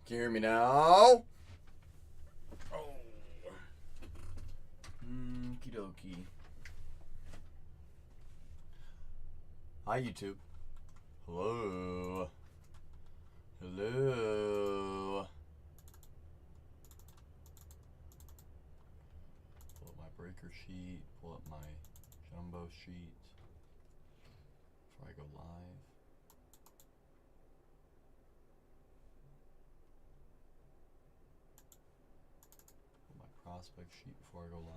Can you hear me now? Oh. Okie dokie. Hi, YouTube. Hello. Hello. Pull up my breaker sheet. Pull up my jumbo sheet before I go live. Pull my prospect sheet before I go live.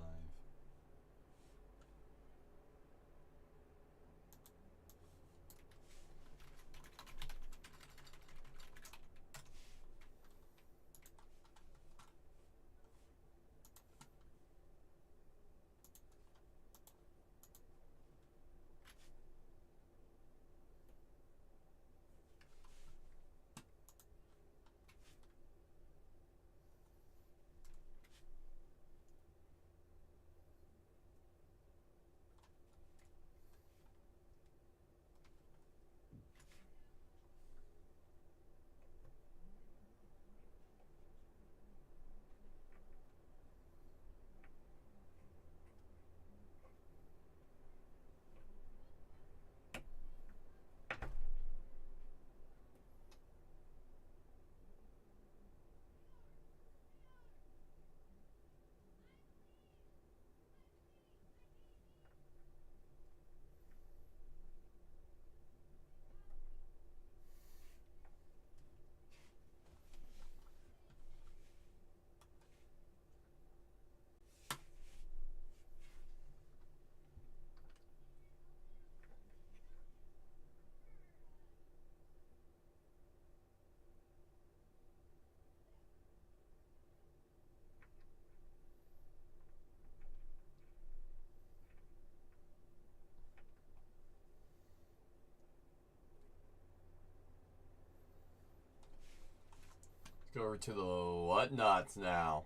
Go over to the whatnots now.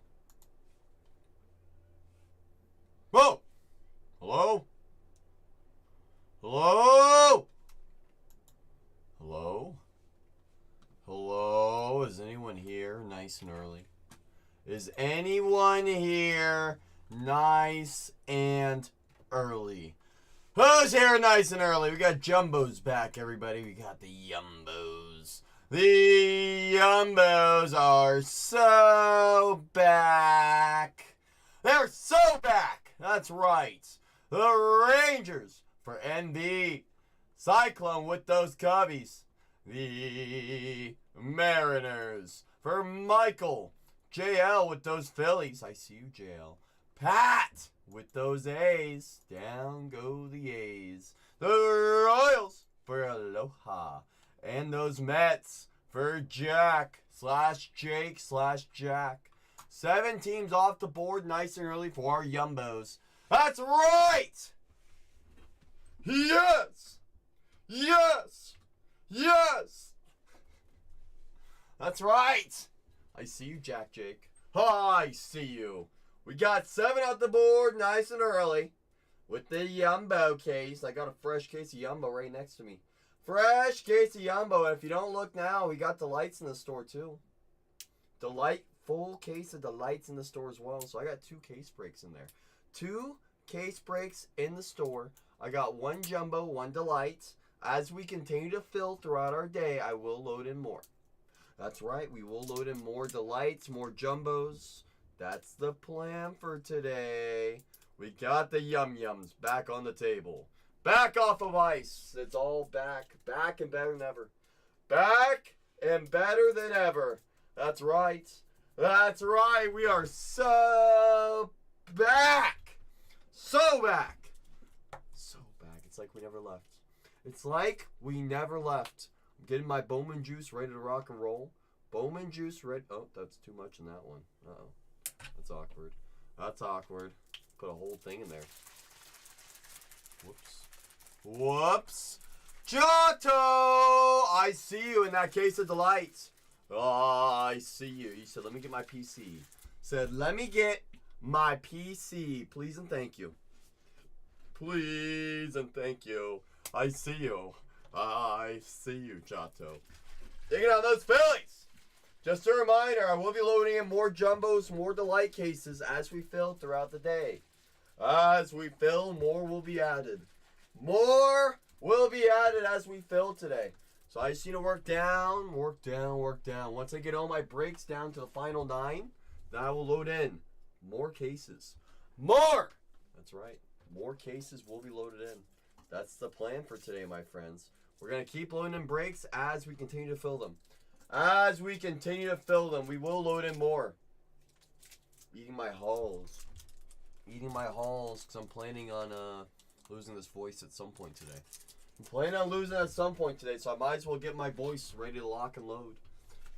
Whoa! Hello? Hello? Hello? Hello? Is anyone here nice and early? Is anyone here nice and early? Who's here nice and early? We got Jumbos back, everybody. We got the Yumbos. The Yumbos are so back. They're so back. That's right. The Rangers for NB. Cyclone with those Cubbies. The Mariners for Michael. JL with those Phillies. I see you, JL. Pat with those A's. Down go the A's. The Royals for Aloha. And those Mets for Jack / Jake / Jack. 7 teams off the board nice and early for our Yumbos. That's right! Yes! Yes! Yes! That's right! I see you, Jack Jake. I see you. We got 7 off the board nice and early with the Yumbo case. I got a fresh case of Yumbo right next to me. Fresh case of Yumbo. And if you don't look now, we got delights in the store too. Full case of delights in the store as well. So I got 2 case breaks in there. 2 case breaks in the store. I got 1 Jumbo, 1 delight. As we continue to fill throughout our day, I will load in more. That's right. We will load in more delights, more Jumbos. That's the plan for today. We got the Yum Yums back on the table. Back off of ice. It's all back. Back and better than ever. Back and better than ever. That's right. That's right. We are so back. So back. So back. It's like we never left. It's like we never left. I'm getting my Bowman juice ready to rock and roll. Bowman juice ready. Oh, that's too much in that one. Uh-oh. That's awkward. That's awkward. Put a whole thing in there. Whoops. Whoops. Giotto! I see you in that case of delights. Oh, I see you. He said, let me get my PC. Said, let me get my PC. Please and thank you. Please and thank you. I see you. I see you, Giotto. Taking out those Phillies. Just a reminder, I will be loading in more jumbos, more delight cases as we fill throughout the day. As we fill, more will be added. More will be added as we fill today. So I just need to work down, work down, work down. Once I get all my breaks down to the final 9, then I will load in more cases. More! That's right. More cases will be loaded in. That's the plan for today, my friends. We're going to keep loading in breaks as we continue to fill them. As we continue to fill them, we will load in more. Eating my halls. Eating my halls because I'm planning on losing this voice at some point today. I'm planning on losing at some point today, so I might as well get my voice ready to lock and load.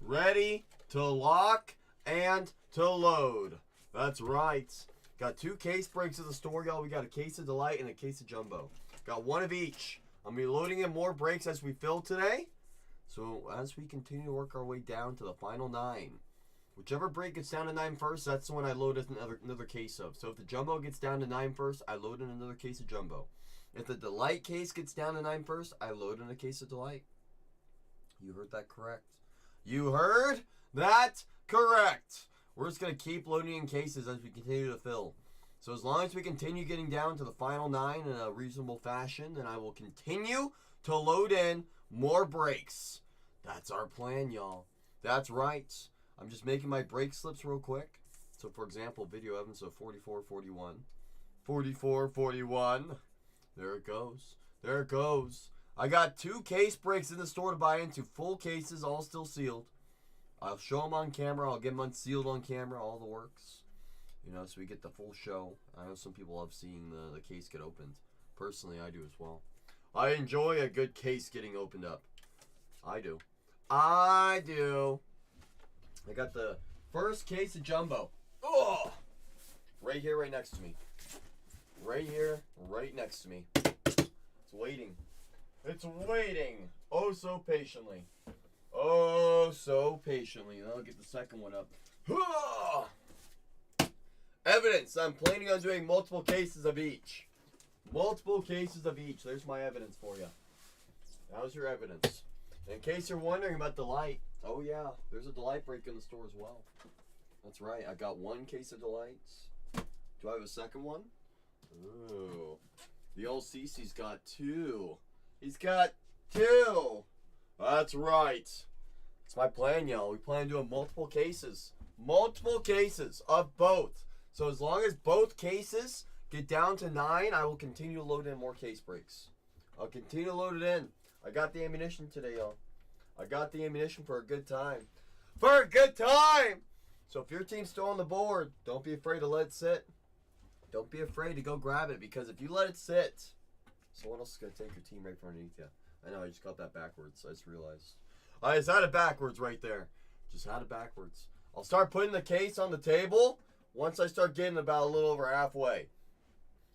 Ready to lock and to load. That's right. Got 2 case breaks at the store, y'all. We got a case of Delight and a case of Jumbo. Got 1 of each. I'm going to be loading in more breaks as we fill today. So as we continue to work our way down to the final 9. Whichever break gets down to 9 first, that's the one I load another case of. So if the Jumbo gets down to 9 first, I load in another case of Jumbo. If the Delight case gets down to 9 first, I load in a case of Delight. You heard that correct. You heard that correct. We're just going to keep loading in cases as we continue to fill. So as long as we continue getting down to the final 9 in a reasonable fashion, then I will continue to load in more breaks. That's our plan, y'all. That's right. I'm just making my break slips real quick. So for example, video evidence of 4441. 4441. There it goes. There it goes. I got 2 case breaks in the store to buy into. Full cases, all still sealed. I'll show them on camera. I'll get them unsealed on camera. All the works. You know, so we get the full show. I know some people love seeing the case get opened. Personally, I do as well. I enjoy a good case getting opened up. I do. I do. I got the first case of Jumbo. Oh! Right here, right next to me. Right here, right next to me. It's waiting. It's waiting. Oh, so patiently. Oh, so patiently. I'll get the second one up. Evidence. I'm planning on doing multiple cases of each. Multiple cases of each. There's my evidence for you. How's your evidence? In case you're wondering about Delight, oh yeah, there's a Delight break in the store as well. That's right. I got 1 case of Delights. Do I have a second one? Ooh. The old Cece's got 2. He's got 2. That's right. It's my plan, y'all. We plan on doing multiple cases. Multiple cases of both. So as long as both cases get down to 9, I will continue to load in more case breaks. I'll continue to load it in. I got the ammunition today, y'all. I got the ammunition for a good time. For a good time! So if your team's still on the board, don't be afraid to let it sit. Don't be afraid to go grab it, because if you let it sit, someone else is going to take your team right from underneath you. I know, I just got that backwards. I just realized. I just had it backwards right there. Just had it backwards. I'll start putting the case on the table once I start getting about a little over halfway.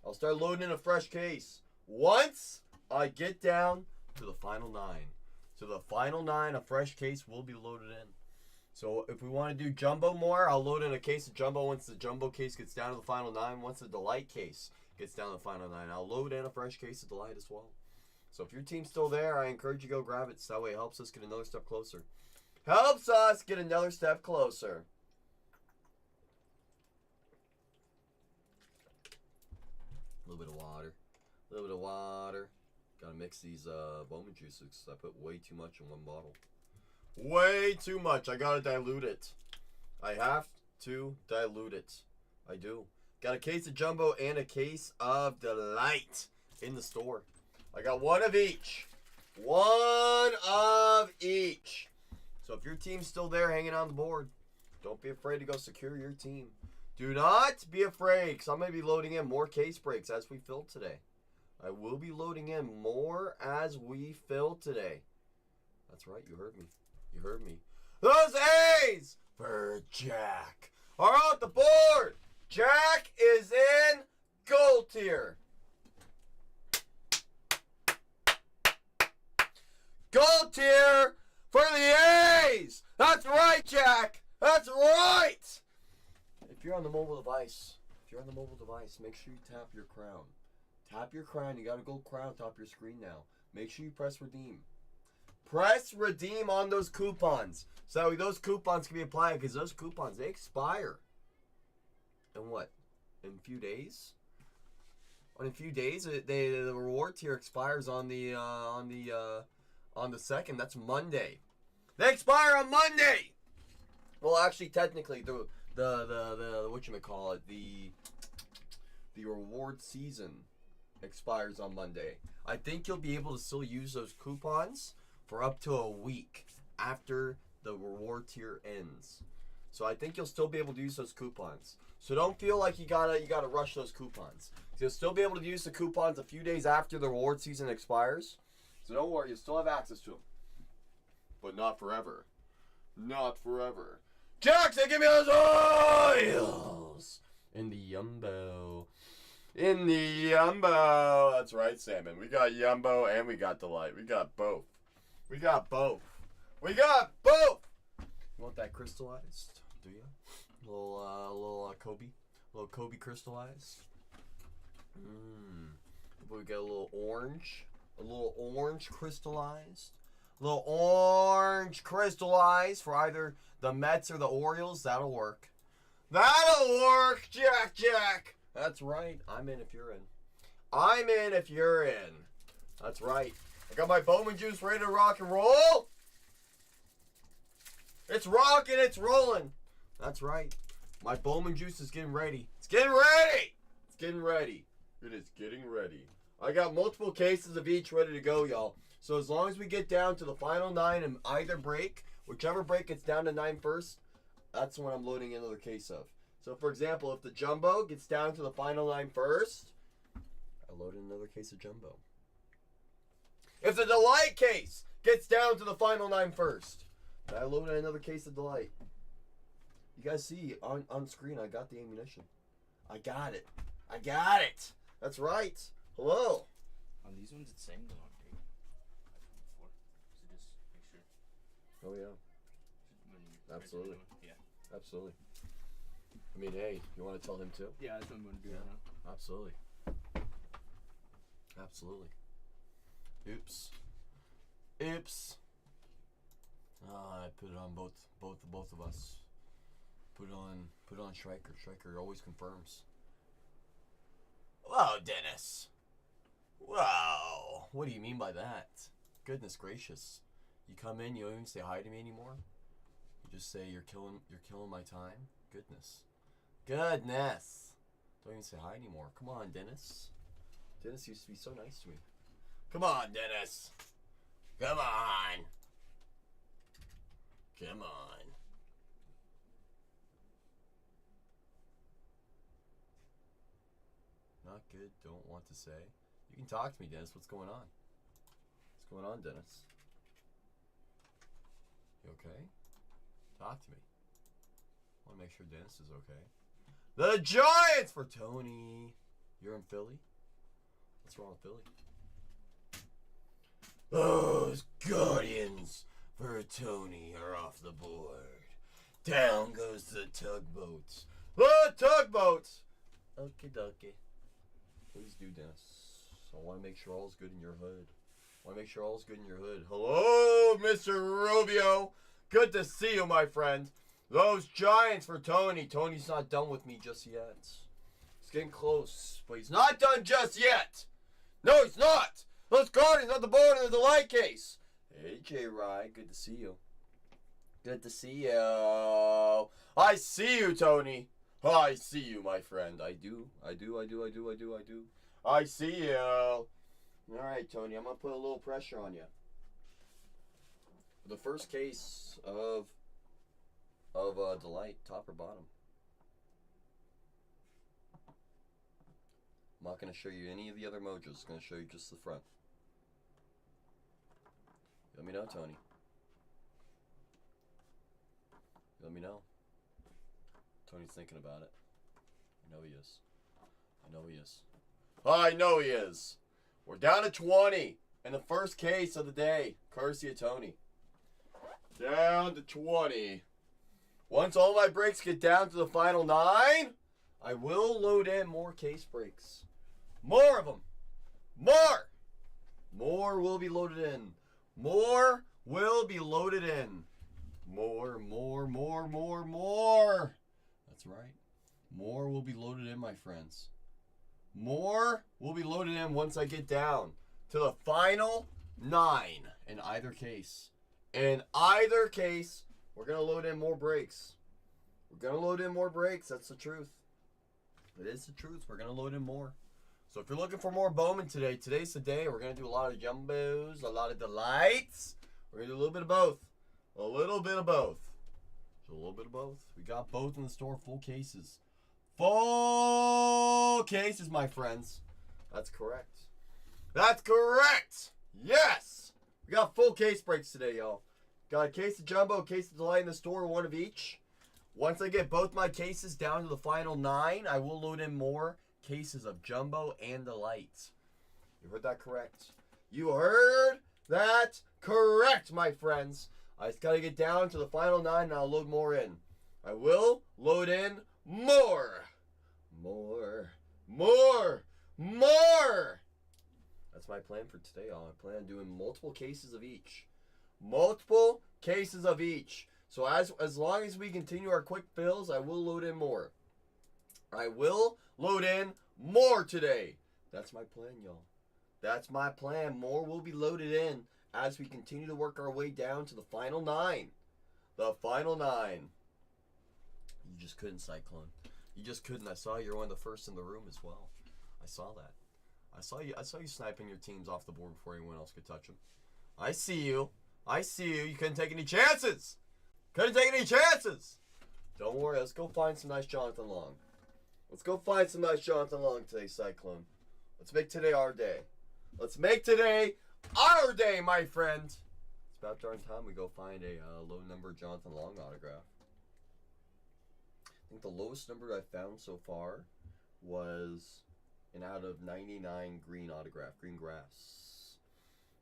I'll start loading in a fresh case once I get down to the final 9. So the final 9, a fresh case will be loaded in. So if we want to do Jumbo more, I'll load in a case of Jumbo once the Jumbo case gets down to the final 9. Once the Delight case gets down to the final 9, I'll load in a fresh case of Delight as well. So if your team's still there, I encourage you to go grab it. So that way it helps us get another step closer. Helps us get another step closer. A little bit of water. A little bit of water. Gotta mix these Bowman juices. I put way too much in one bottle. Way too much. I gotta dilute it. I have to dilute it. I do. Got a case of Jumbo and a case of Delight in the store. I got 1 of each. 1 of each. So if your team's still there hanging on the board, don't be afraid to go secure your team. Do not be afraid, because I'm going to be loading in more case breaks as we fill today. I will be loading in more as we fill today. That's right, you heard me. You heard me. Those A's for Jack are on the board. Jack is in gold tier. Gold tier for the A's. That's right, Jack. That's right. If you're on the mobile device, make sure you tap your crown. Tap your crown. You got a gold crown on top of your screen now. Make sure you press redeem. Press redeem on those coupons. So those coupons can be applied because those coupons, they expire. In what? In a few days? In a few days, the reward tier expires on the 2nd. That's Monday. They expire on Monday. Well, actually, technically, the whatchamacallit, the reward season expires on Monday. I think you'll be able to still use those coupons for up to a week after the reward tier ends. So I think you'll still be able to use those coupons. So don't feel like you gotta rush those coupons. You'll still be able to use the coupons a few days after the reward season expires. So don't worry, you still have access to them. But not forever. Not forever. Jackson, give me those oils! In the Yumbo. In the Yumbo. That's right, Salmon. We got Yumbo and we got Delight. We got both. We got both. We got both! You want that crystallized? Do you? A little Kobe? A little Kobe crystallized? We got a little orange. A little orange crystallized. A little orange crystallized for either the Mets or the Orioles. That'll work. That'll work, Jack. That's right. I'm in if you're in. I'm in if you're in. That's right. I got my Bowman juice ready to rock and roll. It's rocking, it's rolling. That's right. My Bowman juice is getting ready. It's getting ready. It's getting ready. It is getting ready. I got multiple cases of each ready to go, y'all. So as long as we get down to the final 9 in either break, whichever break gets down to 9 first, that's when I'm loading another case of. So for example, if the Jumbo gets down to the final 9 first, I load in another case of Jumbo. If the Delight case gets down to the final 9 first, I load in another case of Delight. You guys see on screen, I got the ammunition. I got it. I got it. That's right. Hello. On these ones, it's saying the wrong date. Before. So just make sure. Oh, yeah. Absolutely. Yeah. Absolutely. I mean, hey, you want to tell him too? Yeah, that's what I'm going to do right now. Absolutely. Absolutely. Oops. Oops. I put it on both of us. Put on Striker. Striker always confirms. Whoa, Dennis. Wow. What do you mean by that? Goodness gracious. You come in, you don't even say hi to me anymore? You just say you're killing my time? Goodness. Goodness. Don't even say hi anymore. Come on, Dennis. Dennis used to be so nice to me. Come on, Dennis. Come on. Come on. Not good. Don't want to say. You can talk to me, Dennis. What's going on? What's going on, Dennis? You okay? Talk to me. I want to make sure Dennis is okay. The Giants for Tony. You're in Philly? What's wrong with Philly? Those Guardians for Tony are off the board. Down goes the tugboats. The tugboats! Okie dokie. Please do, Dennis. I want to make sure all's good in your hood. Hello, Mr. Rubio. Good to see you, my friend. Those Giants for Tony. Tony's not done with me just yet. He's getting close, but he's not done just yet. No, he's not. Those Guardians on the board in the Delight case. Hey, J-Rye. Good to see you. Good to see you. I see you, Tony. I see you, my friend. I do. I see you. All right, Tony. I'm going to put a little pressure on you. The first case of Delight, top or bottom. I'm not going to show you any of the other mojos. I'm going to show you just the front. Let me know, Tony. Let me know. Tony's thinking about it. I know he is. I know he is. We're down to 20 in the first case of the day. Courtesy of Tony. Down to 20. Once all my breaks get down to the final 9, I will load in more case breaks. More of them. More will be loaded in. More will be loaded in. More. That's right. More will be loaded in, my friends. More will be loaded in once I get down to the final 9 in either case. In either case, we're going to load in more breaks. We're going to load in more breaks. That's the truth. It is the truth. We're going to load in more. So if you're looking for more Bowman today, today's the day. We're going to do a lot of jumbos, a lot of delights. We're going to do a little bit of both. A little bit of both. So a little bit of both. We got both in the store, full cases. Full cases, my friends. That's correct. That's correct. Yes. We got full case breaks today, y'all. Got a case of jumbo, a case of delight in the store, one of each. Once I get both my cases down to the final 9, I will load in more cases of jumbo and delight. You heard that correct. You heard that correct, my friends. I just got to get down to the final 9 and I'll load more in. I will load in more. That's my plan for today, y'all. I plan on doing multiple cases of each. Multiple cases of each. So as long as we continue our quick fills, I will load in more. I will load in more today. That's my plan, y'all. That's my plan. More will be loaded in as we continue to work our way down to the final 9. The final 9. You just couldn't, Cyclone. You just couldn't. I saw you're one of the first in the room as well. I saw that. I saw you sniping your teams off the board before anyone else could touch them. I see you. You couldn't take any chances. Couldn't take any chances. Don't worry. Let's go find some nice Jonathan Long. Let's go find some nice Jonathan Long today, Cyclone. Let's make today our day. Let's make today our day, my friend. It's about darn time we go find a low number Jonathan Long autograph. I think the lowest number I found so far was an out of 99 green autograph, green grass.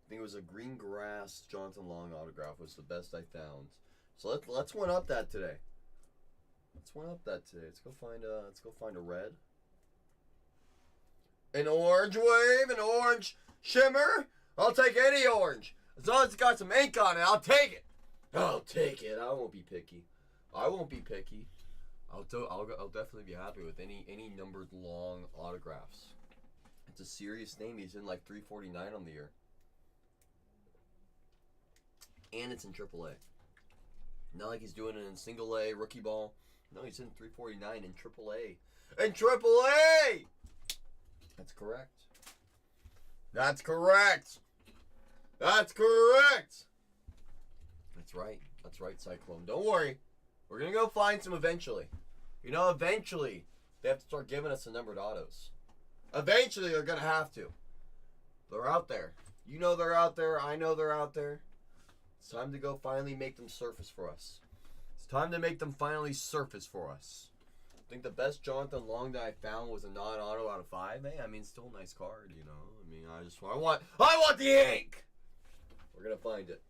I think it was a green grass Jonathan Long autograph was the best I found. So let's one up that today. Let's go find a red. An orange wave, an orange shimmer. I'll take any orange. As long as it's got some ink on it, I'll take it. I'll take it. I won't be picky. I'll definitely be happy with any numbered long autographs. It's a serious name. He's in like 349 on the year. And it's in AAA. Not like he's doing it in single A, rookie ball. No, he's in 349 in AAA. In AAA! That's correct. That's correct. That's correct. That's right. That's right, Cyclone. Don't worry. We're going to go find some eventually. You know, eventually, they have to start giving us the numbered autos. Eventually, they're going to have to. They're out there. You know they're out there. I know they're out there. It's time to go finally make them surface for us. It's time to make them finally surface for us. I think the best Jonathan Long that I found was a non-auto out of 5. Hey, I mean, still a nice card, you know. I mean, I want the ink! We're going to find it.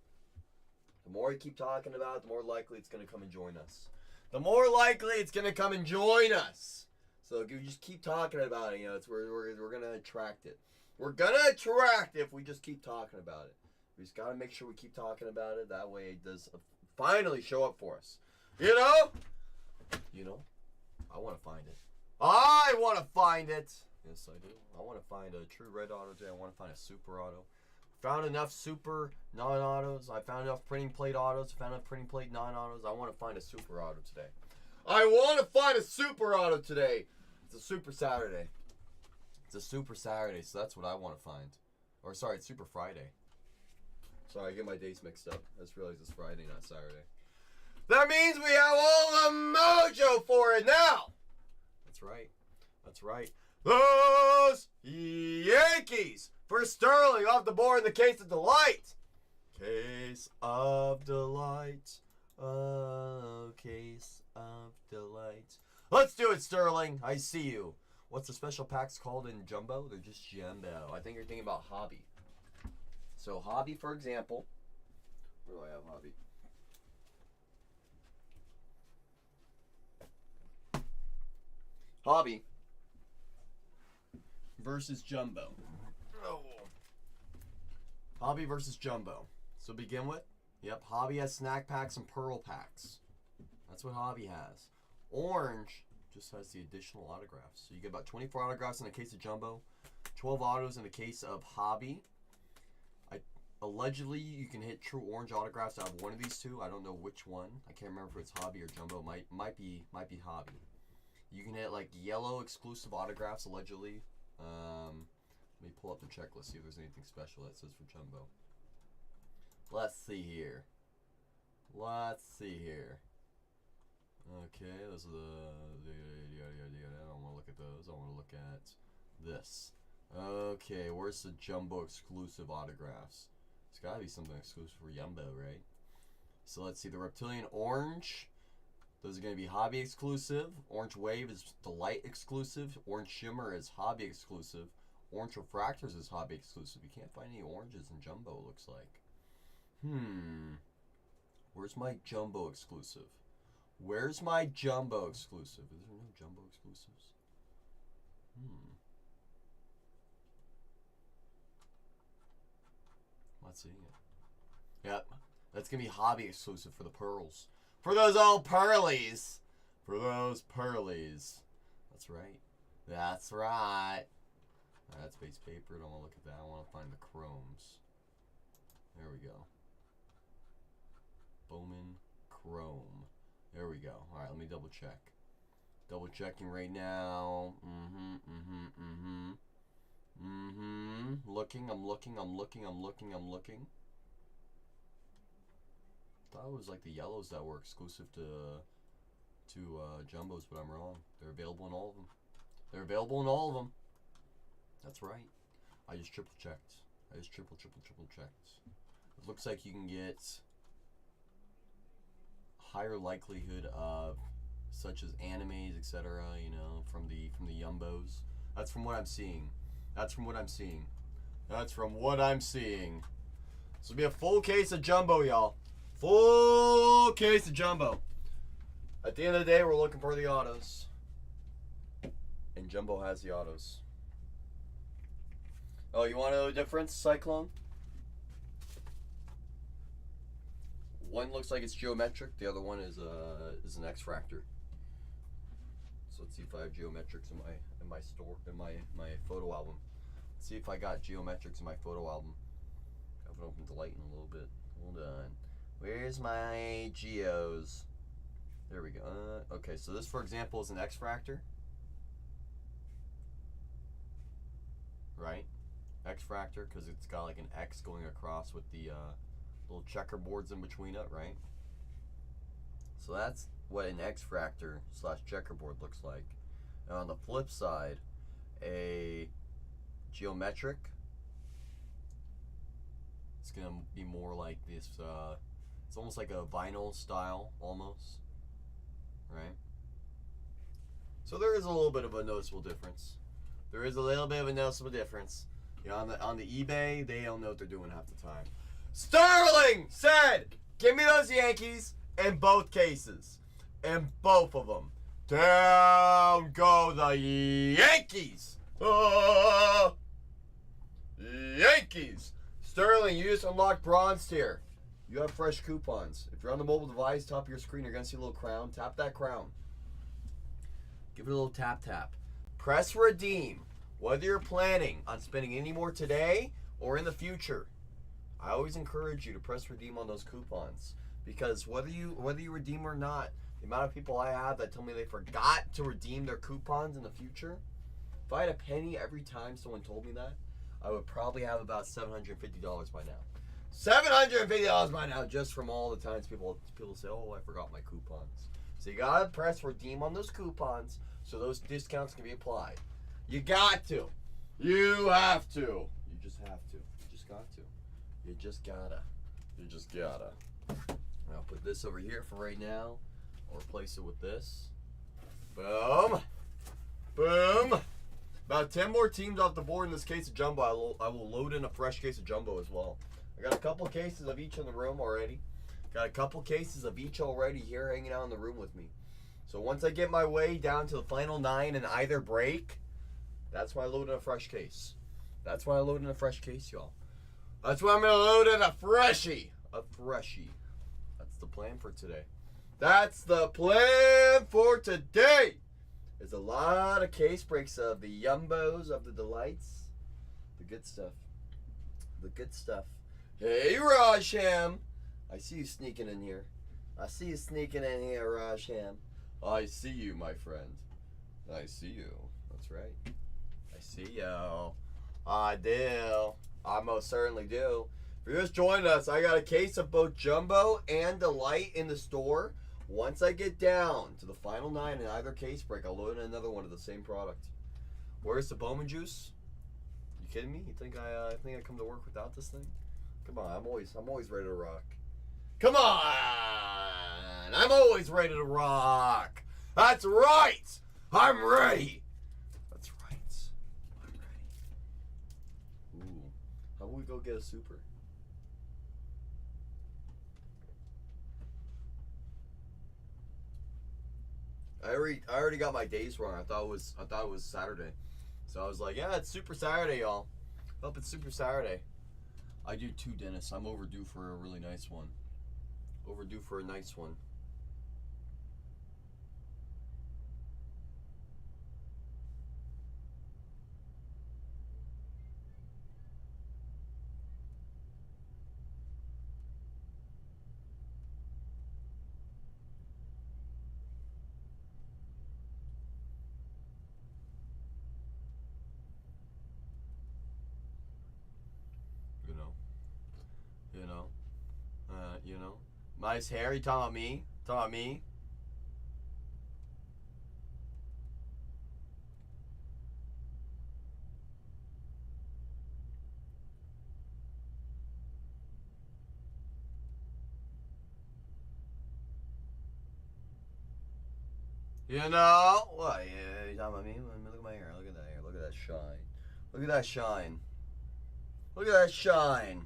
The more you keep talking about it, the more likely it's going to come and join us. The more likely it's going to come and join us. So if you just keep talking about it, you know, we're going to attract it. We're going to attract it if we just keep talking about it. We just got to make sure we keep talking about it. That way it does finally show up for us. You know? I want to find it. I want to find it. Yes, I do. I want to find a true red auto today. I want to find a super auto. Found enough super non-autos. I found enough printing plate autos. I found enough printing plate non-autos. I want to find a super auto today. I want to find a super auto today. It's a super Saturday. It's a super Saturday, so that's what I want to find. Or sorry, it's super Friday. Sorry, I get my days mixed up. I just realized it's Friday, not Saturday. That means we have all the mojo for it now. That's right. That's right. Those Yankees for Sterling off the board in the case of delight. Case of delight. Oh, case of delight. Let's do it, Sterling. I see you. What's the special packs called in jumbo? They're just jumbo. I think you're thinking about hobby. So hobby, for example. Where do I have hobby? Hobby versus jumbo. Oh. Hobby versus jumbo. So begin with Yep, Hobby has snack packs and pearl packs. That's what Hobby has. Orange just has the additional autographs. So you get about 24 autographs in a case of Jumbo, 12 autos in a case of Hobby. Allegedly, you can hit true orange autographs out of one of these two. I don't know which one. I can't remember if it's Hobby or Jumbo. Might be Hobby. You can hit like yellow exclusive autographs allegedly. Let me pull up the checklist, see if there's anything special that says for Jumbo. Let's see here. Okay, those are I don't want to look at those. I want to look at this. Okay, where's the Jumbo exclusive autographs? It's got to be something exclusive for Jumbo, right? So let's see. The Reptilian Orange. Those are going to be Hobby exclusive. Orange Wave is Delight exclusive. Orange Shimmer is Hobby exclusive. Orange Refractors is Hobby exclusive. You can't find any oranges in Jumbo, it looks like. Where's my Jumbo exclusive? Where's my Jumbo exclusive? Is there no Jumbo exclusives? Not seeing it. Yep. That's going to be Hobby exclusive for the pearls. For those old pearlies. For those pearlies. That's right. That's right. That's base paper. Don't want to look at that. I want to find the chromes. There we go. Bowman Chrome. There we go. Alright, let me double check. Double checking right now. Looking. I'm looking. Thought it was like the yellows that were exclusive to Jumbos, but I'm wrong. They're available in all of them. That's right. I just triple checked. Triple checked. It looks like you can get higher likelihood of such as animes, etc. You know, from the Yumbos. That's from what I'm seeing. This will be a full case of Jumbo, y'all. Full case of Jumbo. At the end of the day, we're looking for the autos. And Jumbo has the autos. Oh, you want to know the difference, Cyclone? One looks like it's geometric. The other one is an X-Fractor. So let's see if I have geometrics in my photo album. Let's see if I got geometrics in my photo album. I haven't opened the light in a little bit. Hold on. Where's my geos? There we go. Okay, so this, for example, is an X-Fractor. Right? X-Fractor, because it's got like an X going across with the little checkerboards in between it, right? So that's what an X-Fractor / checkerboard looks like. And on the flip side, a geometric, it's going to be more like this, it's almost like a vinyl style, almost, right? So there is a little bit of a noticeable difference. You know, on the eBay, they don't know what they're doing half the time. Sterling said, give me those Yankees in both cases. In both of them. Down go the Yankees. Yankees. Sterling, you just unlocked bronze tier. You have fresh coupons. If you're on the mobile device, top of your screen, you're going to see a little crown. Tap that crown. Give it a little tap. Press redeem. Whether you're planning on spending any more today or in the future, I always encourage you to press redeem on those coupons, because whether you redeem or not, the amount of people I have that tell me they forgot to redeem their coupons in the future, if I had a penny every time someone told me that, I would probably have about $750 by now. $750 by now, just from all the times people say, oh, I forgot my coupons. So you gotta press redeem on those coupons so those discounts can be applied. You got to. You have to. You just have to. You just got to. You just gotta. I'll put this over here for right now. I'll replace it with this. Boom. About 10 more teams off the board in this case of Jumbo. I will load in a fresh case of Jumbo as well. I got a couple cases of each in the room already. Got a couple cases of each already here hanging out in the room with me. So once I get my way down to the final 9 in either break, that's why I load in a fresh case. Y'all. That's why I'm going to load in a freshie. a freshie. That's the plan for today. That's the plan for today. There's a lot of case breaks of the Yumbos, of the Delights. The good stuff. The good stuff. Hey, Rajham. I see you sneaking in here. I see you sneaking in here, Rajham. I see you, my friend. I see you. That's right. I see you. I do. I most certainly do. If you're just joining us, I got a case of both Jumbo and Delight in the store. Once I get down to the final 9 in either case break, I'll load in another one of the same product. Where's the Bowman juice? You kidding me? You think I come to work without this thing? Come on, I'm always ready to rock. Come on! I'm always ready to rock. That's right. I'm ready. That's right. I'm ready. Ooh, how about we go get a super? I already got my days wrong. I thought it was Saturday, so I was like, yeah, it's Super Saturday, y'all. Hope it's Super Saturday. I do too, Dennis. I'm overdue for a really nice one. Overdue for a nice one. You know, nice hair. You talking about me? Talking about me? You know what? Yeah, you talking about me? Look at my hair. Look at that hair. Look at that shine. Look at that shine. Look at that shine.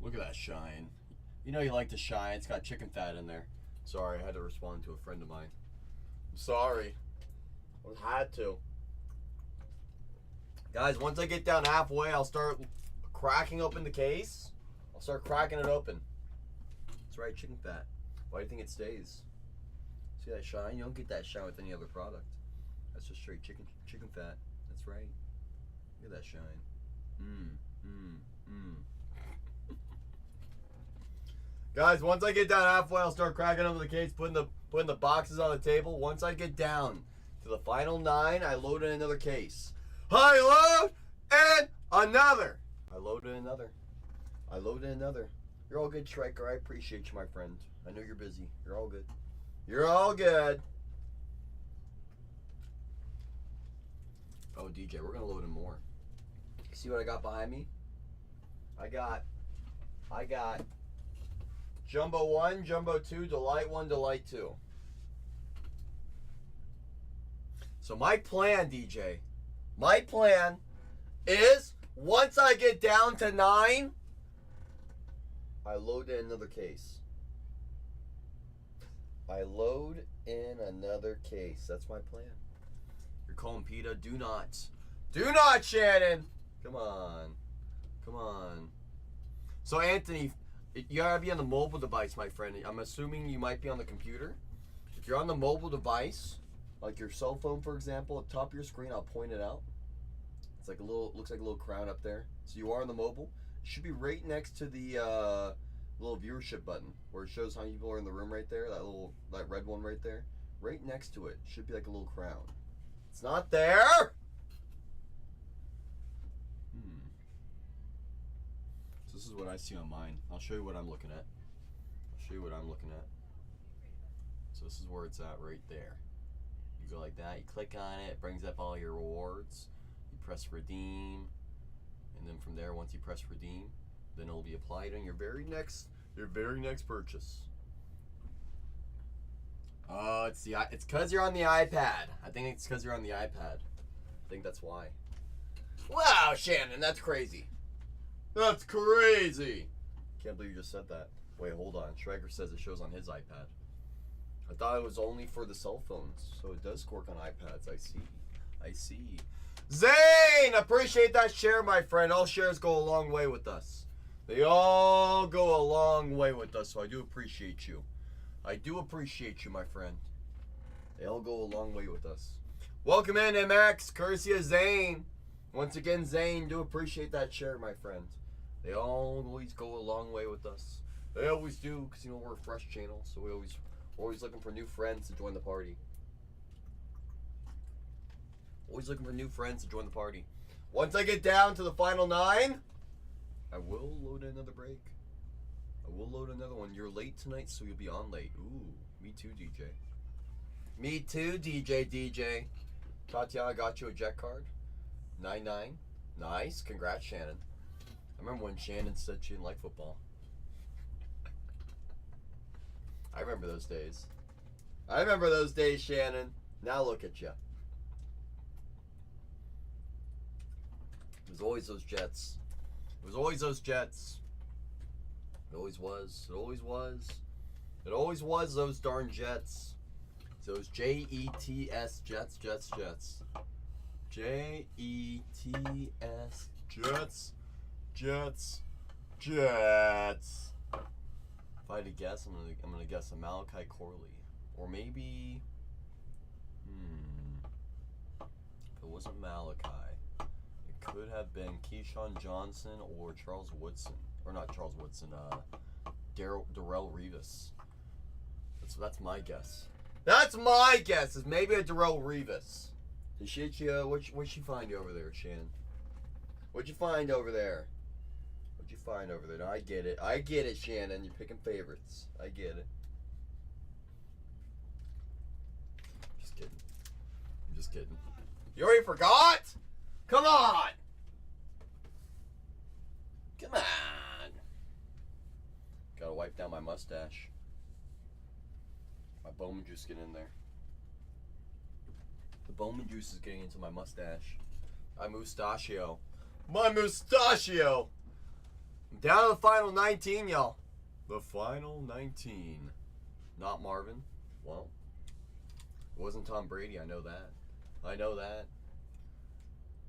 Look at that shine. You know you like to shine. It's got chicken fat in there. Sorry, I had to respond to a friend of mine. I'm sorry. I had to. Guys, once I get down halfway, I'll start cracking open the case. I'll start cracking it open. That's right, chicken fat. Why do you think it stays? See that shine? You don't get that shine with any other product. That's just straight chicken fat. That's right. Look at that shine. Guys, once I get down halfway, I'll start cracking open the case, putting the boxes on the table. Once I get down to the final 9, I load in another case. I load in another. I load in another. I load in another. You're all good, Striker. I appreciate you, my friend. I know you're busy. You're all good. You're all good. Oh, DJ, we're gonna load in more. See what I got behind me? I got Jumbo 1, Jumbo 2, Delight 1, Delight 2. So my plan, DJ, my plan is once I get down to 9, I load in another case. I load in another case. That's my plan. You're calling PETA. Do not, Shannon. Come on. So Anthony, you gotta be on the mobile device, my friend. I'm assuming you might be on the computer. If you're on the mobile device, like your cell phone, for example, at the top of your screen, I'll point it out. It's like looks like a little crown up there. So you are on the mobile. It should be right next to the little viewership button where it shows how many people are in the room right there. That red one right there. Right next to it should be like a little crown. It's not there. So this is what I see on mine. I'll show you what I'm looking at. So this is where it's at right there. You go like that, you click on it, it brings up all your rewards. You press redeem, and then from there, once you press redeem, then it'll be applied on your very next purchase. Oh, it's because you're on the iPad. I think it's because you're on the iPad. I think that's why. Wow, Shannon, that's crazy. That's crazy. Can't believe you just said that. Wait, hold on. Schrager says it shows on his iPad. I thought it was only for the cell phones, so it does work on iPads. I see. Zane, appreciate that share, my friend. All shares go a long way with us. They all go a long way with us, so I do appreciate you. I do appreciate you, my friend. They all go a long way with us. Welcome in, MX, courtesy of Zane. Once again, Zane, do appreciate that share, my friend. They always go a long way with us. They always do, because, we're a fresh channel, so we always looking for new friends to join the party. Always looking for new friends to join the party. Once I get down to the final 9, I will load another break. I will load another one. You're late tonight, so you'll be on late. Ooh, me too, DJ. Me too, DJ. Tatiana got you a jet card. 9-9. Nice. Congrats, Shannon. I remember when Shannon said she didn't like football. I remember those days. Shannon. Now look at you. It was always those Jets. It always was those darn Jets. Those Jets. Jets. If I had to guess, I'm gonna guess a Malachi Corley. Or maybe if it wasn't Malachi, it could have been Keyshawn Johnson or Charles Woodson. Or not Charles Woodson, Darrell Revis. That's my guess. That's my guess, is maybe a Darrell Revis. What'd she find you over there, Shannon? What'd you find over there? No, I get it, Shannon. You're picking favorites. I get it. I'm just kidding. You already forgot? Come on! Gotta wipe down my mustache. My Bowman juice get in there. The Bowman juice is getting into my mustache. My mustachio. I'm down to the final 19, y'all. The final 19. Not Marvin. Well, it wasn't Tom Brady. I know that.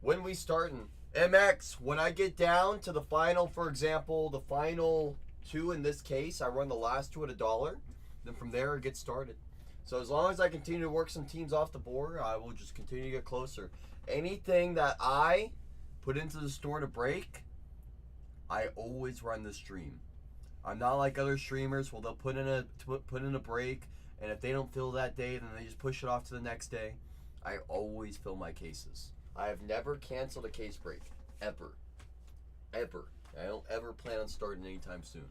When we starting? MX, when I get down to the final, for example, the final 2 in this case, I run the last 2 at $1. Then from there, it gets started. So as long as I continue to work some teams off the board, I will just continue to get closer. Anything that I put into the store to break, I always run the stream. I'm not like other streamers where they'll put in a break, and if they don't fill that day, then they just push it off to the next day. I always fill my cases. I have never canceled a case break. Ever. I don't ever plan on starting anytime soon.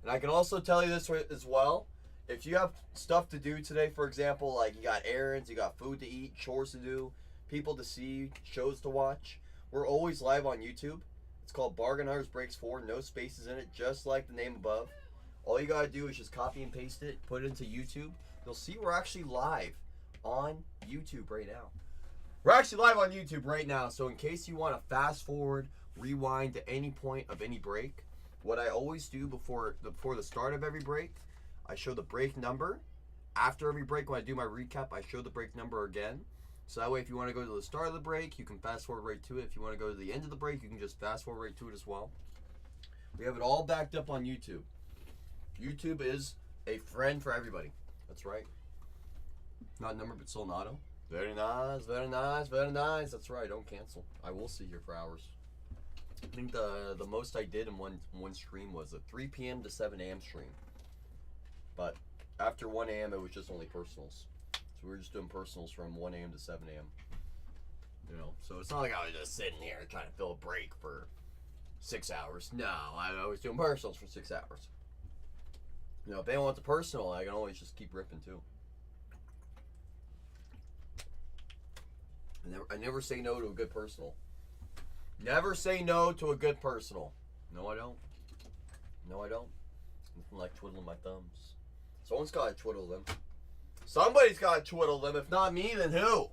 And I can also tell you this as well. If you have stuff to do today, for example, like you got errands, you got food to eat, chores to do, people to see, shows to watch, we're always live on YouTube. It's called Bargain Hunters Breaks 4, no spaces in it, just like the name above. All you gotta do is just copy and paste it, put it into YouTube. You'll see we're actually live on YouTube right now. We're actually live on YouTube right now, so in case you want to fast forward, rewind to any point of any break, what I always do before the start of every break, I show the break number. After every break, when I do my recap, I show the break number again. So that way, if you want to go to the start of the break, you can fast forward right to it. If you want to go to the end of the break, you can just fast forward right to it as well. We have it all backed up on YouTube. YouTube is a friend for everybody. That's right. Not number, but still an auto. Very nice. That's right. Don't cancel. I will sit here for hours. I think the most I did in one stream was a 3 p.m. to 7 a.m. stream. But after 1 a.m., it was just only personals. So we were just doing personals from 1 a.m. to 7 a.m. So it's not like I was just sitting here trying to fill a break for 6 hours. No, I was doing personals for 6 hours. If they want the personal, I can always just keep ripping too. I never say no to a good personal. Never say no to a good personal. No, I don't. Nothing like twiddling my thumbs. Someone's got to twiddle them. Somebody's got to twiddle them. If not me, then who?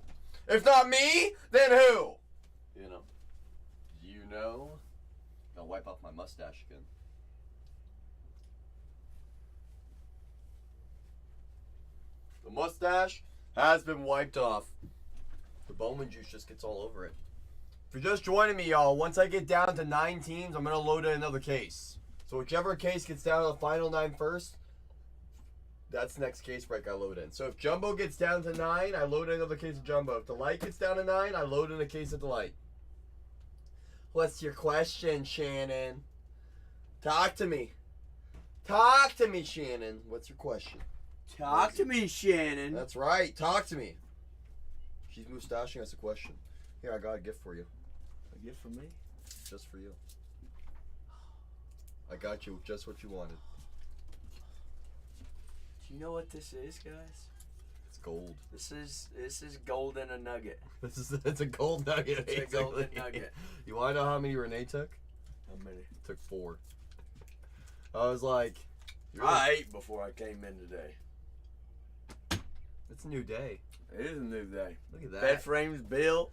If not me, then who? Gotta wipe off my mustache again. The mustache has been wiped off. The Bowman juice just gets all over it. If you're just joining me, y'all, once I get down to 9 teams, I'm going to load in another case. So whichever case gets down to the final 9 first, that's the next case break I load in. So if Jumbo gets down to 9, I load in another case of Jumbo. If the light gets down to 9, I load in a case of the light. What's your question, Shannon? Talk to me. Talk to me, Shannon. What's your question? Talk to me, Shannon. That's right. Talk to me. She's mustaching us a question. Here, I got a gift for you. A gift for me? Just for you. I got you just what you wanted. Do you know what this is, guys? It's gold. This is gold in a nugget. It's a gold nugget. It's a golden nugget. You want to know how many Renee took? How many? Took 4. I was like, I ate before I came in today. It's a new day. It is a new day. Look at that. Bed frame's built.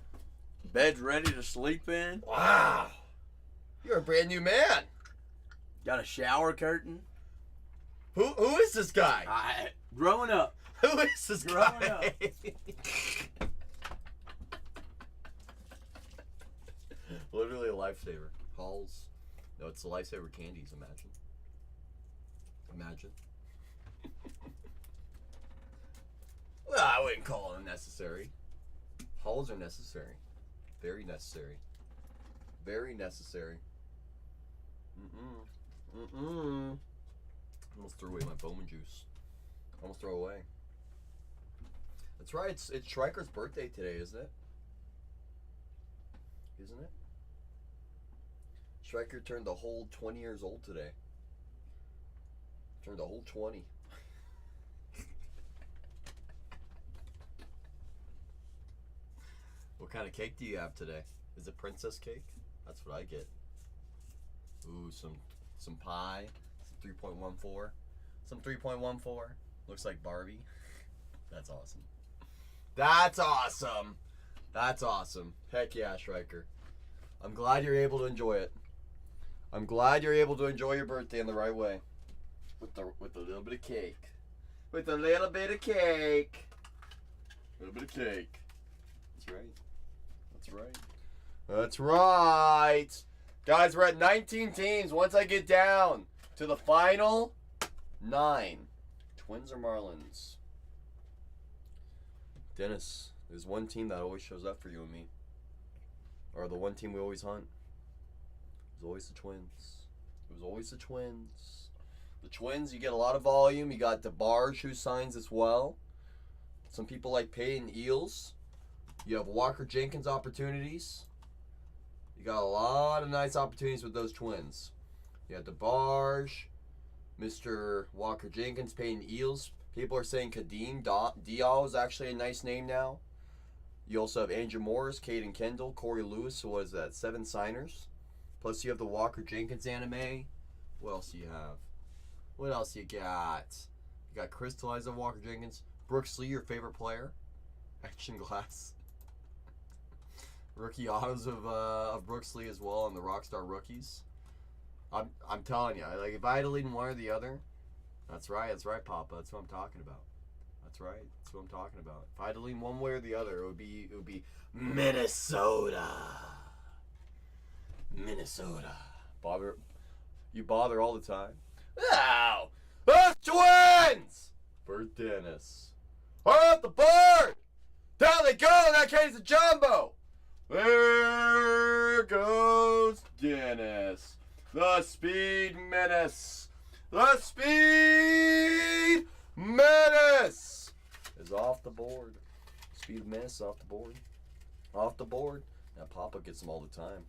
Bed's ready to sleep in. Wow. You're a brand new man. Got a shower curtain. Who is this guy? Growing up. Who is this Growing guy? Literally a lifesaver. Halls. No, it's the lifesaver candies, imagine. Imagine. Well, I wouldn't call them necessary. Halls are necessary. Very necessary. Very necessary. Almost threw away my Bowman juice. Almost throw away. That's right. It's Schreiker's birthday today, isn't it? Isn't it? Schreiker turned a whole 20 years old today. Turned a whole 20. What kind of cake do you have today? Is it princess cake? That's what I get. Ooh, some pie, some 3.14, some 3.14. Looks like Barbie. That's awesome. That's awesome. That's awesome. Heck yeah, Schreiker. I'm glad you're able to enjoy it. I'm glad you're able to enjoy your birthday in the right way. With a little bit of cake. With a little bit of cake. A little bit of cake. That's right. That's right. That's right. Guys, we're at 19 teams. Once I get down to the final 9, Twins or Marlins? Dennis, there's one team that always shows up for you and me. Or the one team we always hunt. It was always the Twins. It was always the Twins. The Twins, you get a lot of volume. You got DeBarge who signs as well. Some people like Peyton Eels. You have Walker Jenkins opportunities. You got a lot of nice opportunities with those Twins. You have DeBarge, Mr. Walker Jenkins, Peyton Eels. People are saying Kadeem Dial is actually a nice name now. You also have Andrew Morris, Caden Kendall, Corey Lewis. So what is that? 7 signers. Plus you have the Walker Jenkins anime. What else do you have? What else you got? You got Crystallize of Walker Jenkins. Brooks Lee, your favorite player. Action Glass. Rookie autos of Brooks Lee as well, and the Rockstar rookies. I'm telling you, like if I had to lean one or the other, that's right, Papa. That's what I'm talking about. That's right. That's what I'm talking about. If I had to lean one way or the other, it would be Minnesota. Minnesota. You bother all the time. Ow! Those Twins! For Dennis. Off the board! Down they go in that case of Jumbo! There goes Dennis. The Speed Menace. The Speed Menace is off the board. Speed Menace off the board. Off the board. Now Papa gets them all the time.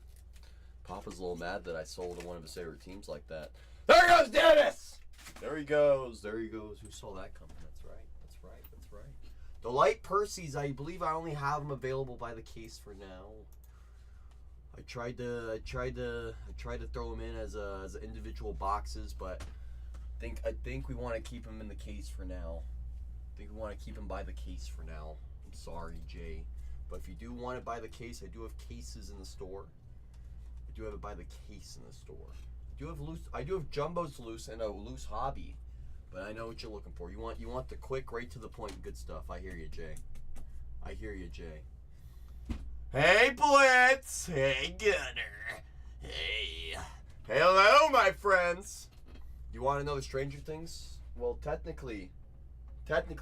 Papa's a little mad that I sold one of his favorite teams like that. There goes Dennis! There he goes. There he goes. Who saw that coming? That's right. That's right. That's right. The Light Percy's, I believe I only have them available by the case for now. I tried to throw them in as individual boxes, but I think we want to keep them in the case for now. I think we want to keep them by the case for now. I'm sorry, Jay, but if you do want it by the case, I do have cases in the store. I I do have it by the case in the store. I do have jumbos loose and a loose hobby, but I know what you're looking for. You want the quick, right to the point, good stuff. I hear you, Jay. I hear you, Jay. Hey, Blitz. Hey, Gunner. Hey. Hello, my friends. You want to know the Stranger Things? Well, technically,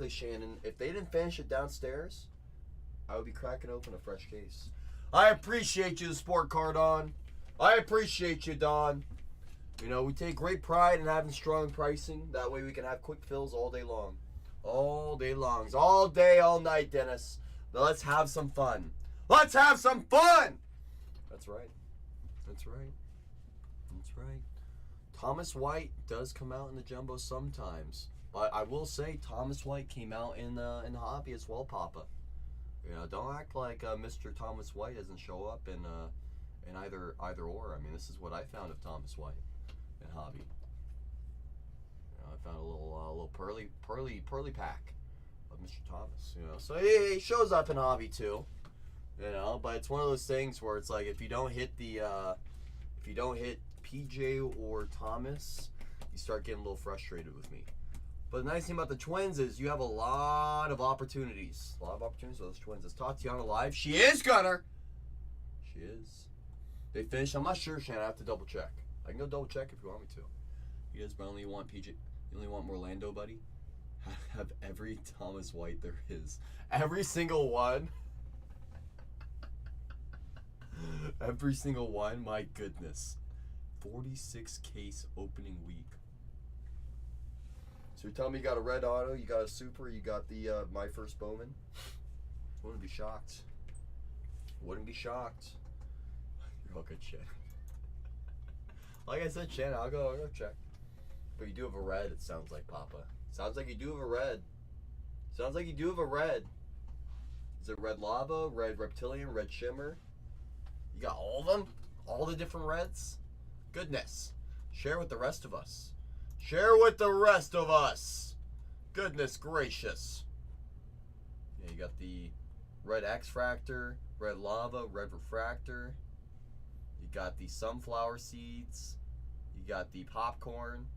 Shannon, if they didn't finish it downstairs, I would be cracking open a fresh case. I appreciate you, the sport car, Don. I appreciate you, Don. You know, we take great pride in having strong pricing. That way we can have quick fills all day long. All day long. It's all day, all night, Dennis. Now let's have some fun. Let's have some fun! That's right. That's right. That's right. Thomas White does come out in the jumbo sometimes. But I will say Thomas White came out in the hobby as well, Papa. You know, don't act like Mr. Thomas White doesn't show up in either or. I mean, this is what I found of Thomas White in hobby. You know, I found a little pearly pack of Mr. Thomas. You know, so he shows up in hobby too. You know, but it's one of those things where it's like if you don't hit PJ or Thomas, you start getting a little frustrated with me. But the nice thing about the Twins is you have a lot of opportunities. A lot of opportunities with those Twins. Is Tatiana live? She is, Gunner! She is. They finished? I'm not sure, Shannon. I have to double check. I can go double check if you want me to. You guys, but only want PJ. You only want Orlando, buddy? Have every Thomas White there is. Every single one. Every single one. My goodness. 46 case opening week. So you're telling me you got a red auto, you got a super, you got the My First Bowman? Wouldn't be shocked. Wouldn't be shocked. You're all good, Shannon. Like I said, Shannon, I'll go check. But you do have a red, it sounds like, Papa. Sounds like you do have a red. Sounds like you do have a red. Is it red lava, red reptilian, red shimmer? You got all of them? All the different reds? Goodness. Share with the rest of us. Share with the rest of us. Goodness gracious. Yeah, you got the red X-Fractor, red lava, red refractor. You got the sunflower seeds. You got the popcorn,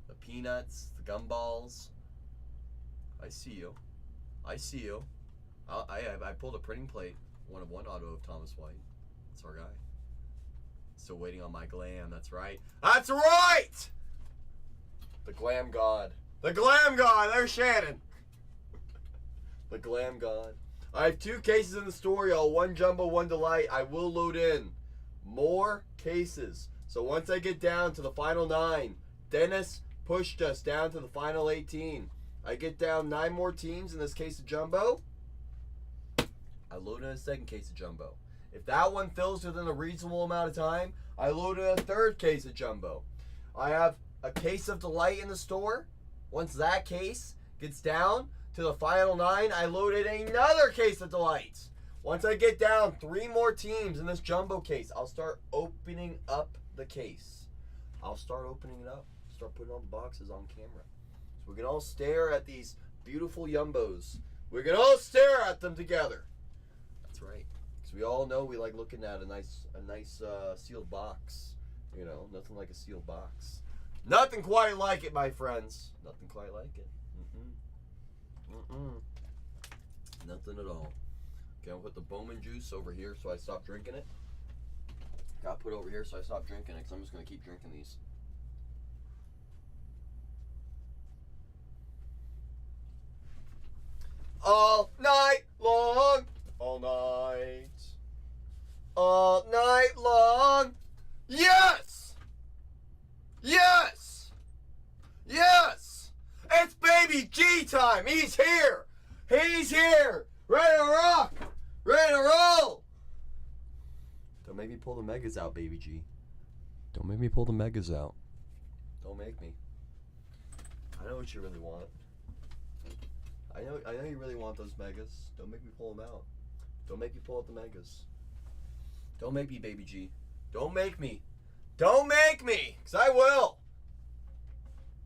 the peanuts, the gumballs. I see you. I see you. I pulled a printing plate, one of one auto of Thomas White. That's our guy. Still waiting on my glam. That's right. That's right! The glam god. The glam god. There's Shannon. The glam god. I have 2 cases in the store, y'all. 1 jumbo, 1 delight. I will load in more cases. So once I get down to the final 9, Dennis pushed us down to the final 18. I get down 9 more teams in this case of jumbo. I load in a 2nd case of jumbo. If that one fills within a reasonable amount of time, I load in a 3rd case of jumbo. I have a case of delight in the store. Once that case gets down to the final 9, I loaded another case of delights. Once I get down 3 more teams in this jumbo case, I'll start opening up the case. I'll start opening it up. Start putting all the boxes on camera. So we can all stare at these beautiful yumbos. We can all stare at them together. That's right. Because we all know we like looking at a nice sealed box. You know, nothing like a sealed box. Nothing quite like it, my friends. Nothing quite like it. Nothing at all. Okay, I'll put the Bowman juice over here so I stop drinking it. Gotta put it over here so I stop drinking it because I'm just going to keep drinking these. All night long. All night. All night long. Yes! Yes! Yes! It's Baby G time! He's here! He's here! Ready to rock! Ready to roll! Don't make me pull the megas out, Baby G. Don't make me pull the megas out. Don't make me. I know what you really want. I know you really want those megas. Don't make me pull them out. Don't make me pull out the megas. Don't make me, Baby G. Don't make me. Don't make me! Because I will.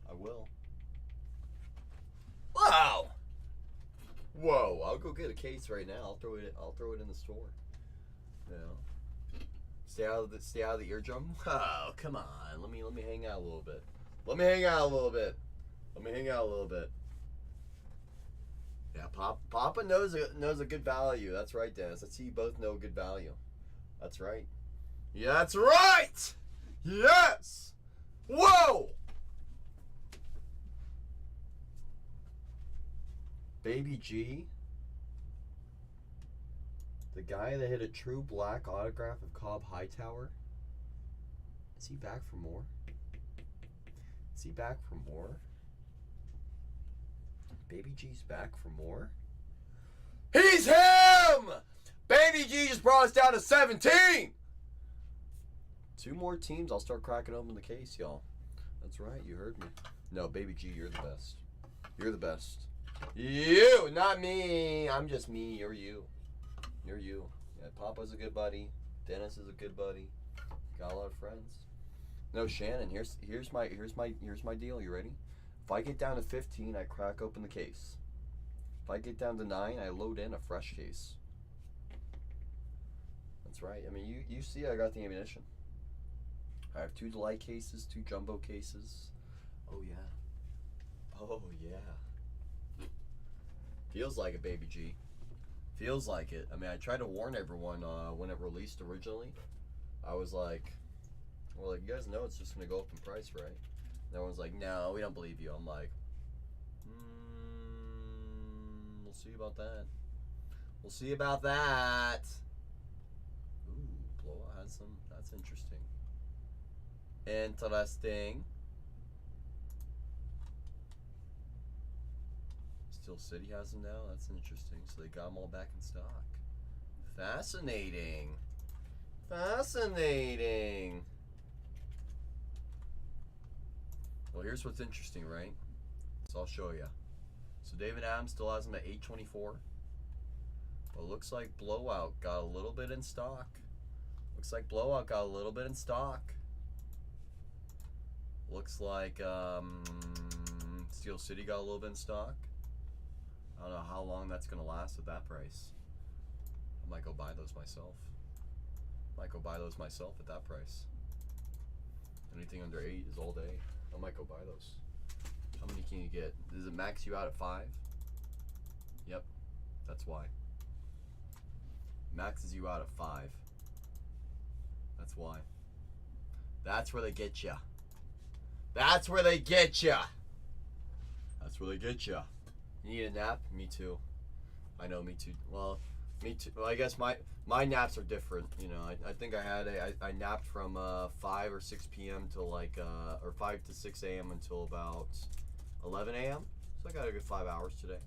I will. Wow! Whoa, I'll go get a case right now. I'll throw it in the store. You know. Stay out of the eardrum. Oh, come on. Let me hang out a little bit. Let me hang out a little bit. Yeah, Papa knows a good value. That's right, Dennis. I see you both know good value. That's right. Yeah, that's right. Yes. Whoa. Baby G. The guy that hit a true black autograph of Cobb Hightower. Is he back for more? Baby G's back for more? He's him! Baby G just brought us down to 17! 2 more teams, I'll start cracking open the case, y'all. That's right, you heard me. No, Baby G, you're the best. You're the best. You, not me. I'm just me. You're you. You're you. Yeah, Papa's a good buddy. Dennis is a good buddy. Got a lot of friends. No, Shannon. Here's my deal. You ready? If I get down to 15, I crack open the case. If I get down to 9, I load in a fresh case. That's right. I mean, you see, I got the ammunition. I have 2 delight cases, 2 jumbo cases. Oh yeah. Oh yeah. Feels like it, Baby G. Feels like it. I mean, I tried to warn everyone when it released originally. I was like, well, you guys know it's just going to go up in price, right? And everyone's like, no, we don't believe you. I'm like, we'll see about that. We'll see about that. Ooh, Blowout has some. That's interesting. Interesting. Steel City has them now. That's interesting. So they got them all back in stock. Fascinating. Fascinating. Well, here's what's interesting, right? So I'll show you. So David Adams still has them at 824. But it looks like Blowout got a little bit in stock. Looks like Blowout got a little bit in stock. Looks like Steel City got a little bit in stock. I don't know how long that's going to last at that price. I might go buy those myself. At that price. Anything under 8 is all day. I might go buy those. How many can you get? Does it max you out at 5? Yep. That's why. Maxes you out at 5. That's why. That's where they get you. That's where they get you. That's where they get you. You need a nap? Me too. I know, me too. Well, me too. Well, I guess my naps are different. You know, I think I napped from 5 or 6 p.m. till like or 5 to 6 a.m. until about 11 a.m. So I got a good 5 hours today.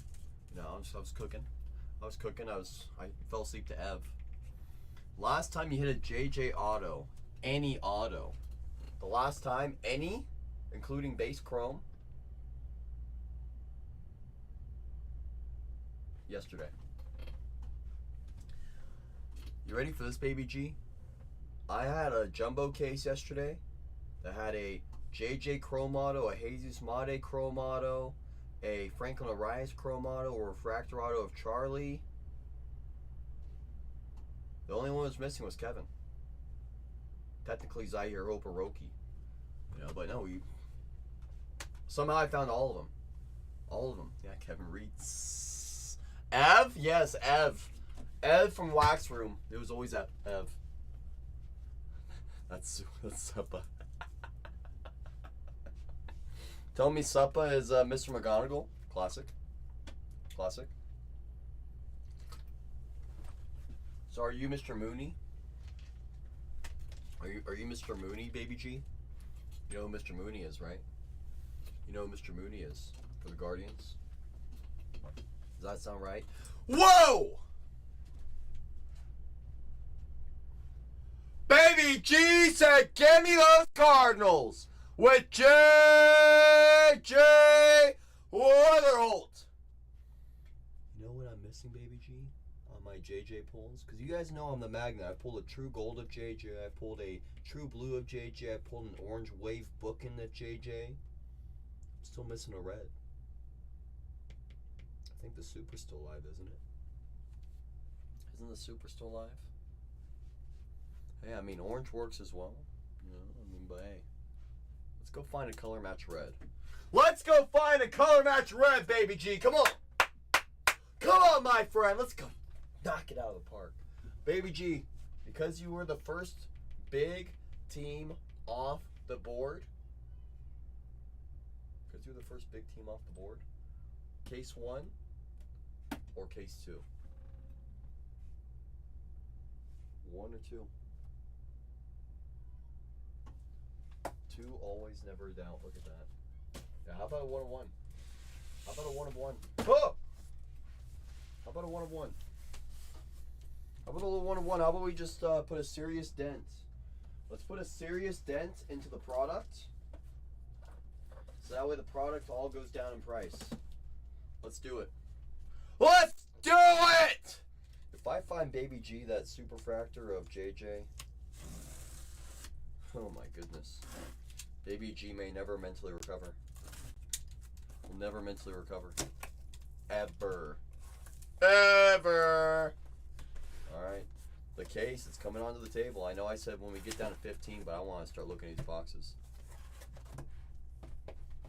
You know, I was cooking. I fell asleep to Ev. Last time you hit a JJ auto, any auto. The last time, any, including base chrome. Yesterday. You ready for this, Baby G? I had a jumbo case yesterday that had a JJ Chrome Auto, a Jesus Made Chrome Auto, a Franklin Arias Chrome Auto, a Refractor Auto of Charlie. The only one that was missing was Kevin. Technically Zaire Oparoki. You know, but no, somehow I found all of them. All of them. Yeah, Kevin Reitz. Ev? Yes, Ev. Ev from Wax Room. It was always Ev. That's Suppa. Tell me Suppa is Mr. McGonagall. Classic. So are you Mr. Mooney? Are you Mr. Mooney, Baby G? You know who Mr. Mooney is, right? You know who Mr. Mooney is for the Guardians? Does that sound right? Whoa! Baby G said, "Give me those Cardinals with J.J. Weatherholt." You know what I'm missing, Baby G, on my JJ pulls? Because you guys know I'm the magnet. I pulled a true gold of JJ. I pulled a true blue of JJ. I pulled an orange wave booking of JJ. I'm still missing a red. I think the Super's still alive, isn't it? Isn't the Super still alive? Hey, I mean, orange works as well. You know, I mean, but hey. Let's go find a color match red. Let's go find a color match red, baby G. Come on. Come on, my friend. Let's go knock it out of the park. Baby G, because you were the first big team off the board. Because you were the first big team off the board. Case 1 or case 2? 1 or 2? 2 always, never doubt. Look at that. Yeah, how about a 1 of 1? How about a 1 of 1? Oh! How about a 1 of 1? How about a little 1 of 1? How about we just put a serious dent? Let's put a serious dent into the product. So that way the product all goes down in price. Let's do it. Let's do it! If I find Baby G, that superfractor of JJ, oh my goodness. Baby G may never mentally recover. Will never mentally recover. Ever. Ever. Alright. The case, it's coming onto the table. I know I said when we get down to 15, but I want to start looking at these boxes.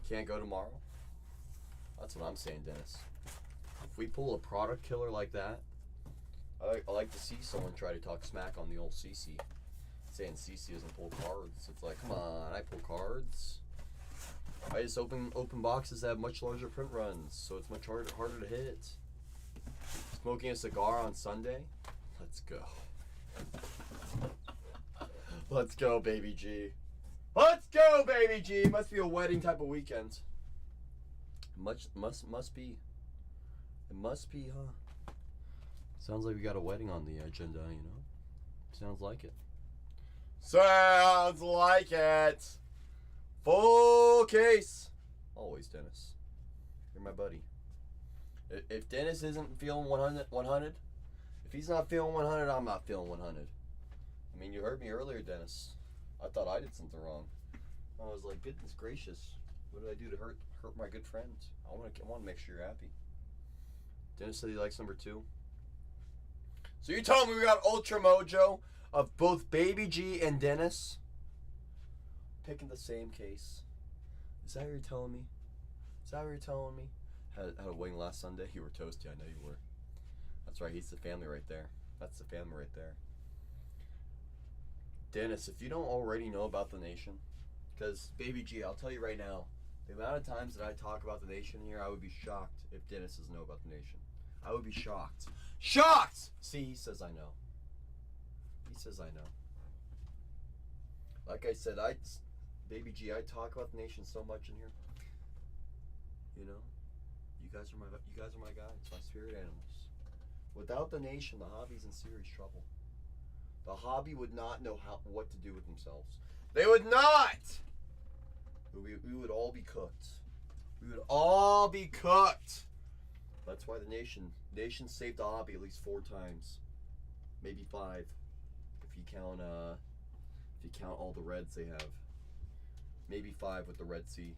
Can't go tomorrow? That's what I'm saying, Dennis. If we pull a product killer like that, I like to see someone try to talk smack on the old CC. Saying CC doesn't pull cards. It's like, come on, I pull cards. I just open boxes that have much larger print runs, so it's much harder to hit. Smoking a cigar on Sunday? Let's go. Let's go, Baby G. Let's go, Baby G. Must be a wedding type of weekend. Must be. It must be, huh? Sounds like we got a wedding on the agenda, you know? Sounds like it. Sounds like it. Full case. Always, Dennis. You're my buddy. If Dennis isn't feeling 100, if he's not feeling 100, I'm not feeling 100. I mean, you heard me earlier, Dennis. I thought I did something wrong. I was like, goodness gracious, what did I do to hurt my good friend? I want to make sure you're happy. Dennis said he likes number 2. So you telling me we got Ultra Mojo of both Baby G and Dennis picking the same case? Is that what you're telling me? Is that what you're telling me? Had a wedding last Sunday. You were toasty. I know you were. That's right. He's the family right there. That's the family right there. Dennis, if you don't already know about the nation, because Baby G, I'll tell you right now, the amount of times that I talk about the nation here, I would be shocked if Dennis doesn't know about the nation. I would be shocked. Shocked! See, he says I know. He says I know. Like I said, Baby G, I talk about the nation so much in here. You know, you guys are my guys, my spirit animals. Without the nation, the hobby's in serious trouble. The hobby would not know what to do with themselves. They would not! We would all be cooked. We would all be cooked. That's why the nation saved the hobby at least 4 times. Maybe 5. If you count all the reds they have. Maybe 5 with the Red Sea.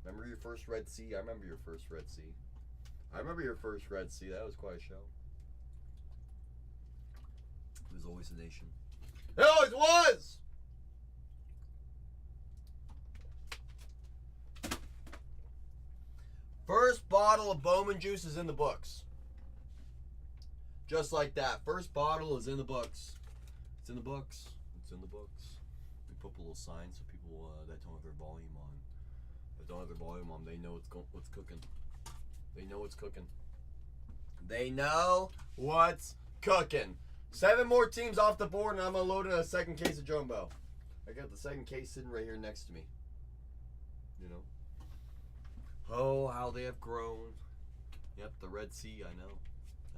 Remember your first Red Sea? I remember your first Red Sea. I remember your first Red Sea. That was quite a show. It was always a nation. It always was! First bottle of Bowman juice is in the books. Just like that. First bottle is in the books. It's in the books. It's in the books. We put a little sign so people that don't have their volume on, they know what's cooking. They know what's cooking. They know what's cooking. 7 more teams off the board, and I'm going to load in a second case of Jumbo. I got the second case sitting right here next to me. You know? Oh, how they have grown. Yep, the Red Sea, I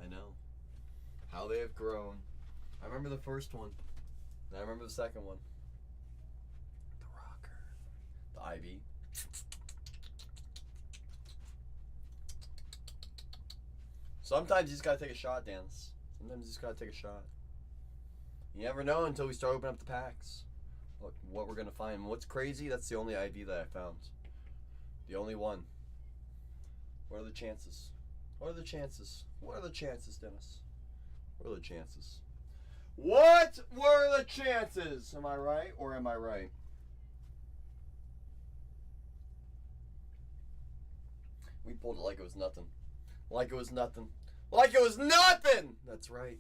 know. How they have grown. I remember the first one. And I remember the second one. The rocker. The Ivy. Sometimes you just gotta take a shot, Dance. Sometimes you just gotta take a shot. You never know until we start opening up the packs. What we're gonna find. What's crazy, that's the only IV that I found. The only one. What are the chances? What are the chances? What are the chances, Dennis? What are the chances? What were the chances? Am I right or am I right? We pulled it like it was nothing. Like it was nothing. Like it was nothing! That's right.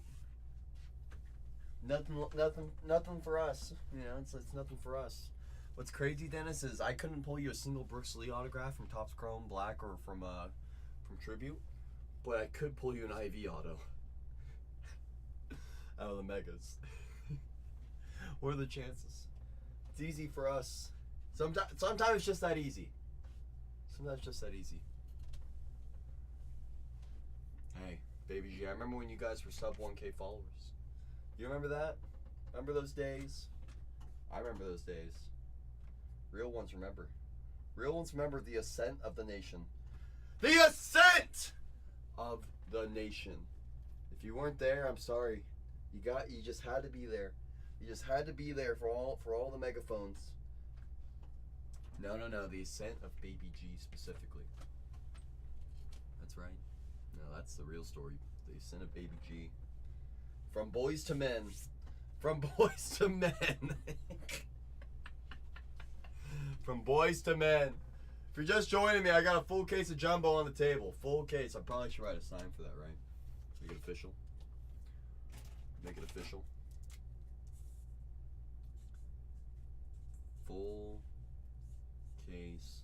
Nothing for us. You know, it's nothing for us. What's crazy, Dennis, is I couldn't pull you a single Brooks Lee autograph from Topps Chrome Black or from Tribute, but I could pull you an IV auto out of the Megas. What are the chances? It's easy for us. Sometimes it's just that easy. Sometimes it's just that easy. Hey, Baby G, I remember when you guys were sub 1K followers. You remember that? Remember those days? I remember those days. Real ones remember. Real ones remember the ascent of the nation. The ascent of the nation. If you weren't there, I'm sorry. You just had to be there. You just had to be there for all the megaphones. No. The ascent of Baby G specifically. That's right. No, that's the real story. The ascent of Baby G. From boys to men. From boys to men. From boys to men. If you're just joining me, I got a full case of Jumbo on the table. Full case. I probably should write a sign for that, right? Make it official. Make it official. Full case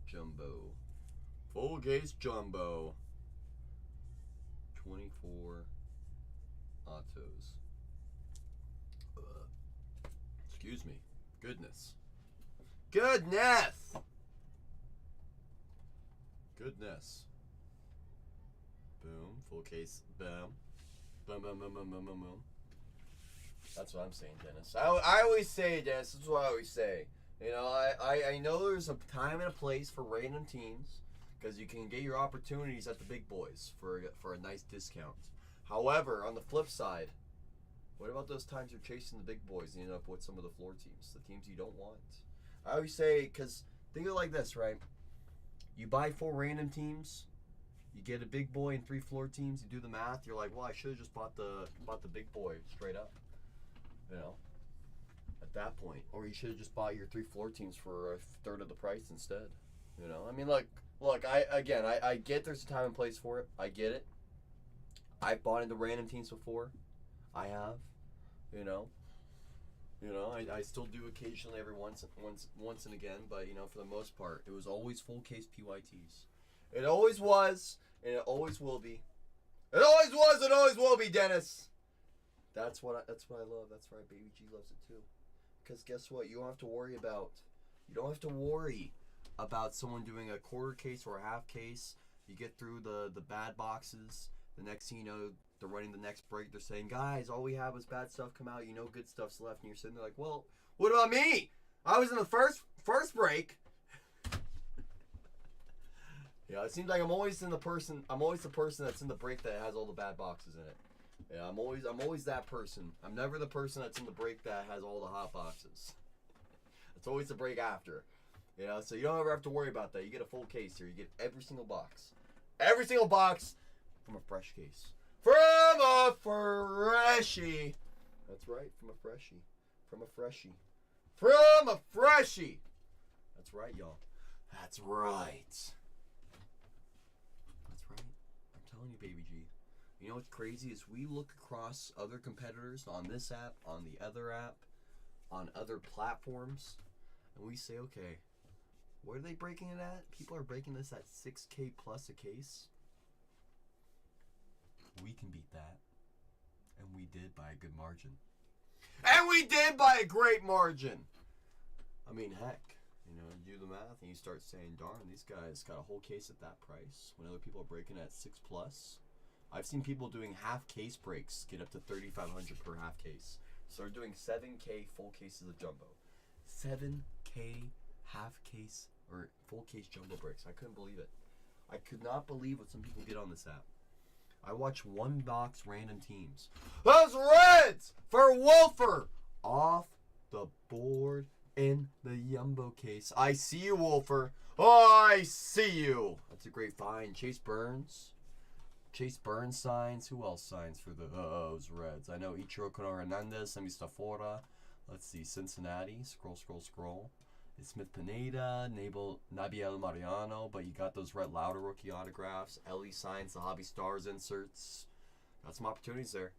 Jumbo. Full case Jumbo. 24 autos. Excuse me. Goodness. Goodness! Goodness. Boom. Full case. Boom. Boom, boom, boom, boom, boom, boom, boom. That's what I'm saying, Dennis. I always say, Dennis, this is what I always say. You know, I know there's a time and a place for random teams because you can get your opportunities at the big boys for a nice discount. However, on the flip side, what about those times you're chasing the big boys and you end up with some of the floor teams, the teams you don't want? I always say, because think of it like this, right? You buy 4 random teams, you get a big boy and 3 floor teams, you do the math, you're like, well, I should have just bought the big boy straight up. You know, at that point. Or you should have just bought your 3 floor teams for a third of the price instead. You know, I mean, look, I get there's a time and place for it. I get it. I've bought into random teams before. I have. You know, I still do occasionally every once and again, but you know, for the most part, it was always full case PYTs. It always was, and it always will be. It always was, it always will be, Dennis. That's what I love. That's why Baby G loves it too. Because guess what? You don't have to worry about someone doing a quarter case or a half case. You get through the bad boxes. The next thing you know, they're running the next break. They're saying, guys, all we have was bad stuff come out. You know, good stuff's left. And you're sitting there like, well, what about me? I was in the first break. Yeah, it seems like I'm always the person that's in the break that has all the bad boxes in it. Yeah, I'm always that person. I'm never the person that's in the break that has all the hot boxes. It's always the break after. You know, so you don't ever have to worry about that. You get a full case here. You get every single box. Every single box from a fresh case. From a freshie. That's right, from a freshie. From a freshie. From a freshie. That's right, y'all. That's right. That's right. I'm telling you, Baby G. You know what's crazy is we look across other competitors on this app, on the other app, on other platforms, and we say, okay, what are they breaking it at? People are breaking this at 6K plus a case. We can beat that. And we did by a good margin. And we did by a great margin. I mean, heck, you know, you do the math and you start saying, darn, these guys got a whole case at that price when other people are breaking at 6 plus. I've seen people doing half case breaks get up to $3,500 per half case. So they're doing 7K full cases of jumbo. 7K half case or full case jumbo breaks. I couldn't believe it. I could not believe what some people get on this app. I watch one box random teams. Those Reds for Wolfer off the board in the jumbo case. I see you, Wolfer. Oh, I see you. That's a great find. Chase Burns. Chase Burns signs. Who else signs for those Reds? I know Ichiro Hernandez, Semi Stafora. Let's see, Cincinnati. Scroll. It's Smith Pineda, Nabiel Mariano, but you got those Rhett Lauder rookie autographs. Ellie signs the Hobby Stars inserts. Got some opportunities there.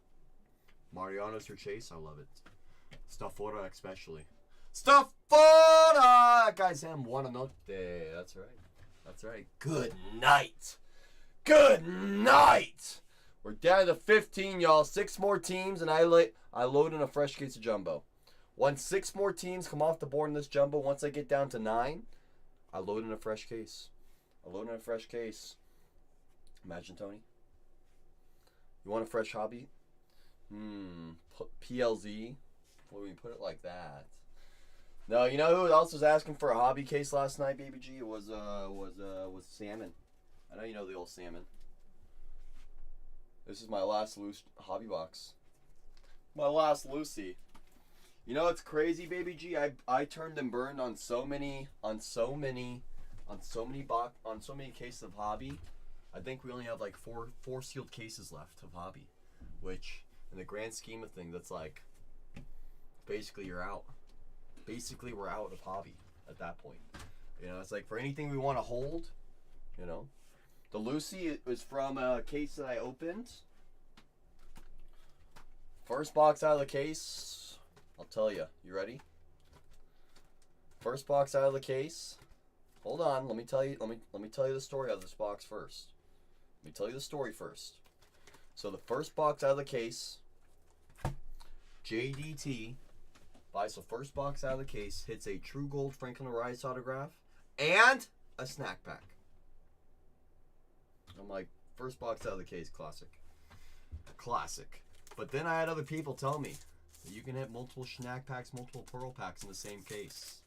Mariano's for Chase. I love it. Stafora especially. Stafora! That guy's him. Buonanotte. That's right. That's right. Good night. Good night. We're down to 15, y'all. 6 more teams, and I load in a fresh case of jumbo. Once 6 more teams come off the board in this jumbo, once I get down to 9, I load in a fresh case. Imagine, Tony. You want a fresh hobby? PLZ. Well, we put it like that. No, you know who else was asking for a hobby case last night, Baby G? It was Salmon. I know you know the old Salmon. This is my last loose hobby box. My last Lucy. You know it's crazy, Baby G. I turned and burned on so many cases of hobby. I think we only have like four sealed cases left of hobby, which in the grand scheme of things, that's like basically you're out. Basically, we're out of hobby at that point. You know, it's like for anything we want to hold, you know. The Lucy was from a case that I opened. First box out of the case. I'll tell you. You ready? First box out of the case. Hold on. Let me tell you the story of this box first. Let me tell you the story first. So the first box out of the case, JDT buys the first box out of the case, hits a True Gold Franklin Arias autograph, and a snack pack. I'm like, first box out of the case, classic. But then I had other people tell me that you can hit multiple snack packs, multiple pearl packs in the same case.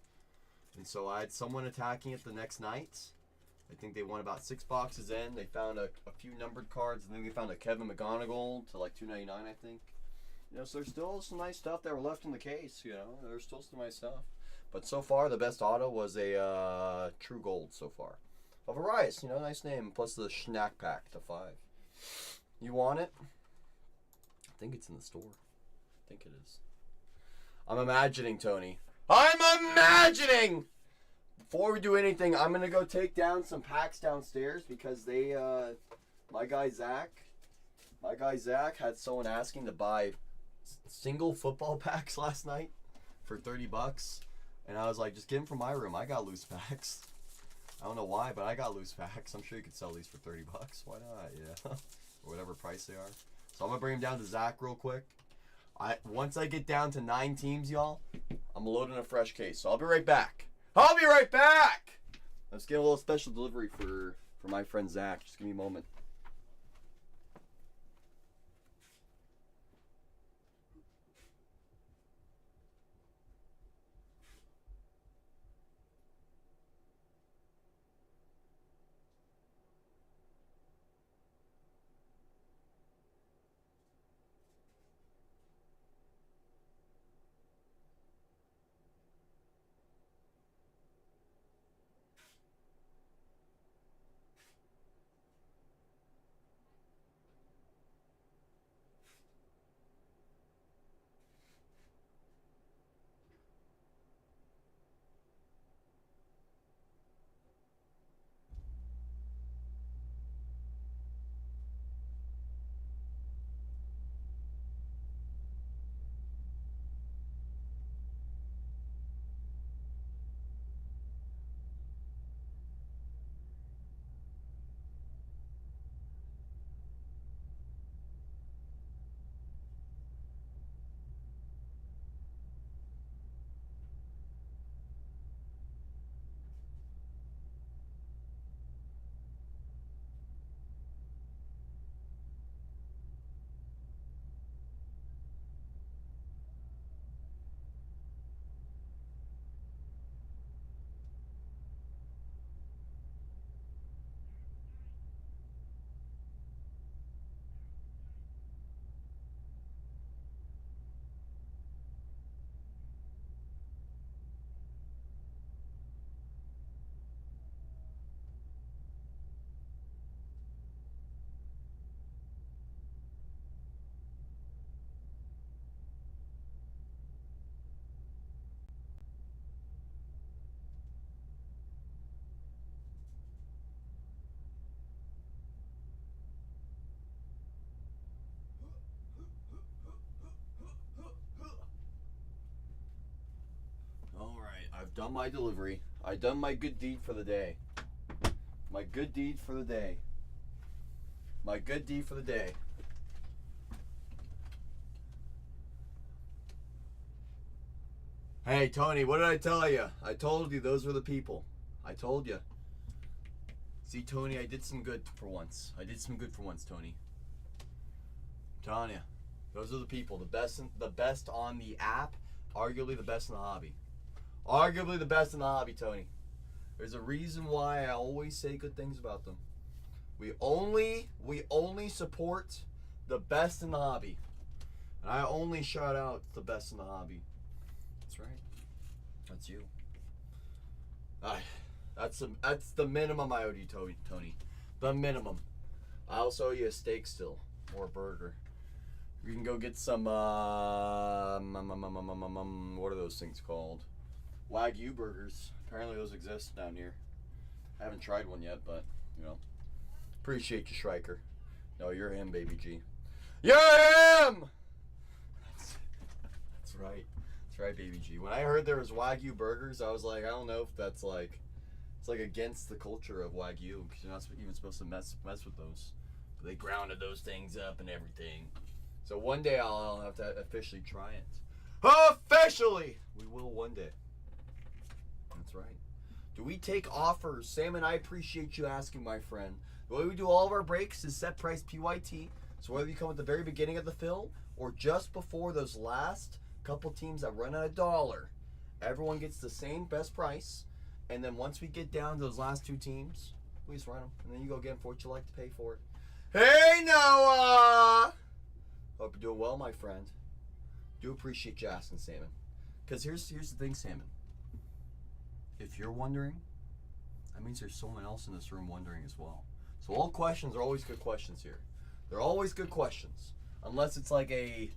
And so I had someone attacking it the next night. I think they won about 6 boxes in. They found a few numbered cards, and then they found a Kevin McGonigal to like $2.99, I think. You know, so there's still some nice stuff that were left in the case, you know. There's still some nice stuff. But so far, the best auto was a True Gold so far. Of Arias, you know, nice name. Plus the snack pack to 5. You want it? I think it's in the store. I think it is. I'm imagining, Tony. I'm imagining! Before we do anything, I'm going to go take down some packs downstairs because they, my guy Zach had someone asking to buy single football packs last night for $30. And I was like, just get them from my room. I got loose packs. I don't know why, but I got loose packs. I'm sure you could sell these for $30. Why not? Yeah. Or whatever price they are. So I'm going to bring them down to Zach real quick. Once I get down to 9 teams, y'all, I'm loading a fresh case. So I'll be right back. Let's get a little special delivery for my friend Zach. Just give me a moment. done my delivery. I done my good deed for the day. My good deed for the day. My good deed for the day. Hey, Tony, what did I tell you? I told you those were the people. I told you. See, Tony, I did some good for once. I did some good for once, Tony. I'm telling you, those are the people. The best on the app. Arguably the best in the hobby. Arguably the best in the hobby, Tony. There's a reason why I always say good things about them. We only support the best in the hobby. And I only shout out the best in the hobby. That's right. That's you. That's the minimum I owe you, Tony. The minimum. I also owe you a steak still. Or a burger. We can go get some, what are those things called? Wagyu burgers. Apparently those exist down here. I haven't tried one yet, but, you know. Appreciate you, Striker. No, you're him, Baby G. You're him! That's right. That's right, Baby G. When I heard there was Wagyu burgers, I was like, I don't know if that's like, it's like against the culture of Wagyu, because you're not even supposed to mess with those. But they grounded those things up and everything. So one day I'll have to officially try it. Officially! We will one day. That's right. Do we take offers? Sam and I appreciate you asking, my friend. The way we do all of our breaks is set price PYT. So whether you come at the very beginning of the fill or just before those last couple teams that run at $1, everyone gets the same best price. And then once we get down to those last two teams, we just run them. And then you go get for what you like to pay for it. Hey, Noah! Hope you're doing well, my friend. Do appreciate you asking, Salmon. Because here's the thing, Salmon. If you're wondering, that means there's someone else in this room wondering as well. So all questions are always good questions here. They're always good questions. Unless it's like a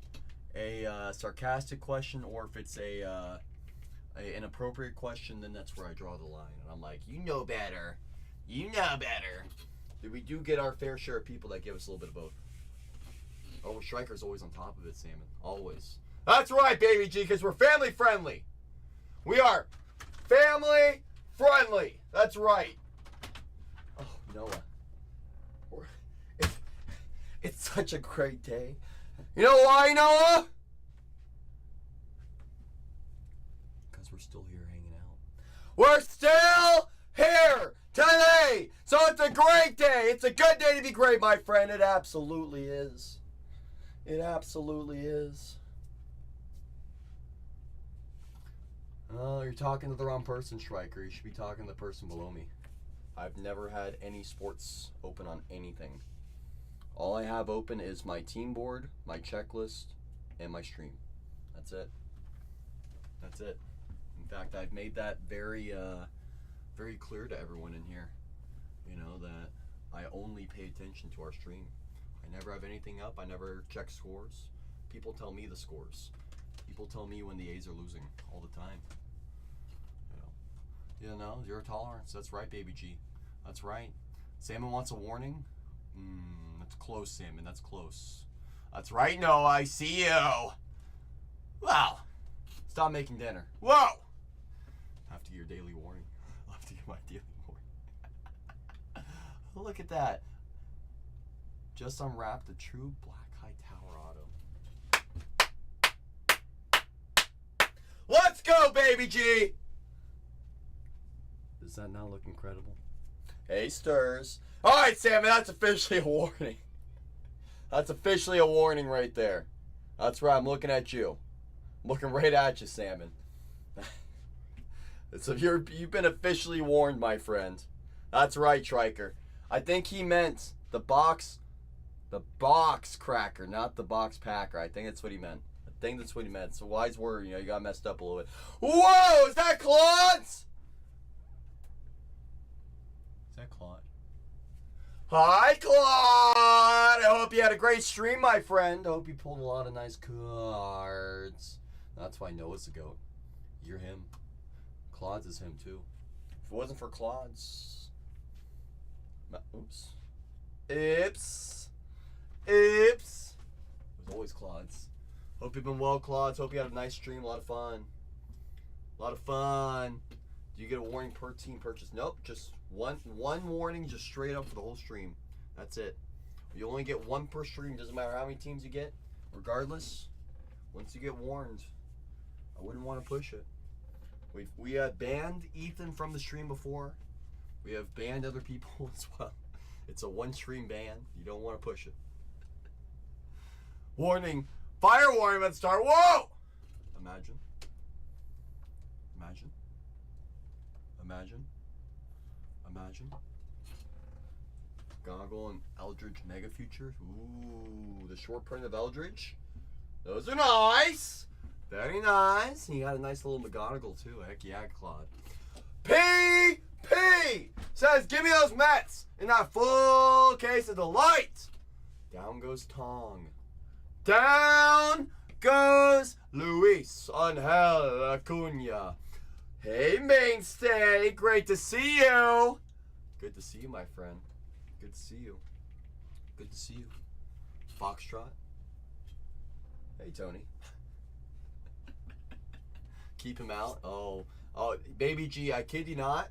sarcastic question, or if it's an appropriate question, then that's where I draw the line. And I'm like, you know better. You know better. We do get our fair share of people that give us a little bit of both. Oh, Striker's always on top of it, Salmon. Always. That's right, Baby G, because we're family friendly. We are family friendly. That's right. Oh, Noah. It's such a great day. You know why, Noah? Because we're still here hanging out. We're still here today. So it's a great day. It's a good day to be great, my friend. It absolutely is. It absolutely is. Oh, you're talking to the wrong person, Striker. You should be talking to the person below me. I've never had any sports open on anything. All I have open is my team board, my checklist, and my stream. That's it. That's it. In fact, I've made that very clear to everyone in here. You know, that I only pay attention to our stream. I never have anything up. I never check scores. People tell me the scores. People tell me when the A's are losing all the time. You know, zero tolerance. That's right, Baby G. That's right. Salmon wants a warning. That's close, Salmon. That's close. That's right, Noah. I see you. Wow. Stop making dinner. Whoa. I have to get your daily warning. I'll have to get my daily warning. Look at that. Just unwrapped the true Black High Tower auto. Let's go, Baby G. Does that not look incredible? Hey, Stirs. All right, Salmon, that's officially a warning. That's officially a warning right there. That's right, I'm looking at you. I'm looking right at you, Salmon. So you've been officially warned, my friend. That's right, Triker. I think he meant the box cracker, not the box packer. I think that's what he meant. I think that's what he meant. It's a wise word, you know, you got messed up a little bit. Whoa, is that Claude's? Is that Claude? Hi, Claude! I hope you had a great stream, my friend. I hope you pulled a lot of nice cards. That's why Noah's the GOAT. You're him. Claude's is him, too. If it wasn't for Claude's... Oops. Oops. It was always Claude's. Hope you've been well, Claude. Hope you had a nice stream, a lot of fun. A lot of fun. Do you get a warning per team purchase? Nope, just one warning just straight up for the whole stream. That's it. You only get one per stream. Doesn't matter how many teams you get. Regardless, once you get warned, I wouldn't want to push it. We have banned Ethan from the stream before. We have banned other people as well. It's a one-stream ban. You don't want to push it. Warning. Fire warning at start. Whoa! Imagine. Imagine. Imagine. Imagine. Goggle and Eldridge Mega Future. Ooh, the short print of Eldridge. Those are nice. Very nice. And you got a nice little McGonagall too. Heck yeah, Claude. PP says, give me those Mets in that full case of delight. Down goes Tong. Down goes Luis Angel Acuna. Hey, Mainstay. Great to see you. Good to see you, my friend. Good to see you. Good to see you. Foxtrot. Hey, Tony. Keep him out. Oh, Baby G, I kid you not.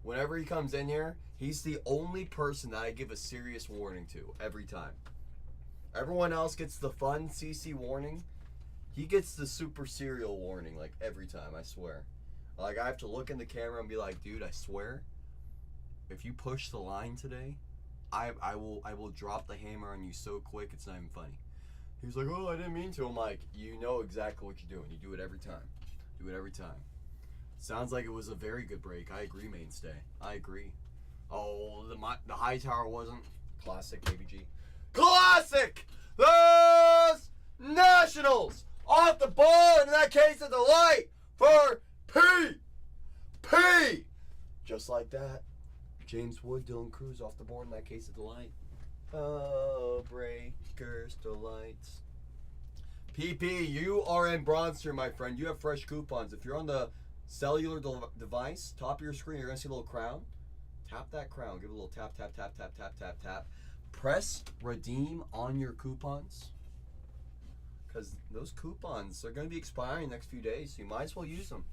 Whenever he comes in here, he's the only person that I give a serious warning to every time. Everyone else gets the fun CC warning. He gets the super serial warning like every time, I swear. Like I have to look in the camera and be like, dude, I swear, if you push the line today, I will drop the hammer on you so quick it's not even funny. He was like, oh, I didn't mean to. I'm like, you know exactly what you're doing. You do it every time. Do it every time. Sounds like it was a very good break. I agree, Mainstay. I agree. Oh, the high tower wasn't. Classic, Baby G. Classic! Those Nationals off the board. In that case, of the light for P. Just like that. James Wood, Dylan Cruz off the board. In that case, of the light. Oh, breakers, delights. PP, you are in bronze here, my friend. You have fresh coupons. If you're on the cellular device, top of your screen, you're going to see a little crown. Tap that crown. Give it a little tap, tap, tap, tap, tap, tap, tap. Press redeem on your coupons. Because those coupons are going to be expiring next few days, so you might as well use them.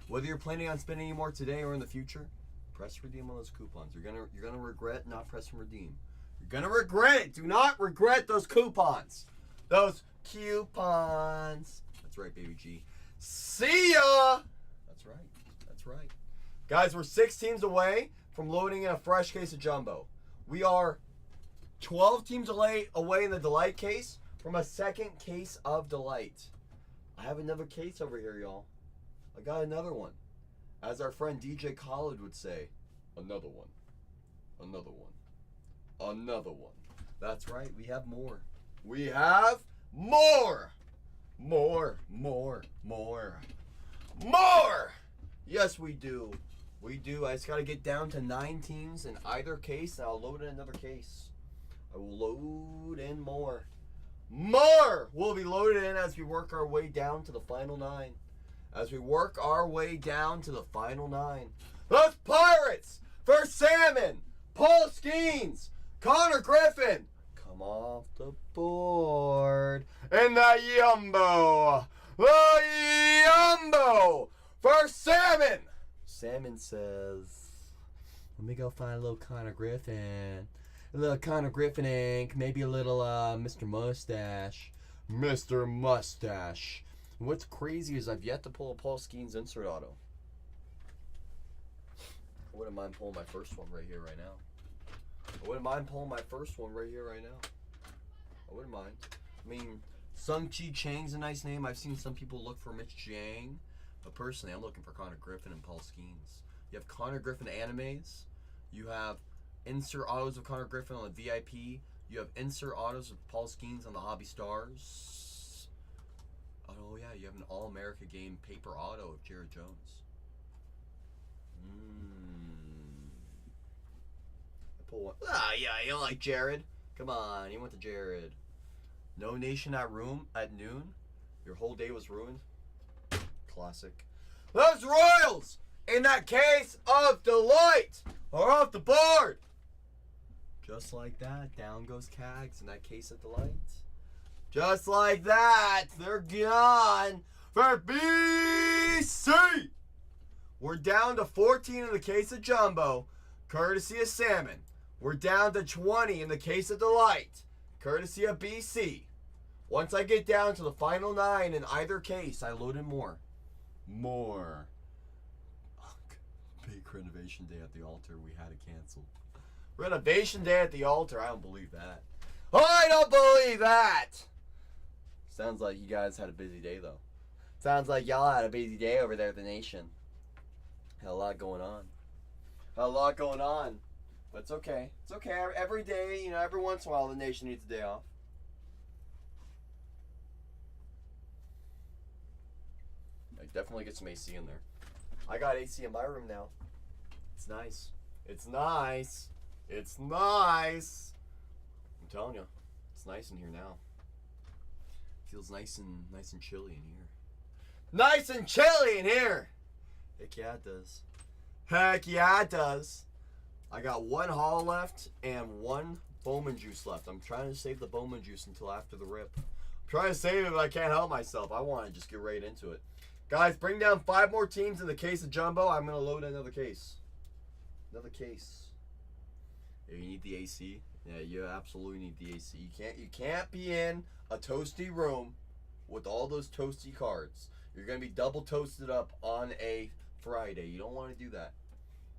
Whether you're planning on spending any more today or in the future, press redeem on those coupons. You're gonna regret not pressing redeem. You're gonna regret it. Do not regret those coupons. Those coupons. That's right, Baby G. See ya. That's right. That's right. Guys, we're 6 teams away from loading in a fresh case of Jumbo. We are 12 teams away in the Delight case from a second case of Delight. I have another case over here, y'all. I got another one. As our friend DJ Khaled would say, another one. Another one. Another one. That's right, we have more. We have more. More. Yes, we do. We do. I just got to get down to 9 teams in either case, and I'll load in another case. I will load in more. More will be loaded in as we work our way down to the final 9. As we work our way down to the final 9. Those Pirates for Salmon, Paul Skeens, Connor Griffin. Come off the board. And the Yumbo. The Yumbo for Salmon. Salmon says, let me go find a little Connor Griffin. A little Connor Griffin ink. Maybe a little Mr. Mustache. Mr. Mustache. What's crazy is I've yet to pull a Paul Skeens insert auto. I wouldn't mind pulling my first one right here, right now. I wouldn't mind pulling my first one right here, right now. I wouldn't mind. I mean, Sung Chi Chang's a nice name. I've seen some people look for Mitch Jang. But personally, I'm looking for Connor Griffin and Paul Skeens. You have Connor Griffin animes. You have insert autos of Connor Griffin on the VIP. You have insert autos of Paul Skeens on the Hobby Stars. Oh yeah, you have an All-America game paper auto of Jared Jones. I pull one. Ah, yeah, you like Jared. Come on, you went to Jared. No Nation at noon. Your whole day was ruined. Classic. Those Royals, in that case of Delight, are off the board. Just like that, down goes Cags in that case of Delight. Just like that, they're gone for BC. We're down to 14 in the case of Jumbo, courtesy of Salmon. We're down to 20 in the case of Delight, courtesy of BC. Once I get down to the final 9 in either case, I load in more. More. Big renovation day at the altar. We had to cancel. Renovation day at the altar. I don't believe that. I don't believe that. Sounds like you guys had a busy day, though. Sounds like y'all had a busy day over there at the Nation. Had a lot going on. Had a lot going on. But it's okay. It's okay. Every day, you know, every once in a while, the Nation needs a day off. I definitely get some AC in there. I got AC in my room now. It's nice. It's nice. It's nice. I'm telling you, it's nice in here now. Feels nice and chilly in here. Nice and chilly in here. Heck yeah, it does. Heck yeah, it does. I got 1 haul left and 1 Bowman juice left. I'm trying to save the Bowman juice until after the rip. I'm trying to save it, but I can't help myself. I want to just get right into it. Guys, bring down 5 more teams in the case of Jumbo. I'm going to load another case. Another case. Yeah, you need the AC. Yeah, you absolutely need the AC. You can't be in a toasty room with all those toasty cards. You're going to be double toasted up on a Friday. You don't want to do that.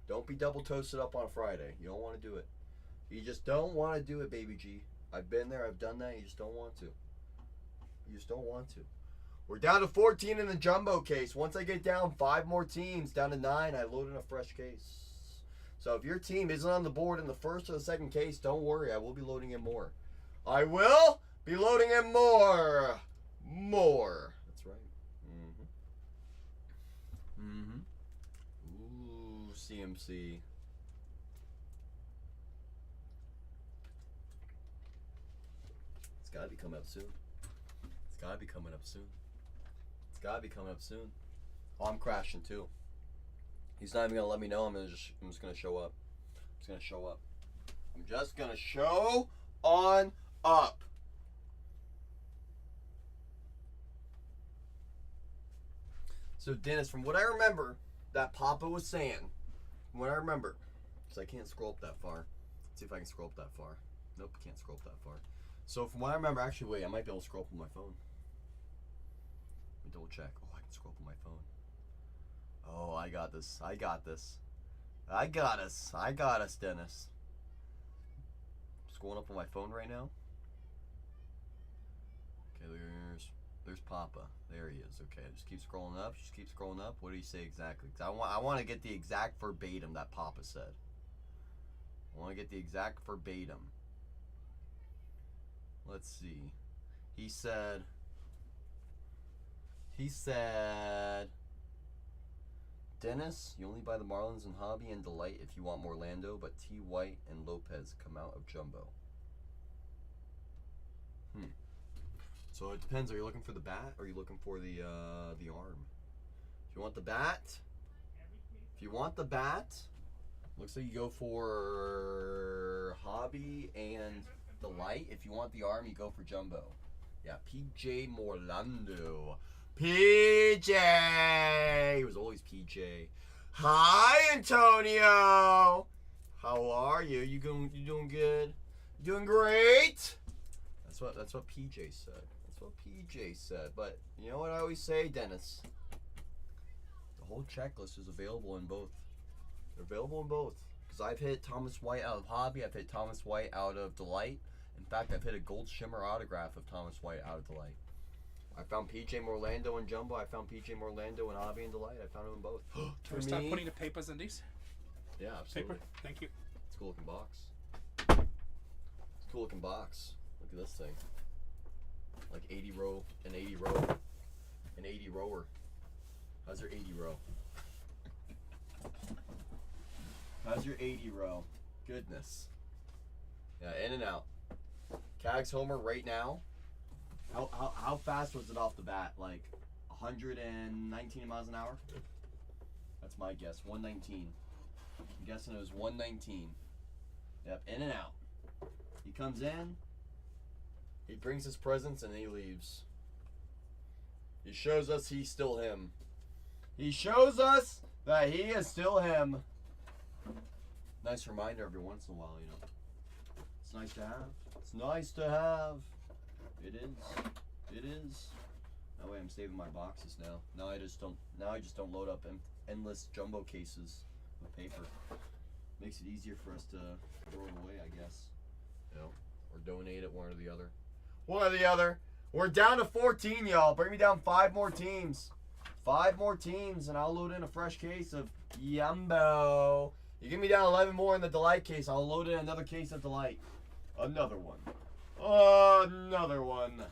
Don't be double toasted up on a Friday. You don't want to do it. You just don't want to do it, baby G. I've been there. I've done that. You just don't want to. You just don't want to. We're down to 14 in the Jumbo case. Once I get down 5 more teams, down to 9, I load in a fresh case. So if your team isn't on the board in the first or the second case, don't worry. I will be loading in more. I will be loading in more. More. That's right. Ooh, CMC. It's got to be coming up soon. It's got to be coming up soon. It's got to be coming up soon. Oh, I'm crashing too. He's not even going to let me know. I'm just going to show up. I'm just going to show up. I'm just going to show on up. So, Dennis, from what I remember that Papa was saying, from what I remember, because I can't scroll up that far. Let's see if I can scroll up that far. Nope, can't scroll up that far. So, from what I remember, actually, wait, I might be able to scroll up on my phone. Let me double check. Oh, I can scroll up on my phone. Oh, I got this. I got this. I got us. I got us, Dennis. Scrolling up on my phone right now. Okay, there's Papa. There he is. Okay, just keep scrolling up. Just keep scrolling up. What did he say exactly? Because I want to get the exact verbatim that Papa said. I want to get the exact verbatim. Let's see. He said, Dennis, you only buy the Marlins in Hobby and Delight if you want more Lando, but T. White and Lopez come out of Jumbo. So it depends. Are you looking for the bat or are you looking for the arm? If you want the bat, looks like you go for Hobby and Delight. If you want the arm, you go for Jumbo. Yeah, PJ Morlando. PJ! It was always PJ. Hi, Antonio! How are you? You doing good? You doing great? That's what PJ said. That's what PJ said. But you know what I always say, Dennis? The whole checklist is available in both. They're available in both. Because I've hit Thomas White out of Hobby. I've hit Thomas White out of Delight. In fact, I've hit a gold shimmer autograph of Thomas White out of Delight. I found PJ Morlando in Jumbo. I found PJ Morlando in Hobby and Delight. I found them in both. Can we start putting the papers in these? Yeah, absolutely. Paper? Thank you. It's a cool looking box. It's a cool looking box. Look at this thing. Like 80 row, an 80 row, an 80 rower. How's your 80 row? How's your 80 row? Goodness. Yeah, in and out. Cags homer right now. How fast was it off the bat? Like 119 miles an hour? That's my guess. 119. I'm guessing it was 119. Yep, in and out. He comes in. He brings his presents and he leaves. He shows us he's still him. He shows us that he is still him. Nice reminder every once in a while, you know. It's nice to have. It's nice to have. It is. It is. That way I'm saving my boxes now. Now I just don't load up endless jumbo cases of paper. Makes it easier for us to throw it away, I guess. You know, or donate it, one or the other. One or the other. We're down to 14, y'all. Bring me down 5 more teams. 5 more teams, and I'll load in a fresh case of Yumbo. You give me down 11 more in the Delight case, I'll load in another case of Delight. Another one. Another one.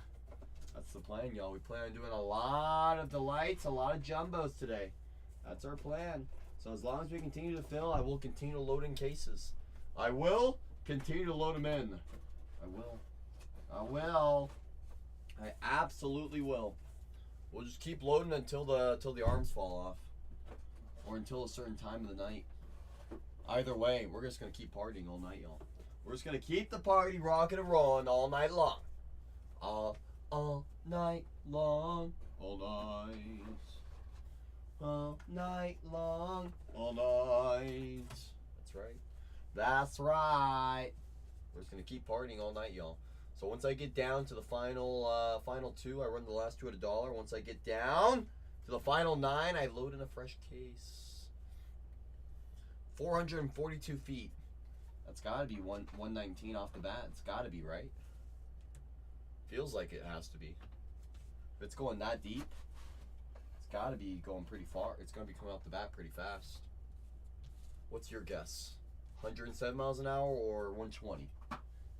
That's the plan, y'all. We plan on doing a lot of Delights, a lot of Jumbos today. That's our plan. So as long as we continue to fill, I will continue to load in cases. I will continue to load them in. I will. I will. I absolutely will. We'll just keep loading until the arms fall off, or until a certain time of the night. Either way, we're just gonna keep partying all night, y'all. We're just gonna keep the party rocking and rolling all night long. All night long, all night. All night long, all night. That's right. That's right. We're just gonna keep partying all night, y'all. So once I get down to the final 2, I run the last 2 at $1. Once I get down to the final 9, I load in a fresh case. 442 feet. That's got to be 119 off the bat. It's got to be, right? Feels like it has to be. If it's going that deep, it's got to be going pretty far. It's going to be coming off the bat pretty fast. What's your guess? 107 miles an hour or 120?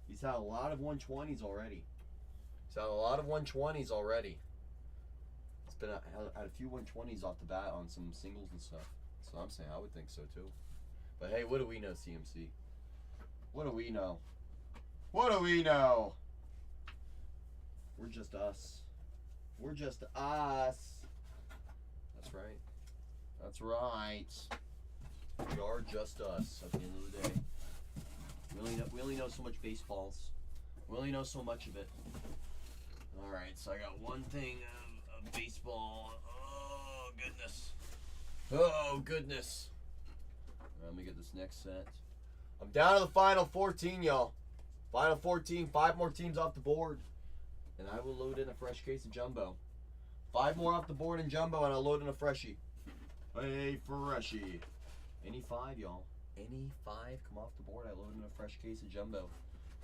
He's had a lot of 120s already. He's had a lot of 120s already. It's been had a few 120s off the bat on some singles and stuff. So I'm saying I would think so too. But hey, what do we know, CMC? What do we know? What do we know? We're just us. We're just us. That's right. That's right. We are just us at the end of the day. We only know so much baseballs. We only know so much of it. Alright, so I got one thing of baseball. Oh, goodness. Oh, goodness. Let me get this next set. I'm down to the final 14, y'all. Final 14. 5 more teams off the board. And I will load in a fresh case of Jumbo. 5 more off the board in Jumbo, and I'll load in a freshie. A freshie. Any 5, y'all. Any 5 come off the board, I load in a fresh case of Jumbo.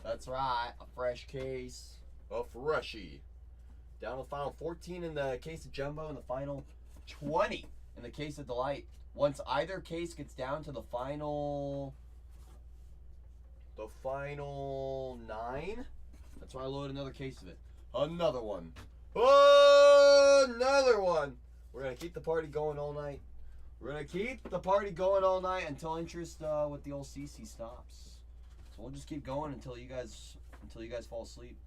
That's right, a fresh case of freshie. Down to the final 14 in the case of Jumbo and the final 20 in the case of Delight. Once either case gets down to the final 9, that's why I load another case of it. Another one. Another one. We're going to keep the party going all night. We're going to keep the party going all night until interest with the old CC stops. So we'll just keep going until you guys fall asleep.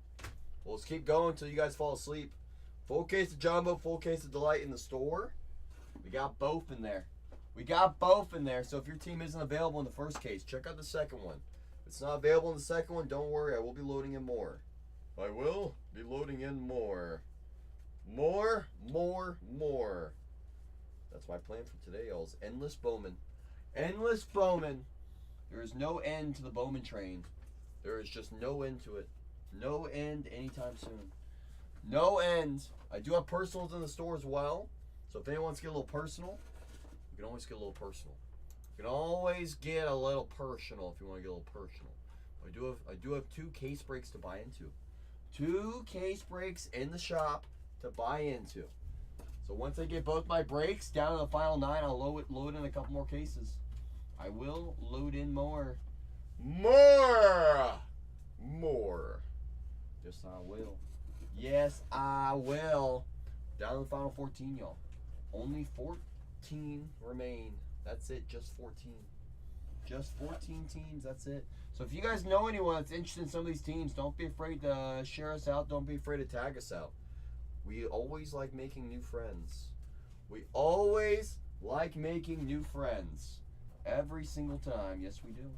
We'll just keep going until you guys fall asleep. Full case of Jumbo, full case of Delight in the store. We got both in there. We got both in there. So if your team isn't available in the first case, check out the second one. If it's not available in the second one, don't worry. I will be loading in more. I will be loading in more. More. That's my plan for today, y'all. Is endless Bowman. Endless Bowman. There is no end to the Bowman train. There is just no end to it. No end anytime soon. No end. I do have personals in the store as well. So if anyone wants to get a little personal, you can always get a little personal. You can always get a little personal if you want to get a little personal. I do have 2 case breaks to buy into. 2 case breaks in the shop to buy into. So once I get both my breaks down to the final 9, I'll load in a couple more cases. I will load in more. More. Yes, I will. Yes, I will. Down to the final 14, y'all. Only 14 remain. That's it, just 14. Just 14 teams, that's it. So if you guys know anyone that's interested in some of these teams, don't be afraid to share us out. Don't be afraid to tag us out. We always like making new friends. We always like making new friends. Every single time. Yes, we do.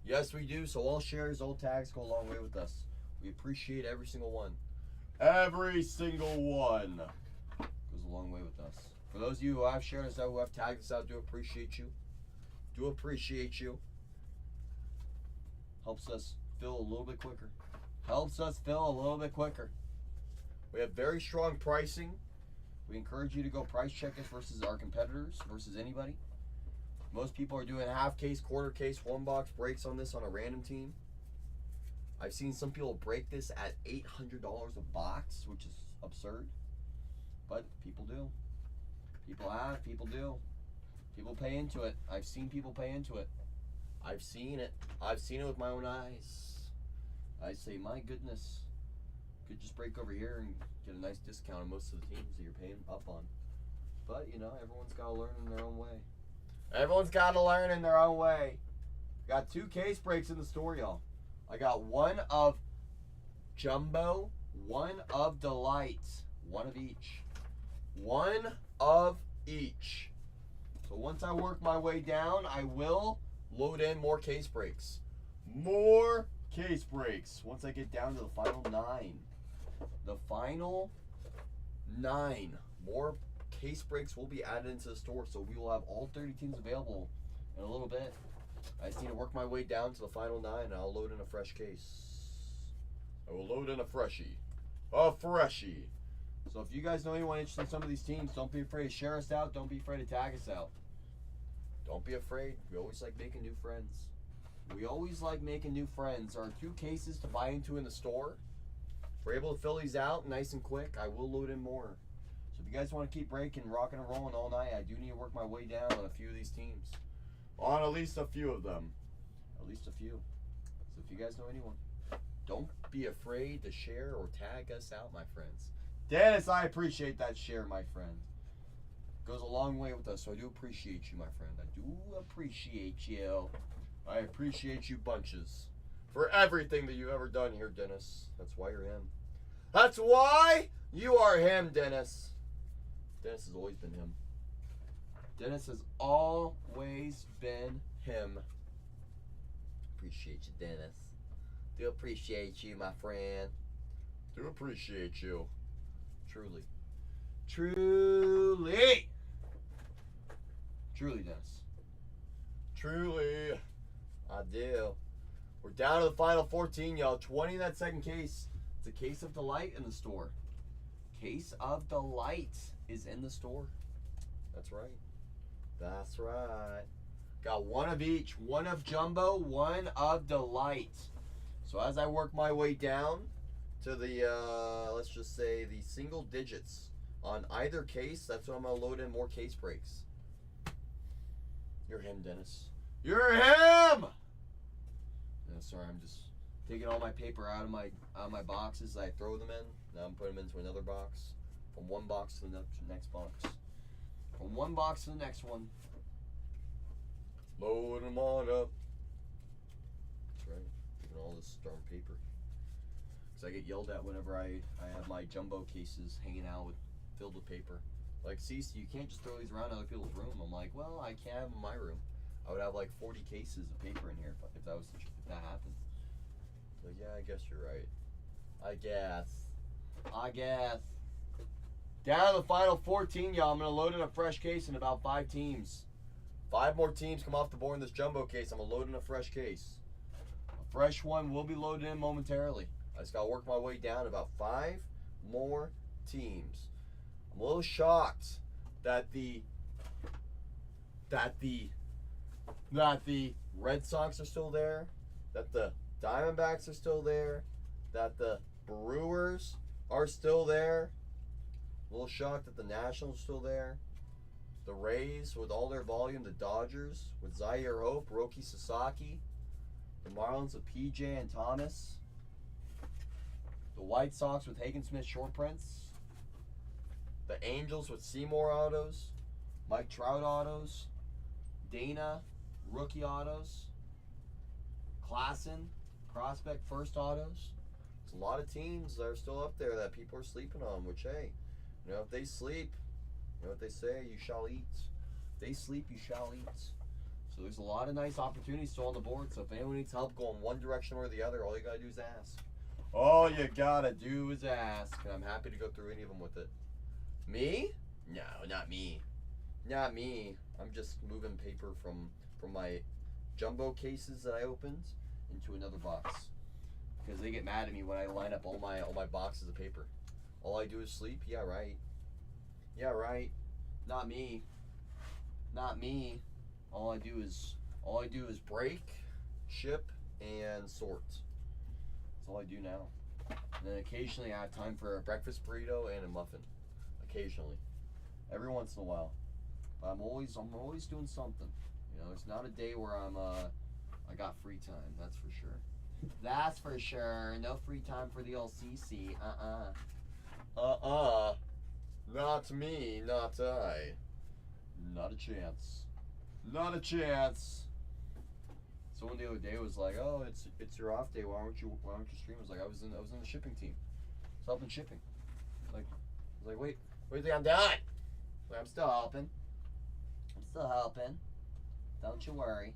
Yes, we do. So all shares, all tags go a long way with us. We appreciate every single one. Every single one goes a long way with us. For those of you who have shared us out, who have tagged us out, do appreciate you. Do appreciate you. Helps us fill a little bit quicker. Helps us fill a little bit quicker. We have very strong pricing. We encourage you to go price check us versus our competitors, versus anybody. Most people are doing half case, quarter case, one box breaks on this on a random team. I've seen some people break this at $800 a box, which is absurd. But people do. People have, people do. People pay into it. I've seen people pay into it. I've seen it. I've seen it with my own eyes. I say, my goodness. Could just break over here and get a nice discount on most of the teams that you're paying up on. But, you know, everyone's got to learn in their own way. Everyone's got to learn in their own way. Got 2 case breaks in the store, y'all. I got one of Jumbo, one of Delight. One of each. One of each. So once I work my way down, I will load in more case breaks. More case breaks once I get down to the final 9. The final 9. More case breaks will be added into the store, so we will have all 30 teams available in a little bit. I just need to work my way down to the final 9, and I'll load in a fresh case. I will load in a freshie. A freshie. So if you guys know anyone interested in some of these teams, don't be afraid to share us out. Don't be afraid to tag us out. Don't be afraid. We always like making new friends. We always like making new friends. There are 2 cases to buy into in the store. If we're able to fill these out nice and quick, I will load in more. So if you guys want to keep breaking, rocking and rolling all night, I do need to work my way down on a few of these teams. On at least a few of them. At least a few. So if you guys know anyone, don't be afraid to share or tag us out, my friends. Dennis, I appreciate that share, my friend. Goes a long way with us, so I do appreciate you, my friend. I do appreciate you. I appreciate you bunches for everything that you've ever done here, Dennis. That's why you're him. That's why you are him, Dennis. Dennis has always been him. Dennis has always been him. Appreciate you, Dennis. Do appreciate you, my friend. Do appreciate you. Truly. Truly. Truly, Dennis. Truly. I do. We're down to the final 14, y'all. 20 in that second case. It's a case of Delight in the store. Case of Delight is in the store. That's right. That's right. Got one of each. One of Jumbo, one of Delight. So as I work my way down to the, let's just say the single digits on either case, that's when I'm going to load in more case breaks. You're him, Dennis. You're him! No, sorry, I'm just taking all my paper out of my boxes. I throw them in. Now I'm putting them into another box. From one box to the next box. From one box to the next one. Load them on up. That's right. Taking all this darn paper. Because I get yelled at whenever I have my jumbo cases hanging out filled with paper. Like, see, you can't just throw these around other people's room. I'm like, well, I can't have them in my room. I would have like 40 cases of paper in here if that happened. So yeah, I guess you're right. I guess. Down to the final 14, y'all. I'm going to load in a fresh case in about 5 teams. 5 more teams come off the board in this jumbo case. I'm going to load in a fresh case. A fresh one will be loaded in momentarily. I just got to work my way down about 5 more teams. I'm a little shocked that the Red Sox are still there, that the Diamondbacks are still there, that the Brewers are still there. A little shocked that the Nationals are still there. The Rays with all their volume, the Dodgers with Zaire Hope, Roki Sasaki, the Marlins with PJ and Thomas, the White Sox with Hagen Smith short prints, the Angels with Seymour autos, Mike Trout autos, Dana rookie autos, Klassen prospect first autos. There's a lot of teams that are still up there that people are sleeping on, which, hey, you know, if they sleep, you know what they say, you shall eat. If they sleep, you shall eat. So there's a lot of nice opportunities still on the board. So if anyone needs help going one direction or the other, all you got to do is ask. All you gotta do is ask, and I'm happy to go through any of them with it. Me? No, not me. Not me. I'm just moving paper from my jumbo cases that I opened into another box. Because they get mad at me when I line up all my boxes of paper. All I do is sleep? Yeah, right. Yeah, right. Not me. Not me. All I do is break, ship, and sort. That's all I do now. And then occasionally I have time for a breakfast burrito and a muffin. Occasionally. Every once in a while. But I'm always doing something. You know, it's not a day where I got free time, that's for sure. That's for sure. No free time for the old CC. Not me, not I. Not a chance. Not a chance. Someone the other day was like, "Oh, it's your off day. Why don't you stream?" I was like, I was in the shipping team. I was helping shipping. I was like, wait, what do you think I'm doing? Like, I'm still helping. I'm still helping. Don't you worry.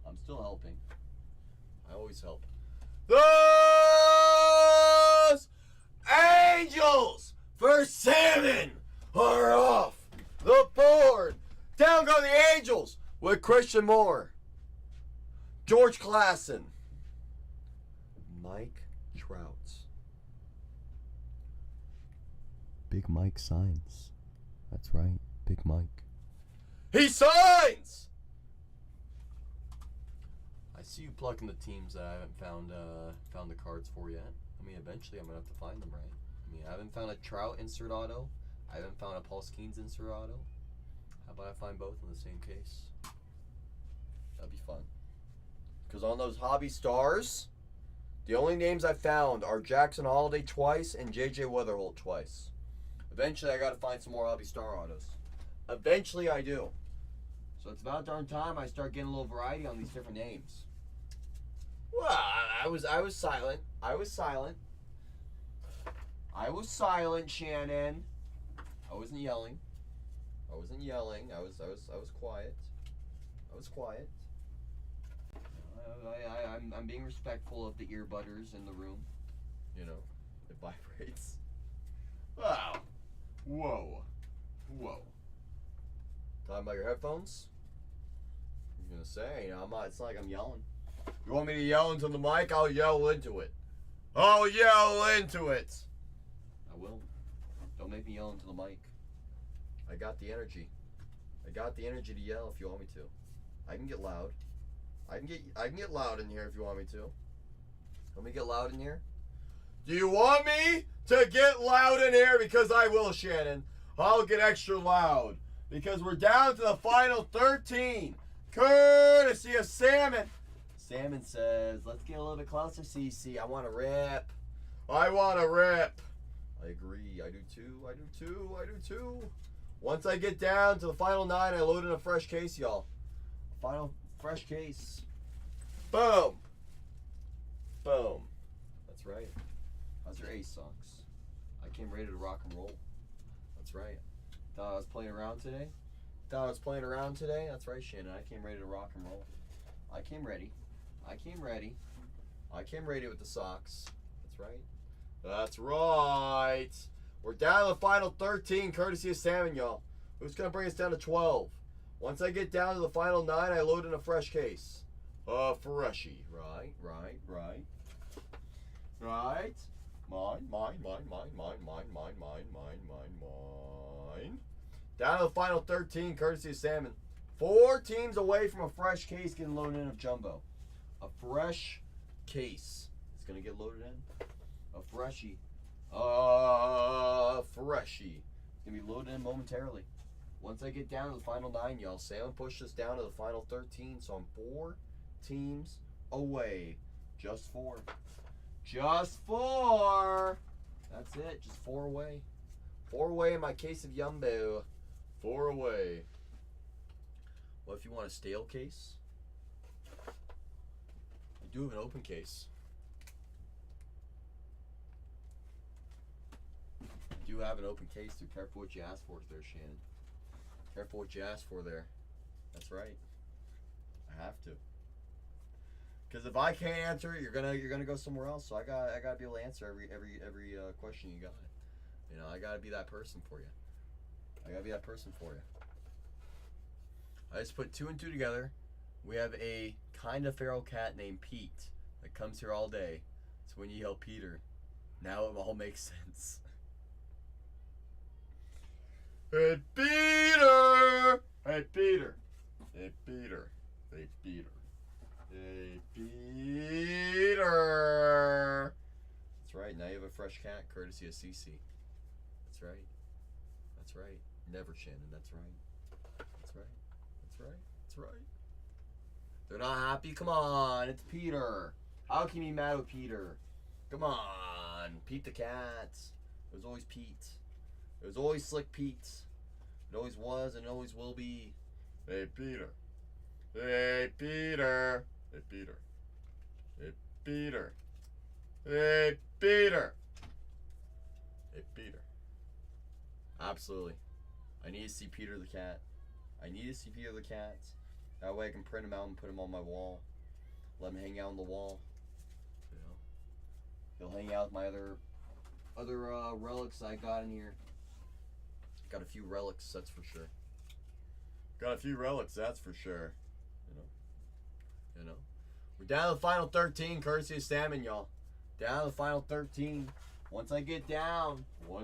I'm still helping. I always help. Those Angels for salmon are off the board. Down go the Angels with Christian Moore, George Klassen, Mike Trout. Big Mike signs. That's right, Big Mike. He signs! I see you plucking the teams that I haven't found the cards for yet. I mean, eventually I'm going to have to find them, right? I mean, I haven't found a Trout insert auto. I haven't found a Paul Skeens insert auto. How about I find both in the same case? That'd be fun. Because on those hobby stars, the only names I found are Jackson Holiday twice and J.J. Weatherholt twice. Eventually, I got to find some more hobby star autos. Eventually, I do. So it's about darn time I start getting a little variety on these different names. Well, I was silent. I was silent. I was silent, Shannon. I wasn't yelling. I wasn't yelling. I was quiet. I was quiet. I'm being respectful of the earbudders in the room. You know, it vibrates. Wow. Whoa. Whoa. Talking about your headphones? I'm gonna say, you know, I'm not. It's not like I'm yelling. You want me to yell into the mic? I'll yell into it. I'll yell into it. I will. Don't make me yell into the mic. I got the energy. I got the energy to yell if you want me to. I can get loud. I can get loud in here if you want me to. Let me get loud in here. Do you want me to get loud in here? Because I will, Shannon. I'll get extra loud. Because we're down to the final 13. Courtesy of Salmon. Salmon says, let's get a little bit closer, CC. I want to rip. I want to rip. I agree. I do too. I do too. I do too. Once I get down to the final 9, I load in a fresh case, y'all. Final fresh case. Boom. Boom. That's right. How's your ace socks? I came ready to rock and roll. That's right. Thought I was playing around today? Thought I was playing around today? That's right, Shannon. I came ready to rock and roll. I came ready. I came ready. I came ready with the socks. That's right. That's right. We're down to the final 13, courtesy of Salmon, y'all. Who's going to bring us down to 12? Once I get down to the final 9, I load in a fresh case. Freshie. Right. Mine. Down to the final 13, courtesy of Salmon. 4 teams away from a fresh case getting loaded in of Jumbo. A fresh case is going to get loaded in. A freshie. Freshie. It's going to be loaded in momentarily. Once I get down to the final 9, y'all, Salmon pushed us down to the final 13, so I'm 4 teams away. Just 4. Just 4. That's it. Just 4 away. 4 away in my case of Yumbo. 4 away. What if you want a stale case? I do have an open case. I do have an open case. Be careful what you ask for there, Shannon. Careful what you ask for there. That's right. I have to. Because if I can't answer it, you're gonna go somewhere else. So I gotta be able to answer every question you got. You know, I gotta be that person for you. I gotta be that person for you. I just put 2 and 2 together. We have a kind of feral cat named Pete that comes here all day. So when you yell Peter, now it all makes sense. Hey Peter! Hey Peter! Hey Peter! Hey Peter! Hey Peter! That's right, now you have a fresh cat courtesy of Cece. That's right. That's right. Never Shannon, that's right. That's right. That's right. That's right. They're not happy? Come on, it's Peter. How can you be mad with Peter? Come on, Pete the cat. It was always Pete. It was always Slick Pete. It always was and always will be. Hey Peter. Hey Peter. Hey Peter. Hey Peter. Hey Peter. Hey Peter. Absolutely. I need to see Peter the cat. I need to see Peter the cat. That way I can print him out and put him on my wall. Let him hang out on the wall. You know, he'll hang out with my other relics I got in here. Got a few relics, that's for sure. Got a few relics, that's for sure. You know. We're down to the final 13, courtesy of Salmon, y'all. Down to the final 13. Once I get down, 4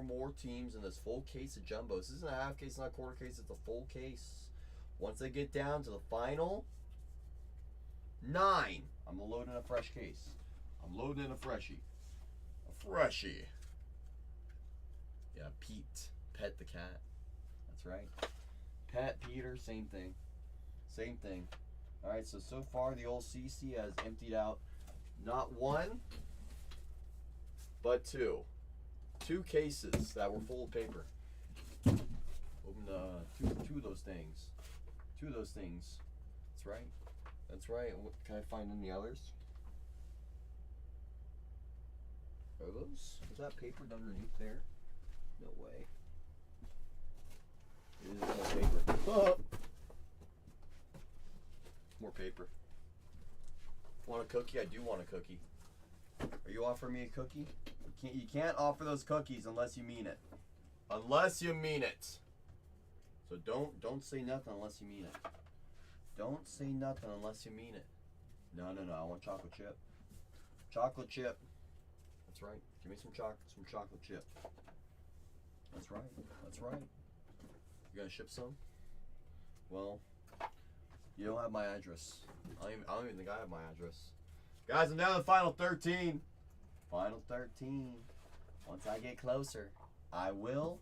more teams in this full case of jumbos. This isn't a half case, not a quarter case, it's a full case. Once I get down to the final 9, I'm gonna load in a fresh case. I'm loading in a freshie. A freshie. Yeah, Pete. Pet the cat. That's right. Pet, Peter, same thing. Same thing. Alright, so far the old CC has emptied out not 1, but 2. 2 cases that were full of paper. Open two of those things. 2 of those things. That's right. That's right. Can I find any others? Are those? Is that paper underneath there? No way. It is more paper. Oh. More paper. Want a cookie? I do want a cookie. Are you offering me a cookie? You can't offer those cookies unless you mean it. Unless you mean it. So don't say nothing unless you mean it. Don't say nothing unless you mean it. No. I want chocolate chip. Chocolate chip. That's right. Give me some chocolate chip. That's right. That's right. You gonna ship some? Well, you don't have my address. I don't even think I have my address. Guys, I'm down to the final 13. Final 13. Once I get closer, I will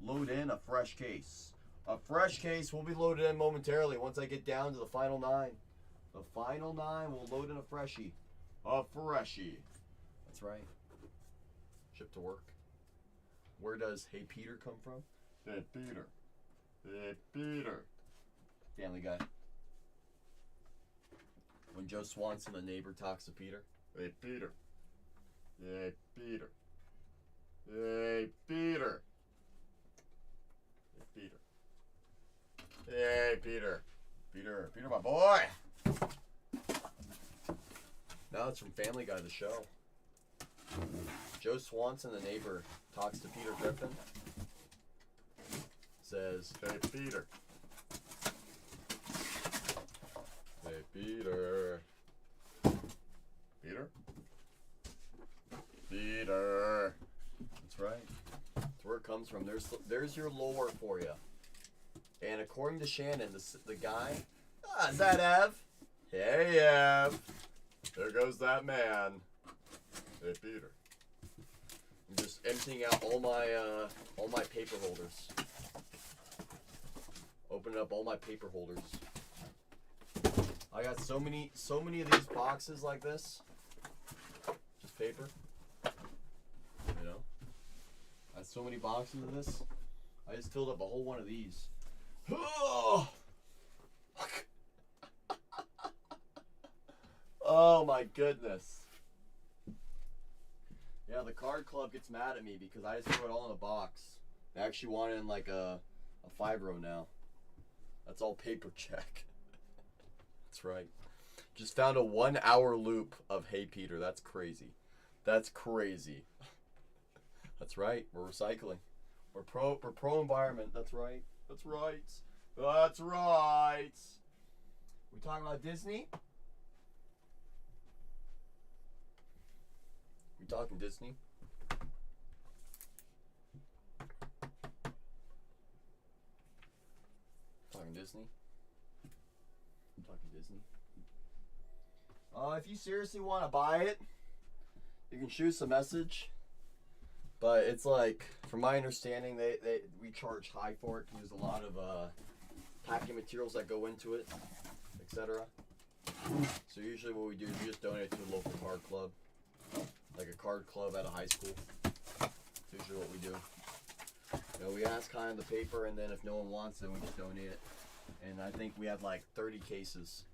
load in a fresh case. A fresh case will be loaded in momentarily once I get down to the final 9. The final 9 will load in a freshie. A freshie. That's right. Ship to work. Where does Hey Peter come from? Hey Peter. Hey Peter. Family Guy. When Joe Swanson, the neighbor, talks to Peter. Hey Peter. Hey Peter. Hey Peter. Hey Peter. Hey Peter. Peter my boy. Now it's from Family Guy, the show. Joe Swanson, the neighbor, talks to Peter Griffin. Says, hey Peter. Hey Peter. Peter? Peter. That's right. That's where it comes from. There's your lore for you. And according to Shannon, the guy, is that Ev? Hey Ev. There goes that man. Hey Peter. I'm just emptying out all my paper holders. Opening up all my paper holders. I got so many of these boxes like this. Just paper. You know? I have so many boxes of this. I just filled up a whole one of these. Oh my goodness. Yeah, the card club gets mad at me because I just threw it all in a box. They actually want it in like a 5-row now. That's all paper check. That's right. Just found a 1 hour loop of Hey Peter. That's crazy. That's crazy. That's right. We're recycling. We're pro environment. That's right. That's right. That's right. We talking about Disney? We talking Disney? Talking Disney? Talking Disney? If you seriously want to buy it, you can shoot us a message. But it's like, from my understanding, we charge high for it. There's a lot of packing materials that go into it, etc. So usually what we do is we just donate it to a local card club, like a card club at a high school. That's usually what we do. You know, we ask kind of the paper, and then if no one wants it, we just donate it. And I think we had like 30 cases.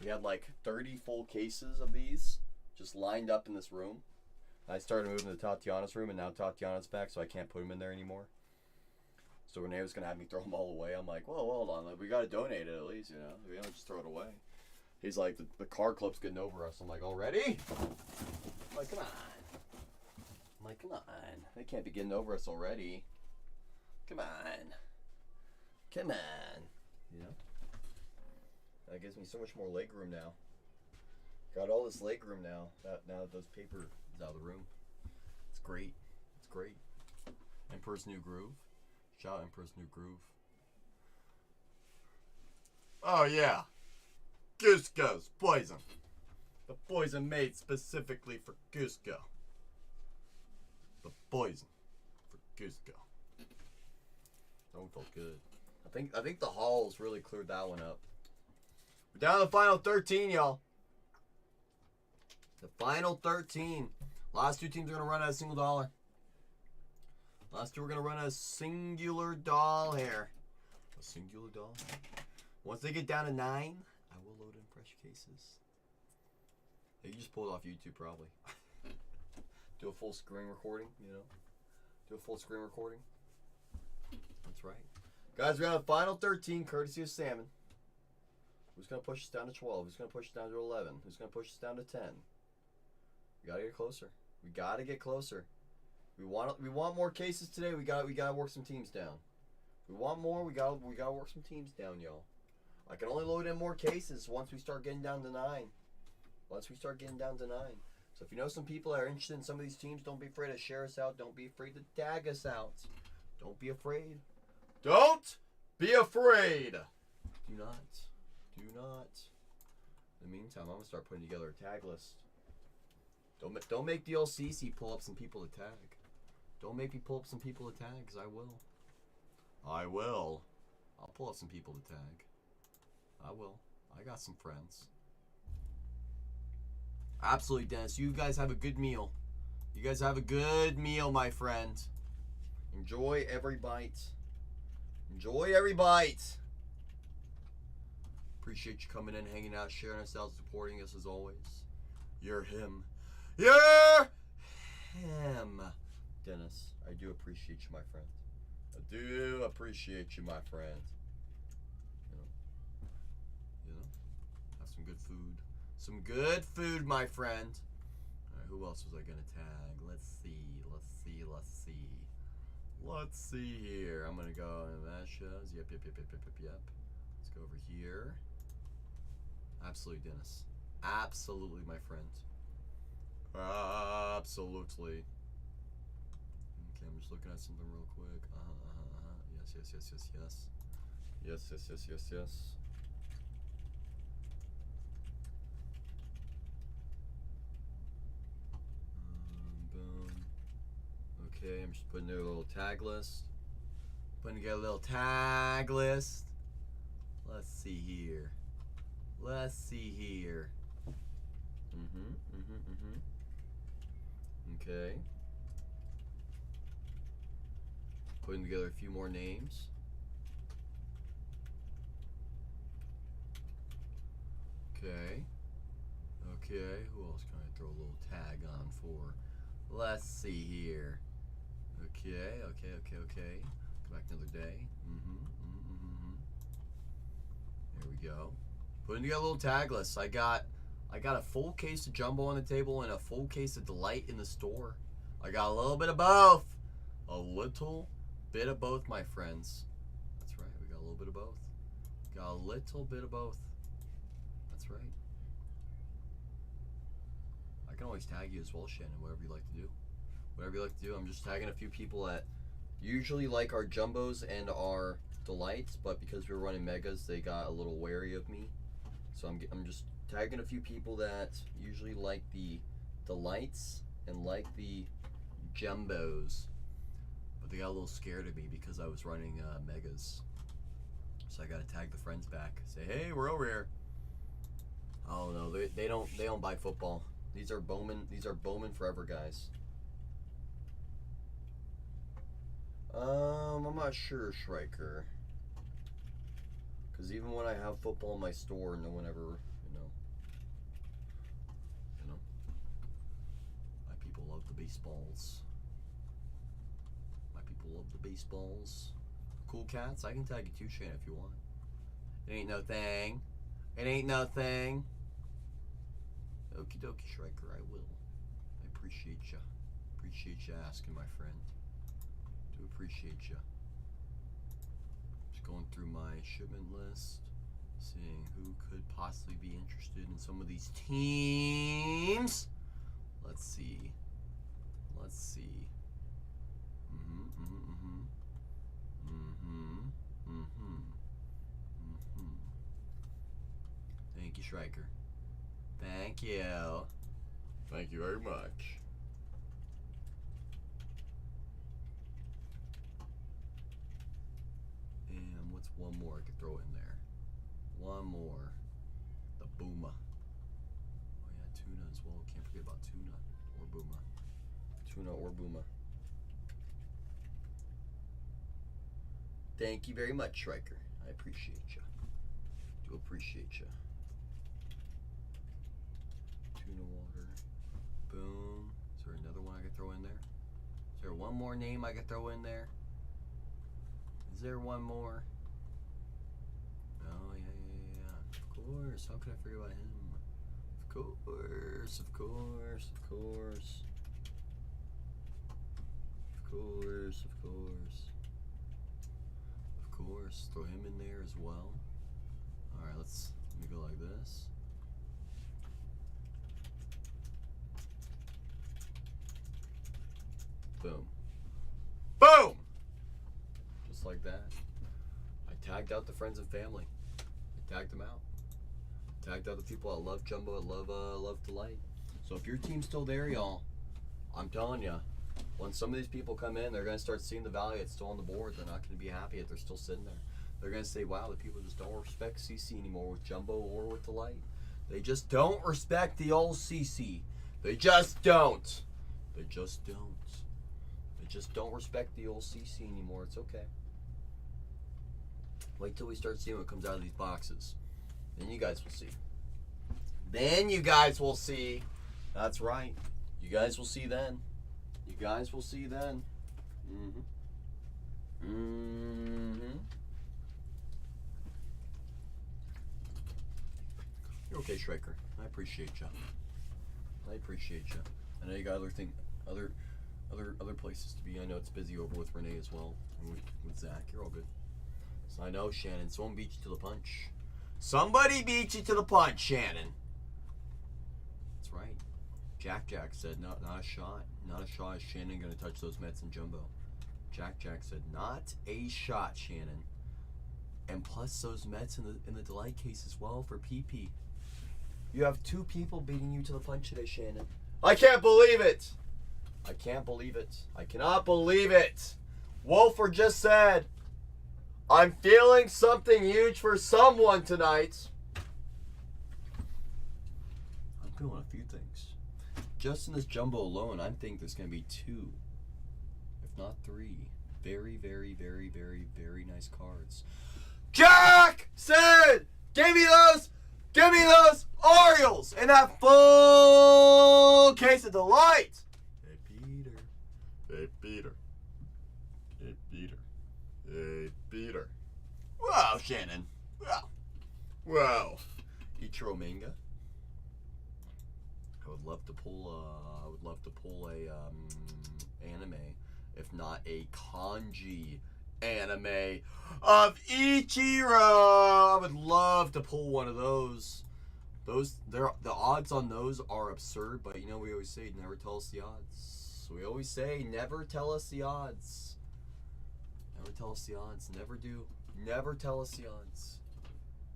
We had like 30 full cases of these just lined up in this room. I started moving to Tatiana's room, and now Tatiana's back, so I can't put them in there anymore. So Renee was gonna have me throw them all away. I'm like, well, hold on, like, we gotta donate it at least, you know. We don't just throw it away. He's like, the card club's getting over us. I'm like, already? I'm like, come on. I'm like, come on. They can't be getting over us already. Come on. Come on. You know? That gives me so much more leg room now. Got all this leg room now. Now that those paper is out of the room. It's great. It's great. Emperor's New Groove. Shout out Emperor's New Groove. Oh yeah. Cusco's poison. The poison made specifically for Cusco. The poison for Cusco. That one felt good. I think the Halls really cleared that one up. We're down to the final 13, y'all. The final 13. Last two teams are going to run at a single dollar. Last two are going to run at a singular doll here. A singular doll. Once they get down to 9, I will load in fresh cases. Hey, you just pulled off YouTube probably. Do a full screen recording, you know. Do a full screen recording. That's right. Guys, we got a final 13 courtesy of Salmon. Who's going to push us down to 12? Who's going to push us down to 11? Who's going to push us down to 10? We got to get closer. We got to get closer. We want more cases today. We got to work some teams down. We want more. We got to work some teams down, y'all. I can only load in more cases once we start getting down to 9. Once we start getting down to 9. So if you know some people that are interested in some of these teams, don't be afraid to share us out. Don't be afraid to tag us out. Don't be afraid. Don't be afraid. Do not. Do not. In the meantime, I'm going to start putting together a tag list. Don't make the LCC pull up some people to tag. Don't make me pull up some people to tag, because I will. I will. I'll pull up some people to tag. I will. I got some friends. Absolutely, Dennis. You guys have a good meal. You guys have a good meal, my friend. Enjoy every bite. Enjoy every bite. Appreciate you coming in, hanging out, sharing us out, supporting us as always. You're him. You're him. Dennis, I do appreciate you, my friend. I do appreciate you, my friend. You know, have some good food. Some good food, my friend. All right, who else was I gonna tag? Let's see. Let's see here. I'm gonna go in that shows. Yep. Let's go over here. Absolutely, Dennis. Absolutely, my friend. Absolutely. Okay, I'm just looking at something real quick. Yes. Boom. Okay, I'm just putting together a little tag list. Putting together a little tag list. Let's see here. Okay. Putting together a few more names. Okay. Who else can I throw a little tag on for? Let's see here. Okay. Go back another day. There we go. Putting together a little tag list. I got a full case of Jumbo on the table and a full case of Delight in the store. I got a little bit of both. A little bit of both, my friends. That's right. We got a little bit of both. Got a little bit of both. That's right. I can always tag you as well, Shannon, whatever you like to do. Whatever you like to do. I'm just tagging a few people that usually like our Jumbos and our Delights, but because we were running Megas, they got a little wary of me. So I'm just tagging a few people that usually like the Delights and like the Jumbos, but they got a little scared of me because I was running Megas. So I gotta tag the friends back. Say, hey, we're over here. Oh no, they don't buy football. These are Bowman. These are Bowman Forever guys. I'm not sure, Schreiker. Because even when I have football in my store, no one ever, you know. My people love the baseballs. My people love the baseballs. Cool Cats, I can tag you too, Shane, if you want. It ain't no thing. It ain't no thing. Okie dokie, Schreiker, I will. I appreciate ya. Appreciate you asking, my friend. Do appreciate you. Just going through my shipment list, seeing who could possibly be interested in some of these teams. Let's see. Let's see. Thank you, Schreiker. Thank you. Thank you very much. And what's one more I could throw in there? One more. The Booma. Oh yeah, tuna as well. Can't forget about tuna or Booma. Tuna or Booma. Thank you very much, Schreiker. I appreciate you. Do appreciate you. Tuna water. Boom. Is there another one I could throw in there? Is there one more name I could throw in there? Is there one more? Oh, yeah. Of course. How could I forget about him? Of course. Of course. Of course. Of course. Of course. Of course. Throw him in there as well. Alright, let me go like this. Boom. Boom! Just like that. I tagged out the friends and family. I tagged them out. Tagged out the people that love Jumbo and love Delight. So if your team's still there, y'all, I'm telling you, when some of these people come in, they're going to start seeing the value that's still on the board. They're not going to be happy if they're still sitting there. They're going to say, wow, the people just don't respect CC anymore with Jumbo or with Delight. They just don't respect the old CC. They just don't. They just don't. They just don't respect the old CC anymore. It's okay. Wait till we start seeing what comes out of these boxes. Then you guys will see. Then you guys will see. That's right. You guys will see then. You guys will see then. You're okay, Schreiker. I appreciate you. I appreciate you. I know you got other places to be. I know it's busy over with Renee as well, and with Zach. You're all good. So I know, Shannon. Someone beat you to the punch. Somebody beat you to the punch, Shannon. That's right. Jack said, not a shot. Not a shot is Shannon going to touch those Mets and Jumbo. Jack said, not a shot, Shannon. And plus those Mets in the Delight case as well for PP. You have two people beating you to the punch today, Shannon. I can't believe it. I can't believe it. I cannot believe it. Wolfer just said, I'm feeling something huge for someone tonight. I'm feeling a few things. Just in this Jumbo alone, I think there's going to be 2, if not 3, very, very, very, very, very nice cards. Jack said, give me those Orioles and that full case of Delight. Hey, Peter. Hey, Peter. Hey, Peter. Hey, Peter. Wow, Shannon. Wow. Ichiro manga. I would love to pull a anime, if not a kanji anime of Ichiro. I would love to pull one of those. The odds on those are absurd, but you know we always say never tell us the odds. We always say never tell us the odds. Never tell us the odds. Never do. Never tell us the odds.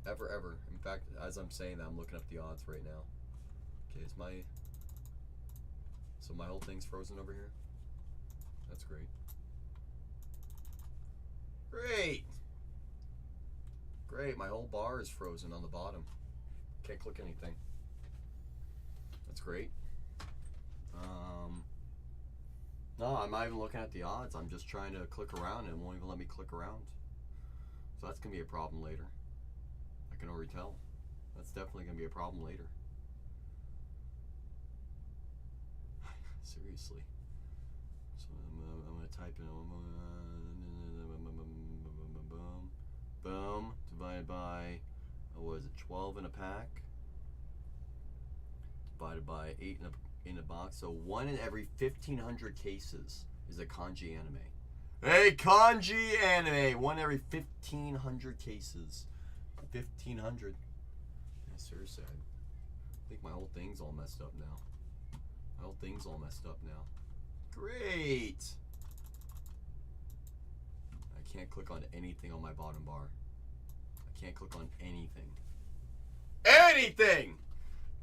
Ever, ever. In fact, as I'm saying that, I'm looking up the odds right now. Okay, so my whole thing's frozen over here? That's great. Great! Great, my whole bar is frozen on the bottom. Can't click anything. That's great. No, I'm not even looking at the odds. I'm just trying to click around and it won't even let me click around. So that's going to be a problem later. I can already tell. That's definitely going to be a problem later. Seriously. So I'm going to type in boom, divided by, what is it, 12 in a pack, divided by 8 in a box. So 1 in every 1,500 cases is a kanji anime. Hey, kanji anime! 1 every 1,500 cases. 1,500. Yeah, seriously, I think my whole thing's all messed up now. My whole thing's all messed up now. Great! I can't click on anything on my bottom bar. I can't click on anything. Anything!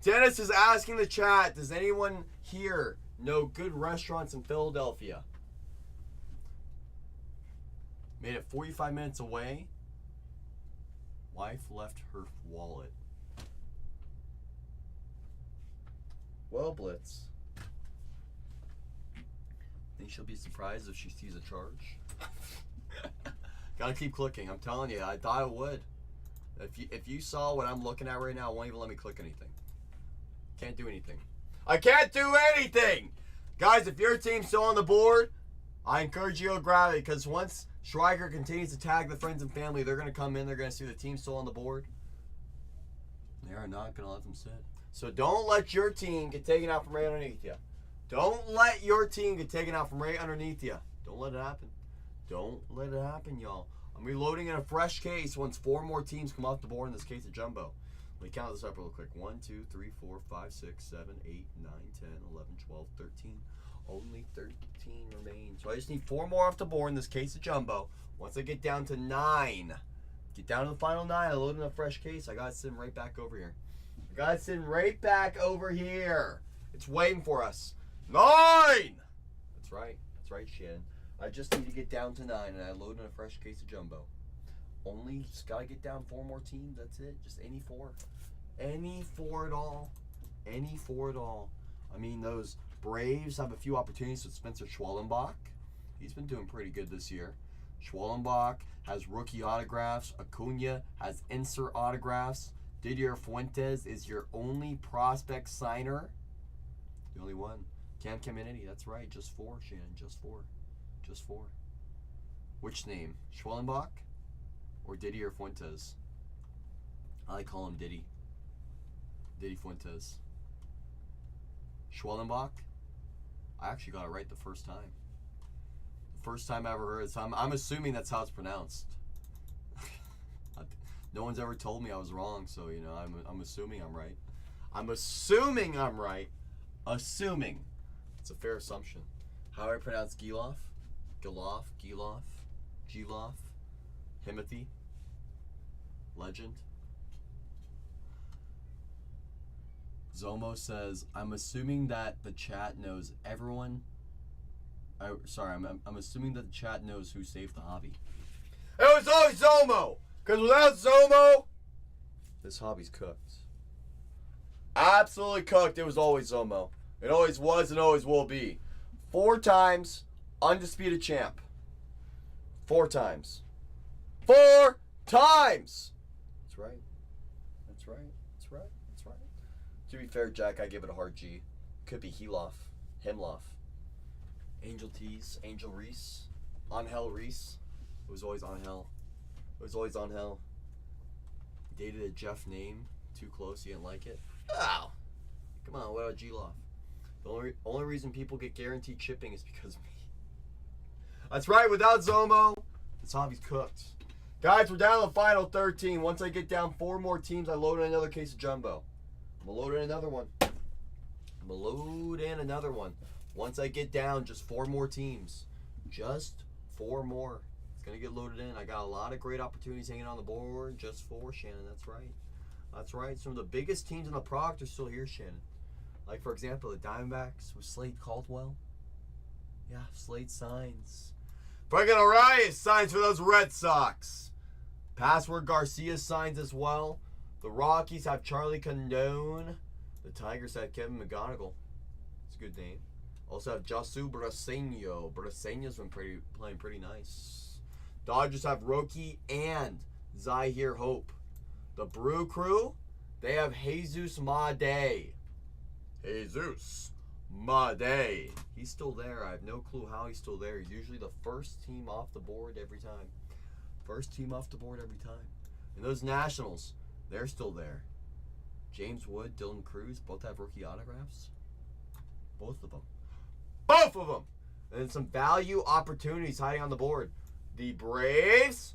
Dennis is asking the chat, does anyone here know good restaurants in Philadelphia? Made it 45 minutes away. Wife left her wallet. Well, Blitz. Think she'll be surprised if she sees a charge? Gotta keep clicking. I'm telling you, I thought it would. If you saw what I'm looking at right now, it won't even let me click anything. Can't do anything. I can't do anything! Guys, if your team's still on the board, I encourage you to grab it, because once Schreiger continues to tag the friends and family, they're going to come in, they're going to see the team still on the board. They are not going to let them sit. So don't let your team get taken out from right underneath you. Don't let your team get taken out from right underneath you. Don't let it happen. Don't let it happen, y'all. I'm reloading in a fresh case once 4 more teams come off the board in this case of Jumbo. Let me count this up real quick. 1, 2, 3, 4, 5, 6, 7, 8, 9, 10, 11, 12, 13. Only 13 remain. So I just need 4 more off the board in this case of Jumbo. Once I get down to 9, get down to the final 9, I load in a fresh case. I got it sitting right back over here. I got it sitting right back over here. It's waiting for us. 9! That's right. That's right, Shannon. I just need to get down to 9, and I load in a fresh case of Jumbo. Only just got to get down 4 more teams. That's it. Just any 4. Any 4 at all. Any 4 at all. I mean, those Braves have a few opportunities with Spencer Schwellenbach. He's been doing pretty good this year. Schwellenbach has rookie autographs. Acuna has insert autographs. Didier Fuentes is your only prospect signer. The only one. Cam Caminiti, that's right. Just 4, Shannon. Just 4. Just 4. Which name? Schwellenbach or Didier Fuentes? I call him Diddy. Diddy Fuentes. Schwellenbach? I actually got it right the first time. The first time I ever heard it. So I'm assuming that's how it's pronounced. No one's ever told me I was wrong, so you know I'm assuming I'm right. I'm assuming I'm right. Assuming. It's a fair assumption. How do I pronounce Giloff? Giloff? Giloff? Giloff? Himothy? Legend? Zomo says, I'm assuming that the chat knows everyone. I'm assuming that the chat knows who saved the hobby. It was always Zomo! Because without Zomo, this hobby's cooked. Absolutely cooked. It was always Zomo. It always was and always will be. 4 times undisputed champ. 4 times. 4 times! That's right. That's right. That's right. That's right. To be fair, Jack, I give it a hard G. Could be Heloff. Himloff. Angel Tees. Angel Reese. Angel Reese. It was always Angel. It was always Angel. Dated a Jeff name. too close. You didn't like it. Oh, come on. What about G-Loft? The only reason people get guaranteed shipping is because of me. That's right. Without Zomo, this hobby's cooked. Guys, we're down to the final 13. Once I get down 4 more teams, I load in another case of Jumbo. I'm going to load in another one. I'm going to load in another one. Once I get down just 4 more teams. Just 4 more. It's going to get loaded in. I got a lot of great opportunities hanging on the board. Just 4, Shannon. That's right. That's right. Some of the biggest teams in the product are still here, Shannon. Like, for example, the Diamondbacks with Slade Caldwell. Yeah, Slade signs. Fucking Arias signs for those Red Sox. Password Garcia signs as well. The Rockies have Charlie Condon. The Tigers have Kevin McGonigal. It's a good name. Also have Jasu Braseño. Braseño's been playing pretty nice. Dodgers have Roki and Zahir Hope. The Brew Crew, they have Jesus Made. Jesus Made. He's still there. I have no clue how he's still there. He's usually the first team off the board every time. First team off the board every time. And those Nationals, they're still there. James Wood, Dylan Cruz, both have rookie autographs. Both of them. Both of them! And then some value opportunities hiding on the board. The Braves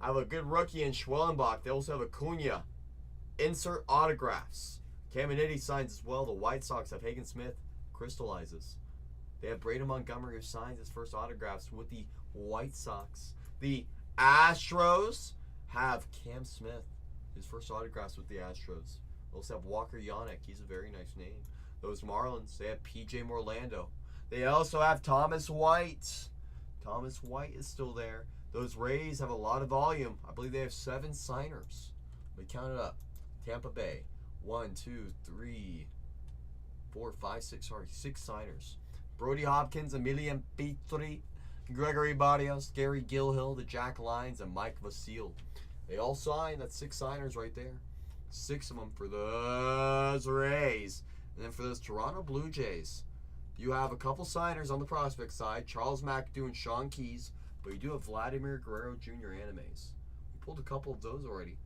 have a good rookie in Schwellenbach. They also have Acuna. Insert autographs. Caminiti signs as well. The White Sox have Hagen Smith. Crystallizes. They have Braden Montgomery who signs his first autographs with the White Sox. The Astros have Cam Smith. His first autographs with the Astros. They also have Walker Yannick. He's a very nice name. Those Marlins, they have PJ Morlando. They also have Thomas White. Thomas White is still there. Those Rays have a lot of volume. I believe they have 7 signers. Let me count it up. Tampa Bay. 1, 2, 3, 4, 5, 6. Sorry, 6 signers. Brody Hopkins, Emilian Petri, Gregory Barrios, Gary Gilhill, the Jack Lyons, and Mike Vasile. They all signed. That's 6 signers right there. 6 of them for those Rays. And then for those Toronto Blue Jays, you have a couple signers on the prospect side. Charles McAdoo and Sean Keys. But you do have Vladimir Guerrero Jr. animes. We pulled a couple of those already.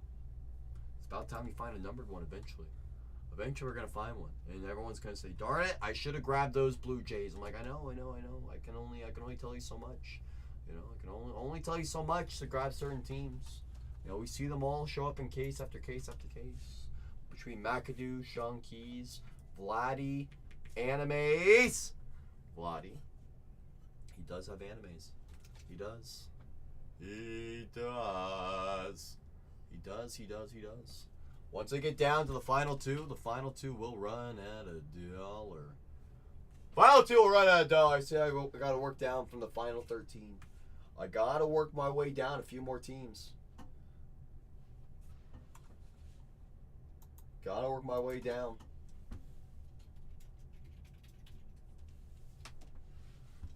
It's about time you find a numbered one eventually. Eventually we're going to find one. And everyone's going to say, darn it, I should have grabbed those Blue Jays. I'm like, I know. I can only tell you so much. You know, I can only tell you so much to grab certain teams. You know, we see them all show up in case after case after case. Between McAdoo, Sean Keys, Vladdy, animes. Vladdy. He does have animes. He does. He does. He does. He does. He does. Once I get down to the final 2 will run at $1. Final 2 will run at $1. I say I got to work down from the final 13. I got to work my way down a few more teams. Got to work my way down.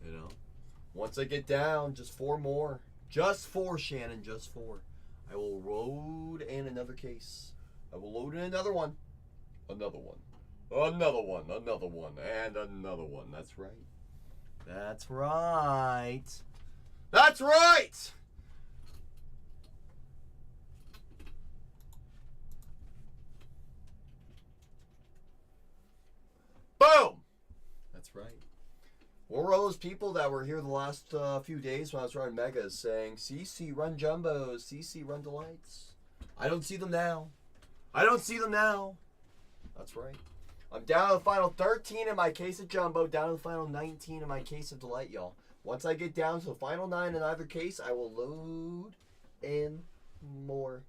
You know, once I get down, just 4 more. Just 4, Shannon, just 4. I will load in another case. I will load in another one. Another one. Another one. Another one. And another one. That's right. That's right. That's right! Boom! That's right. What were all those people that were here the last few days when I was running Megas saying, CC, run Jumbos, CC, run Delights? I don't see them now. I don't see them now. That's right. I'm down to the final 13 in my case of Jumbo, down to the final 19 in my case of Delight, y'all. Once I get down to the final 9 in either case, I will load in more.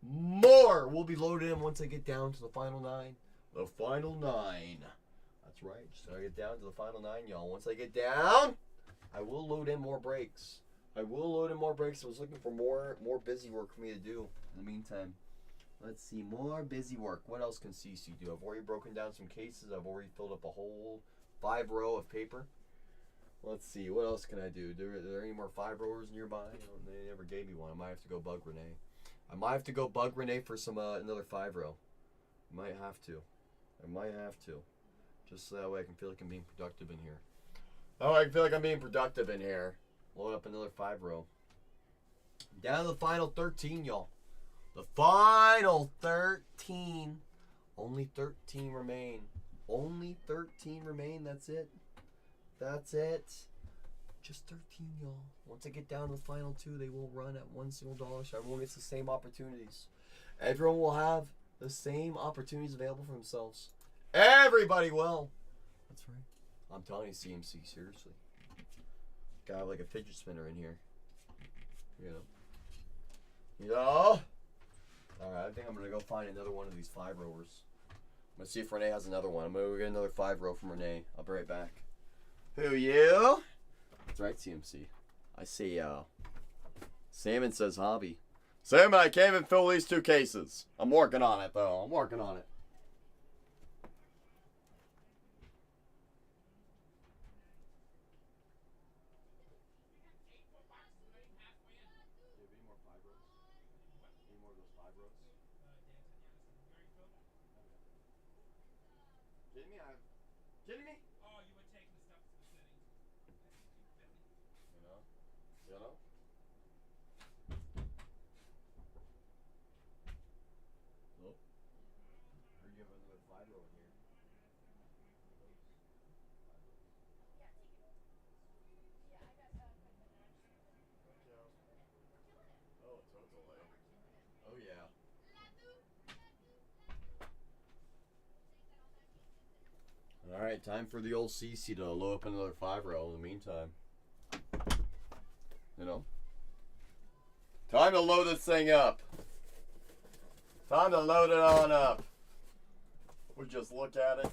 More will be loaded in once I get down to the final 9. The final 9. That's right. Just gotta get down to the final 9, y'all. Once I get down, I will load in more breaks. I will load in more breaks. I was looking for more busy work for me to do in the meantime. Let's see. More busy work. What else can CC do? I've already broken down some cases. I've already filled up a whole 5 row of paper. Let's see. What else can I do? Are there any more 5 rowers nearby? They never gave me one. I might have to go bug Renee. I might have to go bug Renee for some another 5 row. I might have to. Just so that way I can feel like I'm being productive in here. Oh, I feel like I'm being productive in here. Load up another 5 row. Down to the final 13, y'all. The final 13. Only 13 remain. Only 13 remain. That's it. That's it. Just 13, y'all. Once I get down to the final 2, they will run at $1 single dollar, so everyone gets the same opportunities. Everyone will have the same opportunities available for themselves. Everybody will. That's right. I'm telling you, CMC, seriously. Gotta have like a fidget spinner in here. You know? Alright, I think I'm gonna go find another one of these 5-rowers. I'm gonna see if Renee has another one. I'm gonna go get another 5-row from Renee. I'll be right back. Who, you? That's right, CMC. I see, Salmon says hobby. Salmon, I can't even fill these 2 cases. I'm working on it, though. I'm working on it. Kidding me? Oh, you were taking the stuff to the settings. You know? Oh. Heard you have another 5-row in here. Oh, totally. Oh, yeah. Alright, time for the old CC to load up another 5-row in the meantime. You know? Time to load this thing up. Time to load it on up. We just look at it.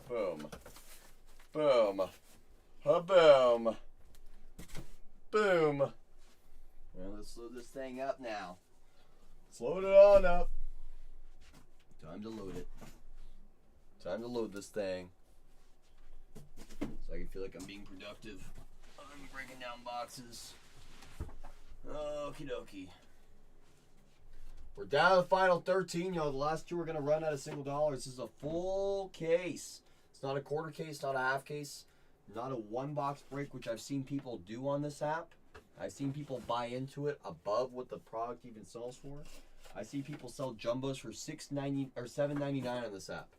Boom. Boom. Ha-boom. Boom. Well, let's load this thing up now. Let's load it on up. Time to load it. Time to load this thing. So I can feel like I'm being productive. I'm breaking down boxes. Okie dokie. We're down to the final 13, y'all. The last 2 are going to run at $1 single dollar. This is a full case. It's not a quarter case, not a half case, not a 1-box break, which I've seen people do on this app. I've seen people buy into it above what the product even sells for. I see people sell jumbos for $6.90 or $7.99 on this app.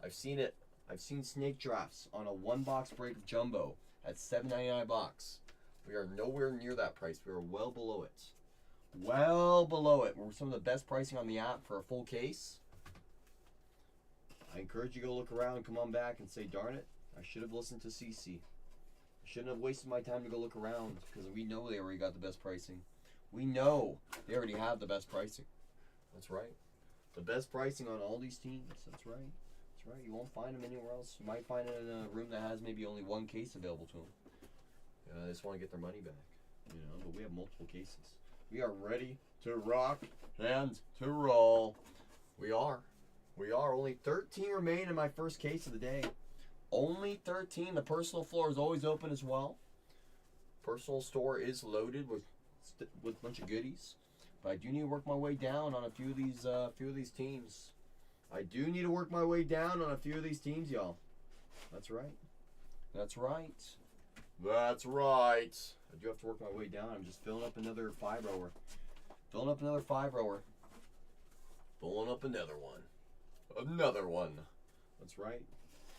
I've seen it. I've seen snake drafts on a 1-box break of jumbo at $7.99 a box. We are nowhere near that price. We are well below it. Well below it. We're some of the best pricing on the app for a full case. I encourage you to go look around and come on back and say, darn it, I should have listened to CC. I shouldn't have wasted my time to go look around because we know they already got the best pricing. We know they already have the best pricing. That's right. The best pricing on all these teams. That's right. That's right. You won't find them anywhere else. You might find it in a room that has maybe only 1 case available to them. They just want to get their money back. You know, but we have multiple cases. We are ready to rock and to roll. We are. We are. Only 13 remain in my first case of the day. Only 13. The personal floor is always open as well. Personal store is loaded with a bunch of goodies. But I do need to work my way down on a few of these teams. I do need to work my way down on a few of these teams, y'all. That's right. That's right. That's right. I do have to work my way down. I'm just filling up another 5-rower. Filling up another 5-rower. Filling up another one. Another one. That's right.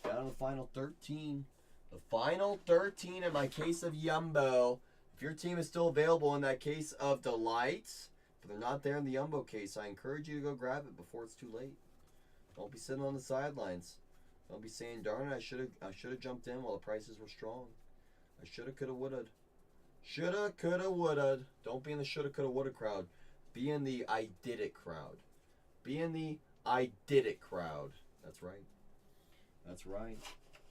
Down to the final 13. The final 13 in my case of Yumbo. If your team is still available in that case of Delights, if they're not there in the Yumbo case, I encourage you to go grab it before it's too late. Don't be sitting on the sidelines. Don't be saying, darn it, I should have jumped in while the prices were strong. I shoulda, coulda, woulda. Shoulda, coulda, woulda. Don't be in the shoulda, coulda, woulda crowd. Be in the I did it crowd. Be in the I did it crowd. That's right. That's right.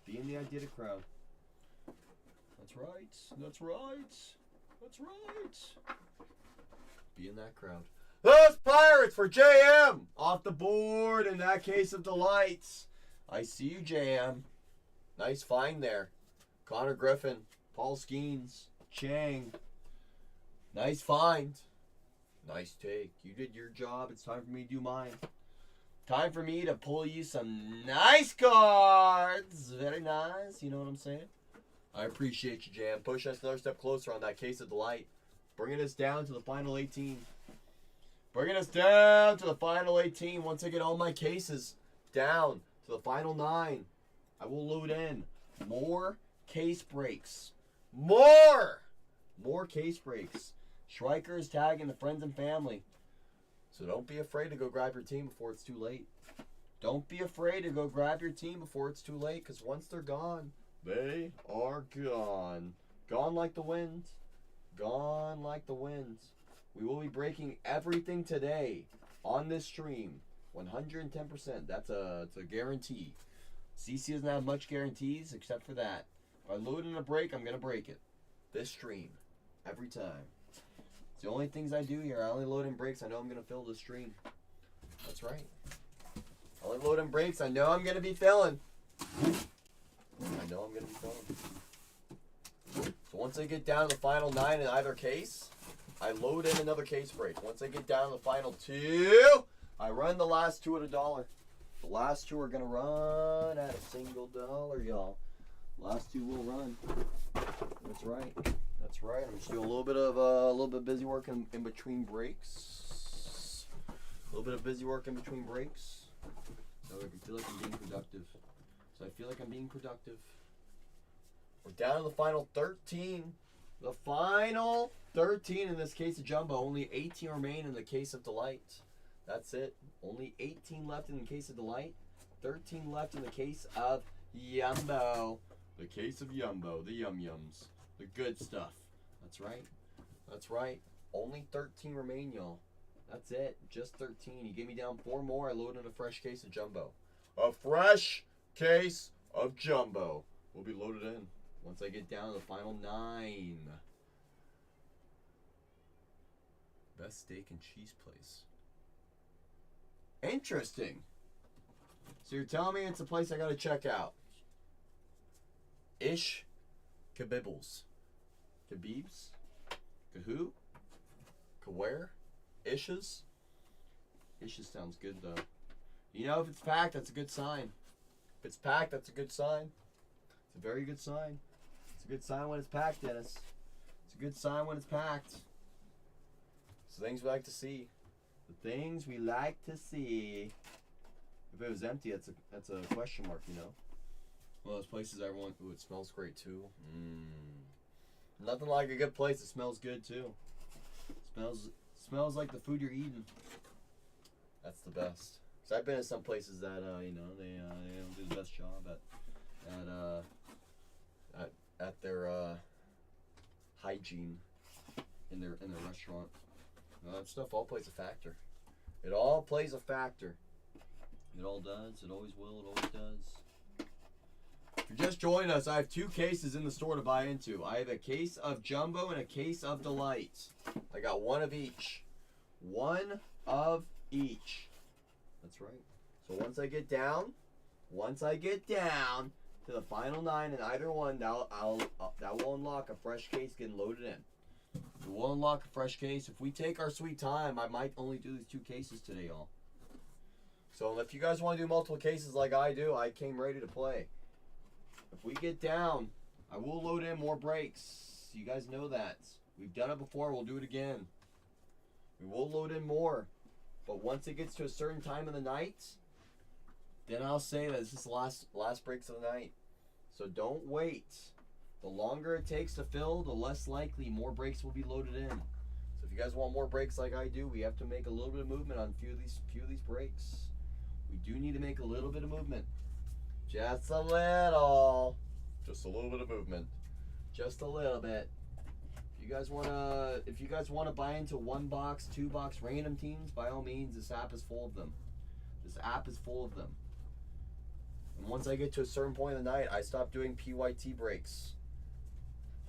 Be in the I did it crowd. That's right. That's right. That's right. Be in that crowd. Those Pirates for JM off the board in that case of Delights. I see you, JM. Nice find there. Connor Griffin, Paul Skeens, Chang. Nice find. Nice take. You did your job. It's time for me to do mine. Time for me to pull you some nice cards. Very nice. You know what I'm saying? I appreciate you, Jam. Push us another step closer on that case of Delight. Bringing us down to the final 18. Bringing us down to the final 18. Once I get all my cases down to the final 9, I will load in more case breaks. More case breaks. Schreiker is tagging the friends and family. So don't be afraid to go grab your team before it's too late. Don't be afraid to go grab your team before it's too late, because once they're gone, they are gone. Gone like the wind. Gone like the wind. We will be breaking everything today on this stream. 110%. That's a guarantee. CC doesn't have much guarantees except for that. If I load in a break, I'm going to break it. This stream. Every time. It's the only things I do here. I only load in breaks. I know I'm going to fill the stream. That's right. I only load in breaks. I know I'm going to be filling. I know I'm going to be filling. So once I get down to the final 9 in either case, I load in another case break. Once I get down to the final 2, I run the last 2 at $1. The last 2 are going to run at a $1, y'all. Last 2 will run. That's right. That's right. I'm just doing a little bit busy work in between breaks. A little bit of busy work in between breaks. So I feel like I'm being productive. We're down to the final 13. The final 13 in this case of Jumbo. Only 18 remain in the case of Delight. That's it. Only 18 left in the case of Delight. 13 left in the case of Yumbo. The case of Yumbo. The Yum Yums. The good stuff. That's right. That's right. Only 13 remain, y'all. That's it. Just 13. You gave me down 4 more. I load in a fresh case of Jumbo. A fresh case of Jumbo will be loaded in once I get down to the final 9. Best steak and cheese place. Interesting. So you're telling me it's a place I gotta check out. Ish Kabibbles. Khabibs? Kahoo? Kaware? Ishes? Ishes sounds good though. You know, if it's packed, that's a good sign. If it's packed, that's a good sign. It's a very good sign. It's a good sign when it's packed, Dennis. It's a good sign when it's packed. It's the things we like to see. The things we like to see. If it was empty, that's a question mark, you know. One of those places everyone. Ooh, it smells great too. Nothing like a good place that smells good too. Smells like the food you're eating. That's the best. So I've been to some places that you know they don't do the best job at their hygiene in their restaurant. That stuff all plays a factor. It all plays a factor. It all does. It always will. It always does. If you're just joining us, I have 2 cases in the store to buy into. I have a case of Jumbo and a case of Delight. I got 1 of each. 1 of each. That's right. So once I get down to the final 9 in either one, that will unlock a fresh case getting loaded in. It will unlock a fresh case. If we take our sweet time, I might only do these 2 cases today, y'all. So if you guys want to do multiple cases like I do, I came ready to play. If we get down, I will load in more breaks. You guys know that. We've done it before. We'll do it again. We will load in more. But once it gets to a certain time of the night, then I'll say that this is the last breaks of the night. So don't wait. The longer it takes to fill, the less likely more breaks will be loaded in. So if you guys want more breaks like I do, we have to make a little bit of movement on a few of these breaks. We do need to make a little bit of movement. Just a little. Just a little bit of movement. Just a little bit. If you guys wanna buy into 1 box, 2 box random teams, by all means, this app is full of them. This app is full of them. And once I get to a certain point in the night, I stop doing PYT breaks.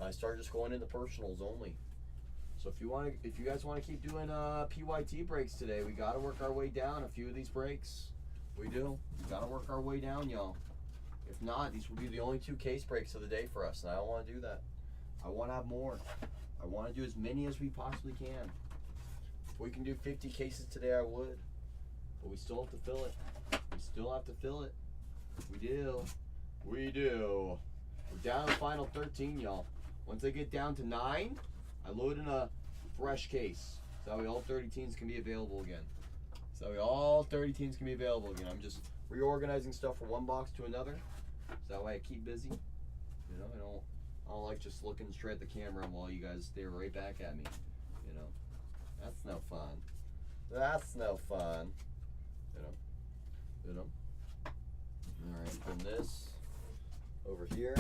I start just going into personals only. So if you guys want to keep doing PYT breaks today, we gotta work our way down a few of these breaks. We do. We gotta work our way down, y'all. If not, these will be the only 2 case breaks of the day for us, and I don't want to do that. I want to have more. I want to do as many as we possibly can. If we can do 50 cases today, I would. But we still have to fill it. We still have to fill it. We do. We do. We're down to the final 13, y'all. Once I get down to 9, I load in a fresh case. So that way all 30 teams can be available again. So that way all 30 teams can be available again. I'm just reorganizing stuff from one box to another. So that way I keep busy. You know, I don't like just looking straight at the camera while you guys stare right back at me. You know, that's no fun. That's no fun. You know. All right, put this over here.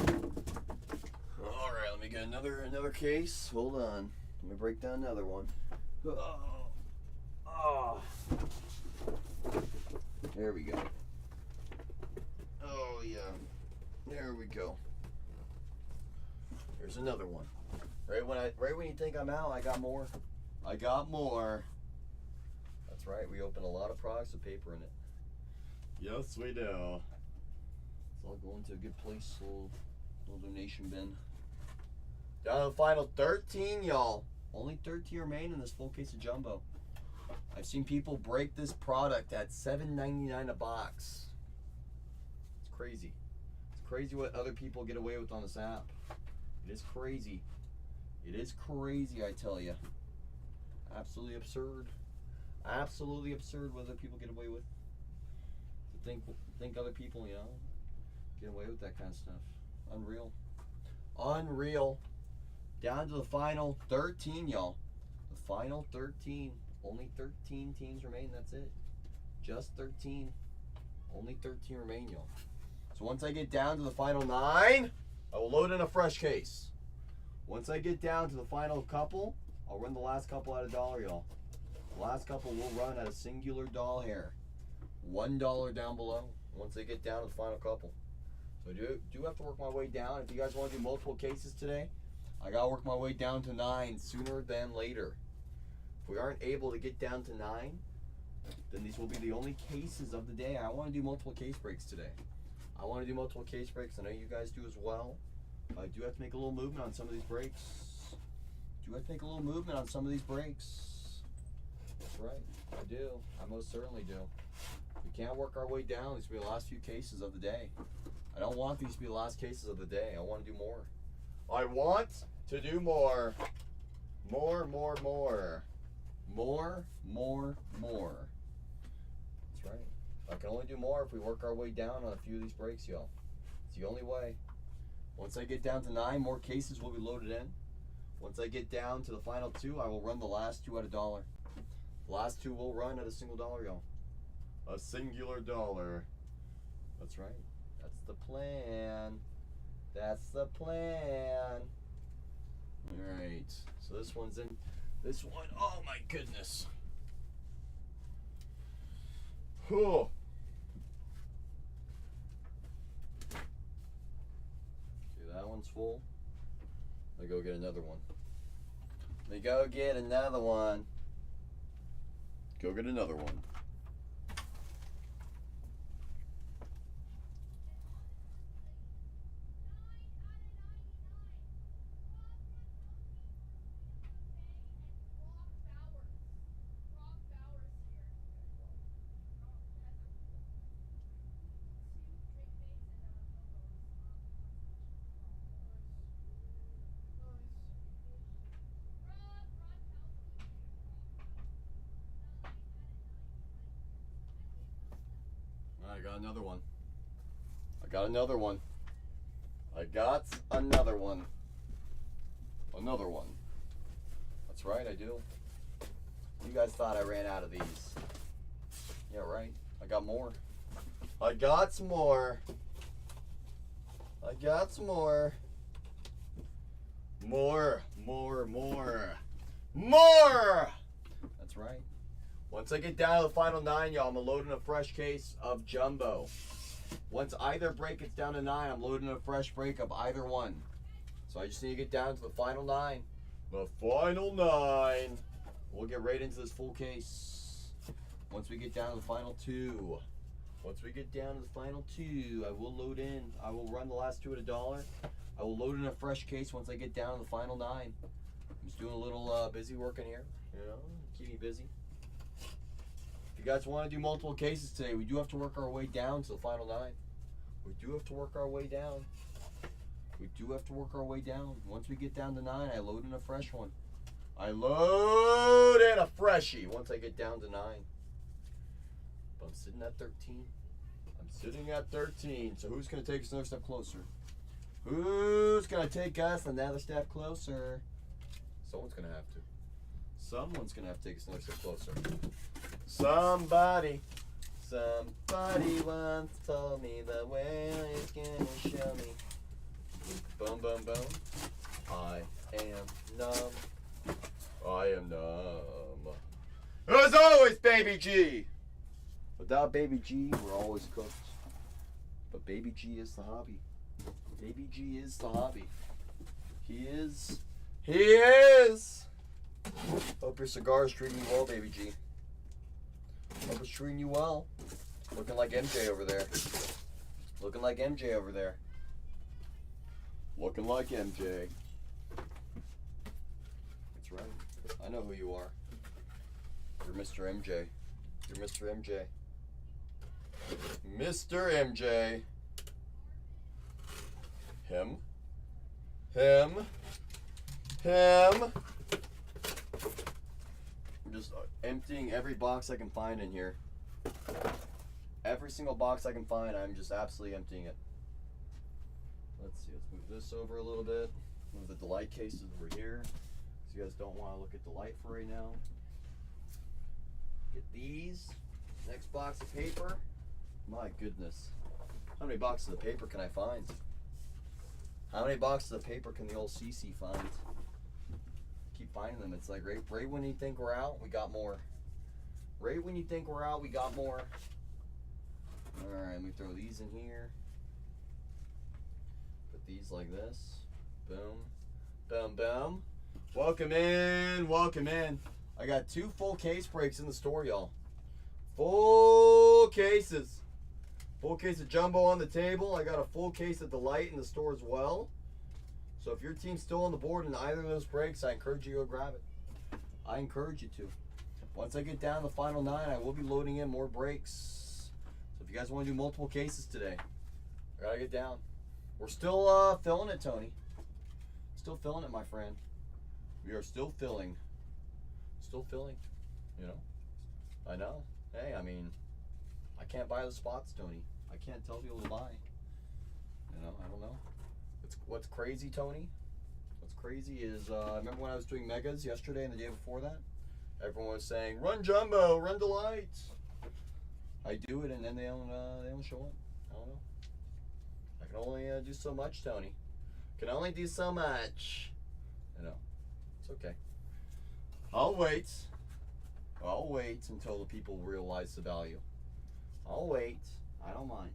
All right, let me get another case. Hold on. Let me break down another one. Oh. There we go. Oh yeah. There we go. Here's another one. Right when you think I'm out, I got more. I got more. That's right. We opened a lot of products with paper in it. Yes, we do. It's all going to a good place. Little donation bin. Down to the final 13, y'all. Only 13 remain in this full case of jumbo. I've seen people break this product at $7.99 a box. It's crazy. It's crazy what other people get away with on this app. It is crazy. It is crazy, I tell you. Absolutely absurd. Absolutely absurd what other people get away with. To think other people, you know, get away with that kind of stuff. Unreal. Unreal. Down to the final 13, y'all. The final 13. Only 13 teams remain, that's it. Just 13. Only 13 remain, y'all. So once I get down to the final 9, I will load in a fresh case. Once I get down to the final couple, I'll run the last couple at $1, y'all. The last couple will run at a singular doll hair. $1 down below once I get down to the final couple. So I do have to work my way down. If you guys want to do multiple cases today, I got to work my way down to 9 sooner than later. If we aren't able to get down to 9, then these will be the only cases of the day. I want to do multiple case breaks today. I want to do multiple case breaks. I know you guys do as well. I do have to make a little movement on some of these breaks. That's right. I do. I most certainly do. We can't work our way down. These will be the last few cases of the day. I don't want these to be the last cases of the day. I want to do more. I want to do more. More. That's right. I can only do more if we work our way down on a few of these breaks, y'all. It's the only way. Once I get down to 9, more cases will be loaded in. Once I get down to the final 2, I will run the last 2 at $1. The last 2 will run at a single dollar, y'all. A singular dollar. That's right. That's the plan. That's the plan. Alright. So this one's in. This one, oh my goodness. Whew. Okay, that one's full. Let me go get another one. Go get another one. I got another one. Another one. That's right, I do. You guys thought I ran out of these. Yeah, right. I got more. I got some more. More! That's right. Once I get down to the final 9, y'all, I'm going to load in a fresh case of jumbo. Once either break gets down to 9, I'm loading a fresh break of either one. So I just need to get down to the final 9. The final 9. We'll get right into this full case. Once we get down to the final 2. I will load in. I will run the last 2 at $1. I will load in a fresh case once I get down to the final 9. I'm just doing a little busy working here. You know, keep me busy. If you guys want to do multiple cases today, we do have to work our way down to the final 9. Once we get down to 9, I load in a fresh one. I load in a freshie once I get down to 9. But I'm sitting at 13. I'm sitting at 13. So who's going to take us another step closer? Who's going to take us another step closer? Someone's going to have to. Someone's going to have to take us another step closer. Somebody once told me the way is going to show me. Boom, boom, boom. I am numb. I am numb. As always, Baby G. Without Baby G, we're always cooked. But Baby G is the hobby. Baby G is the hobby. He is. He is. Hope your cigar is treating you well, Baby G. Hope it's treating you well. Looking like MJ over there. Looking like MJ over there. Looking like MJ. That's right. I know who you are. You're Mr. MJ. You're Mr. MJ. Mr. MJ. Him. Him. Him. I'm just emptying every box I can find in here. Every single box I can find, I'm just absolutely emptying it. Let's see, let's move this over a little bit. Move the delight cases over here. So you guys don't want to look at delight for right now. Get these. Next box of paper. My goodness. How many boxes of paper can I find? How many boxes of paper can the old CC find? Keep finding them. It's like right when you think we're out, we got more. Right when you think we're out, we got more. Alright, let me throw these in here. Put these like this. Boom. Boom, boom. Welcome in. Welcome in. I got 2 full case breaks in the store, y'all. Full cases. Full case of Jumbo on the table. I got a full case of Delight in the store as well. So if your team's still on the board in either of those breaks, I encourage you to go grab it. I encourage you to. Once I get down to the final 9, I will be loading in more breaks. So if you guys want to do multiple cases today, I gotta get down. We're still filling it, Tony. Still filling it, my friend. We are still filling. Still filling. You know? I know. Hey, I mean, I can't buy the spots, Tony. I can't tell people to buy. You know, I don't know. What's crazy, Tony? What's crazy is, I remember when I was doing megas yesterday and the day before that, everyone was saying, "Run Jumbo, run Delight." I do it and then they don't show up. I don't know. I can only do so much, Tony. Can only do so much. You know, it's okay. I'll wait. I'll wait until the people realize the value. I'll wait. I don't mind.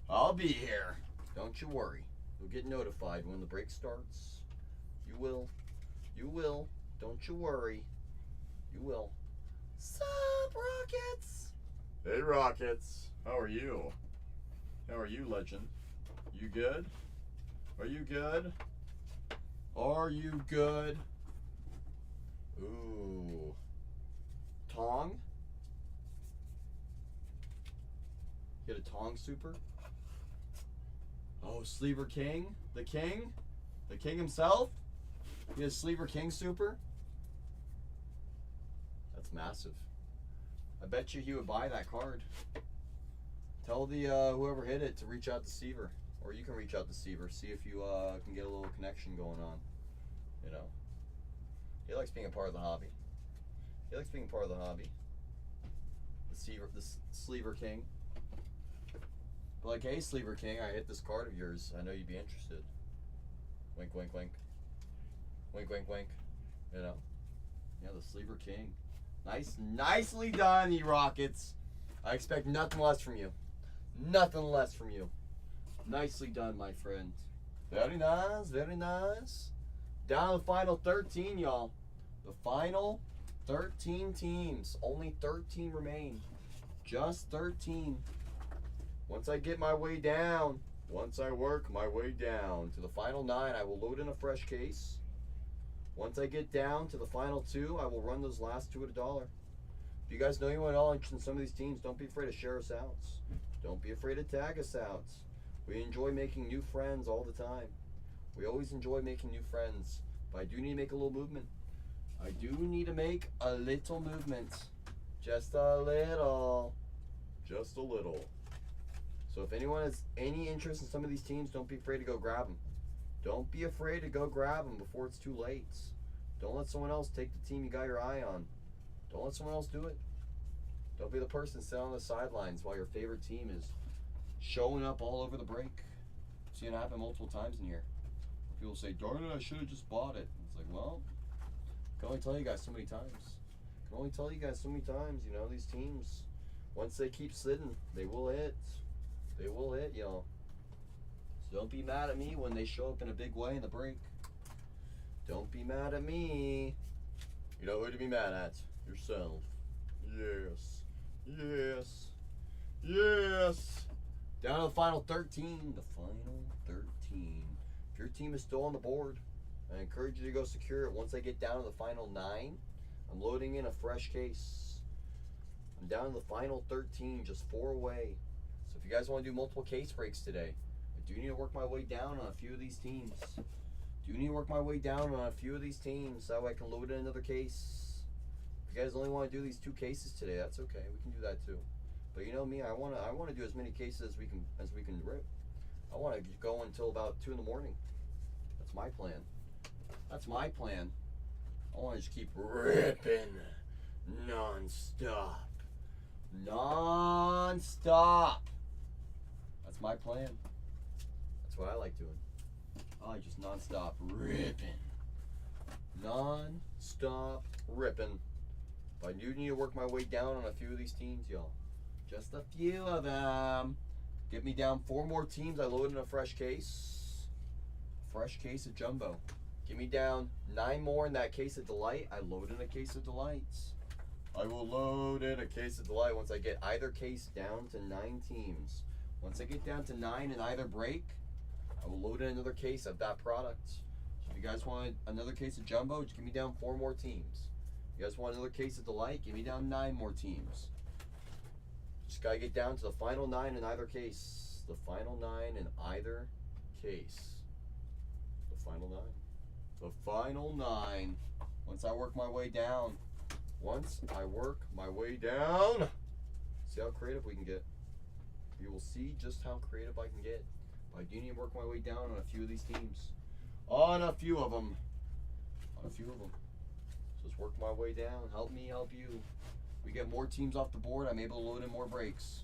I'll be here. Don't you worry. You'll get notified when the break starts. You will. You will. Don't you worry. You will. Sup, Rockets? Hey, Rockets. How are you? How are you, legend? You good? Are you good? Are you good? Ooh. Tong? Get a Tong super? Oh, Sleever King? The King? The King himself? He has Sleever King super? That's massive. I bet you he would buy that card. Tell the whoever hit it to reach out to Seaver. Or you can reach out to Seaver. See if you can get a little connection going on. You know? He likes being a part of the hobby. He likes being part of the hobby. The Sleever King. But like, hey, Sleever King, I hit this card of yours. I know you'd be interested. Wink, wink, wink. Wink, wink, wink. You know? Yeah, the Sleever King. Nicely done, you Rockets. I expect nothing less from you. Nothing less from you. Nicely done, my friend. Very nice, very nice. Down to the final 13, y'all. The final 13 teams. Only 13 remain. Just 13. Once I get my way down, once I work my way down to the final 9, I will load in a fresh case. Once I get down to the final 2, I will run those last 2 at $1. If you guys know anyone at all interested in some of these teams, don't be afraid to share us out. Don't be afraid to tag us out. We enjoy making new friends all the time. We always enjoy making new friends. But I do need to make a little movement. I do need to make a little movement. Just a little. Just a little. So if anyone has any interest in some of these teams, don't be afraid to go grab them. Don't be afraid to go grab them before it's too late. Don't let someone else take the team you got your eye on. Don't let someone else do it. Don't be the person sitting on the sidelines while your favorite team is showing up all over the break. I've seen it happen multiple times in here. People say, darn it, I should have just bought it. It's like, well, I can only tell you guys so many times. I can only tell you guys so many times, you know, these teams, once they keep sitting, they will hit. They will hit, you know. So don't be mad at me when they show up in a big way in the break. Don't be mad at me. You know who to be mad at? Yourself. Yes. Yes. Yes. Down to the final 13. The final 13. If your team is still on the board, I encourage you to go secure it. Once I get down to the final 9, I'm loading in a fresh case. I'm down to the final 13, just 4 away. So if you guys want to do multiple case breaks today, I do need to work my way down on a few of these teams. Do need to work my way down on a few of these teams so I can load in another case. If you guys only want to do these 2 cases today, that's okay. We can do that too. But you know me, I want to do as many cases as we can rip. I want to go until about 2 in the morning. That's my plan. That's my plan. I want to just keep ripping non-stop. Non-stop. That's my plan. That's what I like doing. I like just non-stop ripping. Non-stop ripping. But I do need to work my way down on a few of these teams, y'all. Just a few of them. Get me down 4 more teams. I load in a fresh case. Fresh case of jumbo. Get me down 9 more in that case of delight. I load in a case of delights. I will load in a case of delight once I get either case down to 9 teams. Once I get down to 9 in either break, I will load in another case of that product. So if you guys want another case of jumbo, just give me down 4 more teams. If you guys want another case of delight, give me down 9 more teams. Just gotta get down to the final 9 in either case. The final 9 in either case. The final 9. The final 9. Once I work my way down. Once I work my way down. See how creative we can get. You will see just how creative I can get. But I do need to work my way down on a few of these teams. On a few of them. On a few of them. So just work my way down. Help me help you. We get more teams off the board, I'm able to load in more breaks.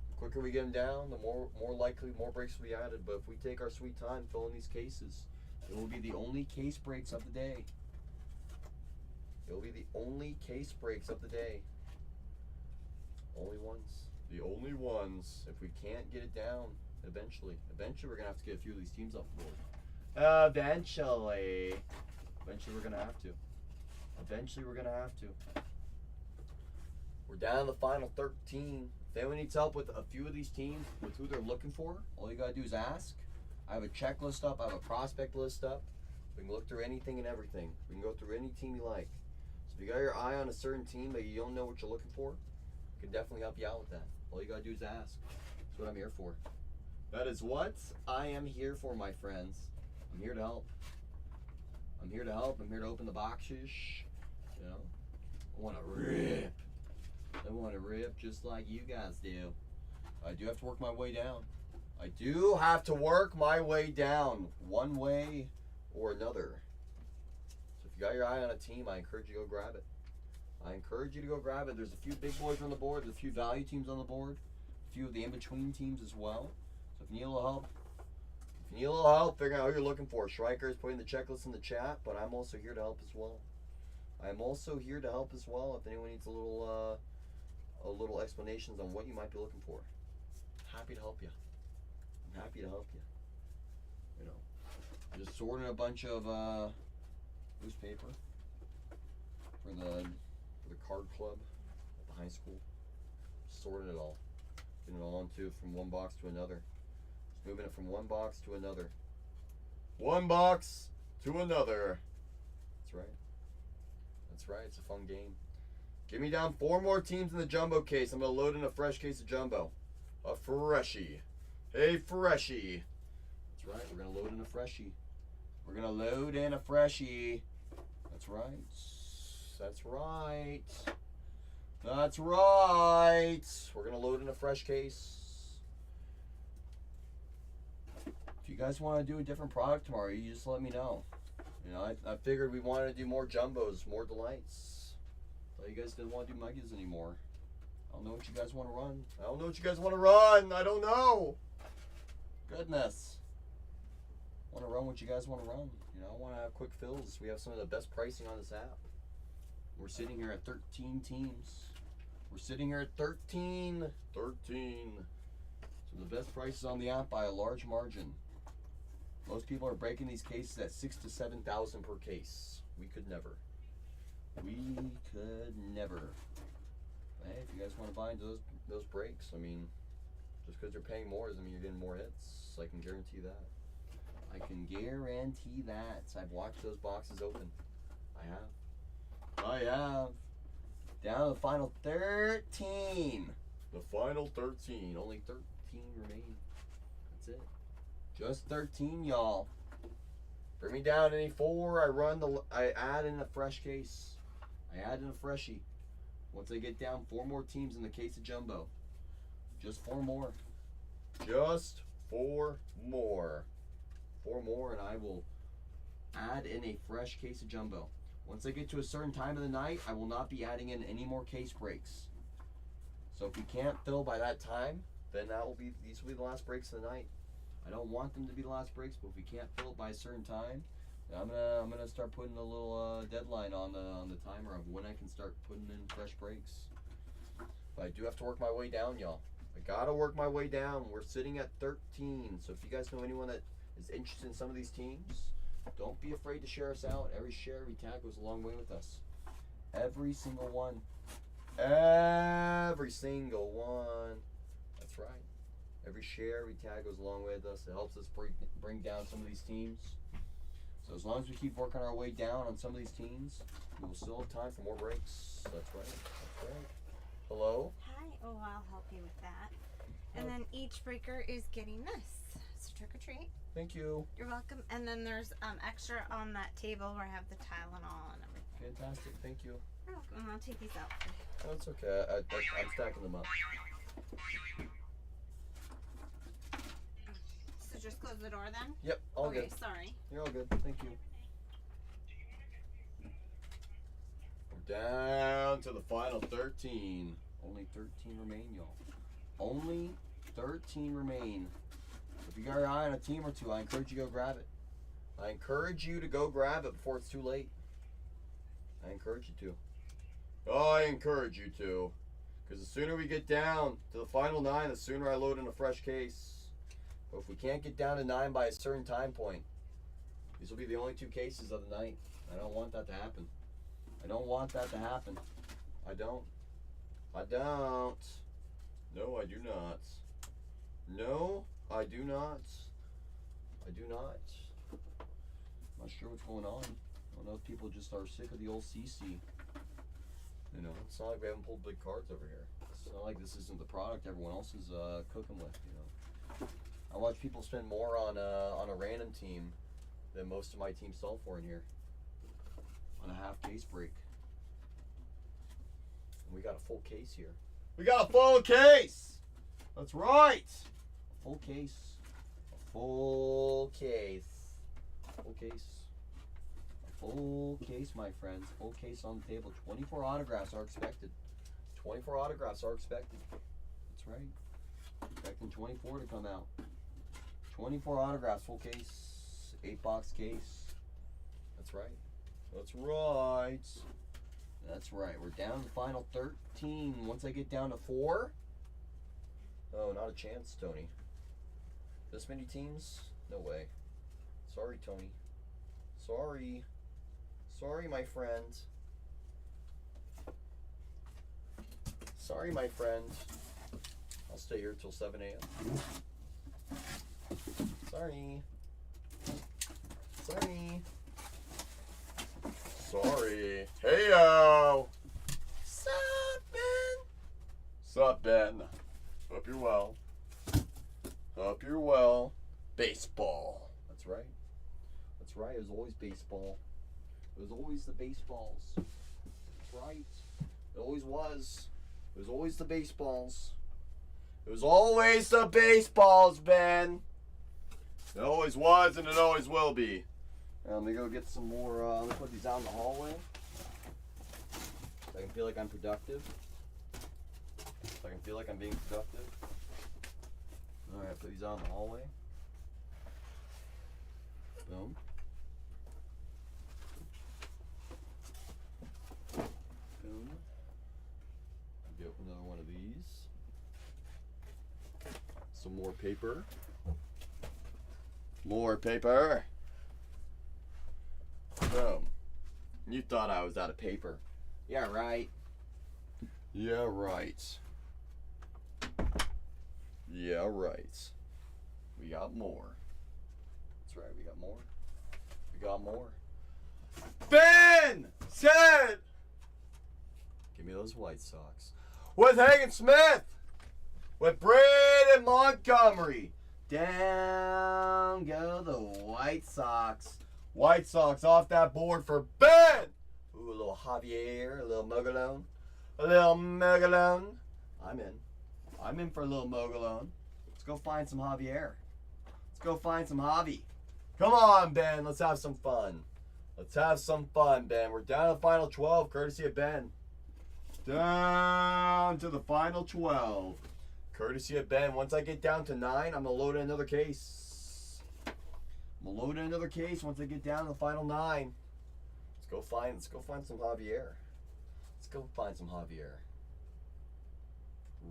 The quicker we get them down, the more likely more breaks will be added. But if we take our sweet time filling these cases, it will be the only case breaks of the day. It will be the only case breaks of the day. Only ones. The only ones. If we can't get it down, eventually we're gonna have to get a few of these teams off the board. Eventually we're gonna have to. Eventually we're gonna have to. We're down to the final 13. If anyone needs help with a few of these teams, with who they're looking for, all you gotta do is ask. I have a checklist up. I have a prospect list up. We can look through anything and everything. We can go through any team you like. So if you got your eye on a certain team that you don't know what you're looking for, I can definitely help you out with that. All you gotta do is ask. That's what I'm here for. That is what I am here for, my friends. I'm here to help. I'm here to help. I'm here to open the boxes. You know, I want to rip. I want to rip just like you guys do. I do have to work my way down. I do have to work my way down one way or another. So if you got your eye on a team, I encourage you to go grab it. I encourage you to go grab it. There's a few big boys on the board. There's a few value teams on the board. A few of the in-between teams as well. So if you need a little help, figuring out who you're looking for. Striker is putting the checklist in the chat, but I'm also here to help as well. I'm also here to help as well if anyone needs a little explanations on what you might be looking for. Happy to help you. I'm happy to help you. You know, just sorting a bunch of loose paper for the card club at the high school. Just sorting it all, getting it all into from one box to another. Just moving it from one box to another. One box to another. That's right. That's right. It's a fun game. Give me down 4 more teams in the jumbo case. I'm going to load in a fresh case of jumbo. A freshie. A freshie. That's right. We're going to load in a freshie. We're going to load in a freshie. That's right. That's right. That's right. We're going to load in a fresh case. If you guys want to do a different product tomorrow, you just let me know. You know, I figured we wanted to do more jumbos, more delights. But you guys didn't want to do megas anymore. I don't know what you guys want to run. I don't know what you guys want to run. I don't know. Goodness. I want to run what you guys want to run. You know, I want to have quick fills. We have some of the best pricing on this app. We're sitting here at 13 teams. We're sitting here at 13. 13. So the best prices on the app by a large margin. Most people are breaking these cases at 6,000 to 7,000 per case. We could never. We could never. Hey, if you guys want to buy into those breaks, I mean, just because you're paying more doesn't mean you're getting more hits. I can guarantee that. I can guarantee that. I've watched those boxes open. I have. Down to the final 13. The final 13. Only 13 remain. That's it. Just 13, y'all. Bring me down any 4. I add in a fresh case. I add in a freshie. Once I get down 4 more teams in the case of jumbo. Just 4 more. Just 4 more. 4 more and I will add in a fresh case of jumbo. Once I get to a certain time of the night, I will not be adding in any more case breaks. So if you can't fill by that time, then these will be the last breaks of the night. I don't want them to be the last breaks, but if we can't fill it by a certain time, then I'm gonna start putting a little deadline on the timer of when I can start putting in fresh breaks. But I do have to work my way down, y'all. I gotta work my way down. We're sitting at 13. So if you guys know anyone that is interested in some of these teams, don't be afraid to share us out. Every share, every tag goes a long way with us. Every single one. Every single one. That's right. Every share, every tag goes a long way with us. It helps us bring down some of these teams. So as long as we keep working our way down on some of these teams, we will still have time for more breaks. That's right. That's right. Hello? Hi. Oh, I'll help you with that. And then each breaker is getting this. It's a trick or treat. Thank you. You're welcome. And then there's extra on that table where I have the Tylenol and everything. Fantastic. Thank you. You're welcome. And I'll take these out for you. Oh, that's okay. I'm stacking them up. So just close the door then? Yep. All okay, good. Sorry. You're all good. Thank you. We're down to the final 13. Only 13 remain, y'all. Only 13 remain. If you got your eye on a team or two, I encourage you to go grab it. I encourage you to go grab it before it's too late. I encourage you to. I encourage you to. Because the sooner we get down to the final 9, the sooner I load in a fresh case. But if we can't get down to 9 by a certain time point, these will be the only 2 cases of the night. I don't want that to happen. I don't want that to happen. I don't. I don't. No, I do not. No, I do not. I do not. I'm not sure what's going on. I don't know if people just are sick of the old CC. You know, it's not like we haven't pulled big cards over here. It's not like this isn't the product everyone else is cooking with, you know. I watch people spend more on a random team than most of my teams sell for in here. On a half case break. And we got a full case here. We got a full case! That's right! A full case. A full case. Full case. A full case, my friends. Full case on the table. 24 autographs are expected. 24 autographs are expected. That's right. Expecting 24 to come out. 24 autographs, full case. 8-box case. That's right. That's right. That's right. We're down to the final 13. Once I get down to 4. Oh, not a chance, Tony. This many teams? No way. Sorry, Tony. Sorry. Sorry, my friend. Sorry, my friend. I'll stay here till 7 a.m. Sorry. Sorry. Sorry. Hey-o! Sup, Ben? Sup, Ben? Hope you're well. Hope you're well. Baseball. That's right. That's right. It was always baseball. It was always the baseballs. right. It always was. It was always the baseballs. It was always the baseballs, Ben. It always was and it always will be. Let me go get some more. Let me put these out in the hallway. So I can feel like I'm productive. So I can feel like I'm being productive. Alright, put these out in the hallway. Boom. Boom. Get another one of these. Some more paper. More paper. Boom. You thought I was out of paper. Yeah, right. Yeah, right. Yeah, right. We got more. That's right, we got more. We got more. Ben said, give me those White Sox. With Hagen Smith. With Braden Montgomery. Down go the White Sox. White Sox off that board for Ben. Ooh, a little Javier, a little Mogalone. A little Mogalone. I'm in. I'm in for a little Mogalone. Let's go find some Javier. Let's go find some Javi. Come on, Ben. Let's have some fun. Let's have some fun, Ben. We're down to the final 12, courtesy of Ben. Down to the final 12. Courtesy of Ben. Once I get down to 9, I'm going to load in another case. I'm going to load in another case once I get down to the final 9. Let's go find some Javier. Let's go find some Javier.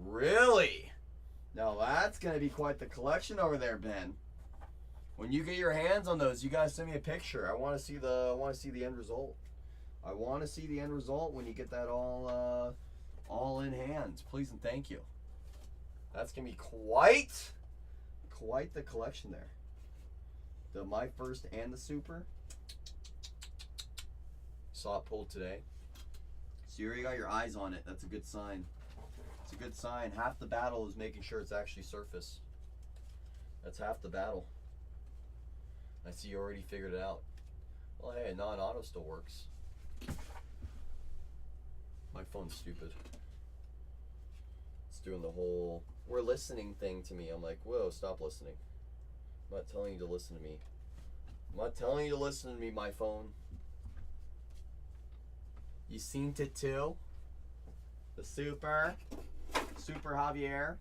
Really? Now that's going to be quite the collection over there, Ben. When you get your hands on those, you guys send me a picture. I want to see the end result. I want to see the end result when you get that all in hand. Please and thank you. That's going to be quite the collection there. The My First and the Super. Saw it pulled today. So you already got your eyes on it. That's a good sign. It's a good sign. Half the battle is making sure it's actually surface. That's half the battle. I see you already figured it out. Well, hey, non-auto still works. My phone's stupid. It's doing the whole we're listening thing to me. I'm like, whoa, stop listening. I'm not telling you to listen to me. I'm not telling you to listen to me, my phone. You seen it too? The Super Javier.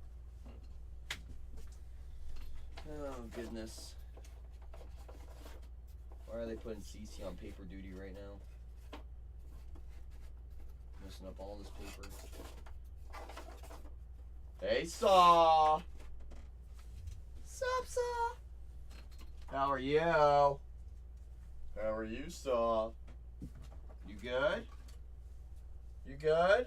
Oh, goodness. Why are they putting CC on paper duty right now? Messing up all this paper. Hey, Saw! Sup, Saw? How are you? How are you, Saw? You good? You good?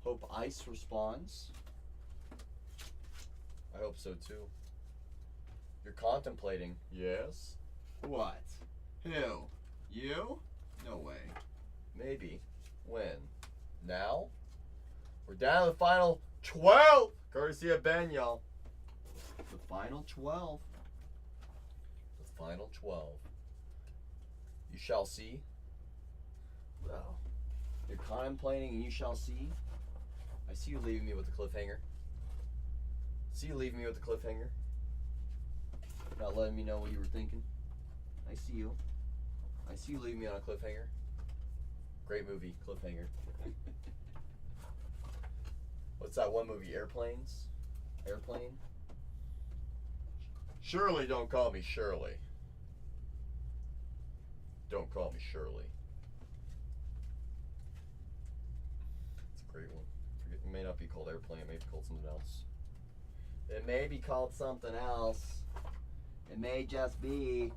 Hope Ice responds. I hope so too. You're contemplating. Yes? What? Who? You? No way. Maybe. When? Now? We're down to the final 12! Courtesy of Ben, y'all. The final 12. The final 12. You shall see. Well, you're contemplating and you shall see. I see you leaving me with a cliffhanger. See you leaving me with a cliffhanger. Not letting me know what you were thinking. I see you. I see you leaving me on a cliffhanger. Great movie, Cliffhanger. What's that one movie? Airplanes? Airplane? Shirley, don't call me Shirley. Don't call me Shirley. It's a great one. It may not be called Airplane. It may be called something else. It may be called something else. It may just be.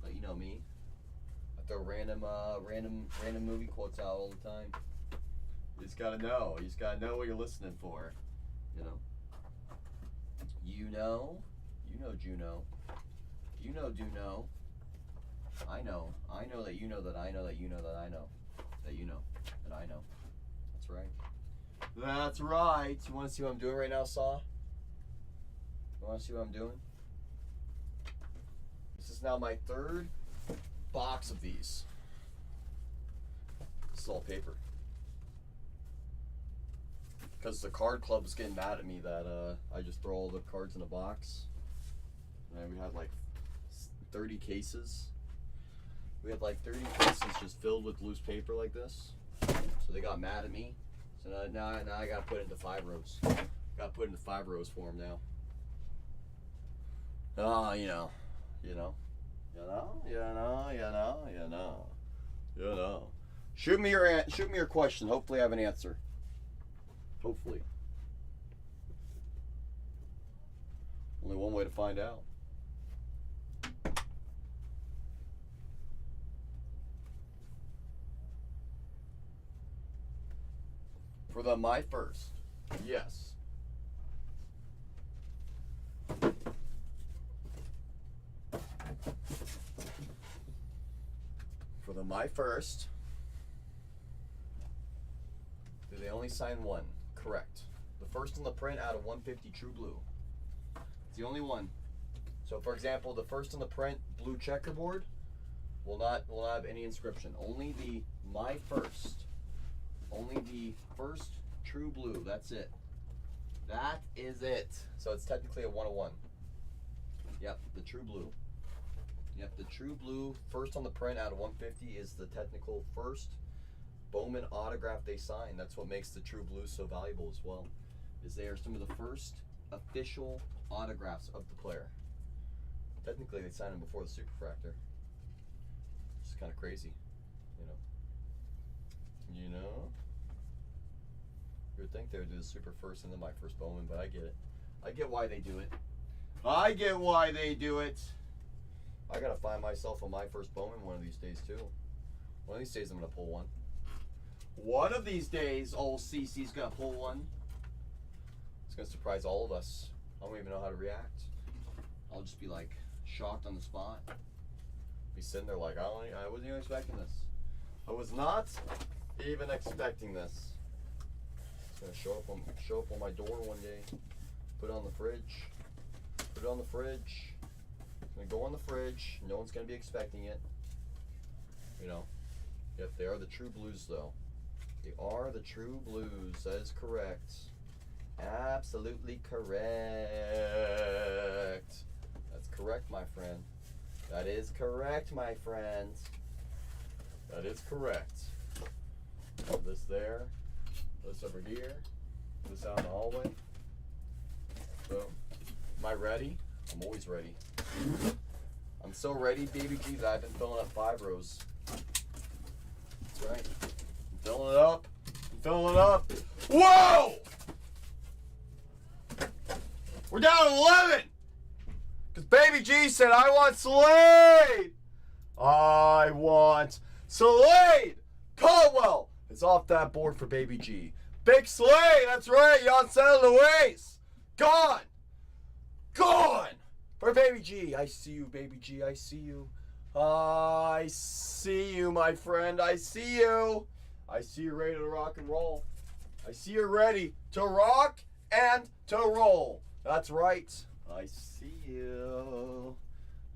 But you know me. I throw random movie quotes out all the time. You just gotta know. You just gotta know what you're listening for. You know. You know. You know Juno. You know do know. I know. I know that you know that I know that you know that I know. That you know. That I know. That's right. That's right. You wanna see what I'm doing right now, Saw? You wanna see what I'm doing? This is now my third box of these. is all paper. Because the card club is getting mad at me that I just throw all the cards in a box. And we had like 30 cases. We had like 30 cases just filled with loose paper like this. So they got mad at me. So now I gotta put it into 5 rows. Gotta put it into 5 rows for them now. Oh, you know. Shoot me your question. Hopefully I have an answer. Hopefully. Only one way to find out. For the My First. Yes. For the My First. Do they only sign one? Correct. The first on the print out of 150 True Blue. It's the only one. So for example, the first on the print blue checkerboard will not have any inscription. Only the My First. Only the first True Blue. That's it. That is it. So it's technically a 101. Yep, the True Blue. Yep, the True Blue first on the print out of 150 is the technical first Bowman autograph they sign. That's what makes the True Blue so valuable as well. Is they are some of the first official autographs of the player. Technically, they signed them before the Superfractor. It's kind of crazy, you know. You know. You would think they would do the Super first and then My First Bowman, but I get it. I get why they do it. I get why they do it. I gotta find myself a My First Bowman one of these days too. One of these days I'm gonna pull one. One of these days, old CC's gonna pull one. It's gonna surprise all of us. I don't even know how to react. I'll just be like shocked on the spot. Be sitting there like I wasn't even expecting this. I was not even expecting this. It's gonna show up on my door one day. Put it on the fridge. Put it on the fridge. It's gonna go on the fridge. No one's gonna be expecting it. You know. Yep, they are the True Blues though. They are the True Blues. That is correct. Absolutely correct. That's correct, my friend. That is correct, my friend. That is correct. This there. This over here. This out in the hallway. So, am I ready? I'm always ready. I'm so ready, Baby G, that I've been filling up 5 rows. That's right. I'm filling it up. I'm filling it up. Whoa! We're down to 11! Because Baby G said, I want Slade! I want Slade! Caldwell! It's off that board for Baby G. Big Slade, that's right, Yancel Luis! Gone! Gone! For Baby G. I see you, Baby G, I see you. I see you, my friend, I see you. I see you ready to rock and roll. I see you ready to rock and to roll. That's right. I see you.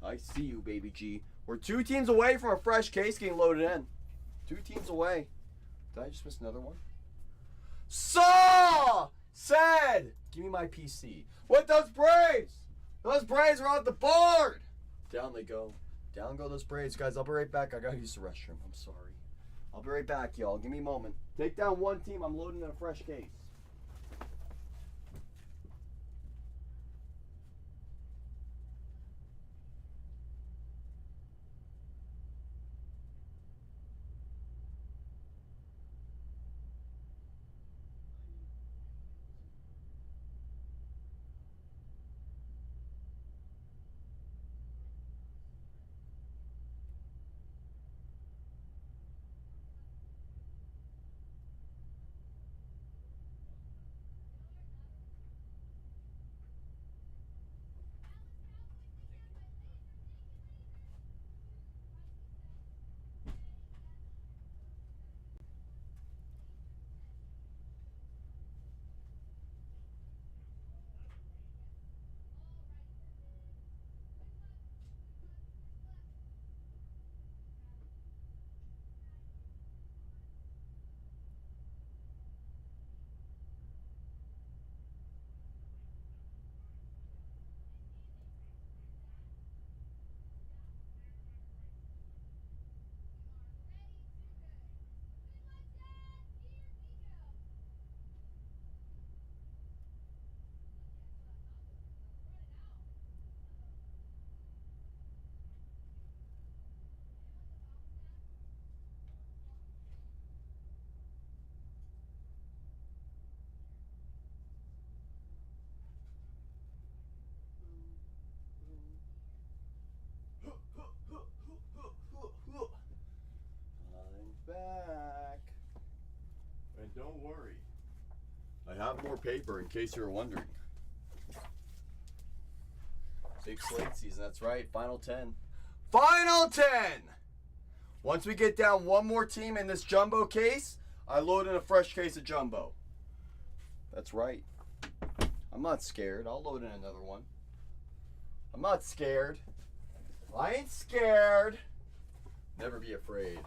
I see you, Baby G. We're 2 teams away from a fresh case getting loaded in. 2 teams away. Did I just miss another one? Saw said, give me my PC. What those Braves? Those Braves are on the board. Down they go. Down go those Braves. Guys, I'll be right back. I gotta use the restroom. I'm sorry. I'll be right back, y'all. Give me a moment. Take down one team. I'm loading in a fresh case. back. And don't worry, I have more paper in case you were wondering. Big slate season, that's right. Final 10. Final 10! Once we get down one more team in this jumbo case, I load in a fresh case of jumbo. That's right. I'm not scared. I'll load in another one. I'm not scared. I ain't scared. Never be afraid.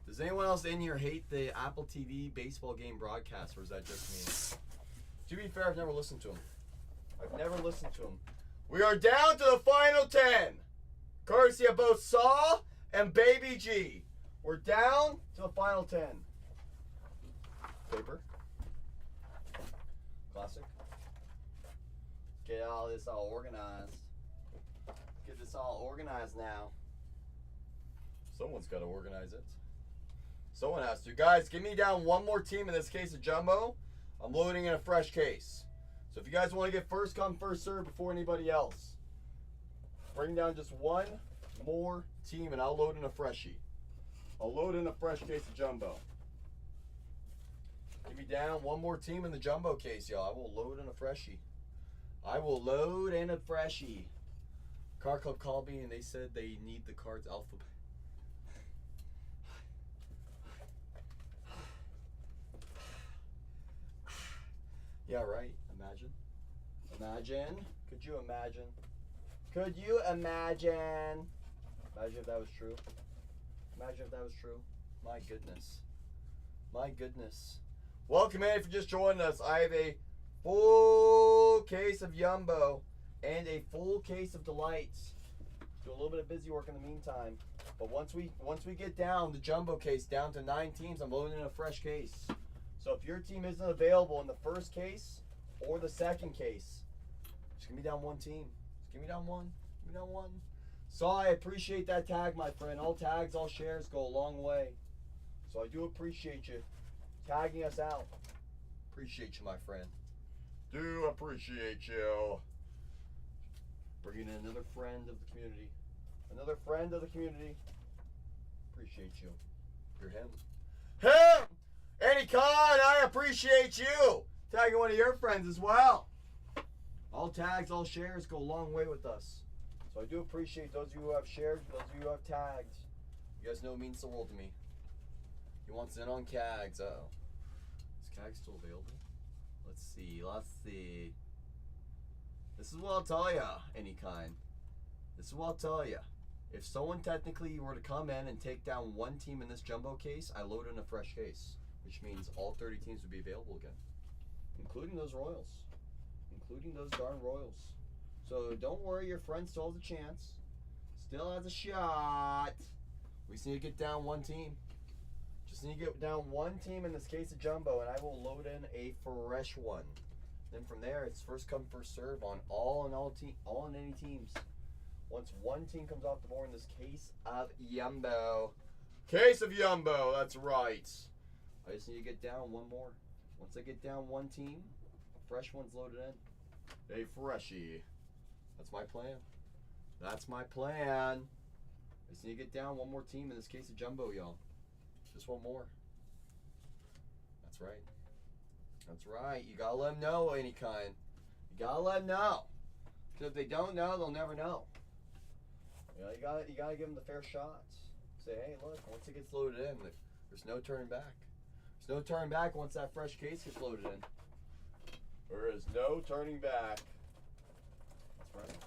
Does anyone else in here hate the Apple TV baseball game broadcast, or is that just me? To be fair, I've never listened to them. I've never listened to them. We are down to the final 10. Courtesy of both Saw and Baby G. We're down to the final 10. Paper. Classic. Get all this all organized. Get this all organized now. Someone's got to organize it. Someone has to. Guys, give me down one more team in this case of jumbo. I'm loading in a fresh case. So if you guys want to get first come, first serve before anybody else, bring down just one more team and I'll load in a freshie. I'll load in a fresh case of jumbo. Give me down one more team in the jumbo case, y'all. I will load in a freshie. I will load in a freshie. Car Club called me and they said they need the cards alphabet. Yeah, right. Imagine. Imagine. Could you imagine? Could you imagine? Imagine if that was true. Imagine if that was true. My goodness. My goodness. Welcome in if you're just joining us. I have a full case of Yumbo and a full case of Delights. Do a little bit of busy work in the meantime. But once we get down the jumbo case down to 9 teams, I'm loading in a fresh case. So if your team isn't available in the first case or the second case, just give me down one team. Just give me down one. Give me down one. So I appreciate that tag, my friend. All tags, all shares go a long way. So I do appreciate you tagging us out. Appreciate you, my friend. Do appreciate you. Bringing in another friend of the community. Another friend of the community. Appreciate you. You're him. Him! Eddie Con, I appreciate you. Tagging one of your friends as well. All tags, all shares go a long way with us. So I do appreciate those of you who have shared, those of you who have tagged. You guys know it means the world to me. He wants in on CAGs. Uh-oh. Is CAG still available? Let's see. Let's see. This is what I'll tell ya, any kind. This is what I'll tell ya. If someone technically were to come in and take down one team in this jumbo case, I load in a fresh case. Which means all 30 teams would be available again. Including those Royals. Including those darn Royals. So don't worry, your friend still has a chance. Still has a shot. We just need to get down one team. Just need to get down one team in this case of jumbo, and I will load in a fresh one. Then from there, it's first come, first serve on all and any teams. Once one team comes off the board in this case of Yumbo. Case of Yumbo, that's right. I just need to get down one more. Once I get down one team, a fresh one's loaded in. A freshie. That's my plan. That's my plan. I just need to get down one more team in this case of jumbo, y'all. Just one more. That's right. That's right. You gotta let them know, any kind. You gotta let them know. Because if they don't know, they'll never know. You know, you gotta give them the fair shots. Say, hey, look, once it gets loaded in, there's no turning back. There's no turning back once that fresh case gets loaded in. There is no turning back. That's right.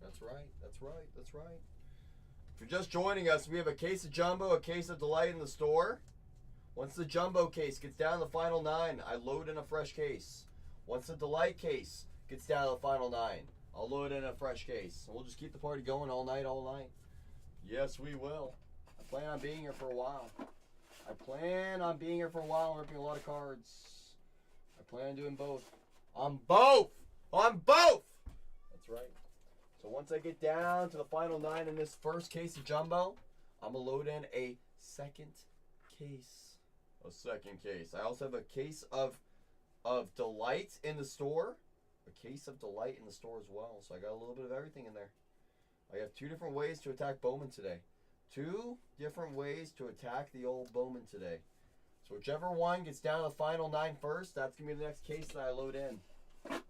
That's right. That's right. That's right. If you're just joining us, we have a case of jumbo, a case of delight in the store. Once the jumbo case gets down to the final 9, I load in a fresh case. Once the delight case gets down to the final 9, I'll load in a fresh case. And we'll just keep the party going all night, all night. Yes, we will. I plan on being here for a while. I plan on being here for a while and ripping a lot of cards. I plan on doing both. On both! On both! That's right. So once I get down to the final 9 in this first case of jumbo, I'm going to load in a second case. A second case. I also have a case of delight in the store. A case of delight in the store as well. So I got a little bit of everything in there. I have 2 different ways to attack Bowman today. 2 different ways to attack the old Bowman today. So whichever one gets down to the final 9 first, that's going to be the next case that I load in.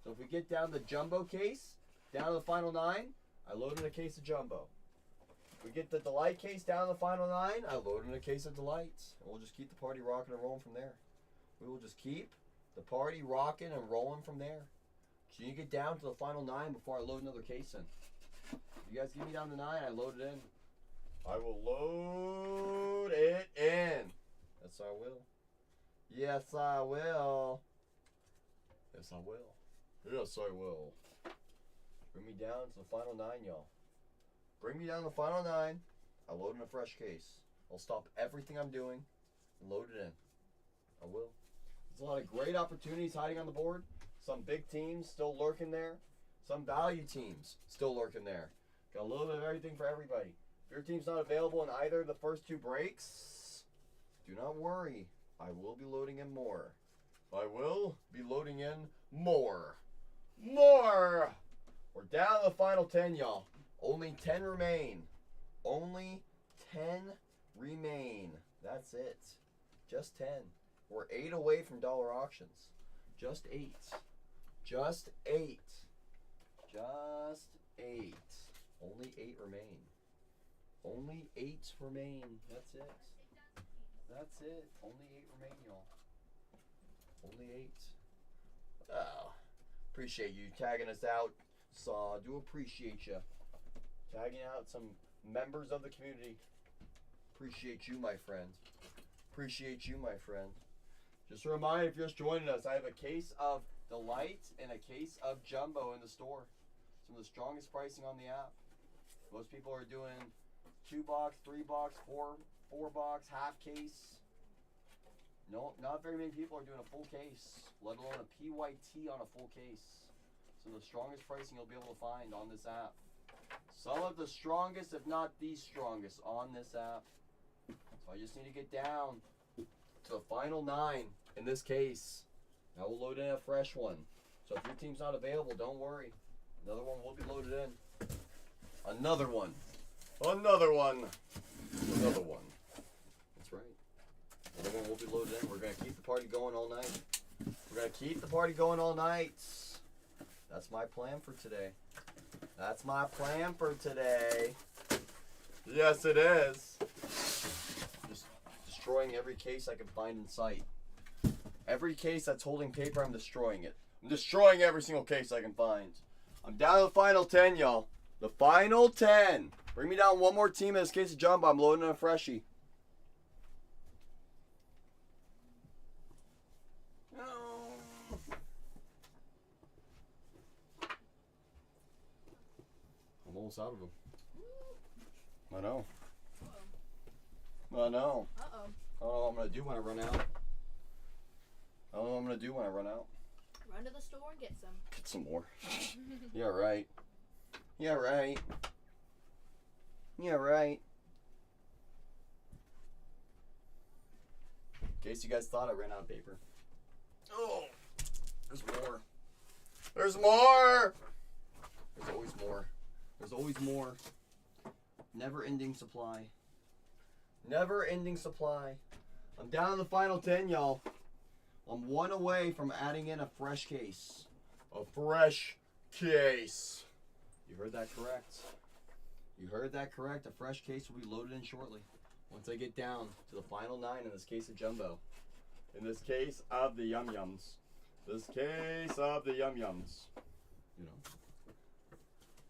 So if we get down the jumbo case, down to the final 9, I load in a case of jumbo. If we get the delight case down to the final 9, I load in a case of delights. And we'll just keep the party rocking and rolling from there. We will just keep the party rocking and rolling from there. So you get down to the final 9 before I load another case in. If you guys give me down to 9, I load it in. I will load it in. Yes, I will. Yes, I will. Yes, I will. Yes, I will. Bring me down to the final 9, y'all. Bring me down to the final 9. I load in a fresh case. I'll stop everything I'm doing and load it in. I will. There's a lot of great opportunities hiding on the board. Some big teams still lurking there. Some value teams still lurking there. Got a little bit of everything for everybody. If your team's not available in either of the first 2 breaks, do not worry. I will be loading in more. I will be loading in more. More! We're down to the final 10, y'all. Only 10 remain. Only 10 remain. That's it. Just 10. We're 8 away from dollar auctions. Just 8. Just 8. Just 8. Only 8 remain. Only 8 remain. That's it. That's it. Only 8 remain, y'all. Only 8. Oh, appreciate you tagging us out. So I do appreciate you. Tagging out some members of the community. Appreciate you, my friend. Appreciate you, my friend. Just a reminder, if you're just joining us, I have a case of Delight and a case of Jumbo in the store. Some of the strongest pricing on the app. Most people are doing 2-box, 3-box, 4-box, half case. No, not very many people are doing a full case, let alone a PYT on a full case. So the strongest pricing you'll be able to find on this app. Some of the strongest, if not the strongest, on this app. So I just need to get down to the final 9 in this case. I will load in a fresh one. So if your team's not available, don't worry. Another one will be loaded in. Another one. Another one. Another one. That's right. Another one will be loaded in. We're going to keep the party going all night. We're going to keep the party going all night. That's my plan for today. That's my plan for today. Yes, it is. Just destroying every case I can find in sight. Every case that's holding paper, I'm destroying it. I'm destroying every single case I can find. I'm down to the final 10, y'all. The final 10. Bring me down one more team in this case of Jumbo. I'm loading in a freshie. I'm almost out of them. I know. I know. Uh-oh. I don't know what I'm going to do when I run out. I don't know what I'm going to do when I run out. Run to the store and get some. Get some more. Yeah, right. Yeah, right. Yeah, right. In case you guys thought I ran out of paper. Oh, there's more. There's more. There's always more. There's always more. Never-ending supply. Never-ending supply. I'm down to the final 10, y'all. I'm 1 away from adding in a fresh case. A fresh case. You heard that correct. You heard that correct. A fresh case will be loaded in shortly. Once I get down to the final 9 in this case of Jumbo. In this case of the Yum Yums. This case of the Yum Yums.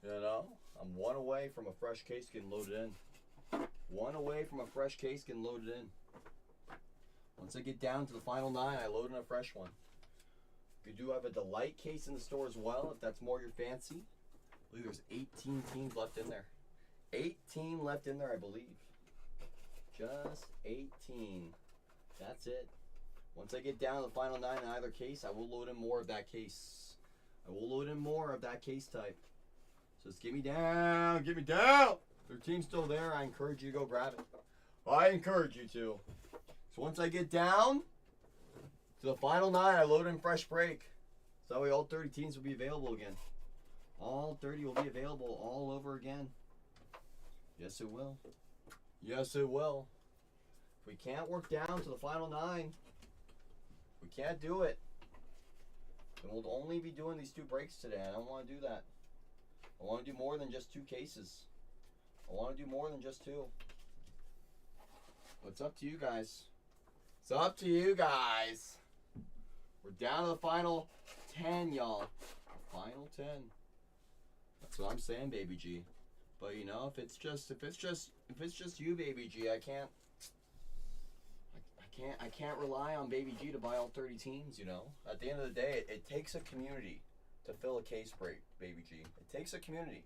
You know, I'm 1 away from a fresh case getting loaded in. 1 away from a fresh case getting loaded in. Once I get down to the final 9, I load in a fresh one. You do have a Delight case in the store as well, if that's more your fancy. I believe there's 18 teams left in there. 18 left in there, I believe. Just 18. That's it. Once I get down to the final 9 in either case, I will load in more of that case. I will load in more of that case type. So just get me down. Get me down. If your team's still there, I encourage you to go grab it. I encourage you to. So once I get down to the final 9, I load in fresh break. So that way all 30 teams will be available again. All 30 will be available all over again. Yes, it will. Yes, it will. If we can't work down to the final 9, we can't do it. And we'll only be doing these 2 breaks today. I don't want to do that. I want to do more than just 2 cases. I want to do more than just 2. But it's up to you guys. It's up to you guys. We're down to the final 10, y'all. Final 10. That's what I'm saying, Baby G. But you know, if it's just you, Baby G, I can't rely on Baby G to buy all 30 teams, you know. At the end of the day, it takes a community to fill a case break, Baby G. It takes a community.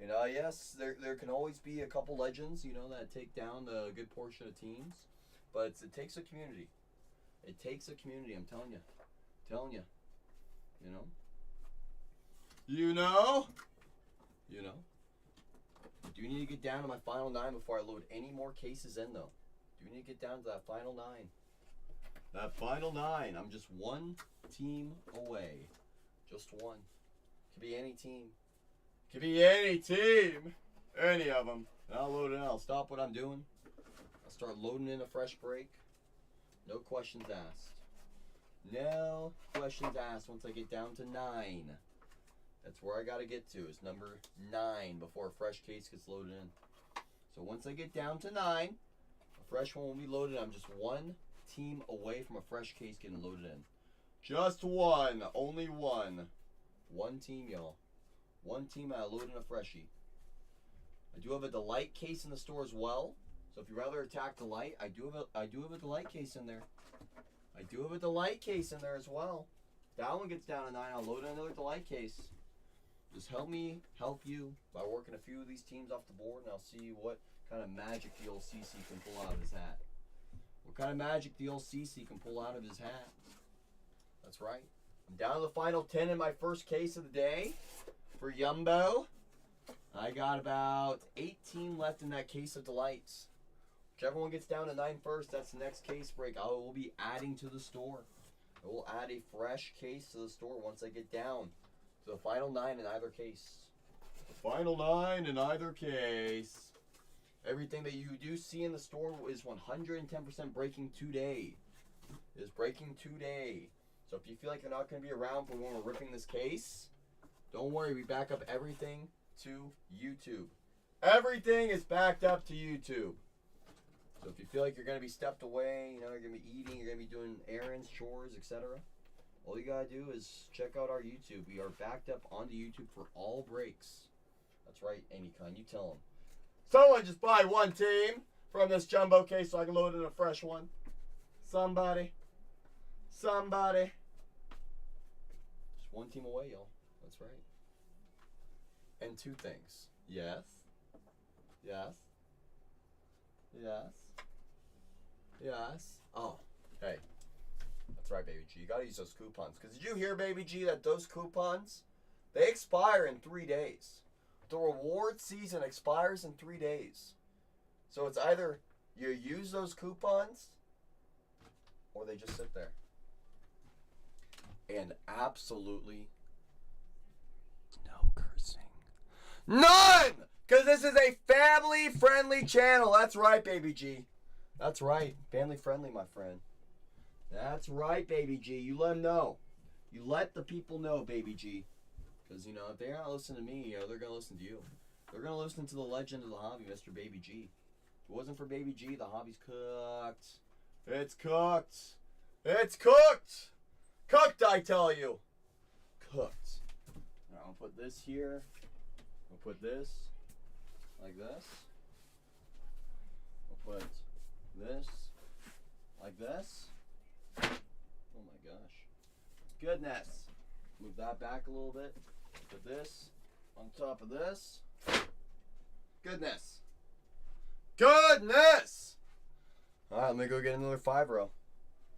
You know, yes, there can always be a couple legends, you know, that take down the good portion of teams. But it takes a community. It takes a community, I'm telling you. Telling you. You know? You know? You know? I do need to get down to my final 9 before I load any more cases in, though. Do need to get down to that final 9. That final 9. I'm just 1 team away. Just 1. Could be any team. Could be any team. Any of them. And I'll load it in. I'll stop what I'm doing. I'll start loading in a fresh break. No questions asked. No questions asked once I get down to 9. That's where I got to get to, is number 9 before a fresh case gets loaded in. So once I get down to 9, a fresh one will be loaded. I'm just 1 team away from a fresh case getting loaded in. Just 1. Only 1. 1 team, y'all. 1 team, I load in a freshie. I do have a delight case in the store as well. So if you rather attack delight, I do have a delight case in there. I do have a delight case in there as well. If that one gets down to 9, I'll load in another delight case. Just help me help you by working a few of these teams off the board, and I'll see what kind of magic the old CC can pull out of his hat. What kind of magic the old CC can pull out of his hat. That's right. I'm down to the final 10 in my first case of the day for Yumbo. I got about 18 left in that case of delights. Whichever one gets down to 9 first, that's the next case break I will be adding to the store. I will add a fresh case to the store once I get down to the final 9 in either case. The final 9 in either case. Everything that you do see in the store is 110% breaking today. It is breaking today. So if you feel like you're not going to be around for when we're ripping this case, don't worry, we back up everything to YouTube. Everything is backed up to YouTube. So if you feel like you're going to be stepped away, you know, you're going to be eating, you're going to be doing errands, chores, etc., all you got to do is check out our YouTube. We are backed up onto YouTube for all breaks. That's right, any kind. You tell them. Someone just buy 1 team from this jumbo case so I can load in a fresh one. Somebody. Somebody. Just 1 team away, y'all. That's right. And 2 things. Yes. Yes. Yes. Yes. Oh, hey. That's right, Baby G. You gotta use those coupons. Because did you hear, Baby G, that those coupons, they expire in 3 days. The reward season expires in 3 days. So it's either you use those coupons or they just sit there. And absolutely no cursing. None! Because this is a family-friendly channel. That's right, Baby G. That's right. Family-friendly, my friend. That's right, Baby G. You let them know. You let the people know, Baby G. Because, you know, if they're not listening to me, you know, they're going to listen to you. They're going to listen to the legend of the hobby, Mr. Baby G. If it wasn't for Baby G, the hobby's cooked. It's cooked. It's cooked. Cooked, I tell you. Cooked. Now, I'll put this here. I'll put this like this. I'll put this like this. Oh my gosh. Goodness. Move that back a little bit. Put this on top of this. Goodness. Goodness! Alright, let me go get another 5-row.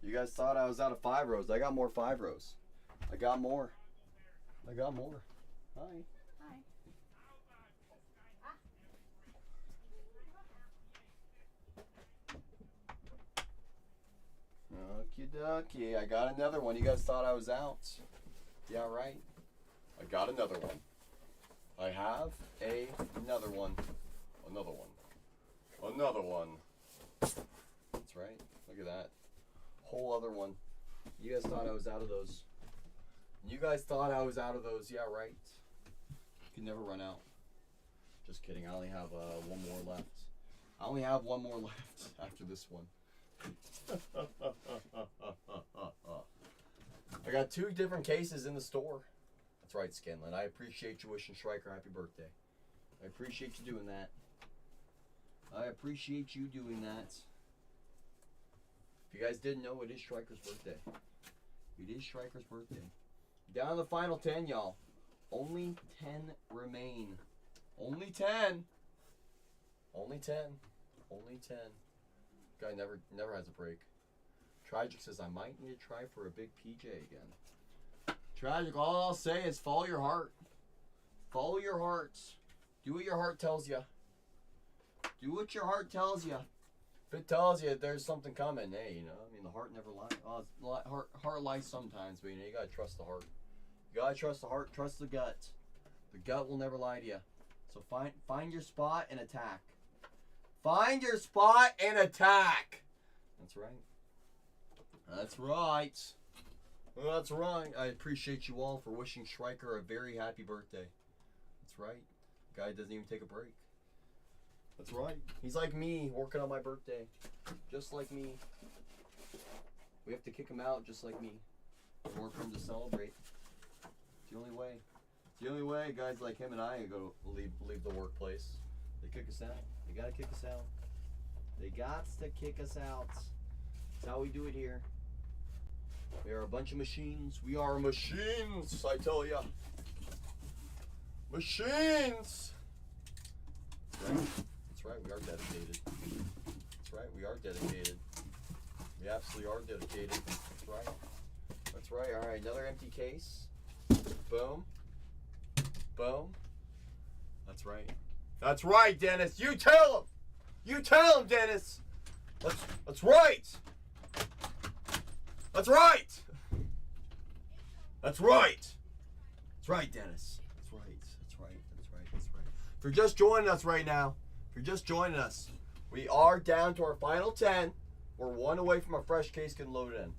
You guys thought I was out of 5 rows. I got more 5 rows. I got more. I got more. Hi. Hi. Okie dokie. I got another one. You guys thought I was out. Yeah, right. I got another one. I have another one. Another one. Another one. That's right. Look at that. Whole other one. You guys thought I was out of those. You guys thought I was out of those. Yeah, right. You can never run out. Just kidding. I only have one more left. I only have one more left after this one. I got 2 different cases in the store. That's right, Scanlon. I appreciate you wishing Striker happy birthday. I appreciate you doing that. I appreciate you doing that. If you guys didn't know, it is Striker's birthday. It is Striker's birthday. Down to the final 10, y'all. Only 10 remain. Only 10. Only 10. Only 10. Guy never has a break. Tragic says, I might need to try for a big PJ again. Tragic, all I'll say is follow your heart. Follow your heart. Do what your heart tells you. Do what your heart tells you. If it tells you there's something coming, hey, you know, I mean, the heart never lies. Oh, heart lies sometimes, but you know, you gotta trust the heart. You gotta trust the heart, trust the gut. The gut will never lie to you. So find your spot and attack. Find your spot and attack. That's right. That's right. That's right. I appreciate you all for wishing Striker a very happy birthday. That's right. Guy doesn't even take a break. That's right. He's like me, working on my birthday. Just like me. We have to kick him out just like me. In order for him to celebrate. It's the only way. It's the only way guys like him and I go leave the workplace. They kick us out. They gotta kick us out. They gots to kick us out. That's how we do it here. We are a bunch of machines. We are machines, I tell ya. Machines! That's right. That's right, we are dedicated. That's right, we are dedicated. We absolutely are dedicated. That's right. That's right. Alright, another empty case. Boom. Boom. That's right. That's right, Dennis. You tell him! You tell him, Dennis! That's right! That's right! That's right! That's right, Dennis. That's right. That's right. That's right. That's right. If you're just joining us right now, if you're just joining us, we are down to our final 10. We're one away from a fresh case getting loaded in.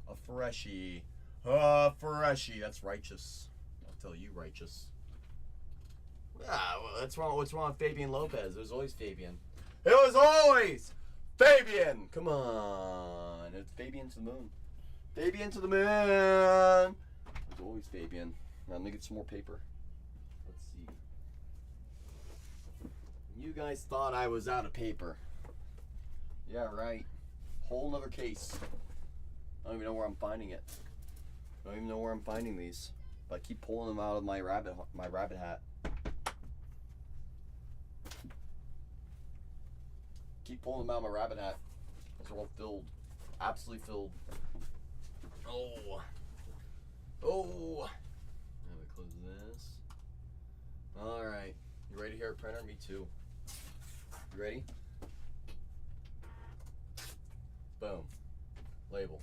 A freshie. A freshie. That's righteous. I'll tell you, righteous. Ah, well, that's wrong. What's wrong with Fabian Lopez? It was always Fabian. It was always Fabian. Come on. It's Fabian to the moon. Fabian to the moon. It's always Fabian. Now, let me get some more paper. Let's see. You guys thought I was out of paper. Yeah, right. Whole nother case. I don't even know where I'm finding it. I don't even know where I'm finding these. But I keep pulling them out of my rabbit hat. Keep pulling them out of my rabbit hat. Those are all filled. Absolutely filled. Oh. Oh. I'm gonna close this. Alright. You ready here, printer? Me too. You ready? Boom. Label.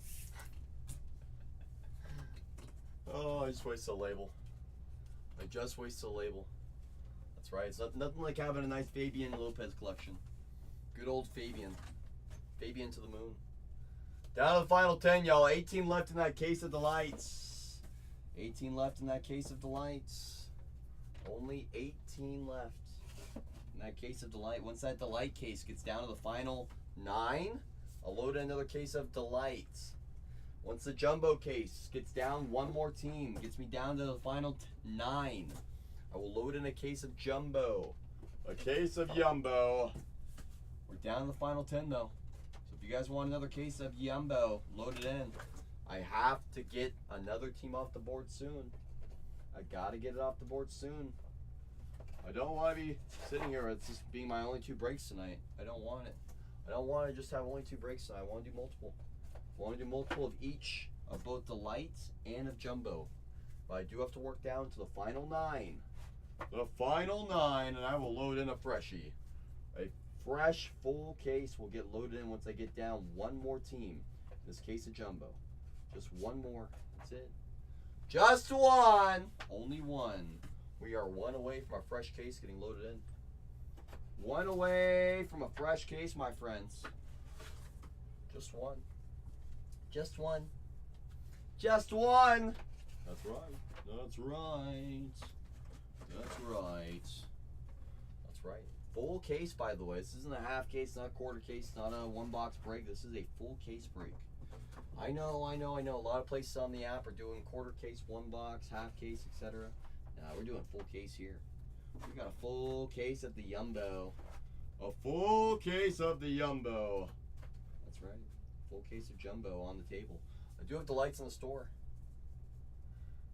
Oh, I just wasted a label. I just wasted a label. That's right. It's nothing like having a nice Fabian Lopez collection. Good old Fabian. Fabian to the moon. Down to the final 10, y'all. 18 left in that case of delights. 18 left in that case of delights. Only 18 left in that case of delight. Once that delight case gets down to the final 9, I'll load another case of delights. Once the jumbo case gets down one more team, gets me down to the final 9, I will load in a case of jumbo. A case of Yumbo. We're down to the final 10 though. So if you guys want another case of Yumbo, load it in. I have to get another team off the board soon. I gotta get it off the board soon. I don't want to be sitting here with just being my only 2 breaks tonight. I don't want it. I don't want to just have only 2 breaks tonight. I want to do multiple. I want to do multiple of each, of both the lights and of jumbo. But I do have to work down to the final 9. The final 9, and I will load in a freshie. A fresh full case will get loaded in once I get down one more team. In this case of jumbo. Just one more. That's it. Just one. Only one. We are one away from our fresh case getting loaded in. One away from a fresh case, my friends. Just one. Just one. Just one. That's right. That's right. That's right. That's right. Full case, by the way. This isn't a half case, not a quarter case, not a one box break. This is a full case break. I know. A lot of places on the app are doing quarter case, one box, half case, etc. Nah, we're doing full case here. We got a full case of the Yumbo. A full case of the Yumbo. That's right. Full case of Jumbo on the table. I do have the lights in the store.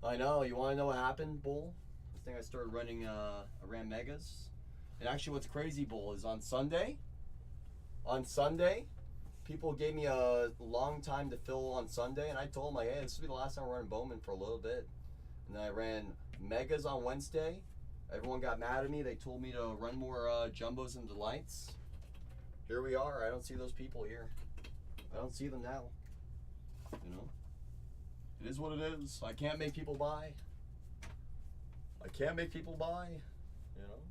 I know. You want to know what happened, Bull? I think I started running, I ran Megas. And actually what's crazy, Bull, is on Sunday, people gave me a long time to fill on Sunday, and I told them, like, hey, this will be the last time we're running Bowman for a little bit. And then I ran Megas on Wednesday. Everyone got mad at me. They told me to run more Jumbos and Delights. Here we are. I don't see those people here. I don't see them now. You know? It is what it is. I can't make people buy. I can't make people buy. You know?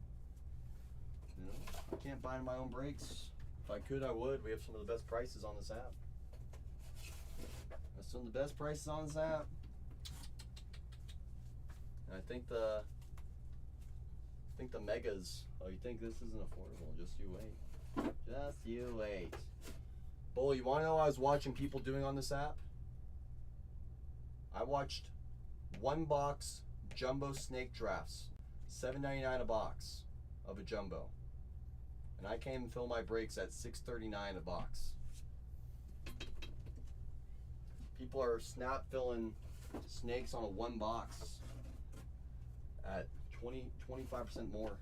I can't buy my own brakes. If I could, I would. We have some of the best prices on this app. That's some of the best prices on this app. And I think the Megas. Oh, you think this isn't affordable? Just you wait. Just you wait. Bull, you want to know what I was watching people doing on this app? I watched one box jumbo snake drafts, $7.99 a box of a jumbo, and I came and fill my brakes at $6.39 a box. People are snap filling snakes on a one box at 25% more.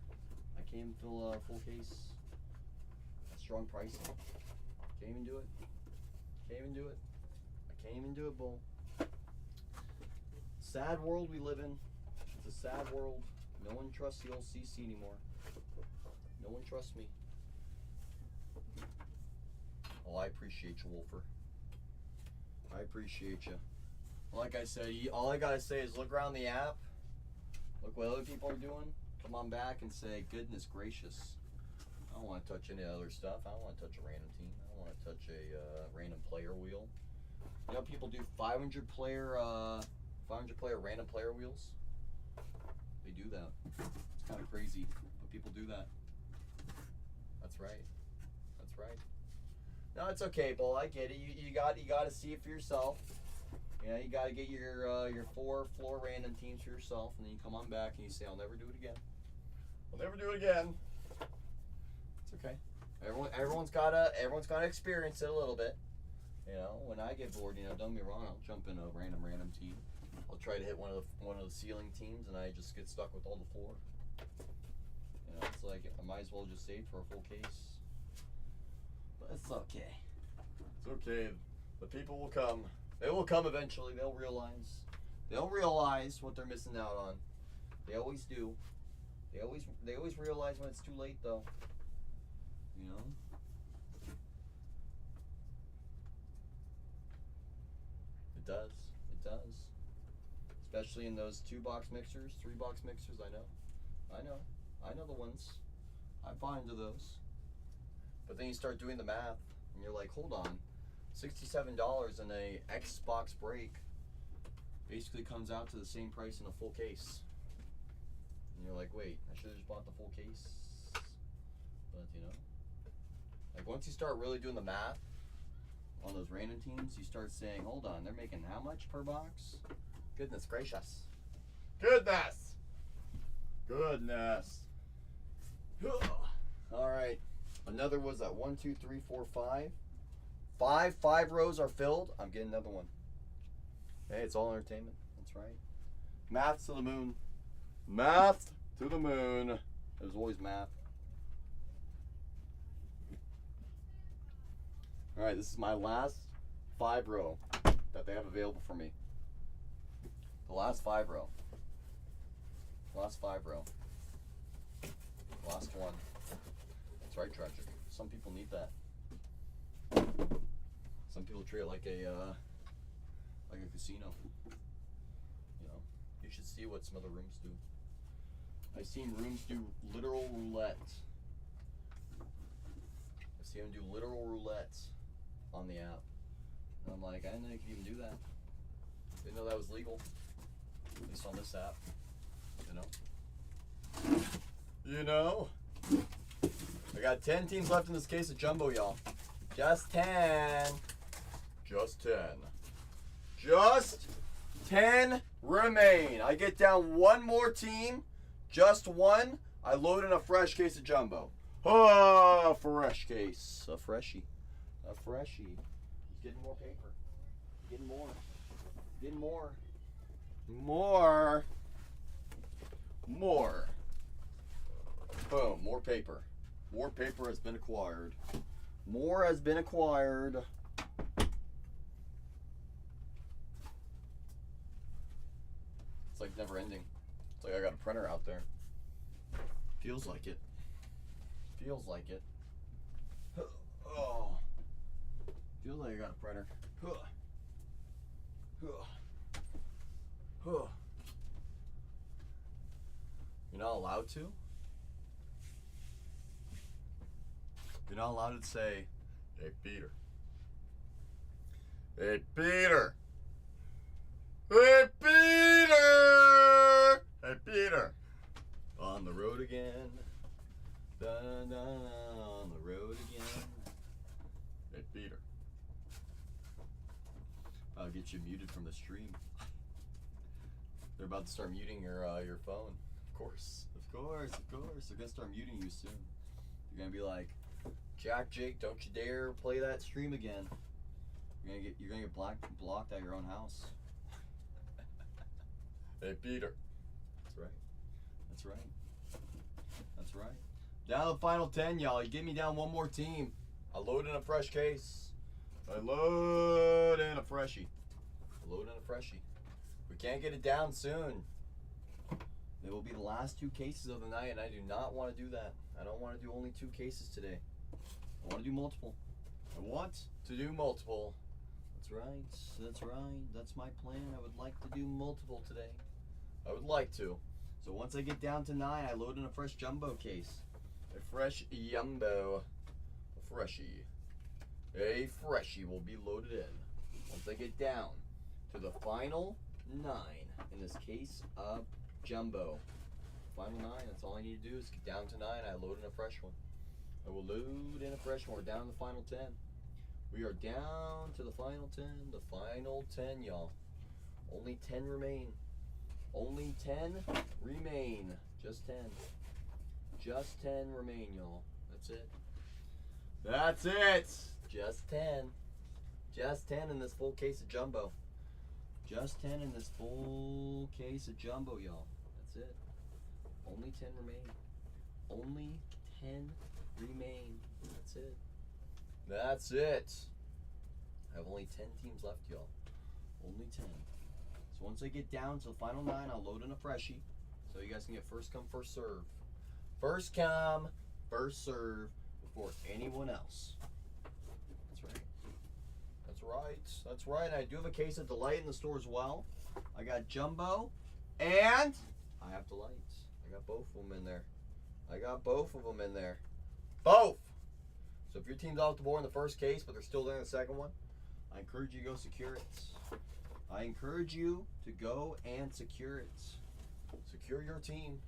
I came and fill a full case at strong pricing. Can't even do it. Can't even do it. I can't even do it, Bull. Sad world we live in. It's a sad world. No one trusts the old CC anymore. No one trusts me. Oh, I appreciate you, Wolfer. I appreciate you. Like I said, all I gotta say is look around the app. Look what other people are doing. Come on back and say, goodness gracious. I don't want to touch any other stuff. I don't want to touch a random team. I don't want to touch a random player wheel. You know, people do 500 player random player wheels. They do that. It's kind of crazy, but people do that. That's right. That's right. No, it's okay, Bull. I get it. You got to see it for yourself. You know, you got to get your 4 floor random teams for yourself, and then you come on back and you say, I'll never do it again. I'll never do it again. It's okay. Everyone's gotta experience it a little bit. You know, when I get bored, you know, don't get me wrong, I'll jump in a random team. I'll try to hit one of the ceiling teams, and I just get stuck with all the floor. You know, it's like I might as well just save for a full case. But it's okay. It's okay. The people will come. They will come eventually. They'll realize. They'll realize what they're missing out on. They always do. They always realize when it's too late, though. You know. It does. It does. Especially in those 2-box mixers, 3-box mixers. I know the ones. I bought into those. But then you start doing the math, and you're like, hold on, $67 in a Xbox break basically comes out to the same price in a full case. And you're like, wait, I should have just bought the full case. But you know, like once you start really doing the math on those random teams, you start saying, hold on, they're making how much per box? Goodness gracious. Goodness. Goodness. All right. Another was that 1, 2, 3, 4, 5. Five rows are filled. I'm getting another one. Hey, it's all entertainment. That's right. Math to the moon. Math to the moon. There's always math. All right, this is my last 5 row that they have available for me. The last 5 row. Last 5 row. Last one. That's right, Tragic. Some people need that. Some people treat it like a casino. You know, you should see what some other rooms do. I've seen rooms do literal roulette See him do literal roulettes on the app. And I'm like, I didn't know you could even do that. Didn't know that was legal. At least on this app. You know? I got 10 teams left in this case of Jumbo, y'all. Just 10. Just 10. Just 10 remain. I get down one more team. Just one. I load in a fresh case of Jumbo. Oh, a fresh case. A freshie. A freshie. He's getting more paper. Getting more. Getting more. More. More. Boom. More paper. More paper has been acquired. More has been acquired. It's like never ending. It's like I got a printer out there. Feels like it. Feels like it. Oh. Feels like I got a printer. You're not allowed to? You're not allowed to say, hey, Peter. Hey, Peter. Hey, Peter. Hey, Peter. On the road again. On the road again. Hey, Peter. I'll get you muted from the stream. They're about to start muting your phone. Of course. Of course. Of course. They're going to start muting you soon. You're going to be like, Jack, Jake, don't you dare play that stream again. You're gonna get blocked at your own house. Hey, Peter. That's right. That's right. That's right. Down to the final 10, y'all. You get me down one more team. I load in a fresh case. I load in a freshie. I load in a freshie. We can't get it down soon. It will be the last 2 cases of the night, and I do not want to do that. I don't want to do only 2 cases today. I want to do multiple. I want to do multiple. That's right. That's right. That's my plan. I would like to do multiple today. I would like to. So once I get down to 9, I load in a fresh Jumbo case. A fresh Jumbo. A freshie. A freshie will be loaded in. Once I get down to the final 9 in this case of Jumbo. Final 9. That's all I need to do is get down to 9. I load in a fresh one. I will load in a fresh one. We're down to the final 10. We are down to the final 10. The final 10, y'all. Only 10 remain. Only 10 remain. Just 10. Just 10 remain, y'all. That's it. That's it. Just 10. Just 10 in this full case of Jumbo. Just 10 in this full case of Jumbo, y'all. That's it. Only 10 remain. Only 10 remain. That's it. That's it. I have only 10 teams left, y'all. Only 10. So once I get down to the final 9, I'll load in a freshie. So you guys can get first come, first serve. First come, first serve before anyone else. That's right. That's right. That's right. And I do have a case of Delight in the store as well. I got Jumbo and I have Delight. I got both of them in there. I got both of them in there. Both! So if your team's off the board in the first case, but they're still there in the second one, I encourage you to go secure it. I encourage you to go and secure it. Secure your team.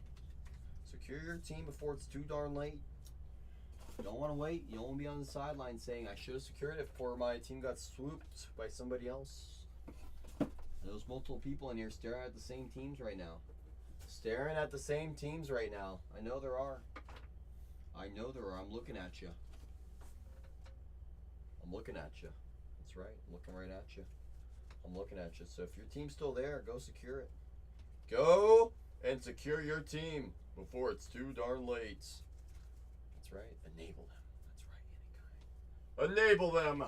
Secure your team before it's too darn late. You don't want to wait. You don't want to be on the sideline saying, I should have secured it before my team got swooped by somebody else. And there's multiple people in here staring at the same teams right now. Staring at the same teams right now. I know there are. I know there are. I'm looking at you. I'm looking at you. That's right. I'm looking right at you. I'm looking at you. So if your team's still there, go secure it. Go and secure your team before it's too darn late. That's right. Enable them. That's right, any kind. Enable them.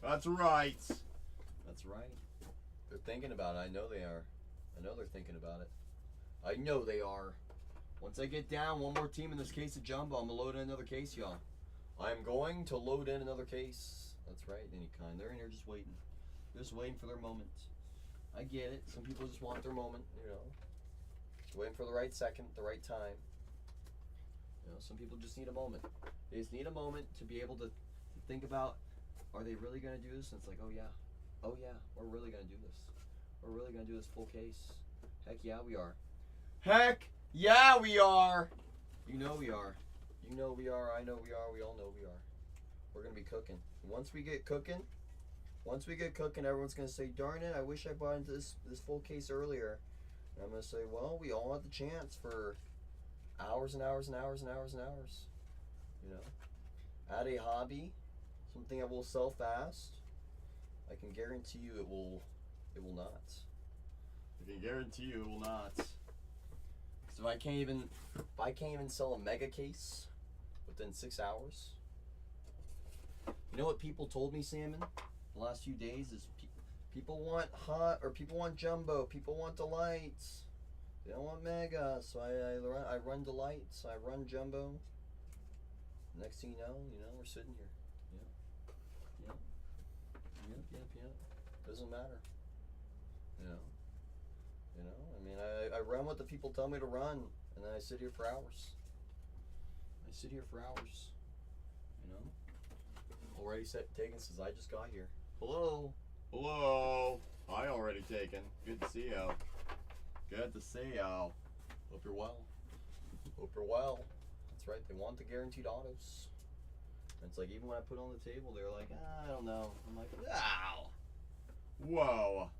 That's right. That's right. They're thinking about it. I know they are. I know they're thinking about it. I know they are. Once I get down one more team in this case of Jumbo, I'm going to load in another case, y'all. I'm going to load in another case. That's right, any kind. They're in here just waiting. Just waiting for their moment. I get it. Some people just want their moment, you know. Just waiting for the right second, the right time. You know, some people just need a moment. They just need a moment to be able to think about, are they really going to do this? And it's like, oh yeah, we're really going to do this. We're really going to do this full case. Heck yeah, we are. Heck yeah, we are. You know we are. You know we are. I know we are. We all know we are. We're going to be cooking. Once we get cooking, everyone's going to say, darn it, I wish I bought into this full case earlier. And I'm going to say, well, we all had the chance for hours and hours and hours and hours and hours. You know, add a hobby, something that will sell fast. I can guarantee you it will not. I can guarantee you it will not. Because if I can't even sell a mega case within 6 hours. You know what people told me, Salmon, the last few days is people want hot, or people want jumbo, people want delights. They don't want mega, so I run delights, I run jumbo. Next thing you know, we're sitting here. Yep. Doesn't matter. You know. I mean, I run what the people tell me to run, and then I sit here for hours. You know. Already taken since I just got here. Hello. I already taken. Good to see you. Hope you're well. That's right. They want the guaranteed autos. And it's like, even when I put it on the table, they're like, I don't know. I'm like, ow. Whoa.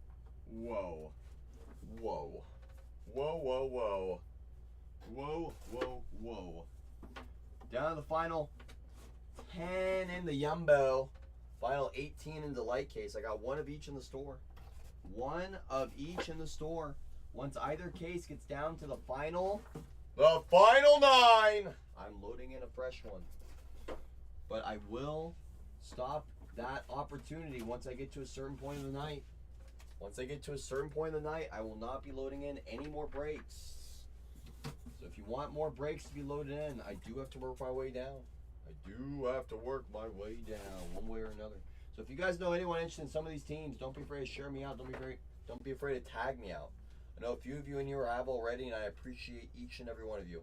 Down to the final 10 in the Yumbo. Final 18 in the light case. I got one of each in the store. Once either case gets down to the final 9, I'm loading in a fresh one. But I will stop that opportunity once I get to a certain point of the night. I will not be loading in any more breaks. So if you want more breaks to be loaded in, I do have to work my way down. One way or another. So if you guys know anyone interested in some of these teams, don't be afraid to share me out. Don't be afraid to tag me out. I know a few of you in here have already, and I appreciate each and every one of you.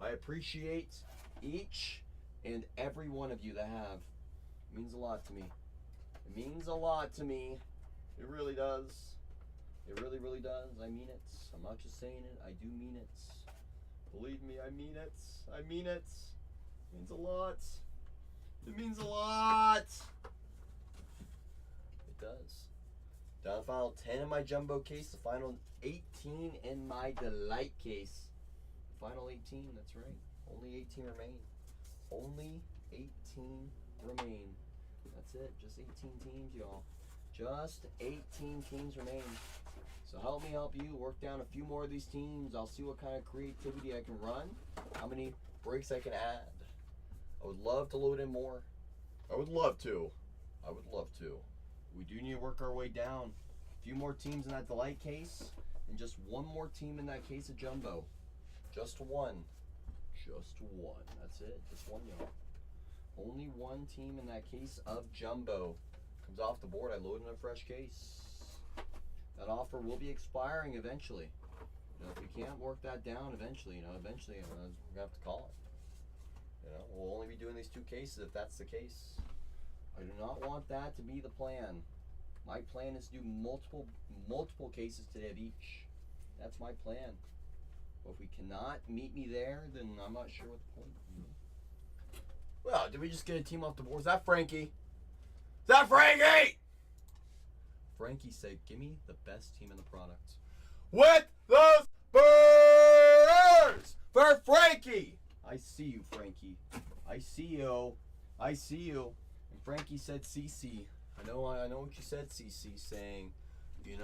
I appreciate each and every one of you that have. It means a lot to me. It really does. It really, really does. I mean it. I'm not just saying it. I do mean it. Believe me, I mean it. It means a lot. It does. Down to the final 10 in my jumbo case. The final 18 in my delight case. Final 18, that's right. Only 18 remain. That's it. Just 18 teams, y'all. Just 18 teams remain. So help me help you work down a few more of these teams. I'll see what kind of creativity I can run. How many breaks I can add. I would love to load in more. I would love to. We do need to work our way down. A few more teams in that delight case. And just one more team in that case of jumbo. Just one. That's it. Just one, y'all. Only one team in that case of jumbo comes off the board. I load in a fresh case. That offer will be expiring eventually. If we can't work that down eventually, we're gonna have to call it. We'll only be doing these 2 cases if that's the case. I do not want that to be the plan. My plan is to do multiple cases today of each. That's my plan. But if we cannot meet me there, then I'm not sure what the point is. Well, did we just get a team off the board? Is that Frankie? Frankie said, give me the best team in the product. With those birds for Frankie! I see you, Frankie. I see you. And Frankie said CC. I know what you said, CC, saying, you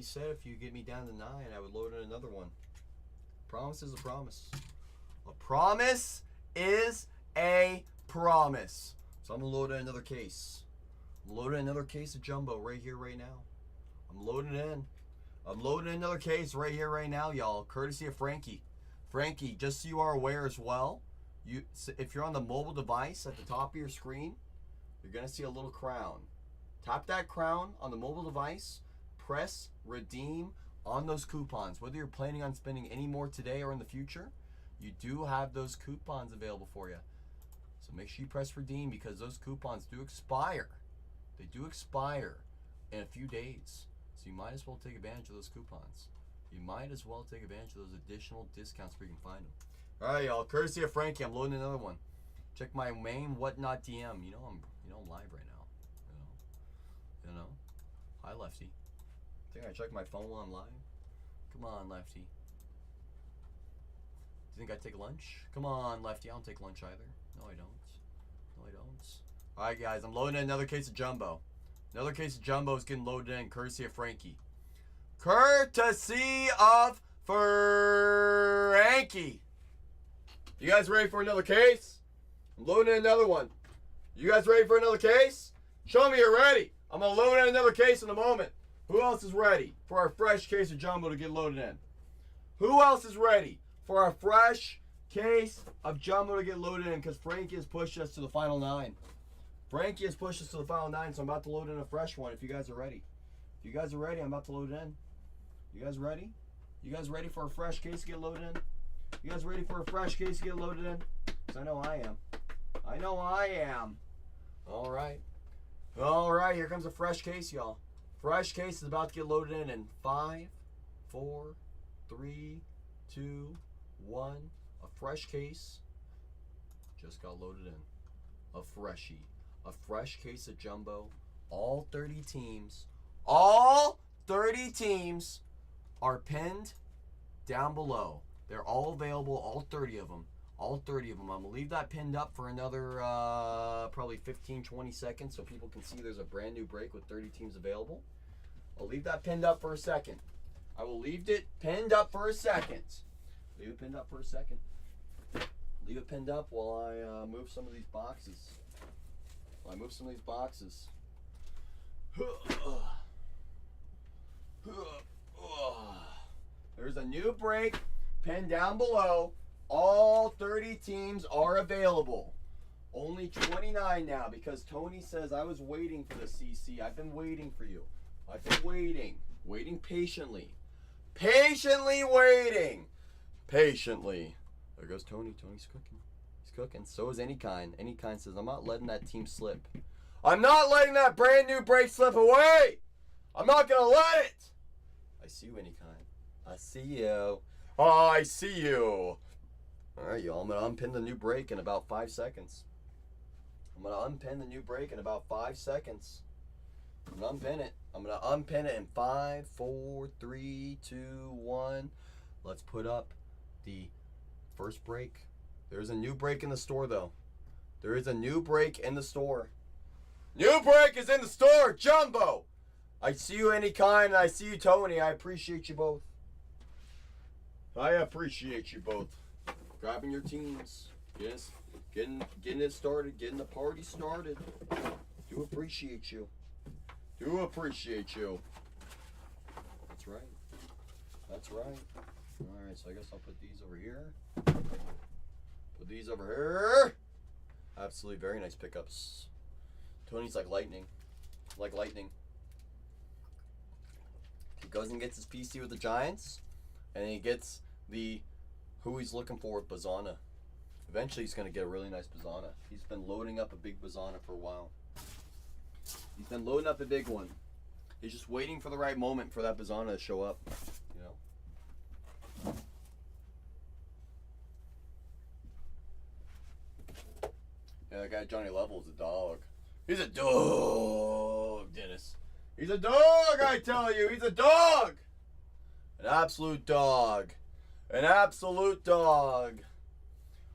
said if you get me down to 9, I would load in another one. Promise is a promise. A promise is a promise. So I'm going to load in another case. I'm loading another case of jumbo right here, right now. I'm loading another case right here, right now, y'all. Courtesy of Frankie. Frankie, just so you are aware as well, if you're on the mobile device at the top of your screen, you're going to see a little crown. Tap that crown on the mobile device. Press redeem on those coupons. Whether you're planning on spending any more today or in the future, you do have those coupons available for you. So make sure you press redeem because those coupons do expire. They do expire in a few days. So you might as well take advantage of those coupons. You might as well take advantage of those additional discounts where you can find them. All right, y'all. Courtesy of Frankie, I'm loading another one. Check my main whatnot DM. You know I'm live right now. You know. Hi, Lefty. Think I check my phone while I'm live? Come on, Lefty. Do you think I take lunch? Come on, Lefty. I don't take lunch either. No, I don't. No, I don't. All right, guys. I'm loading in another case of Jumbo. Another case of Jumbo is getting loaded in, courtesy of Frankie. Courtesy of Frankie. You guys ready for another case? I'm loading in another one. You guys ready for another case? Show me you're ready. I'm going to load in another case in a moment. Who else is ready for our fresh case of Jumbo to get loaded in? Who else is ready for our fresh case of Jumbo to get loaded in? Because Frankie has pushed us to the final 9. Frankie has pushed us to the final 9, so I'm about to load in a fresh one if you guys are ready. If you guys are ready, I'm about to load it in. You guys ready? You guys ready for a fresh case to get loaded in? You guys ready for a fresh case to get loaded in? Because I know I am. I know I am. All right. All right, here comes a fresh case, y'all. Fresh case is about to get loaded in 5, 4, 3, 2, 1. A fresh case just got loaded in. A freshie. A fresh case of Jumbo. All 30 teams. All 30 teams are pinned down below. They're all available, all 30 of them. All 30 of them. I'm going to leave that pinned up for another probably 15, 20 seconds so people can see there's a brand new break with 30 teams available. I'll leave that pinned up for a second. I will leave it pinned up for a second. Leave it pinned up for a second. Leave it pinned up while I move some of these boxes. There's a new break pinned down below. All 30 teams are available. Only 29 now because Tony says I was waiting for the CC. I've been waiting for you. I've been waiting. Waiting patiently. Patiently waiting. Patiently. There goes Tony. Tony's cooking. He's cooking. So is Anykind. Anykind says, I'm not letting that team slip. I'm not letting that brand new break slip away. I'm not going to let it. I see you, Anykind. I see you. Oh, I see you. All right, y'all. I'm going to unpin the new break in about 5 seconds. I'm going to unpin the new break in about 5 seconds. I'm going to unpin it. I'm going to unpin it in 5, 4, 3, 2, 1. Let's put up the first break. There's a new break in the store, though. There is a new break in the store. New break is in the store, Jumbo. I see you, Anykind, and I see you, Tony. I appreciate you both. I appreciate you both. Grabbing your teams. Yes, getting it started, getting the party started. Do appreciate you. Do appreciate you. That's right. That's right. Alright, so I guess I'll put these over here. Put these over here. Absolutely very nice pickups. Tony's like lightning. Like lightning. He goes and gets his PC with the Giants. And he gets the who he's looking for with Bazana. Eventually he's going to get a really nice Bazana. He's been loading up a big Bazana for a while. He's been loading up a big one. He's just waiting for the right moment for that Bazana to show up. You know? Yeah, that guy Johnny Level is a dog. He's a dog, Dennis. He's a dog, I tell you. He's a dog. An absolute dog. An absolute dog.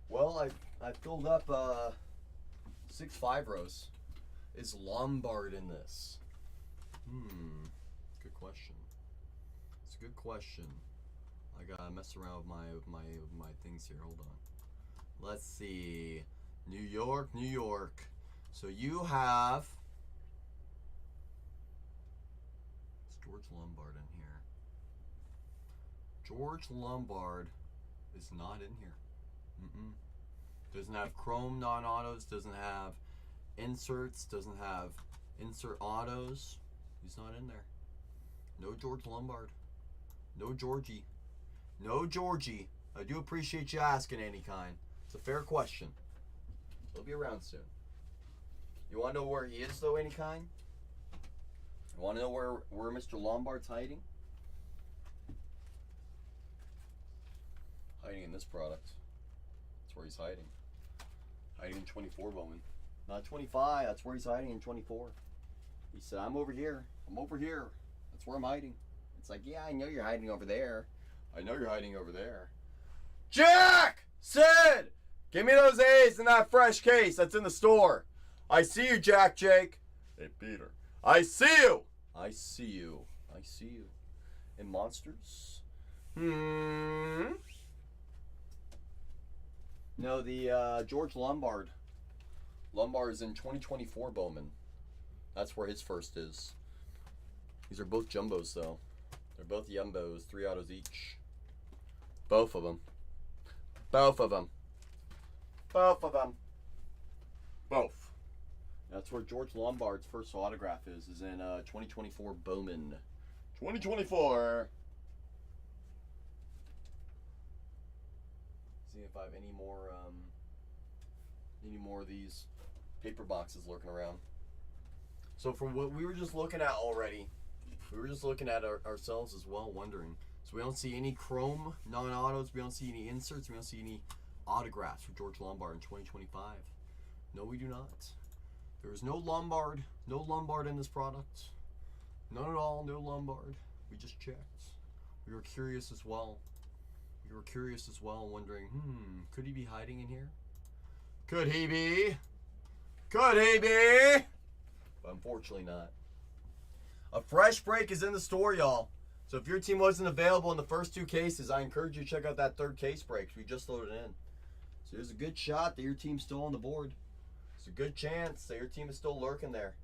Well, I filled up 6 5-rows. Is Lombard in this? Good question. It's a good question. I gotta mess around with my things here. Hold on. Let's see. New York, New York. So you have. Is George Lombard in here? George Lombard is not in here. Doesn't have chrome non-autos. Doesn't have inserts. Doesn't have insert autos. He's not in there. No George Lombard. No Georgie. No Georgie. I do appreciate you asking, any kind. It's a fair question. He'll be around soon. You want to know where he is, though, any kind? You want to know where Mr. Lombard's hiding? Hiding in this product. That's where he's hiding. Hiding in 24, Bowman. Not 25. That's where he's hiding in 24. He said, I'm over here. I'm over here. That's where I'm hiding. It's like, yeah, I know you're hiding over there. I know you're hiding over there. Jack! Sid! Give me those A's in that fresh case that's in the store. I see you, Jack Jake. Hey, Peter. I see you. I see you. I see you. And monsters? No, the George Lombard. Lombard is in 2024 Bowman. That's where his first is. These are both jumbos, though. They're both yumbos, 3 autos each. Both of them. Both of them. Both of them. Both. That's where George Lombard's first autograph is in 2024 Bowman. 2024. See if I have any more of these paper boxes lurking around. So from what we were just looking at already, we were just looking at ourselves as well, wondering. So we don't see any chrome non-autos. We don't see any inserts. We don't see any autographs for George Lombard in 2025. No, we do not. There is no Lombard in this product. None at all, no Lombard. We just checked. We were curious as well. Wondering, could he be hiding in here? Could he be? Could he be? But unfortunately not. A fresh break is in the store, y'all. So if your team wasn't available in the first 2 cases, I encourage you to check out that 3rd case break. We just loaded in. So there's a good shot that your team's still on the board. It's a good chance that your team is still lurking there.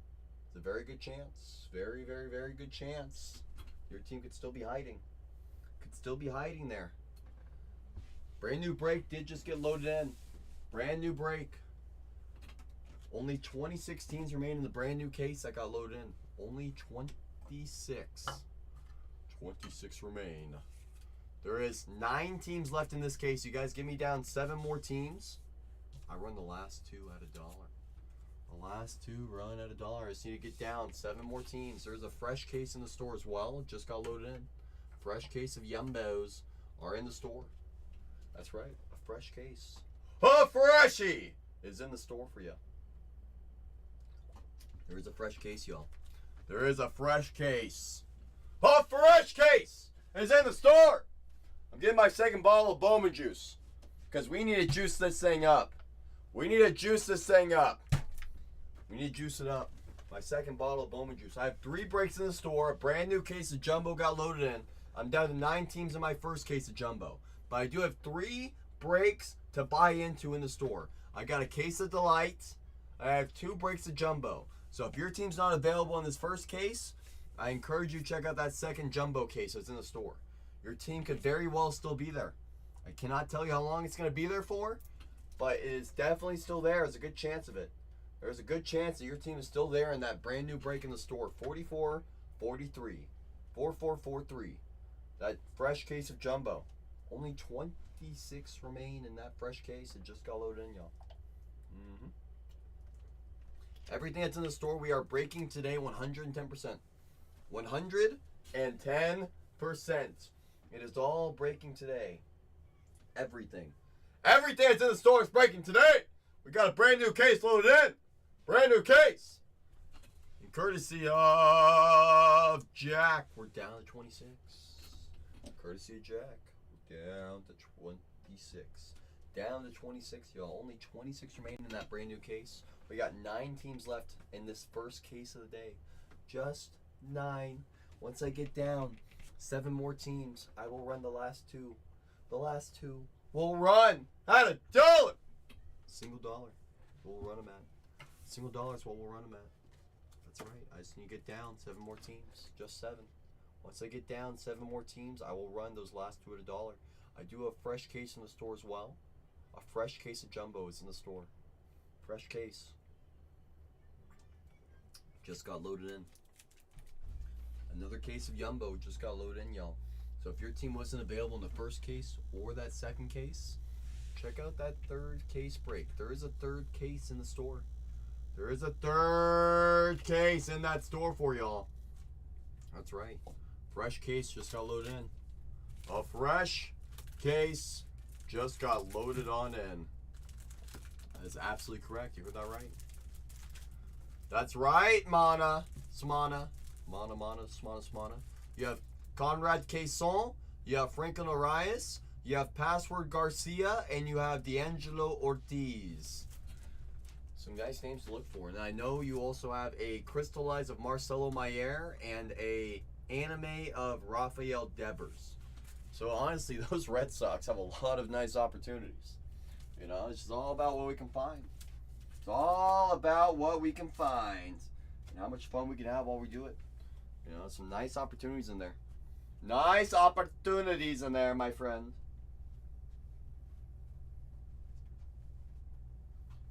It's a very good chance. Very, very, very good chance. Your team could still be hiding. Could still be hiding there. Brand new break did just get loaded in. Brand new break. Only 26 teams remain in the brand new case that got loaded in. Only 26. 26 remain. There is 9 teams left in this case. You guys give me down 7 more teams. I run the last 2 at $1. The last 2 run at $1. I just need to get down 7 more teams. There's a fresh case in the store as well. It just got loaded in. Fresh case of Yumbos are in the store. That's right. A fresh case. A freshie is in the store for you. There is a fresh case, y'all. There is a fresh case. A fresh case is in the store. I'm getting my second bottle of Bowman juice because we need to juice this thing up. We need to juice this thing up. We need to juice it up. My second bottle of Bowman juice. I have 3 breaks in the store. A brand new case of Jumbo got loaded in. I'm down to 9 teams in my first case of Jumbo. But I do have 3 breaks to buy into in the store. I got a case of Delight. I have 2 breaks of Jumbo. So if your team's not available in this first case, I encourage you to check out that second Jumbo case that's in the store. Your team could very well still be there. I cannot tell you how long it's going to be there for, but it is definitely still there. There's a good chance of it. There's a good chance that your team is still there in that brand new break in the store. 44-43. 4443. That fresh case of Jumbo. Only 26 remain in that fresh case. It just got loaded in, y'all. Everything that's in the store, we are breaking today 110%. 110%. It is all breaking today. Everything. Everything that's in the store is breaking today. We got a brand new case loaded in. Brand new case. And courtesy of Jack, we're down to 26. Courtesy of Jack, we're down to 26. Down to 26, y'all. Only 26 remain in that brand new case. We got 9 teams left in this first case of the day. Just 9. Once I get down 7 more teams, I will run the last 2. The last 2 will run at $1. Single dollar. We'll run them at. Single dollar is what we'll run them at. That's right. I just need to get down 7 more teams. Just 7. Once I get down 7 more teams, I will run those last 2 at $1. I do have a fresh case in the store as well. A fresh case of Jumbo is in the store. Fresh case. Just got loaded in. Another case of Jumbo just got loaded in, y'all. So if your team wasn't available in the first case or that second case, check out that third case break. There is a third case in the store. There is a third case in that store for y'all. That's right. Fresh case just got loaded in. A fresh case just got loaded on in. That is absolutely correct. You heard that right. That's right, Mana. Smana. Mana, Smana. You have Conrad Cason. You have Franklin Arias. You have Password Garcia. And you have D'Angelo Ortiz. Some nice names to look for. And I know you also have a Crystallize of Marcelo Mayer and a Anime of Rafael Devers. So honestly, those Red Sox have a lot of nice opportunities. You know, it's just all about what we can find. It's all about what we can find and how much fun we can have while we do it. You know, some nice opportunities in there. Nice opportunities in there, my friend.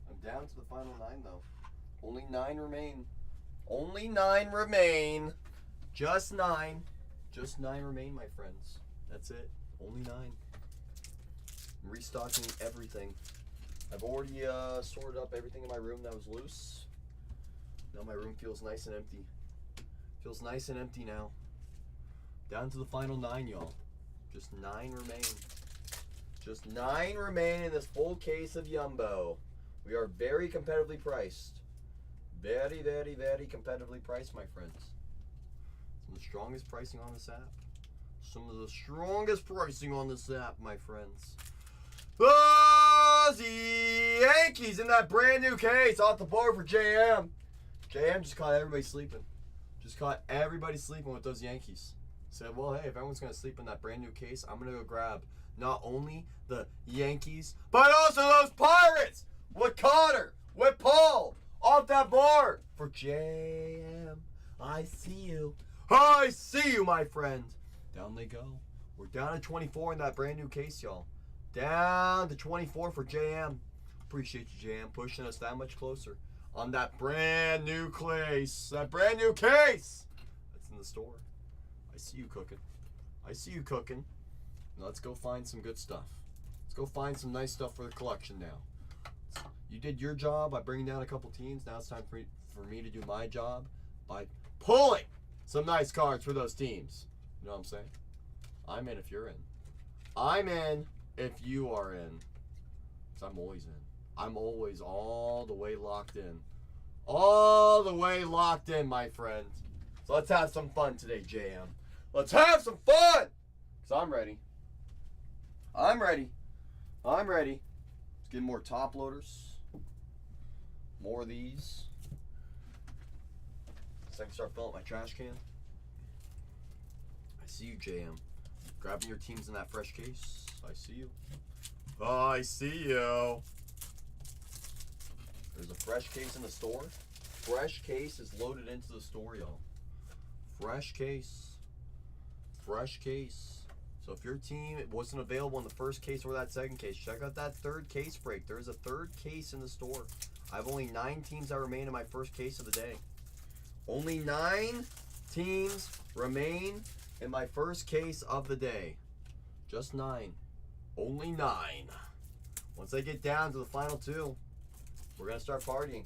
I'm down to the final 9, though. Only 9 remain. Only 9 remain. Just 9. Just 9 remain, my friends. That's it. Only 9. I'm restocking everything. I've already sorted up everything in my room that was loose. Now my room feels nice and empty. Feels nice and empty now. Down to the final 9, y'all. Just 9 remain. Just 9 remain in this full case of Yumbo. We are very competitively priced. Very, very, very competitively priced, my friends. Some of the strongest pricing on this app. Some of the strongest pricing on this app, my friends. The Yankees in that brand new case off the board for JM. JM just caught everybody sleeping. Just caught everybody sleeping with those Yankees. Said, well, hey, if everyone's going to sleep in that brand new case, I'm going to go grab not only the Yankees, but also those Pirates with Connor, with Paul, off that board for JM. I see you. I see you, my friend. Down they go. We're down to 24 in that brand new case, y'all. Down to 24 for JM. Appreciate you, JM, pushing us that much closer on that brand new case. That brand new case that's in the store. I see you cooking. I see you cooking. Now let's go find some good stuff. Let's go find some nice stuff for the collection now. You did your job by bringing down a couple teams. Now it's time for me to do my job by pulling some nice cards for those teams. You know what I'm saying? I'm in if you're in. I'm in if you are in. Because I'm always in. I'm always all the way locked in. All the way locked in, my friend. So let's have some fun today, JM. Let's have some fun! Because I'm ready. I'm ready. I'm ready. Let's get more top loaders. More of these. So I can start filling up my trash can. I see you, JM. Grabbing your teams in that fresh case. I see you. Oh, I see you. There's a fresh case in the store. Fresh case is loaded into the store, y'all. Fresh case. Fresh case. So if your team wasn't available in the first case or that second case, check out that third case break. There's a third case in the store. I have only 9 teams that remain in my first case of the day. Only 9 teams remain in my first case of the day. Just 9. Only 9. Once I get down to the final 2, we're going to start partying.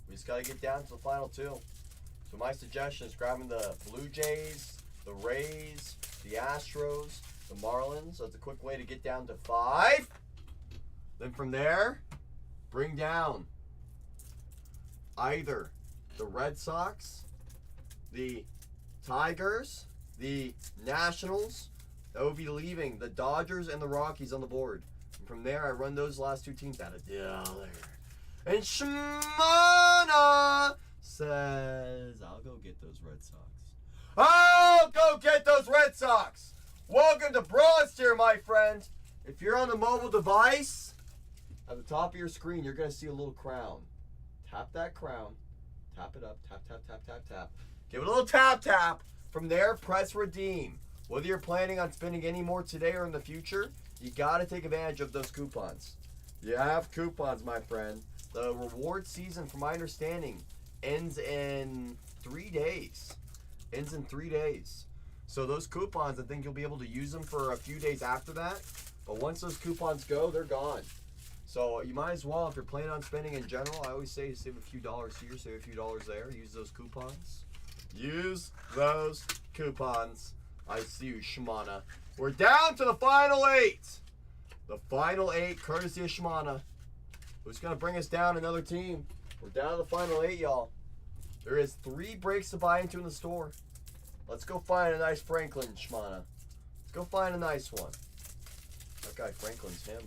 We just got to get down to the final 2. So my suggestion is grabbing the Blue Jays, the Rays, the Astros, the Marlins. That's a quick way to get down to 5. Then from there, bring down either the Red Sox, the Tigers, the Nationals. That would be leaving the Dodgers and the Rockies on the board. And from there, I run those last 2 teams out $1. And Shimona says, I'll go get those Red Sox. I'll go get those Red Sox. Welcome to Bronze Tier, my friend. If you're on the mobile device, at the top of your screen, you're going to see a little crown. Tap that crown. Tap it up. Tap, tap, tap, tap, tap. Give it a little tap, tap. From there, press redeem. Whether you're planning on spending any more today or in the future, you got to take advantage of those coupons. You have coupons, my friend. The reward season, from my understanding, ends in 3 days. Ends in 3 days. So those coupons, I think you'll be able to use them for a few days after that. But once those coupons go, they're gone. So you might as well, if you're planning on spending in general, I always say save a few dollars here, save a few dollars there. Use those coupons. Use those coupons. I see you, Shimana. We're down to the final 8. The final 8, courtesy of Shimana. Who's going to bring us down another team? We're down to the final 8, y'all. There is 3 breaks to buy into in the store. Let's go find a nice Franklin, Shimana. Let's go find a nice one. That guy Franklin's him.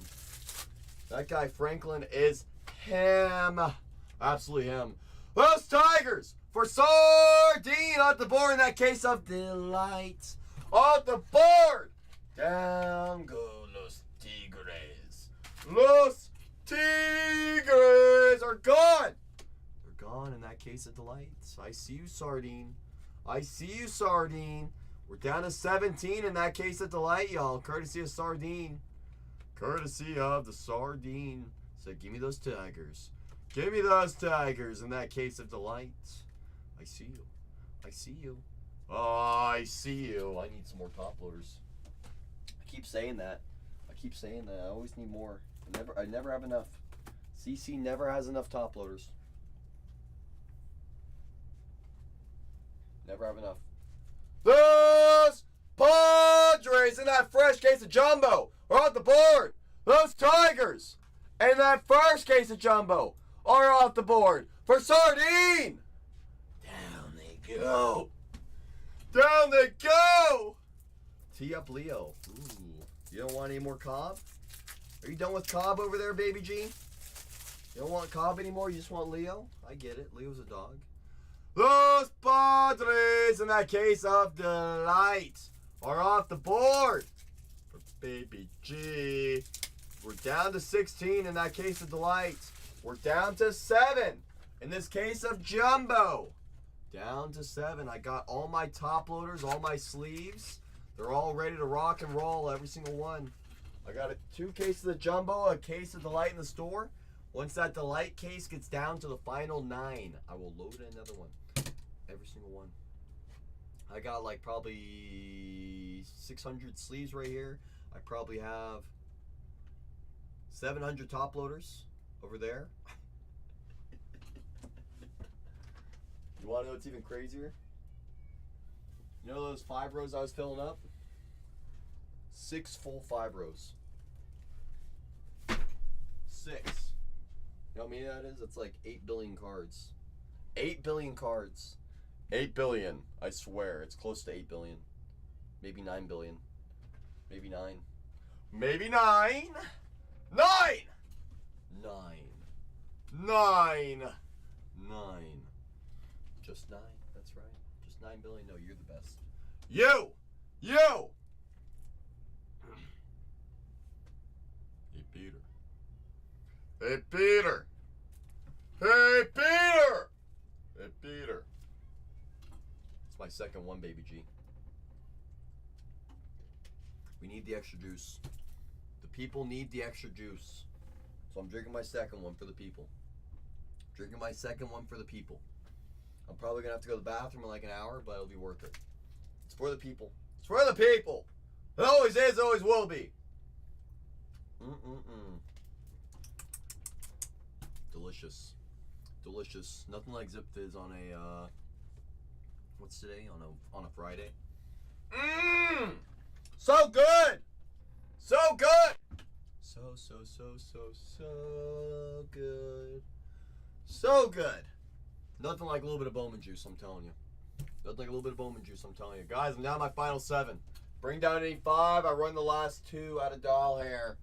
That guy Franklin is him. Absolutely him. Those Tigers for Sardine on the board in that case of delight. On the board. Down go Los Tigres. Los Tigres are gone. They're gone in that case of delight. I see you, Sardine. I see you, Sardine. We're down to 17 in that case of delight, y'all. Courtesy of Sardine. Courtesy of the Sardine. So give me those Tigers. Give me those Tigers in that case of delight. I see you. I see you. Oh, I see you. I need some more top loaders. I keep saying that. I keep saying that. I always need more. I never have enough. CC never has enough top loaders. Never have enough. Those Padres in that fresh case of jumbo are off the board. Those Tigers in that first case of jumbo are off the board for Sardine. Down they go. Down they go. Tee up Leo. Ooh. You don't want any more Cobb? Are you done with Cobb over there, Baby G? You don't want Cobb anymore? You just want Leo? I get it. Leo's a dog. Los Padres in that case of delight are off the board for Baby G. We're down to 16 in that case of delight. We're down to 7 in this case of jumbo. Down to 7. I got all my top loaders, all my sleeves. They're all ready to rock and roll, every single one. I got 2 cases of jumbo, a case of delight in the store. Once that delight case gets down to the final 9, I will load another one. Every single one. I got like probably 600 sleeves right here. I probably have 700 top loaders over there. You want to know what's even crazier? You know those 5 rows I was filling up? 6 full 5 rows. 6. You know how many that is? It's like 8 billion cards. 8 billion cards. 8 billion. I swear. It's close to 8 billion. Maybe 9 billion. Maybe 9. Maybe 9. 9! 9. 9. 9. Just 9. That's right. Just 9 billion. No, you're the best. You! You! Hey, Peter. Hey, Peter! Hey, Peter! Hey, Peter. It's my second one, Baby G. We need the extra juice. The people need the extra juice. So I'm drinking my second one for the people. Drinking my second one for the people. I'm probably going to have to go to the bathroom in like an hour, but it'll be worth it. It's for the people. It's for the people. It always is, always will be. Delicious. Delicious. Nothing like Zip Fizz on a, what's today? On a Friday. So good! So good! So good. So good. Nothing like a little bit of Bowman juice, I'm telling you. Nothing like a little bit of Bowman juice, I'm telling you. Guys, I'm down to my final 7. Bring down 85. I run the last 2 out of doll hair.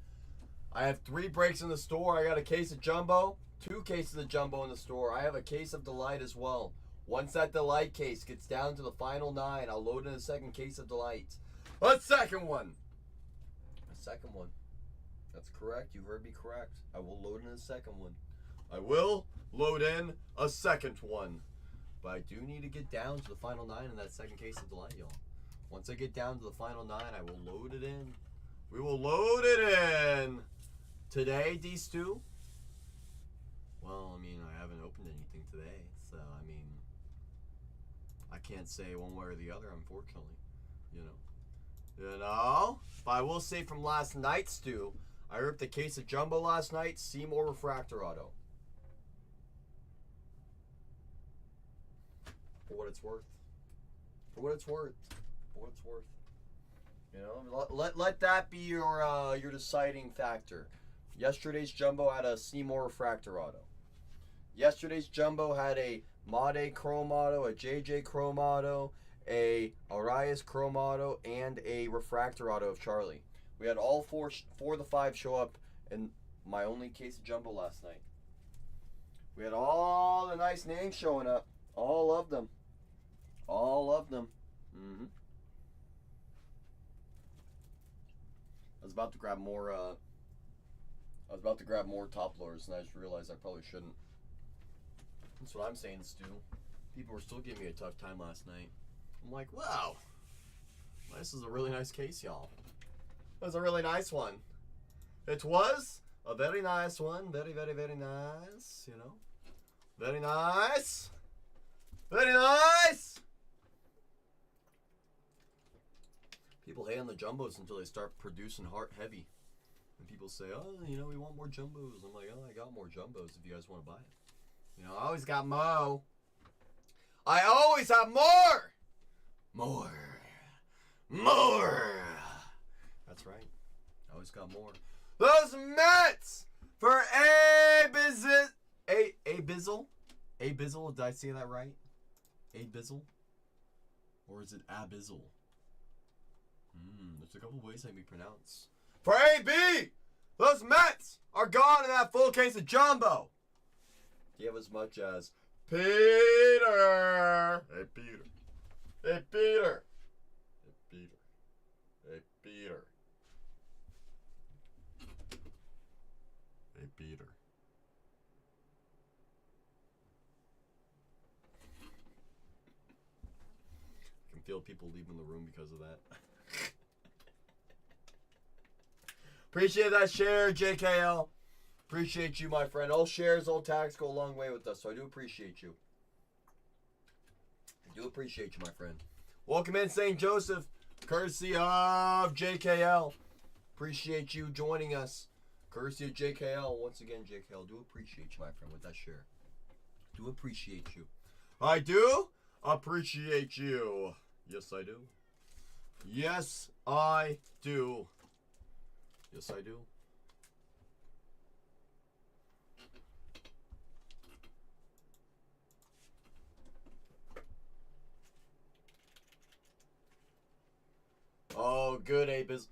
I have 3 breaks in the store. I got a case of jumbo. 2 cases of jumbo in the store. I have a case of delight as well. Once that delight case gets down to the final 9, I'll load in a second case of delight. A second one. A second one. That's correct. You heard me correct. I will load in a second one. I will load in a second one. But I do need to get down to the final 9 in that second case of delight, y'all. Once I get down to the final 9, I will load it in. We will load it in. Today, D-Stew? Well, I mean, I haven't opened anything today. So, I mean, I can't say one way or the other, unfortunately. You know? But I will say from last night's stew, I ripped a case of jumbo last night. Seymour Refractor Auto. For what it's worth. For what it's worth. For what it's worth. You know, let that be your deciding factor. Yesterday's jumbo had a Seymour Refractor Auto. Yesterday's jumbo had a Made Chrome Auto, a JJ Chrome Auto, a Arias Chrome Auto, and a Refractor Auto of Charlie. We had all four of the five show up in my only case of jumbo last night. We had all the nice names showing up. All of them. All of them. Mm-hmm. I was about to grab more top loaders, and I just realized I probably shouldn't. That's what I'm saying, Stu. People were still giving me a tough time last night. I'm like, wow, this is a really nice case, y'all. It was a really nice one. It was a very nice one. Very, very, very nice, you know. Very nice. Very nice. People hate on the jumbos until they start producing heavy. And people say, oh, you know, we want more jumbos. I'm like, oh, I got more jumbos if you guys want to buy it. You know, I always got mo. I always have more. More. More. That's right. I always got more. Those Mets for A Bizzle. A Bizzle? A Bizzle? Did I say that right? A Bizzle? Or is it Abizzle? There's a couple ways they can be pronounced. For AB! Those Mets are gone in that full case of jumbo. Give as much as Peter. Hey, Peter. Hey, Peter. Hey, Peter. Hey, Peter. Hey, Peter. I can feel people leaving the room because of that. Appreciate that share, JKL. Appreciate you, my friend. All shares, all tags go a long way with us, so I do appreciate you. I do appreciate you, my friend. Welcome in, St. Joseph, courtesy of JKL. Appreciate you joining us. Courtesy of JKL. Once again, JKL, do appreciate you, my friend, with that share. Do appreciate you. I do appreciate you. Yes, I do. Yes, I do. Yes, I do. Oh, good, A Bizzle.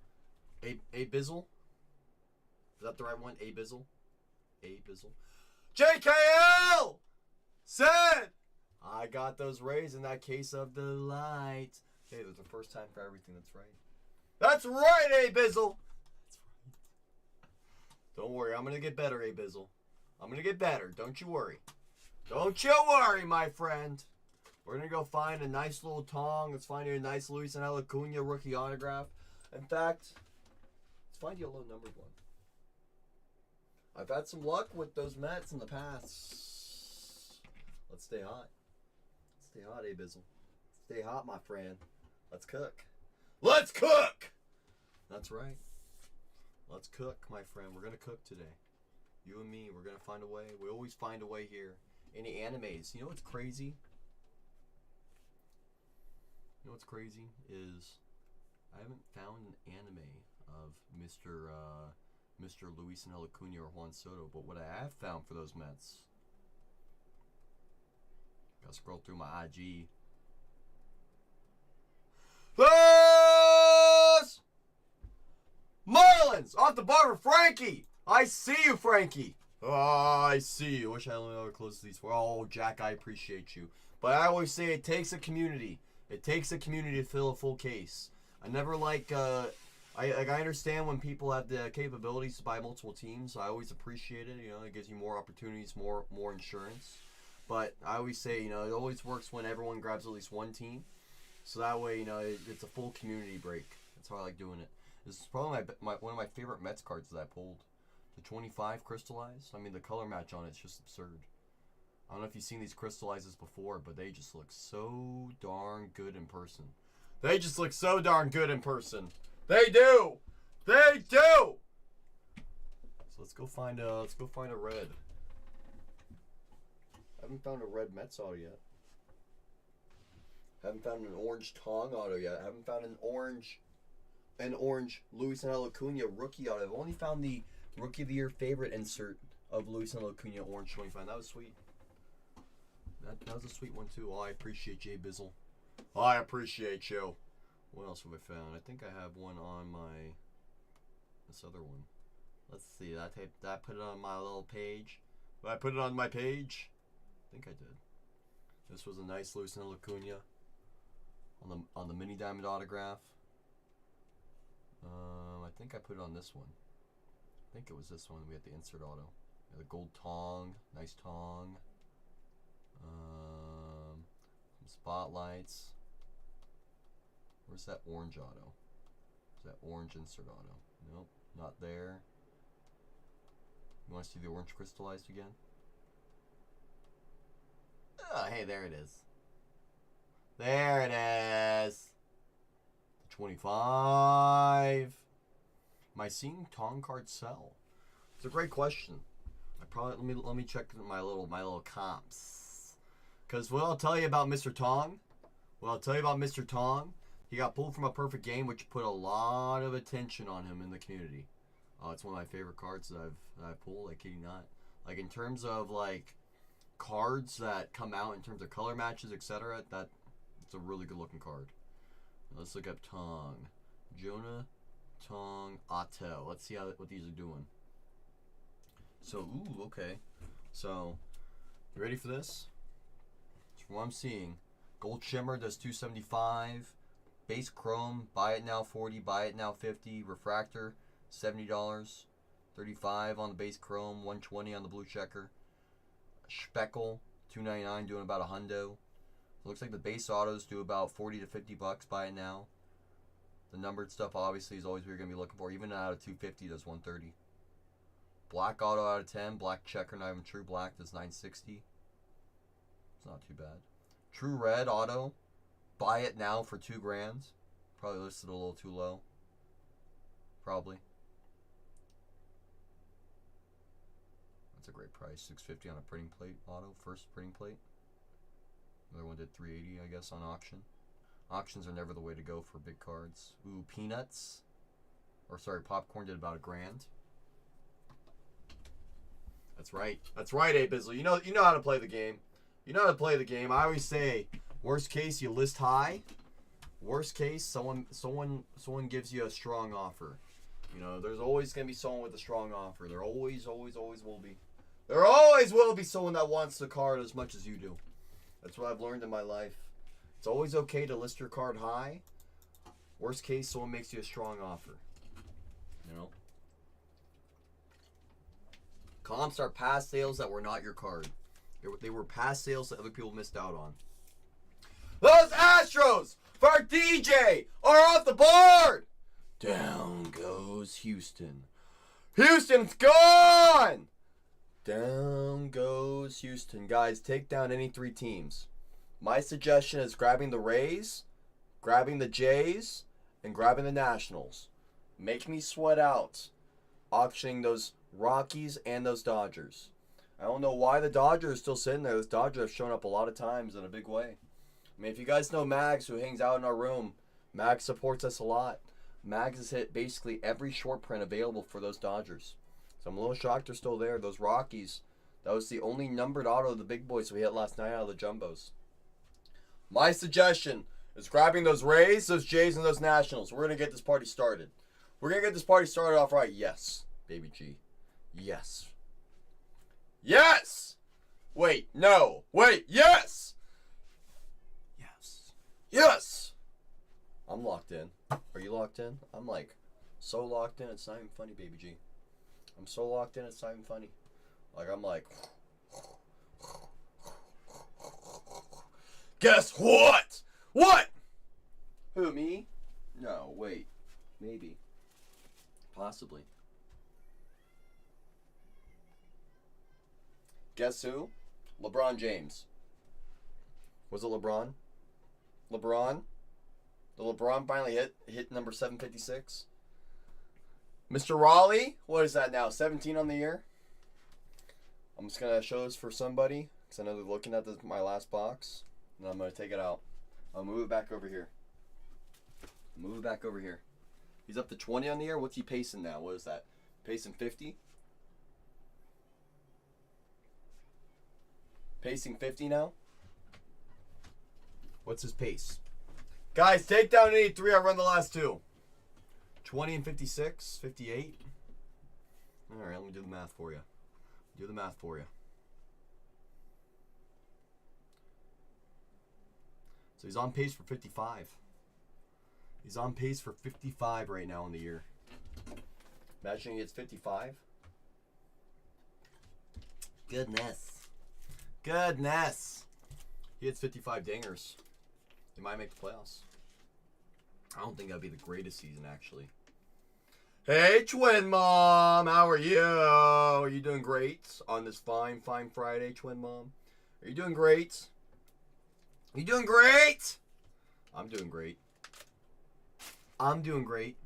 A Bizzle? Is that the right one? A Bizzle? A Bizzle? JKL said, I got those Rays in that case of the light. Hey, there's a first time for everything. That's right. That's right, A Bizzle. That's right. Don't worry, I'm gonna get better, A Bizzle. I'm gonna get better. Don't you worry. Don't you worry, my friend. We're gonna go find a nice little tong. Let's find you a nice Luis and Acuna rookie autograph. In fact, let's find you a low numbered one. I've had some luck with those Mets in the past. Let's stay hot. Stay hot, A Bizzle. Stay hot, my friend. Let's cook. Let's cook! That's right. Let's cook, my friend. We're going to cook today. You and me, we're going to find a way. We always find a way here. Any animes. You know what's crazy? You know what's crazy is I haven't found an anime of Mr. Luis and Acuna or Juan Soto, but what I have found for those Mets, gotta scroll through my IG. Those Marlins off the bar for Frankie. I see you, Frankie. Oh, I see you. Wish I only know how close these were. Oh, Jack, I appreciate you. But I always say it takes a community. It takes a community to fill a full case. I never like, I understand when people have the capabilities to buy multiple teams. I always appreciate it. You know, it gives you more opportunities, more insurance. But I always say, you know, it always works when everyone grabs at least one team. So that way, you know, it's a full community break. That's how I like doing it. This is probably one of my favorite Mets cards that I pulled. The 25 crystallized. I mean, the color match on it's just absurd. I don't know if you've seen these crystallizes before, but they just look so darn good in person. They just look so darn good in person. They do. They do. So let's go find a red. I haven't found a red Mets auto yet. Haven't found an orange Tong auto yet. Haven't found an orange Luis Acuna rookie auto. I've only found the Rookie of the Year favorite insert of Luis Acuna orange 25. That was sweet. That was a sweet one too. Oh, I appreciate Jay Bizzle. Oh, I appreciate you. What else have I found? I think I have one on this other one. Let's see. That put it on my little page. Did I put it on my page? I think I did. This was a nice Luis Acuna on the mini diamond autograph. I think I put it on this one. I think it was this one. We had the insert auto. The gold tong, nice tong. Some spotlights. Where's that orange auto? Is that orange insert auto? Nope, not there. You want to see the orange crystallized again? Oh, hey, there it is. There it is. 25. Am I seeing Tong cards sell? It's a great question. Let me check my little comps. Because what I'll tell you about Mr. Tong, he got pulled from a perfect game, which put a lot of attention on him in the community. It's one of my favorite cards that I've pulled. I kid you not. Like in terms of like cards that come out in terms of color matches, etc. It's a really good looking card. Let's look up Tong, Jonah, Tong, Otto. Let's see what these are doing. So, okay. So, you ready for this? From what I'm seeing, Gold Shimmer does 275. Base Chrome, buy it now 40, buy it now 50. Refractor, $70. 35 on the base Chrome, 120 on the blue checker. Speckle, $299, doing about a hundo. Looks like the base autos do about 40 to 50 bucks. Buy it now. The numbered stuff obviously is always what you're gonna be looking for. Even out of 250 does 130. Black auto out of 10. Black checker, not even true black, does 960. It's not too bad. True red auto. Buy it now for $2,000. Probably listed a little too low. Probably. That's a great price. $650 on a printing plate auto. First printing plate. Another one did $380, I guess, on auction. Auctions are never the way to go for big cards. Ooh, peanuts. Or sorry, popcorn did about $1,000. That's right. That's right, A Bizzle. You know how to play the game. You know how to play the game. I always say, worst case, you list high. Worst case, someone gives you a strong offer. You know, there's always gonna be someone with a strong offer. There always will be. There always will be someone that wants the card as much as you do. That's what I've learned in my life. It's always okay to list your card high. Worst case, someone makes you a strong offer. You know? Comps are past sales that were not your card. They were past sales that other people missed out on. Those Astros for DJ are off the board! Down goes Houston. Houston's gone! Down goes Houston. Guys, take down any 3 teams. My suggestion is grabbing the Rays, grabbing the Jays, and grabbing the Nationals. Make me sweat out auctioning those Rockies and those Dodgers. I don't know why the Dodgers are still sitting there. Those Dodgers have shown up a lot of times in a big way. I mean, if you guys know Mags, who hangs out in our room, Mags supports us a lot. Mags has hit basically every short print available for those Dodgers. So I'm a little shocked they're still there. Those Rockies, that was the only numbered auto of the big boys we hit last night out of the jumbos. My suggestion is grabbing those Rays, those Jays, and those Nationals. We're going to get this party started. We're going to get this party started off right. Yes, baby G. Yes. Yes! Wait, no. Wait, yes! Yes. Yes! I'm locked in. Are you locked in? I'm like so locked in, it's not even funny, baby G. I'm so locked in, it's not even funny. Like, I'm like... Guess what? What? Who, me? No, wait. Maybe. Possibly. Guess who? LeBron James. Was it LeBron? LeBron? The LeBron finally hit number 756. Mr. Raleigh, what is that now? 17 on the year. I'm just gonna show this for somebody because I know they're looking at my last box, and I'm gonna take it out. I'll move it back over here. Move it back over here. He's up to 20 on the year. What's he pacing now? What is that? Pacing 50? Pacing 50 now? What's his pace? Guys, take down 83. I run the last two. 20 and 56, 58. All right, let me do the math for you. Do the math for you. So he's on pace for 55. He's on pace for 55 right now in the year. Imagine he hits 55. Goodness. Goodness. He hits 55 dingers. He might make the playoffs. I don't think that'd be the greatest season, actually. Hey, Twin Mom. How are you? Are you doing great on this fine, fine Friday, Twin Mom? Are you doing great? Are you doing great? I'm doing great. I'm doing great.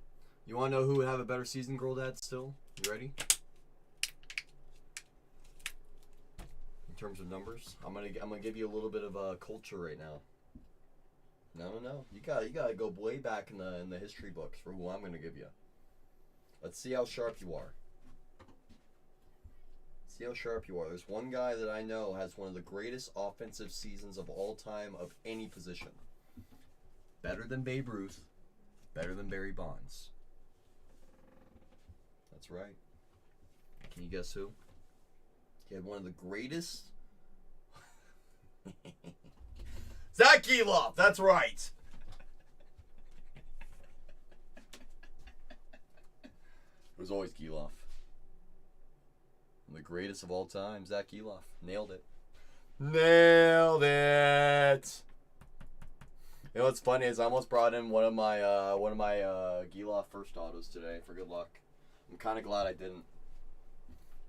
You want to know who would have a better season, Girl Dad, still? You ready? In terms of numbers, I'm gonna give you a little bit of culture right now. No. You gotta go way back in the history books for who I'm gonna give you. Let's see how sharp you are. See how sharp you are. There's one guy that I know has one of the greatest offensive seasons of all time of any position. Better than Babe Ruth. Better than Barry Bonds. That's right. Can you guess who? He had one of the greatest. Zach Geloff. That's right. It was always Geloff. The greatest of all time, Zach Geloff. Nailed it. Nailed it. You know what's funny is I almost brought in one of my Geloff first autos today for good luck. I'm kind of glad I didn't.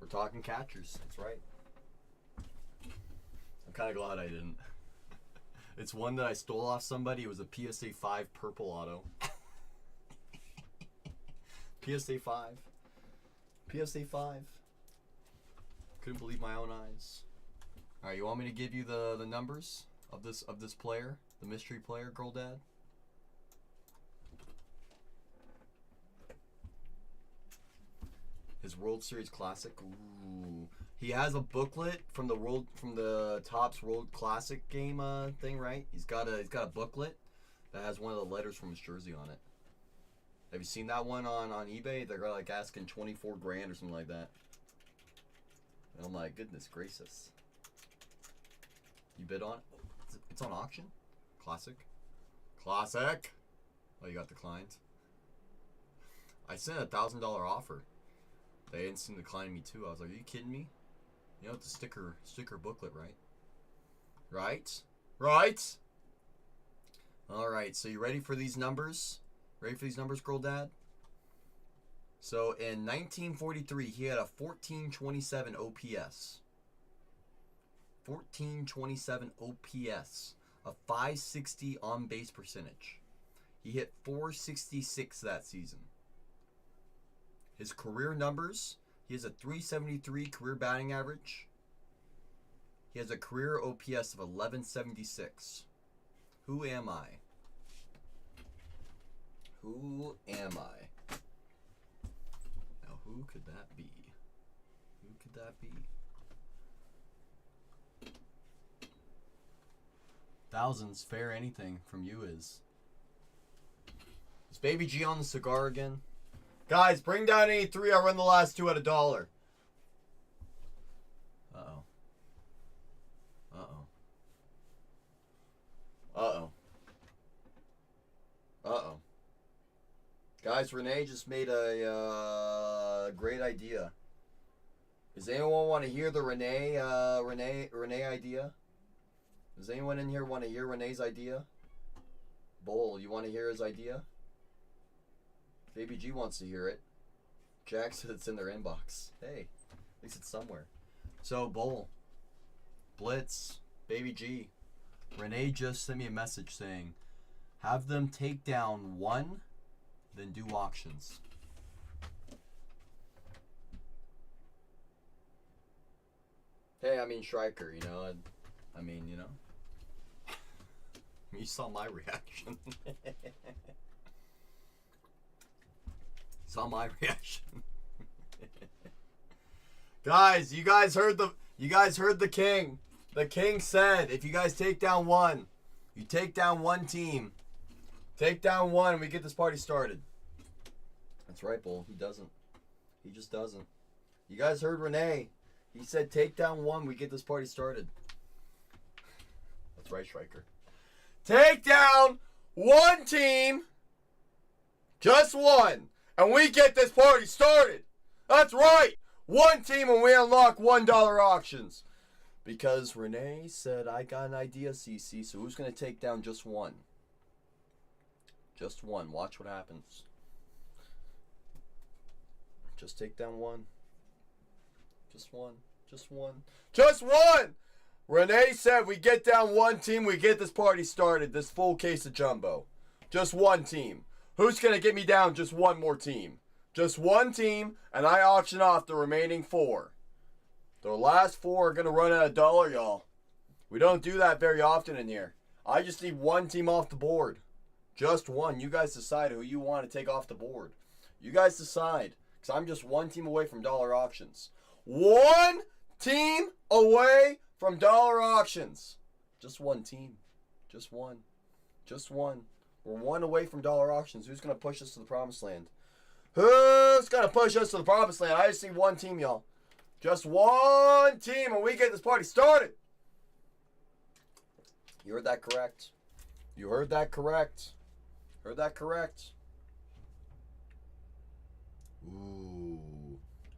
We're talking catchers. That's right. I'm kind of glad I didn't. It's one that I stole off somebody. It was a PSA 5 purple auto. PSA 5. PSA 5. Couldn't believe my own eyes. All right, you want me to give you the numbers of this player, the mystery player, Girl Dad? His World Series Classic. Ooh. He has a booklet from the Topps World Classic game thing, right? He's got a booklet that has one of the letters from his jersey on it. Have you seen that one on eBay? They're like asking 24 grand or something like that. Oh my goodness gracious. You bid on it? It's on auction? Classic? Classic? Oh, you got declined? I sent a $1,000 offer. They instantly declined me too. I was like, are you kidding me? You know, it's a sticker booklet, right? Right? Alright, so you ready for these numbers? Ready for these numbers, Girl Dad? So in 1943, he had a 1427 OPS. 1427 OPS. A 560 on base percentage. He hit 466 that season. His career numbers, he has a 373 career batting average. He has a career OPS of 1176. Who am I? Who am I? Now, who could that be? Who could that be? Thousands, fair anything from you is. Is Baby G on the cigar again? Guys, bring down 83. I'll run the last two at $1. Uh-oh. Uh-oh. Uh-oh. Uh-oh. Guys, Renee just made a great idea. Does anyone want to hear the Renee idea? Does anyone in here want to hear Renee's idea? Bull, you want to hear his idea? Baby G wants to hear it. Jack said it's in their inbox. Hey, at least it's somewhere. So, Bull, Blitz, Baby G, Renee just sent me a message saying, Have them take down one, then do auctions. Hey, I mean Striker, you know. I mean, you know. You saw my reaction. Saw my reaction. Guys, you guys heard the king. The king said, if you guys take down one, you take down one team. Take down one, we get this party started. That's right, Bull. He doesn't. He just doesn't. You guys heard Renee. He said, take down one, we get this party started. That's right, Striker. Take down one team, just one, and we get this party started. That's right. One team and we unlock $1 auctions. Because Renee said, I got an idea, CC, so who's going to take down just one? Just one. Watch what happens. Just take down one. Just one. Just one. Just one! Renee said we get down one team, we get this party started, this full case of jumbo. Just one team. Who's going to get me down just one more team? Just one team, and I auction off the remaining 4. The last 4 are going to run at $1, y'all. We don't do that very often in here. I just need one team off the board. Just one. You guys decide who you want to take off the board. You guys decide. Because I'm just one team away from dollar auctions. One team away from dollar auctions. Just one team. Just one. Just one. We're one away from dollar auctions. Who's going to push us to the promised land? Who's going to push us to the promised land? I just see one team, y'all. Just one team and we get this party started. You heard that correct. You heard that correct. Heard that correct. Ooh.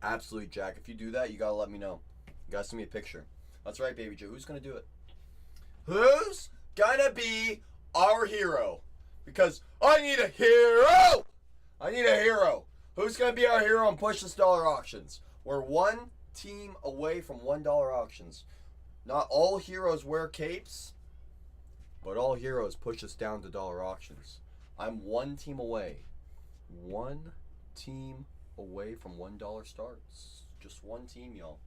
Absolutely, Jack. If you do that, you got to let me know. You got to send me a picture. That's right, Baby Joe. Who's going to do it? Who's going to be our hero? Because I need a hero. I need a hero. Who's going to be our hero and push this dollar auctions? We're one team away from $1 auctions. Not all heroes wear capes, but all heroes push us down to dollar auctions. I'm one team away. One team away from $1 starts. Just one team, y'all.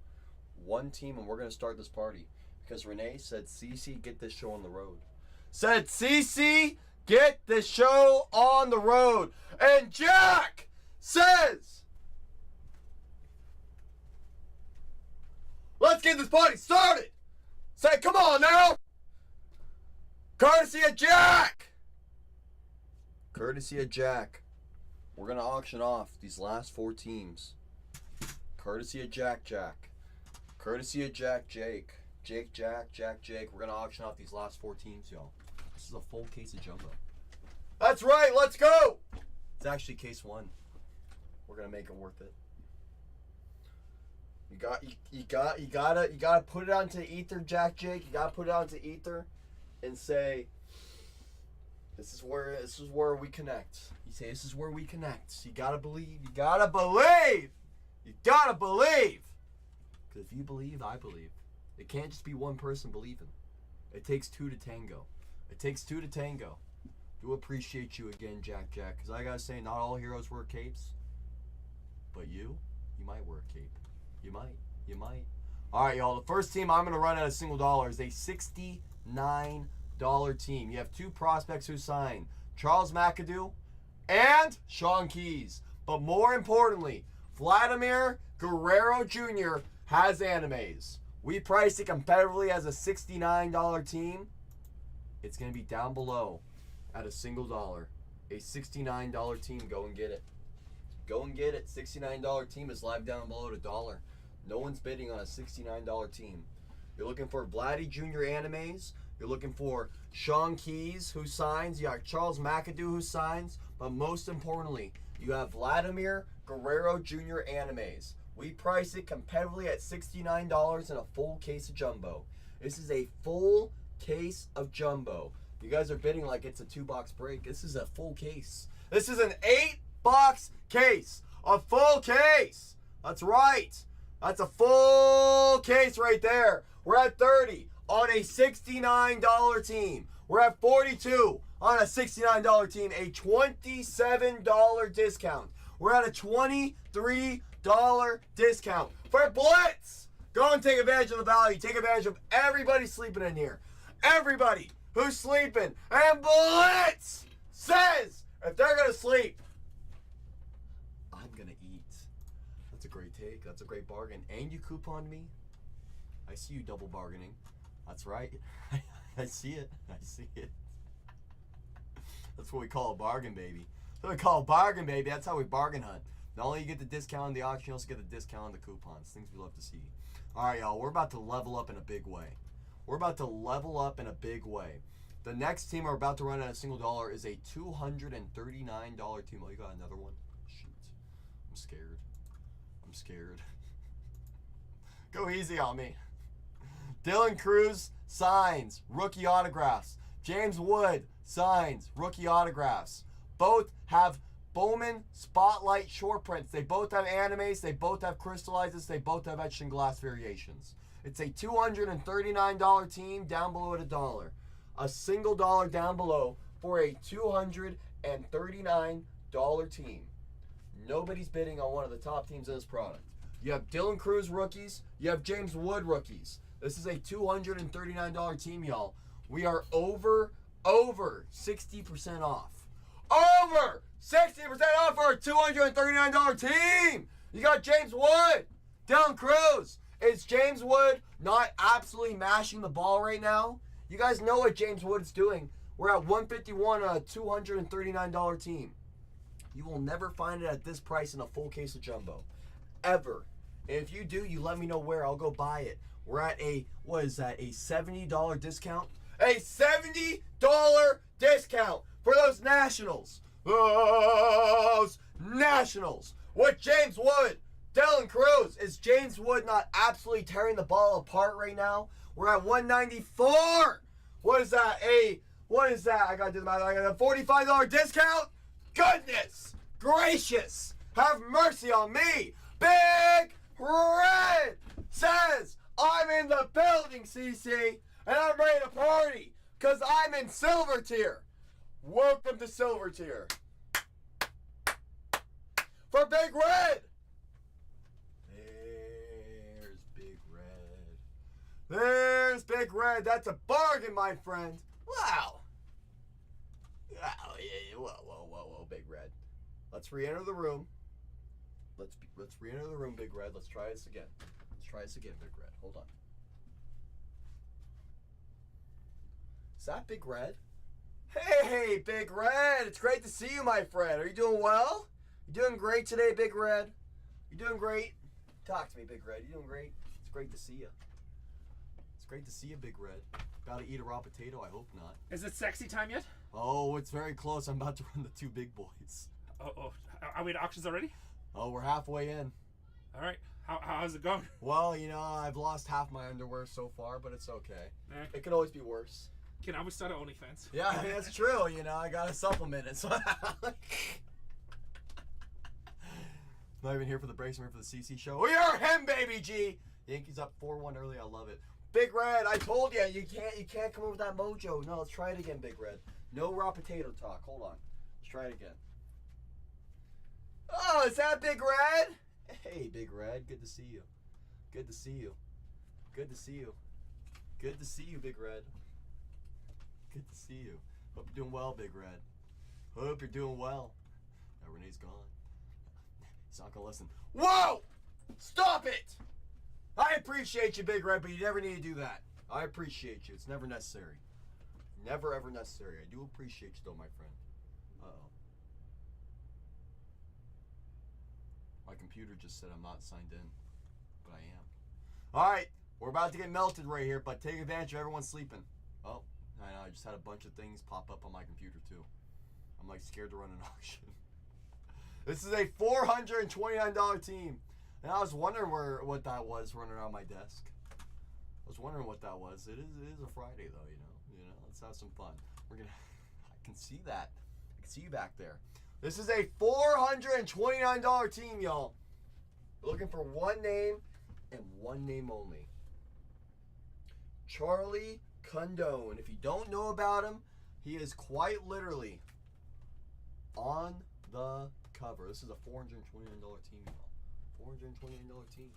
One team, and we're going to start this party. Because Renee said, CC, get this show on the road. Said, CC, get this show on the road. And Jack says, let's get this party started. Say, come on now. Courtesy of Jack. Courtesy of Jack. We're going to auction off these last 4 teams. Courtesy of Jack. Courtesy of Jack, Jake. Jack, Jake. We're going to auction off these last 4 teams, y'all. This is a full case of jumbo. That's right, let's go. It's actually case 1. We're going to make it worth it. You gotta put it onto ether, Jake. You gotta put it onto ether and say, this is where we connect. You say, this is where we connect. You gotta believe. You gotta believe. You gotta believe. Because if you believe, I believe. It can't just be one person believing. It takes 2 to tango. It takes 2 to tango. Do appreciate you again, Jack. Because I gotta say, not all heroes wear capes. But you might wear a cape. You might. All right, y'all. The first team I'm going to run at a single dollar is a $69 team. You have 2 prospects who signed, Charles McAdoo and Sean Keys. But more importantly, Vladimir Guerrero Jr. has animes. We priced it competitively as a $69 team. It's going to be down below at a single dollar. A $69 team. Go and get it. Go and get it. $69 team is live down below at $1. No one's bidding on a $69 team. You're looking for Vladdy Jr. animes. You're looking for Sean Keys, who signs. You got Charles McAdoo, who signs. But most importantly, you have Vladimir Guerrero Jr. animes. We price it competitively at $69 in a full case of jumbo. This is a full case of jumbo. You guys are bidding like it's a 2-box break. This is a full case. This is an 8-box case. A full case. That's right. That's a full case right there. We're at $30 on a $69 team. We're at 42 on a $69 team, a $27 discount. We're at a $23 discount for Blitz. Go and take advantage of the value. Take advantage of everybody sleeping in here. Everybody who's sleeping. And Blitz says if they're going to sleep, I'm going to eat. That's a great take. That's a great bargain. And you couponed me. I see you double bargaining. That's right. I see it. I see it. That's what we call a bargain, baby. That's what we call a bargain, baby. That's how we bargain hunt. Not only you get the discount on the auction, you also get the discount on the coupons. Things we love to see. All right, y'all. We're about to level up in a big way. We're about to level up in a big way. The next team we're about to run at a single dollar is a $239 team. Oh, you got another one? Shoot. I'm scared. I'm scared. Go easy on me. Dylan Cruz signs rookie autographs. James Wood signs rookie autographs. Both have Bowman Spotlight short prints. They both have animes. They both have crystallizes. They both have etched in glass variations. It's a $239 team down below at $1. A single dollar down below for a $239 team. Nobody's bidding on one of the top teams in this product. You have Dylan Cruz rookies. You have James Wood rookies. This is a $239 team, y'all. We are over 60% off. Over 60% off for a $239 team. You got James Wood, Dylan Cruz. Is James Wood not absolutely mashing the ball right now? You guys know what James Wood's doing. We're at $151 on a $239 team. You will never find it at this price in a full case of jumbo. Ever. And if you do, you let me know where. I'll go buy it. We're at a, what is that, a $70 discount? A $70 discount for those Nationals. Those Nationals. With James Wood, Dylan Cruz. Is James Wood not absolutely tearing the ball apart right now? We're at $194. What is that? What is that? I got to do the math. I got a $45 discount? Goodness gracious. Have mercy on me. Big Red says, I'm in the building, CC, and I'm ready to party because I'm in Silver Tier. Welcome to Silver Tier. For Big Red. There's Big Red. There's Big Red. That's a bargain, my friend. Wow. Wow, yeah, whoa, Big Red. Let's re-enter the room. Let's re-enter the room, Big Red. Let's try this again. Let's try this again, Big Red. Hold on. Is that Big Red? Hey, Big Red. It's great to see you, my friend. Are you doing well? You doing great today, Big Red? You doing great? Talk to me, Big Red. You doing great? It's great to see you. It's great to see you, Big Red. About to eat a raw potato? I hope not. Is it sexy time yet? Oh, it's very close. I'm about to run the two big boys. Oh, are we at auctions already? Oh, we're halfway in. All right. How's it going? Well, you know, I've lost half my underwear so far, but it's okay. Eh. It could always be worse. Can I start an OnlyFans? Yeah, I mean, that's true. You know, I gotta supplement it. So not even here for the breaks. I'm here for the CC show. We are him, baby G. Yankees up 4-1 early. I love it. Big Red, I told you, you can't come over with that mojo. No, let's try it again, Big Red. No raw potato talk. Hold on. Let's try it again. Oh, is that Big Red? Hey, Big Red. Good to see you. Good to see you. Good to see you. Good to see you, Big Red. Good to see you. Hope you're doing well, Big Red. Hope you're doing well. Now Renee's gone. He's not gonna listen. Whoa! Stop it! I appreciate you, Big Red, but you never need to do that. I appreciate you. It's never necessary. Never ever necessary. I do appreciate you though, my friend. Uh-oh. My computer just said I'm not signed in, but I am. Alright, we're about to get melted right here, but take advantage of everyone sleeping. Oh, I know, I just had a bunch of things pop up on my computer too. I'm like scared to run an auction. This is a $429 team. And I was wondering what that was running around my desk. I was wondering what that was. It is a Friday though, you know. Let's have some fun. I can see that. I can see you back there. This is a $429 team, y'all. We're looking for one name and one name only. Charlie Condone. If you don't know about him, he is quite literally on the cover. This is a $429 team, y'all. $429 team.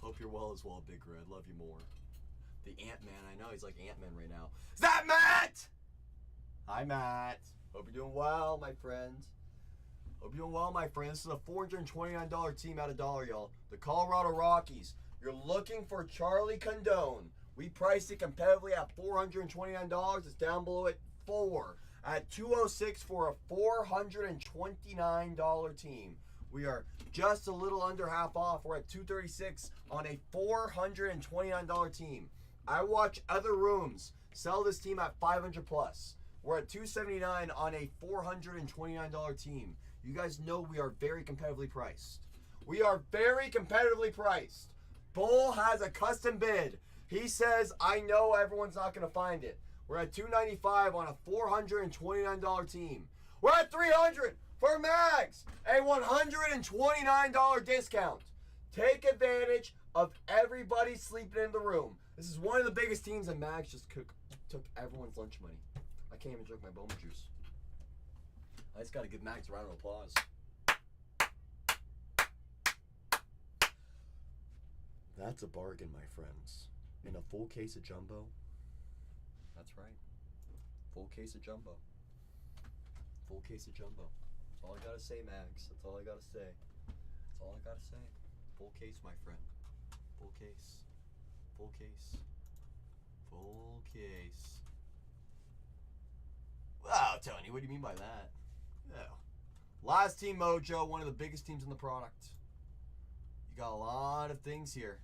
Hope you're well as well, Big Red. Love you more. The Ant-Man, I know he's like Ant-Man right now. Is that Matt? Hi, Matt. Hope you're doing well, my friends. Hope you're doing well, my friends. This is a $429 team out of dollar, y'all. The Colorado Rockies. You're looking for Charlie Condone. We priced it competitively at $429. It's down below at $4. At $206 for a $429 team. We are just a little under half off. We're at $236 on a $429 team. I watch other rooms sell this team at $500 plus. We're at $279 on a $429 team. You guys know we are very competitively priced. We are very competitively priced. Bull has a custom bid. He says, I know everyone's not going to find it. We're at $295 on a $429 team. We're at $300 for Mags, a $129 discount. Take advantage of everybody sleeping in the room. This is one of the biggest teams, and Mags just took everyone's lunch money. I can't even drink my Bowman juice. I just got to give Mags a round of applause. That's a bargain, my friends. In a full case of jumbo. That's right. Full case of jumbo. Full case of jumbo. That's all I gotta say, Mags. That's all I gotta say. That's all I gotta say. Full case, my friend. Full case. Full case. Full case. Wow, Tony, what do you mean by that? Yeah. Last Team Mojo, one of the biggest teams in the product. You got a lot of things here.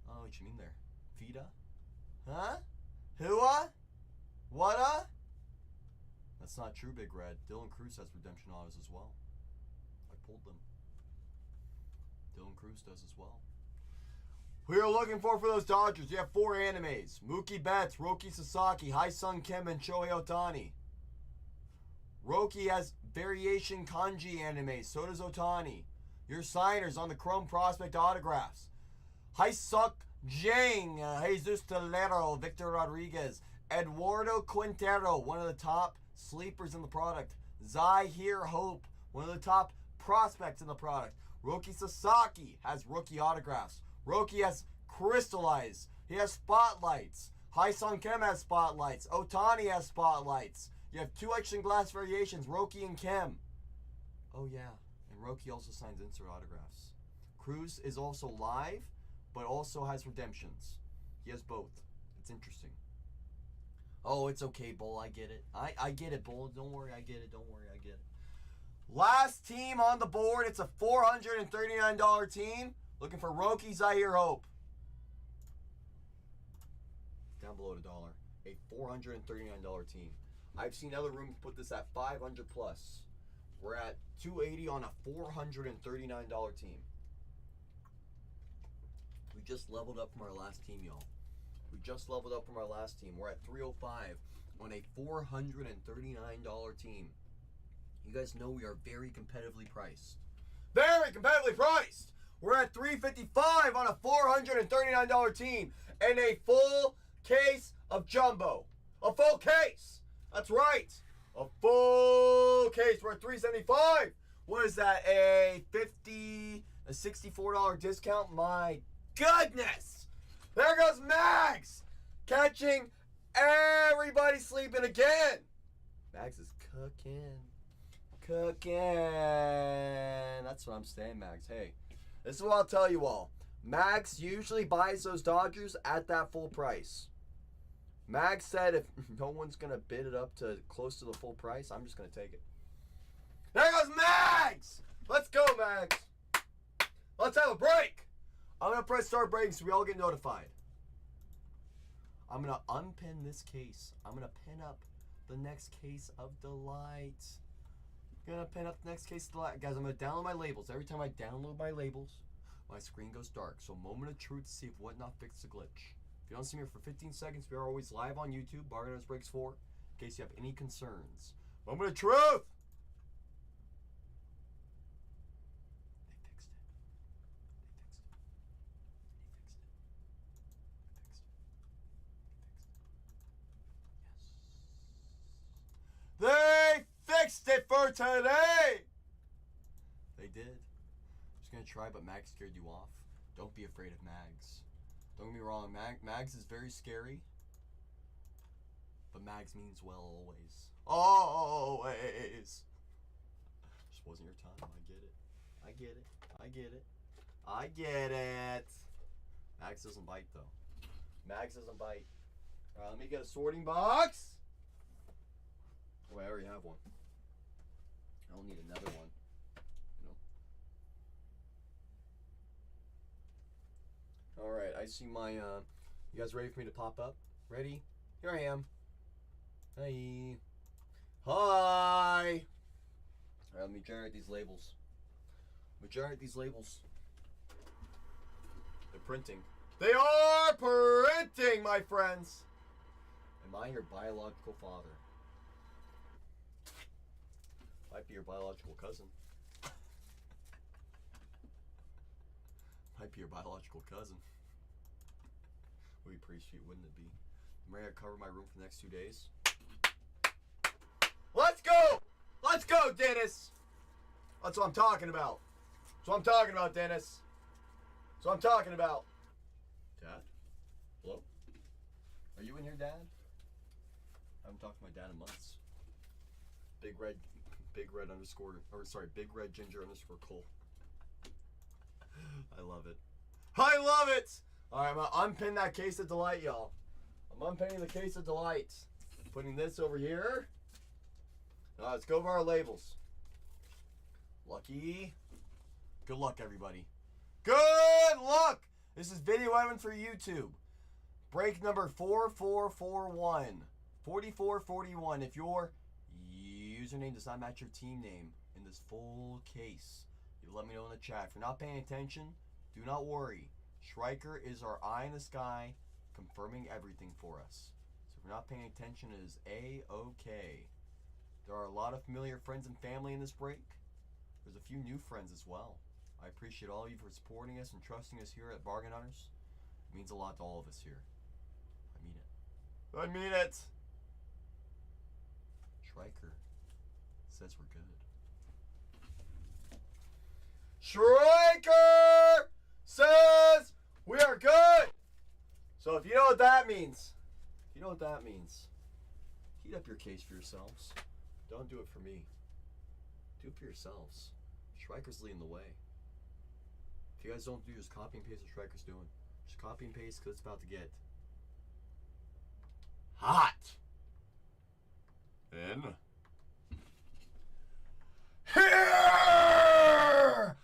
I don't know what you mean there. Vita? Huh? Whoa? Whata? That's not true, Big Red. Dylan Cruz has redemption autos as well. I pulled them. Dylan Cruz does as well. We are looking for those Dodgers. You have 4 animes. Mookie Betts, Roki Sasaki, Hai-Sung Kim, and Shohei Ohtani. Roki has variation kanji anime. So does Ohtani. Your signers on the Chrome Prospect autographs. Haisuk Jang, Jesus Tolero, Victor Rodriguez, Eduardo Quintero, one of the top sleepers in the product. Zahir Hope, one of the top prospects in the product. Roki Sasaki has rookie autographs. Roki has crystallized. He has spotlights. Hai-Sung Kim has spotlights. Ohtani has spotlights. You have 2 etched glass variations, Roki and Kim. Oh yeah, and Roki also signs insert autographs. Cruz is also live, but also has redemptions. He has both. It's interesting. Oh, it's okay, Bull. I get it. I get it, Bull. Don't worry, I get it. Don't worry, I get it. Last team on the board. It's a $439 team. Looking for Roki Zahir Hope. Down below $1. A $439 team. I've seen other rooms put this at $500 plus. We're at $280 on a $439 team. We just leveled up from our last team, y'all. We just leveled up from our last team. We're at $305 on a $439 team. You guys know we are very competitively priced. Very competitively priced! We're at $355 on a $439 team and a full case of jumbo. A full case! That's right! A full case. We're at $375. What is that? A $64 discount? My goodness! There goes Mags! Catching everybody sleeping again! Mags is cooking. Cooking. That's what I'm saying, Mags. Hey, this is what I'll tell you all. Mags usually buys those Dodgers at that full price. Mags said if no one's going to bid it up to close to the full price, I'm just going to take it. There goes Mags! Let's go, Mags. Let's have a break. I'm going to press start breaking so we all get notified. I'm going to unpin this case. I'm going to pin up the next case of delight. I'm going to pin up the next case of delight. Guys, I'm going to download my labels. Every time I download my labels, my screen goes dark. So moment of truth to see if Whatnot fixed the glitch. If you don't see me for 15 seconds, we are always live on YouTube, Bargainers Breaks 4, in case you have any concerns. Moment of truth! They fixed it. They fixed it. They fixed it. They fixed it. it for today. They did. Just gonna try, but Mags scared you off. Don't be afraid of Mags. Don't get me wrong, Mags is very scary. But Mags means well always. Always. Just wasn't your time. I get it. I get it. I get it. I get it. Mags doesn't bite though. Mags doesn't bite. Alright, let me get a sorting box. Oh, I already have one. I don't need another one. You know. Alright, I see my you guys ready for me to pop up? Ready? Here I am. Hi. Hi. Alright, let me generate these labels. They're printing. They are printing, my friends. Am I your biological father? Might be your biological cousin. Might be your biological cousin. Would be pretty sweet, wouldn't it be? I'm ready to cover my room for the next 2 days. Let's go! Let's go, Dennis! That's what I'm talking about. That's what I'm talking about, Dennis. That's what I'm talking about. Dad? Hello? Are you in here, Dad? I haven't talked to my dad in months. Big red underscore, or sorry, big red ginger underscore Cole. I love it. I love it! Alright, I'm gonna unpin that case of delight, y'all. I'm unpinning the case of delight. Putting this over here. Now let's go over our labels. Lucky. Good luck, everybody. Good luck! This is video editing for YouTube. Break number 4441. 4441. If your username does not match your team name in this full case, you let me know in the chat. If you're not paying attention, do not worry. Schreiker is our eye in the sky, confirming everything for us. So if you're not paying attention, it is A-OK. There are a lot of familiar friends and family in this break. There's a few new friends as well. I appreciate all of you for supporting us and trusting us here at Bargain Hunters. It means a lot to all of us here. I mean it. I mean it! Schreiker says we're good. Schreiker says we are good! So if you know what that means, heat up your case for yourselves. Don't do it for me. Do it for yourselves. Schreiker's leading the way. If you guys don't do, just copy and paste what Schreiker's doing. Just copy and paste because it's about to get hot. In here!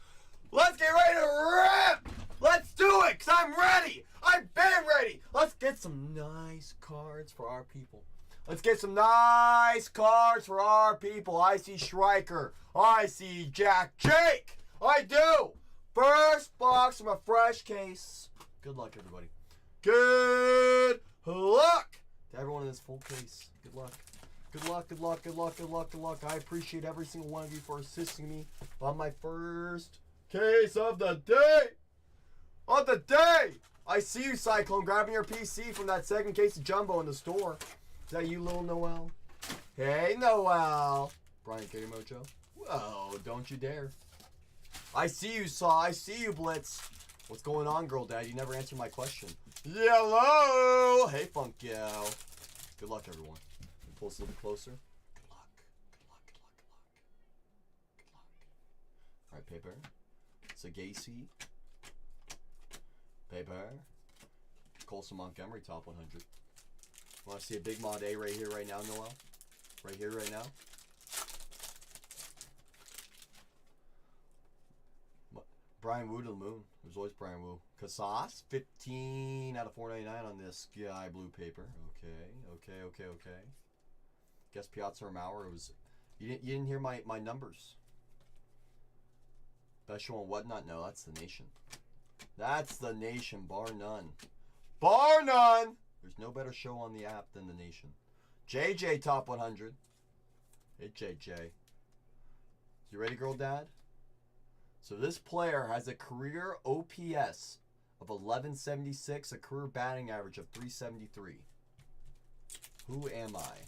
Let's get ready to rip! Let's do it, because I'm ready! I've been ready! Let's get some nice cards for our people. Let's get some nice cards for our people. I see Schreiker. I see Jack Jake. I do! First box from a fresh case. Good luck, everybody. Good luck to everyone in this full case. Good luck. Good luck, good luck, good luck, good luck, good luck. I appreciate every single one of you for assisting me on my first case of the day. Of the day! I see you, Cyclone, grabbing your PC from that second case of Jumbo in the store. Is that you, little Noel? Hey, Noel. Brian K. Mojo. Whoa, don't you dare. I see you, Saw. I see you, Blitz. What's going on, girl dad? You never answered my question. Hello! Hey, Funk Yo. Good luck, everyone. Pull us a little bit closer. Good luck. Good luck, good luck, good luck. Good luck. Alright, paper. Sagacy. Paper. Colson Montgomery, top 100. Want to see a big mod A right here, right now, Noel? Right here, right now? Brian Wu to the moon. There's always Brian Wu. Casas, 15 out of 499 on this sky blue paper. Okay. Guess Piazza or Mauer. It was. You didn't hear my numbers. Best show on whatnot? No, that's the nation. That's the nation, bar none. Bar none! There's no better show on the app than the nation. JJ top 100. Hey JJ. You ready, girl dad? So this player has a career OPS of 1176, a career batting average of 373. Who am I?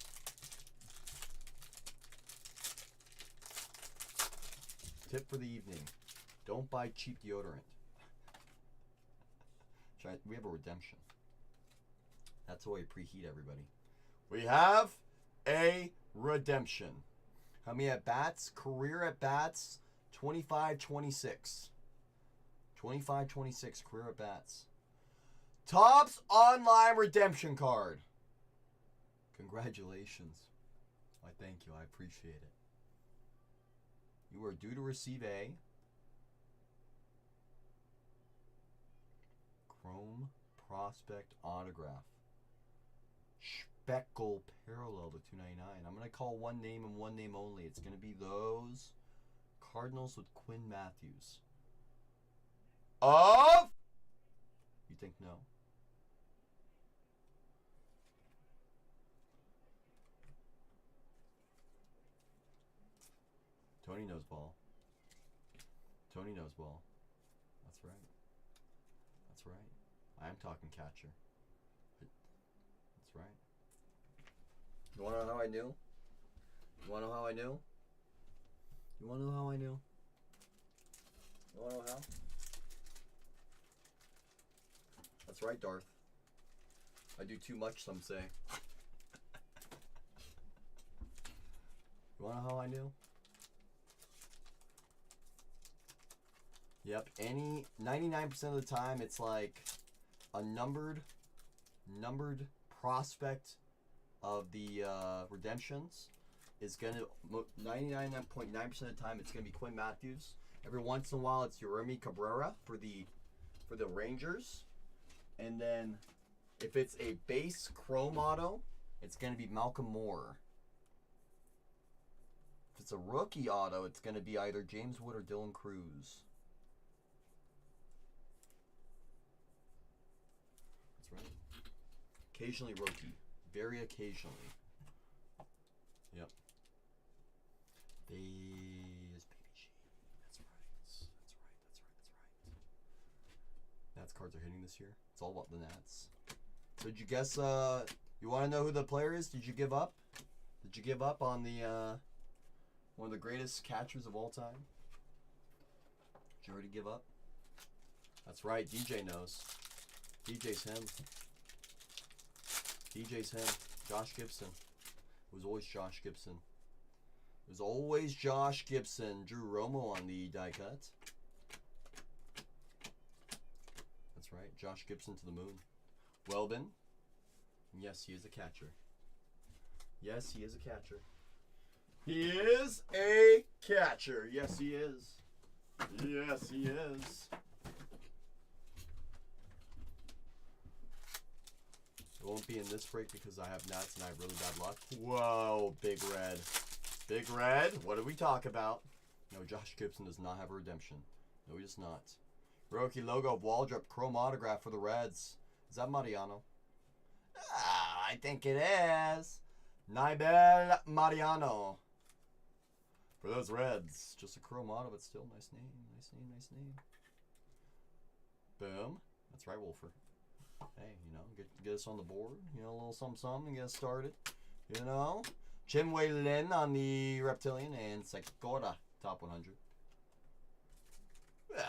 Tip for the evening. Don't buy cheap deodorant. We have a redemption. That's the way you preheat everybody. We have a redemption. How many at bats? Career at bats, 25-26. 25-26 career at bats. Topps online redemption card. Congratulations. I thank you. I appreciate it. You are due to receive a Chrome Prospect autograph. Speckle parallel to 299. I'm going to call one name and one name only. It's going to be those Cardinals with Quinn Matthews. Of? You think no? Tony knows ball. Tony knows ball. That's right. That's right. I am talking catcher. That's right. You want to know how I knew? You want to know how I knew? You want to know how I knew? You want to know how? That's right, Darth. I do too much, some say. You want to know how I knew? Yep, 99% of the time it's like a numbered prospect of the redemptions is gonna 99.9% of the time it's gonna be Quinn Matthews. Every once in a while it's Yeremy Cabrera for the Rangers, and then if it's a base chrome auto, it's gonna be Malcolm Moore. If it's a rookie auto, it's gonna be either James Wood or Dylan Cruz. Right. Occasionally rookie. Very occasionally. Yep. There's Baby G. That's right. That's right. Nats cards are hitting this year. It's all about the Nats. So did you guess, you want to know who the player is? Did you give up? Did you give up on the, one of the greatest catchers of all time? Did you already give up? That's right. DJ knows. DJ's him. DJ's him. Josh Gibson. It was always Josh Gibson. It was always Josh Gibson. Drew Romo on the die cut. That's right. Josh Gibson to the moon. Welbin. Yes, he is a catcher. Yes, he is a catcher. He is a catcher. Yes, he is. Yes, he is. It won't be in this break because I have Nats and I have really bad luck. Whoa, Big Red. Big Red, what did we talk about? No, Josh Gibson does not have a redemption. No, he does not. Rookie logo of Waldrop, chrome autograph for the Reds. Is that Mariano? I think it is. Naibel Mariano. For those Reds. Just a chrome auto, but still nice name. Nice name, nice name. Boom. That's right, Wolfer. Hey, you know, get us on the board. You know, a little something and get us started. You know? Chinwei Lin on the Reptilian and Sekora, top 100. Yeah.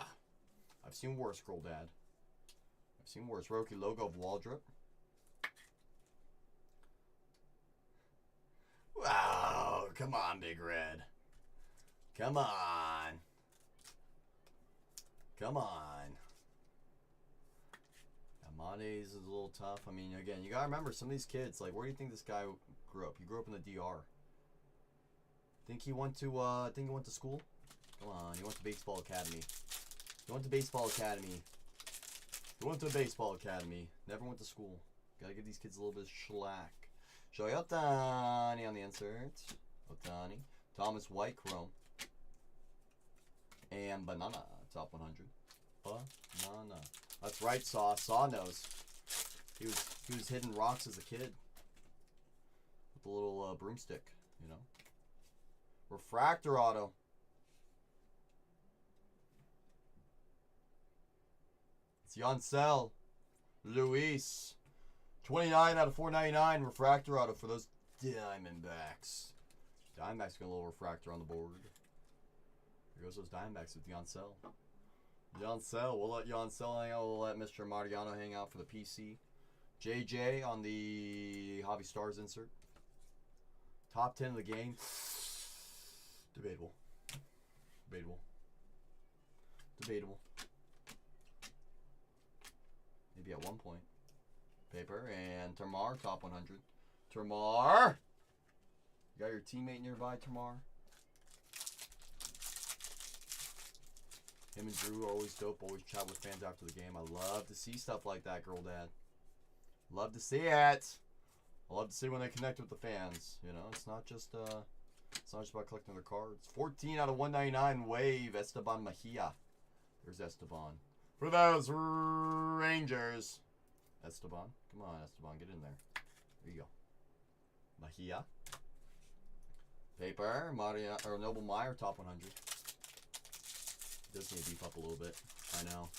I've seen worse, Scroll Dad. I've seen worse. Rookie logo of Waldrop. Wow. Come on, Big Red. Come on. Come on. Amades is a little tough. I mean, again, you gotta remember some of these kids. Like, where do you think this guy grew up? He grew up in the DR. Think he went to school? Come on, he went to baseball academy. He went to baseball academy. He went to a baseball academy. Never went to school. Gotta give these kids a little bit of slack. Shohei Ohtani on the insert. Ohtani. Thomas White Chrome. And Banana, top 100. Banana. That's right, Saw. Saw knows. He was hitting rocks as a kid. With a little broomstick, you know. Refractor auto. It's Yancel. Luis. 29 out of 499 refractor auto for those Diamondbacks. Diamondbacks got a little refractor on the board. Here goes those Diamondbacks with Yancel. Yancel. We'll let Yancel hang out. We'll let Mr. Mariano hang out for the PC. JJ on the Hobby Stars insert. Top 10 of the game. Debatable. Debatable. Debatable. Maybe at one point. Paper and Termar, top 100. Termar! You got your teammate nearby, Termar? Him and Drew are always dope, always chat with fans after the game. I love to see stuff like that, girl dad. Love to see it. I love to see when they connect with the fans. You know, it's not just about collecting their cards. 14 out of 199 wave, Esteban Mejia. There's Esteban. For those Rangers. Esteban. Come on, Esteban, get in there. There you go. Mejia. Paper, Maria or Noble Meyer, top 100. Does need to beef up a little bit. I know.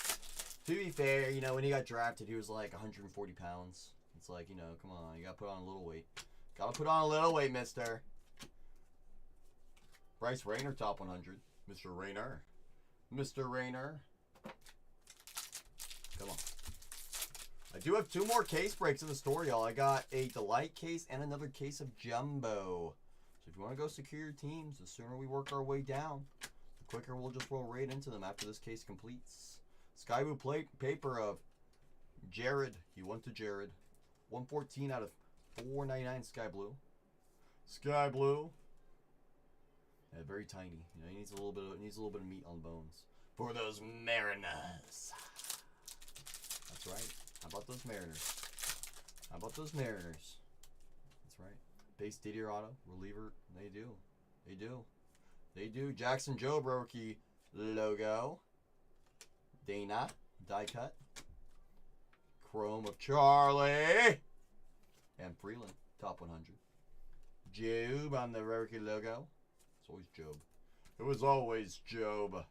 To be fair, you know, when he got drafted, he was like 140 pounds. It's like, you know, come on, you gotta put on a little weight. Gotta put on a little weight, mister. Bryce Rayner, top 100. Mr. Rayner. Mr. Rayner. Come on. I do have 2 more case breaks in the store, y'all. I got a Delight case and another case of Jumbo. So if you want to go secure your teams, the sooner we work our way down, the quicker we'll just roll right into them after this case completes. Sky Blue plate paper of Jared. He went to Jared. 114 out of 499 Sky Blue. Sky Blue. Yeah, very tiny. You know, he needs a little bit of meat on the bones. For those Mariners. That's right. How about those Mariners? How about those Mariners? That's right. Base Didier auto, reliever. They do. They do. They do. Jackson Jobe rookie logo. Dana die cut. Chrome of Charlie. And Freeland, top 100. Job on the rookie logo. It's always Job. It was always Job.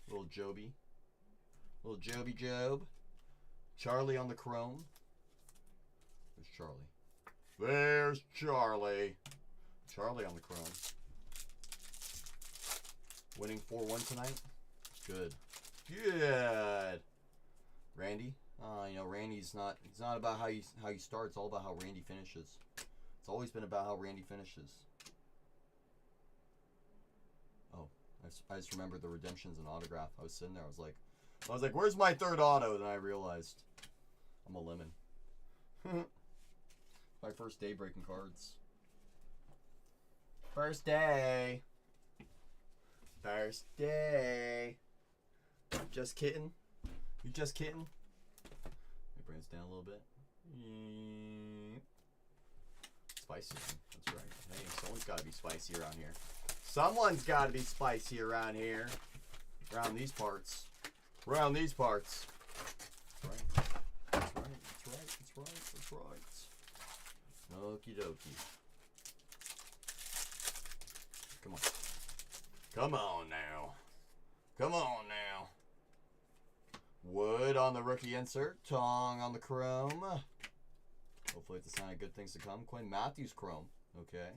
Little Joby. Little Joby Job. Charlie on the chrome. There's Charlie. There's Charlie. Charlie on the chrome. Winning 4-1 tonight. Good. Good. Randy. You know, Randy's not. It's not about how you start. It's all about how Randy finishes. It's always been about how Randy finishes. Oh, I just remembered the redemptions and autograph. I was sitting there. I was like, where's my third auto? Then I realized I'm a lemon. My first day breaking cards. First day. First day. Just kidding. You just kidding. Let me bring this down a little bit. Spicy. That's right. Hey, someone's got to be spicy around here. Someone's got to be spicy around here. Around these parts. Around these parts. That's right. That's right. That's right. That's right. That's right. Okie dokie. Come on. Come on now. Come on now. Wood on the rookie insert. Tong on the chrome. Hopefully it's a sign of good things to come. Quinn Matthews chrome. Okay.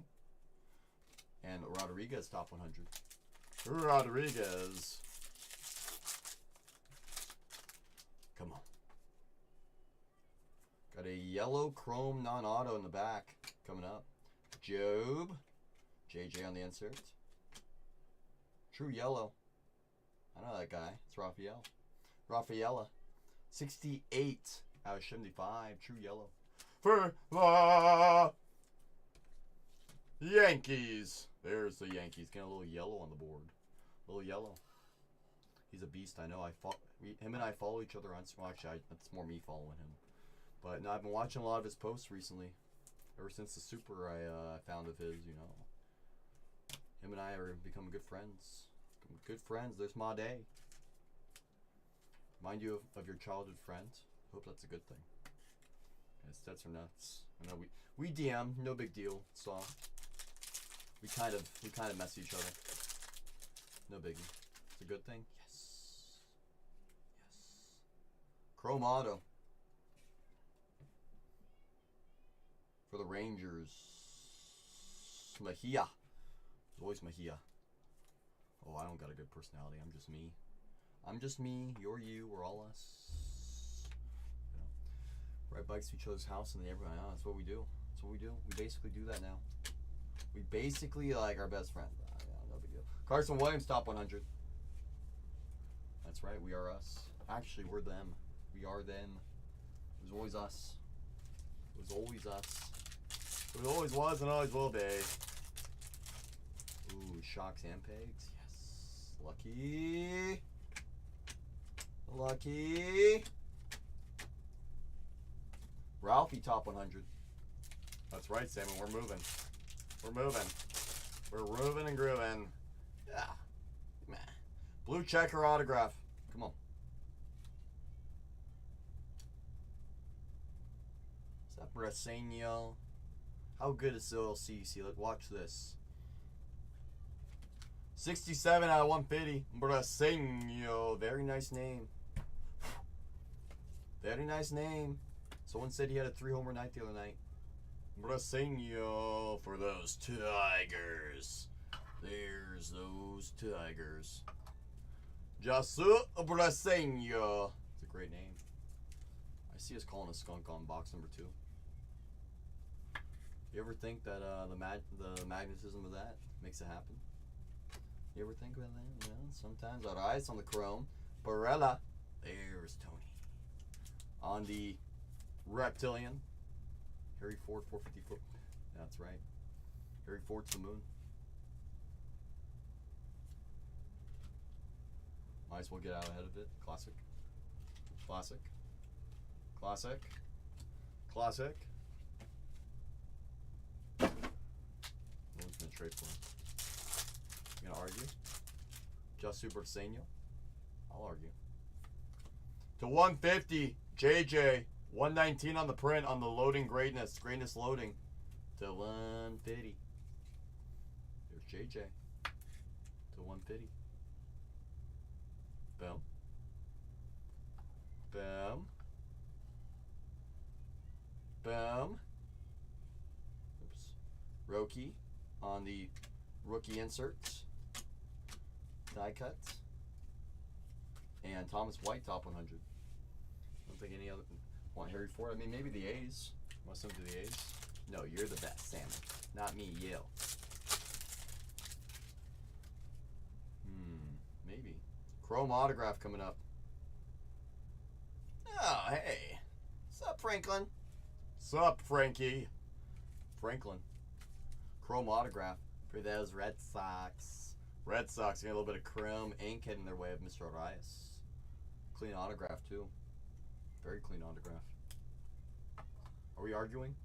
And Rodriguez top 100. Rodriguez. Come on. Got a yellow chrome non-auto in the back coming up. Job. JJ on the insert. True yellow. I know that guy. It's Raphael. Rafaela. 68 out of 75. True yellow. For the Yankees. There's the Yankees. Getting a little yellow on the board. A little yellow. He's a beast. I know. Him and I follow each other on. Well, actually, that's more me following him. But no, I've been watching a lot of his posts recently. Ever since the super I found of his, you know. Him and I are becoming good friends. Good friends. There's my day. Mind you of your childhood friend. Hope that's a good thing. His stats are nuts. I know we DM, no big deal. So we kind of mess each other. No biggie. It's a good thing. Yes. Yes. Chrome auto for the Rangers. Mejia. It's always Mejia. Oh, I don't got a good personality. I'm just me. I'm just me. You're you. We're all us. You know? Ride bikes to each other's house in the neighborhood. I know, that's what we do. That's what we do. We basically do that now. We basically like our best friend. Yeah, no big deal. Carson Williams, top 100. That's right. We are us. Actually, we're them. We are them. It was always us. It was always us. It always was and always will be. Ooh, shocks and pegs. Yes. Lucky. Lucky. Ralphie, top 100. That's right, Simon. We're moving. We're moving. We're moving and grooving. Yeah. Man. Blue checker autograph. Come on. Is that Brasenio? How good is LCC? Look, watch this. 67 out of 150. Brasenio. Very nice name. Very nice name. Someone said he had a 3-homer night the other night. Brasenio for those Tigers. There's those Tigers. Jasu Brasenio. It's a great name. I see us calling a skunk on box number 2. You ever think that the magnetism of that makes it happen? You ever think about that? You know, sometimes our eyes on the chrome. Barella. There's Tony. On the reptilian. Harry Ford 450 foot. That's right. Harry Ford to the moon. Might as well get out ahead of it. Classic. Classic. Classic. Classic. No one's gonna trade for him. You gonna argue? Just Super Senio? I'll argue. To 150, JJ. 119 on the print on the loading greatness. Greatness loading. To 150. There's JJ. To 150. Boom. Boom. Boom. Oops. Roki on the rookie inserts. Die cuts. And Thomas White, top 100. I don't think any other... Want Harry Ford? I mean, maybe the A's. Want some to the A's? No, you're the best, Salmon. Not me, you. Maybe. Chrome autograph coming up. Oh, hey. Sup, Franklin? Sup, Frankie? Franklin. Chrome autograph for those Red Sox. Red Sox getting a little bit of chrome ink heading their way of Mr. Arias. Clean autograph, too. Very clean autograph. Are we arguing?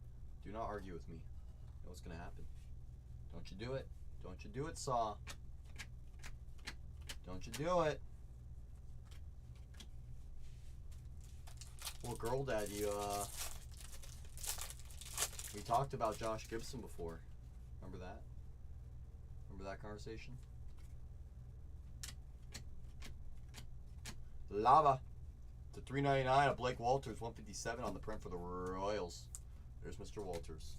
Do not argue with me. You know what's going to happen. Don't you do it. Don't you do it, Saw. Don't you do it. Well, girl dad, we talked about Josh Gibson before. Remember that? Remember that conversation? Lava. To 399 of Blake Walters, 157 on the print for the Royals. There's Mr. Walters.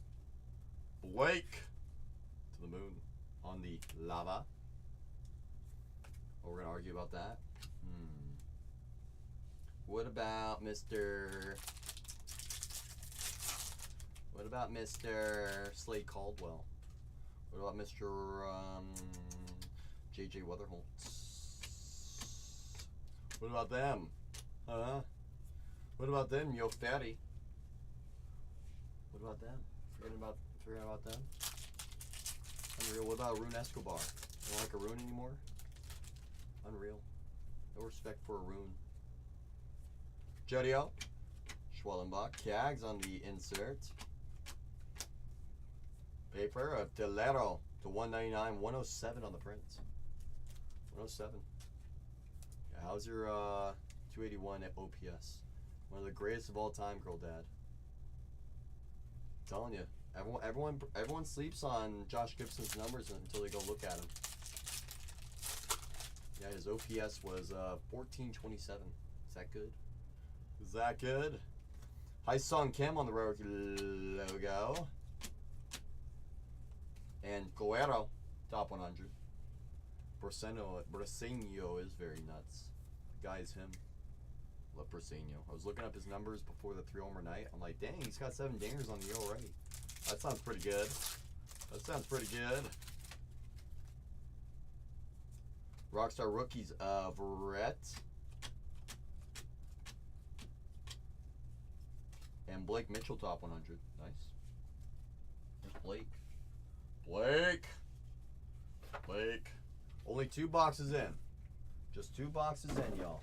Blake to the moon on the lava. Oh, we're gonna argue about that. What about Mr. Slade Caldwell? What about Mr. JJ Weatherholtz? What about them? What about them, Yo Fatty? What about them? Forgetting about them? Unreal. What about Arun Escobar? You don't like Arun anymore? Unreal. No respect for Arun. Jodio. Schwellenbach. Cags on the insert. Paper of Delero to 199. 107 on the print. 107. Yeah, how's your 281 at OPS? One of the greatest of all time, girl dad. I'm telling you, everyone sleeps on Josh Gibson's numbers until they go look at him. Yeah, his OPS was 1427. Is that good? Is that good? Hi Sung Kim on the rookie logo. And Guerrero, top 100. Brasenio is very nuts. The guy is him. Love Brasenio. I was looking up his numbers before the 3 homer night. I'm like, dang, he's got 7 dingers on the year already. That sounds pretty good. That sounds pretty good. Rockstar rookies of Rhett. And Blake Mitchell top 100. Nice. There's Blake. Blake. Only 2 boxes in. Just 2 boxes in, y'all.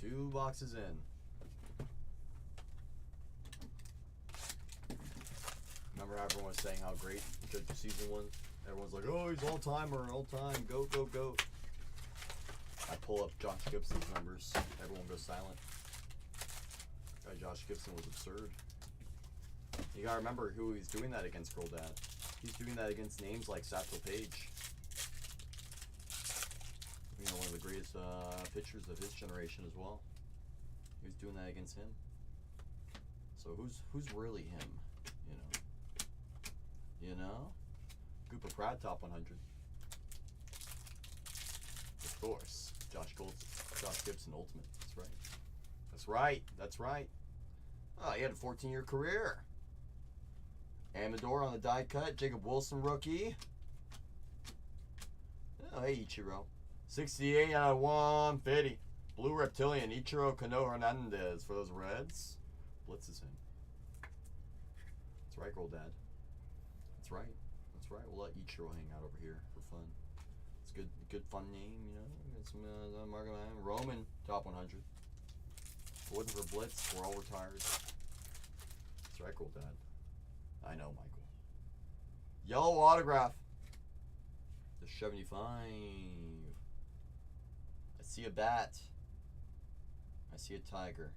2 boxes in. Remember how everyone was saying how great Judge season 1? Everyone's like, oh, he's all-timer, all-time, go, go, go. I pull up Josh Gibson's numbers. Everyone goes silent. Guy Josh Gibson was absurd. You gotta remember who he's doing that against, Girl Dad. He's doing that against names like Satchel Paige. You know, one of the greatest pitchers of his generation as well. He was doing that against him. So who's really him? You know? Cooper Pratt top 100. Of course. Josh Gibson Ultimate. That's right. Oh, he had a 14-year career. Amador on the die cut. Jacob Wilson rookie. Oh, hey, Ichiro. 68 out of 150. Blue Reptilian. Ichiro Cano Hernandez for those Reds. Blitzes him. That's right, Girl Dad. That's right. We'll let Ichiro hang out over here for fun. It's good fun name, you know. Got some Marco Roman top 100. If it wasn't for Blitz, we're all retired. That's right, Girl Dad. I know, Michael. Yellow autograph. The 75. I see a bat. I see a tiger.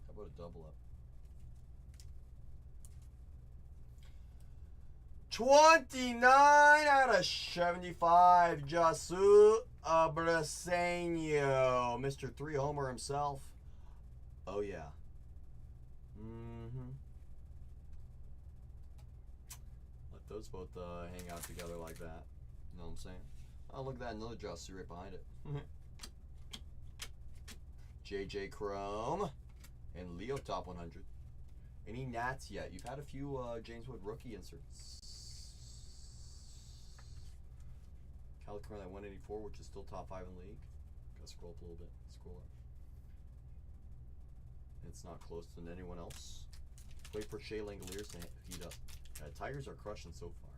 How about a double up? 29 out of 75. Jasu Abrasenio. Mr. 3 homer himself. Oh, yeah. Let those both hang out together like that. You know what I'm saying? Oh, look at that. Another Jasu right behind it. JJ Chrome. And Leo top 100. Any Nats yet? You've had a few James Wood rookie inserts. Calico at 184, which is still top 5 in league. Gotta scroll up a little bit. Scroll up. It's not close to anyone else. Wait for Shea Langoliers to heat up. Tigers are crushing so far.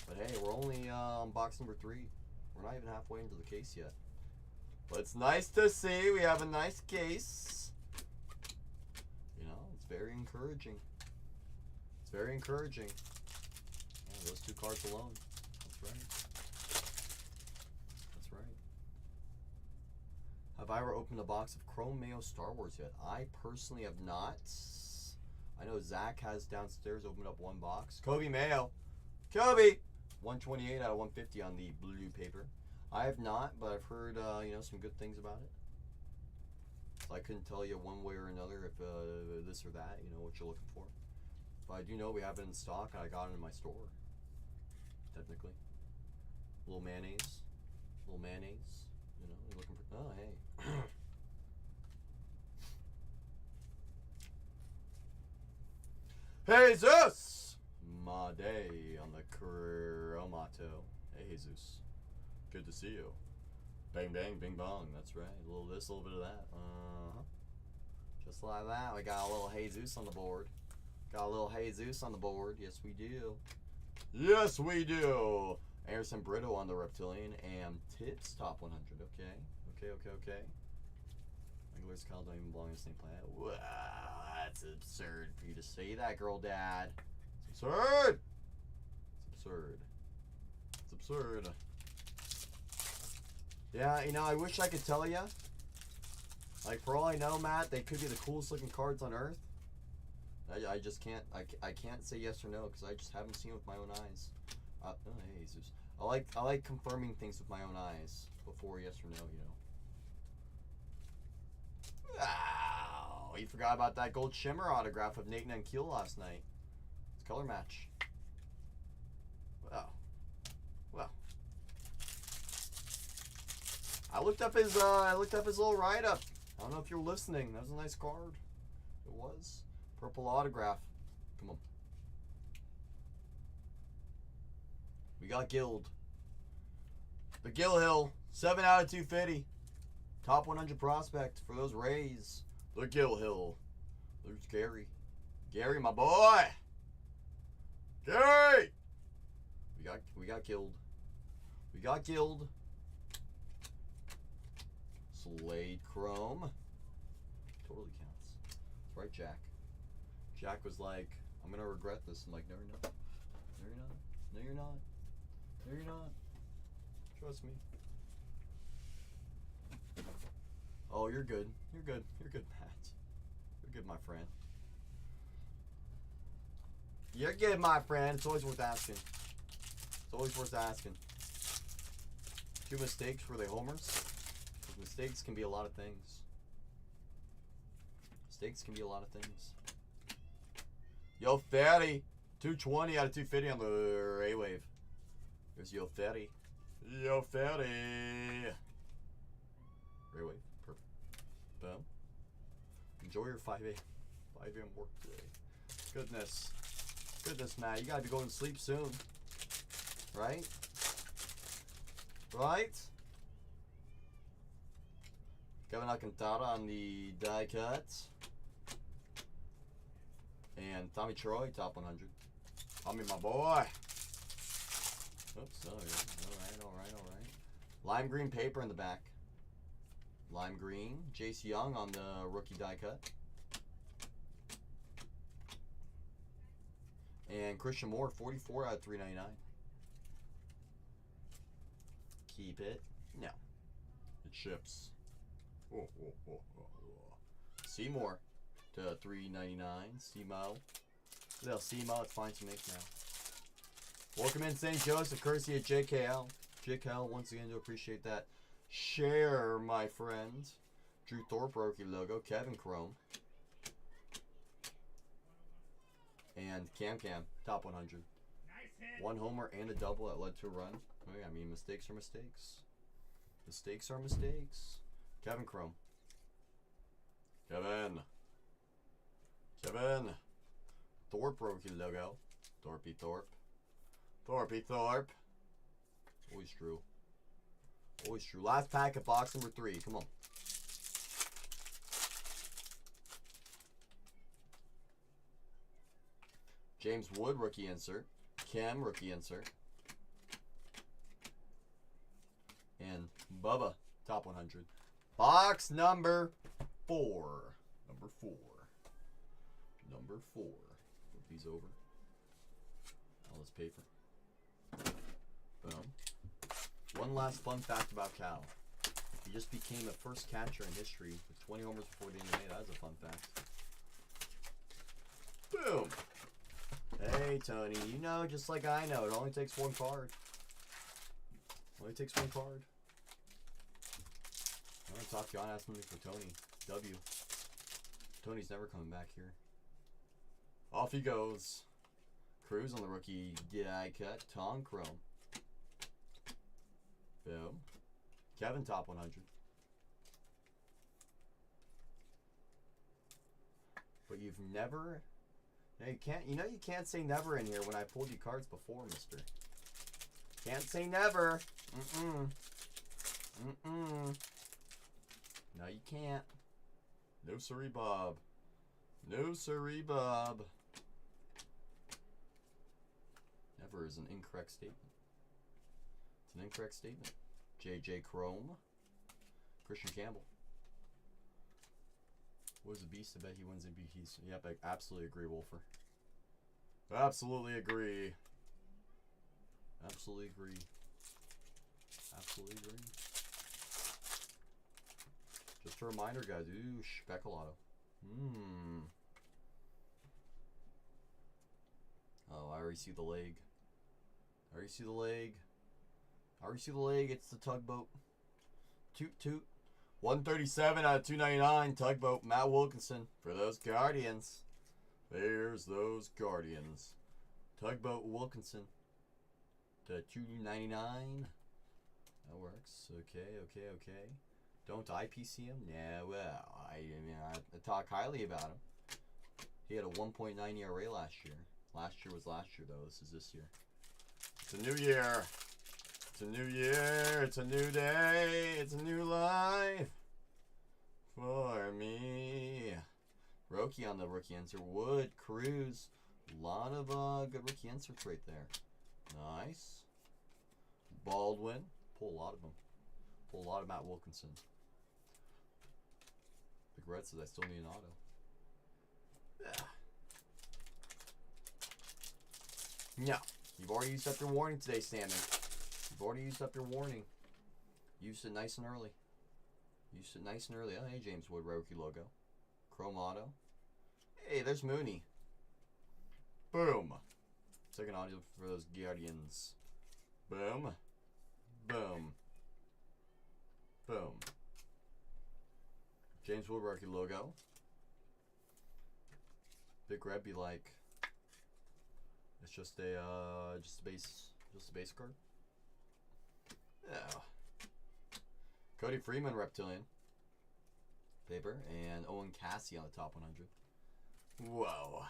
But hey, we're only on box number 3. We're not even halfway into the case yet. But it's nice to see we have a nice case. You know, it's very encouraging. Yeah, those 2 cards alone. That's right. Have I ever opened a box of Chrome Mayo Star Wars yet? I personally have not. I know Zach has downstairs opened up 1 box. Kobe Mayo. 128 out of 150 on the blue paper. I have not, but I've heard you know, some good things about it. So I couldn't tell you one way or another if this or that, you know, what you're looking for. But I do know we have it in stock, and I got it in my store. Technically, little mayonnaise. You know, you're looking for. Oh, hey. Jesus, my day on the Chromato. Hey, Jesus. Good to see you. Bang, bang, bing, bong. That's right. A little this, a little bit of that. Just like that. We got a little Jesus on the board. Yes, we do. Anderson Brito on the Reptilian. And Tips top 100. Okay. Anglers Kyle don't even belong in the same planet. Wow, that's absurd for you to say that, Girl Dad. It's absurd. Yeah, you know, I wish I could tell you. Like, for all I know, Matt, they could be the coolest looking cards on Earth. I just can't, I can't say yes or no because I just haven't seen it with my own eyes. Oh, hey, Jesus. I like confirming things with my own eyes before yes or no, you know. Wow, you forgot about that gold shimmer autograph of Nathan and Keel last night. It's color match. Wow. Well. I looked up his little write up. I don't know if you're listening. That was a nice card. It was. Purple autograph. Come on. We got Guild. The Gill Hill. 7 out of 250. Top 100 prospect for those Rays. The Gill Hill. There's Gary. Gary, my boy. Gary. We got Guild. We got Guild. Slade Chrome. Totally counts. That's right, Jack. Jack was like, I'm gonna regret this. I'm like, no, you're not. No, you're not. No, you're not. No, you're not. Trust me. Oh, you're good. You're good. You're good, Matt. You're good, my friend. You're good, my friend. It's always worth asking. It's always worth asking. 2 mistakes, were they homers? Mistakes can be a lot of things. Mistakes can be a lot of things. Yo, Fatty. 220 out of 250 on the Ray Wave. There's Yo, Fatty. Yo, Fatty. Ray Wave. Perfect. Boom. Enjoy your 5 a.m. work today. Goodness. Goodness, Matt. You gotta be going to sleep soon. Right? Right? Kevin Alcantara on the die cuts. And Tommy Troy, top 100. Tommy, my boy. Oops, alright. Lime green paper in the back. Lime green. Jace Young on the rookie die cut. And Christian Moore, 44 out of 399. Keep it. No. It ships. Seymour to $3.99. Seymour. Little Seymour, it's fine to make now. Welcome in St. Joseph, courtesy of JKL. JKL, once again, do appreciate that. Share, my friend. Drew Thorpe, rookie logo. Kevin Chrome. And Cam, top 100. One homer and a double that led to a run. Oh, yeah, I mean, mistakes are mistakes. Mistakes are mistakes. Kevin Chrome. Kevin. Thorpe rookie logo. Thorpe. Always true. Last pack of box number 3. Come on. James Wood rookie insert. Kim rookie insert. And Bubba top 100. Box number 4. Number 4. Flip these over. All this paper. Boom. One last fun fact about Cal. He just became the first catcher in history with 20 homers before the end of May. That is a fun fact. Boom. Hey, Tony. You know, just like I know, it only takes one card. I'm going to talk to you. I asked something for Tony. W. Tony's never coming back here. Off he goes. Cruz on the rookie die cut. Tom Chrome. Boom. Kevin top 100. But you've never... No, you can't say never in here when I pulled you cards before, mister. Can't say never. No, you can't. No siree, Bob. Never is an incorrect statement. It's an incorrect statement. JJ Chrome. Christian Campbell. Was a beast. I bet he wins MVPs. Yep, I absolutely agree, Wolfer. Absolutely agree. Just a reminder, guys. Ooh, Speculado. Oh, I already see the leg. RC the leg, it's the tugboat. Toot toot. 137 out of 299. Tugboat, Matt Wilkinson for those Guardians. There's those Guardians. Tugboat Wilkinson to 299. That works. Okay. Don't IPC him? Yeah, well, I talk highly about him. He had a 1.9 ERA last year. Last year was last year, though. This is this year. It's a new year. It's a new year. It's a new day. It's a new life for me. Roki on the rookie insert. Wood, Cruz. A lot of good rookie inserts right there. Nice. Baldwin. Pull a lot of them. Pull a lot of Matt Wilkinson. Big Red says I still need an auto. Yeah. No. You've already used up your warning today, Stanley. You've already used up your warning. Used it nice and early. Oh, hey, James Wood, Roki logo. Chrome auto. Hey, there's Mooney. Boom. Second audio for those Guardians. Boom. Boom. Boom. James Wood, Roki logo. Big Red be like, it's just a base card. Yeah. Cody Freeman, Reptilian. Paper. And Owen Cassie on the top 100. Whoa.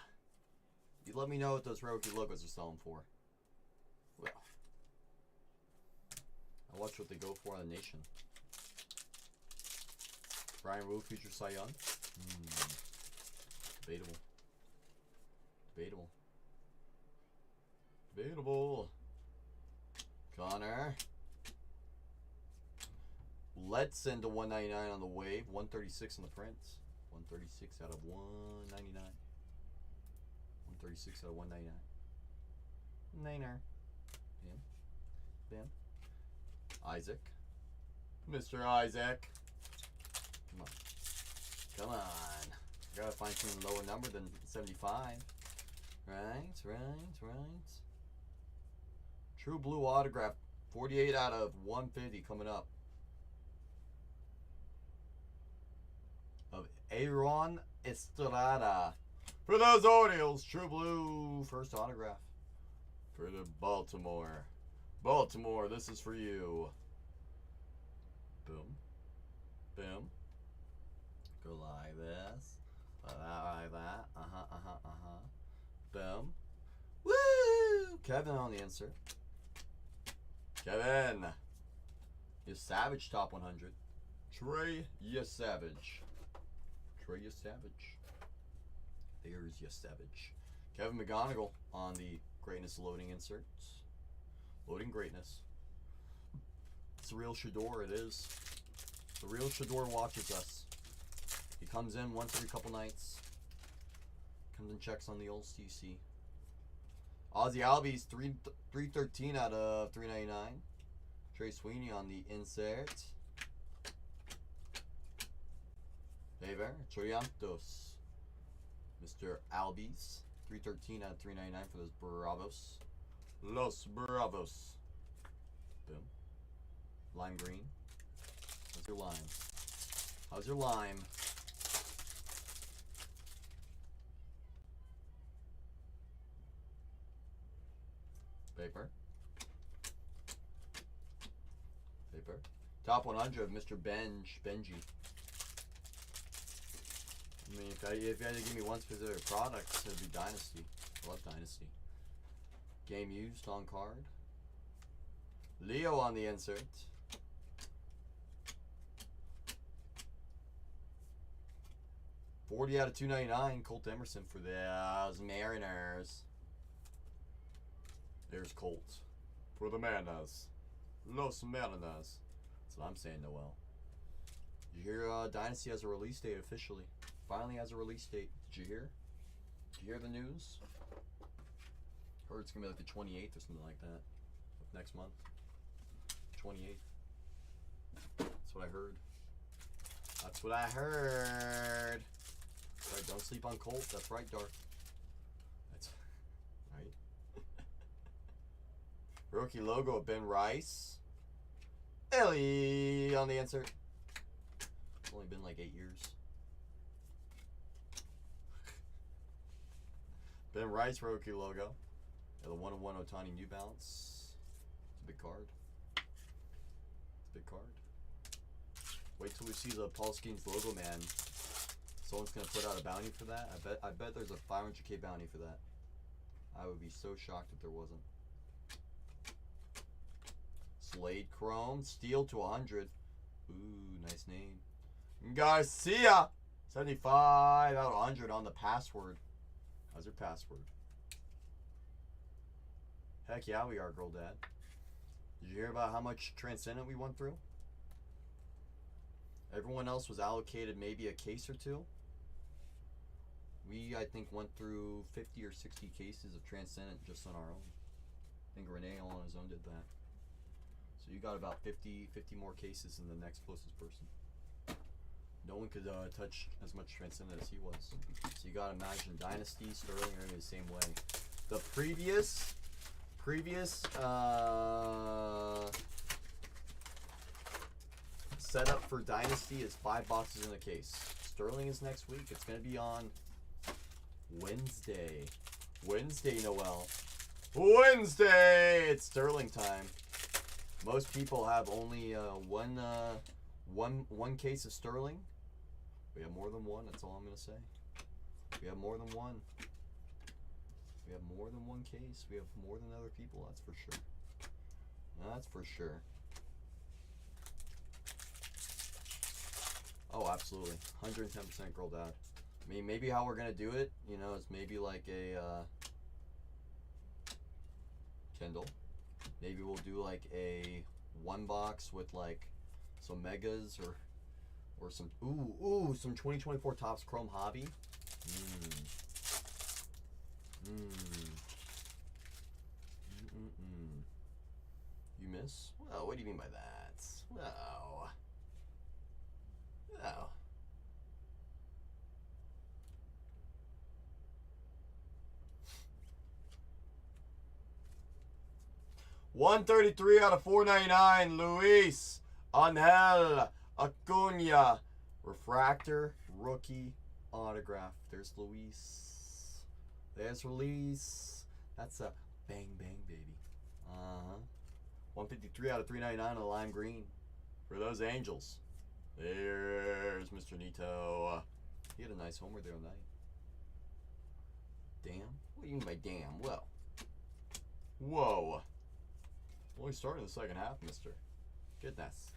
You let me know what those Roki logos are selling for. Well. I watch what they go for on the Nation. Brian Wu, future Cy Young. Debatable. Connor. Let's send to 199 on the wave. 136 on the prints. 136 out of 199. 136 out of 199. Niner. Bam. Isaac. Mr. Isaac. Come on. Gotta find something lower number than 75. Right. True Blue autograph. 48 out of 150 coming up. Of Aaron Estrada. For those Orioles, True Blue first autograph. For the Baltimore. Baltimore, this is for you. Boom. Go like this. Like that. Boom. Woo! Kevin on the insert. Kevin. Your Savage top 100. Trey Savage. There's your Savage. Kevin McGonigal on the Greatness loading inserts. Loading Greatness. It's the real Shador, it is. The real Shador watches us. He comes in once every couple nights. Comes and checks on the old CC. Ozzy Albies, 313 out of 399. Trey Sweeney on the insert. Favor, Triantos. Mr. Albies, 313 out of 399 for those Bravos. Los Bravos. Boom. Lime green. How's your lime? How's your lime? Paper. Top 100 of Mr. Benji. I mean, if you had to give me one specific product, it would be Dynasty. I love Dynasty. Game used on card. Leo on the insert. $40 out of $299. Colt Emerson for those Mariners. There's Colt for the Mariners. Los Mariners. That's what I'm saying, Noel. Did you hear Dynasty has a release date officially? Finally has a release date. Did you hear? Did you hear the news? Heard it's gonna be like the 28th or something like that of next month. 28th. That's what I heard. That's what I heard. Right, don't sleep on Colt. That's right, Dark. That's right. Rookie logo of Ben Rice. Ellie on the insert. It's only been like 8 years. Ben Rice rookie logo. Yeah, the 101 Otani New Balance. It's a big card. It's a big card. Wait till we see the Paul Skeens logo, man. Someone's gonna put out a bounty for that. I bet there's a 500K bounty for that. I would be so shocked if there wasn't. Slade Chrome, Steel to 100. Ooh, nice name. Garcia, 75 out of 100 on the password. How's your password? Heck yeah, we are, Girl Dad. Did you hear about how much Transcendent we went through? Everyone else was allocated maybe a case or two. We, I think, went through 50 or 60 cases of Transcendent just on our own. I think Renee all on his own did that. So you got about 50 more cases than the next closest person. No one could touch as much Transcendent as he was. So you gotta imagine Dynasty, Sterling are gonna be the same way. The previous setup for Dynasty is 5 boxes in a case. Sterling is next week. It's gonna be on Wednesday. Wednesday, Noel. Wednesday! It's Sterling time. Most people have only one case of Sterling. We have more than one, that's all I'm gonna say. We have more than one. We have more than one case. We have more than other people, that's for sure. That's for sure. Oh, absolutely. 110% Girl Dad. I mean, maybe how we're gonna do it, you know, is maybe like a Kendall. Maybe we'll do like a 1 box with like some megas or some some 2024 Topps Chrome Hobby. You miss? Well, what do you mean by that? Well, well. 133 out of 499, Luis Angel Acuna. Refractor, rookie, autograph. There's Luis. There's Release. That's a bang, bang, baby. 153 out of 399 on the lime green. For those Angels. There's Mr. Nito. He had a nice homer there tonight. Damn? What do you mean by damn? Well. Whoa. Only starting the second half, mister. Goodness.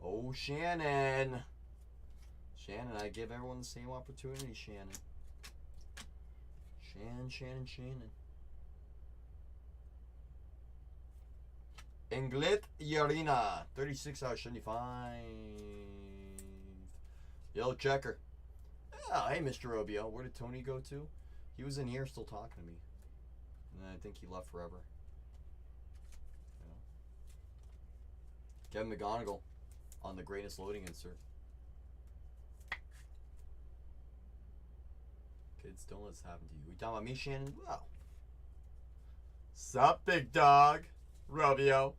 Oh, Shannon. Shannon, I give everyone the same opportunity, Shannon. Shannon. Englet Yarina. 36 out of 75. Yellow checker. Oh, hey, Mr. Robio. Where did Tony go to? He was in here still talking to me. And I think he left forever. Yeah. Kevin McGonigal on the greatest loading insert. Kids, don't let this happen to you. We talking about me, Shannon? Well. Sup, big dog? Robio.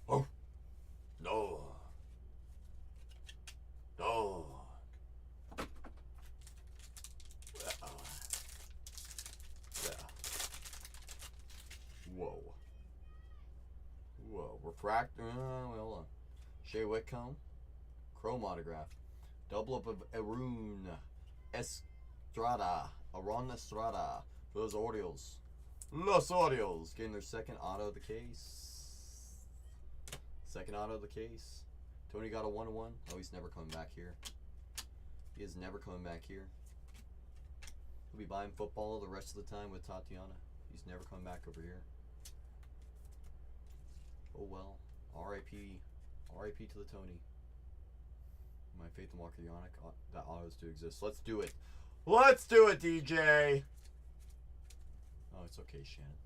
Oh. No. No. Whoa. Refractor. Hold on. Shea Whitcomb. Chrome autograph. Double up of Arun Estrada. Aron Estrada. For those Orioles. Los Orioles. Getting their second auto of the case. Second auto of the case. Tony got a 1-1. Oh, he's never coming back here. He is never coming back here. He'll be buying football the rest of the time with Tatiana. He's never coming back over here. Oh well. R.I.P. R.I.P. to the Tony. My faith in Walker Yannick. That autos do exist. Let's do it. Let's do it, DJ. Oh, it's okay, Shannon.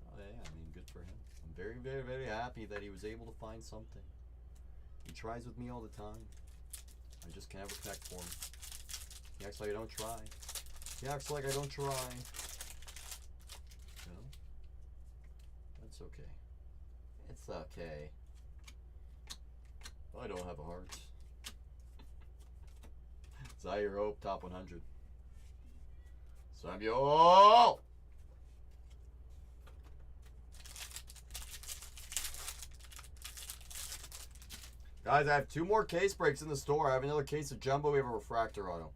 Oh yeah, I mean, good for him. I'm very, very, very happy that he was able to find something. He tries with me all the time. I just can never connect for him. He acts like I don't try. He acts like I don't try. You know? That's okay. It's okay. I don't have a heart. Zaire Hope, top 100. Samuel! Guys, I have 2 more case breaks in the store. I have another case of Jumbo. We have a refractor auto.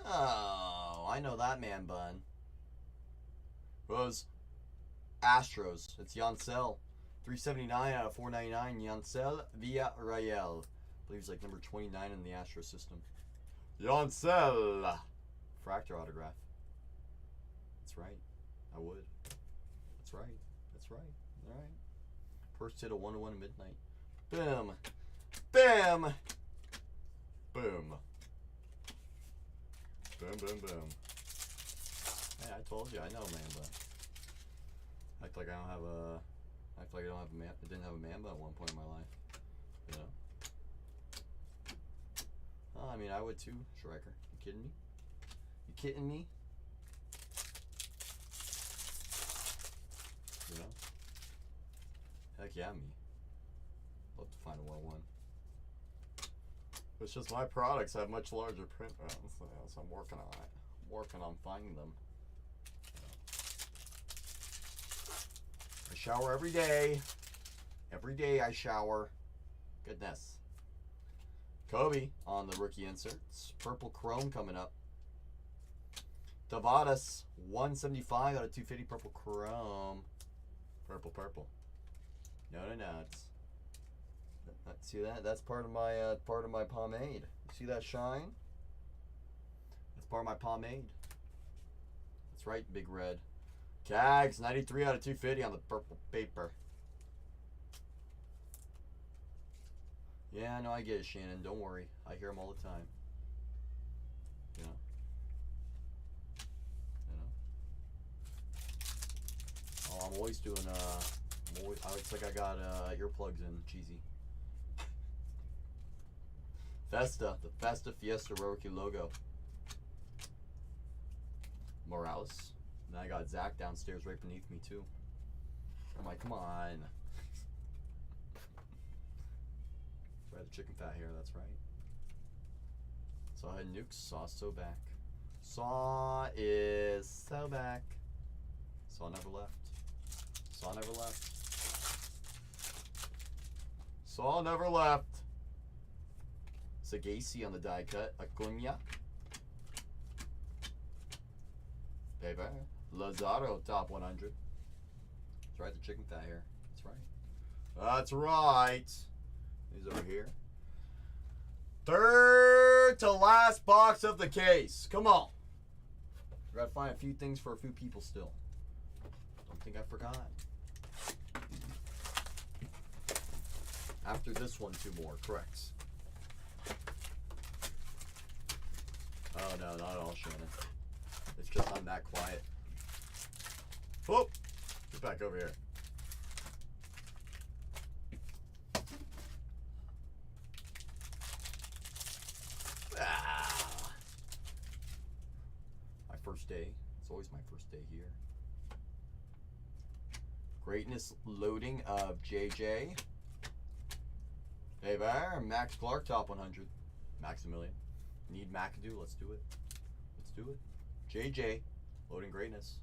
Oh, I know that man bun. Rose Astros. It's Yancel. 379 out of 499. Yancel Villarreal. I believe he's like number 29 in the Astro system. Yancel. Refractor autograph. That's right. I would. That's right. That's right. All right. First hit a 1-1 midnight. Boom. Bam. Boom. Boom, boom, boom. Hey, I told you, I know Mamba. Act like I don't have a. Act like I don't have a man. I didn't have a Mamba at one point in my life. You know. Oh, I mean, I would too, Striker. You kidding me? You kidding me? You know. Heck yeah, me. Love to find a 1-1. It's just my products have much larger print runs, so I'm working on it. I'm working on finding them. I shower every day. Every day I shower. Goodness. Kobe on the rookie inserts. Purple Chrome coming up. Tavares, 175 out of 250 purple Chrome. Purple. No. It's, see that? That's part of my pomade. You see that shine? That's part of my pomade. That's right, Big Red. Cags, 93 out of 250 on the purple paper. Yeah, no, I get it, Shannon. Don't worry. I hear them all the time. You know? Oh, I'm always doing, it's like I got earplugs in, cheesy. Festa, the Festa Fiesta Rookie logo. Morales. And I got Zach downstairs right beneath me, too. I'm like, come on. Right, the chicken fat here, that's right. Saw had nukes, Saw so back. Saw is so back. Saw never left. Saw never left. Saw never left. Sagasi on the die cut. Acuna. Paper. Lazaro top 100. That's right, the chicken fat here. That's right. That's right. He's over here. Third to last box of the case. Come on. We gotta find a few things for a few people still. Don't think I forgot. After this one, 2 more. Correct. Oh no, not at all, Shannon. It's just I'm that quiet. Whoop! Get back over here. Ah. My first day. It's always my first day here. Greatness loading of JJ. Hey there, Max Clark, top 100. Maximilian. Need McAdoo, let's do it. Let's do it. JJ, loading greatness.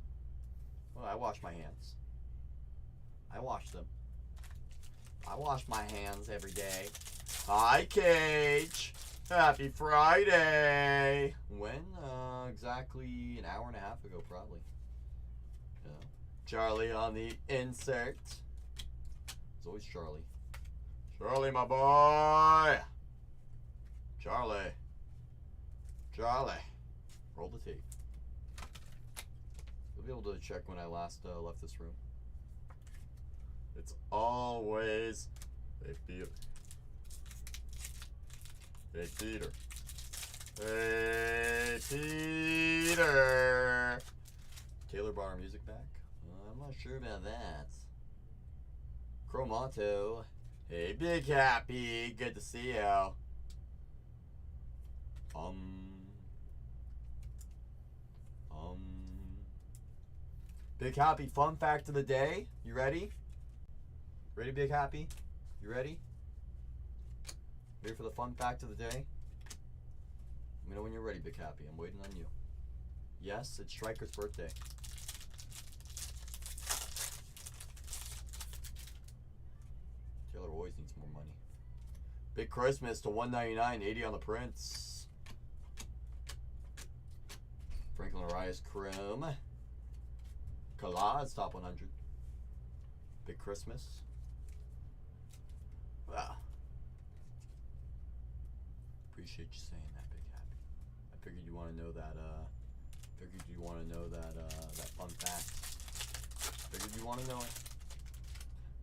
Well, I wash my hands. I wash them. I wash my hands every day. Hi, Cage. Happy Friday. When? Exactly an hour and a half ago, probably. Yeah. Charlie on the insert. It's always Charlie. Charlie, my boy. Charlie. Charlie. Roll the tape. You'll be able to check when I last left this room. It's always a Peter. Hey, Peter. Hey, Peter. Taylor brought our music back? I'm not sure about that. Chromato. Hey, Big Happy. Good to see you. Big Happy fun fact of the day. You ready? Ready, Big Happy? You ready? Ready for the fun fact of the day? Let me know when you're ready, Big Happy. I'm waiting on you. Yes, it's Striker's birthday. Taylor always needs more money. Big Christmas to $199, 80 on the Prince. Franklin Arias Chrome. Kalaz top 100. Big Christmas. Wow. Appreciate you saying that, Big Happy. I figured you want to know that. That fun fact. Figured you want to know it.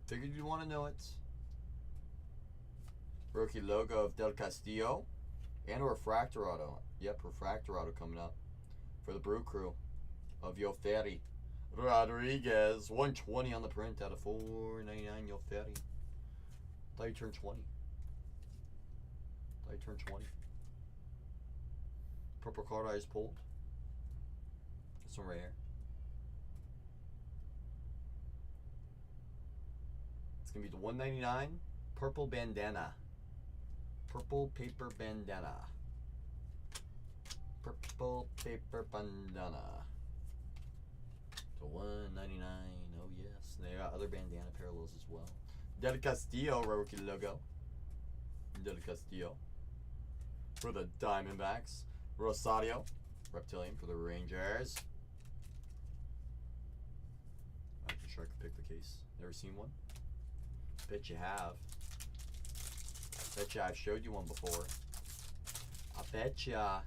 Figured you want to know it. Rookie logo of Del Castillo. And a refractor auto. Yep, refractor auto coming up. For the Brew Crew. Of Yoferi Rodriguez. 120 on the print out of 499 Yoferi. Thought you turned 20. Thought you turned 20. Purple card eyes pulled. This one right here. It's going to be the 199 purple bandana. Purple paper bandana. Purple paper bandana. To 199. Oh yes. And they got other bandana parallels as well. Del Castillo rookie logo. Del Castillo. For the Diamondbacks. Rosario. Reptilian for the Rangers. I'm sure I could pick the case. Never seen one? Bet you have. Bet you I've showed you one before. I bet ya.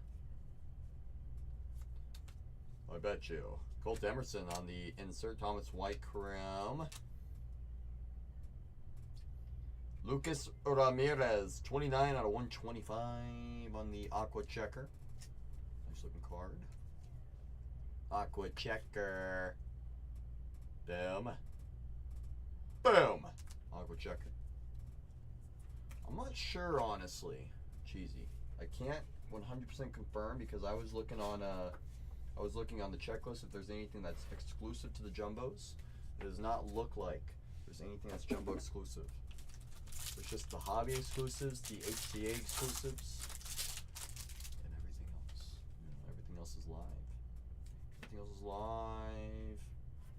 I bet you. Colt Emerson on the insert. Thomas White Chrome. Lucas Ramirez, 29 out of 125 on the Aqua Checker. Nice looking card. Aqua Checker. Boom. Boom. Aqua Checker. I'm not sure, honestly. Cheesy. I can't 100% confirm because I was looking on the checklist if there's anything that's exclusive to the jumbos. It does not look like there's anything that's jumbo exclusive. It's just the hobby exclusives, the HCA exclusives, and everything else. Everything else is live. Everything else is live.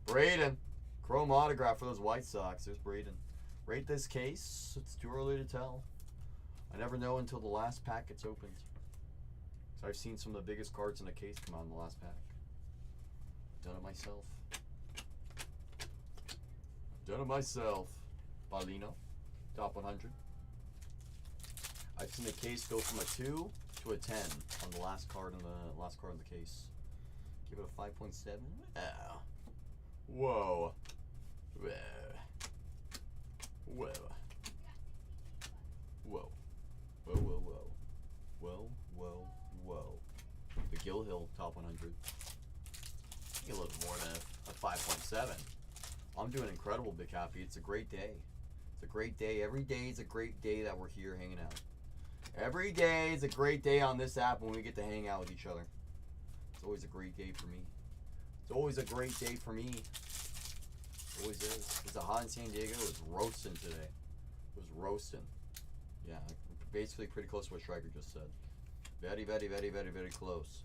Braden. Chrome autograph for those White Sox. There's Braden. Rate this case. It's too early to tell. I never know until the last pack gets opened. So I've seen some of the biggest cards in a case come out in the last pack. I've done it myself. Paulino. Top 100. I've seen the case go from a 2 to a 10 on the last card in the case. Give it a 5.7. Oh. Whoa. Whoa. Whoa. Whoa. Whoa, whoa, whoa. Whoa, whoa, whoa. The Gill Hill top 100. A little more than a 5.7. I'm doing incredible, Big Happy. It's a great day. It's a great day. Every day is a great day that we're here hanging out. Every day is a great day on this app when we get to hang out with each other. It's always a great day for me. It's always a great day for me. It always is. It's hot in San Diego. It was roasting today. It was roasting. Yeah, basically pretty close to what Striker just said. Very, very, very, very, very close.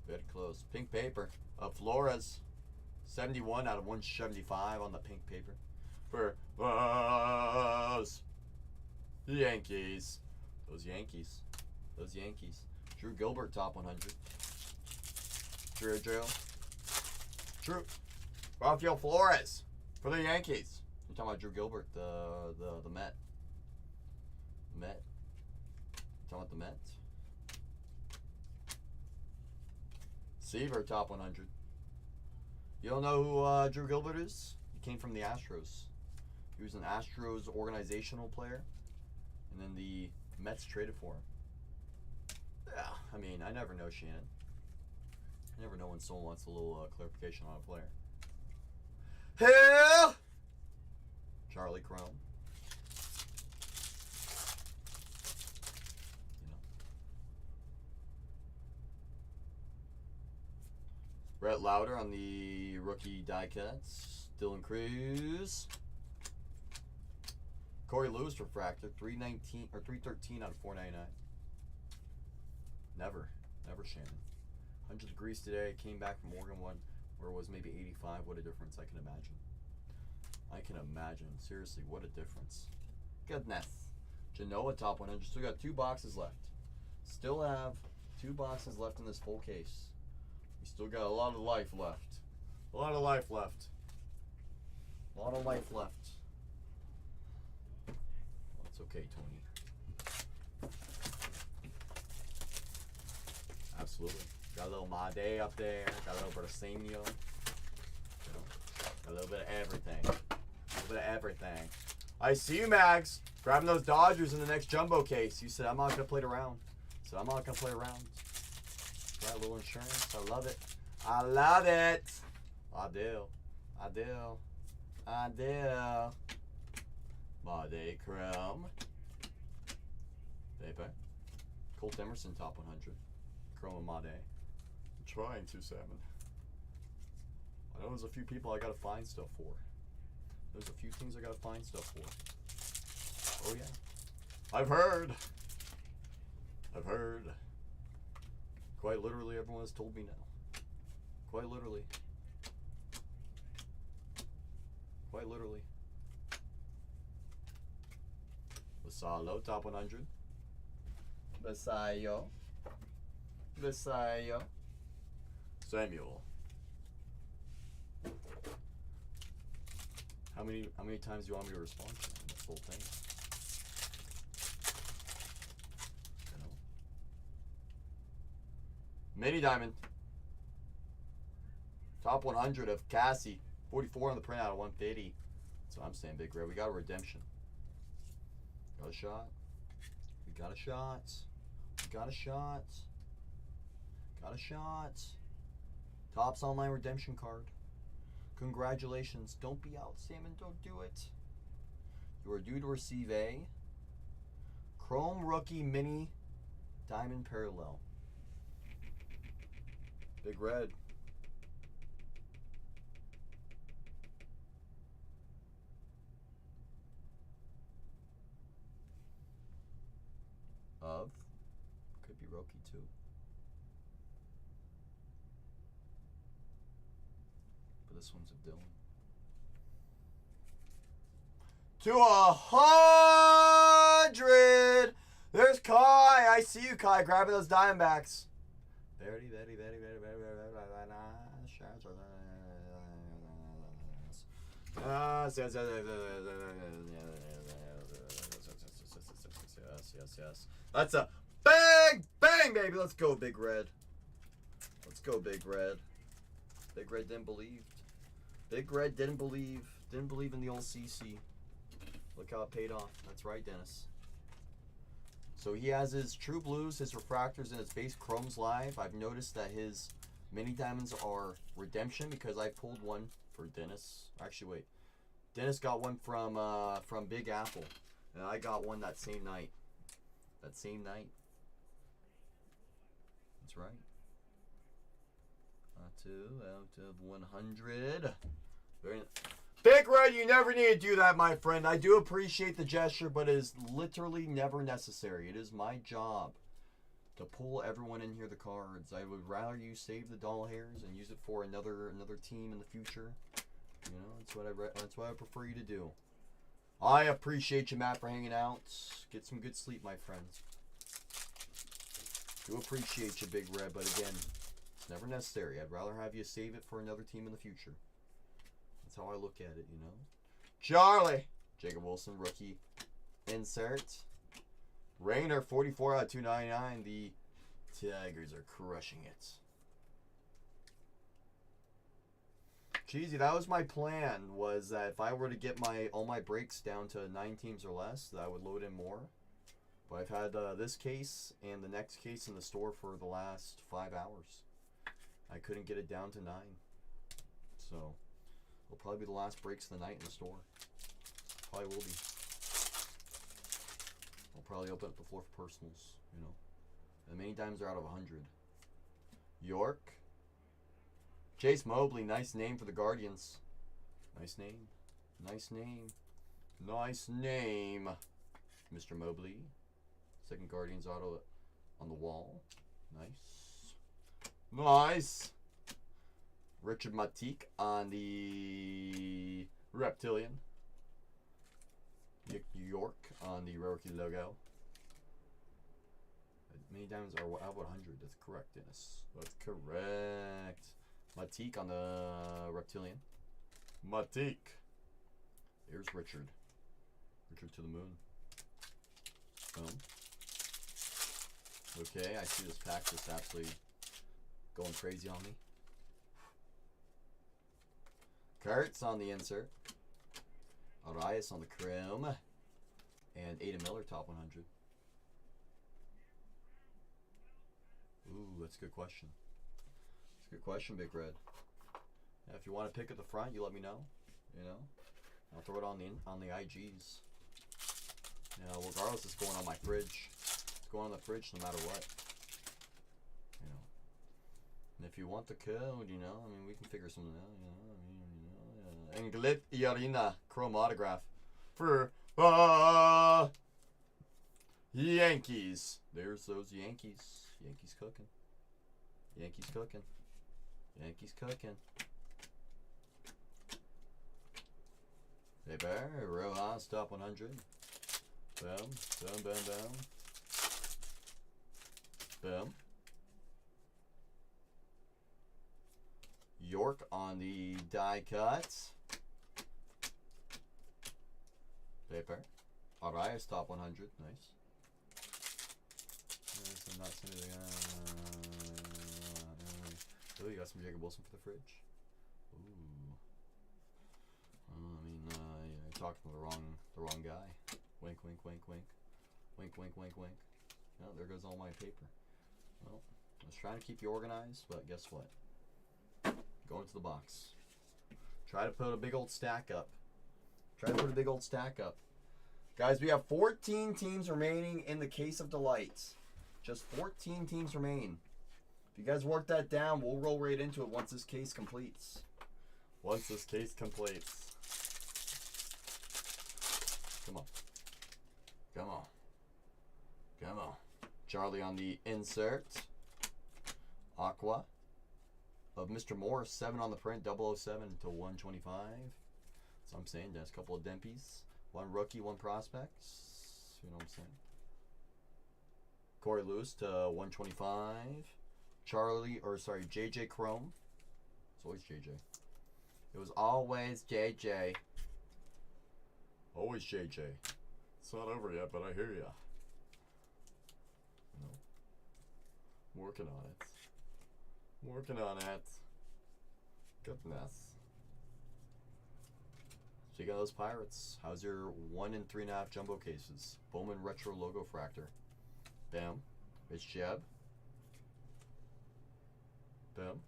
Very close. Pink paper of Flores. 71 out of 175 on the pink paper. For us. Yankees. Those Yankees. Those Yankees. Drew Gilbert, top 100. Drew. Rafael Flores for the Yankees. You're talking about Drew Gilbert, the Met. Met. Talking about the Mets. Seaver, top 100. You don't know who Drew Gilbert is? He came from the Astros. He was an Astros organizational player. And then the Mets traded for him. Yeah, I mean, I never know, Shannon. I never know when someone wants a little clarification on a player. Hell! Charlie Chrome. You know, Brett Lauder on the rookie die cuts. Dylan Cruz. Corey Lewis refractor, 319 or 313 out of 499. Never Shannon. 100 degrees today. Came back from Oregon one where it was maybe 85. What a difference! I can imagine. Seriously, what a difference. Goodness. Genoa top 100. Still got 2 boxes left. Still have 2 boxes left in this full case. We still got a lot of life left. That's okay, Tony. Absolutely. Got a little Made up there. Got a little Bersenio. You know, got a little bit of everything. I see you, Mags. Grabbing those Dodgers in the next jumbo case. You said I'm not gonna play around. Got a little insurance. I love it. I do. Made Chrome. Paper. Colt Emerson top 100. Chrome and Made. I'm trying to, Salmon. I know there's a few people I gotta find stuff for. There's a few things I gotta find stuff for. Oh yeah. I've heard. Quite literally, everyone has told me now. Quite literally. Vassallo, top 100. Vasallo. Samuel. How many times do you want me to respond to this whole thing? You know. Mini Diamond. Top 100 of Cassie. 44 on the printout of 150. So I'm saying, Big Red. We got a redemption. Got a shot. We got a shot. Topps online redemption card. Congratulations. Don't be out, Salmon. Don't do it. You are due to receive a Chrome Rookie Mini Diamond Parallel. Big Red. Of. Could be Roki too. But this one's of Dylan. To 100. There's Kai. I see you, Kai. Grabbing those Diamondbacks. Very nice. Yes. That's a bang, baby. Let's go, Big Red. Big Red didn't believe. Didn't believe in the old CC. Look how it paid off. That's right, Dennis. So he has his True Blues, his refractors, and his base chromes live. I've noticed that his mini diamonds are redemption because I pulled one for Dennis. Actually, wait. Dennis got one from Big Apple, and I got one that same night. That's right. Out of 100. Very nice. Big Red, you never need to do that, my friend. I do appreciate the gesture, but it is literally never necessary. It is my job to pull everyone in here the cards. I would rather you save the doll hairs and use it for another team in the future. You know, that's what I prefer you to do. I appreciate you, Matt, for hanging out. Get some good sleep, my friends. Do appreciate you, Big Red, but again, it's never necessary. I'd rather have you save it for another team in the future. That's how I look at it, you know. Charlie. Jacob Wilson, rookie insert. Rayner, 44 out of 299. The Tigers are crushing it. Cheesy, that was my plan, was that if I were to get all my breaks down to 9 teams or less, that I would load in more. But I've had this case and the next case in the store for the last 5 hours. I couldn't get it down to 9. So, it'll probably be the last breaks of the night in the store. Probably will be. I'll probably open up the floor for personals, you know. And many times they're out of 100. York. Chase Mobley, nice name for the Guardians. Nice name. Nice name. Nice name. Mr. Mobley. Second Guardians auto on the wall. Nice. Nice. Richard Matique on the Reptilian. Nick York on the Rookie logo. Many diamonds are out 100. That's correct, Dennis. That's correct. Matique on the Reptilian. Matique. There's Richard. Richard to the moon. Boom. Okay, I see this pack just absolutely going crazy on me. Kurtz on the insert. Arias on the chrome. And Ada Miller top 100. Ooh, that's a good question. That's a good question, Big Red. Yeah, if you want to pick at the front, you let me know. You know, I'll throw it on the IGs. You know, regardless, it's going on my fridge. It's going on the fridge no matter what. You know, and if you want the code, you know, I mean, we can figure something out. You know, I mean, Englet Yarina chrome autograph for Yankees. There's those Yankees. Yankees cooking. Yankees cooking. Yankees cooking. Paper, Rojas, top 100. Boom, boom, boom, boom. Boom. York on the die cuts. Paper. Arias, top 100. Nice. I'm not seeing anything. Oh, you got some Jacob Wilson for the fridge. Ooh. I mean, you're talking to the wrong guy. Wink, wink, wink, wink. Wink, wink, wink, wink. Oh, there goes all my paper. Well, I was trying to keep you organized, but guess what? Go into the box. Try to put a big old stack up. Try to put a big old stack up. Guys, we have 14 teams remaining in the Case of Delights. Just 14 teams remain. If you guys work that down, we'll roll right into it once this case completes. Once this case completes. Come on. Come on. Come on. Charlie on the insert. Aqua. Of Mr. Morris, 7 on the print, 007 to 125. So I'm saying there's a couple of Dempies. One rookie, one prospects. You know what I'm saying? Corey Lewis to 125. JJ Chrome. It's always JJ. It was always JJ. Always JJ. It's not over yet, but I hear ya. You know, working on it. Working on it. Goodness. Check out those Pirates. How's your 1 and 3.5 jumbo cases? Bowman Retro Logo Fractor. Bam. It's Jeb. Bam.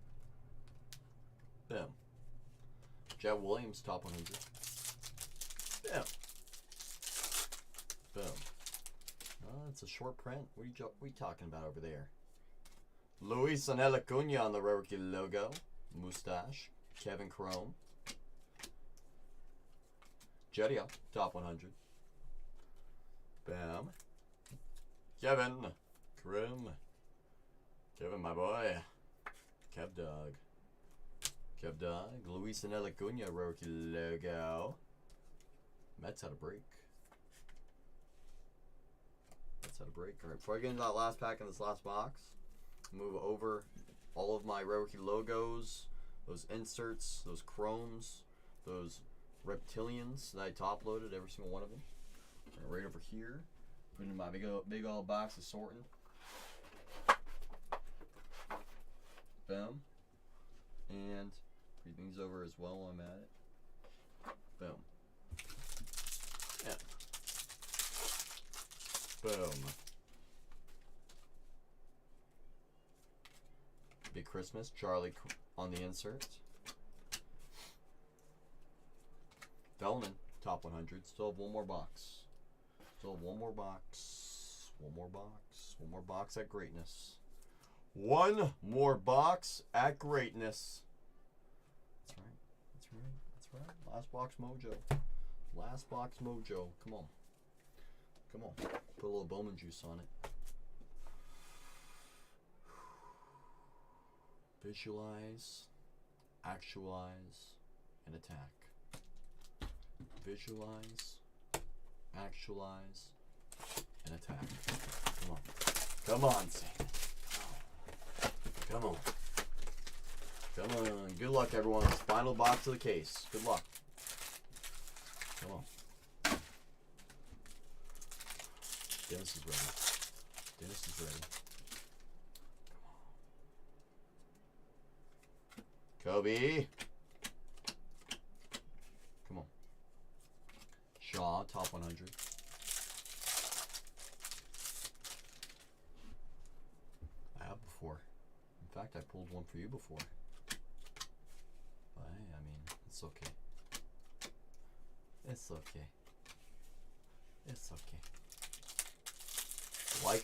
Bam. Jeb Williams, top 100. Bam. Boom. Oh, it's a short print. What are you talking about over there? Luis Acuna on the rookie logo. Mustache. Kevin Chrome. Jedia, top 100. Bam. Kevin Chrome. Kevin, my boy. Kev Dog. Kev Dog. Luis Acuna rookie logo. Mets had a break. Mets had a break. All right, before I get into that last pack in this last box, move over all of my rookie logos, those inserts, those chromes, those reptilians that I top loaded, every single one of them. Right over here. Put in my big old box of sorting. Boom. And put things over as well while I'm at it. Boom. Yeah. Boom. Big Christmas, Charlie on the insert. Bowman, top 100. Still have one more box. Still have one more box. One more box. One more box at greatness. One more box at greatness. That's right. Last box mojo. Last box mojo. Come on. Come on. Put a little Bowman juice on it. Visualize, actualize, and attack. Visualize, actualize, and attack. Come on. Come on, Sam. Come on. Come on. Good luck, everyone. It's final box of the case. Good luck. Come on. Dennis is ready. Dennis is ready. Kobe. Come on. Shaw, top 100. I have before. In fact, I pulled one for you before. But hey, I mean, it's okay. It's okay. It's okay.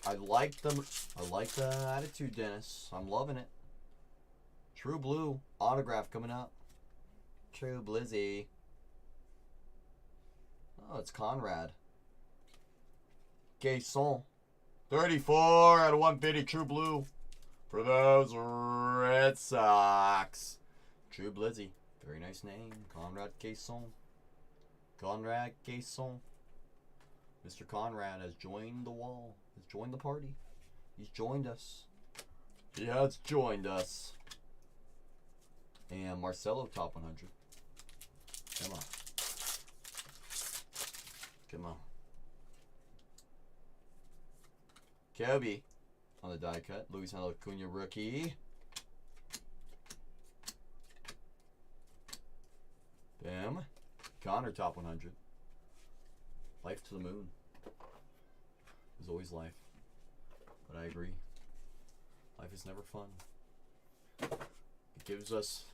I like the attitude, Dennis. I'm loving it. True Blue autograph coming up. True Blizzy. Oh, it's Conrad. Gason. 34 out of 150 True Blue for those Red Sox. True Blizzy. Very nice name. Conrad Gason. Conrad Gason. Mr. Conrad has joined the wall. Has joined the party. He's joined us. He has joined us. And Marcelo top 100. Come on. Come on. Kobe on the die cut. Luis Acuna rookie. Bam. Connor top 100. Life to the moon. There's always life. But I agree. Life is never fun. It gives us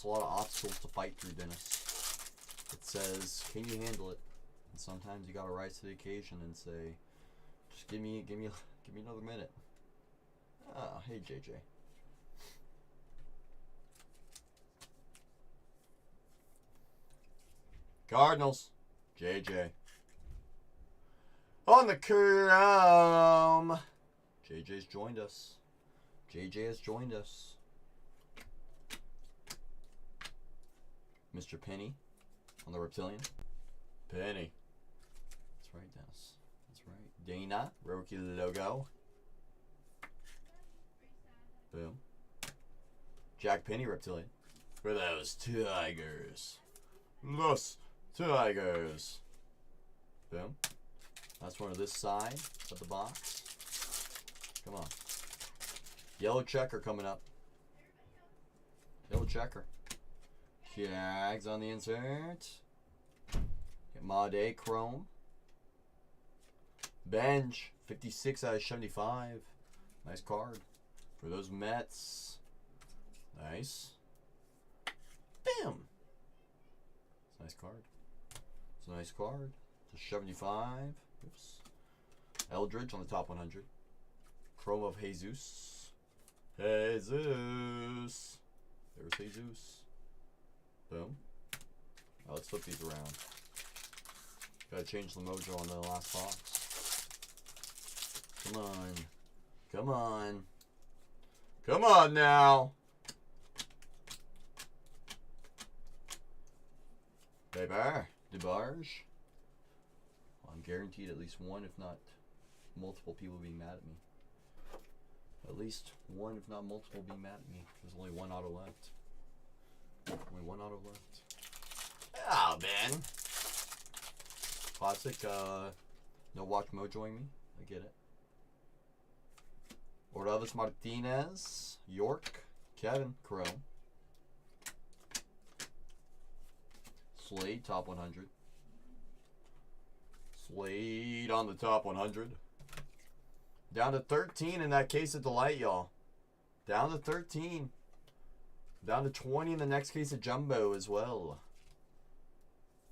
a lot of obstacles to fight through, Dennis. It says, can you handle it? And sometimes you gotta rise to the occasion and say, just give me another minute. Ah, hey JJ. Cardinals. JJ. On the chrome. JJ's joined us. JJ has joined us. Mr. Penny on the Reptilian. Penny. That's right, Dennis. That's right. Dana, rookie logo. Boom. Jack Penny, Reptilian. For those Tigers. Los Tigers. Boom. That's one of this side of the box. Come on. Yellow checker coming up. Yellow checker. Jags on the insert. Made Chrome. Bench. 56 out of 75. Nice card. For those Mets. Nice. Bam. It's a nice card. It's a nice card. It's a 75. Oops. Eldridge on the top 100. Chrome of Jesus. Jesus. There's Jesus. Boom. Now let's flip these around. Gotta change the mojo on the last box. Come on. Come on. Come on now. DeBarge. I'm guaranteed at least one, if not multiple people being mad at me. At least one, if not multiple, being mad at me. There's only one auto left. Only one auto left. Oh, man. Classic, no watch mojoing me. I get it. Orelvis Martinez. York. Kevin. Chrome. Slade, top 100. Slade on the top 100. Down to 13 in that case of delight, y'all. Down to 13. Down to 20 in the next case of jumbo as well.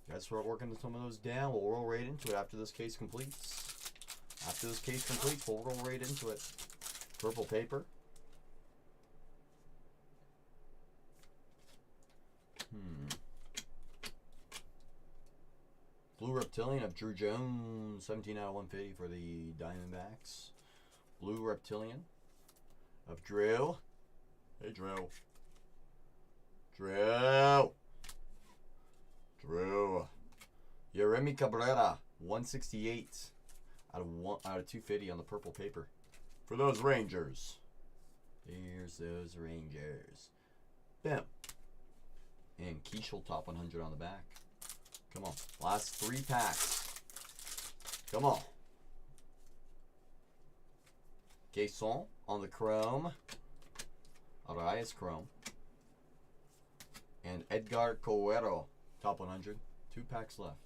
You guys start working some of those down. We'll roll right into it after this case completes. After this case completes, we'll roll right into it. Purple paper. Blue Reptilian of Drew Jones, 17 out of 150 for the Diamondbacks. Blue Reptilian of Drew. Hey, Drew. Drew. Yeremy Cabrera, 168 out of 250 on the purple paper for those Rangers. Here's those Rangers. Bam. And Keishel top 100 on the back. Come on. Last 3 packs. Come on. Gason on the chrome. Arias chrome. And Edgar Coero top 100. 2 packs left.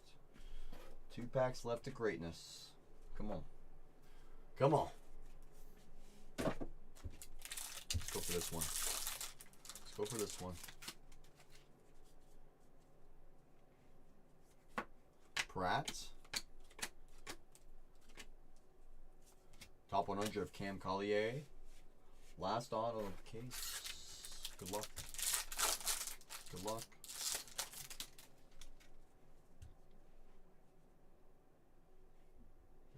2 packs left to greatness. Come on. Come on. Let's go for this one. Let's go for this one. Pratt. Top 100 of Cam Collier. Last auto of the case. Good luck. Good luck.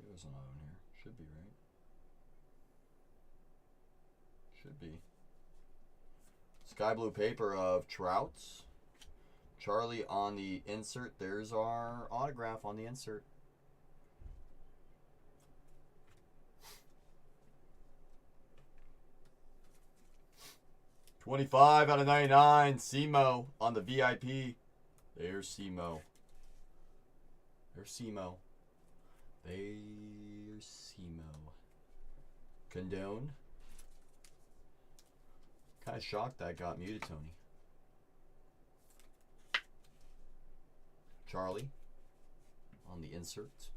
There's an auto in here. Should be, right? Should be. Sky blue paper of Trout. Charlie on the insert. There's our autograph on the insert. $25 out of 99. Simo on the VIP. There's Simo. There's Simo. There's Simo. Condone. Kind of shocked that got muted, Tony. Charlie on the insert.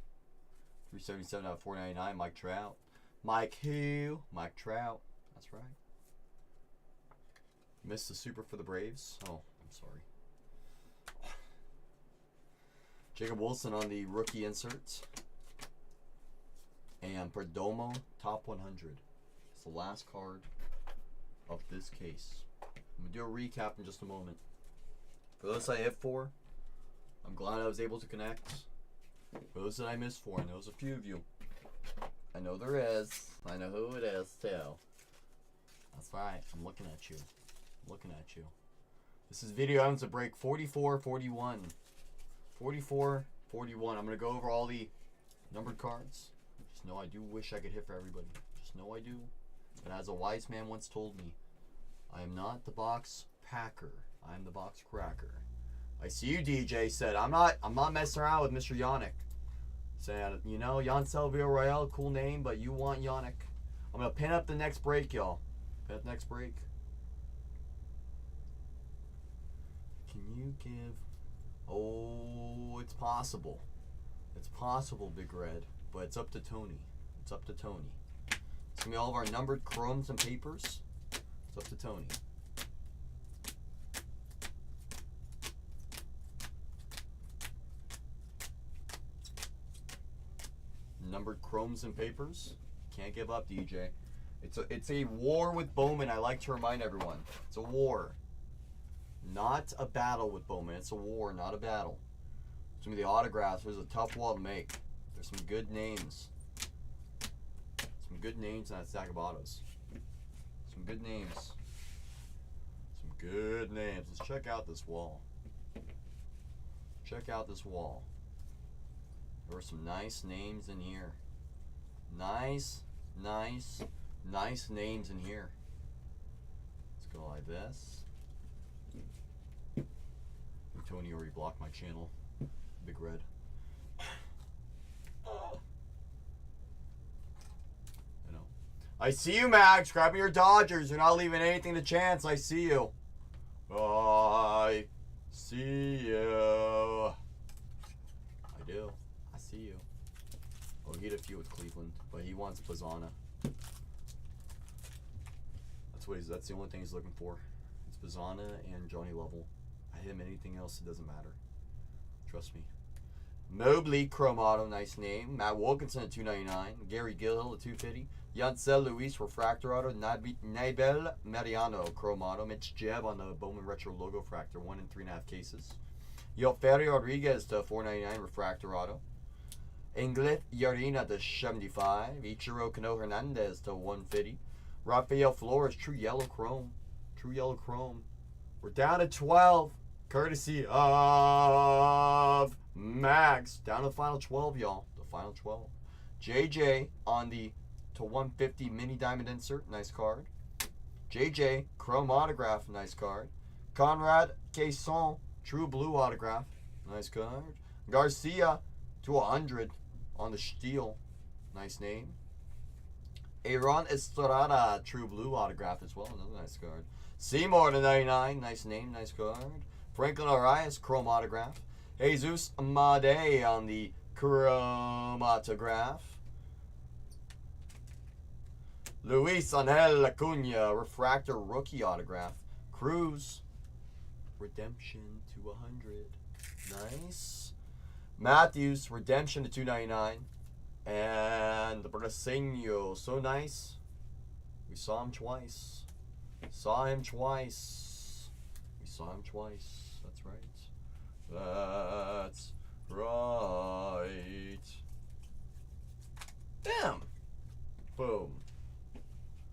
377 out of 499. Mike Trout. Mike who? Mike Trout. That's right. Missed the super for the Braves. Oh, I'm sorry. Jacob Wilson on the rookie insert. And Perdomo top 100. It's the last card of this case. I'm going to do a recap in just a moment. For those I hit for, I'm glad I was able to connect. For those that I missed for, I know there's a few of you. I know there is. I know who it is, too. That's right. I'm looking at you. I'm looking at you. This is video items to break 44-41. 44-41. I'm going to go over all the numbered cards. Just know I do wish I could hit for everybody. Just know I do. But as a wise man once told me, I am not the box packer. I am the box cracker. I see you, DJ said. I'm not messing around with Mr. Yannick. Saying, you know, Yancel Villarreal, cool name, but you want Yannick. I'm gonna pin up the next break, y'all. Pin up the next break. Can you give? Oh, it's possible. It's possible, Big Red, but it's up to Tony. It's up to Tony. It's gonna be all of our numbered chromes and papers. It's up to Tony. Numbered chromes and papers. Can't give up, DJ. It's a war with Bowman. I like to remind everyone. It's a war. Not a battle with Bowman. It's a war, not a battle. Some of the autographs. There's a tough wall to make. There's some good names. Some good names in that stack of autos. Some good names. Some good names. Let's check out this wall. Check out this wall. There are some nice names in here. Nice names in here. Let's go like this. Tony already blocked my channel. Big Red. You know. I see you, Max. Grab me your Dodgers. You're not leaving anything to chance. I see you. I see you. I do. I see you. Oh, he had a few with Cleveland, but he wants Pizzana. That's the only thing he's looking for. It's Pizzana and Johnny Lovell. I hit him anything else, it doesn't matter. Trust me. Mobley Chrome Auto, nice name. Matt Wilkinson at $2.99. Gary Gilhill at $2.50. Yancel Luis Refractor Auto. Naibel Mariano Chrome Auto. Mitch Jebb on the Bowman Retro Logo Fractor. 1 in 3.5 cases. Ferry Rodriguez to 499 refractor auto. Ingrid Yarina to 75. Ichiro Cano Hernandez to 150. Rafael Flores, True Yellow Chrome. True Yellow Chrome. We're down to 12. Courtesy of Max. Down to the final 12, y'all. The final 12. JJ on the to 150 mini diamond insert. Nice card. JJ, Chrome autograph. Nice card. Conrad Caisson, True Blue autograph. Nice card. Garcia to 100 on the steel. Nice name. Aaron Estrada, True Blue autograph as well. Another nice card. Seymour to 99. Nice name, nice card. Franklin Arias, Chrome autograph. Jesus Made on the Chrome autograph. Luis Angel Acuna, refractor rookie autograph. Cruz, redemption to 100. Nice. Matthews, redemption to 299. And the Braseño, so nice. We saw him twice. Saw him twice. We saw him twice. That's right. That's right. Bam. Boom.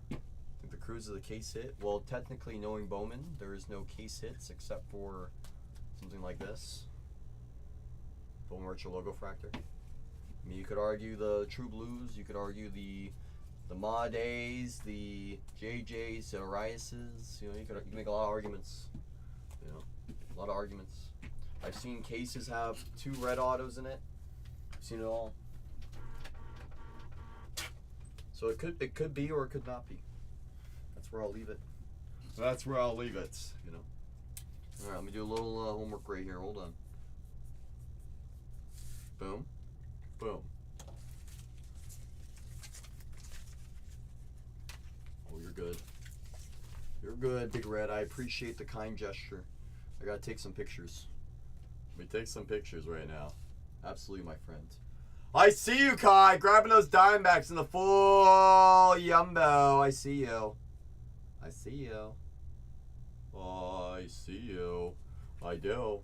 Think the Cruz is a case hit? Well, technically, knowing Bowman, there is no case hits except for something like this. Bowman Virtual Logo Fractor. I mean, you could argue the True Blues, you could argue the Mades, the JJs, the Ariases. You know, you can make a lot of arguments. You know, a lot of arguments. I've seen cases have 2 red autos in it. I've seen it all. So it could be or it could not be. That's where I'll leave it. That's where I'll leave it. You know. All right, let me do a little homework right here. Hold on. Boom. Boom. Oh, you're good. You're good, Big Red. I appreciate the kind gesture. I gotta take some pictures. Let me take some pictures right now. Absolutely, my friend. I see you, Kai. Grabbing those Diamondbacks in the full Yumbo. I see you. I see you. I see you. I do.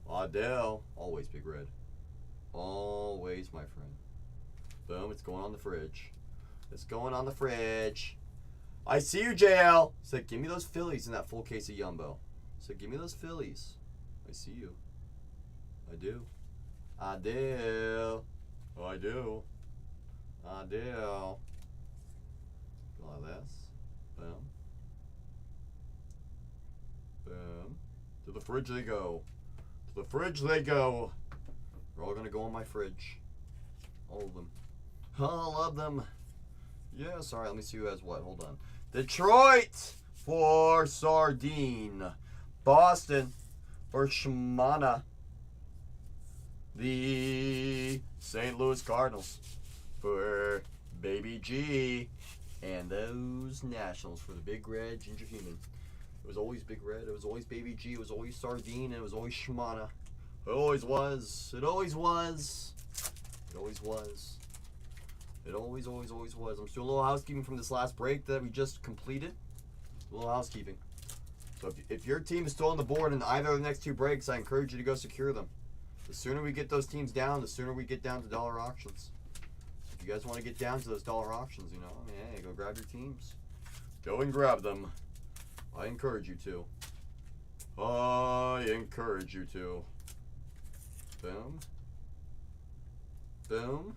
I do. Always, Big Red. Always, my friend. Boom, it's going on the fridge. It's going on the fridge. I see you, JL. Said, give me those Phillies in that full case of Yumbo. Said, give me those Phillies. I see you. I do. I do. Oh, I do. I do. Like this. Boom. Boom. To the fridge they go. To the fridge they go. They're all going to go in my fridge. All of them. All of them. Yeah, sorry. Let me see who has what. Hold on. Detroit for Sardine. Boston for Shimana. The St. Louis Cardinals for Baby G. And those Nationals for the Big Red Ginger Human. It was always Big Red. It was always Baby G. It was always Sardine. And it was always Shimana. It always was. It always was. It always was. It always was. I'm still doing a little housekeeping from this last break that we just completed. A little housekeeping. So if your team is still on the board in either of the next 2 breaks, I encourage you to go secure them. The sooner we get those teams down, the sooner we get down to dollar auctions. So if you guys want to get down to those dollar auctions, you know, I mean, hey, go grab your teams. Go and grab them. I encourage you to. I encourage you to. Boom. Boom.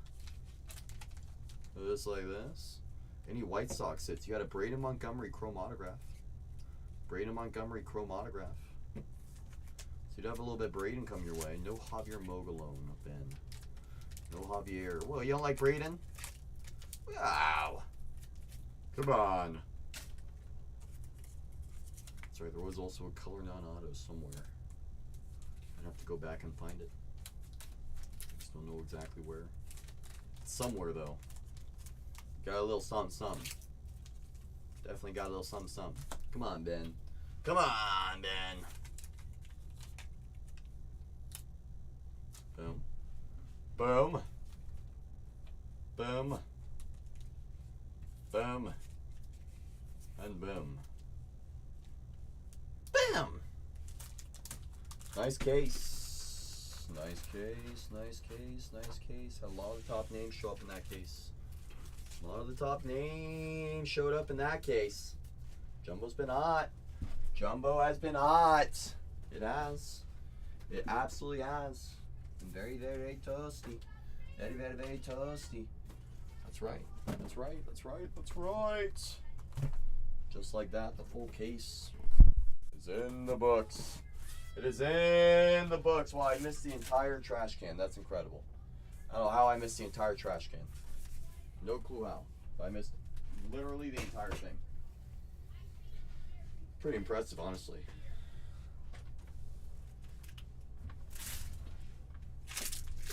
Just like this. Any White Sox hits. You got a Braden Montgomery Chrome autograph. Braden Montgomery Chrome autograph. So you'd have a little bit of Braden come your way. No Javier Mogalone, Ben. No Javier. Well, you don't like Braden? Wow. Come on. Sorry, there was also a color non-auto somewhere. I'd have to go back and find it. I just don't know exactly where. It's somewhere, though. Got a little something, something. Definitely got a little something, something. Come on, Ben. Come on, Ben. Boom. Boom. Boom. Boom. And boom. Bam! Nice case. Nice case, nice case, nice case. Had a lot of the top names show up in that case. A lot of the top names showed up in that case. Jumbo's been hot. Jumbo has been hot. It has. It absolutely has. And very, very, very toasty. Very, very, very toasty. That's right. That's right. That's right. That's right. Just like that, the full case is in the books. It is in the books. Wow, I missed the entire trash can. That's incredible. I don't know how I missed the entire trash can. No clue how. But I missed literally the entire thing. Pretty impressive, honestly.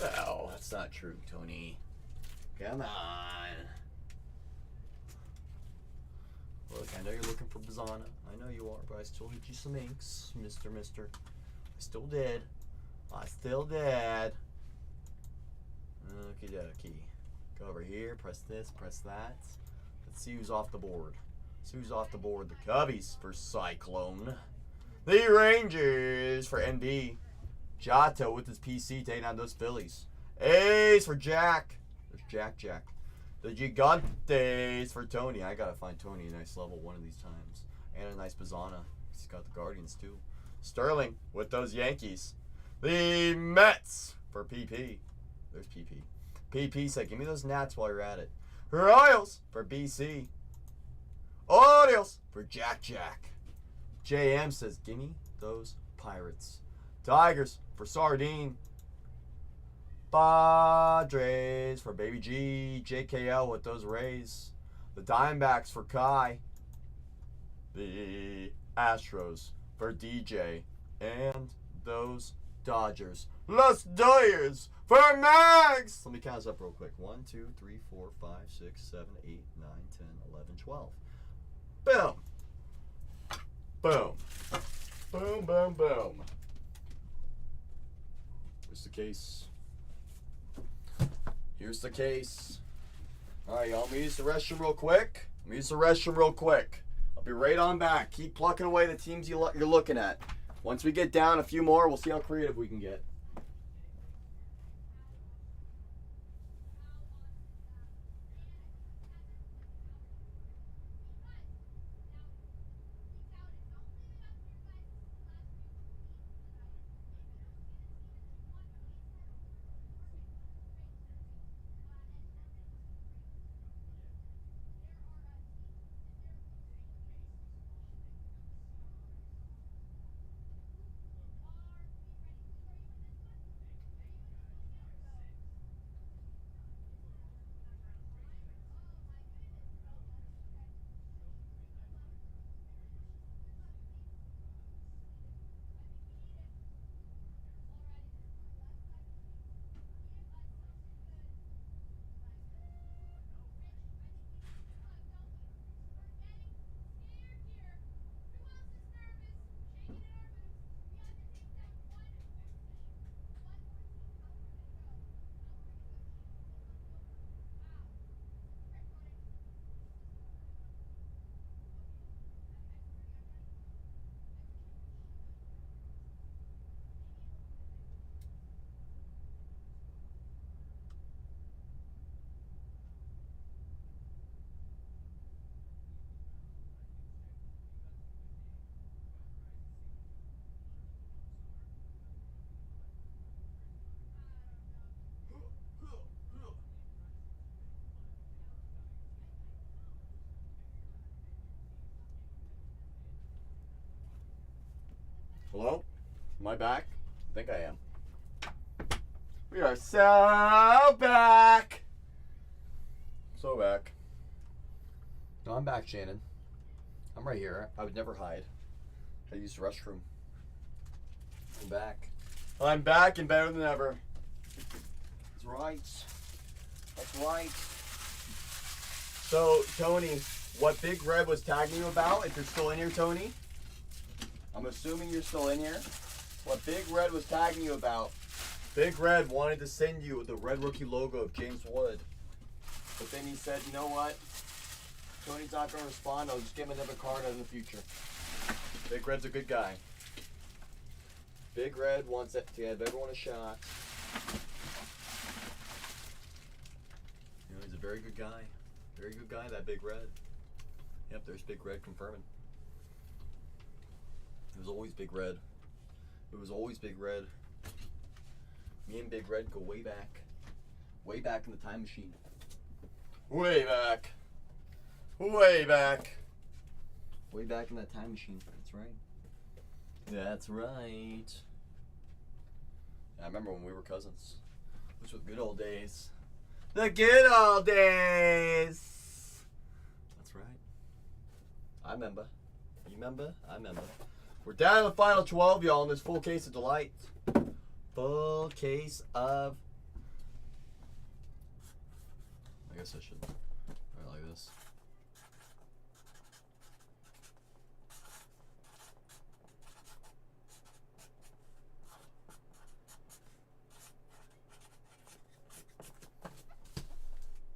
Oh, that's not true, Tony. Come on. Look, I know you're looking for Bazana. I know you are, but I still hit you some inks, Mister. I still did. I still did. Okie dokie. Go over here, press this, press that. Let's see who's off the board. See who's off the board. The Cubbies for Cyclone. The Rangers for NB. Giotto with his PC taking on those Phillies. A's for Jack. There's Jack. The Gigantes for Tony. I gotta find Tony a nice level one of these times. And a nice Bazana. He's got the Guardians too. Sterling with those Yankees. The Mets for PP. There's PP. PP said, give me those Nats while you're at it. Royals for BC. Orioles for Jack. JM says, give me those Pirates. Tigers for Sardine. Padres for Baby G. JKL with those Rays. The Diamondbacks for Kai. The Astros for DJ. And those Dodgers. Los Dodgers for Max. Let me count this up real quick. 1, 2, 3, 4, 5, 6, 7, 8, 9, 10, 11, 12. Boom. Boom. Boom, boom, boom. Here's the case. Here's the case. Alright, y'all. Let me use the restroom real quick. I'll be right on back. Keep plucking away the teams you're looking at. Once we get down a few more, we'll see how creative we can get. Hello? Am I back? I think I am. We are so back. So back. No, I'm back, Shannon. I'm right here. I would never hide. I use the restroom. I'm back. I'm back and better than ever. That's right. That's right. So, Tony, what Big Red was tagging you about, if you're still in here, Tony? I'm assuming you're still in here. What Big Red was tagging you about. Big Red wanted to send you the Red Rookie logo of James Wood. But then he said, you know what? Tony's not going to respond. I'll just give him another card in the future. Big Red's a good guy. Big Red wants it to give everyone a shot. You know, he's a very good guy. Very good guy, that Big Red. Yep, there's Big Red confirming. It was always Big Red. It was always Big Red. Me and Big Red go way back. Way back in the time machine. Way back. Way back. Way back in that time machine. That's right. That's right. I remember when we were cousins. Those were the good old days. The good old days. That's right. I remember. You remember? I remember. We're down to the final 12, y'all, in this full case of delight. Full case of... I guess I should write like this.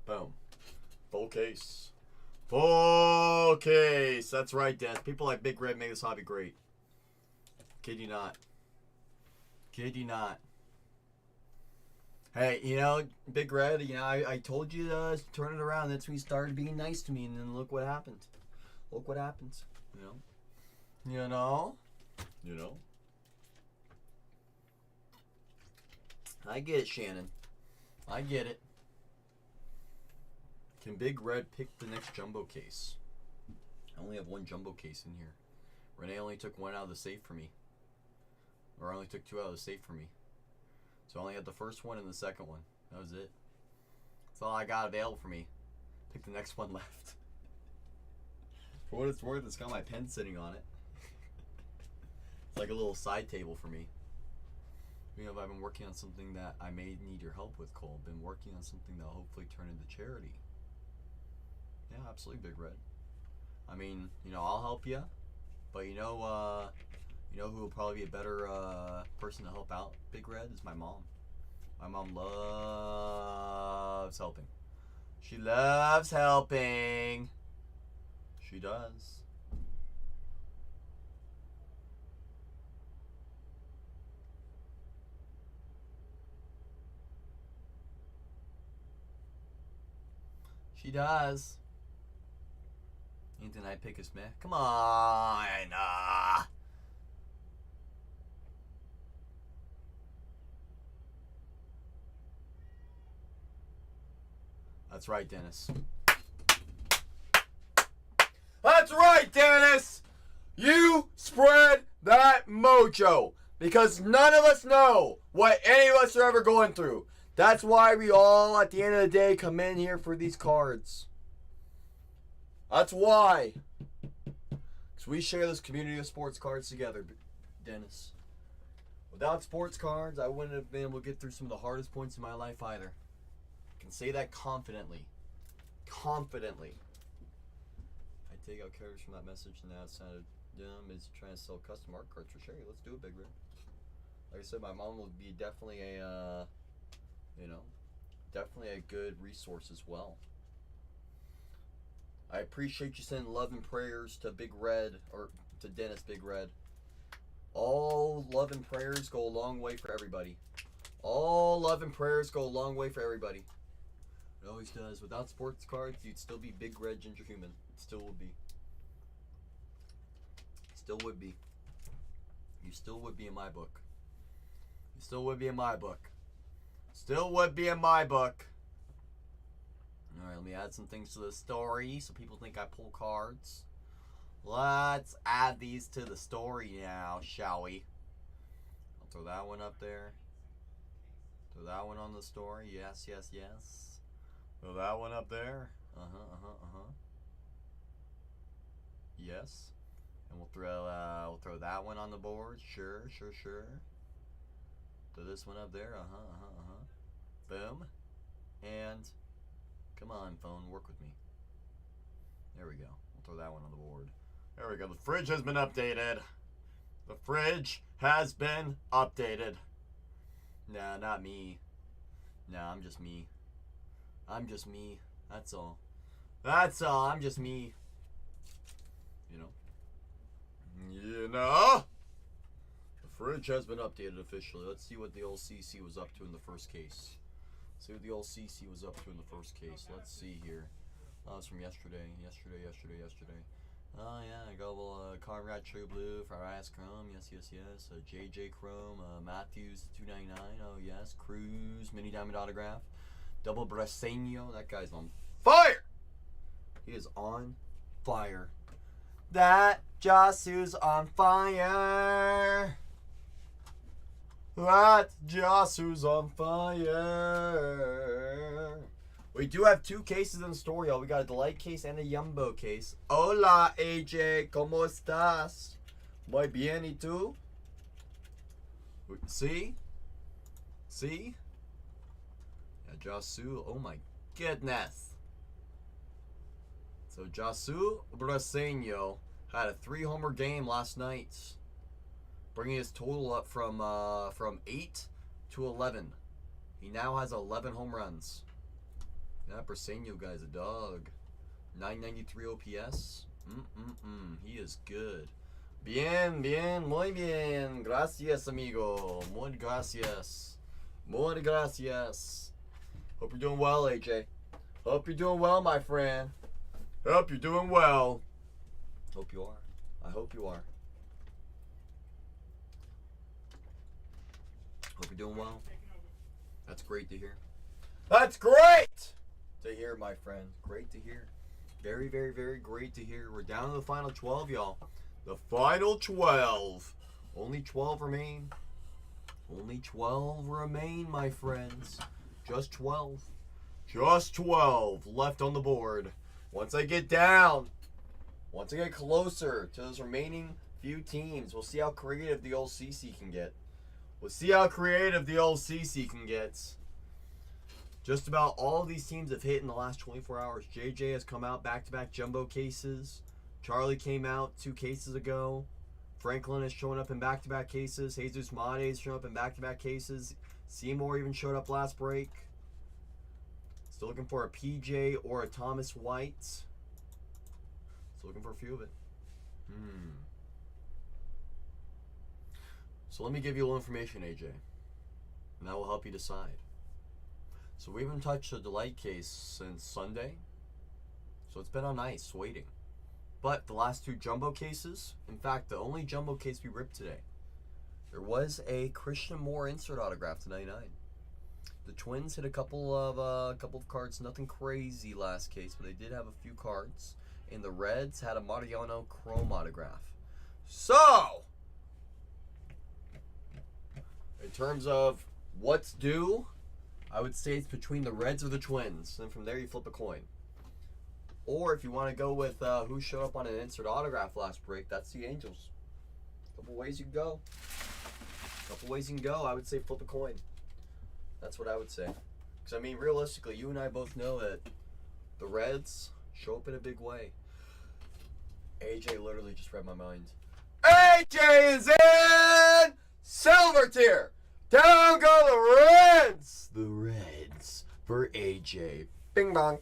Boom. Full case. Full case. That's right, Dennis. People like Big Red make this hobby great. Kid you not. Kid you not. Hey, you know, Big Red, you know, I told you to turn it around. That's when you started being nice to me, and then look what happened. Look what happens. You know? You know? You know? I get it, Shannon. I get it. Can Big Red pick the next jumbo case? I only have one jumbo case in here. Renee only took one out of the safe for me. Or I only took two out of the safe for me. So I only had the first one and the second one. That was it. That's all I got available for me. Pick the next one left. For what it's worth, it's got my pen sitting on it. It's like a little side table for me. You know, I've been working on something that I may need your help with, Cole. Been working on something that'll hopefully turn into charity. Yeah, absolutely, Big Red. I mean, you know, I'll help you, but you know who will probably be a better person to help out Big Red is my mom. My mom loves helping. She loves helping. She does. She does. Anything I pick is meh. Come on. That's right, Dennis. That's right, Dennis! You spread that mojo. Because none of us know what any of us are ever going through. That's why we all, at the end of the day, come in here for these cards. That's why. Because we share this community of sports cards together, Dennis. Without sports cards, I wouldn't have been able to get through some of the hardest points in my life either. I can say that confidently. Confidently. I take out characters from that message and now it sounded dumb. Is trying to sell custom art cards for charity. Let's do it, Big Red. Like I said, my mom will be definitely a, definitely a good resource as well. I appreciate you sending love and prayers to Big Red, or to Dennis Big Red. All love and prayers go a long way for everybody. All love and prayers go a long way for everybody. It always does. Without sports cards, you'd still be Big Red Ginger Human. It still would be. Still would be. You still would be in my book. You still would be in my book. Still would be in my book. Alright, let me add some things to the story so people think I pull cards. Let's add these to the story now, shall we? I'll throw that one up there. Throw that one on the story. Yes, yes, yes. Throw that one up there. Yes. And we'll throw that one on the board. Sure. Throw this one up there. Boom. And come on, phone, work with me. There we go. We'll throw that one on the board. There we go. The fridge has been updated. The fridge has been updated. Nah, not me. Nah, I'm just me. I'm just me. That's all. That's all. I'm just me. You know? The Fridge has been updated officially. Let's see what the old CC was up to in the first case. See what the old CC was up to in the first case. Let's see here. Oh, it's from yesterday. Yesterday. Oh, yeah. I got Conrad True Blue, Fries Chrome. Yes. JJ Chrome. Matthews, 299. Oh, yes. Cruz, Mini Diamond Autograph. Double Braseño. That guy's on fire. He is on fire. That Jasu's on fire. That Jasu's on fire. We do have 2 cases in store, y'all. We got a Delight case and a Jumbo case. Hola, AJ. ¿Cómo estás? Muy bien, ¿y tú? See? Yeah, Jasu. Oh, my goodness. So, Jasu Braseño had a 3-homer game last night, bringing his total up from 8 to 11. He now has 11 home runs. That Braseño guy's a dog. 993 OPS. He is good. Bien, muy bien. Gracias, amigo. Muy gracias. Hope you're doing well, AJ. Hope you're doing well, my friend. Hope you're doing well. Hope you are. I hope you are. Hope you're doing well. That's great to hear. That's great to hear, my friend. Great to hear. Very, very, very great to hear. We're down to the final 12, y'all. The final 12. Only 12 remain. Only 12 remain, my friends. Just 12. Just 12 left on the board. Once I get closer to those remaining few teams, we'll see how creative the old CC can get. Just about all of these teams have hit in the last 24 hours. JJ has come out back-to-back jumbo cases. Charlie came out 2 cases ago. Franklin has shown up in back-to-back cases. Jesus Mate has shown up in back-to-back cases. Seymour even showed up last break. Still looking for a PJ or a Thomas White. Still looking for a few of it. So let me give you a little information, AJ. And that will help you decide. So we haven't touched a Delight case since Sunday. So it's been on ice, waiting. But the last 2 jumbo cases, in fact, the only jumbo case we ripped today, there was a Christian Moore insert autograph to 99. The Twins hit a couple of cards, nothing crazy last case, but they did have a few cards. And the Reds had a Mariano Chrome autograph. So, in terms of what's due, I would say it's between the Reds or the Twins. And from there you flip a coin. Or if you want to go with who showed up on an insert autograph last break, that's the Angels. Couple ways you can go. I would say flip a coin. That's what I would say. Because, I mean, realistically, you and I both know that the Reds show up in a big way. AJ literally just read my mind. AJ is in silver tier. Down go the Reds. The Reds for AJ. Bing bong.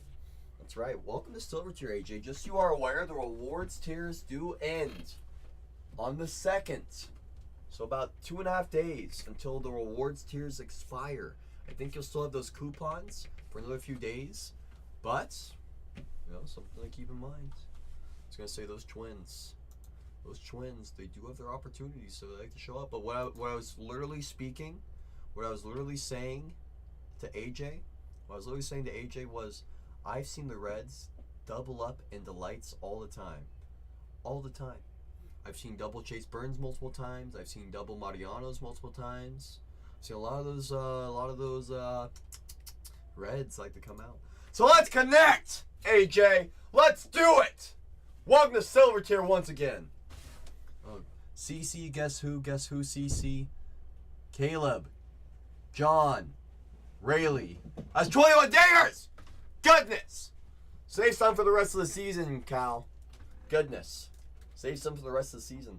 That's right. Welcome to silver tier, AJ. Just so you are aware, the rewards tiers do end on the 2nd. So about 2.5 days until the rewards tiers expire. I think you'll still have those coupons for another few days. But, you know, something to keep in mind. I was going to say those twins, they do have their opportunities, so they like to show up. But what I was literally saying to AJ, was, I've seen the Reds double up in Delights all the time. I've seen double Chase Burns multiple times. I've seen double Marianos multiple times. I've seen a lot of those Reds like to come out. So let's connect, AJ. Let's do it. Welcome to Silver Tier once again. CC, guess who, CC? Caleb, John, Rayleigh. That's 21 dingers! Goodness! Save some for the rest of the season, Cal. Goodness. Save some for the rest of the season.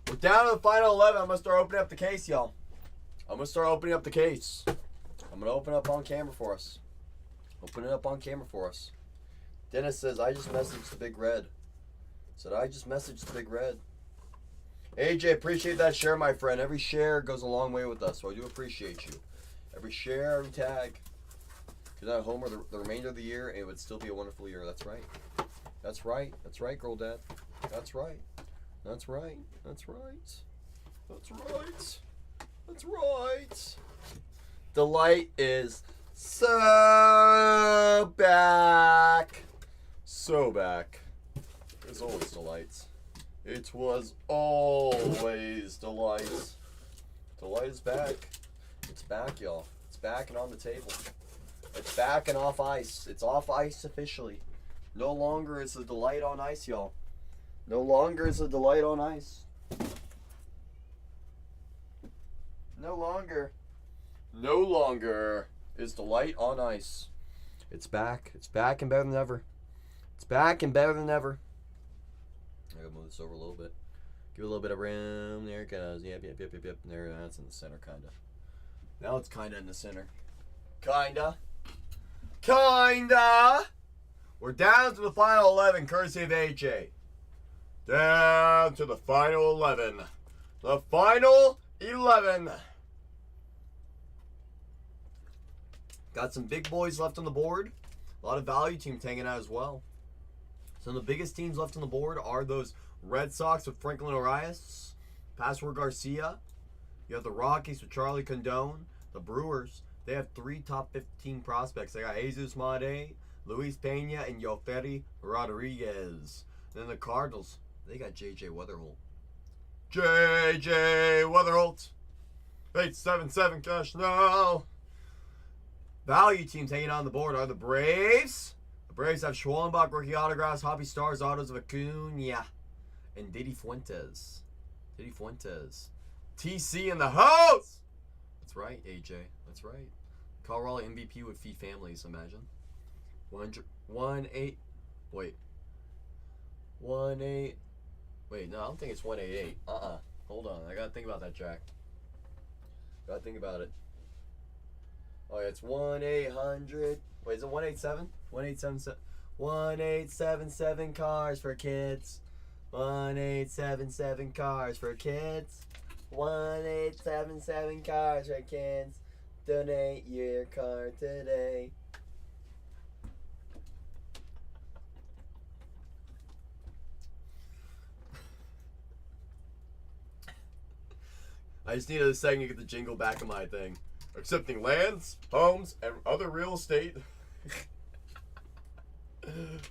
We're down to the final 11. I'm going to start opening up the case, y'all. I'm going to open up on camera for us. Open it up on camera for us. Dennis says, I just messaged the Big Red. AJ, appreciate that share, my friend. Every share goes a long way with us, so I do appreciate you. Every share, every tag. If you're not homer the remainder of the year, it would still be a wonderful year. That's right. That's right. That's right, girl dad. That's right. That's right. That's right. That's right. That's right. Delight is so back. So back. There's always delights. It was always delight. Delight is back. It's back, y'all. It's back and on the table. It's back and off ice. It's off ice officially. No longer is the delight on ice, y'all. No longer is the delight on ice. No longer. No longer is delight on ice. It's back. It's back and better than ever. It's back and better than ever. I gotta move this over a little bit. Give it a little bit of room. There it goes. Yep. There, that's in the center, kinda. Now it's kinda in the center. Kinda. We're down to the final 11, courtesy of AJ. Down to the final 11. The final 11. Got some big boys left on the board. A lot of value teams hanging out as well. Some of the biggest teams left on the board are those Red Sox with Franklin Arias, Pascual Garcia. You have the Rockies with Charlie Condon. The Brewers, they have 3 top 15 prospects. They got Jesus Mate, Luis Pena, and Yoferi Rodriguez. Then the Cardinals, they got J.J. Weatherholt. J.J. Weatherholt. 877 cash now. Value teams hanging on the board are the Braves. The Braves have Schwallenbach, rookie autographs, Hobby Stars, autos of Acuna, and Didi Fuentes. TC in the house! That's right, AJ. That's right. Colorado MVP would feed families, imagine. 1-8. Wait. 1-8. Wait, no, I don't think it's 188. Hold on. I gotta think about that, Jack. Gotta think about it. Oh, yeah, it's 1-800. Wait, is it 187? 1877. 1877 cars for kids. 1877 cars for kids. 1877 cars for kids. Donate your car today. I just needed a second to get the jingle back in my thing. Accepting lands, homes, and other real estate.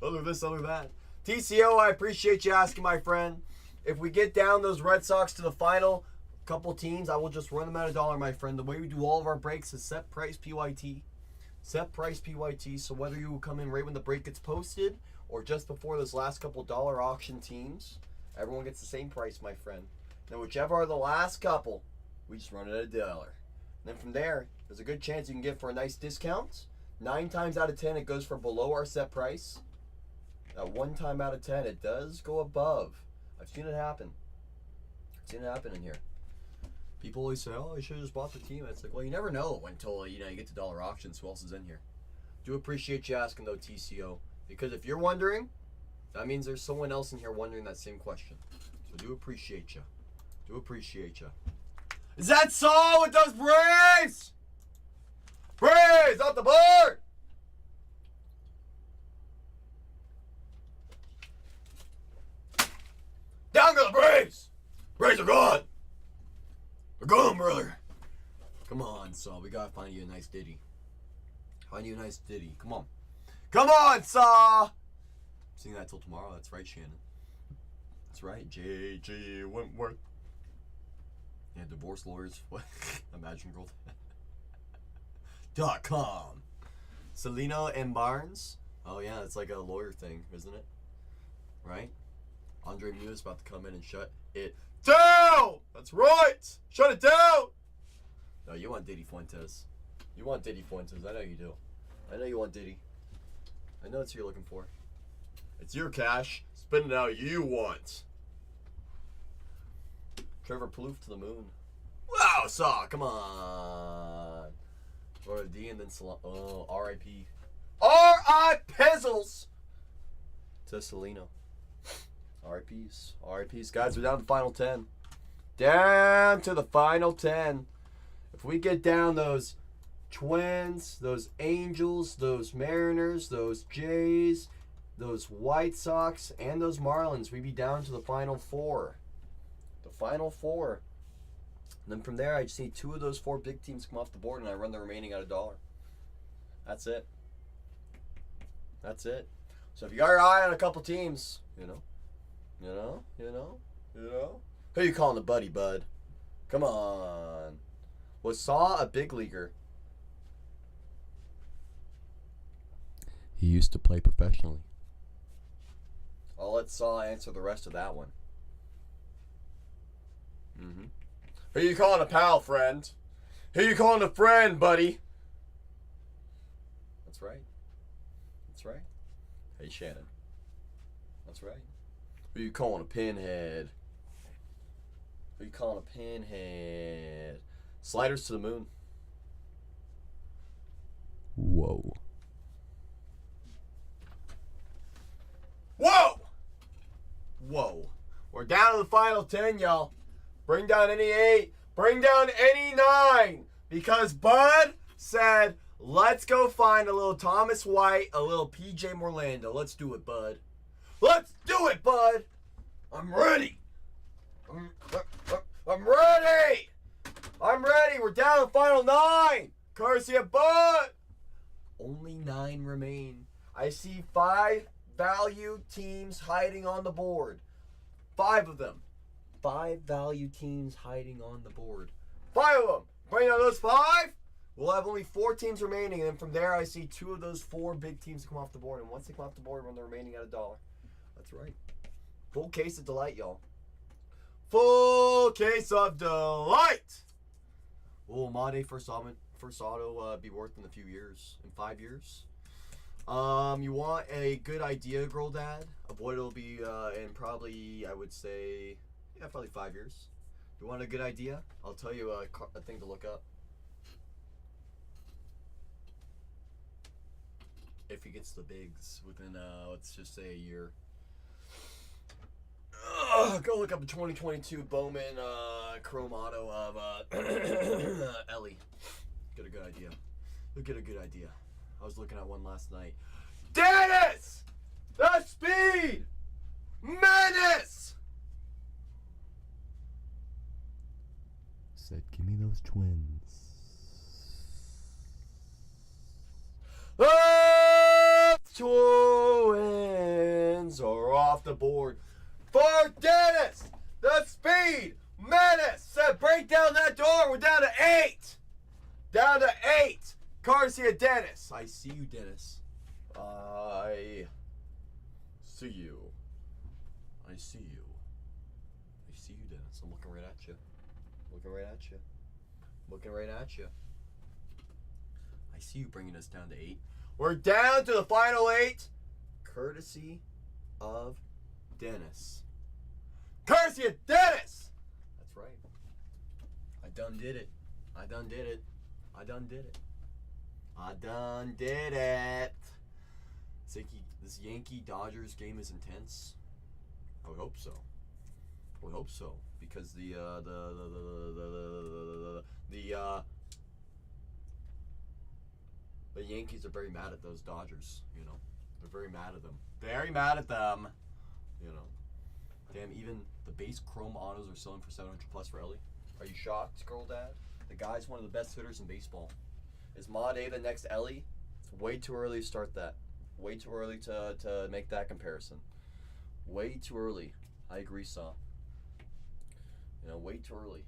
Other this, other that. TCO, I appreciate you asking, my friend. If we get down those Red Sox to the final couple teams, I will just run them at $1, my friend. The way we do all of our breaks is set price PYT. Set price PYT. So whether you come in right when the break gets posted or just before those last couple dollar auction teams, everyone gets the same price, my friend. Then whichever are the last couple, we just run it at $1. And then from there, there's a good chance you can get for a nice discount. 9 times out of 10, it goes for below our set price. 1 time out of 10, it does go above. I've seen it happen. I've seen it happen in here. People always say, "Oh, you should have just bought the team." It's like, well, you never know until you get to dollar auctions who else is in here. Do appreciate you asking though, TCO, because if you're wondering, that means there's someone else in here wondering that same question. So do appreciate you. Do appreciate you. Is that Saul with those Braves? Braves off the board. Down go the Braves. Braves are gone. They're gone, brother. Come on, Saul. We gotta find you a nice ditty. Find you a nice ditty. Come on. Come on, Saul. Sing that till tomorrow. That's right, Shannon. That's right. J.G. Wentworth. Yeah, divorce lawyers. What? Imagine girl. .com. Celino and Barnes. Oh yeah, it's like a lawyer thing, isn't it? Right? Andre Muse about to come in and shut it down. That's right. Shut it down. No, you want Didi Fuentes. You want Didi Fuentes. I know you do. I know you want Didi. I know it's what you're looking for. It's your cash. Spend it how you want. Trevor Plouffe to the moon. Wow, Saw. Come on. Or a D and then oh, R.I.P. R.I. Pizzles to Celino. R.I.P.s. R.I.P.s. Guys, we're down to the final 10. down to the final 10. If we get down those Twins, those Angels, those Mariners, those Jays, those White Sox, and those Marlins, we'd be down to the final 4. The final 4. And then from there, I just need 2 of those 4 big teams come off the board, and I run the remaining at $1. That's it. That's it. So if you got your eye on a couple teams, who you calling the buddy, bud? Come on. Was Saw a big leaguer? He used to play professionally. I'll let Saw answer the rest of that one. Who you calling a pal, friend? Who you calling a friend, buddy? That's right. That's right. Hey, Shannon. That's right. Who you calling a pinhead? Who you calling a pinhead? Sliders to the moon. Whoa. Whoa! Whoa. We're down to the final 10, y'all. Bring down any 8. Bring down any 9. Because Bud said, let's go find a little Thomas White, a little PJ Morlando. Let's do it, Bud. Let's do it, Bud. I'm ready. I'm ready. I'm ready. We're down to the final 9. Courtesy of Bud. Only 9 remain. I see 5 value teams hiding on the board. 5 of them. 5 value teams hiding on the board. 5 of them. Bring down those 5. We'll have only 4 teams remaining, and then from there I see 2 of those 4 big teams come off the board. And once they come off the board, run the remaining at $1. That's right. Full case of delight, y'all. Full case of delight. Will Amade first auto be worth in a few years? In 5 years? You want a good idea, Girl Dad, of what it'll be in probably, I would say, probably 5 years. You want a good idea? I'll tell you a thing to look up. If he gets the bigs within, let's just say a year. Go look up a 2022 Bowman Chrome Auto of Ellie. Get a good idea. You'll get a good idea. I was looking at one last night. Dennis! The Speed! Menace! Said, give me those Twins. The Twins are off the board. For Dennis! The Speed! Menace! Said, break down that door. We're down to 8. Down to 8. Courtesy of Dennis. I see you, Dennis. I see you. I see you. I see you, Dennis. I'm looking right at you. Looking right at you. Looking right at you. I see you bringing us down to 8. We're down to the final 8. Courtesy of Dennis. Courtesy of Dennis! That's right. I done did it. I done did it. I done did it. I done did it. This Yankee Dodgers game is intense. I would hope so. I would hope so because the Yankees are very mad at those Dodgers. You know, they're very mad at them. Very mad at them. You know, damn. Even the base chrome autos are selling for 700 plus for Ellie. Are you shocked, Girl Dad? The guy's one of the best hitters in baseball. Is Made the next Ellie? It's way too early to start that. Way too early to make that comparison. Way too early. I agree, Saw. You know, way too early.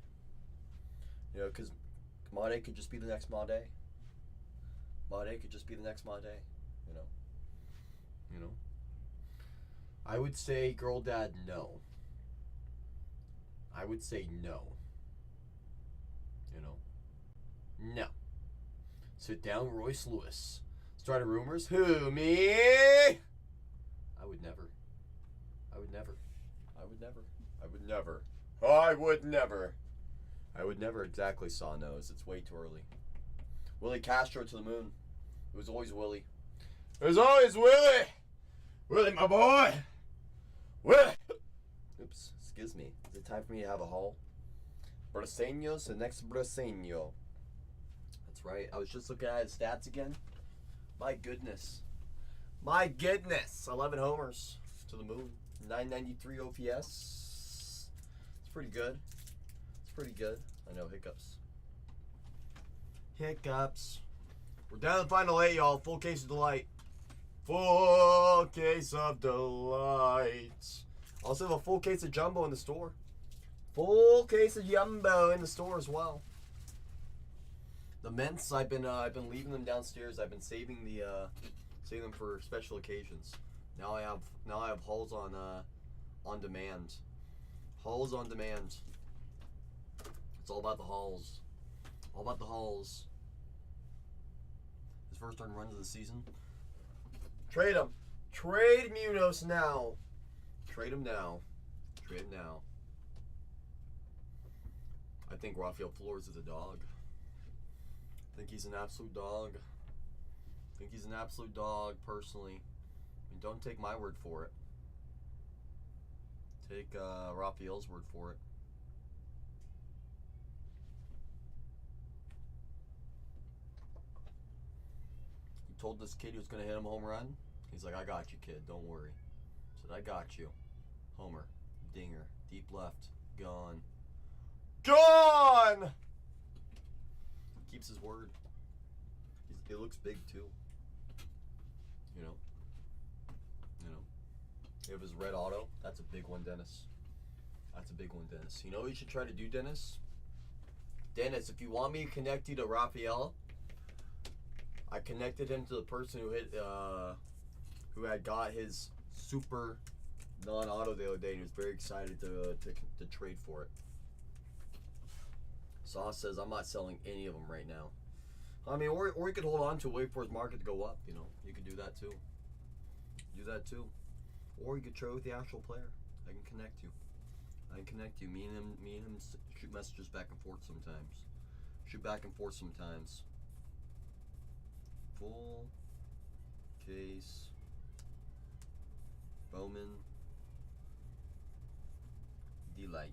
You know, because Made could just be the next Made. Made could just be the next Made. You know. You know. I would say, Girl Dad, no. I would say no. You know. No. Sit down, Royce Lewis. Started rumors. Who, me? I would never. I would never. I would never. I would never. I would never. I would never. Exactly, Saw knows. It's way too early. Willie Castro to the moon. It was always Willie. It was always Willie. Willie, my boy. Willie. Oops. Excuse me. Is it time for me to have a haul? Braceño's the next Braceño. That's right. I was just looking at his stats again. My goodness. My goodness. 11 homers to the moon. 993 OPS. It's pretty good. It's pretty good. I know, hiccups. Hiccups. We're down to the final 8, y'all. Full case of delight. Full case of delight. Also have a full case of jumbo in the store. Full case of jumbo in the store as well. The mints, I've been leaving them downstairs. I've been saving them for special occasions. Now I have hulls on demand. Hulls on demand. It's all about the hulls. All about the hulls. His first earned runs of the season. Trade him. Trade Munoz now. Trade him now. Trade him now. I think Rafael Flores is a dog. I think he's an absolute dog. I think he's an absolute dog, personally. I mean, don't take my word for it. Take Rafael's word for it. He told this kid he was going to hit him a home run. He's like, I got you, kid. Don't worry. I said, I got you. Homer. Dinger. Deep left. Gone. Gone! He keeps his word. It looks big, too. You know? It was red auto. That's a big one, Dennis. That's a big one, Dennis. You know what you should try to do, Dennis? Dennis, if you want me to connect you to Rafael, I connected him to the person who had got his super non-auto the other day, and he was very excited to trade for it. Sauce says, I'm not selling any of them right now. I mean, or you could hold on to wait for his market to go up, you know. You could do that too. Do that too. Or you could trade with the actual player. I can connect you. Me and him shoot messages back and forth sometimes. Full case. Bowman. Delight.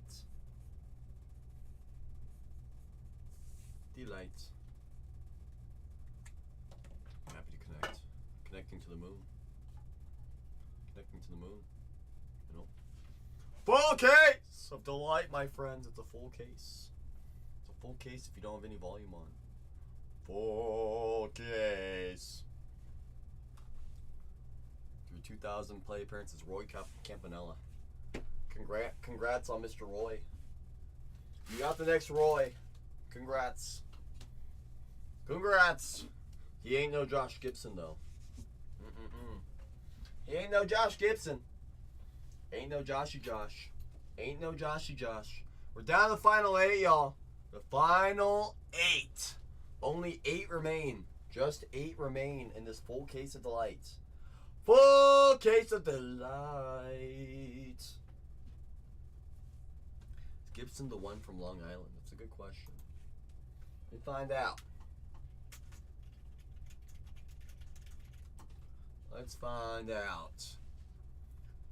I'm happy to connect. Connecting to the moon. You know. Full case of delight, my friends. It's a full case. It's a full case if you don't have any volume on. Full case. Through 2,000 play appearances, Roy Campanella. Congrats on Mr. Roy. You got the next Roy. Congrats. He ain't no Josh Gibson, though. He ain't no Josh Gibson. Ain't no Joshy Josh. We're down to the final 8, y'all. The final 8. Only 8 remain. Just 8 remain in this full case of delight. Full case of delight. Is Gibson the one from Long Island? That's a good question. Let me find out. Let's find out.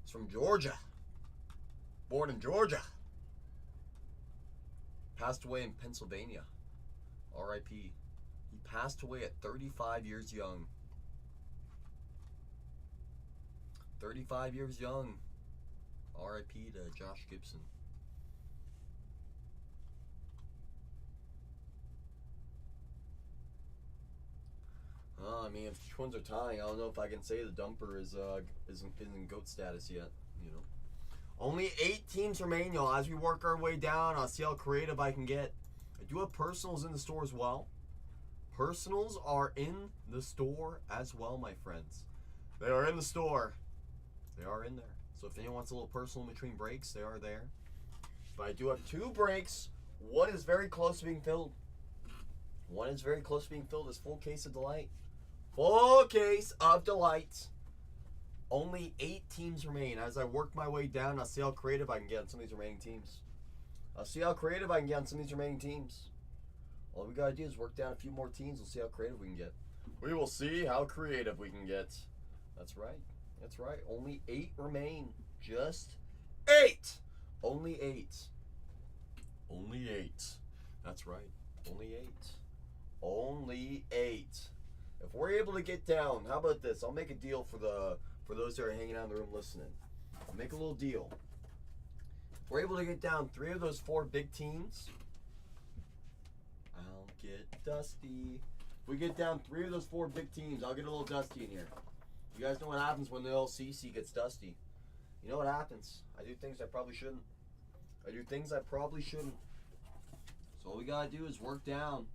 He's from Georgia. Born in Georgia. Passed away in Pennsylvania. R.I.P. He passed away at 35 years young. 35 years young. R.I.P. to Josh Gibson. I mean, if the Twins are tying, I don't know if I can say the dumper isn't in GOAT status yet. You know, only 8 teams remain, y'all. As we work our way down, I'll see how creative I can get. I do have personals in the store as well. Personals are in the store as well, my friends. They are in the store. They are in there. So if anyone wants a little personal in between breaks, they are there. But I do have 2 breaks. One is very close to being filled. This full case of delight. Full case of delight. Only 8 teams remain. As I work my way down, I'll see how creative I can get on some of these remaining teams. All we gotta do is work down a few more teams. We'll see how creative we can get. We will see how creative we can get. That's right. Only 8 remain. Just 8. Only 8. Only 8. That's right. Only 8. Only 8. If we're able to get down, how about this? I'll make a deal for those that are hanging out in the room listening. I'll make a little deal. If we're able to get down 3 of those 4 big teams, I'll get Dusty. If we get down 3 of those 4 big teams, I'll get a little Dusty in here. You guys know what happens when the LCC gets Dusty. You know what happens. I do things I probably shouldn't. So all we gotta do is work down.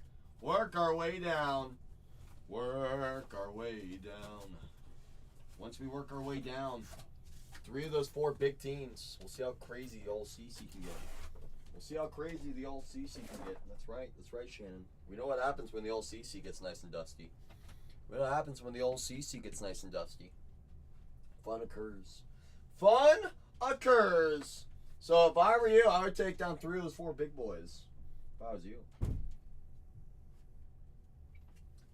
Work our way down. Work our way down. Once we work our way down, 3 of those 4 big teams, we'll see how crazy the old CC can get. That's right, Shannon. We know what happens when the old CC gets nice and dusty. Fun occurs. So if I were you, I would take down 3 of those 4 big boys. If I was you.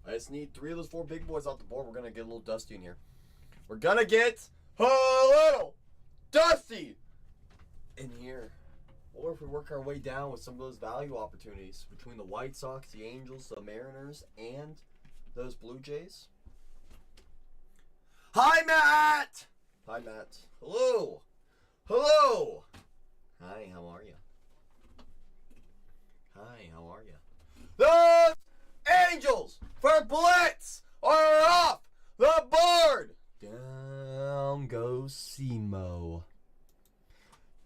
I just need 3 of those 4 big boys off the board. We're going to get a little dusty in here. We're going to get a little dusty in here. Or if we work our way down with some of those value opportunities between the White Sox, the Angels, the Mariners, and those Blue Jays. Hi, Matt! Hello! Hi, how are you? Those Angels for Blitz are off the board! Down goes Simo.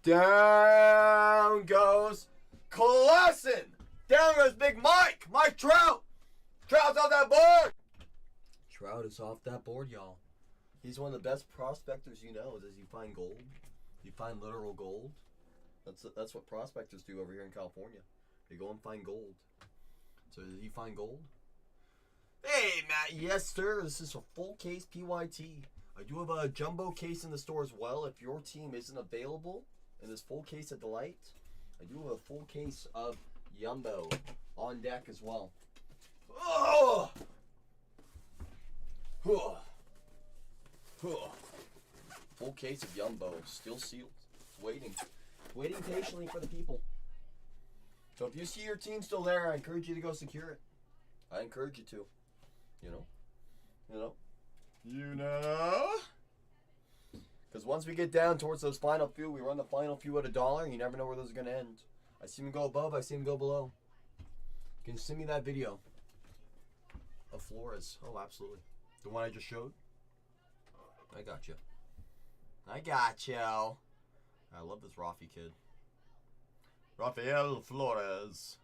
Down goes Clausen. Down goes Big Mike. Mike Trout. Trout's off that board. Trout is off that board, y'all. He's one of the best prospectors you know. Does he find gold? You find literal gold. That's what prospectors do over here in California. They go and find gold. So did he find gold? Hey, Matt. Yes, sir. This is a full case PYT. I do have a jumbo case in the store as well. If your team isn't available in this full case of Delight, I do have a full case of Yumbo on deck as well. Oh! Full case of Yumbo, still sealed. It's waiting patiently for the people. So if you see your team still there, I encourage you to go secure it. I encourage you to. You know? Because once we get down towards those final few, we run the final few at $1. You never know where those are going to end. I see them go above, I see them go below. Can you send me that video of Flores? Oh, absolutely. The one I just showed? I got you. I love this Rafi kid. Rafael Flores.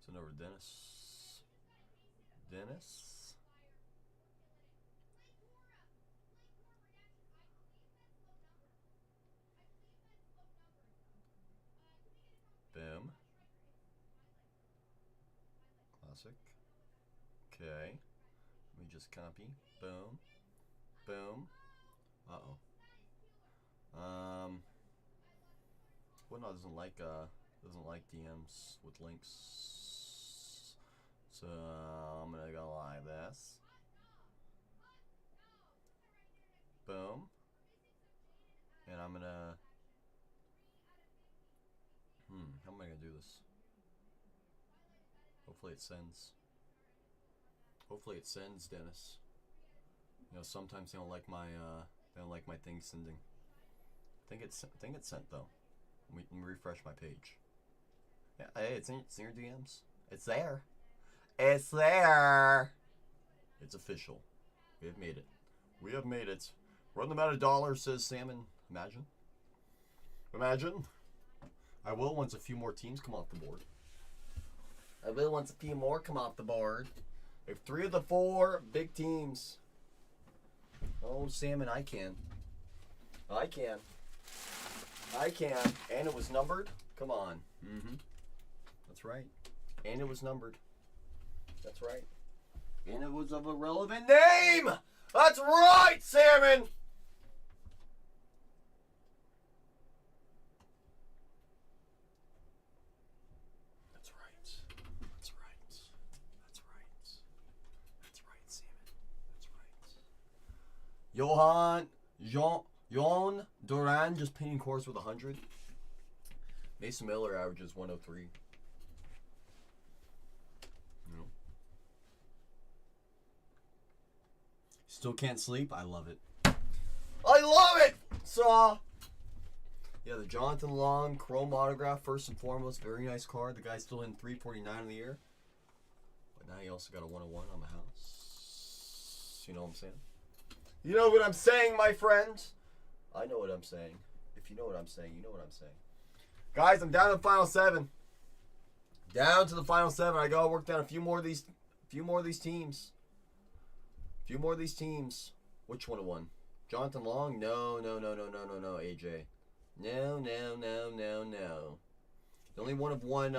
Send over Dennis. Boom. Classic. Okay. Let me just copy. Boom. Uh-oh. Whatnot doesn't like DMs with links. So I'm gonna go like this. Boom. And I'm gonna how am I gonna do this? Hopefully it sends, Dennis. You know, sometimes they don't like my thing sending. I think it's sent though. Let me refresh my page. Yeah, hey, it's in your DMs. It's there. It's official. We have made it. Run them at $1, says Salmon. Imagine. I will once a few more teams come off the board. If 3 of the 4 big teams. Oh, Salmon, I can. And it was numbered? Come on. That's right. And it was numbered. That's right. And it was of a relevant name! That's right, Salmon! That's right, Salmon. That's right. Johan Duran just pinning course with 100. Mason Miller averages 103. You know. Still can't sleep? I love it. I love it! So, yeah, the Jonathan Long Chrome autograph, first and foremost. Very nice card. The guy's still in 349 in the year. But now he also got a 101 on the house. You know what I'm saying? You know what I'm saying, my friend? I know what I'm saying. If you know what I'm saying, you know what I'm saying. Guys, I'm down to the final 7. Down to the final 7. I gotta work down a few more of these teams. A few more of these teams. Which 101? Jonathan Long? No, AJ. No. The only one of one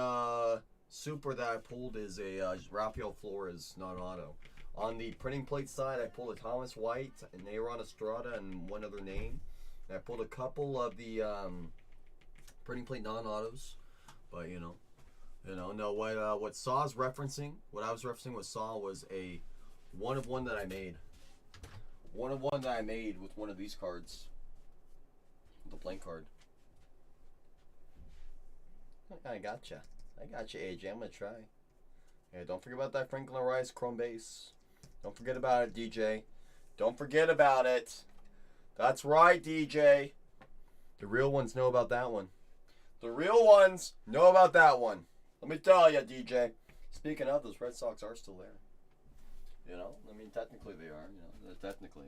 super that I pulled is a Rafael Flores non-auto. On the printing plate side, I pulled a Thomas White, an Aaron Estrada, and one other name. And I pulled a couple of the printing plate non-autos, but no. What Saw's referencing, what I was referencing with Saw was a 1 of 1 that I made. 1 of 1 that I made with one of these cards. The blank card. I gotcha, AJ. I'm gonna try. Hey, don't forget about that Franklin Rice Chrome base. Don't forget about it, DJ. Don't forget about it. That's right, DJ. The real ones know about that one. The real ones know about that one. Let me tell you, DJ. Speaking of, those Red Sox are still there. You know, I mean, technically they are. You know, technically,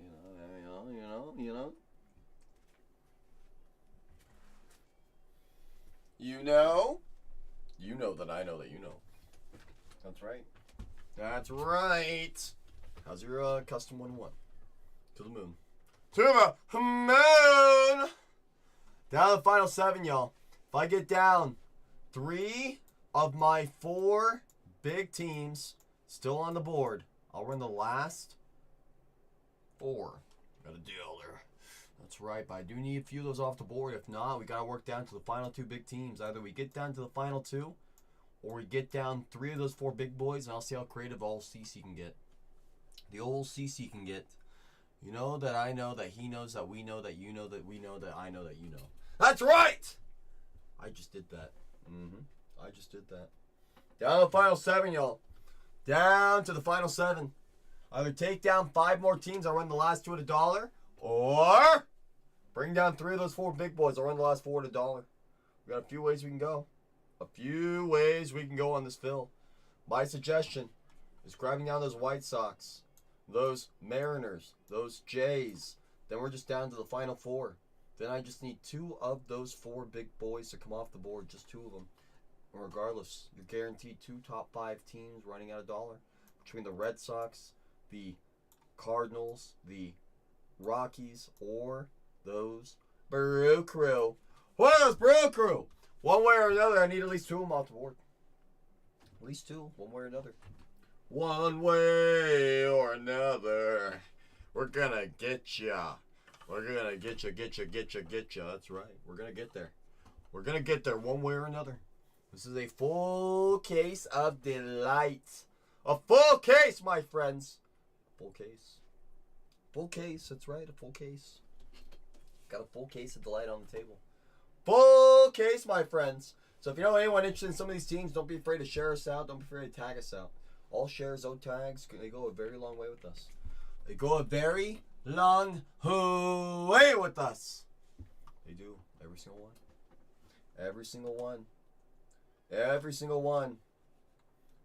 you know. You know that I know that you know. That's right. That's right. How's your custom 1-1? To the moon. To the moon! Down to the final 7, y'all. If I get down 3 of my 4 big teams still on the board, I'll run the last 4. Got a deal there. That's right, but I do need a few of those off the board. If not, we got to work down to the final 2 big teams. Either we get down to the final 2, or we get down 3 of those 4 big boys, and I'll see how creative old CC can get. The old CC can get. You know that I know that he knows that we know that you know that we know that I know that you know. That's right! I just did that. I just did that. Down to the final 7, y'all. Down to the final 7. Either take down 5 more teams, I'll run the last 2 at $1, or bring down 3 of those 4 big boys, I'll run the last 4 at $1. We got a few ways we can go. A few ways we can go on this fill. My suggestion is grabbing down those White Sox, those Mariners, those Jays. Then we're just down to the final 4. Then I just need 2 of those 4 big boys to come off the board, just 2 of them. And regardless, you're guaranteed 2 top 5 teams running at $1. Between the Red Sox, the Cardinals, the Rockies, or those Brew Crew. What is Brew Crew? One way or another, I need at least 2 of them off the board. At least 2, one way or another. One way or another. We're gonna get ya. We're gonna get ya. That's right. We're gonna get there. We're gonna get there one way or another. This is a full case of delight. A full case, my friends. Full case. Full case, that's right, a full case. Got a full case of delight on the table. Full case, my friends. So if you know anyone interested in some of these teams, don't be afraid to share us out. Don't be afraid to tag us out. All shares, all tags, they go a very long way with us. They go a very long way with us. They do. Every single one. Every single one. Every single one.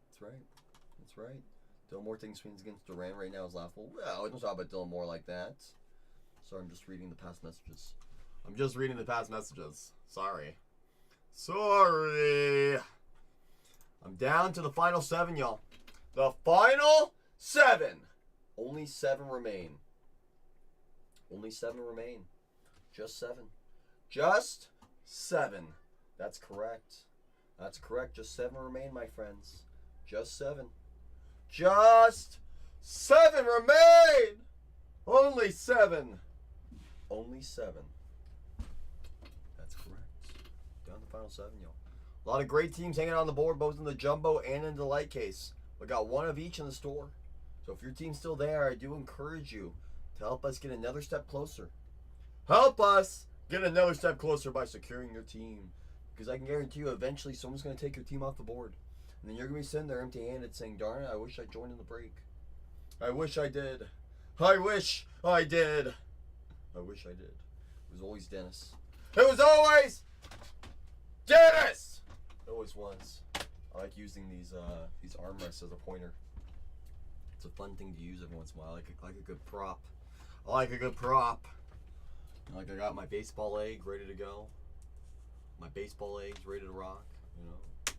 That's right. That's right. Dylan Moore taking swings against Durant right now is laughable. Well, don't talk about Dylan Moore like that. Sorry, I'm just reading the past messages. I'm just reading the past messages. Sorry. Sorry. I'm down to the final 7, y'all. The final 7. Only 7 remain. Only 7 remain. Just 7. Just 7. That's correct. That's correct. Just 7 remain, my friends. Just 7. Just 7 remain. Only 7. Only 7. That's correct. Down to the final 7, y'all. A lot of great teams hanging on the board, both in the jumbo and in the light case. We got 1 of each in the store. So if your team's still there, I do encourage you to help us get another step closer. Help us get another step closer by securing your team Because I can guarantee you eventually someone's going to take your team off the board. And then you're going to be sitting there empty-handed saying, darn it, I wish I joined in the break. I wish I did. I wish I did. I wish I did. It was always Dennis. It was always Dennis! It always was. I like using these armrests as a pointer. It's a fun thing to use every once in a while. I like a good prop. I like a good prop. Like I got my baseball leg ready to go. My baseball legs ready to rock. You know,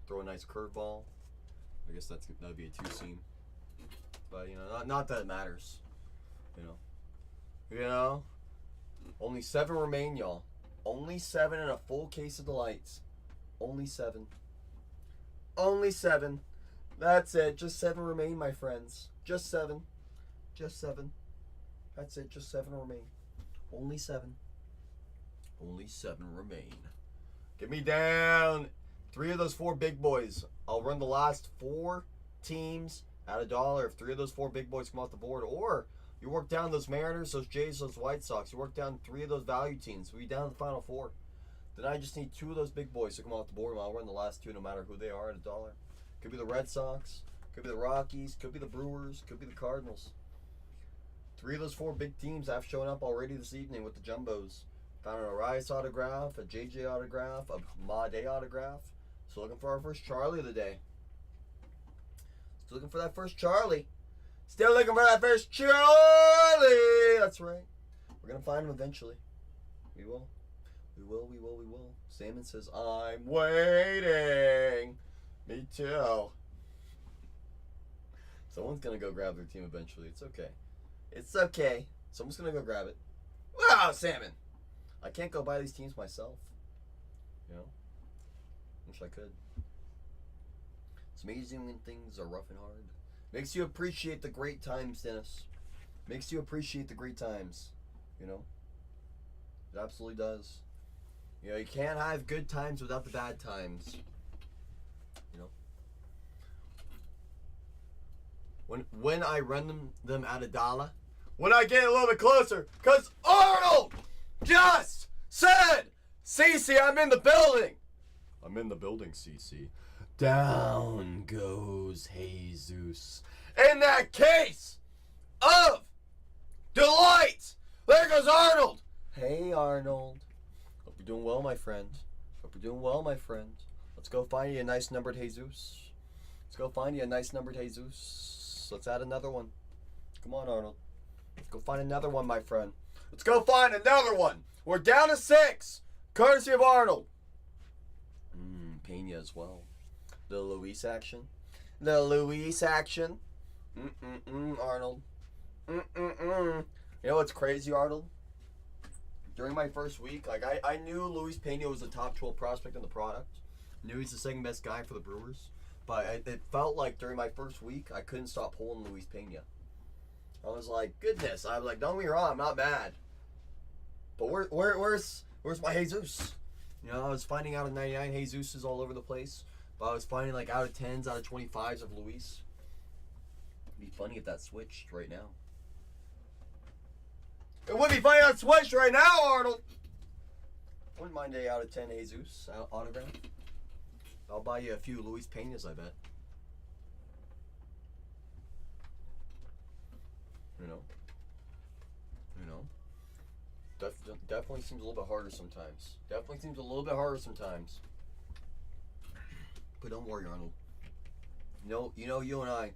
throw a nice curveball. I guess that'd be a 2-seam. But you know, not that it matters. You know, only 7 remain, y'all. Only 7 in a full case of delights. Only 7. Only 7. That's it. Just 7 remain, my friends. Just 7. Just 7. That's it. Just 7 remain. Only 7. Only 7 remain. Get me down 3 of those 4 big boys. I'll run the last 4 teams at $1 if 3 of those 4 big boys come off the board. Or you work down those Mariners, those Jays, those White Sox. You work down 3 of those value teams. We'll be down to the final 4. Then I just need 2 of those big boys to come off the board, and I'll run the last 2 no matter who they are at $1. Could be the Red Sox, could be the Rockies, could be the Brewers, could be the Cardinals. 3 of those 4 big teams have shown up already this evening with the Jumbos. Found an Arias autograph, a JJ autograph, a Made autograph. So looking for our first Charlie of the day. Still looking for that first Charlie. Still looking for that first Charlie. That's right. We're going to find him eventually. We will. We will, we will, we will. Salmon says, I'm waiting. Me too. Someone's going to go grab their team eventually. It's okay. It's okay. Someone's going to go grab it. Wow, Salmon. I can't go buy these teams myself. You know? Wish I could. It's amazing when things are rough and hard. Makes you appreciate the great times, Dennis. Makes you appreciate the great times. You know? It absolutely does. You know, you can't have good times without the bad times. You know? When I run them at $1, when I get a little bit closer, because Arnold just said, CC, I'm in the building. I'm in the building, CC. Down goes Jesus. In that case of delight, there goes Arnold. Hey, Arnold. Hope you're doing well, my friend. Hope you're doing well, my friend. Let's go find you a nice numbered Jesus. Let's go find you a nice numbered Jesus. Let's add another one. Come on, Arnold. Let's go find another one, my friend. Let's go find another one. We're down to 6. Courtesy of Arnold. Pena as well. The Luis action. The Luis action. Arnold. You know what's crazy, Arnold? During my first week, like I knew Luis Pena was a top 12 prospect in the product. Knew he's the second best guy for the Brewers. But it felt like during my first week, I couldn't stop pulling Luis Pena. I was like, goodness. I was like, don't get me wrong, I'm not mad. But where's my Jesus? You know, I was finding out of 99 Jesus's all over the place. But I was finding like out of 10s, out of 25s of Luis. It'd be funny if that switched right now. It would be funny if that switched right now, Arnold. Wouldn't mind a out of 10 Jesus autograph. I'll buy you a few Luis Penas, I bet. You know. Definitely seems a little bit harder sometimes. But don't worry, Arnold. You know, you and I,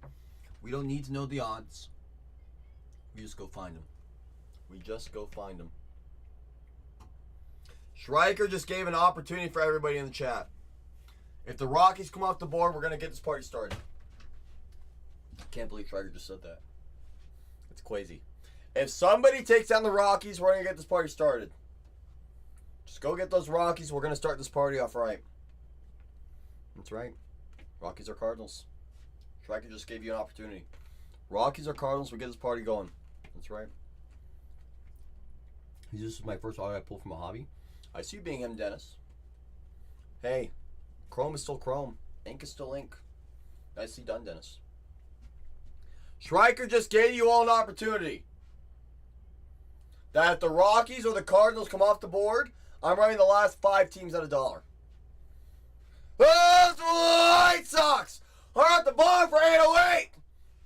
we don't need to know the odds. We just go find them. Schreiker just gave an opportunity for everybody in the chat. If the Rockies come off the board, we're going to get this party started. Can't believe Schreiker just said that. It's crazy. If somebody takes down the Rockies, we're going to get this party started. Just go get those Rockies. We're going to start this party off right. That's right. Rockies or Cardinals. Schreiker just gave you an opportunity. Rockies or Cardinals, we get this party going. That's right. This is my first auto I pulled from a hobby. I see you being him, Dennis. Hey, Chrome is still Chrome. Ink is still ink. Nicely done, Dennis. Schreiker just gave you all an opportunity. That if the Rockies or the Cardinals come off the board, I'm running the last 5 teams at $1. Those White Sox are at the bar for 808.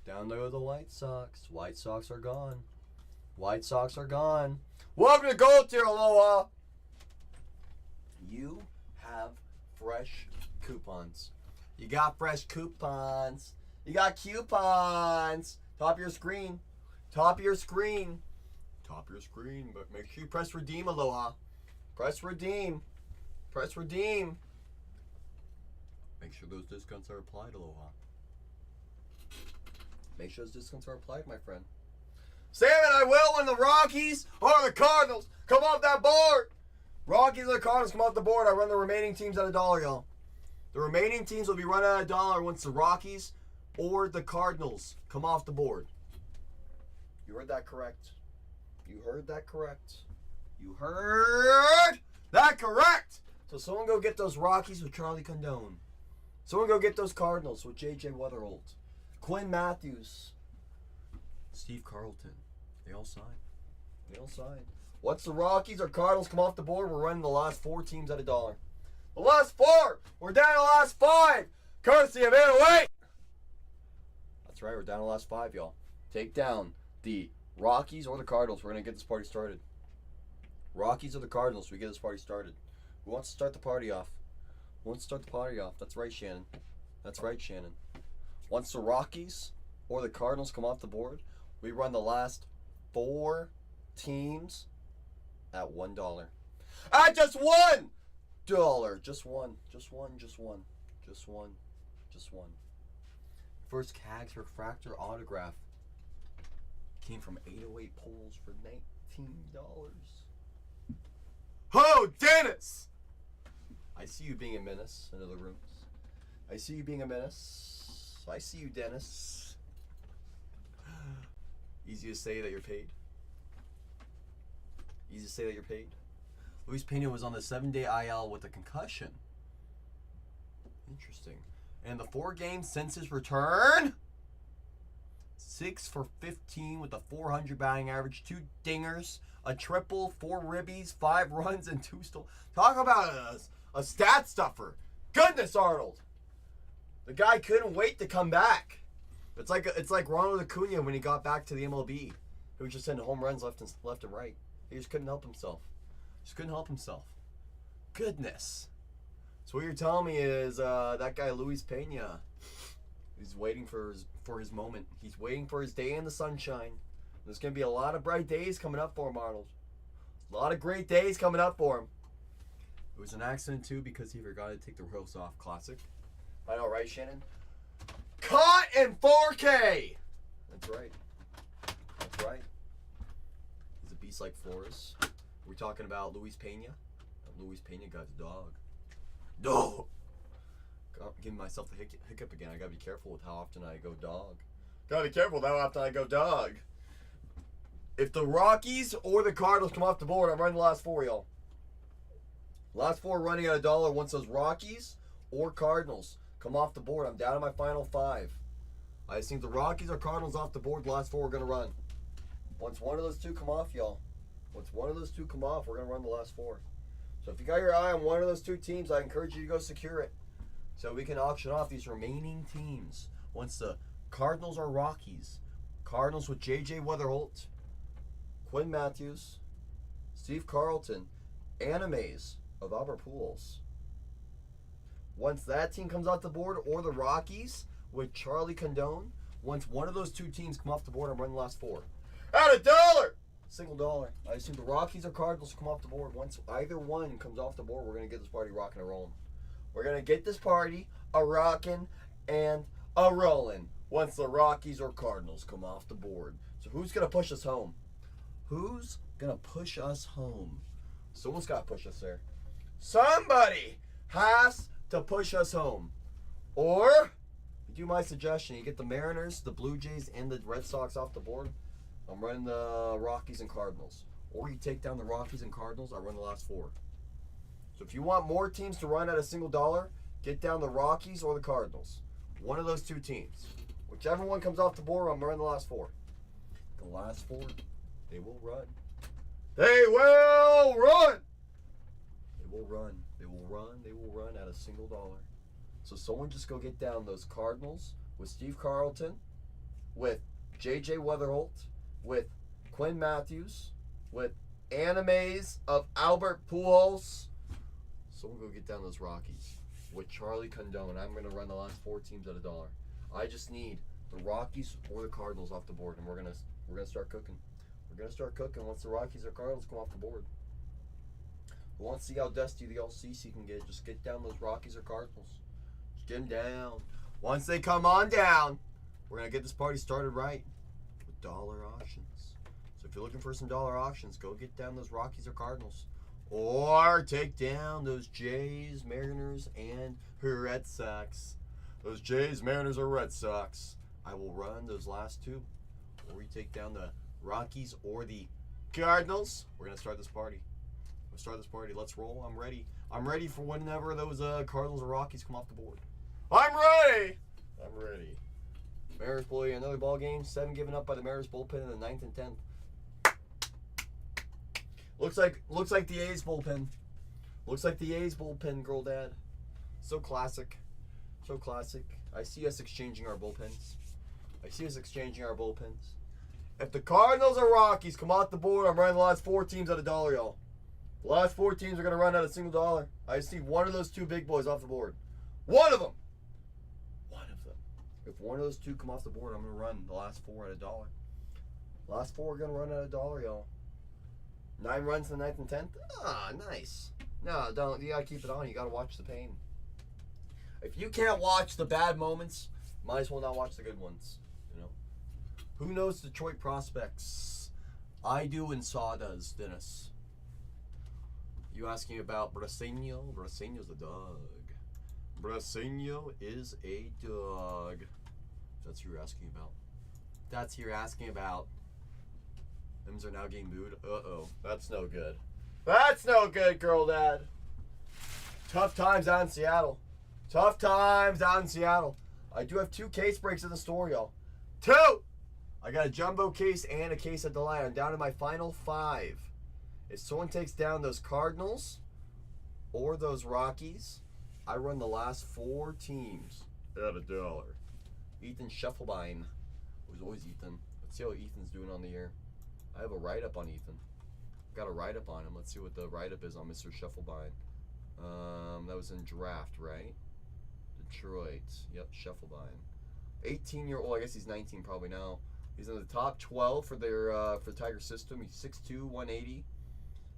Down there the White Sox. White Sox are gone. White Sox are gone. Welcome to Gold Tier, Aloha. You have fresh coupons. You got fresh coupons. You got coupons. Top of your screen. Top of your screen. Top of your screen. But make sure you press redeem, Aloha. Press redeem. Press redeem. Make sure those discounts are applied, Aloha. Make sure those discounts are applied, my friend. Sam and I will when the Rockies or the Cardinals come off that board. Rockies or the Cardinals come off the board. I run the remaining teams at $1, y'all. The remaining teams will be run at $1 once the Rockies or the Cardinals come off the board. You heard that correct. You heard that correct. You heard that correct. So someone go get those Rockies with Charlie Condone. Someone go get those Cardinals with J.J. Weatherholt. Quinn Matthews. Steve Carlton. They all signed. They all signed. Once the Rockies or Cardinals come off the board, we're running the last 4 teams at $1. The last 4! We're down to the last 5! Courtesy of 808! That's right, we're down to the last 5, y'all. Take down the Rockies or the Cardinals. We're going to get this party started. Rockies or the Cardinals, we get this party started. Who wants to start the party off? Who wants to start the party off? That's right, Shannon. That's right, Shannon. Once the Rockies or the Cardinals come off the board, we run the last 4 teams at $1. At just $1! Just one. Just one. Just one. Just one. Just one. First Cags Refractor autograph came from 808 Pulls for $19. Oh, Dennis! I see you being a menace in other rooms. I see you being a menace. I see you, Dennis. Easy to say that you're paid. Easy to say that you're paid. Luis Pena was on the 7-day IL with a concussion. Interesting. And the 4 games since his return, 6 for 15 with a .400 batting average, 2 dingers, a triple, 4 ribbies, 5 runs, and 2 stolen. Talk about a stat stuffer. Goodness, Arnold. The guy couldn't wait to come back. It's like Ronald Acuna when he got back to the MLB. He was just hitting home runs left and right. He just couldn't help himself. Just couldn't help himself. Goodness. So what you're telling me is that guy Luis Pena, he's waiting for his moment. He's waiting for his day in the sunshine. There's going to be a lot of bright days coming up for him, Arnold. A lot of great days coming up for him. It was an accident, too, because he forgot to take the ropes off. Classic. I know, right, Shannon? Caught in 4K! That's right. That's right. He's a beast like Flores. We're talking about Luis Pena. Luis Pena got a dog. No! I'm giving myself the hiccup again. I gotta be careful with how often I go dog. Gotta be careful with how often I go dog. If the Rockies or the Cardinals come off the board, I'm running the last 4, y'all. Last 4 running at $1. Once those Rockies or Cardinals come off the board, I'm down to my final 5. I just think the Rockies or Cardinals off the board, the last 4 are going to run. Once one of those 2 come off, y'all. Once one of those 2 come off, we're going to run the last 4. So if you got your eye on one of those 2 teams, I encourage you to go secure it. So we can auction off these remaining teams. Once the Cardinals or Rockies. Cardinals with J.J. Weatherholt, Quinn Matthews, Steve Carlton, Animes of Albert Pujols. Once that team comes off the board, or the Rockies with Charlie Condone, once one of those 2 teams come off the board, I'm running the last 4. At $1! Single dollar. I assume the Rockies or Cardinals come off the board. Once either one comes off the board, we're going to get this party rocking and rolling. We're going to get this party a rocking and a rolling once the Rockies or Cardinals come off the board. So who's going to push us home? Who's going to push us home? Someone's got to push us there. Somebody has to push us home. Or, you do my suggestion. You get the Mariners, the Blue Jays, and the Red Sox off the board. I'm running the Rockies and Cardinals. Or you take down the Rockies and Cardinals, I run the last 4. So if you want more teams to run at a single dollar, get down the Rockies or the Cardinals. One of those 2 teams. Whichever one comes off the board, I'm running the last 4. The last 4, they will run. They will run! They will run. They will run. They will run at a single dollar. So someone just go get down those Cardinals with Steve Carlton, with J.J. Weatherholt, with Quinn Matthews, with animes of Albert Pujols. Someone go get down those Rockies with Charlie Condone. I'm going to run the last 4 teams at $1. I just need the Rockies or the Cardinals off the board, and we're gonna start cooking. We're gonna start cooking once the Rockies or Cardinals come off the board. Who wants to see how dusty the LCC can get? Just get down those Rockies or Cardinals. Just get them down. Once they come on down, we're gonna get this party started right with dollar auctions. So if you're looking for some dollar auctions, go get down those Rockies or Cardinals, or take down those Jays, Mariners, and Red Sox. Those Jays, Mariners, or Red Sox. I will run those last 2. Or we take down the Rockies or the Cardinals. We're going to start this party. Let's roll. I'm ready. I'm ready for whenever those Cardinals or Rockies come off the board. I'm ready. Mariners play another ball game. 7 given up by the Mariners bullpen in the 9th and 10th. Looks like the A's bullpen. Girl Dad. So classic. I see us exchanging our bullpens. If the Cardinals or Rockies come off the board, I'm running the last 4 teams at $1, y'all. The last 4 teams are going to run at $1. I see one of those 2 big boys off the board. One of them. If one of those 2 come off the board, I'm going to run the last 4 at $1. Last 4 are going to run at $1, y'all. 9 runs in the 9th and 10th. Ah, nice. No, don't. You got to keep it on. You got to watch the pain. If you can't watch the bad moments, might as well not watch the good ones. You know. Who knows Detroit prospects? I do, and Saw does, Dennis. You asking about Brasenio? Brasenio's a dog. Brasenio is a dog. That's who you're asking about. Them's are now getting booed. Uh-oh. That's no good. Girl Dad. Tough times out in Seattle. I do have 2 case breaks in the store, y'all. 2! I got a jumbo case and a case at the line. I'm down to my final 5. If someone takes down those Cardinals or those Rockies, I run the last 4 teams at $1. Ethan Scheffelbein. It was always Ethan. Let's see how Ethan's doing on the year. I have a write-up on Ethan. Got a write-up on him. Let's see what the write-up is on Mr. Scheffelbein. That was in draft, right? Detroit. Yep, Scheffelbein. 18-year-old. I guess he's 19 probably now. He's in the top 12 for their for the Tiger system. He's 6'2", 180.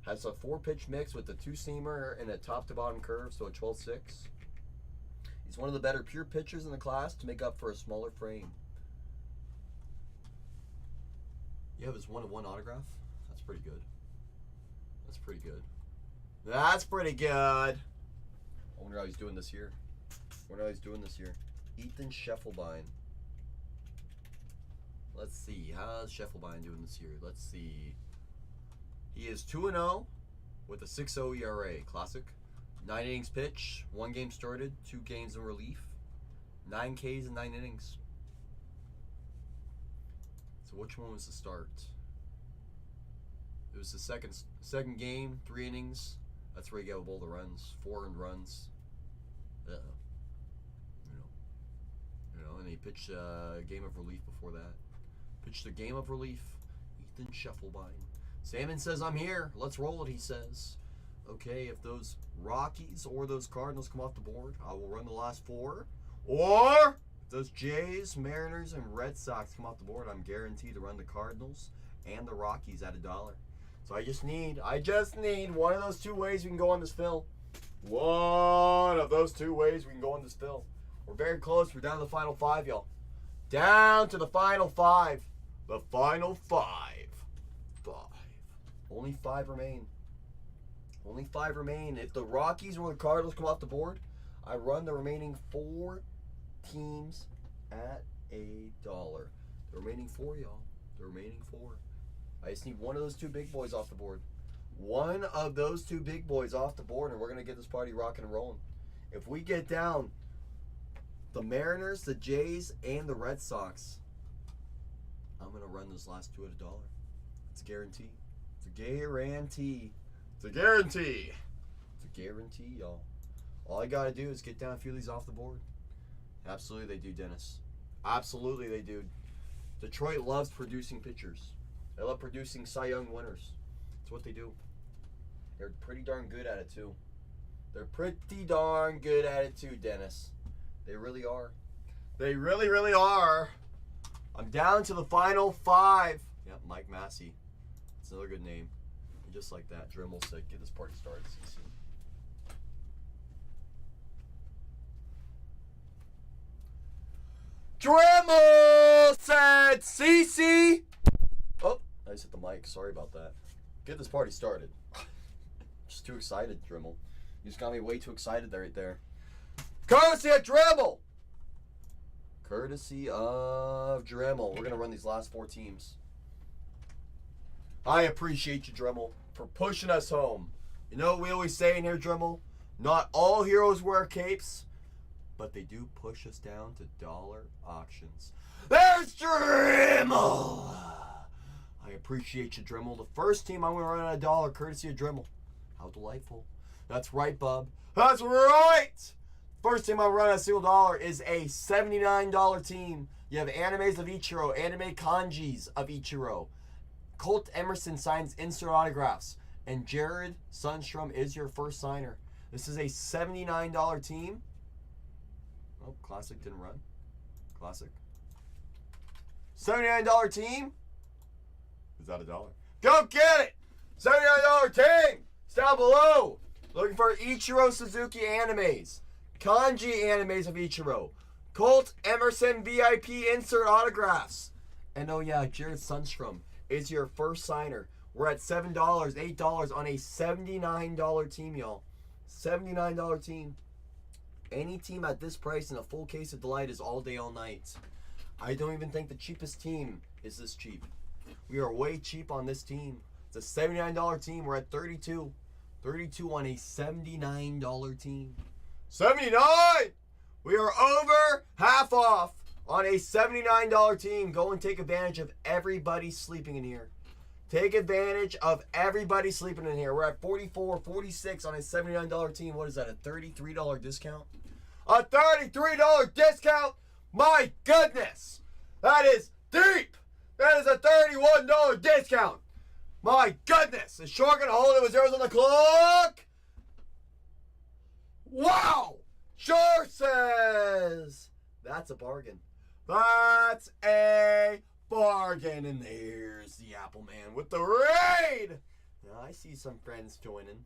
Has a 4-pitch mix with a 2-seamer and a top-to-bottom curve, so a 12-6. He's one of the better pure pitchers in the class to make up for a smaller frame. You have his 1-of-1 autograph? That's pretty good. I wonder how he's doing this year. Ethan Scheffelbein. Let's see. How's Scheffelbein doing this year? Let's see. He is 2-0 with a 6.0 ERA. Classic. 9 innings pitch. 1 game started. 2 games in relief. 9 Ks in 9 innings. So which one was the start? It was the second game. 3 innings. That's where he gave up all the runs. 4 earned runs. You know, and he pitched a game of relief before that. Pitched a game of relief. Ethan Scheffelbein. Salmon says, I'm here. Let's roll it, he says. Okay, if those Rockies or those Cardinals come off the board, I will run the last 4. Or if those Jays, Mariners, and Red Sox come off the board, I'm guaranteed to run the Cardinals and the Rockies at $1. So I just need one of those 2 ways we can go on this fill. One of those 2 ways we can go on this fill. We're very close. We're down to the final 5, y'all. Down to the final 5. The final 5. Only 5 remain. If the Rockies or the Cardinals come off the board, I run the remaining 4 teams at $1. The remaining 4, y'all. I just need one of those 2 big boys off the board. One of those 2 big boys off the board, and we're going to get this party rocking and rolling. If we get down the Mariners, the Jays, and the Red Sox, I'm going to run those last 2 at $1. It's a guarantee. It's a guarantee, y'all. All I gotta do is get down a few of these off the board. Absolutely they do, Dennis. Absolutely they do. Detroit loves producing pitchers. They love producing Cy Young winners. That's what they do. They're pretty darn good at it too. They're pretty darn good at it too, Dennis. They really are. They really, really are. I'm down to the final 5. Yep, Mike Massey. That's another good name. And just like that, Dremel said, get this party started, CC. Dremel said, CC. Oh, I just hit the mic. Sorry about that. Get this party started. Just too excited, Dremel. You just got me way too excited right there. Courtesy of Dremel. Courtesy of Dremel. We're going to run these last 4 teams. I appreciate you, Dremel, for pushing us home. You know what we always say in here, Dremel? Not all heroes wear capes, but they do push us down to dollar auctions. There's Dremel! I appreciate you, Dremel. The first team I'm going to run at $1, courtesy of Dremel. How delightful. That's right, bub. That's right! First team I'm running at $1 is a $79 team. You have animes of Ichiro, anime kanjis of Ichiro. Colt Emerson signs insert autographs. And Jared Sundstrom is your first signer. This is a $79 team. Oh, Classic didn't run. Classic. $79 team. Is that $1? Go get it! $79 team! It's down below. Looking for Ichiro Suzuki animes. Kanji animes of Ichiro. Colt Emerson VIP insert autographs. And oh yeah, Jared Sundstrom is your first signer. We're at $7, $8 on a $79 team, y'all. $79 team. Any team at this price in a full case of delight is all day, all night. I don't even think the cheapest team is this cheap. We are way cheap on this team. It's a $79 team. We're at 32. 32 on a $79 team. 79! We are over half off on a $79 team. Go and take advantage of everybody sleeping in here. Take advantage of everybody sleeping in here. We're at 44, 46 on a $79 team. What is that, a $33 discount? A $33 discount? My goodness! That is deep! That is a $31 discount! My goodness! Is Short gonna hold it with zeros on the clock? Wow! Sure says that's a bargain. That's a bargain. And there's the Apple Man with the raid. Now I see some friends joining.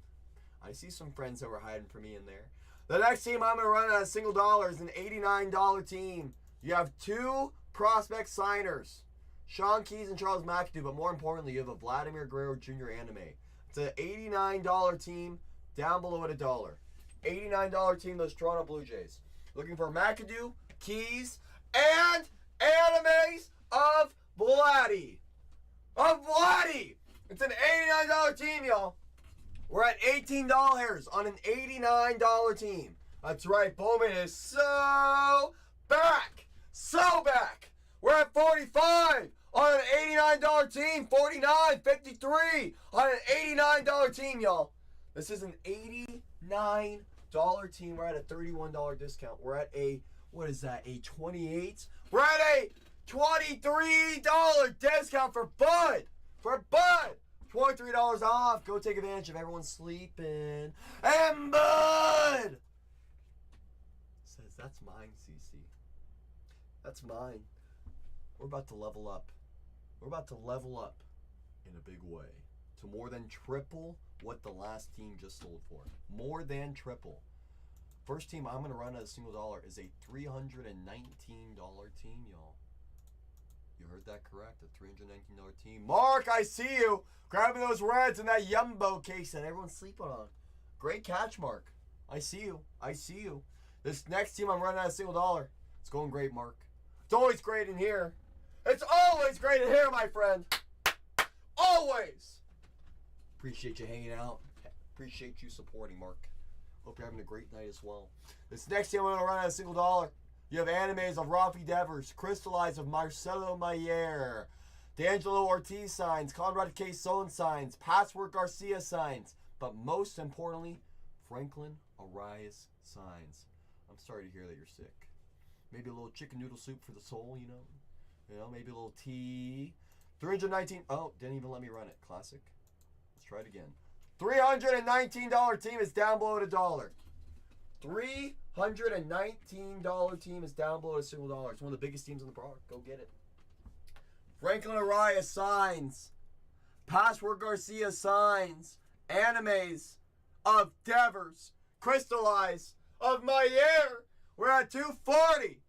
I see some friends that were hiding for me in there. The next team I'm gonna run at $1 is an $89 team. You have 2 prospect signers, Sean Keys and Charles McAdoo, but more importantly, you have a Vladimir Guerrero Jr. anime. It's an $89 team, down below at $1. $89 team, those Toronto Blue Jays. Looking for McAdoo, Keys, and animes of Vladdy. Of Vladdy! It's an $89 team, y'all. We're at $18 on an $89 team. That's right, Bowman is so back. So back. We're at 45 on an $89 team. 49, 53 on an $89 team, y'all. This is an $89 team. We're at a $31 discount. We're at a, what is that, a 28? We're at a $23 discount for Bud. For Bud. $23 off. Go take advantage of everyone sleeping. And Bud says, that's mine, CC. That's mine. We're about to level up. We're about to level up in a big way to more than triple what the last team just sold for. More than triple. First team I'm going to run at $1 is a $319 team, y'all. You heard that correct. A $319 team. Mark, I see you. Grabbing those reds in that Yumbo case that everyone's sleeping on. Great catch, Mark. I see you. I see you. This next team I'm running at $1. It's going great, Mark. It's always great in here. It's always great in here, my friend. Always. Appreciate you hanging out. Appreciate you supporting, Mark. Hope you're having a great night as well. This next team I'm going to run at $1. You have animes of Rafi Devers, Crystallize of Marcelo Mayer, D'Angelo Ortiz signs, Conrad K. Sohn signs, Password Garcia signs, but most importantly, Franklin Arias signs. I'm sorry to hear that you're sick. Maybe a little chicken noodle soup for the soul, you know? You know, maybe a little tea. 319. Oh, didn't even let me run it. Classic. Let's try it again. $319 team is down below $1. $319 team is down below $1. It's one of the biggest teams in the product. Go get it. Franklin Arias signs. Password Garcia signs. Animes of Devers. Crystallize of Mayer. We're at $240.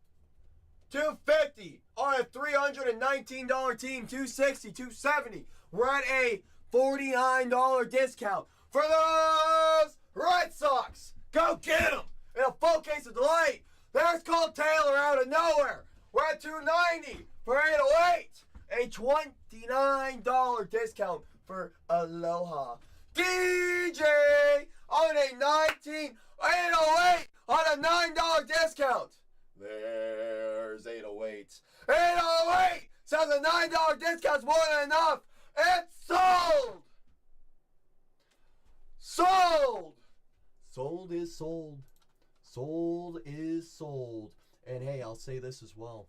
$250 on a $319 team. $260, $270. We're at a $49 discount for those Red Sox. Go get them in a full case of delight. There's Cole Taylor out of nowhere. We're at $290 for 808. A $29 discount for Aloha. DJ on a 808 on a $9 discount. There's 808. 808 says a $9 discount's more than enough. It's sold. Sold. Sold is sold. Sold is sold. And hey, I'll say this as well.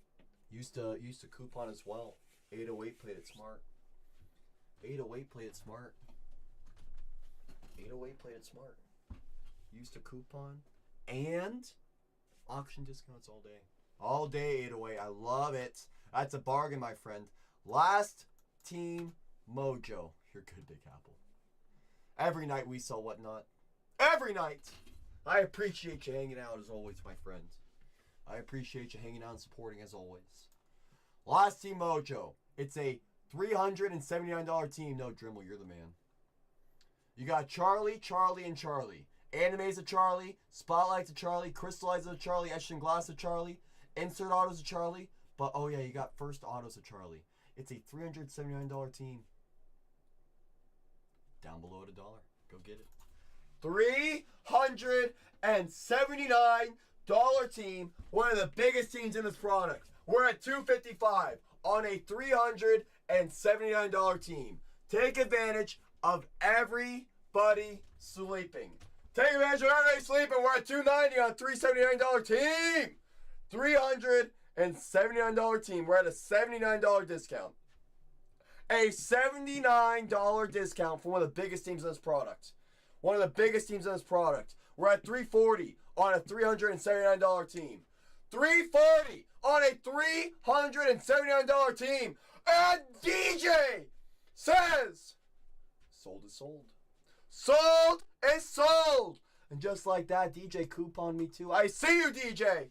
Used to coupon as well. 808 played it smart. 808 played it smart. 808 played it smart. Used to coupon and auction discounts all day. All day 808. I love it. That's a bargain, my friend. Last team mojo. You're good, Big Apple. Every night we sell whatnot. Every night. I appreciate you hanging out as always, my friend. I appreciate you hanging out and supporting as always. Last team mojo. It's a $379 team. No, Dremel, you're the man. You got Charlie, Charlie, and Charlie. Anime's a Charlie. Spotlight's a Charlie. Crystallize a Charlie. Etched in Glass a Charlie. Insert Auto's a Charlie. But, oh yeah, you got First Auto's a Charlie. It's a $379 team. Down below $1. Go get it. $379 team. One of the biggest teams in this product. We're at $255 on a $379 team. Take advantage of everybody sleeping. Take advantage of everybody sleeping. We're at $290 on a $379 team. $379 team. We're at a $79 discount. A $79 discount for one of the biggest teams in this product. One of the biggest teams in this product. We're at $340 on a $379 team. $340 on a $379 team. And DJ says, sold is sold. Sold is sold. And just like that, DJ couponed me too. I see you, DJ.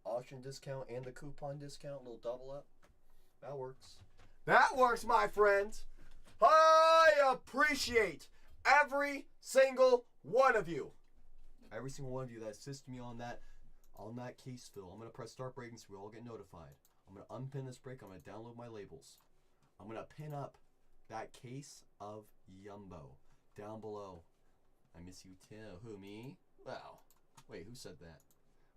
Auction discount and the coupon discount, little double up. That works. That works, my friend. I appreciate every single one of you. Every single one of you that assisted me on that case fill. I'm going to press start breaking so we all get notified. I'm going to unpin this break. I'm going to download my labels. I'm going to pin up that case of Yumbo down below. I miss you too. Who, me? Wow. Wait, who said that?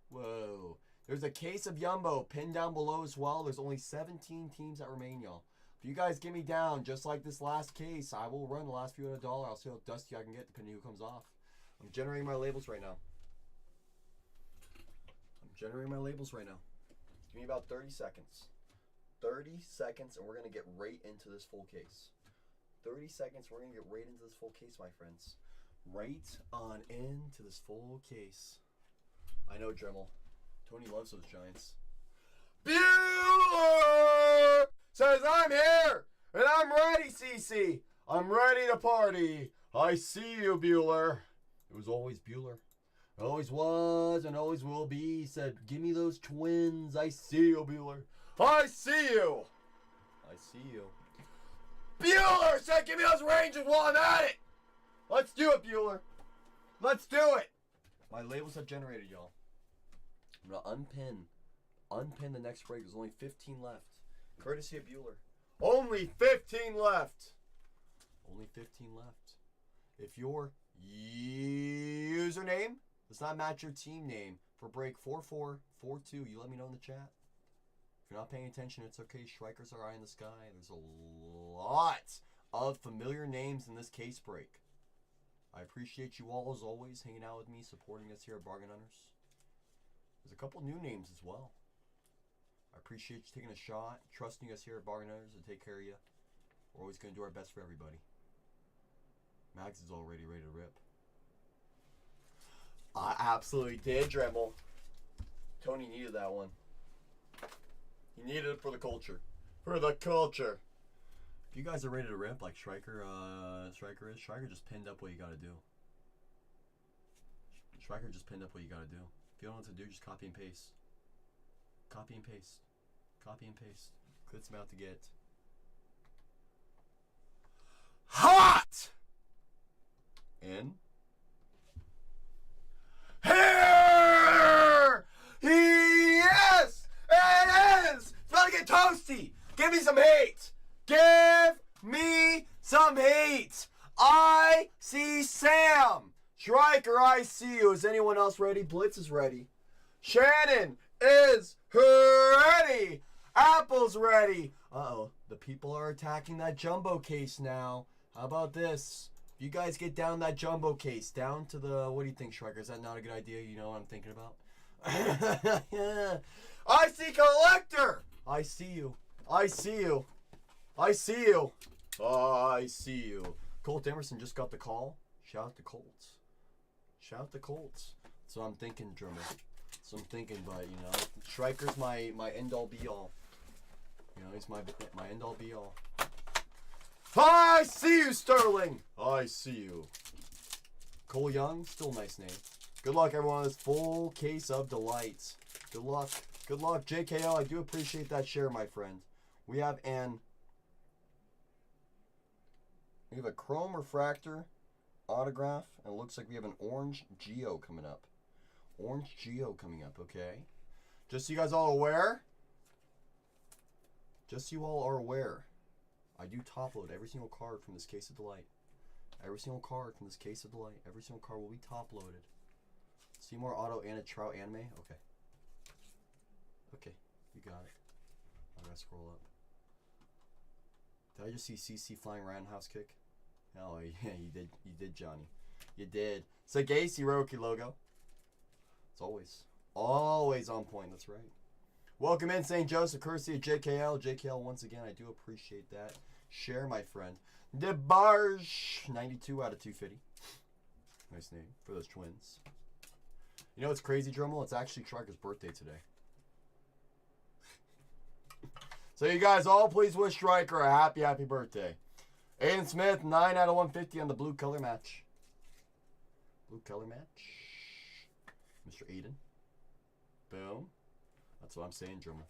Whoa. There's a case of Yumbo pinned down below as well. There's only 17 teams that remain, y'all. If you guys get me down, just like this last case, I will run the last few at $1. I'll see how dusty I can get depending who comes off. I'm generating my labels right now. Give me about 30 seconds. 30 seconds and we're going to get right into this full case. 30 seconds, we're going to get right into this full case, my friends. Right on into this full case. I know, Dremel. Tony loves those Giants. Bueller says, I'm here, and I'm ready, CC. I'm ready to party. I see you, Bueller. It was always Bueller. It always was and always will be. He said, give me those twins. I see you, Bueller. I see you. I see you. Bueller said, give me those Rangers while I'm at it. Let's do it, Bueller. Let's do it. My labels have generated, y'all. I'm going to unpin the next break. There's only 15 left. Courtesy of Bueller. Only 15 left. Only 15 left. If your username does not match your team name for break 4442, you let me know in the chat. If you're not paying attention, it's okay. Strikers are high in the sky. There's a lot of familiar names in this case break. I appreciate you all as always hanging out with me, supporting us here at Bargain Hunters. There's a couple new names as well. I appreciate you taking a shot, trusting us here at Bargain Hunters to take care of you. We're always going to do our best for everybody. Max is already ready to rip. I absolutely did, Dremel. Tony needed that one. He needed it for the culture. For the culture. If you guys are ready to rip like Striker just pinned up what you gotta do. Striker just pinned up what you gotta do. If you don't know what to do, just copy and paste. Copy and paste. Copy and paste. Clit's about to get hot! In. Here he is! It is! It's about to get toasty! Give me some hate! Give me some hate! I see Sam! Striker, I see you. Is anyone else ready? Blitz is ready. Shannon is ready! Apple's ready! Uh-oh. The people are attacking that jumbo case now. How about this? You guys get down that jumbo case, down to the, what do you think, Striker? Is that not a good idea? You know what I'm thinking about? I see Collector! I see you. I see you. I see you. I see you. Colt Emerson just got the call. Shout out to Colts. Shout out to Colts. That's what I'm thinking, Drummer. That's what I'm thinking, but, you know, Striker's my end-all be-all. You know, he's my end-all be-all. I see you, Sterling! I see you. Cole Young, still a nice name. Good luck, everyone, on this full case of delights. Good luck. Good luck, JKL. I do appreciate that share, my friend. We have a chrome refractor autograph, and it looks like we have an orange Geo coming up. Orange Geo coming up, okay? Just so you guys all aware. Just so you all are aware. I do top load every single card from this case of delight. Every single card from this case of delight. Every single card will be top loaded. Seymour Auto and a Trout anime? Okay. Okay, you got it. I gotta scroll up. Did I just see CC flying roundhouse kick? Oh yeah, you did, Johnny. You did. Sagasi Roki logo. It's always on point, that's right. Welcome in, St. Joseph, courtesy of JKL. JKL, once again, I do appreciate that. Share, my friend. DeBarge, 92 out of 250. Nice name for those twins. You know what's crazy, Drummel? It's actually Striker's birthday today. So you guys all please wish Striker a happy, happy birthday. Aiden Smith, 9 out of 150 on the blue color match. Blue color match. Mr. Aiden. Boom. That's what I'm saying, Drummer.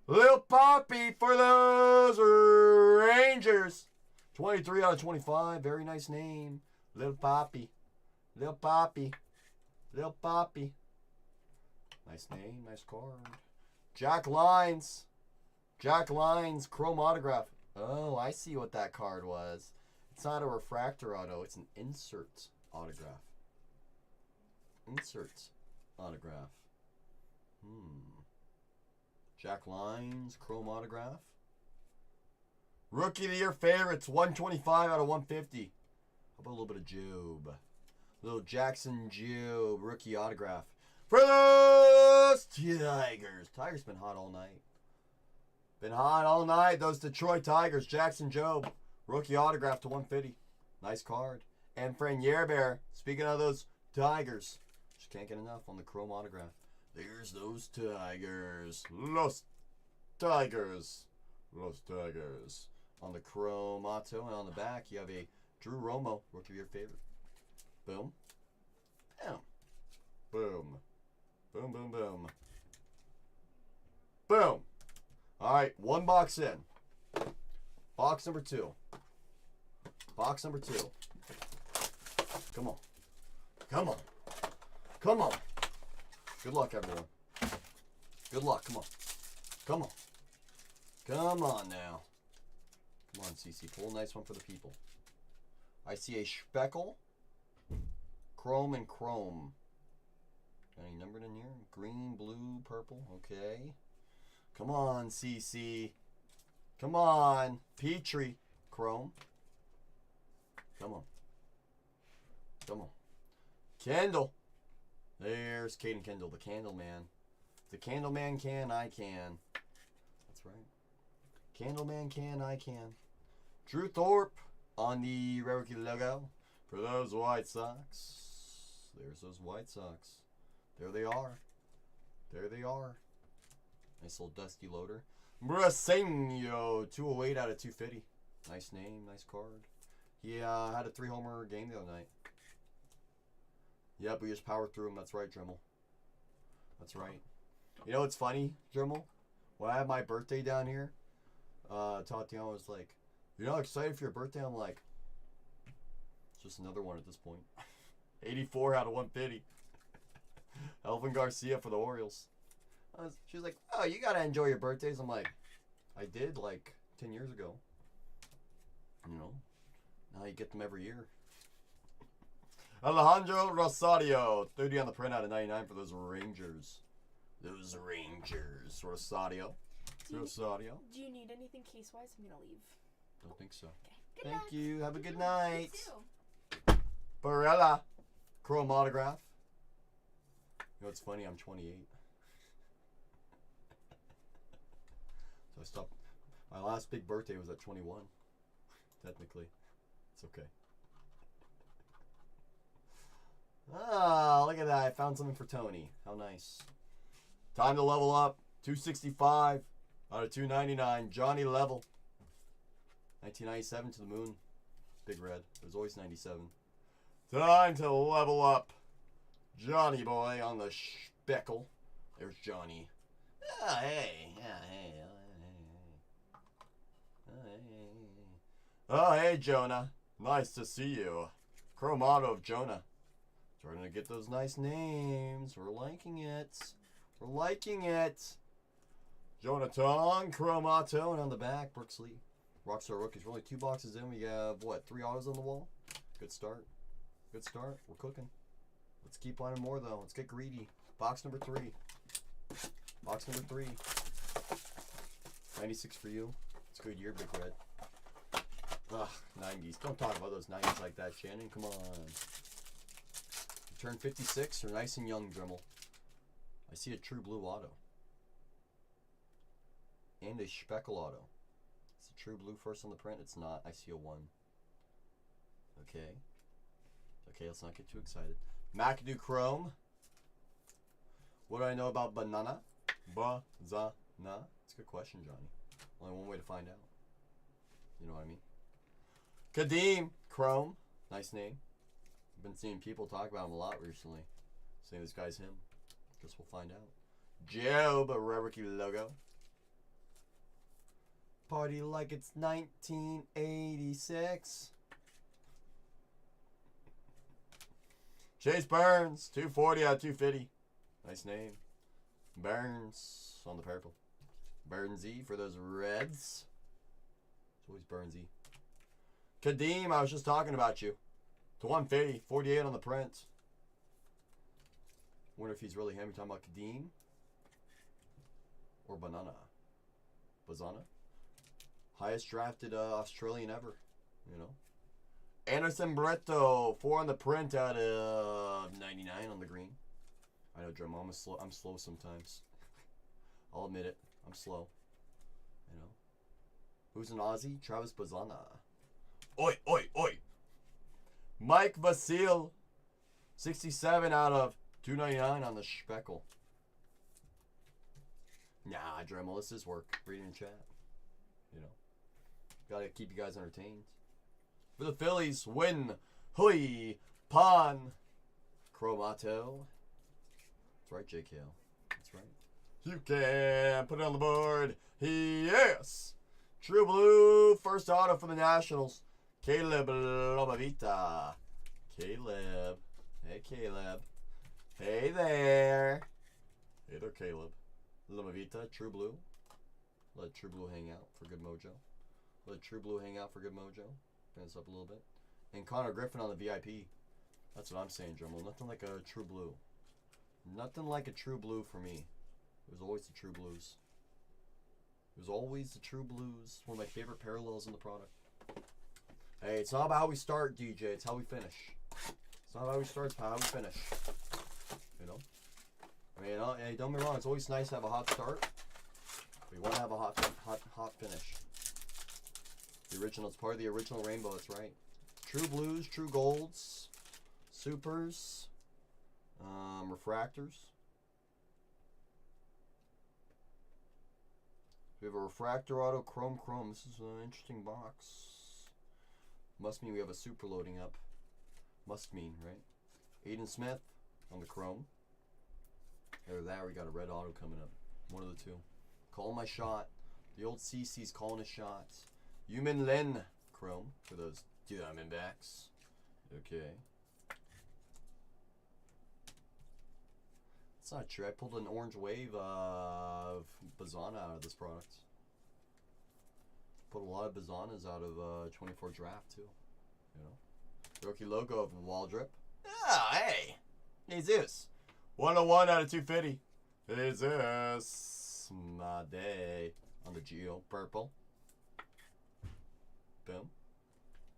Lil Poppy for those Rangers. 23 out of 25. Very nice name. Lil Poppy. Lil Poppy. Lil Poppy. Nice name. Nice card. Jack Lines. Jack Lines. Chrome autograph. Oh, I see what that card was. It's not a refractor auto. It's an insert autograph. Insert autograph. Jack Lines, chrome autograph. Rookie of the Year favorites, 125 out of 150. How about a little bit of Job? A little Jackson Job, rookie autograph. For those Tigers. Tigers been hot all night. Been hot all night. Those Detroit Tigers, Jackson Job, rookie autograph to 150. Nice card. And friend Yerbear, speaking of those Tigers, just can't get enough on the chrome autograph. There's those Tigers. Los Tigers. Los Tigers. On the chrome auto and on the back, you have a Drew Romo, rookie of your favorite. Boom. Bam. Boom. Boom, boom, boom. Boom. All right, one box in. Box number 2. Box number 2. Come on. Come on. Come on. Good luck, everyone. Good luck. Come on. Come on. Come on now. Come on, CC. Pull a nice one for the people. I see a speckle. Chrome and chrome. Any numbered in here? Green, blue, purple. Okay. Come on, CC. Come on. Petrie. Chrome. Come on. Come on. Kendall. There's Caden Kendall, the Candle Man. The Candle Man can, I can. That's right. Candle Man can, I can. Drew Thorpe on the Rarity logo for those White Sox. There's those White Sox. There they are. There they are. Nice little dusty loader. Brasenio, 208 out of 250. Nice name, nice card. He had a 3-homer game the other night. Yep, we just powered through him. That's right, Dremel. That's right. You know what's funny, Dremel? When I had my birthday down here, Tatiana was like, "You're not excited for your birthday?" I'm like, it's just another one at this point. 84 out of 150. Elvin Garcia for the Orioles. She was like, "Oh, you gotta enjoy your birthdays." I'm like, I did like 10 years ago. You know, now you get them every year. Alejandro Rosario, 30 on the print out of 99 for those Rangers. Those Rangers. Rosario. Rosario. Do you need anything case-wise? I'm going to leave. Don't think so. Okay. Good Thank luck. you. Have a good night. You too. Barella. Chrome autograph. You know what's funny? I'm 28. So I stopped. My last big birthday was at 21. Technically. It's okay. Ah, look at that. I found something for Tony. How nice. Time to level up. 265 out of 299. Johnny Level. 1997 to the moon. Big red. It was always 97. Time to level up. Johnny boy on the speckle. There's Johnny. Ah, hey. Yeah, hey. Oh, hey, Jonah. Nice to see you. Chrome Auto of Jonah. Starting to get those nice names. We're liking it. We're liking it. Jonathan Chrome Auto. And on the back, Brooks Lee. Rockstar Rookies. We're only 2 boxes in. We have, what, 3 autos on the wall? Good start. Good start. We're cooking. Let's keep finding more, though. Let's get greedy. Box number 3. Box number 3. 96 for you. It's a good year, Big Red. Ugh, 90s. Don't talk about those 90s like that, Shannon. Come on. You turn 56. You're nice and young, Dremel. I see a true blue auto. And a speckle auto. It's a true blue first on the print. It's not. I see a 1. Okay. Okay, let's not get too excited. McAdoo Chrome. What do I know about banana? Ba-za-na? It's a good question, Johnny. Only one way to find out. You know what I mean? Kadeem Chrome. Nice name. I've been seeing people talk about him a lot recently. Saying this guy's him. Guess we'll find out. Job, a Rarity logo. Party like it's 1986. Chase Burns, 240 out of 250. Nice name. Burns on the purple. Burnsy for those Reds. It's always Burnsy. Kadeem, I was just talking about you. To 150, 48 on the print. Wonder if he's really him. You talking about Kadeem? Or Banana? Bazana? Highest drafted Australian ever. You know? Anderson Barreto, 4 on the print out of 99 on the green. I know, Drum, I'm slow sometimes. I'll admit it. I'm slow. You know? Who's an Aussie? Travis Bazana. Oi, oi, oi. Mike Vasil, 67 out of 299 on the speckle. Nah, Dremel, this is work. Reading the chat. You know. Gotta keep you guys entertained. For the Phillies, win Hui Pan Chromato. That's right, JKL. That's right. You can put it on the board. Yes. True Blue, first auto for the Nationals. Caleb Lomavita. Caleb. Hey, Caleb. Hey there. Hey there, Caleb. Lomavita, True Blue. Let True Blue hang out for good mojo. Let True Blue hang out for good mojo. Bring this up a little bit. And Connor Griffin on the VIP. That's what I'm saying, Dremel. Nothing like a True Blue. Nothing like a True Blue for me. It was always the True Blues. It was always the True Blues. One of my favorite parallels in the product. Hey, it's not about how we start, DJ. It's how we finish. It's not how we start, it's how we finish. You know? I mean, hey, don't get me wrong, it's always nice to have a hot start. We want to have a hot finish. The original, it's part of the original rainbow, that's right. True blues, true golds, supers, refractors. We have a refractor auto chrome. This is an interesting box. Must mean we have a super loading up. Must mean, right? Aiden Smith on the chrome. Either that or we got a red auto coming up. One of the two. Call my shot. The old CC's calling a shot. Yumin Lin chrome for those Diamondbacks. Okay. That's not true. I pulled an orange wave of Bazana out of this product. Put a lot of Bazanas out of 24 draft too. You know. Rookie logo of Waldrip. Oh, hey! Jesus. 101 out of 250. Jesus. My day. On the Geo. Purple. Boom.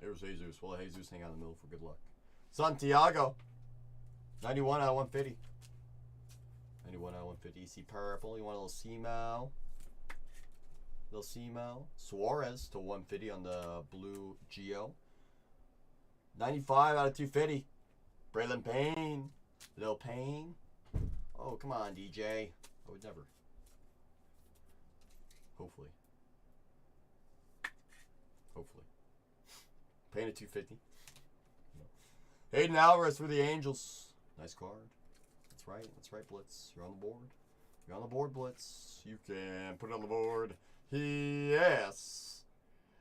There's Jesus. Well, Jesus hang out in the middle for good luck. Santiago. 91 out of 150. 91 out of 150. You see purple. You want a little Simo. Little Simo. Suarez to 150 on the blue Geo. 95 out of 250. Braylon Payne. Little Payne. Oh, come on, DJ. I would never. Hopefully. Hopefully. Payne at 250. No. Hayden Alvarez for the Angels. Nice card. That's right. That's right, Blitz. You're on the board. You're on the board, Blitz. You can put it on the board. Yes.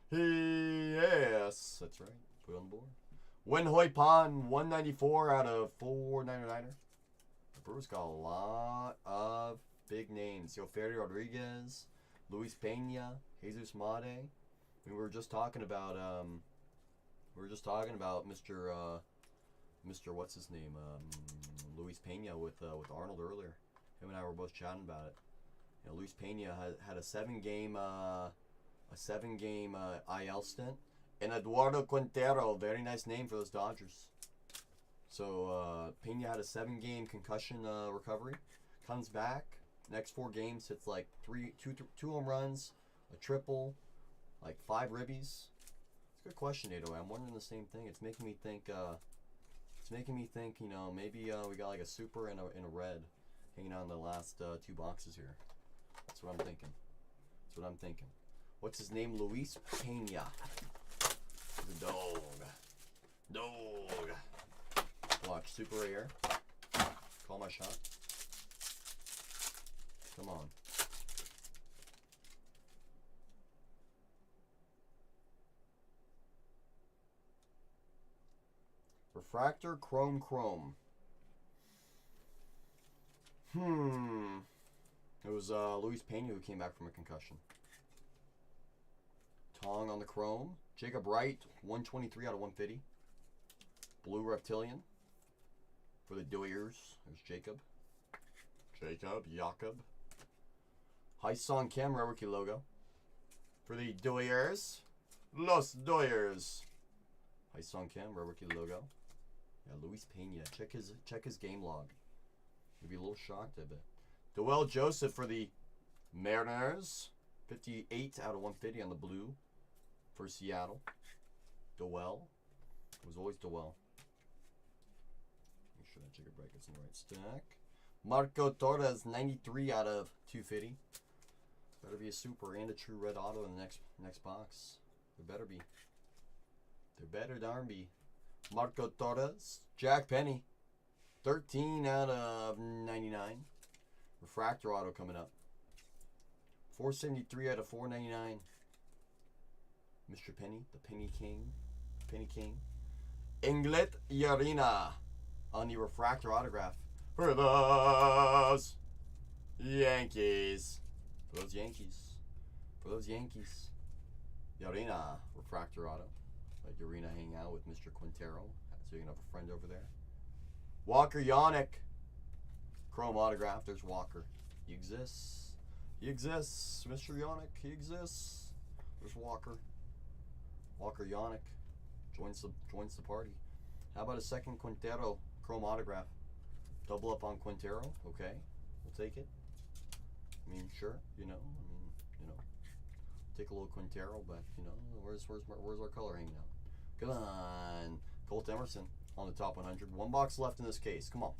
Yes. That's right. Put it on the board. Wen Hoi Pan, 194 out of 499er. The Brewers got a lot of big names. Yoferi Rodriguez, Luis Pena, Jesus Made. We were just talking about Mr. What's his name? Luis Pena with Arnold earlier. Him and I were both chatting about it. You know, Luis Pena had a 7-game IL stint. And Eduardo Quintero, very nice name for those Dodgers. So Pena had a 7-game concussion recovery. Comes back. Next 4 games hits like two home runs, a triple, like 5 ribbies. It's a good question, Nato. I'm wondering the same thing. It's making me think. You know, maybe we got like a super and a red hanging out in the last 2 boxes here. That's what I'm thinking. What's his name? Luis Pena. The dog. Watch, super rare. Call my shot. Come on. Refractor chrome. It was Luis Pena who came back from a concussion. Tong on the chrome. Jacob Wright, 123 out of 150. Blue Reptilian for the Doyers. There's Jacob. Jacob. Hyesung Kim, rookie logo. For the Doyers. Los Doyers. Hyesung Kim, rookie logo. Yeah, Luis Pena. Check his game log. You'd be a little shocked, I bet. Doel Joseph for the Mariners. 58 out of 150 on the blue. For Seattle. Doel. It was always Doel. Make sure that Jacob Wright gets in the right stack. Marco Torres, 93 out of 250. Better be a super and a true red auto in the next box. There better be. There better darn be. Marco Torres. Jack Penny. 13 out of 99. Refractor auto coming up. 473 out of 499. Mr. Penny, the Penny King. Inglet Yarina on the refractor autograph for those Yankees. Yarina refractor auto. Let Yarina hang out with Mr. Quintero. So you can have a friend over there. Walker Yannick. Chrome autograph. There's Walker. He exists. Mr. Yannick. He exists. There's Walker. Walker Yannick joins the party. How about a second Quintero chrome autograph? Double up on Quintero. Okay, we'll take it. I mean, sure. You know. Take a little Quintero, but where's our color hanging out? Come on, Colt Emerson on the top 100. One box left in this case. Come on.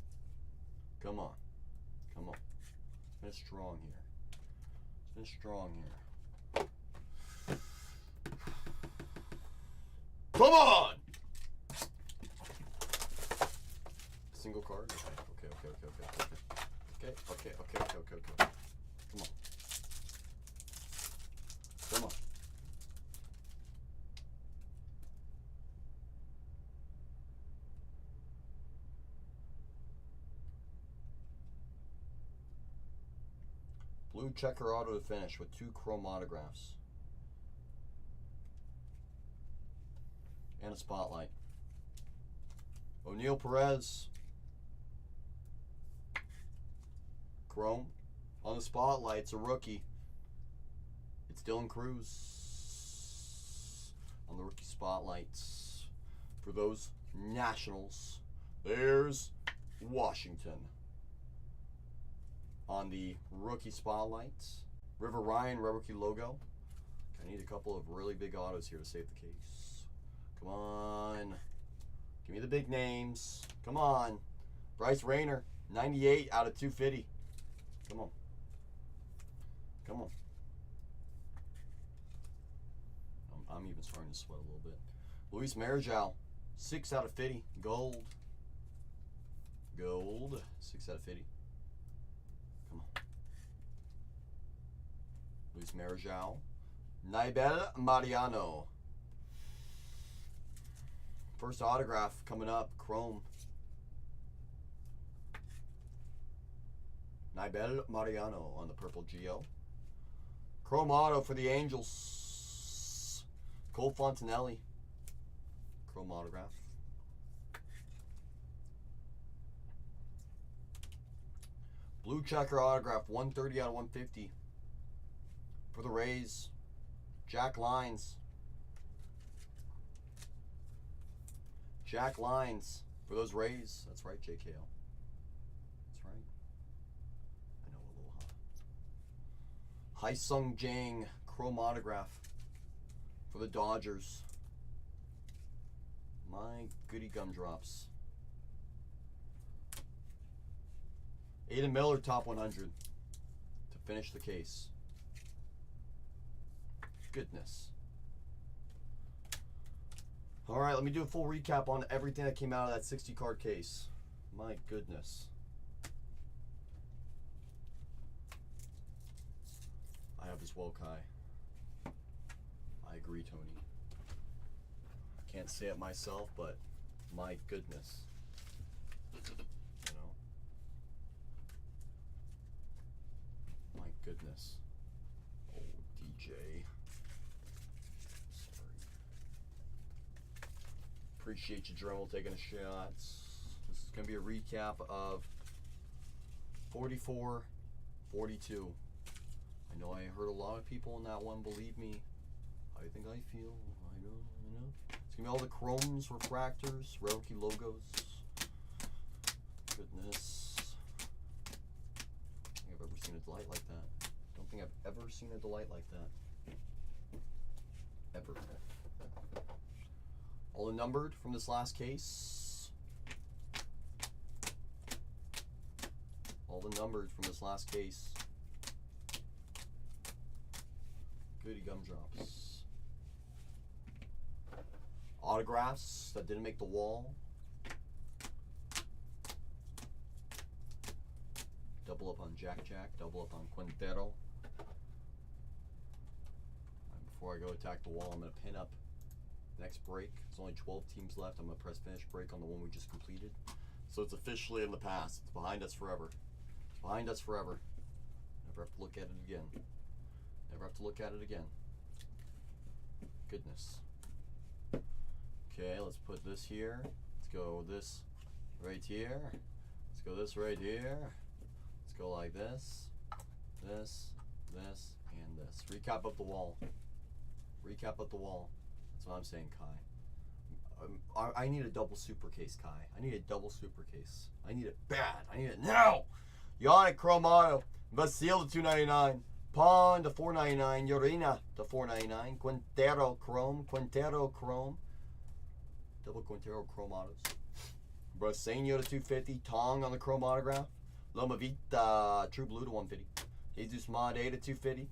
Finish strong here. Come on! Single card. Okay. Come on. Blue checker auto to finish with 2 chrome autographs. And a spotlight. O'Neal Perez. Chrome. On the spotlight, it's a rookie. It's Dylan Cruz. On the rookie spotlights. For those Nationals, there's Washington. On the rookie spotlights, River Ryan, rookie logo. I need a couple of really big autos here to save the case. Come on. Give me the big names. Come on. Bryce Rayner, 98 out of 250. Come on. I'm even starting to sweat a little bit. Luis Marichal, 6 out of 50. Gold. 6 out of 50. Come on. Luis Marichal. Naibel Mariano. First autograph coming up. Chrome. Naibel Mariano on the purple Geo. Chrome auto for the Angels. Cole Fontanelli. Chrome autograph. Blue checker autograph, 130 out of 150. For the Rays, Jack Lines. Jack Lines for those Rays. That's right, JKL. That's right. I know, Aloha. Hai-Sung Jang, chrome autograph for the Dodgers. My goody gumdrops. Aiden Miller, top 100 to finish the case. Goodness. All right, let me do a full recap on everything that came out of that 60 card case. My goodness. I have as well, Kai. I agree, Tony. I can't say it myself, but my goodness. My goodness. Oh, DJ. Sorry. Appreciate you, Dremel, taking a shot. This is going to be a recap of 44-42. I know I heard a lot of people in that one believe me. I think I feel. I know. It's going to be all the chromes, refractors, rookie logos. Goodness. I've ever seen a delight like that. Don't think I've ever seen a delight like that. Ever. All numbered from this last case. All the numbered from this last case. Goody gumdrops. Autographs that didn't make the wall. Double up on Jack, double up on Quintero. And before I go attack the wall, I'm going to pin up next break. There's only 12 teams left. I'm going to press finish break on the one we just completed. So it's officially in the past. It's behind us forever. It's behind us forever. Never have to look at it again. Never have to look at it again. Goodness. Okay, let's put this here. Let's go this right here. Let's go this right here. Let's go like this, this, and this. Recap of the wall. Recap of the wall. That's what I'm saying, Kai. I need a double super case, Kai. I need a double super case. I need it bad. I need it now. Yannick Chromato. Vasil to $2.99. Pond to $4.99. Yorina to $4.99. Quintero Chrome. Double Quintero Chrome autos. Brasenio to $2.50. Tong on the Chrome autograph. Loma Vita True Blue to $1.50. Jesus Made to $2.50.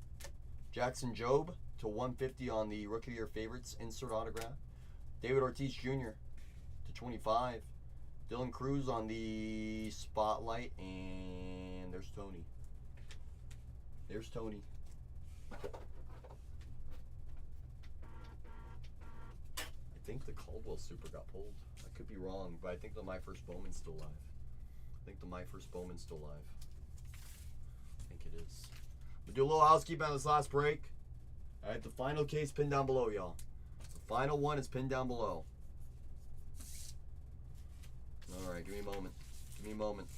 Jackson Job to $1.50 on the Rookie of Your Favorites insert autograph. David Ortiz Jr. to $25. Dylan Cruz on the Spotlight. And there's Tony. There's Tony. I think the Caldwell Super got pulled. I could be wrong, but I think the My First Bowman's still live. I think it is. We'll do a little housekeeping on this last break. Alright, the final case pinned down below, y'all. The final one is pinned down below. Alright, give me a moment.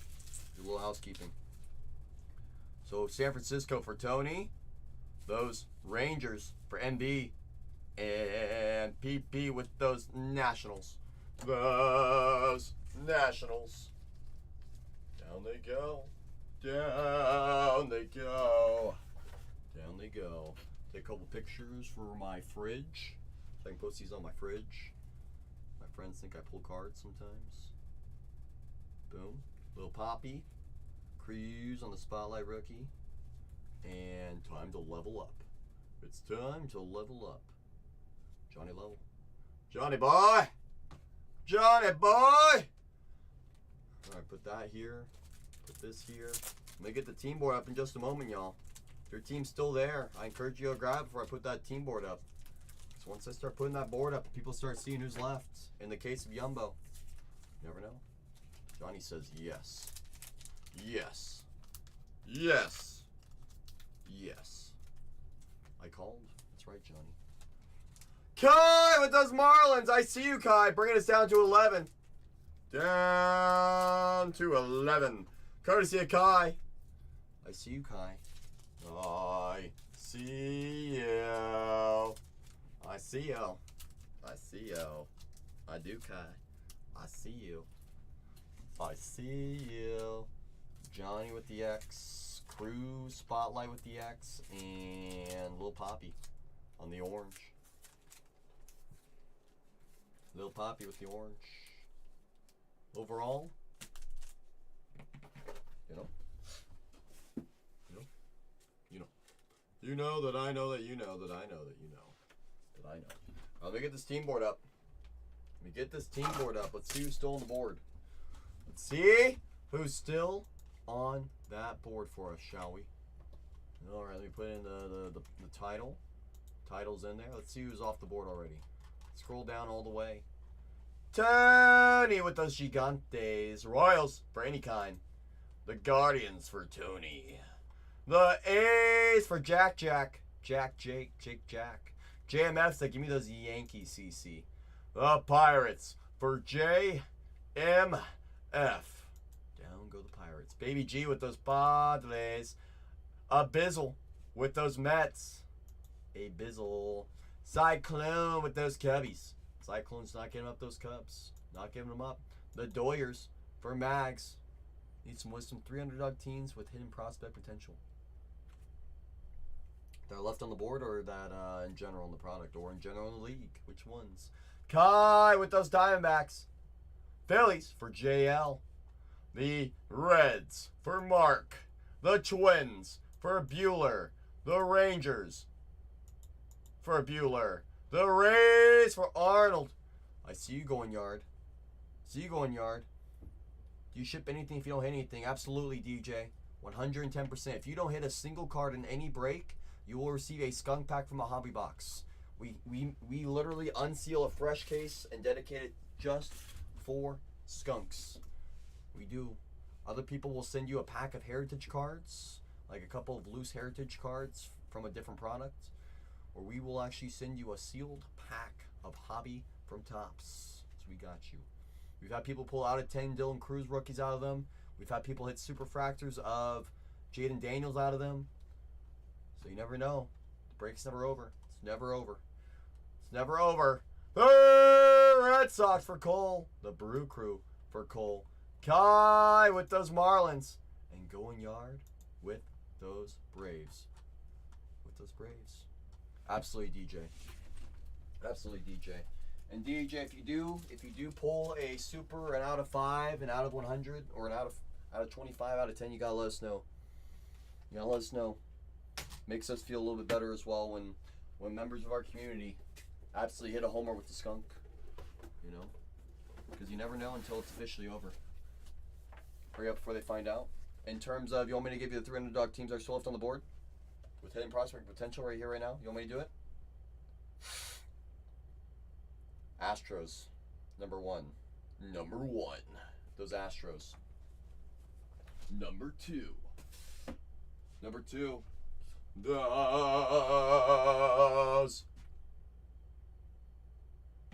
Do a little housekeeping. So, San Francisco for Tony. Those Rangers for MB. And PP with those Nationals. Down they go. Take a couple pictures for my fridge. So I can post these on my fridge. My friends think I pull cards sometimes. Boom. Little Poppy. Cruz on the Spotlight Rookie. And time to level up. It's time to level up. Johnny Level. Johnny boy! Alright, put that here. Put this here. I'm going to get the team board up in just a moment, y'all. If your team's still there, I encourage you to grab it before I put that team board up. So once I start putting that board up, people start seeing who's left. In the case of Yumbo, you never know. Johnny says yes. Yes. I called. That's right, Johnny. Kai with those Marlins. I see you, Kai. Bringing us down to 11. Down to 11. Courtesy of Kai. I see you, Kai. I see you. I do, Kai. I see you. Johnny with the X. Cruz Spotlight with the X. And Lil Poppy on the orange. Lil Poppy with the orange. Overall, you know that I know that you know that I know that you know that I know. Let me get this team board up. Let's see who's still on the board. Let's see who's still on that board for us, shall we? All right, let me put in the title. Title's in there. Let's see who's off the board already. Scroll down all the way. Tony with those Gigantes. Royals for any kind. The Guardians for Tony. The A's for Jack. JMF's that give me those Yankees, CC. The Pirates for JMF. Down go the Pirates. Baby G with those Padres. A Bizzle with those Mets. A Bizzle. Cyclone with those Cubbies. Cyclone's not getting up those Cubs. Not giving them up. The Doyers for Mags. Need some wisdom. 300 dog teens with hidden prospect potential. That are left on the board or that in general in the product or in general in the league? Which ones? Kai with those Diamondbacks. Phillies for JL. The Reds for Mark. The Twins for Bueller. The Rangers for Bueller. The Rays for Arnold. I see you going yard. Do you ship anything if you don't hit anything? Absolutely, DJ. 110%. If you don't hit a single card in any break, you will receive a skunk pack from a hobby box. We literally unseal a fresh case and dedicate it just for skunks. We do. Other people will send you a pack of heritage cards, like a couple of loose heritage cards from a different product. Or we will actually send you a sealed pack of hobby from Topps. So we got you. We've had people pull out of 10 Dylan Cruz rookies out of them. We've had people hit super fractors of Jaden Daniels out of them. So you never know. The break's never over. It's never over. Red Sox for Cole. The Brew Crew for Cole. Kai with those Marlins. And going yard with those Braves. Absolutely DJ. Absolutely DJ. And DJ, if you do pull a super, an out of 5, an out of 100, or an out of 25, out of 10, you gotta let us know. You gotta let us know. Makes us feel a little bit better as well when members of our community absolutely hit a homer with the skunk. You know? Because you never know until it's officially over. Hurry up before they find out. In terms of, you want me to give you the 3 underdog teams that are still left on the board? With hidden prospect potential right here, right now? You want me to do it? Astros, number 1. Those Astros. Number 2. Those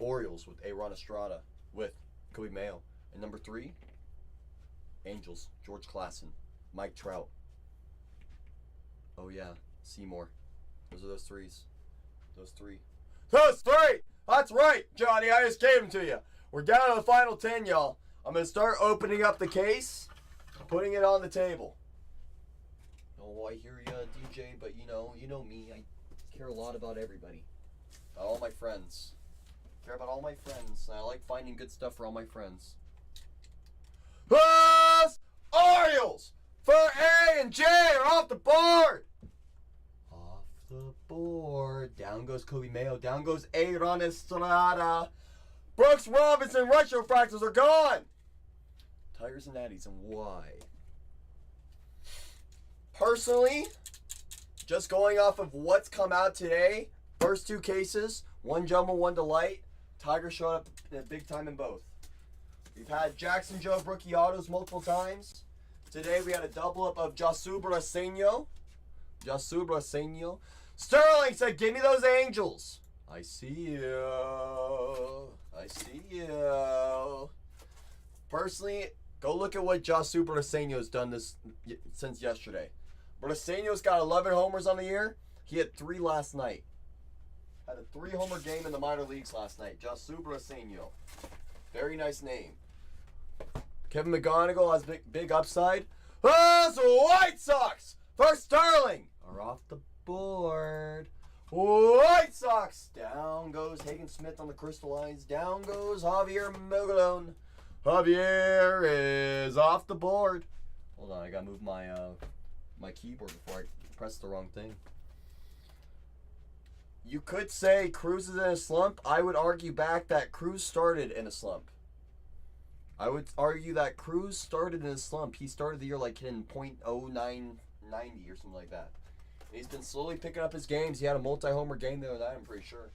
Orioles with Aaron Estrada with Kobe Mayo. And number 3, Angels, George Klassen, Mike Trout. Oh yeah, Seymour. Those are those 3s. Those 3. That's right, Johnny. I just gave them to you. We're down to the final 10, y'all. I'm going to start opening up the case, putting it on the table. Oh, I hear you, DJ, but you know me. I care a lot about everybody. About all my friends. I care about all my friends. And I like finding good stuff for all my friends. Those Orioles for A and J are off the board. Off the board. Down goes Kobe Mayo. Down goes Aaron Estrada. Brooks Robinson retro fractors are gone. Tigers and Natties, and why? Personally, just going off of what's come out today, first 2 cases, 1 jumbo, 1 delight. Tigers showed up big time in both. We've had Jackson Joe rookie autos multiple times. Today we had a double up of Jasubra Senyo. Sterling said, give me those Angels. I see you. Personally, go look at what Jasubra Senyo's done since yesterday. Brasenio's got 11 homers on the year. He had 3 last night. Had a 3-homer game in the minor leagues last night. Jasubra Senyo. Very nice name. Kevin McGonigal has big upside. Those White Sox for Sterling are off the board. White Sox. Down goes Hagen Smith on the crystallized. Down goes Javier Mogalone. Javier is off the board. Hold on, I gotta move my keyboard before I press the wrong thing. You could say Cruz is in a slump. I would argue back that Cruz started in a slump. I would argue that Cruz started in a slump. He started the year like hitting .0990 or something like that. And he's been slowly picking up his games. He had a multi-homer game the other night, I'm pretty sure.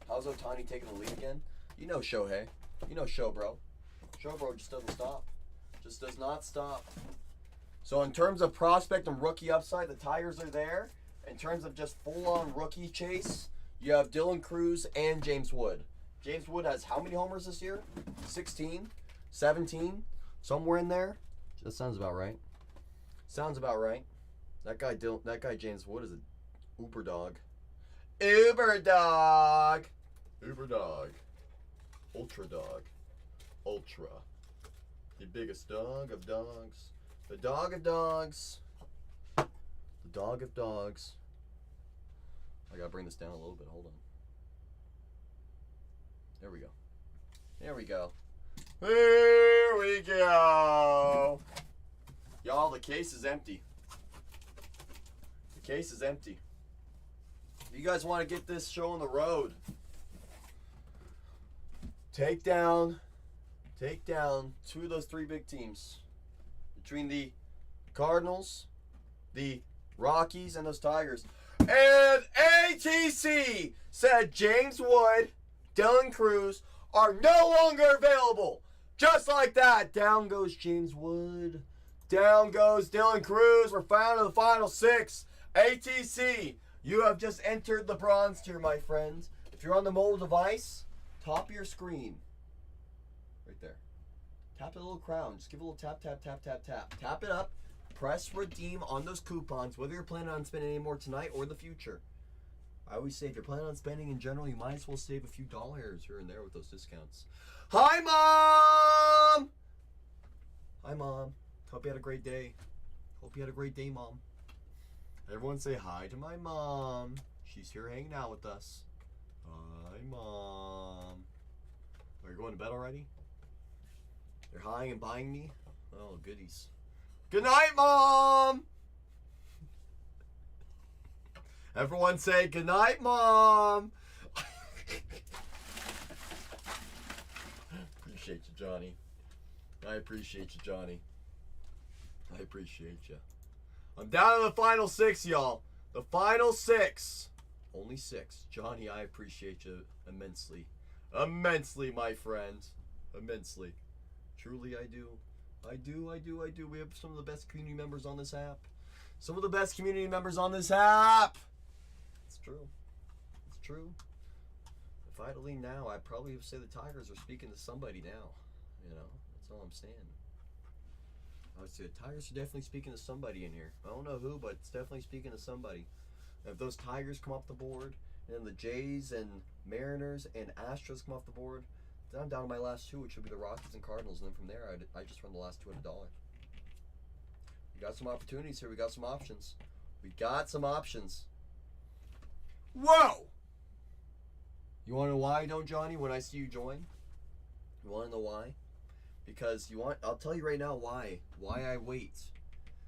How's Ohtani taking the lead again? You know Shohei. You know Show Bro. Show Bro just doesn't stop. Just does not stop. So in terms of prospect and rookie upside, the Tigers are there. In terms of just full-on rookie chase, you have Dylan Cruz and James Wood. James Wood has how many homers this year? 16? 17? Somewhere in there? That sounds about right. Sounds about right. That guy James Wood is an uber dog. Uber dog. Uber dog. Ultra dog. Ultra. The biggest dog of dogs. The dog of dogs. The dog of dogs. I gotta bring this down a little bit. Hold on. There we go. There we go. There we go. Y'all, the case is empty. The case is empty. If you guys want to get this show on the road, take down 2 of those 3 big teams. Between the Cardinals, the Rockies, and those Tigers. And ATC said James Wood, Dylan Cruz are no longer available. Just like that, down goes James Wood. Down goes Dylan Cruz. We're found in the final 6. ATC, you have just entered the bronze tier, my friends. If you're on the mobile device, top of your screen. Right there. Tap the little crown. Just give it a little tap, tap, tap, tap, tap. Tap it up. Press redeem on those coupons, whether you're planning on spending any more tonight or the future. I always say if you're planning on spending in general, you might as well save a few dollars here and there with those discounts. Hi, Mom! Hi, Mom. Hope you had a great day. Hope you had a great day, Mom. Everyone say hi to my mom. She's here hanging out with us. Hi, Mom. Are you going to bed already? They're hiring and buying me? Oh, goodies. Good night, Mom! Everyone say good night, Mom! Appreciate you, Johnny. I appreciate you, Johnny. I appreciate you. I'm down to the final 6, y'all. The final 6. Only 6. Johnny, I appreciate you immensely. Immensely, my friend. Immensely. Truly, I do. I do. We have some of the best community members on this app. Some of the best community members on this app. It's true. It's true. If I had to lean now, I'd probably say the Tigers are speaking to somebody now. You know, that's all I'm saying. I would say the Tigers are definitely speaking to somebody in here. I don't know who, but it's definitely speaking to somebody. If those Tigers come off the board, and the Jays and Mariners and Astros come off the board, then I'm down to my last 2, which would be the Rockies and Cardinals. And then from there, I just run the last 2 at $1. We got some opportunities here. We got some options. We got some options. Whoa! You want to know why I don't, Johnny, when I see you join? You want to know why? Because I'll tell you right now why I wait.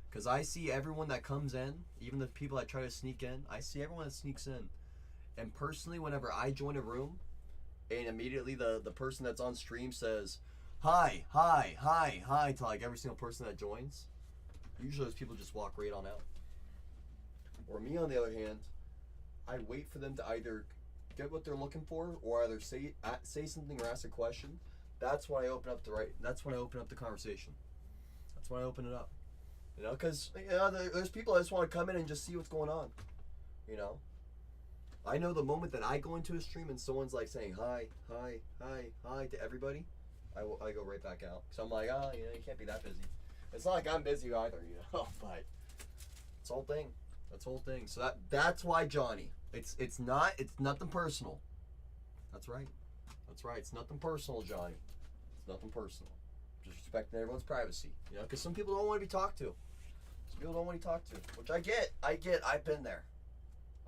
Because I see everyone that comes in, even the people that try to sneak in, I see everyone that sneaks in. And personally, whenever I join a room, and immediately the person that's on stream says, hi, to like every single person that joins, usually those people just walk right on out. Or me, on the other hand, I wait for them to either get what they're looking for, or either say something or ask a question. That's when I open up that's when I open up the conversation. That's when I open it up. You know, because there's people that just want to come in and just see what's going on. You know, I know the moment that I go into a stream and someone's like saying hi to everybody, I go right back out. So I'm like, you can't be that busy. It's not like I'm busy either, you know. But it's whole thing. That's whole thing. So that's why, Johnny. It's nothing personal. That's right. It's nothing personal, Johnny. It's nothing personal. Just respecting everyone's privacy. You know, because some people don't want to be talked to. Some people don't want to be talked to, which I get. I've been there.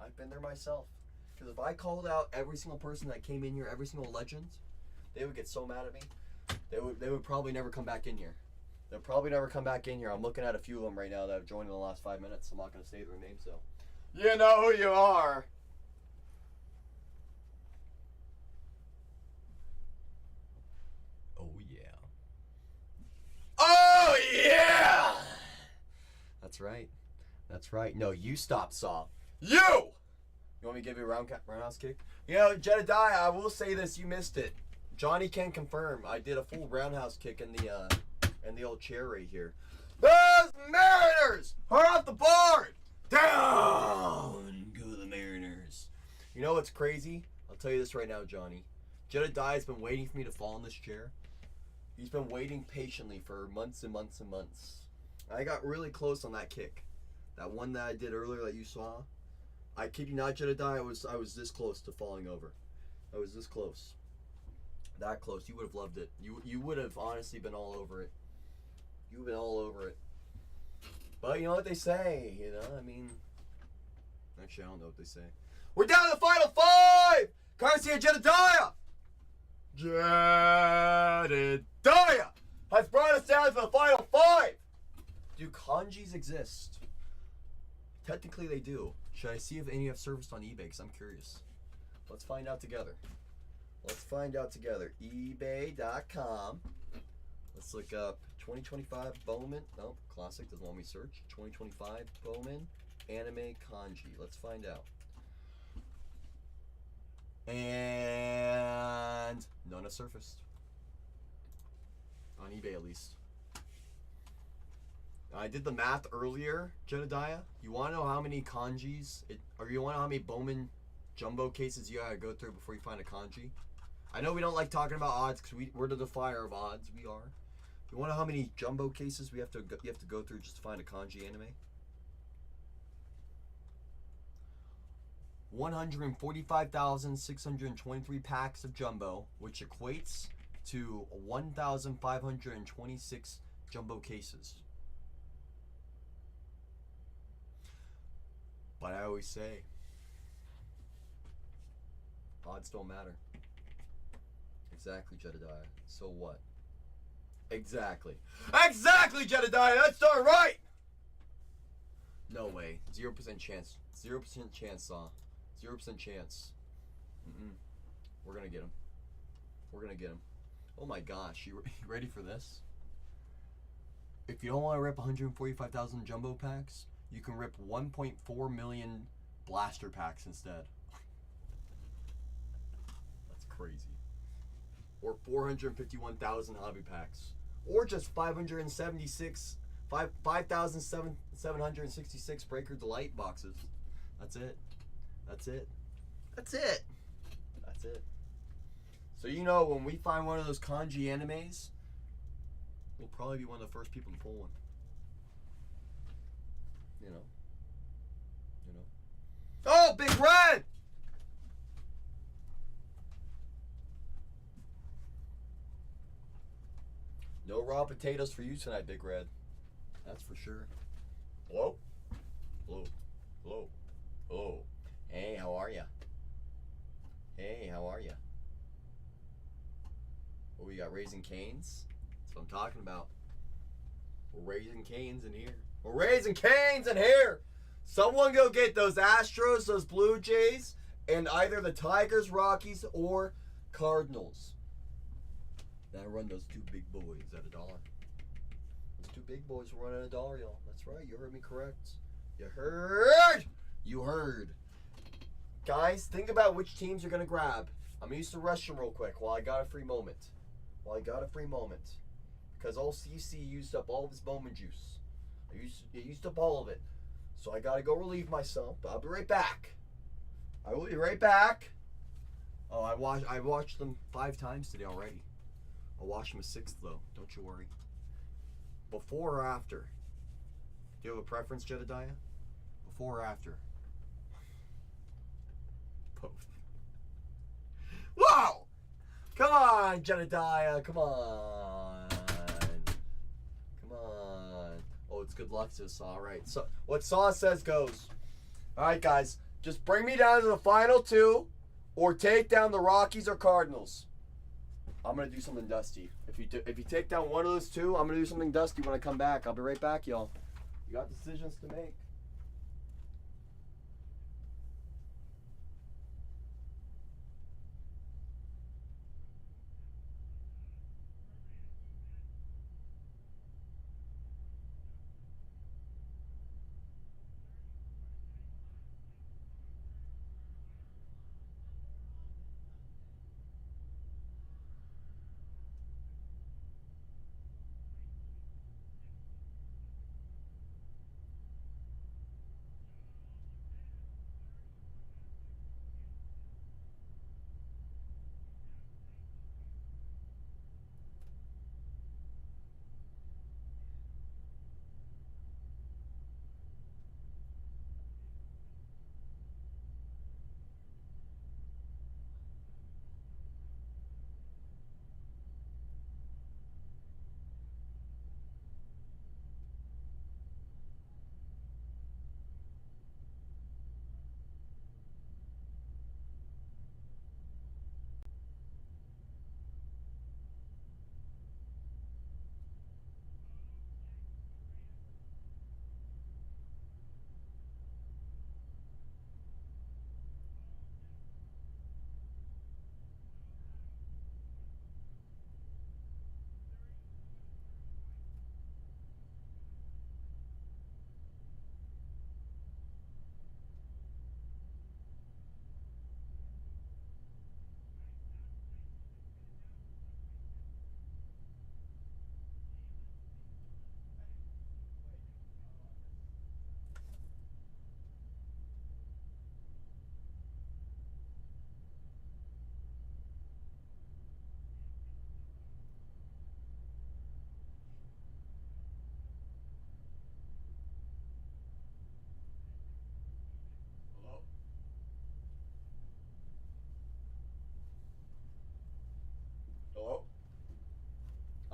I've been there myself. Because if I called out every single person that came in here, every single legend, they would get so mad at me. They would probably never come back in here. They'll probably never come back in here. I'm looking at a few of them right now that have joined in the last 5 minutes. I'm not going to say their names, though. You know who you are. Oh, yeah. Oh, yeah! That's right. That's right. No, you stop, Saw. You! You want me to give you a roundhouse kick? You know, Jedediah, I will say this. You missed it. Johnny can confirm. I did a full roundhouse kick in the old chair right here. Those Mariners are off the board! Down go the Mariners. You know what's crazy? I'll tell you this right now, Johnny. Jedediah's been waiting for me to fall in this chair. He's been waiting patiently for months and months and months. I got really close on that kick. That one that I did earlier that you saw. I kid you not, Jedediah, I was this close to falling over. I was this close. That close. You would have loved it. You would have honestly been all over it. You've been all over it. But you know what they say, you know? I mean, actually, I don't know what they say. We're down to the final 5! Courtesy of Jedediah! Jedediah has brought us down to the final 5! Do kanjis exist? Technically, they do. Should I see if any have surfaced on eBay? Because I'm curious. Let's find out together. eBay.com. Let's look up 2025 Bowman. Nope, classic doesn't want me to search. 2025 Bowman anime kanji. Let's find out. And none have surfaced. On eBay, at least. I did the math earlier, Jedediah. You want to know how many kanjis, or you want to know how many Bowman jumbo cases you gotta go through before you find a kanji? I know we don't like talking about odds because we're the defier of odds. We are. You want to know how many jumbo cases you have to go through just to find a kanji anime? 145,623 packs of jumbo, which equates to 1,526 jumbo cases. But I always say, odds don't matter. Exactly, Jedediah. So what? Exactly. Exactly, Jedediah! That's darn right! No way. 0% chance. 0% chance, Saw. 0% chance. We're gonna get him. We're gonna get him. Oh my gosh, you ready for this? If you don't want to rip 145,000 jumbo packs, you can rip 1.4 million blaster packs instead. That's crazy. Or 451,000 hobby packs. Or just 5,766 Breaker Delight boxes. That's it. That's it. That's it. That's it. So you know, when we find one of those kanji animes, we'll probably be one of the first people to pull one. You know. You know. Oh, Big Red! No raw potatoes for you tonight, Big Red. That's for sure. Hello? Hello? Hello? Hello? Hey, how are ya? Hey, how are ya? Oh, we got Raising Canes? That's what I'm talking about. We're raising canes in here. We're raising canes in here! Someone go get those Astros, those Blue Jays, and either the Tigers, Rockies, or Cardinals. Then I run those two big boys at $1. Those two big boys will run at $1, y'all. That's right. You heard me correct. You heard! You heard. Guys, think about which teams you're going to grab. I'm going to use the restroom real quick while I got a free moment. Because all CC used up all of his Bowman juice. I used up all of it. So I got to go relieve myself. But I'll be right back. I will be right back. Oh, I watched them 5 times today already. I'll watch them a 6th though. Don't you worry. Before or after? Do you have a preference, Jedediah? Before or after? Both. Whoa! Come on, Jedediah. Come on. Come on. Oh, it's good luck to Saw. All right. So what Saw says goes. All right, guys. Just bring me down to the final 2, or take down the Rockies or Cardinals. I'm gonna do something dusty. If you take down one of those 2, I'm gonna do something dusty when I come back. I'll be right back, y'all. You got decisions to make.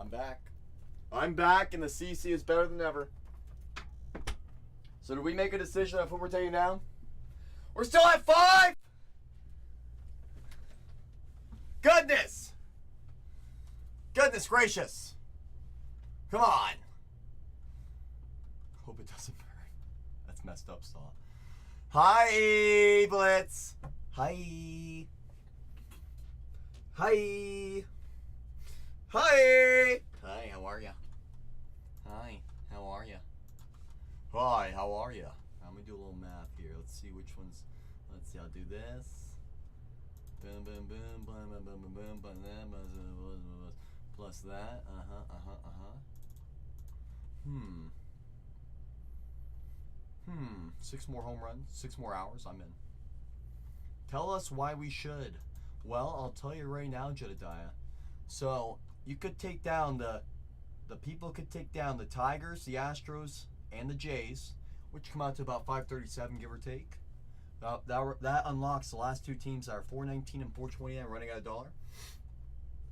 I'm back. I'm back, and the CC is better than ever. So did we make a decision on who we're taking down? We're still at 5! Goodness! Goodness gracious! Come on! Hope it doesn't burn. That's messed up, Saw. Hi, Blitz! Hi! Hi! Hi! Hi, how are ya? Hi, how are ya? Hi, how are ya? I'm gonna do a little math here. Let's see which ones. Let's see, I'll do this. Boom, boom, boom, boom, boom, boom, boom, boom, boom, plus that. Hmm. 6 more home runs, 6 more hours, I'm in. Tell us why we should. Well, I'll tell you right now, Jedediah. So, you could take down the people could take down the Tigers, the Astros, and the Jays, which come out to about 537, give or take. That unlocks the last 2 teams that are 419 and 429, running at $1.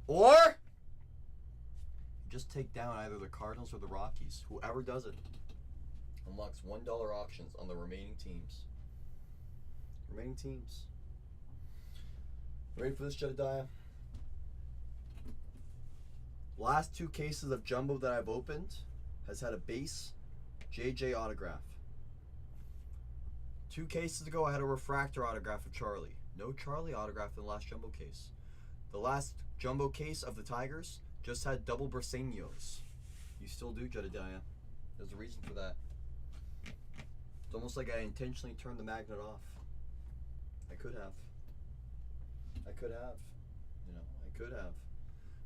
Or just take down either the Cardinals or the Rockies. Whoever does it unlocks $1 auctions on the remaining teams. Ready for this, Jedediah? Last 2 cases of Jumbo that I've opened has had a base JJ autograph. 2 cases ago, I had a refractor autograph of Charlie. No Charlie autograph in the last Jumbo case. The last Jumbo case of the Tigers just had double Briseños. You still do, Jedediah. There's a reason for that. It's almost like I intentionally turned the magnet off. I could have. I could have.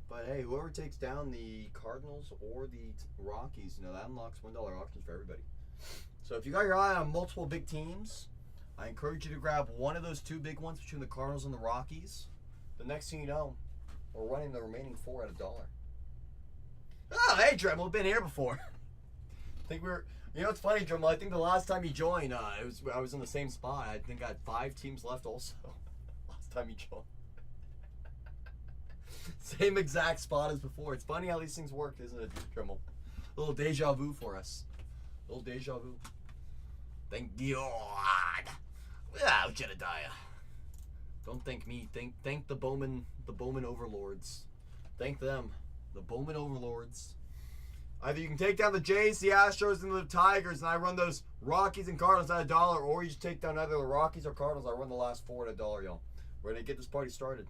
But hey, whoever takes down the Cardinals or the Rockies, that unlocks $1 auctions for everybody. So if you got your eye on multiple big teams, I encourage you to grab one of those 2 big ones between the Cardinals and the Rockies. The next thing you know, we're running the remaining 4 at $1. Oh, hey, Dremel, been here before. I think it's funny, Dremel. I think the last time you joined, I was in the same spot. I think I had 5 teams left also. Last time you joined. Same exact spot as before. It's funny how these things work, isn't it, Dremel? A little deja vu for us. A little deja vu. Thank God. Wow, Jedediah. Don't thank me. Thank the Bowman overlords. Thank them. The Bowman overlords. Either you can take down the Jays, the Astros, and the Tigers, and I run those Rockies and Cardinals at $1, or you just take down either the Rockies or Cardinals. I run the last 4 at $1, y'all. We're gonna get this party started.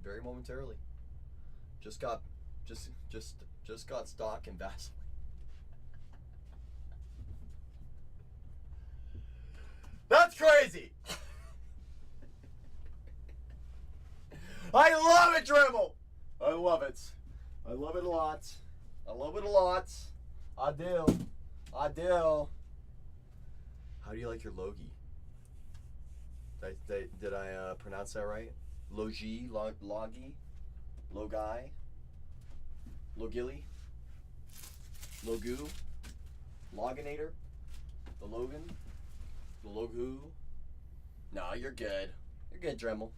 Very momentarily. Just got stock in Vaseline. That's crazy. I love it, Dremel. I love it. I love it a lot. I do. How do you like your Logie? Did I pronounce that right? Logie, Logie, Logai, Logilly, Logu, Loginator, the Logan, the Logu. No, you're good. You're good, Dremel.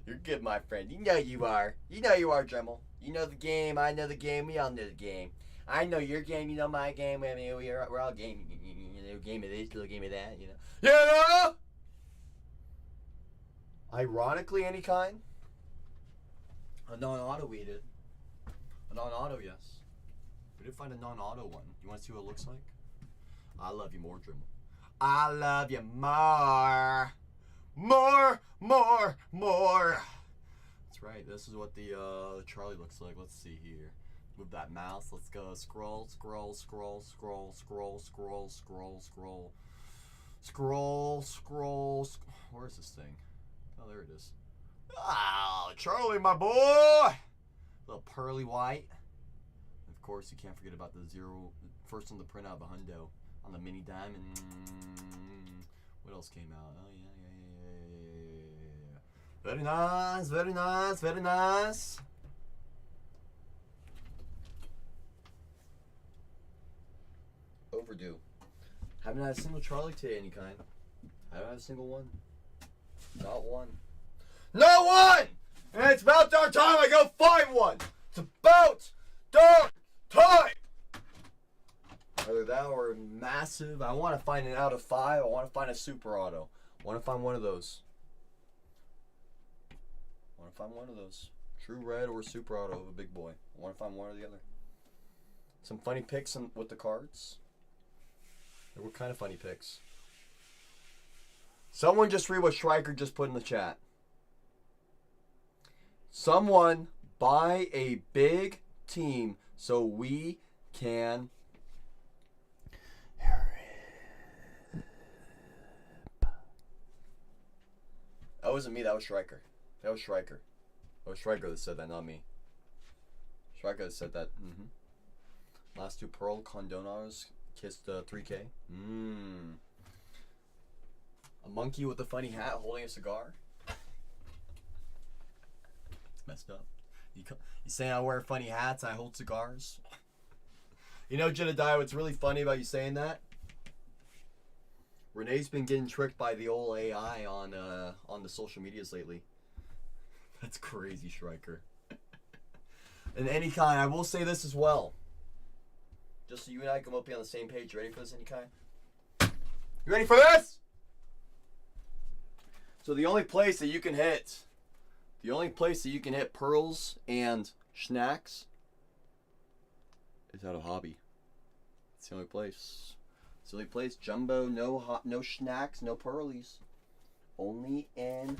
You're good, my friend. You know you are. Dremel. You know the game. I know the game. We all know the game. I know your game. You know my game. I mean, we're all game. Game of this, little game of that. Yeah. Ironically, any kind. A non-auto we did. A non-auto, yes. We did find a non-auto one. You want to see what it looks like? I love you more, Dremel. I love you more. More. That's right. This is what the Charlie looks like. Let's see here. Move that mouse. Let's go. Scroll. Where is this thing? Oh, there it is. Oh, Charlie, my boy. Little pearly white. Of course, you can't forget about the first on the printout of a hundo on the mini diamond. What else came out? Oh, yeah. Very nice. Overdue. Haven't had a single Charlie today, any kind. Haven't had a single one. Not one. And it's It's about darn time I go find one. It's about darn time. Either that or massive. I want to find an out of 5. I want to find a super auto. I want to find one of those. True red or super auto of a big boy. I want to find one or the other. Some funny picks with the cards. They were kind of funny picks. Someone just read what Schreiker just put in the chat. Someone buy a big team so we can... That wasn't me, that was Schreiker. That was Schreiker that said that, not me. Schreiker that said that. Last 2 Pearl Condonados kissed 3K. A monkey with a funny hat holding a cigar. It's messed up. You saying I wear funny hats, I hold cigars? You know, Jedediah, what's really funny about you saying that? Renee's been getting tricked by the old AI on the social medias lately. That's crazy, Schreiker. And any kind, I will say this as well. Just so you and I can both be on the same page. You ready for this, any kind? You ready for this? So the only place that you can hit pearls and schnacks is out of hobby. It's the only place. It's the only place. Jumbo, no schnacks, no pearlies. Only in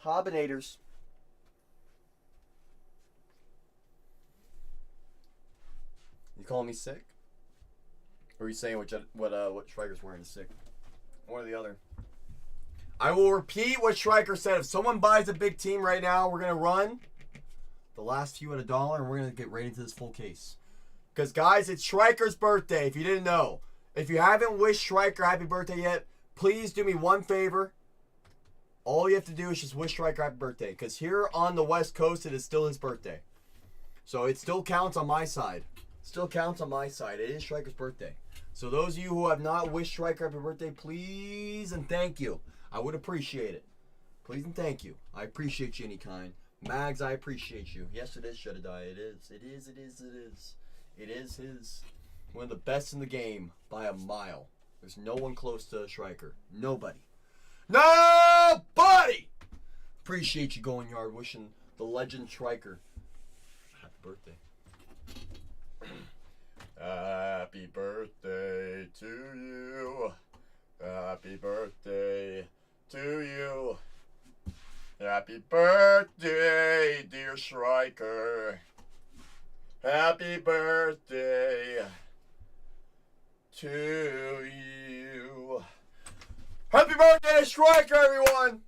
Hobbinators. You calling me sick? Or are you saying what Schreiker's wearing is sick? One or the other. I will repeat what Schreiker said. If someone buys a big team right now, we're going to run the last few at $1 and we're going to get right into this full case. Because, guys, it's Schreiker's birthday, if you didn't know. If you haven't wished Schreiker happy birthday yet, please do me one favor. All you have to do is just wish Schreiker happy birthday. Because here on the West Coast, it is still his birthday. So it still counts on my side. Still counts on my side. It is Schreiker's birthday. So those of you who have not wished Schreiker happy birthday, please and thank you. I would appreciate it. Please and thank you. I appreciate you, any kind. Mags, I appreciate you. Yes, it is, Jedediah. It is. It is. It is. It is. It is his. One of the best in the game by a mile. There's no one close to Schreiker. Nobody. Nobody! Appreciate you going yard wishing the legend Schreiker happy birthday. Happy birthday to you. Happy birthday to you. Happy birthday, dear Schreiker. Happy birthday to you. Happy birthday to Schreiker, everyone.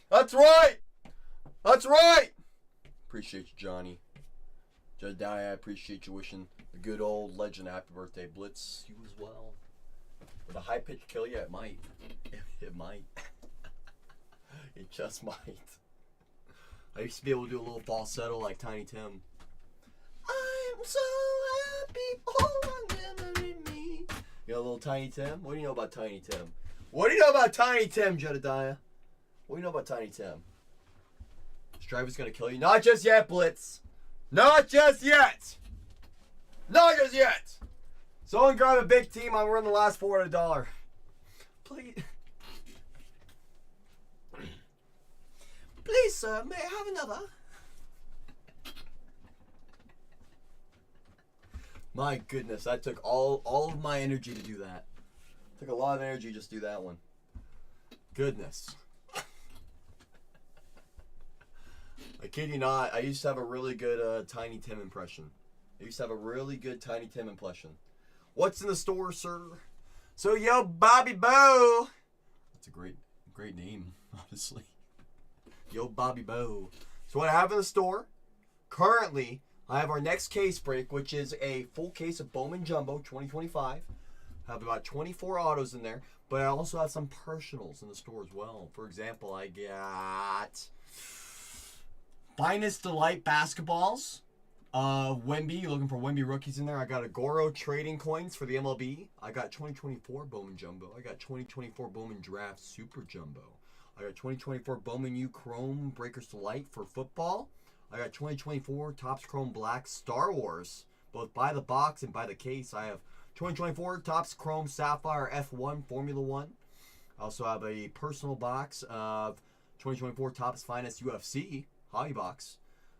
That's right. That's right. Appreciate you, Johnny. Jedediah, I appreciate you wishing the good old legend happy birthday. Blitz, you as well. With a high pitch kill, yeah, it might. It might. It just might. I used to be able to do a little falsetto like Tiny Tim. I'm so happy, oh, memory me. You know, little Tiny Tim? What do you know about Tiny Tim? What do you know about Tiny Tim, Jedediah? What do you know about Tiny Tim? Striver's gonna kill you. Not just yet, Blitz. Not just yet. Not just yet. Someone grab a big team. I'm running the last 4 at $1. Please. Please, sir, may I have another? My goodness, that took all of my energy to do that. Took a lot of energy just to do that one. Goodness. I kid you not, I used to have a really good Tiny Tim impression. What's in the store, sir? So, yo, Bobby Bo. That's a great name, honestly. Yo, Bobby Bo. So what I have in the store, currently, I have our next case break, which is a full case of Bowman Jumbo 2025. I have about 24 autos in there, but I also have some personals in the store as well. For example, I got Finest Delight basketballs. Wemby, you're looking for Wemby rookies in there. I got Agoro trading coins for the MLB. I got 2024 Bowman Jumbo. I got 2024 Bowman Draft Super Jumbo. I got 2024 Bowman U Chrome Breakers to Light for football. I got 2024 Topps Chrome Black Star Wars, both by the box and by the case. I have 2024 Topps Chrome Sapphire F1 Formula 1. I also have a personal box of 2024 Topps Finest UFC hobby box.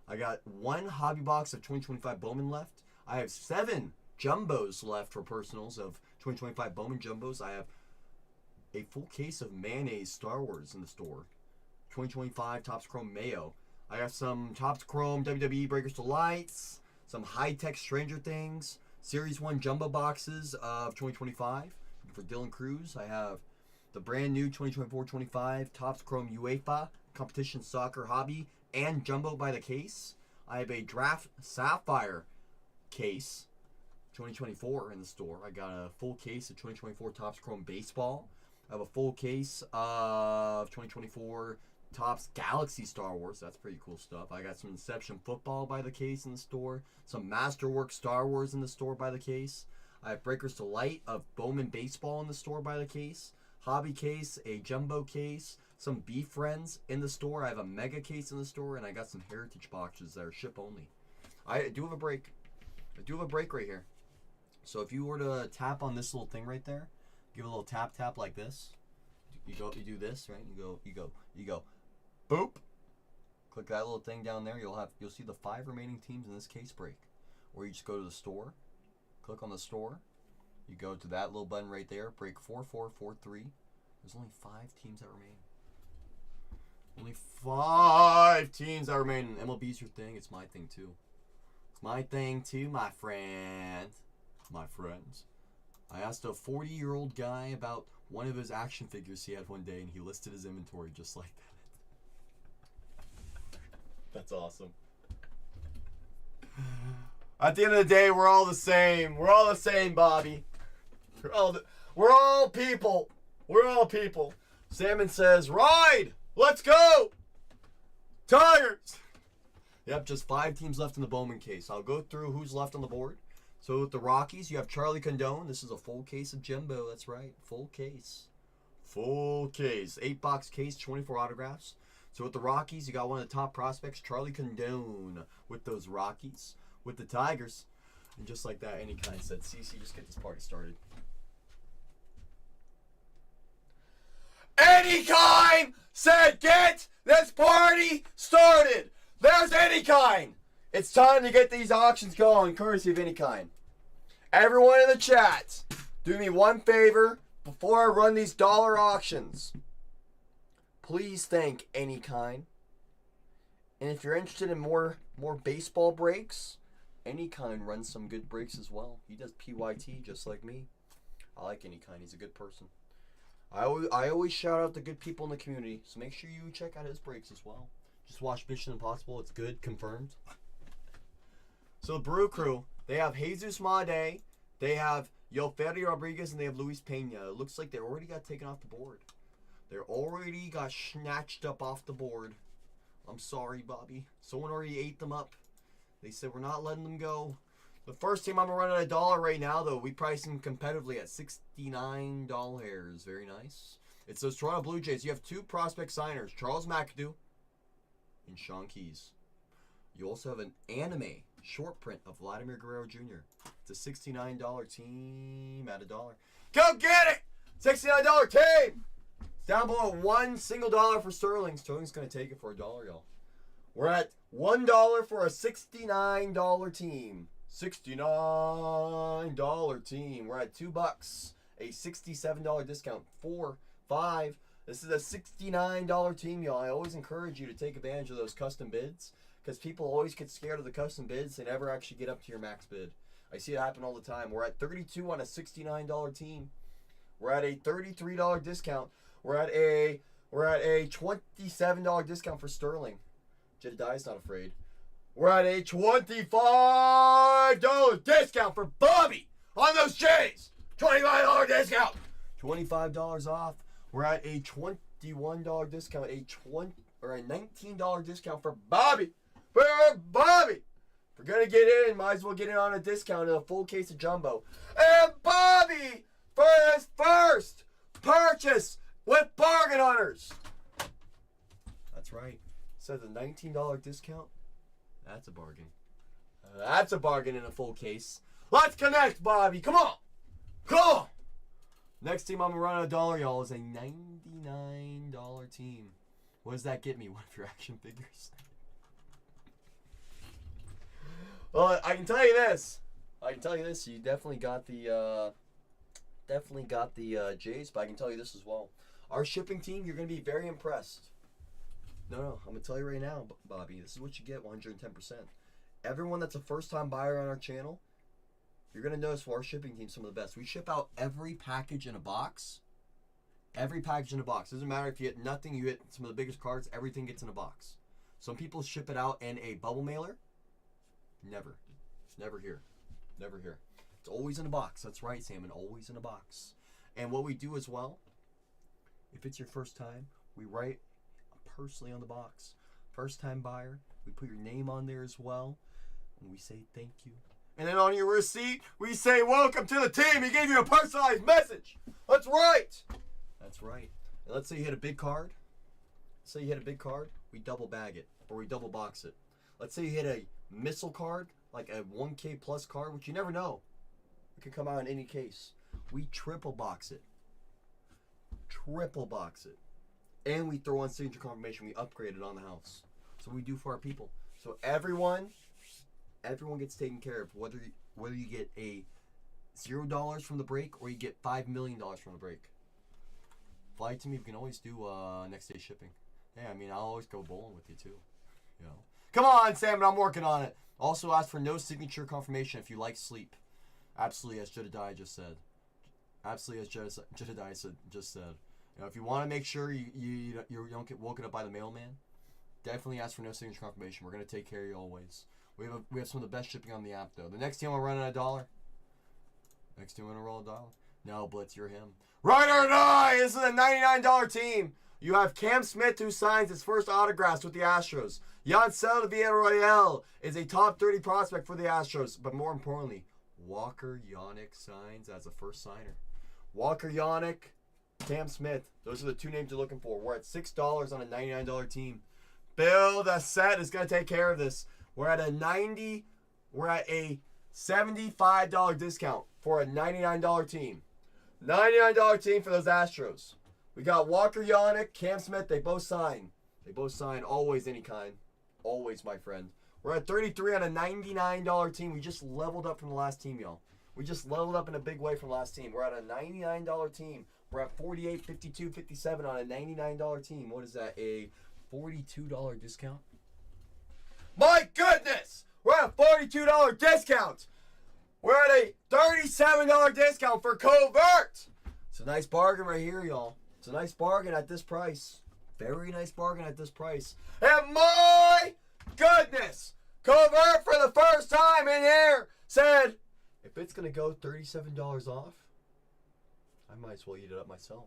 I got one hobby box of 2025 Bowman left. I have 7 jumbos left for personals of 2025 Bowman jumbos. I have a full case of mayonnaise Star Wars in the store. 2025 Topps Chrome Mayo. I have some Topps Chrome WWE Breakers to Lights, some high-tech Stranger Things, Series 1 jumbo boxes of 2025. For Dylan Cruz, I have the brand new 2024-25 Topps Chrome UEFA Competition Soccer Hobby and jumbo by the case. I have a Draft Sapphire case, 2024 in the store. I got a full case of 2024 Topps Chrome Baseball. I have a full case of 2024 Topps Galaxy Star Wars. That's pretty cool stuff. I got some Inception Football by the case in the store. Some Masterwork Star Wars in the store by the case. I have Breakers to Light of Bowman Baseball in the store by the case. Hobby case, a jumbo case, some Beef Friends in the store. I have a mega case in the store, and I got some Heritage boxes that are ship only. I do have a break. I do have a break right here. So if you were to tap on this little thing right there, give a little tap like this. You do this, right? You go, boop. Click that little thing down there. You'll see the 5 remaining teams in this case break. Or you just go to the store, click on the store. You go to that little button right there, break 4443. There's only 5 teams that remain. Only 5 teams that remain. MLB's your thing. It's my thing too. It's my thing too, my friend. My friends. I asked a 40-year-old guy about one of his action figures he had one day, and he listed his inventory just like that. That's awesome. At the end of the day, we're all the same. We're all the same, Bobby. We're all people. We're all people. Salmon says, ride! Let's go! Tigers! Yep, just 5 teams left in the Bowman case. I'll go through who's left on the board. So with the Rockies, you have Charlie Condone. This is a full case of jumbo. That's right, full case. Full case. 8-box case, 24 autographs. So with the Rockies, you got one of the top prospects, Charlie Condone, with those Rockies. With the Tigers, and just like that, Any Kind said, CC, just get this party started. Any Kind said, get this party started. There's Any Kind. It's time to get these auctions going, courtesy of Any Kind. Everyone in the chat, do me one favor before I run these dollar auctions. Please thank Any Kind. And if you're interested in more baseball breaks, Any Kind runs some good breaks as well. He does PYT just like me. I like Any Kind. He's a good person. I always shout out the good people in the community, so make sure you check out his breaks as well. Just watch Mission Impossible. It's good. Confirmed. So the Brew Crew, they have Jesus Made, they have Yoferi Rodriguez, and they have Luis Pena. It looks like they already got taken off the board. They already got snatched up off the board. I'm sorry, Bobby. Someone already ate them up. They said we're not letting them go. The first team I'm going to run at $1 right now, though. We price them competitively at $69. Very nice. It's those Toronto Blue Jays. You have 2 prospect signers, Charles McAdoo and Sean Keys. You also have an anime short print of Vladimir Guerrero Jr. It's a $69 team at $1. Go get it! $69 team! It's down below $1 single for Sterling. Sterling's going to take it for $1, y'all. We're at $1 for a $69 team. $69 team. We're at $2. A $67 discount. 4, 5. This is a $69 team, y'all. I always encourage you to take advantage of those custom bids, because people always get scared of the custom bids. They never actually get up to your max bid. I see it happen all the time. We're at $32 on a $69 team. We're at a $33 discount. We're at a $27 discount for Sterling. Jedediah's not afraid. We're at a $25 discount for Bobby on those Jays. $25 discount. $25 off. We're at a $21 discount. A $19 discount for Bobby. For Bobby. If we're gonna get in, might as well get in on a discount in a full case of jumbo. And Bobby for his first purchase with Bargain Hunters. That's right. Says a $19 discount. That's a bargain. That's a bargain in a full case. Let's connect, Bobby. Come on. Come on. Next team I'm going to run $1, y'all, is a $99 team. What does that get me? One of your action figures? Well, I can tell you this. You definitely got the Jays, but I can tell you this as well. Our shipping team, you're going to be very impressed. No, I'm going to tell you right now, Bobby. This is what you get, 110%. Everyone that's a first-time buyer on our channel, you're going to notice our shipping team's some of the best. We ship out every package in a box. Every package in a box. Doesn't matter if you hit nothing, you hit some of the biggest cards, everything gets in a box. Some people ship it out in a bubble mailer. Never. It's never here. Never here. It's always in a box. That's right, Salmon. Always in a box. And what we do as well, if it's your first time, we write personally on the box. First time buyer, we put your name on there as well. And we say thank you. And then on your receipt, we say welcome to the team. He gave you a personalized message. That's right. That's right. And let's say you hit a big card. Say you hit a big card, we double bag it. Or we double box it. Let's say you hit a missile card, like a 1K plus card, which you never know. It could come out in any case. We triple box it. Triple box it. And we throw on signature confirmation. We upgrade it on the house. So we do for our people. So everyone gets taken care of. Whether you get a $0 from the break or you get $5 million from the break. Fly to me. We can always do next day shipping. Yeah, I mean, I'll always go bowling with you too. You know. Come on, Sam, I'm working on it. Also ask for no signature confirmation if you like sleep. Absolutely, as Jedediah just said. Absolutely, as Jedediah just said. You know, if you want to make sure you don't get woken up by the mailman, definitely ask for no signature confirmation. We're going to take care of you always. We have some of the best shipping on the app, though. The next team I'm running $1. Next team I'm going to roll $1. No, Blitz, you're him. Ride or die! This is a $99 team. You have Cam Smith, who signs his first autographs with the Astros. Yancel Villarreal is a top 30 prospect for the Astros. But more importantly, Walker Yonick signs as a first signer. Walker Yonick, Cam Smith. Those are the two names you're looking for. We're at $6 on a $99 team. Bill, the set is going to take care of this. We're at a $75 discount for a $99 team. $99 team for those Astros. We got Walker Yonick, Cam Smith. They both sign. They both sign. Always any kind. Always, my friend. We're at 33 on a $99 team. We just leveled up from the last team, y'all. We just leveled up in a big way from the last team. We're at a $99 team. We're at 48, 52, 57 on a $99 team. What is that? A $42 discount? My goodness! We're at a $42 discount. We're at a $37 discount for Covert. It's a nice bargain right here, y'all. It's a nice bargain at this price. Very nice bargain at this price. And my goodness! Covert for the first time in here said, if it's going to go $37 off, I might as well eat it up myself.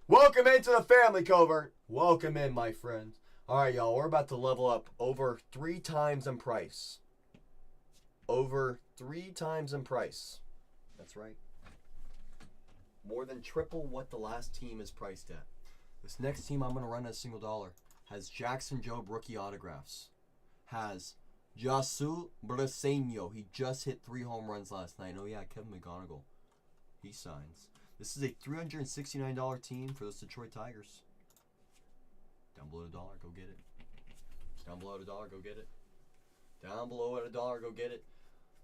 Welcome into the family, Covert. Welcome in, my friend. All right, y'all. We're about to level up over 3 times in price. Over 3 times in price. That's right. More than triple what the last team is priced at. This next team I'm going to run at a single dollar has Jackson Jobe rookie autographs. Has Jasu Briseño. He just hit 3 home runs last night. Oh, yeah, Kevin McGonigal. He signs. This is a $369 team for those Detroit Tigers. Down below $1, go get it. Down below $1, go get it. Down below at $1, go get it.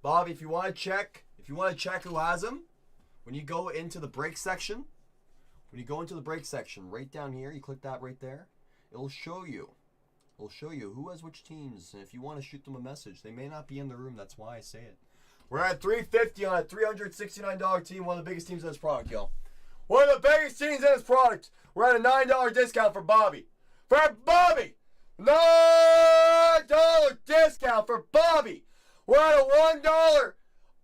Bobby, if you want to check who has them, when you go into the break section, right down here, you click that right there, it'll show you who has which teams, and if you want to shoot them a message, they may not be in the room. That's why I say it. We're at $350 on a $369 team, one of the biggest teams in this product, y'all. One of the biggest teams in this product. We're at a $9 discount for Bobby. For Bobby! $9 discount for Bobby! We're at a $1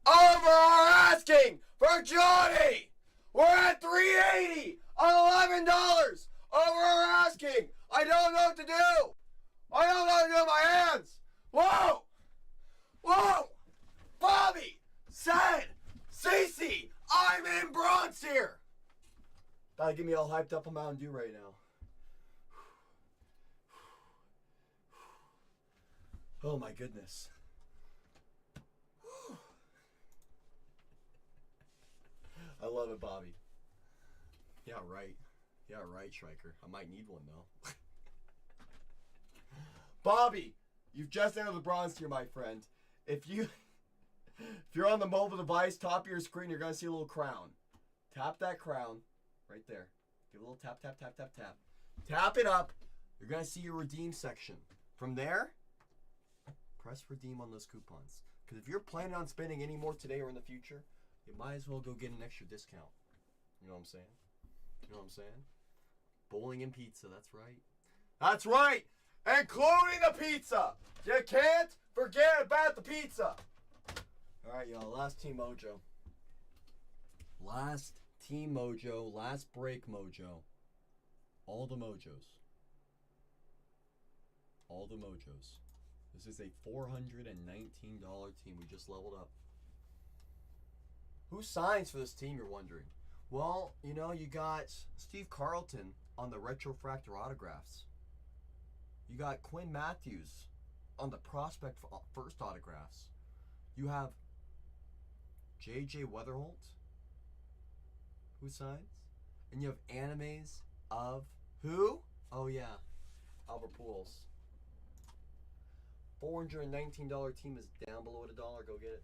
over our asking for Johnny! We're at $380 on $11 over our asking! I don't know what to do! I don't know what to do with my hands! Whoa! Whoa! Bobby said, Cece, I'm in bronze here! That'll get me all hyped up on Mountain Dew right now. Oh my goodness. I love it, Bobby. Yeah, right. Yeah, right, Striker. I might need one, though. Bobby, you've just entered the bronze tier, my friend. If you're on the mobile device, top of your screen, you're going to see a little crown. Tap that crown right there. Give a little tap, tap, tap, tap, tap. Tap it up. You're going to see your redeem section. From there, press redeem on those coupons. Because if you're planning on spending any more today or in the future, you might as well go get an extra discount. You know what I'm saying? You know what I'm saying? Bowling and pizza, that's right. That's right! Including the pizza! You can't forget about the pizza! Alright, y'all, last Team Mojo. Last Team Mojo, last break Mojo. All the Mojos. All the Mojos. This is a $419 team. We just leveled up. Who signs for this team, you're wondering? Well, you know, you got Steve Carlton on the Retrofractor autographs. You got Quinn Matthews on the Prospect First autographs. You have J.J. Weatherholt, who signs. And you have animes of who? Oh, yeah. Albert Pujols. $419 team is down below at $1. Go get it.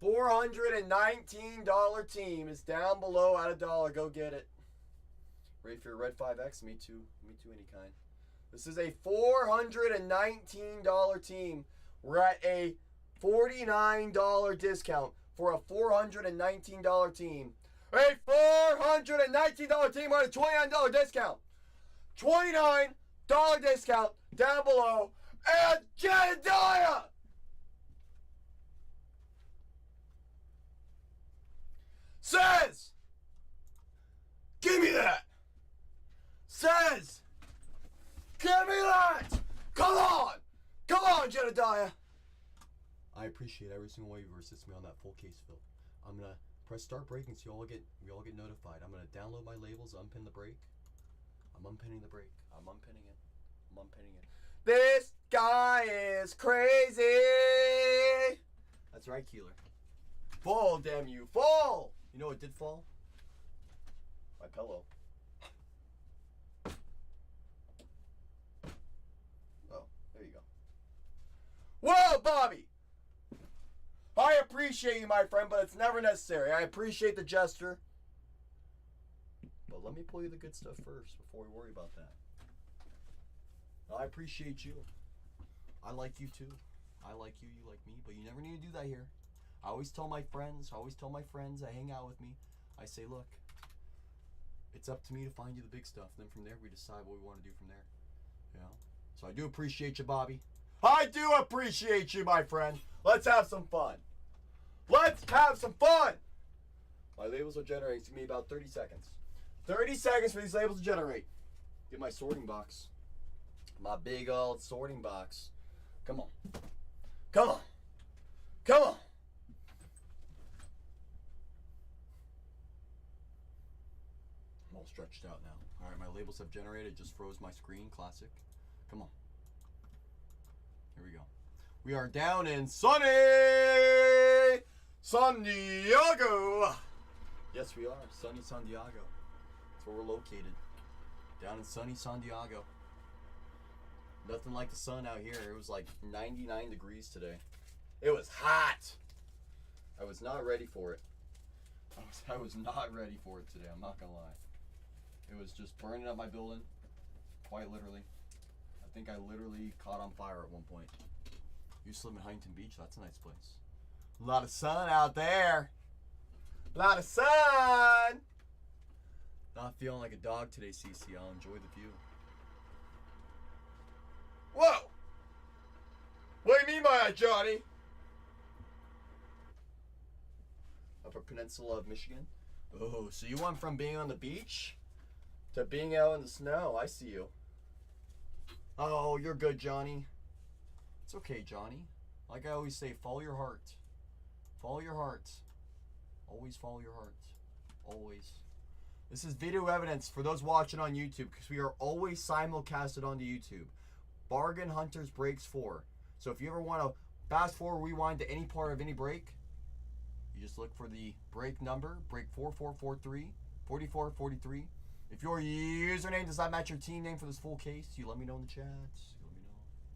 $419 team is down below at $1. Go get it. Ready for your Red 5X? Me too. Me too, any kind. This is a $419 team. We're at a $49 discount for a $419 team. A $419 team on a $29 discount. $29 discount down below. And Jedediah! Says, give me that. Says, give me that. Come on, Jedediah. I appreciate every single one of you who assists me on that full case fill. I'm gonna press start breaking so we all get notified. I'm gonna download my labels, unpin the break. I'm unpinning the break. I'm unpinning it. I'm unpinning it. This guy is crazy. That's right, Keeler. Fall, damn you, fall. You know what did fall? My pillow. Oh, there you go. Whoa, Bobby! I appreciate you, my friend, but it's never necessary. I appreciate the gesture. But let me pull you the good stuff first before we worry about that. I appreciate you. I like you too. I like you, you like me, but you never need to do that here. I always tell my friends that hang out with me, I say, look, it's up to me to find you the big stuff. Then from there, we decide what we want to do from there. You know? So I do appreciate you, Bobby. I do appreciate you, my friend. Let's have some fun. Let's have some fun. My labels are generating. It's going to be about 30 seconds. 30 seconds for these labels to generate. Get my sorting box. My big old sorting box. Come on. Come on. Come on. I'm all stretched out now. Alright, my labels have generated. Just froze my screen. Classic. Come on. Here we go. We are down in sunny San Diego. Yes, we are. Sunny San Diego. That's where we're located. Down in sunny San Diego. Nothing like the sun out here. It was like 99 degrees today. It was hot. I was not ready for it. I was not ready for it today. I'm not gonna lie. It was just burning up my building. Quite literally. I think I literally caught on fire at one point. Used to live in Huntington Beach. That's a nice place. A lot of sun out there. A lot of sun. Not feeling like a dog today, CC. I'll enjoy the view. Whoa! What do you mean by that, Johnny? Upper Peninsula of Michigan. Oh, so you went from being on the beach to being out in the snow. I see you. Oh, you're good, Johnny. It's okay, Johnny. Like I always say, follow your heart. Follow your heart. Always follow your heart. Always. This is video evidence for those watching on YouTube because we are always simulcasted onto YouTube. Bargain Hunters Breaks 4. So if you ever want to fast forward, rewind to any part of any break, you just look for the break number, break 4443, 4443. If your username does not match your team name for this full case, you let me know in the chats.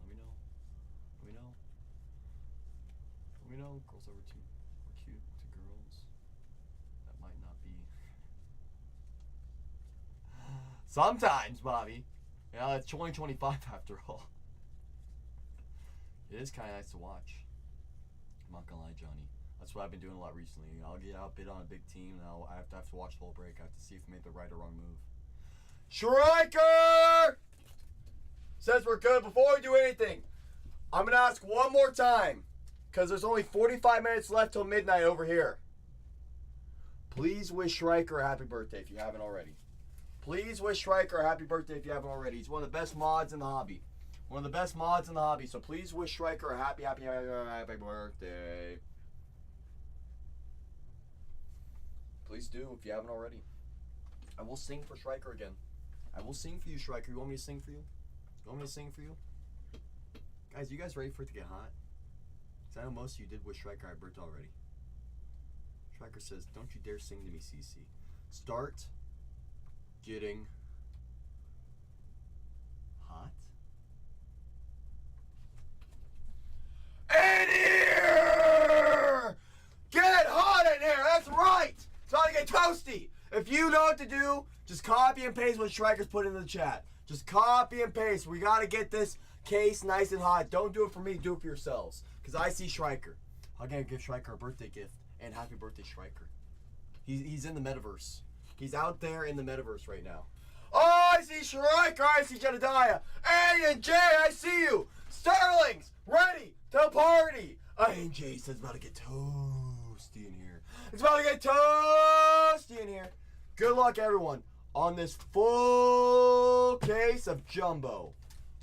Let me know. Girls over two are cute to girls. That might not be. Sometimes, Bobby. Yeah, it's 2025 after all. It is kind of nice to watch. I'm not gonna lie, Johnny. That's what I've been doing a lot recently. I'll get outbid on a big team, and I have to watch the whole break. I have to see if I made the right or wrong move. Striker says we're good. Before we do anything, I'm gonna ask one more time, because there's only 45 minutes left till midnight over here. Please wish Striker a happy birthday if you haven't already. Please wish Striker a happy birthday if you haven't already. He's one of the best mods in the hobby. One of the best mods in the hobby. So please wish Striker a happy birthday. Please do if you haven't already. I will sing for Striker again. I will sing for you, Striker. You want me to sing for you? You want me to sing for you? Guys, you guys ready for it to get hot? Because I know most of you did wish Striker happy birthday already. Striker says, don't you dare sing to me, CC. Start getting hot. In here! Get hot in here! That's right! It's about to get toasty! If you know what to do, just copy and paste what Striker's put in the chat. Just copy and paste. We gotta get this case nice and hot. Don't do it for me, do it for yourselves. Because I see Striker. I'm gonna give Striker a birthday gift. And happy birthday, Striker. He's in the metaverse. He's out there in the metaverse right now. Oh, I see Striker. I see Jedediah. A and J, I see you. Sterling's ready to party. A and J says it's about to get toasty in here. It's about to get toasty in here. Good luck, everyone, on this full case of Jumbo.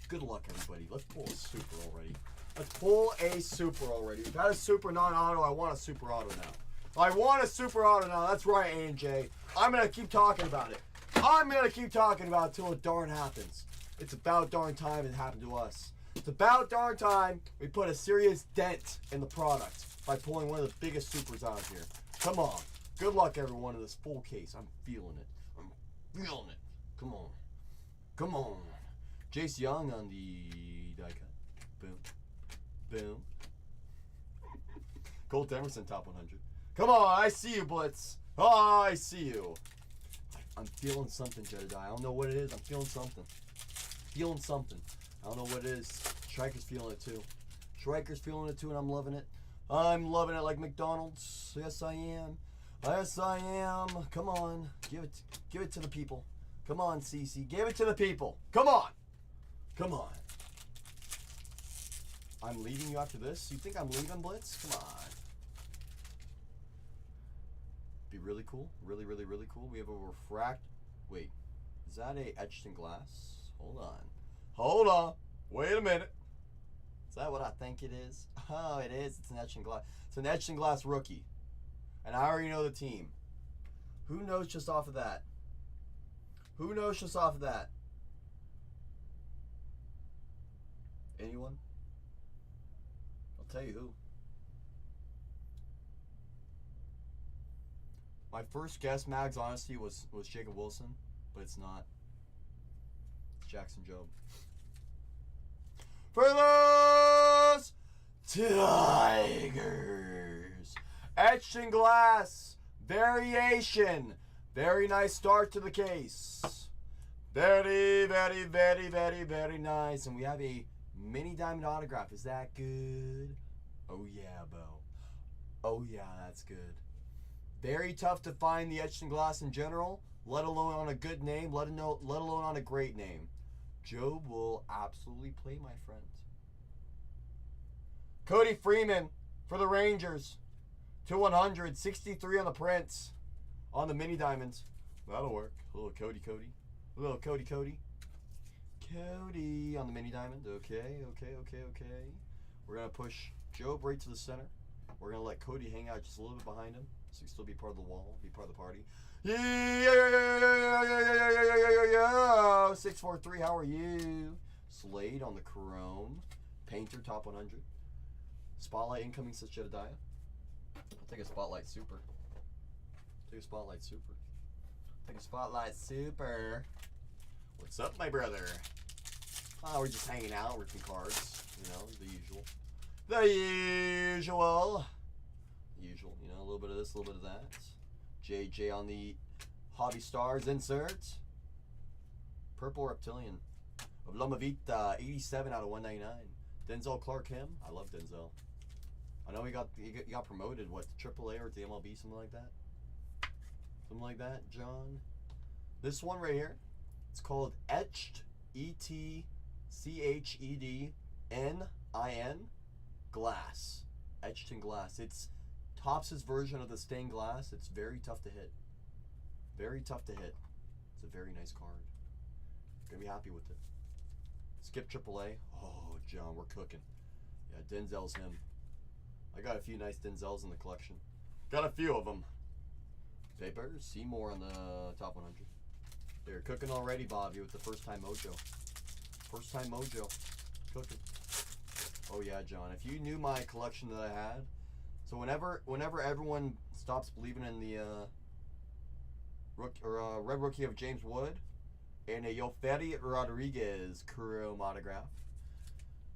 Good luck, everybody. Let's pull a super already. Let's pull a super already. We've had a super non-auto. I want a super auto now. I want a super auto now. That's right, A&J. I'm going to keep talking about it. I'm going to keep talking about it until it darn happens. It's about darn time it happened to us. It's about darn time we put a serious dent in the product by pulling one of the biggest supers out here. Come on. Good luck, everyone, in this full case. I'm feeling it. I'm feeling it. Come on. Come on. Jace Young on the die cut. Boom. Boom. Colt Emerson, top 100. Come on, I see you, Blitz. Oh, I see you. I'm feeling something, Jedediah. I don't know what it is. I'm feeling something. Feeling something. I don't know what it is. Striker's feeling it too. Striker's feeling it too, and I'm loving it. I'm loving it like McDonald's. Yes, I am. Yes, I am. Come on. Give it to the people. Come on, CC. Give it to the people. Come on. Come on. I'm leaving you after this? You think I'm leaving, Blitz? Come on. Be really cool. Really, really, really cool. We have a refract. Wait. Is that a etched in glass? Hold on. Hold on. Wait a minute. Is that what I think it is? Oh, it is. It's an etched in glass. It's an etched in glass rookie. And I already know the team. Who knows just off of that? Who knows just off of that? Anyone? I'll tell you who. My first guess, Mags, honestly, was Jacob Wilson, but it's not. It's Jackson Jobe. For those Tigers, etched in glass, variation. Very nice start to the case. Very, very, very, very, very nice. And we have a mini diamond autograph. Is that good? Oh yeah, Bo. Oh yeah, that's good. Very tough to find the etched in glass in general, let alone on a good name, let alone on a great name. Job will absolutely play, my friend. Cody Freeman for the Rangers. 2/100, 63 on the Prince. On the mini diamonds. That'll work. A little Cody. A little Cody. Cody on the mini diamond. Okay. We're going to push Job right to the center. We're going to let Cody hang out just a little bit behind him. So he can still be part of the wall, be part of the party. Yeah. 643, how are you? Slade on the Chrome. Painter top 100. Spotlight incoming, says Jedediah. I'll take a Spotlight Super. Take a Spotlight Super. Take a Spotlight Super. What's up, my brother? Oh, we're just hanging out, ripping cards. You know, the usual. The usual. The usual. You know, a little bit of this, a little bit of that. JJ on the Hobby Stars insert. Purple Reptilian of Loma Vita, 87 out of 199. Denzel Clark him. I love Denzel. I know he got promoted, what, to AAA or to the MLB, something like that? Something like that, John. This one right here, it's called Etched, ETCHEDNIN, Glass. Etched in Glass. It's Topps' version of the stained glass. It's very tough to hit. Very tough to hit. It's a very nice card. Gonna be happy with it. Skip AAA. Oh, John, we're cooking. Yeah, Denzel's him. I got a few nice Denzels in the collection. Got a few of them. Paper. Seymour on the top 100. They're cooking already, Bobby, with the first time mojo. First time mojo. Cooking. Oh yeah, John. If you knew my collection that I had, so whenever everyone stops believing in the red rookie of James Wood and a Yoferi Rodriguez Chrome autograph,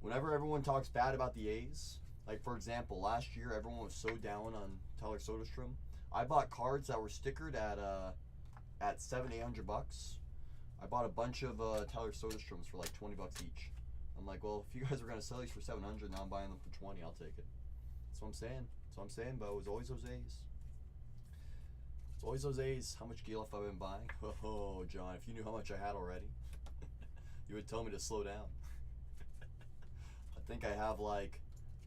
whenever everyone talks bad about the A's, like for example, last year everyone was so down on Tyler Soderstrom. I bought cards that were stickered at $700-800. I bought a bunch of Tyler Soderstroms for like $20 each. I'm like, well, if you guys are gonna sell these for $700, now I'm buying them for $20. I'll take it. That's what I'm saying. That's what I'm saying, Bo. It's always those A's. It's always those A's. How much Gielf I've been buying? Oh, John, if you knew how much I had already, you would tell me to slow down. I think I have like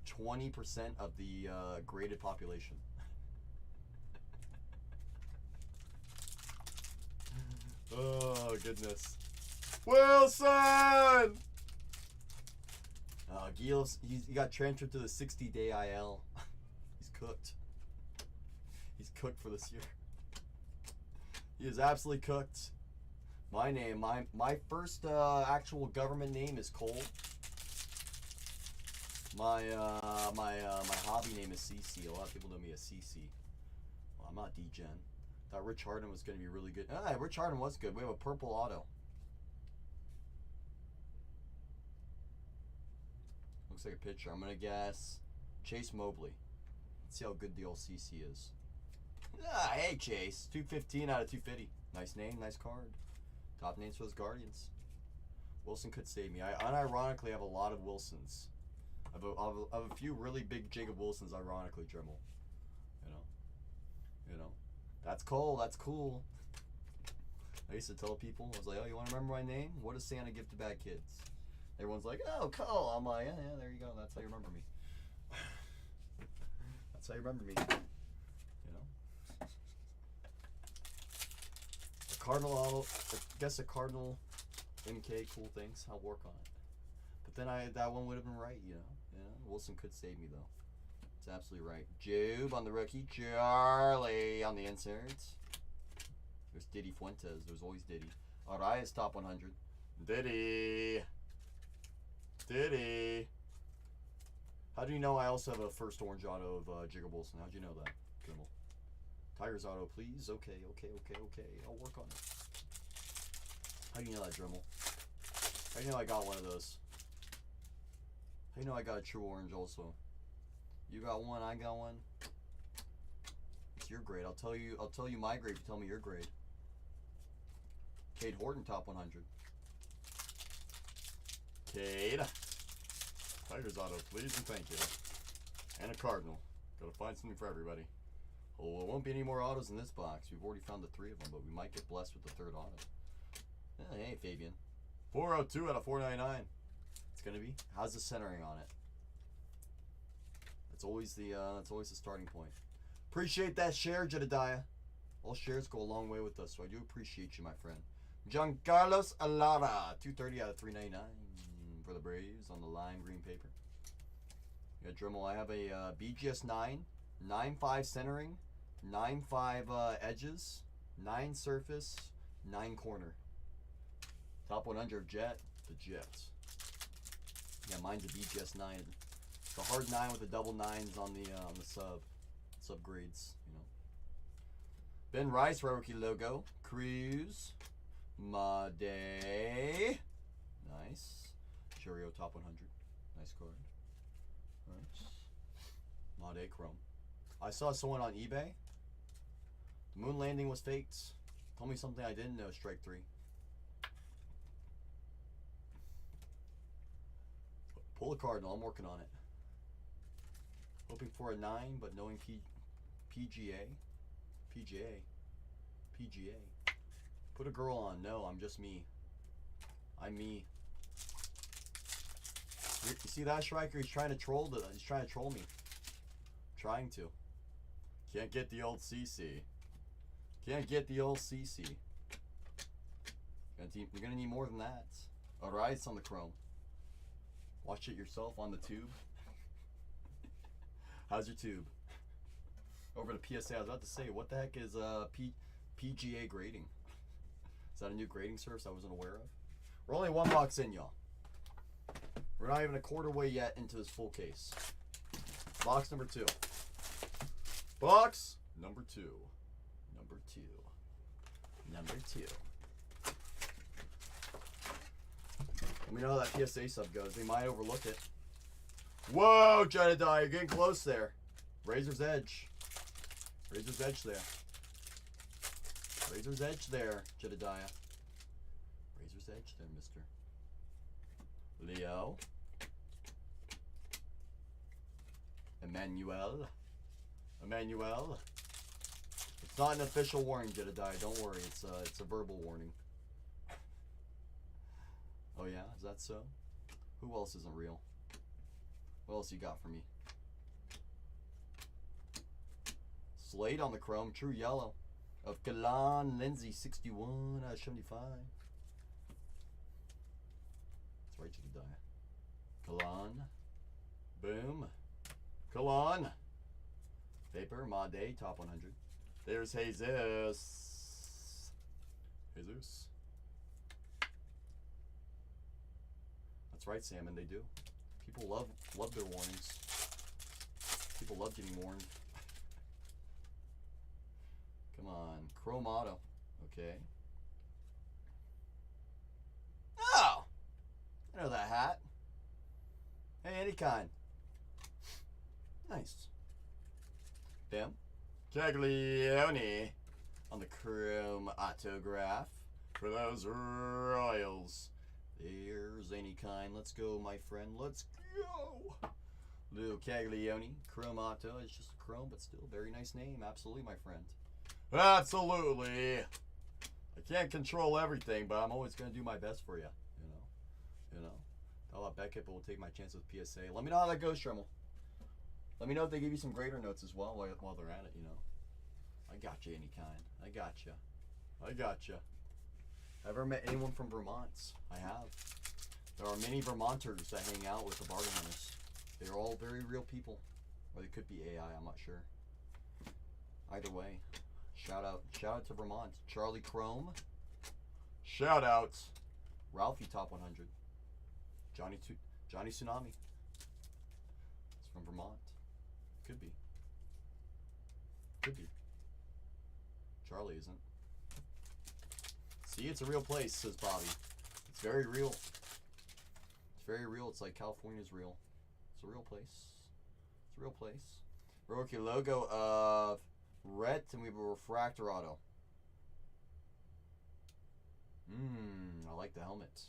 20% of the graded population. Oh, goodness. Wilson! Giel's, he got transferred to the 60-day IL. He's cooked. He's cooked for this year. He is absolutely cooked. My name, my first actual government name is Cole. My hobby name is CC. A lot of people know me as CC. Well, I'm not D-Gen. Thought Rich Harden was going to be really good. Ah, Rich Harden was good. We have a purple auto. Looks like a pitcher. I'm going to guess Chase Mobley. Let's see how good the old CC is. Ah, hey, Chase. 215 out of 250. Nice name, nice card. Top names for those Guardians. Wilson could save me. I unironically have a lot of Wilsons. I have a few really big Jacob Wilsons, ironically, Dremel. You know. That's cool. That's cool. I used to tell people, I was like, oh, you want to remember my name? What does Santa give to bad kids? Everyone's like, oh, cool. I'm like, yeah, there you go. That's how you remember me. That's how you remember me. You know? A Cardinal, I guess a Cardinal MK, cool things. I'll work on it. But then that one would have been right, you know? Wilson could save me, though. It's absolutely right. Job on the rookie. Charlie on the inserts. There's Diddy Fuentes. There's always Diddy. Arias top 100. Diddy. How do you know I also have a first orange auto of Jacob Wilson? How'd you know that, Kimmel? Tigers auto, please. Okay. I'll work on it. How do you know that, Dremel? How do you know I got one of those? How do you know I got a true orange also? You got one, I got one. It's your grade. I'll tell you my grade if you tell me your grade. Cade Horton top 100. Cade. Tigers auto, please and thank you. And a Cardinal. Gotta find something for everybody. Oh, there won't be any more autos in this box. We've already found the 3 of them, but we might get blessed with the 3rd auto. Hey, Fabian. 402 out of 499. It's gonna be. How's the centering on it? That's always the starting point. Appreciate that share, Jedediah. All shares go a long way with us, so I do appreciate you, my friend. Giancarlos Alara, 230 out of 399 for the Braves on the lime green paper. Yeah, Dremel, I have a BGS 9, 9.5 centering, 9.5 edges, 9 surface, 9 corner. Top 100 Jet, the Jets. Yeah, mine's a BGS 9. It's a hard 9 with the double 9s on the sub grades, you know. Ben Rice, rookie logo. Cruz. Made. Nice. Cheerio top 100. Nice card. Nice. Made Chrome. I saw someone on eBay. The moon landing was faked. Told me something I didn't know. Strike 3. Pull a cardinal. I'm working on it. Hoping for a 9, but knowing PGA. Put a girl on. No, I'm just me. I'm me. You see that, Striker? He's trying to troll. He's trying to troll me. Trying to. Can't get the old CC. Can't get the old CC. You're gonna need more than that. Alright, it's on the Chrome. Watch it yourself on the tube. How's your tube? Over to PSA. I was about to say, what the heck is PGA grading? Is that a new grading service I wasn't aware of? We're only 1 box in, y'all. We're not even a quarter way yet into this full case. Box number 2. Box number 2. Number 2. Number 2. Let me know how that PSA sub goes. They might overlook it. Whoa, Jedediah, you're getting close there. Razor's Edge. Razor's Edge there. Razor's Edge there, Jedediah. Razor's Edge there, mister. Leo. Emmanuel. It's not an official warning, Jedediah. Don't worry. It's a verbal warning. Oh yeah, is that so? Who else isn't real? What else you got for me? Slade on the Chrome, true yellow. Of Kalan Lindsay, 61 out of 75. That's right, Jedediah. Kalan. Boom. Kalan. Vapor, Made, top 100. There's Jesus. Jesus. That's right, Salmon, they do. People love their warnings. People love getting warned. Come on. Chrome Auto. Okay. Oh! I know that hat. Hey, any kind. Nice. Bam. Caglione on the Chrome Autograph for those Royals. There's any kind. Let's go, my friend. Let's go. Lou Caglione. Chrome Auto. It's just a Chrome, but still very nice name. Absolutely, my friend. Absolutely. I can't control everything, but I'm always going to do my best for you. You know. How about Beckett, but we'll take my chance with PSA. Let me know how that goes, Tremel. Let me know if they give you some grader notes as well while they're at it, you know. I got you, any kind. I got you. Ever met anyone from Vermont? I have. There are many Vermonters that hang out with the bargain hunters. They're all very real people. Or they could be AI, I'm not sure. Either way. Shout out to Vermont. Charlie Chrome. Shout out. Ralphie top 100. Johnny Tsunami. It's from Vermont. Could be. Charlie isn't. See, it's a real place, says Bobby. It's very real. It's very real. It's like California's real. It's a real place. Rookie logo of Rhett, and we have a refractor auto. I like the helmet.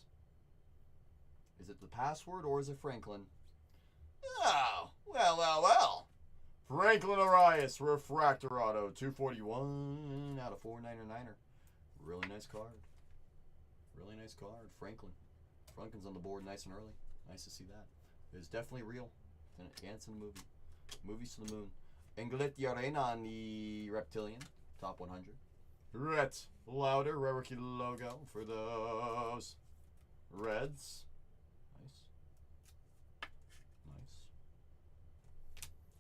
Is it the password or is it Franklin? Oh, well. Franklin Arias, refractor auto, 241 out of 499er. Really nice card. Franklin's on the board nice and early. Nice to see that. It's definitely real. And it's in the movie. Movies to the moon. Englet Arena on the Reptilian. Top 100. Rhett Louder, rookie logo for those Reds. Nice.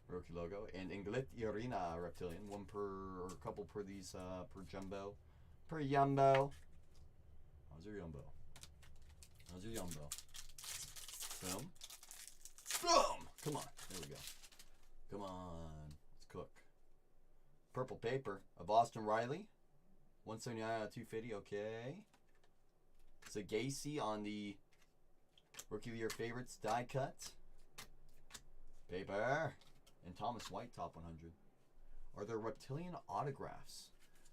Rookie logo. And Englet Arena Reptilian. One per, or a couple per these, per jumbo. Per Yumbo. How's your Yumbo? Boom. Come on. There we go. Come on. Let's cook. Purple paper of Austin Riley. 179 out of 250. Okay. Sagasi on the Rookie of the Year favorites die cut. Paper. And Thomas White top 100. Are there reptilian autographs?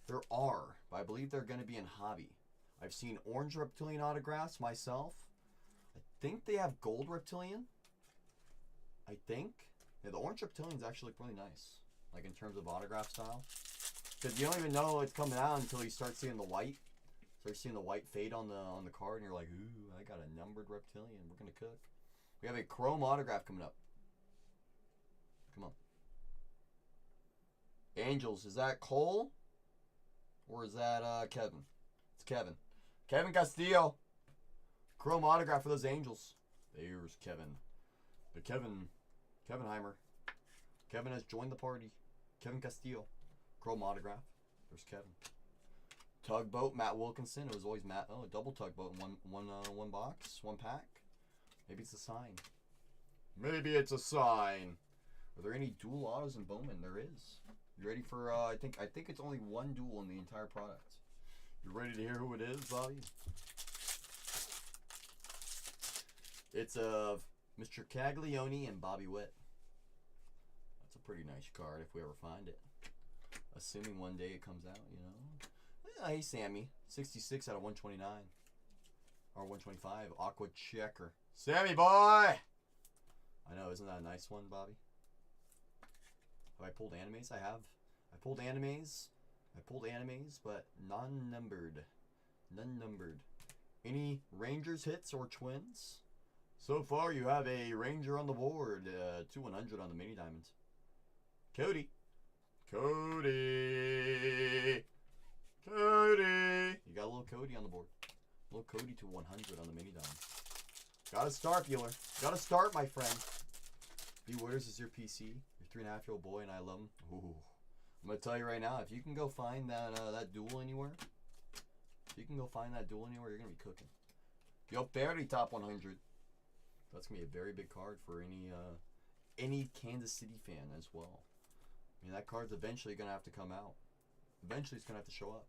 There are, but I believe they're going to be in hobby. I've seen orange reptilian autographs myself. I think they have gold reptilian. I think. Yeah, the orange reptilians actually look really nice. Like in terms of autograph style. Because you don't even know it's coming out until you start seeing the white. Start seeing the white fade on the card and you're like, ooh, I got a numbered reptilian. We're going to cook. We have a chrome autograph coming up. Come on. Angels, is that Cole? Or is that Kevin? It's Kevin. Kevin Castillo. Chrome autograph for those Angels. There's Kevin. The Kevinheimer. Kevin has joined the party. Kevin Castillo. Chrome autograph. There's Kevin. Tugboat, Matt Wilkinson. It was always Matt. Oh, a double tugboat in one box, one pack. Maybe it's a sign. Maybe it's a sign. Are there any dual autos in Bowman? There is. You ready for? I think it's only one duel in the entire product. You ready to hear who it is, Bobby? It's of Mr. Caglione and Bobby Witt. That's a pretty nice card if we ever find it. Assuming one day it comes out, you know. Hey, Sammy. 66 out of 129. Or 125. Aqua Checker. Sammy, boy! I know, isn't that a nice one, Bobby? Have I pulled animes? I have. I pulled animes. But non-numbered. None-numbered. Any Rangers hits or twins? So far, you have a Ranger on the board. 2/100 on the mini diamonds. Cody. Cody. You got a little Cody on the board. A little Cody to 100 on the mini diamond. Gotta start, Bueller. Gotta start, my friend. B. Wooders is your PC. Your 3.5-year-old boy, and I love him. Ooh. I'm gonna tell you right now, if you can go find that duel anywhere, you're gonna be cooking. Yo, Perry top 100. That's gonna be a very big card for any Kansas City fan as well. I mean, that card's eventually gonna have to come out. Eventually, it's gonna have to show up.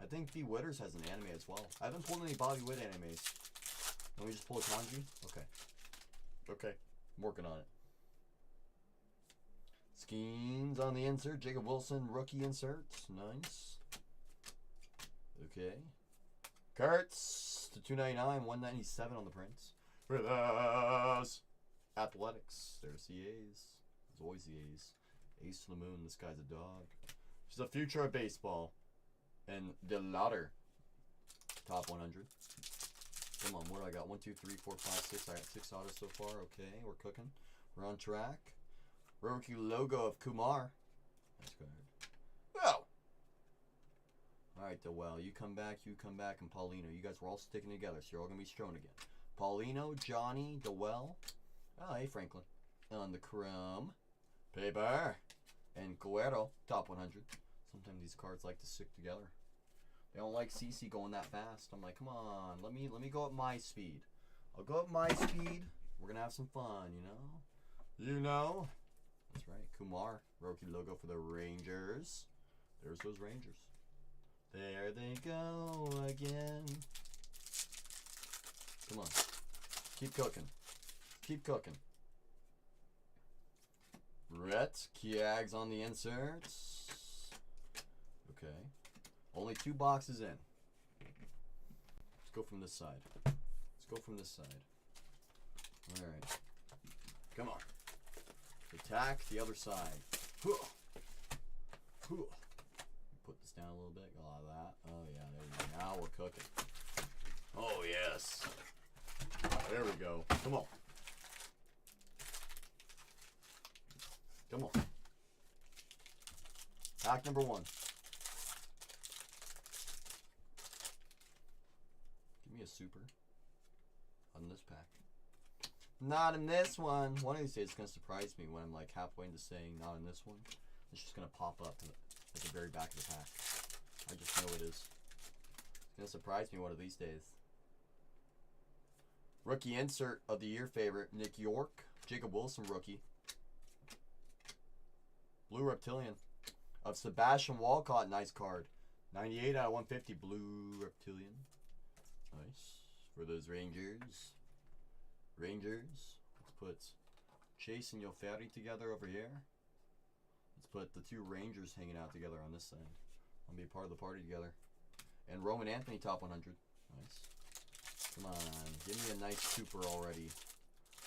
I think B. Witters has an anime as well. I haven't pulled any Bobby Witt animes. Let me just pull a kanji. Okay. Okay. I'm working on it. Schemes on the insert. Jacob Wilson, rookie insert. Nice. Okay. Kurtz to 299, 197 on the prints. For those Athletics. There's the A's. There's always the A's. Ace to the moon. This guy's a dog. She's the future of baseball. And the latter. Top 100. Come on, what do I got? 1, 2, 3, 4, 5, 6. I got 6 autos so far. Okay, we're cooking. We're on track. Rookie logo of Kumar. That's good. Oh! Alright, well, you come back, and Paulino. You guys were all sticking together, so you're all going to be strong again. Paulino, Johnny, Dewell. Oh, hey, Franklin. On the chrome. Paper. And Guerrero, top 100. Sometimes these cards like to stick together. They don't like CC going that fast. I'm like, come on, let me go at my speed. I'll go at my speed. We're gonna have some fun, you know? You know? That's right. Kumar, rookie logo for the Rangers. There's those Rangers. There they go again. Come on. Keep cooking. Keep cooking. Rhett, Kiags on the inserts. Okay. Only 2 boxes in. Let's go from this side. Let's go from this side. Alright. Come on. Attack the other side. Put this down a little bit. A lot of that. Oh, yeah. There we go. Now we're cooking. Oh, yes. There we go. Come on. Come on. Pack number 1. Give me a super on this pack. Not in this one. One of these days it's going to surprise me when I'm like halfway into saying not in this one. It's just going to pop up at the very back of the pack. I just know it is. It's going to surprise me one of these days. Rookie insert of the year favorite, Nick York. Jacob Wilson rookie. Blue Reptilian of Sebastian Walcott. Nice card. 98 out of 150. Blue Reptilian. Nice. For those Rangers. Rangers. Let's put Chase and Yoferri together over here. Let's put the two Rangers hanging out together on this side. I'll be a part of the party together. And Roman Anthony top 100. Nice. Come on. Give me a nice super already.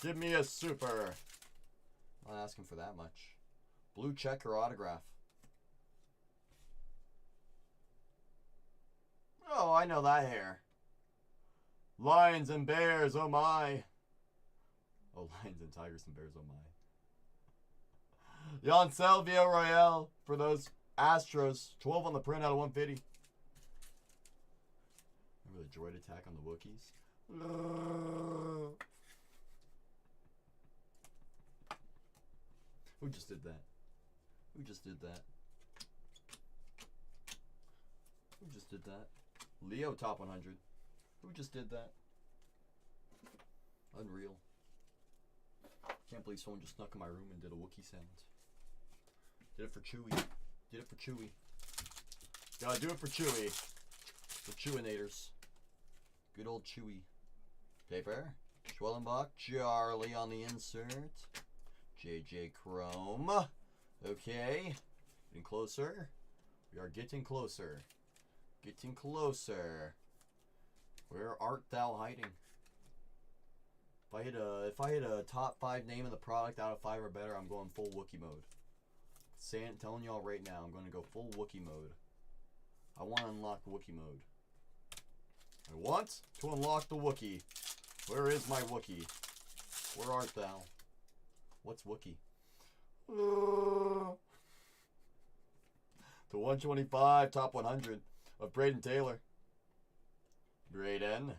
Give me a super. I'm not asking for that much. Blue checker autograph. Oh, I know that hair. Lions and Bears, oh my. Oh, Lions and Tigers and Bears, oh my. Yancel Villarreal for those Astros. 12 on the print out of 150. Remember the droid attack on the Wookiees? Who just did that? Who just did that? Who just did that? Leo top 100. Who just did that? Unreal. Can't believe someone just snuck in my room and did a Wookiee sound. Did it for Chewie. Did it for Chewie. Gotta do it for Chewie. The Chewinators. Good old Chewie. Paper. Schwellenbach. Charlie on the insert. JJ Chrome. Okay. Getting closer. We are getting closer. Getting closer. Where art thou hiding? If I hit a top 5 name of the product out of 5 or better, I'm going full Wookiee mode. Telling y'all right now, I'm going to go full Wookiee mode. I want to unlock Wookiee mode. I want to unlock the Wookiee. Where is my Wookiee? Where art thou? What's Wookiee? To 125, top 100 of Braden Taylor. Braden.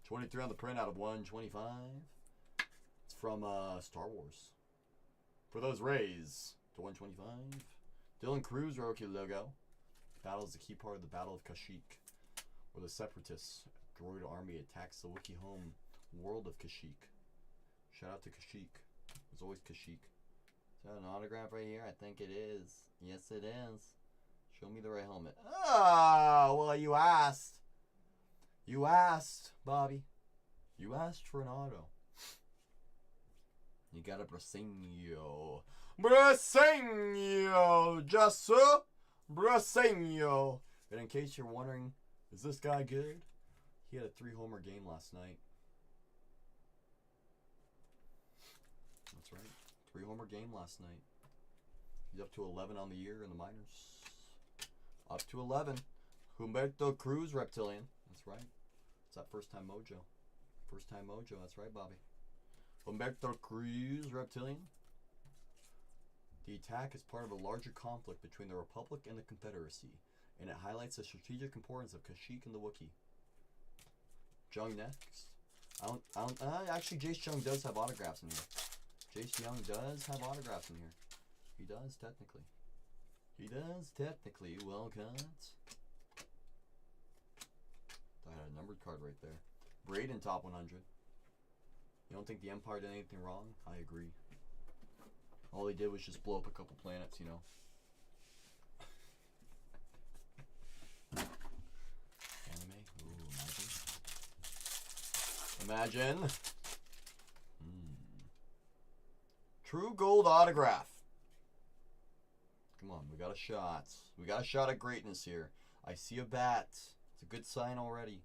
23 on the print out of 125. It's from Star Wars. For those Rays, to 125. Dylan Cruz, rookie logo. Battle is the key part of the Battle of Kashyyyk, where the Separatists droid army attacks the Wookiee home world of Kashyyyk. Shout out to Kashyyyk. There's always Kashyyyk. Is that an autograph right here? I think it is. Yes, it is. Show me the right helmet. Ah, well, you asked. You asked, Bobby. You asked for an auto. You got a Brasenio. Brasenio! Just so? Brasenio. And in case you're wondering, is this guy good? He had a 3-homer game last night. That's right. 3-homer game last night. He's up to 11 on the year in the minors. Up to 11. Humberto Cruz, Reptilian. That's right. It's that first time mojo. First time mojo. That's right, Bobby. Humberto Cruz, Reptilian. The attack is part of a larger conflict between the Republic and the Confederacy, and it highlights the strategic importance of Kashyyyk and the Wookiee. Jung next. Actually, Jace Jung does have autographs in here. Jace Young does have autographs in here. He does, technically. He does, technically. Well cut. I had a numbered card right there. Braden, top 100. You don't think the Empire did anything wrong? I agree. All he did was just blow up a couple planets, you know. Anime? Ooh, imagine. True gold autograph. Come on, we got a shot. We got a shot at greatness here. I see a bat. It's a good sign already.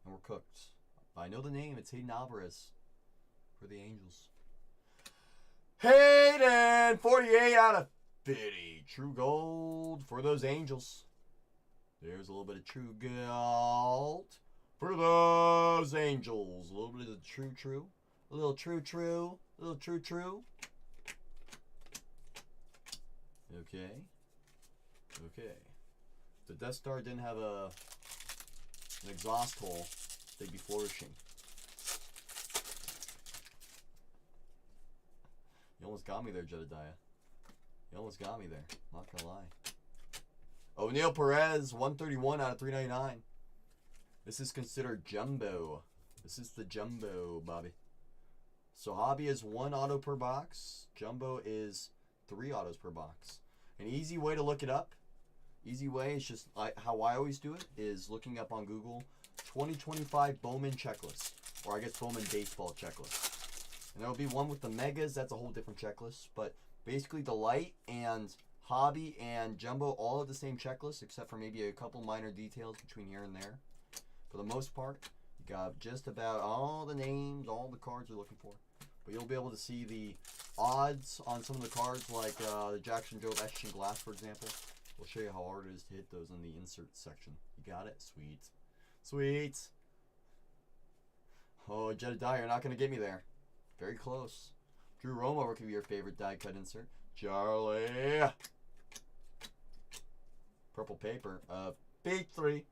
And we're cooked. I know the name. It's Hayden Alvarez for the Angels. Hayden! 48 out of 50. True gold for those Angels. There's a little bit of true gold for those Angels. A little bit of the true. A little true. A little true. Okay. The Death Star didn't have an exhaust hole. They'd be flourishing. You almost got me there, Jedediah. You almost got me there. Not gonna lie. O'Neal Perez, 131 out of 399. This is considered jumbo. This is the jumbo, Bobby. So hobby is 1 auto per box. Jumbo is 3 autos per box. An easy way to look it up. Easy way is just how I always do it is looking up on Google 2025 Bowman checklist. Or I guess Bowman baseball checklist. And there'll be one with the megas. That's a whole different checklist. But basically the light and hobby and jumbo all have the same checklist except for maybe a couple minor details between here and there. For the most part, you got just about all the names, all the cards you're looking for. But you'll be able to see the odds on some of the cards like the Jackson Joe Etching Glass, for example. We'll show you how hard it is to hit those in the insert section. You got it? Sweet. Sweet. Oh, Jedediah, you're not going to get me there. Very close. Drew Romo could be your favorite die cut insert. Charlie. Purple paper of Big 3.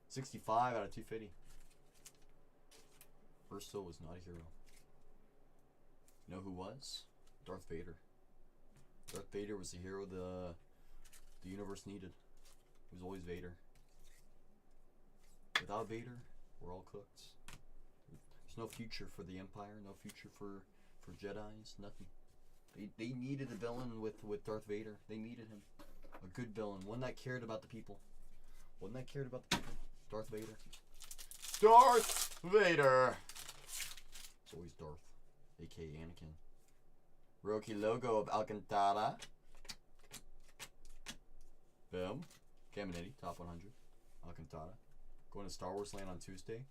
65 out of 250. Verso was not a hero. You know who was? Darth Vader. Darth Vader was the hero the universe needed. He was always Vader. Without Vader, we're all cooked. There's no future for the Empire, no future for Jedis, nothing. They needed a villain with Darth Vader. They needed him. A good villain, one that cared about the people. One that cared about the people. Darth Vader. Darth Vader! It's always Darth, aka Anakin. Rookie logo of Alcantara. Boom. Caminiti, top 100. Alcantara. Going to Star Wars Land on Tuesday.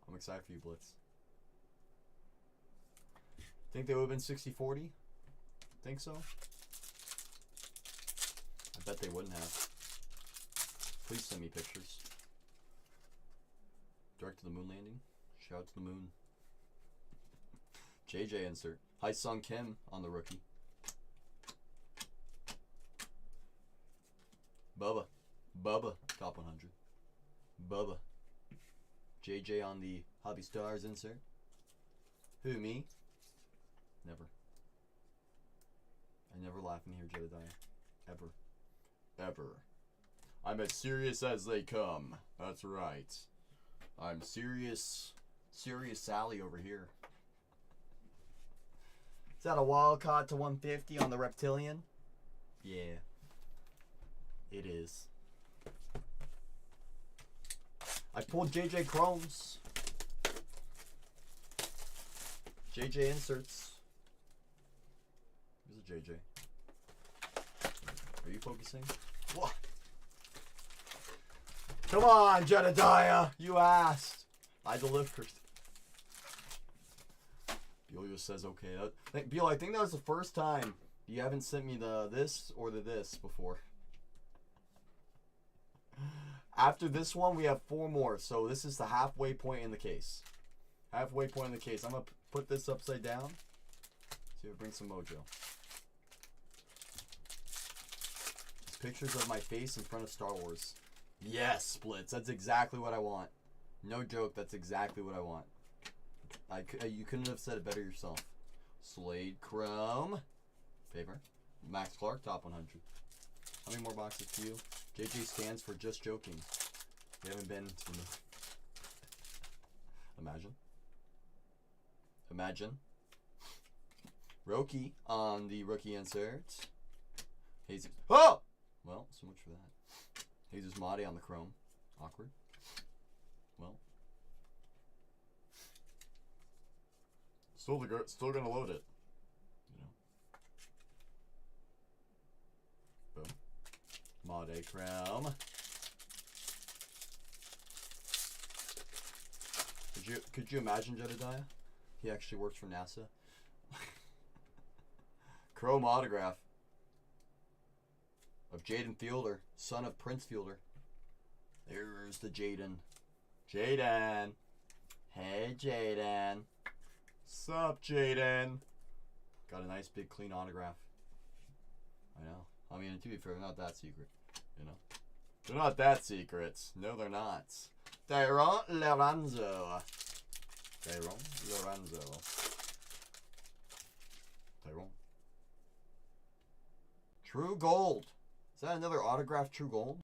I'm excited for you, Blitz. Think they would have been 60-40? Think so? I bet they wouldn't have. Please send me pictures. Direct to the moon landing. Shout out to the moon. JJ insert. Hi Sung Kim on the rookie. Bubba. Bubba. Top 100. Bubba. JJ on the Hobby Stars insert. Who, me? Never. I never laugh in here, Jedediah. Ever. Ever. I'm as serious as they come. That's right. I'm serious. Serious Sally over here. Is that a wild caught to 150 on the Reptilian? Yeah. It is. I pulled JJ Chromes. JJ inserts. Where's the JJ? Are you focusing? What? Come on, Jedediah. You asked. I delivered. Beal says okay. Beal, I think that was the first time you haven't sent me the this or the this before. After this one, we have 4 more. So this is the halfway point in the case. Halfway point in the case. I'm going to put this upside down. See if it brings some mojo. Pictures of my face in front of Star Wars. Yes, Splits. That's exactly what I want. No joke. That's exactly what I want. You couldn't have said it better yourself. Slade Chrome. Paper. Max Clark, top 100. How many more boxes to you? JJ stands for just joking. You haven't been to the... Imagine. Imagine. Roki on the rookie insert. Jesus. Oh! Well, so much for that. Jesus Mahdi on the chrome. Awkward. Well. Still gonna load it. You know. Boom. Mahdi chrome. Could you imagine Jedediah? He actually works for NASA. Chrome autograph of Jaden Fielder, son of Prince Fielder. There's the Jaden. Jaden. Hey, Jaden. Sup, Jaden? Got a nice, big, clean autograph. I know. I mean, to be fair, they're not that secret. You know? They're not that secret. No, they're not. Tyrone Lorenzo. Tyrone Lorenzo. Tyrone. True Gold. Is that another autograph True Gold?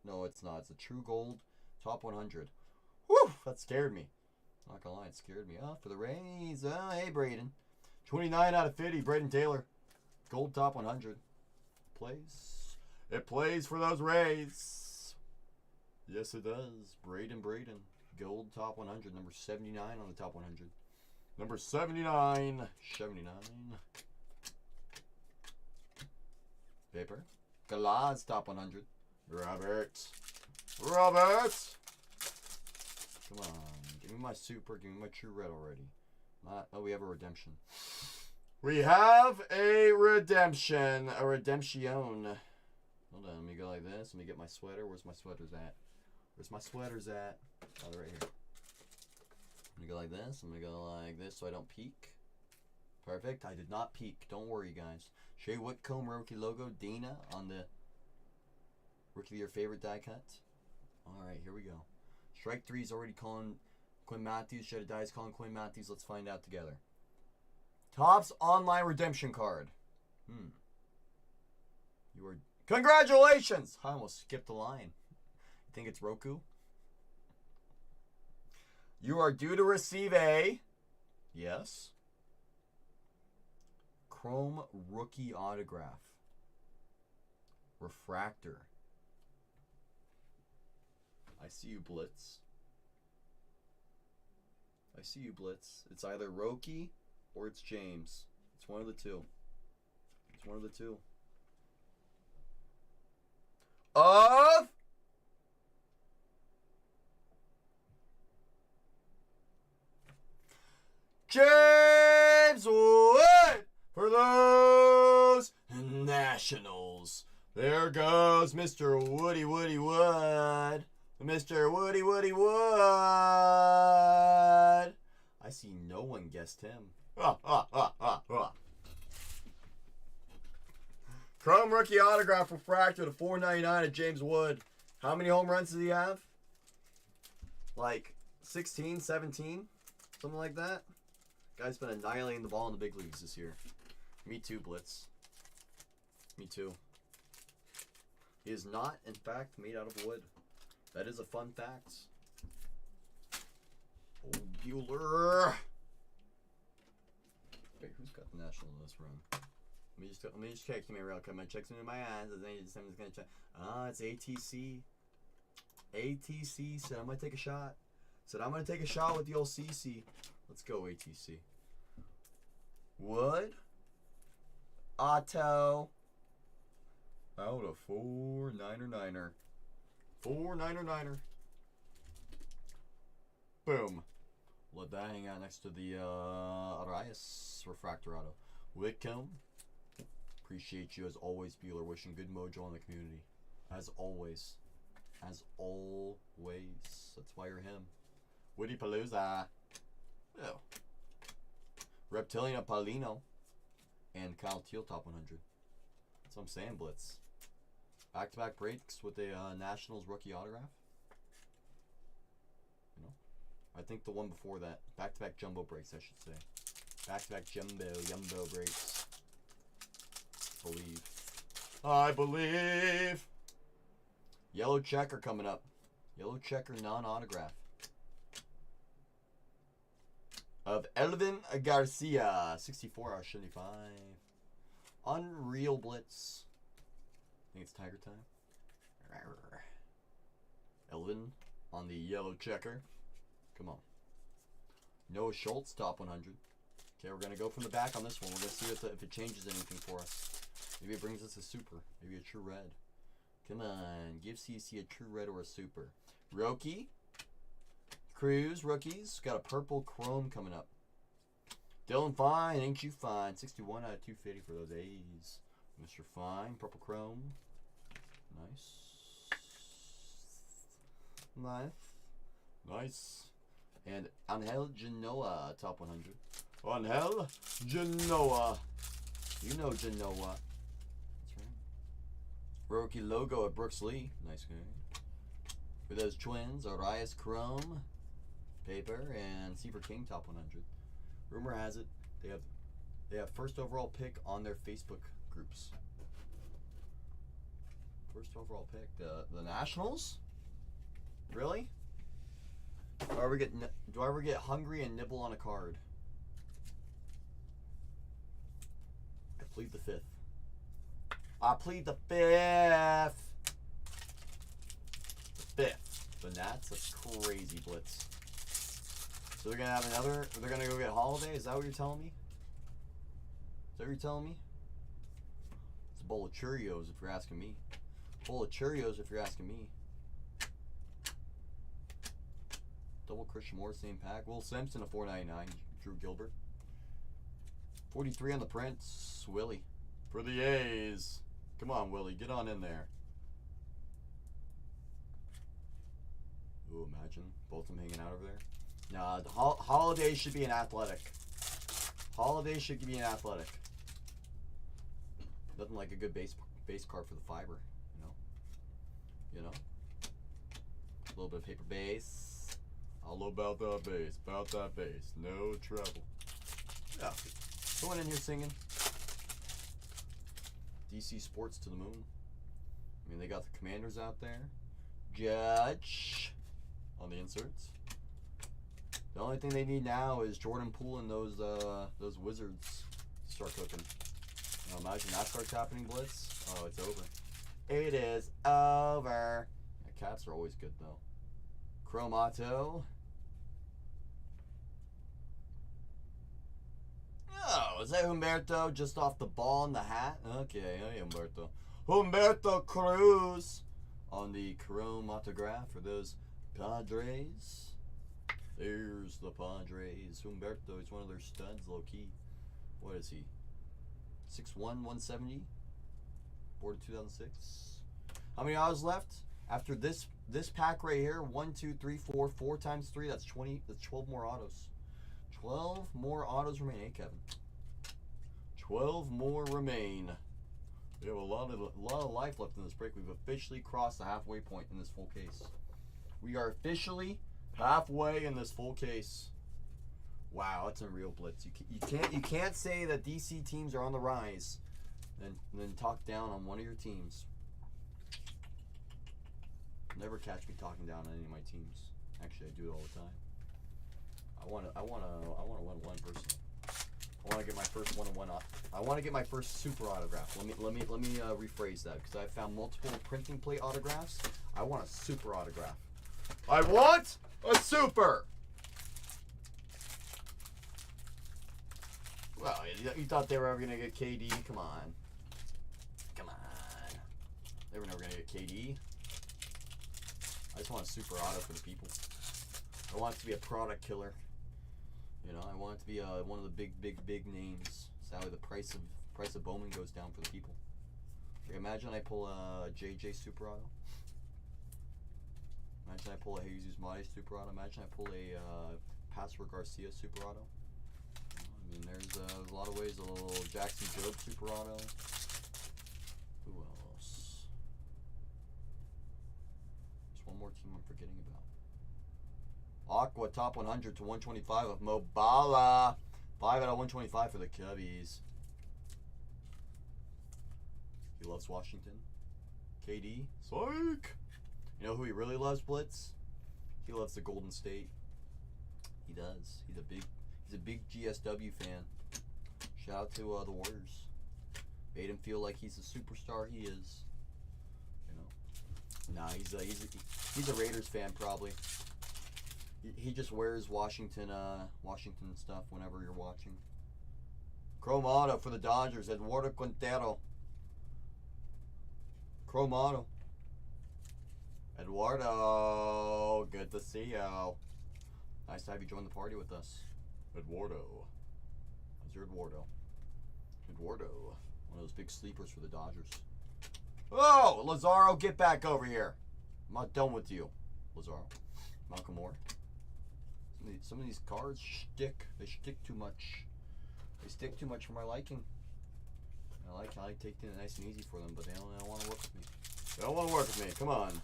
No, it's not. It's a True Gold top 100. Whew, that scared me. Not gonna lie, it scared me. Oh, for the Rays. Oh, hey, Braden. 29 out of 50, Braden Taylor. Gold top 100. Plays. It plays for those Rays. Yes, it does. Braden. Gold top 100. Number 79 on the top 100. Number 79. 79. Paper. Galaz top 100. Robert. Come on. Give me my super. Give me my true red already. Oh, we have a redemption. We have a redemption. A redemption. Hold on. Let me go like this. Let me get my sweater. Where's my sweaters at? Oh, they're right here. Let me go like this. Let me go like this so I don't peek. Perfect. I did not peek. Don't worry, guys. Shea Whitcomb rookie logo. Dana on the rookie of your favorite die cut. Alright, here we go. Strike 3 is already calling Quinn Matthews. Shed of Die is calling Quinn Matthews. Let's find out together. Topps online redemption card. You are... Congratulations! I almost skipped the line. You think it's Roku? You are due to receive a... Yes. Chrome rookie autograph. Refractor. I see you, Blitz. It's either Roki or it's James. It's one of the two. Of James Wood for those Nationals. There goes Mr. Woody Wood. Mr. Woody Wood. I see no one guessed him. Chrome rookie autograph refractor to $4.99 at James Wood. How many home runs does he have? Like 16, 17? Something like that? Guy's been annihilating the ball in the big leagues this year. Me too, Blitz. Me too. He is not, in fact, made out of wood. That is a fun fact. Oh, Bueller. Wait, who's got the National in this run? Let me just check to me real quick. I'm gonna check some in my eyes. Someone's gonna check. It's ATC. ATC said I'm gonna take a shot. With the old CC. Let's go, ATC. Wood. Otto. Out of 4.99er. 4.99er. Boom. Let that hang out next to the Arias refractor auto. Whitcomb. Appreciate you as always, Bueller. Wishing good mojo on the community. As always. That's why you're him. Woody Palooza. Oh. Reptilian Paulino. And Kyle Teal top 100. That's what I'm saying, Blitz. Back-to-back breaks with the Nationals rookie autograph. You know, I think the one before that. Back-to-back jumbo breaks, I should say. Back-to-back jumbo breaks. I believe. Yellow checker coming up. Yellow checker non-autograph. Of Elvin Garcia. 64 out of 75. Unreal Blitz. I think it's Tiger time. Elvin on the yellow checker. Come on. Noah Schultz, top 100. Okay, we're going to go from the back on this one. We're going to see if it changes anything for us. Maybe it brings us a super. Maybe a true red. Come on. Give CC a true red or a super. Roki. Cruz, rookies. Got a purple chrome coming up. Dylan Fine, ain't you fine? 61 out of 250 for those A's. Mr. Fine, purple chrome. Nice. And Angel Genoa, top 100. Angel Genoa. You know Genoa. That's right. Rookie logo at Brooks Lee. Nice guy. For those Twins, Arias Chrome, paper, and Seaver King, top 100. Rumor has it they have first overall pick on their Facebook groups. First overall pick. The Nationals? Really? Do I ever get hungry and nibble on a card? I plead the fifth. I plead the fifth. The fifth. The Nats, that's crazy blitz. So they're gonna have another. They're gonna go get Holiday. Is that what you're telling me? Is that what you're telling me? It's a bowl of Cheerios if you're asking me. Bowl of Cheerios if you're asking me. Double Christian Moore, same pack. Will Simpson, a $4.99. Drew Gilbert. 43 on the print. Willie. For the A's. Come on, Willie. Get on in there. Ooh, imagine both of them hanging out over there. Nah, the Holiday should be an Athletic. Holiday should be an Athletic. Nothing like a good base card for the fiber, you know. You know. A little bit of paper base. All about that base. About that base. No trouble. Yeah. Someone in here singing. DC Sports to the moon. I mean, they got the Commanders out there. Judge on the inserts. The only thing they need now is Jordan Poole and those Wizards to start cooking. You know, imagine that starts happening, Blitz. Oh, it's over. It is over. Yeah, Caps are always good though. Chromato. Oh, is that Humberto just off the ball in the hat? Okay, hey Humberto. Humberto Cruz on the chromatograph for those Padres. There's the Padres. Humberto is one of their studs, low key. What is he? 6'1", 170. Born in 2006. How many autos left? After this pack right here, 1, 2, 3, 4, 4 times 3. That's 20. That's 12 more autos. 12 more autos remain. Hey, Kevin. 12 more remain. We have a lot of life left in this break. We've officially crossed the halfway point in this full case. We are officially halfway in this full case. Wow, that's a real blitz. You can't say that DC teams are on the rise, and then talk down on one of your teams. Never catch me talking down on any of my teams. Actually, I do it all the time. I wanna win one person. I want to get my first one-on-one. I want to get my first super autograph. Let me rephrase that because I found multiple printing plate autographs. I want a super autograph. I want a super. Well, you thought they were ever gonna get KD? Come on. They were never gonna get KD. I just want a super auto for the people. I want it to be a product killer. You know, I want it to be one of the big names. So that way the price of Bowman goes down for the people. Like imagine I pull a JJ Super Auto. Imagine I pull a Jesus Mate Super Auto. Imagine I pull a Pastor Garcia Super Auto. I mean, there's a lot of ways. A little Jackson Job Super Auto. Who else? There's one more team I'm forgetting about. Aqua top 100 to 125 of Mobala. 5 out of 125 for the Cubbies. He loves Washington. KD. Psych! You know who he really loves, Blitz? He loves the Golden State. He does. He's a big GSW fan. Shout out to the Warriors. Made him feel like he's the superstar he is. You know. Nah, he's a Raiders fan probably. He just wears Washington stuff whenever you're watching. Chromato for the Dodgers, Eduardo Quintero. Chromato. Eduardo, good to see you. Nice to have you join the party with us. Eduardo. How's your Eduardo? Eduardo, one of those big sleepers for the Dodgers. Oh, Lazaro, get back over here. I'm not done with you, Lazaro. Malcolm Moore. Some of these cards stick. They stick too much. They stick too much for my liking. I like taking it nice and easy for them, but they don't want to work with me. They don't want to work with me. Come on.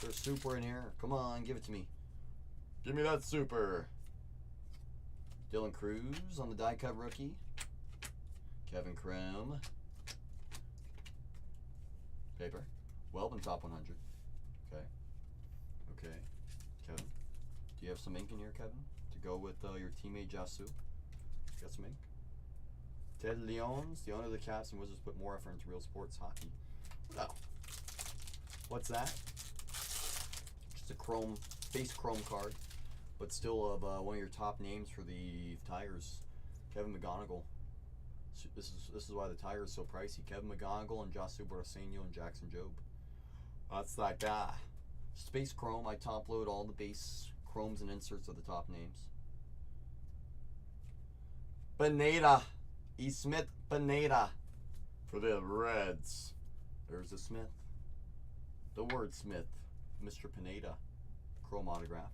There's super in here. Come on, give it to me. Give me that super. Dylan Cruz on the die cut rookie. Kevin Krim. Paper. Welbin top 100. Okay. Okay. Kevin, do you have some ink in here, Kevin, to go with your teammate Jasu? Got some ink? Ted Leons, the owner of the Caps and Wizards, put more effort into real sports hockey. Oh. What's that? Just a base chrome card, but still of one of your top names for the Tigers, Kevin McGonigal. This is why the Tigers are so pricey. Kevin McGonigal and Jasu Borrasino and Jackson Job. That's that guy. Space Chrome. I top load all the base chromes and inserts of the top names. Pineda. E. Smith Pineda for the Reds. There's the Smith. The word Smith. Mr. Pineda. Chrome autograph.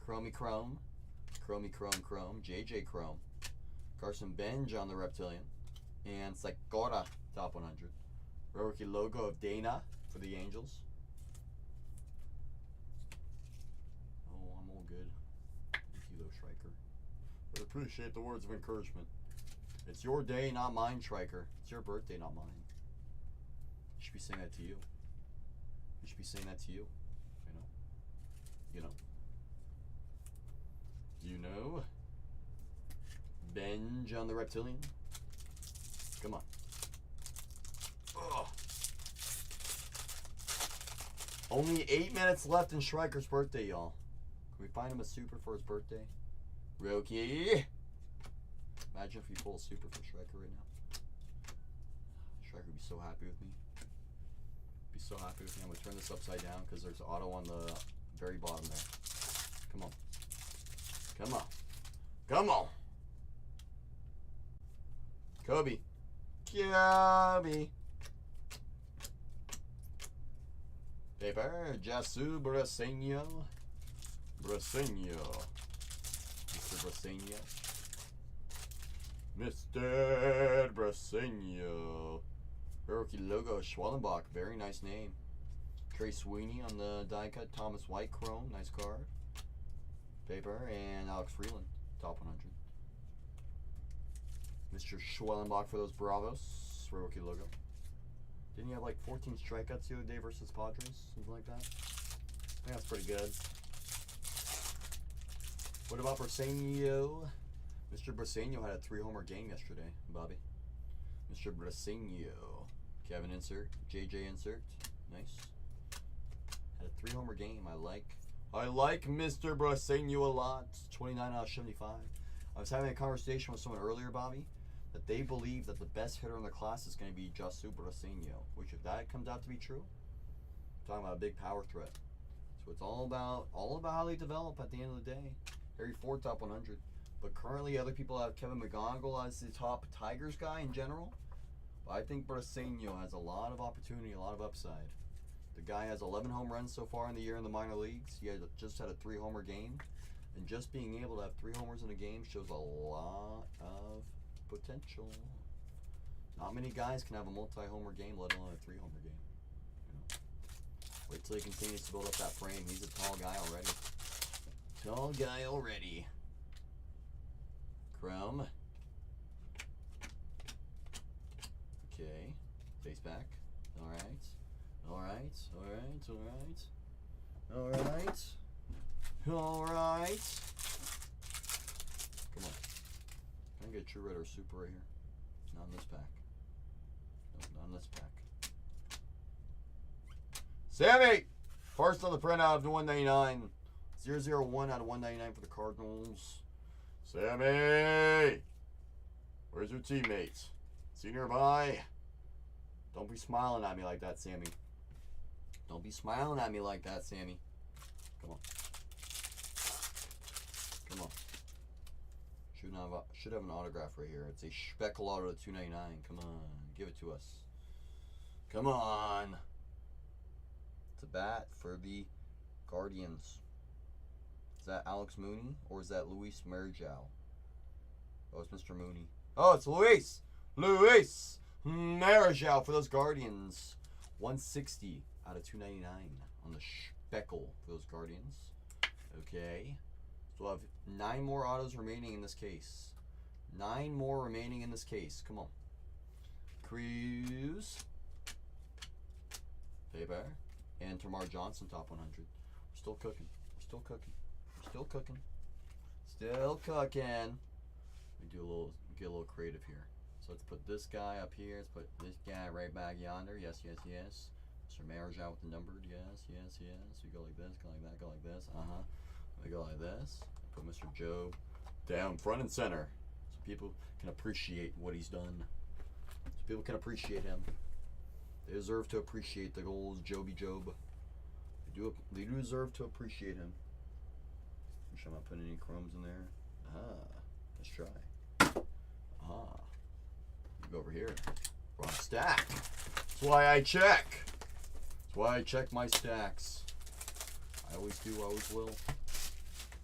Chromey Chrome. Chromey Chrome Chrome. JJ Chrome. Carson Benj on the Reptilian. And Sakura top 100. Rookie logo of Dana for the Angels. Oh, I'm all good. Thank you, though, Striker. I appreciate the words of encouragement. It's your day, not mine, Striker. It's your birthday, not mine. I should be saying that to you. You should be saying that to you. You know? You know? Benj on the Reptilian. Come on. Ugh. Only 8 minutes left in Striker's birthday, y'all. Can we find him a super for his birthday? Roki. Imagine if we pull a super for Striker right now. Striker would be so happy with me. Be so happy with me. I'm going to turn this upside down because there's auto on the very bottom there. Come on. Come on. Come on. Kobe. Kobe. Paper. Jasu Borrasino. Borrasino. Mr. Borrasino. Mr. Borrasino. Rookie logo. Schwellenbach. Very nice name. Trey Sweeney on the die cut. Thomas White Chrome. Nice card. Paper. And Alex Freeland. Top 100. Mr. Schwellenbach for those Bravos. Rookie logo. Didn't you have like 14 strikeouts the other day versus Padres? Something like that? I think that's pretty good. What about Brasenio? Mr. Brasenio had a 3-homer game yesterday, Bobby. Mr. Brasenio. Kevin insert. JJ insert. Nice. Had a 3-homer game. I like Mr. Brasenio a lot. 29 out of 75. I was having a conversation with someone earlier, Bobby, that they believe that the best hitter in the class is going to be Jasu Borrasino, which if that comes out to be true, I'm talking about a big power threat. So it's all about how they develop at the end of the day. Harry Ford top 100, but currently other people have Kevin McGonigal as the top Tigers guy in general. But I think Borrasino has a lot of opportunity, a lot of upside. The guy has 11 home runs so far in the year in the minor leagues. He just had a 3-homer game, and just being able to have 3 homers in a game shows a lot of potential. Not many guys can have a multi-homer game, let alone a 3-homer game. You know? Wait till he continues to build up that frame. He's a tall guy already. Tall guy already. Chrome. Okay. Face back. Alright. Alright. Alright. Alright. Alright. Alright. Come on. Can I get a True Red or Super right here? Not in this pack. No, not in this pack. Sammy! First on the print out of the 199. 001 out of 199 for the Cardinals. Sammy! Where's your teammates? Is he nearby? Don't be smiling at me like that, Sammy. Don't be smiling at me like that, Sammy. Come on. Come on. Should have an autograph right here. It's a Speckle Auto to 299. Come on. Give it to us. Come on. It's a bat for the Guardians. Is that Alex Mooney or is that Luis Marichal? Oh, it's Mr. Mooney. Oh, it's Luis! Luis Marichal for those Guardians. 160 out of 299 on the Speckle for those Guardians. Okay. So we'll have 9 more autos remaining in this case. 9 more remaining in this case. Come on. Cruz. Paper. And Tamar Johnson, top 100. We're still cooking. We're still cooking. We're still cooking. Still cooking. We get a little creative here. So let's put this guy up here. Let's put this guy right back yonder. Yes, yes, yes. Mr. Marjan with the numbered. Yes, yes, yes. We go like this, go like that, go like this. We go like this. Put Mr. Job down front and center, so people can appreciate what he's done. So people can appreciate him. They deserve to appreciate the goals, Joby Job. They do deserve to appreciate him. Make sure I'm not putting any crumbs in there. Let's try. Go over here. Wrong stack. That's why I check. That's why I check my stacks. I always do, I always will.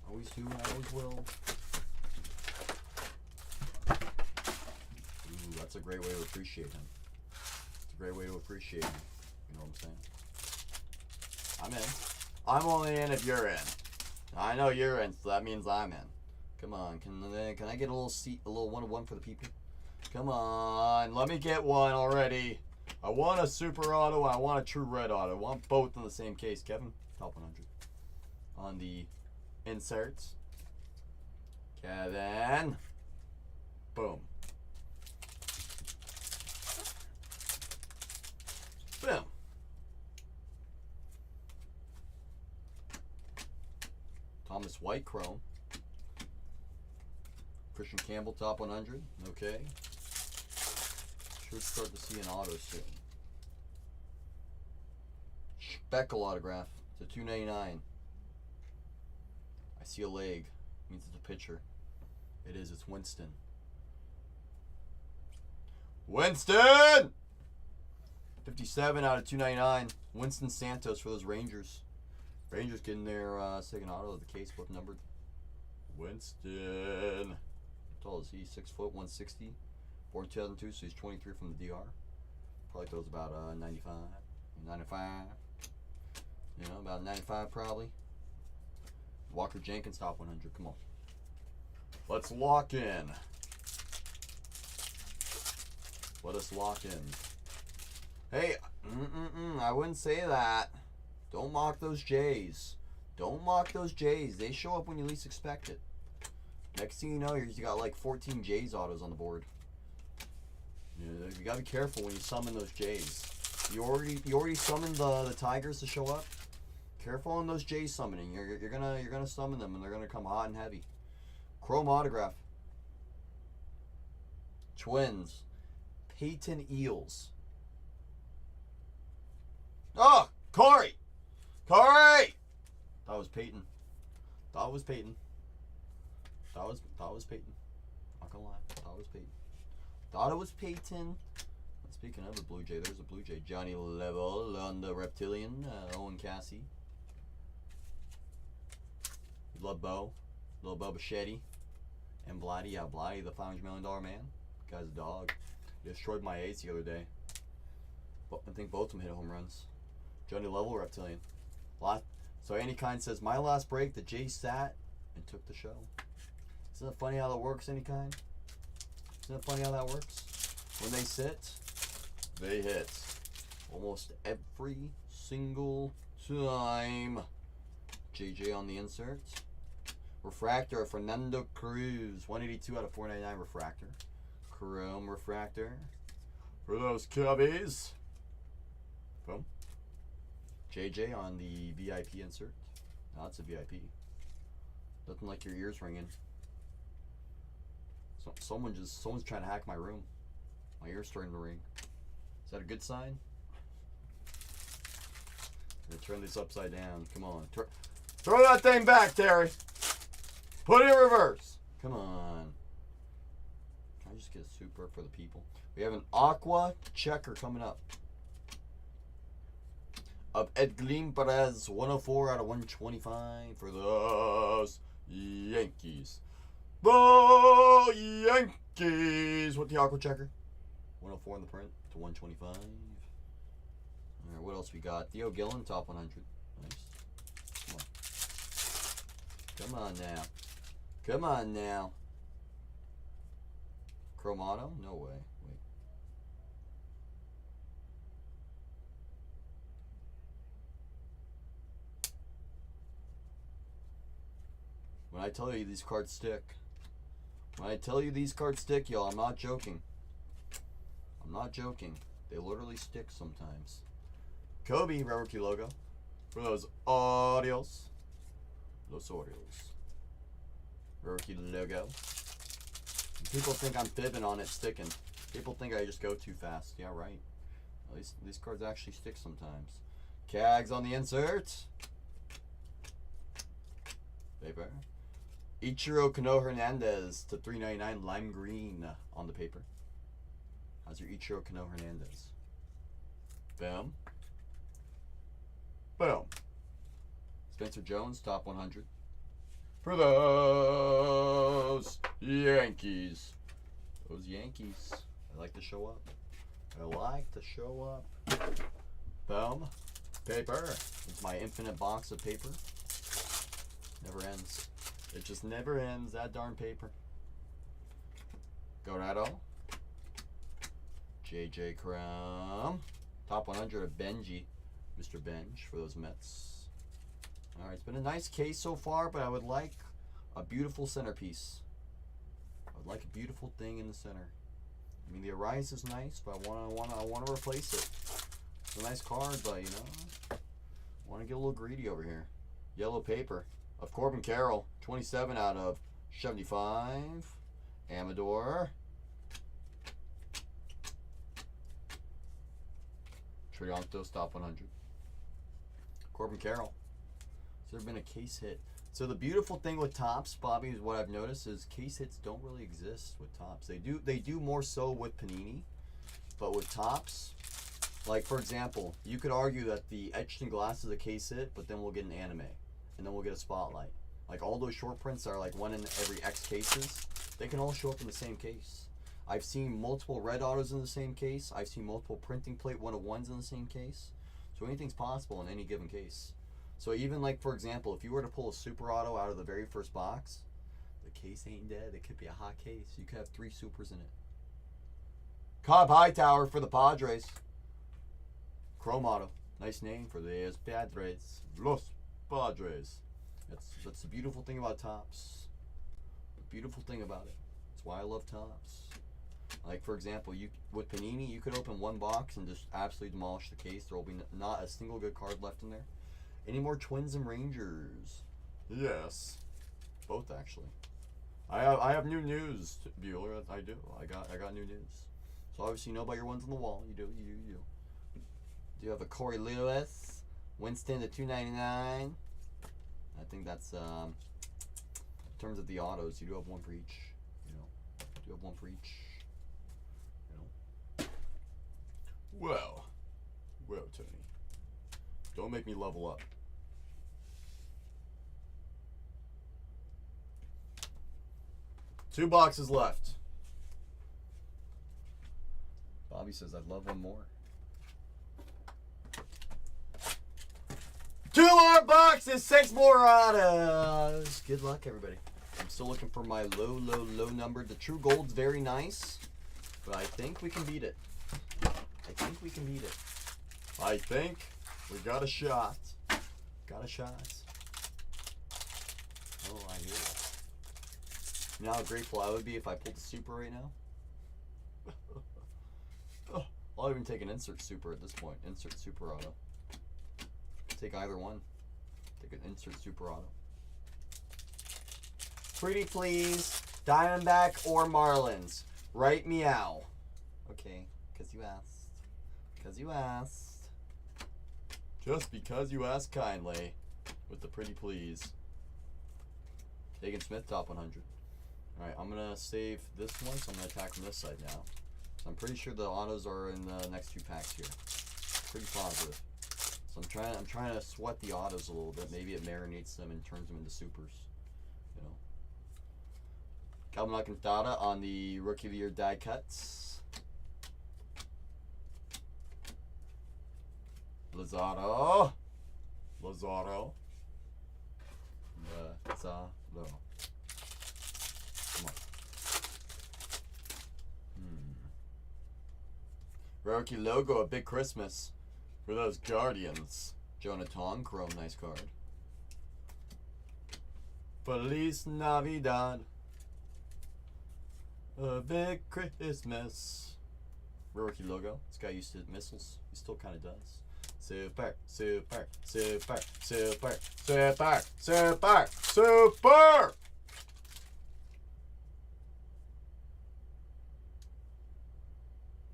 Always do, I always will. Ooh, that's a great way to appreciate him. It's a great way to appreciate him. You know what I'm saying? I'm in. I'm only in if you're in. I know you're in, so that means I'm in. Come on, can I get a little seat, a little 1-1 for the people? Come on, let me get one already. I want a super auto, I want a true red auto. I want both in the same case. Kevin, top 100. On the inserts. Kevin. Boom. Boom. Thomas White Chrome. Christian Campbell top 100. Okay. Should start to see an auto soon. Speckle autograph. It's a $2.99. I see a leg. Means it's a pitcher. It is. It's Winston. Winston! 57 out of 299. Winston Santos for those Rangers. Rangers getting their second auto of the case book numbered. Winston. How tall is he? 6 foot, 160. Born 2002, so he's 23 from the DR. Probably throws about 95. 95. You know, about 95 probably. Walker Jenkins top 100. Come on. Let's lock in. Let us lock in. Hey, I wouldn't say that. Don't mock those Jays. Don't mock those Jays. They show up when you least expect it. Next thing you know, you got like 14 Jays autos on the board. You gotta be careful when you summon those Jays. You already summoned the Tigers to show up. Careful on those Jays summoning. You're gonna summon them and they're gonna come hot and heavy. Chrome autograph. Twins. Peyton Eels. Oh, Corey! Corey! That was Peyton. That was Peyton. That was Peyton. Not gonna lie. That was Peyton. Thought it was Peyton. Speaking of a Blue Jay, there's a Blue Jay. Johnny Level on the Reptilian. Owen Cassie. Love Bo. Little Bo Bichetti. And Blatty. Yeah, Blatty, the $500 million man. Guy's a dog. He destroyed my ace the other day. But I think both of them hit home runs. Johnny Level, Reptilian. So Andy Kind says, my last break, the Jays sat and took the show. Isn't it funny how that works, Andy Kind? Isn't it funny how that works? When they sit, they hit. Almost every single time. JJ on the insert. Refractor of Fernando Cruz. 182 out of 499 refractor. Chrome refractor. For those Cubbies. Boom. JJ on the VIP insert. No, that's a VIP. Nothing like your ears ringing. So, someone's trying to hack my room. My ears starting to ring. Is that a good sign? I'm gonna turn this upside down. Come on. Throw that thing back, Terry. Put it in reverse. Come on. Can I just get a super for the people? We have an aqua checker coming up. Of Edglin Perez, 104 out of 125 for those Yankees. The Yankees with the aqua checker. 104 in the print to 125. All right, what else we got? Theo Gillen, top 100. Nice. Come on now. Come on now. Chromato? No way. Wait. When I tell you these cards stick. When I tell you these cards stick, y'all, I'm not joking. I'm not joking. They literally stick sometimes. Kobe, rookie logo. For those audios. Los Orioles. Rookie logo. People think I'm fibbing on it sticking. People think I just go too fast. Yeah, right. At least these cards actually stick sometimes. Cags on the insert. Paper. Ichiro Kano Hernandez to 399 lime green on the paper. How's your Ichiro Kano Hernandez? Boom. Boom. Spencer Jones, top 100. For those Yankees. Those Yankees. I like to show up. I like to show up. Boom. Paper. It's my infinite box of paper. Never ends. It just never ends. That darn paper. Gorado. JJ Crum. Top 100 of Benji. Mr. Bench for those Mets. Alright, it's been a nice case so far, but I would like a beautiful centerpiece. I would like a beautiful thing in the center. I mean, the Arise is nice, but I want to replace it. It's a nice card, but you know, I want to get a little greedy over here. Yellow paper of Corbin Carroll, 27 out of 75. Amador. Triantos, top 100. Corbin Carroll. Has there been a case hit? So the beautiful thing with Topps, Bobby, is what I've noticed is case hits don't really exist with Topps. They do more so with Panini, but with Topps, like for example, you could argue that the etched in glass is a case hit, but then we'll get an anime, and then we'll get a spotlight. Like all those short prints are like one in every X cases. They can all show up in the same case. I've seen multiple red autos in the same case. I've seen multiple printing plate 101s in the same case. So anything's possible in any given case. So even like, for example, if you were to pull a super auto out of the very first box, the case ain't dead. It could be a hot case. You could have 3 supers in it. Cobb Hightower for the Padres. Chrome auto. Nice name for the Padres. Los Padres. That's the beautiful thing about Topps. The beautiful thing about it. That's why I love Topps. Like for example, with Panini, you could open one box and just absolutely demolish the case. There will be not a single good card left in there. Any more Twins and Rangers? Yes, both actually. I have new news, Bueller. I do. I got new news. So obviously you know about your ones on the wall. You do. Do you have a Corey Lewis, Winston to 299? I think that's in terms of the autos. You do have one for each. You know, you have one for each. You know. Well, Tony. Don't make me level up. Two boxes left. Bobby says I'd love one more. 2 more boxes, 6 more autos. Good luck, everybody. I'm still looking for my low number. The True Gold's very nice, but I think we can beat it. I think we got a shot. Got a shot. Oh, I hear it. You know how grateful I would be if I pulled the super right now? Oh, I'll even take an insert super at this point. Insert super auto. Take either one. Take an insert super auto. Pretty please. Diamondback or Marlins. Right meow. Okay, because you asked. Because you asked. Just because you asked kindly. With the pretty please. Hagen Smith, top 100. Alright, I'm going to save this one, so I'm going to attack from this side now. So I'm pretty sure the autos are in the next 2 packs here. Pretty positive. So I'm trying to sweat the autos a little bit. Maybe it marinates them and turns them into supers. You know. Calvin Alcantara on the Rookie of the Year die cuts. Lazaro. Lazaro. Come on. Rookie logo, a big Christmas. For those Guardians. Jonathan Chrome, nice card. Feliz Navidad. A big Christmas. Rookie logo. This guy used to hit missiles. He still kind of does. Super, super, super, super, super, super, super.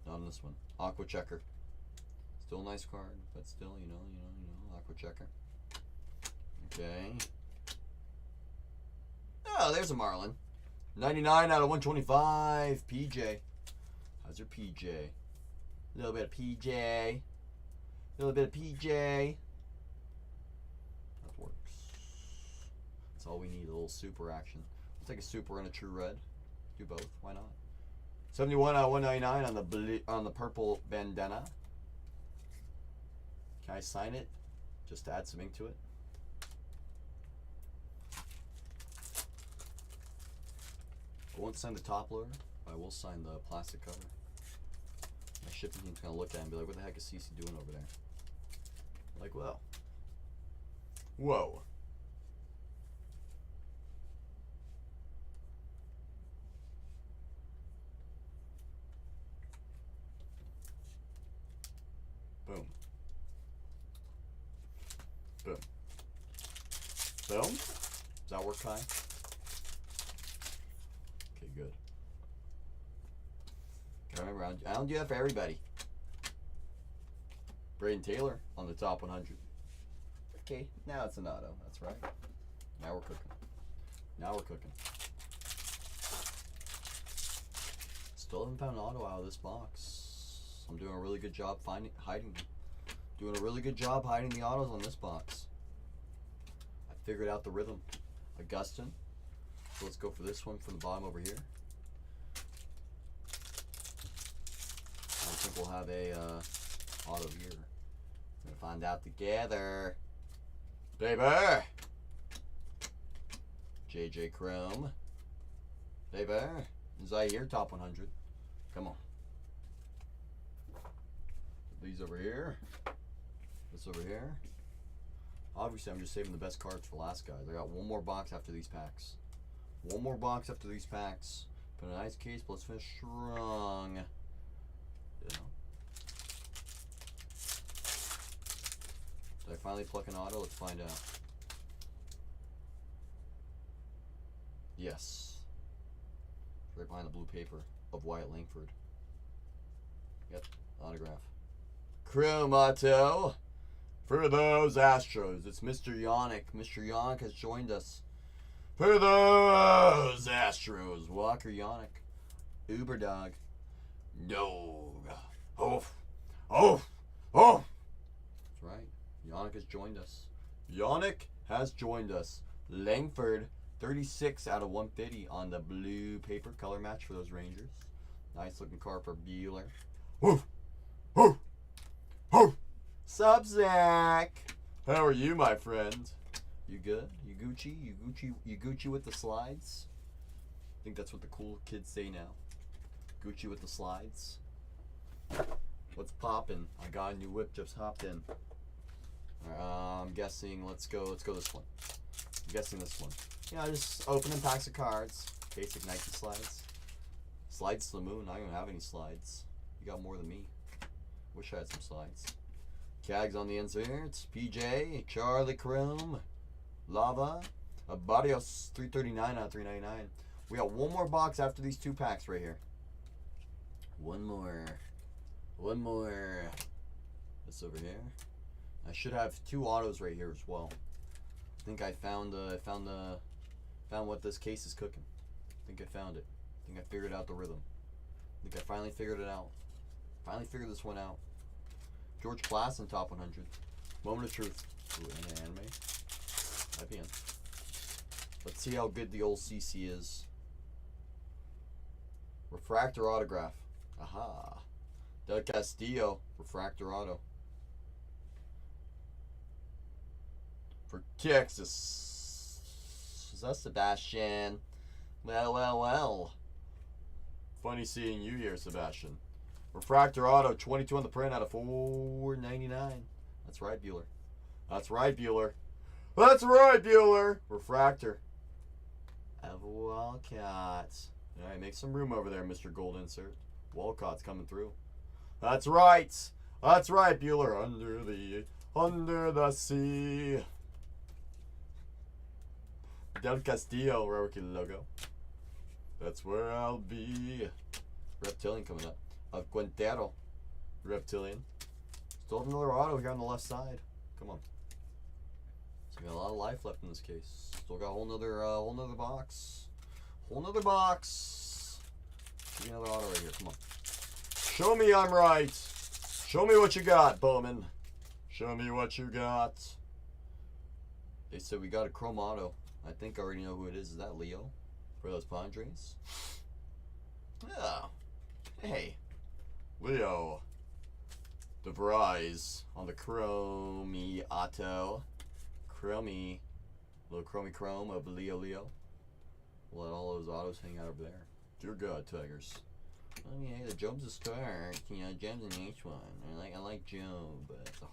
Not on this one. Aqua Checker. Still a nice card, but still, you know, Aqua Checker. Okay. Oh, there's a Marlin. 99 out of 125. PJ. How's your PJ? A little bit of PJ. A little bit of PJ. That works. That's all we need, a little super action. We'll take a super and a true red. Do both, why not? 71 out of 199 on the purple bandana. Can I sign it? Just to add some ink to it. I won't sign the top loader, but I will sign the plastic cover. My shipping team's gonna look at it and be like, what the heck is CC doing over there? Like, well. Whoa. Boom. Boom. Boom? Does that work, Kai? Okay, good. Gotta remember, I don't do that for everybody. Braden Taylor on the top 100. Okay, now it's an auto. That's right. Now we're cooking. Now we're cooking. Still haven't found an auto out of this box. I'm doing a really good job hiding. Doing a really good job hiding the autos on this box. I figured out the rhythm. Augustin. So let's go for this one from the bottom over here. I think we'll have a auto here. We're gonna find out together. Baby! JJ Chrome. Baby! Zaire top 100. Come on. These over here. This over here. Obviously, I'm just saving the best cards for last, guys. I got one more box after these packs. One more box after these packs. Put in a nice case, but let's finish strong. You know. Did I finally pluck an auto? Let's find out. Yes. Right behind the blue paper of Wyatt Langford. Yep, autograph. Chrome auto for those Astros. It's Mr. Yannick. Mr. Yannick has joined us. For those Astros. Walker Yannick. Uber Dog. Dog. Oh. Oh. Oh. That's right. Yannick has joined us. Yannick has joined us. Langford. 36 out of 150 on the blue paper color match for those Rangers. Nice looking card for Bueller. Woof. Woof. Woof. Sup, Zach? How are you, my friend? You good? You Gucci? You Gucci with the slides? I think that's what the cool kids say now. Gucci with the slides. What's poppin'? I got a new whip, just hopped in. I'm guessing, let's go this one. I'm guessing this one. You know, just opening packs of cards. Basic Nike slides. Slides to the moon. I don't even have any slides. You got more than me. Wish I had some slides. Cags on the inserts. PJ. Charlie Chrome. Lava. Abadios 339 out of 399. We got one more box after these two packs right here. One more. One more. This over here. I should have two autos right here as well. I think I found what this case is cooking. I think I found it. I think I figured out the rhythm. I think I finally figured it out. Finally figured this one out. George Klassen top 100. Moment of truth. Ooh, anime. Might be in. Let's see how good the old CC is. Refractor autograph. Aha. Del Castillo. Refractor auto. For Texas. Is that Sebastian? Well. Funny seeing you here, Sebastian. Refractor auto, 22 on the print out of 499. That's right, Bueller. That's right, Bueller. That's right, Bueller. Refractor. Have a Wildcat. Alright, make some room over there, Mr. Gold Insert. Walcott's coming through. That's right. That's right, Bueller. Under the sea. Del Castillo rookie logo. That's where I'll be. Reptilian coming up. Quintero. Reptilian. Still have another auto here on the left side. Come on. So we got a lot of life left in this case. Still got a whole nother box. Whole nother box. Give me another auto right here. Come on. Show me I'm right. Show me what you got, Bowman. Show me what you got. They said we got a chrome auto. I think I already know who it is. Is that Leo? For those Padres? Yeah. Hey. Leo. DeVries on the Chromie Auto. Chromie. Little Chromie Chrome of Leo. Let all those autos hang out over there. Dear God, Tigers. I mean, hey, the Job's a start. You know, Job's an H1. I like Job, but it's a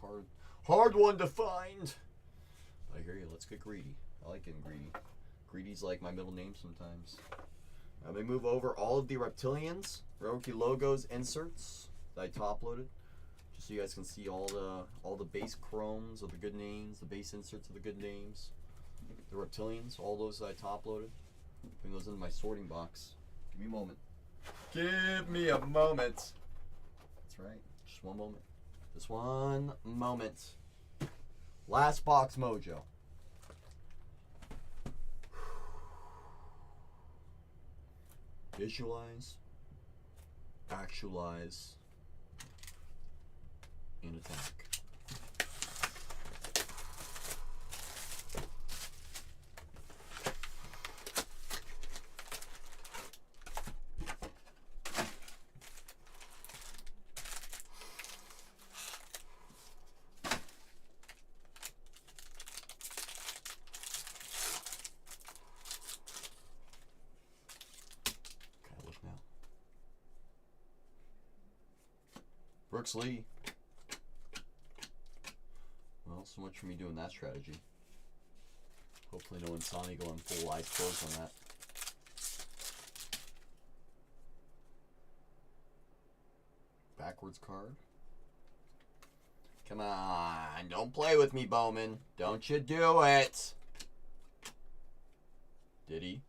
hard one to find. I hear you. Let's get greedy. I like getting greedy. Greedy's like my middle name sometimes. Let me move over all of the Reptilians, rookie logos, inserts that I top loaded, just so you guys can see all the base chromes of the good names, the base inserts of the good names, the Reptilians, all those that I top loaded. Putting those in my sorting box. Give me a moment. Give me a moment. That's right. Just one moment. Just one moment. Last box mojo. Visualize, actualize, and attack. Brooks Lee. Well, so much for me doing that strategy. Hopefully no Insani going full eyes closed on that. Backwards card. Come on, don't play with me, Bowman. Don't you do it. Did he?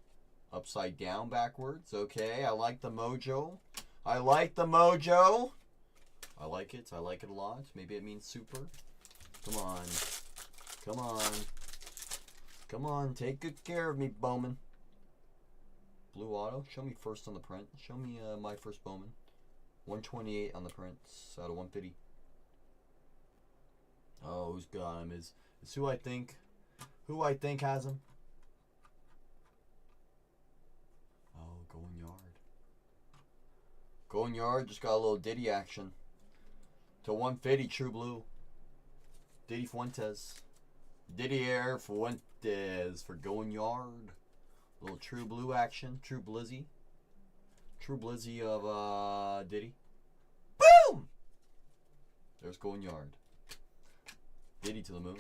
Upside down backwards. Okay, I like the mojo. I like the mojo. I like it. I like it a lot. Maybe it means super. Come on. Come on. Come on. Take good care of me, Bowman. Blue auto. Show me first on the print. Show me my first Bowman. 128 on the print out of 150. Oh, who's got him? Is who I think has him. Oh, going yard. Going yard. Just got a little Diddy action. To 150, True Blue. Diddy Fuentes. Didier Fuentes for going yard. Little True Blue action. True Blizzy. True Blizzy of Diddy. Boom! There's going yard. Diddy to the moon.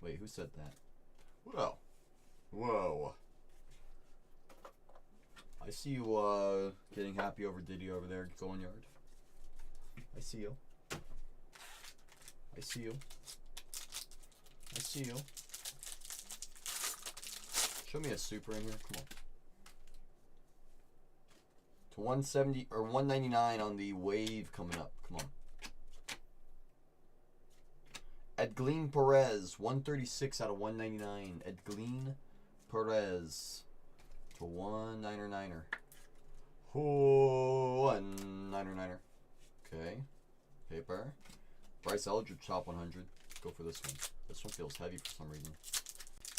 Wait, who said that? Whoa. Whoa. I see you getting happy over Diddy over there going yard. I see you. I see you. I see you. Show me a super in here. Come on. To 170 or 199 on the wave coming up. Come on. Edglin Perez, 136 out of 199. Edglin Perez to 199er. Oh, 199er. Okay. Paper. Bryce Eldridge, top 100. Go for this one. This one feels heavy for some reason.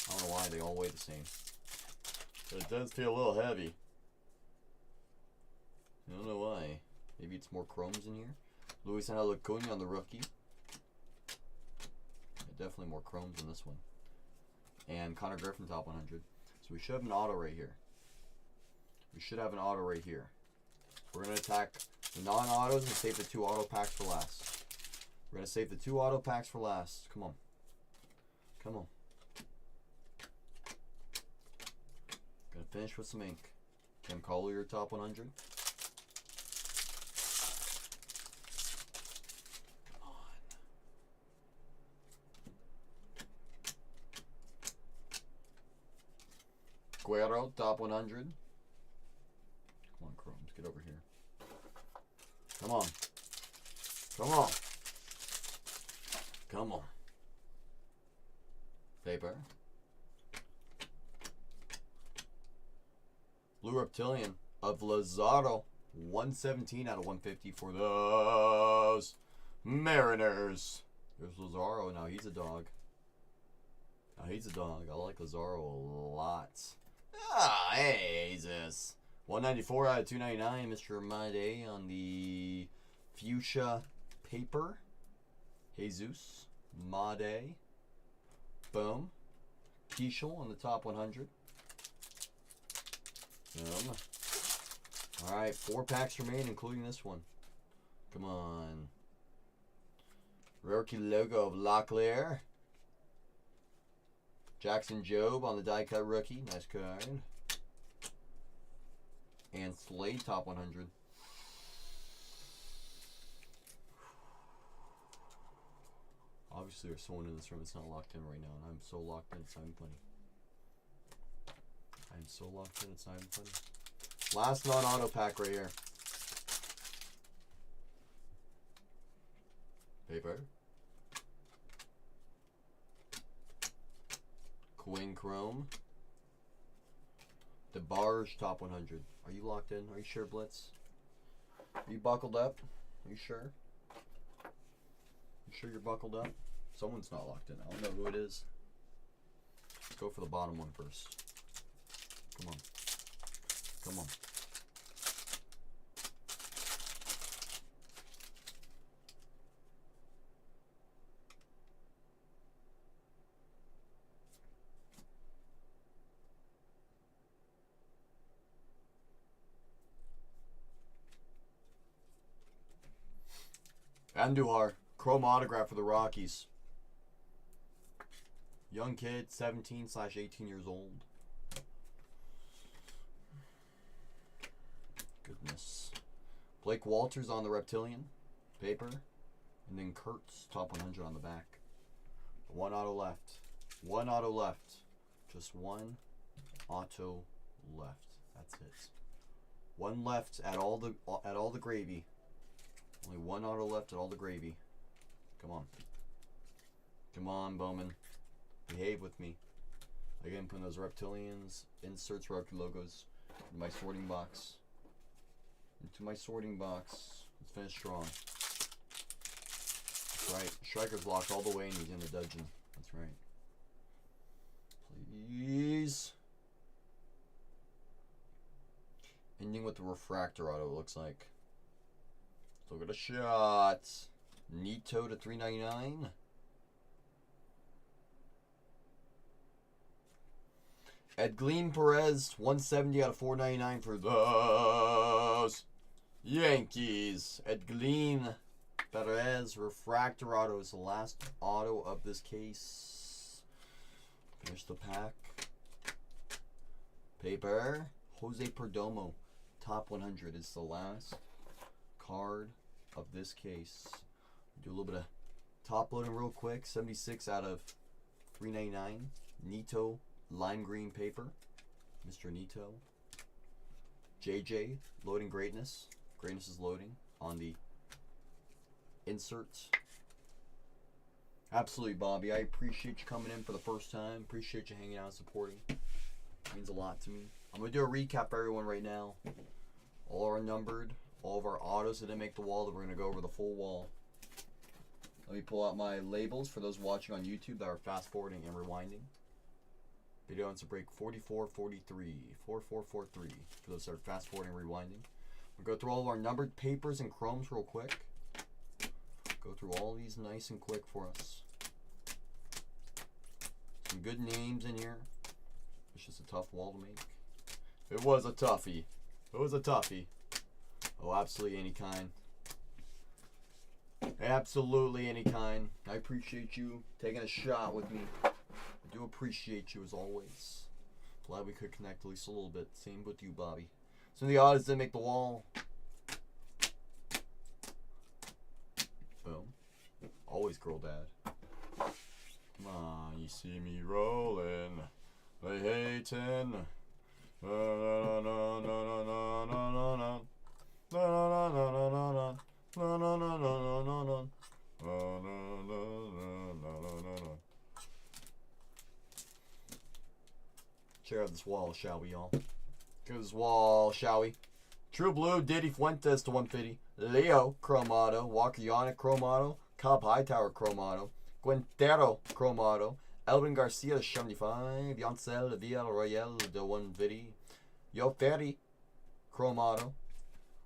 I don't know why, they all weigh the same. But it does feel a little heavy. I don't know why. Maybe it's more chromes in here. Luis Angel Acuna on the rookie. Yeah, definitely more chromes in this one. And Connor Griffin, top 100. So we should have an auto right here. We should have an auto right here. We're going to attack the non-autos and save the 2 auto packs for last. We're going to save the 2 auto packs for last. Come on. Come on. Going to finish with some ink. Kim Collier, top 100. Come on. Guerrero, top 100. Come on, Chromes, get over here. Come on. Come on. Come on. Paper. Blue Reptilian of Lazaro. 117 out of 150 for those Mariners. There's Lazaro. Now he's a dog. Now he's a dog. I like Lazaro a lot. Ah, hey, Jesus. 194 out of 299. Mr. Made on the fuchsia paper. Jesus. Made. Boom. Keishel on the top 100. Alright, 4 packs remain, including this one. Come on. Rookie logo of Locklear. Jackson Jobe on the die cut rookie. Nice card. And Slade, top 100. Obviously, there's someone in this room that's not locked in right now, and I'm so locked in, it's not even funny. I'm so locked in, it's not even funny. Last non-auto pack right here. Paper. Quinn Chrome. DeBarge, top 100. Are you locked in? Are you sure, Blitz? Are you buckled up? Are you sure? You sure you're buckled up? Someone's not locked in. I don't know who it is. Let's go for the bottom one first. Come on. Come on. Andujar, chrome autograph for the Rockies. Young kid, 17/18 years old. Goodness. Blake Walters on the Reptilian paper. And then Kurtz, top 100 on the back. One auto left. One auto left. Just one auto left. That's it. One left at all the gravy. Only one auto left at all the gravy. Come on. Come on, Bowman. Behave with me. Again, putting those Reptilians, inserts, rookie logos in my sorting box. Into my sorting box. Let's finish strong. That's right. Striker's locked all the way and he's in the dungeon. That's right. Please. Ending with the refractor auto, it looks like. Still got a shot. Nito to 399. Edglin Perez, 170 out of 499 for those Yankees. Edglin Perez, refractor auto is the last auto of this case. Finish the pack. Paper. Jose Perdomo, top 100 is the last card of this case. Do a little bit of top loading real quick. 76 out of 399. Nito, lime green paper. Mr. Nito. JJ, loading greatness. Greatness is loading on the inserts. Absolutely, Bobby. I appreciate you coming in for the first time. Appreciate you hanging out and supporting. It means a lot to me. I'm going to do a recap for everyone right now. All are numbered. All of our autos that didn't make the wall, that we're going to go over the full wall. Let me pull out my labels for those watching on YouTube that are fast forwarding and rewinding. Video answer break 4443. 4443 for those that are fast forwarding and rewinding. We'll go through all of our numbered papers and chromes real quick. Go through all these nice and quick for us. Some good names in here. It's just a tough wall to make. It was a toughie. It was a toughie. Oh, absolutely any kind. Absolutely any kind. I appreciate you taking a shot with me. I do appreciate you as always. Glad we could connect at least a little bit. Same with you, Bobby. So the odds didn't make the wall. Boom. Always girl dad. Come on, you see me rolling. They hating. No, no, no, no, no, no, no, no. No, no, no, no, no, no. No, no, no, no, no, no, no. No, no, no, no, no, no, no. Check out this wall, shall we, y'all? Check out this wall, shall we? True Blue, Diddy Fuentes to 150. Leo, Chrome Auto. Walker Yannick, Chrome Auto. Cobb Hightower, Chrome Auto. Quintero, Chrome Auto. Elvin Garcia to 75. Yancel Villarroel to 150. Yo Ferry, Chrome Auto.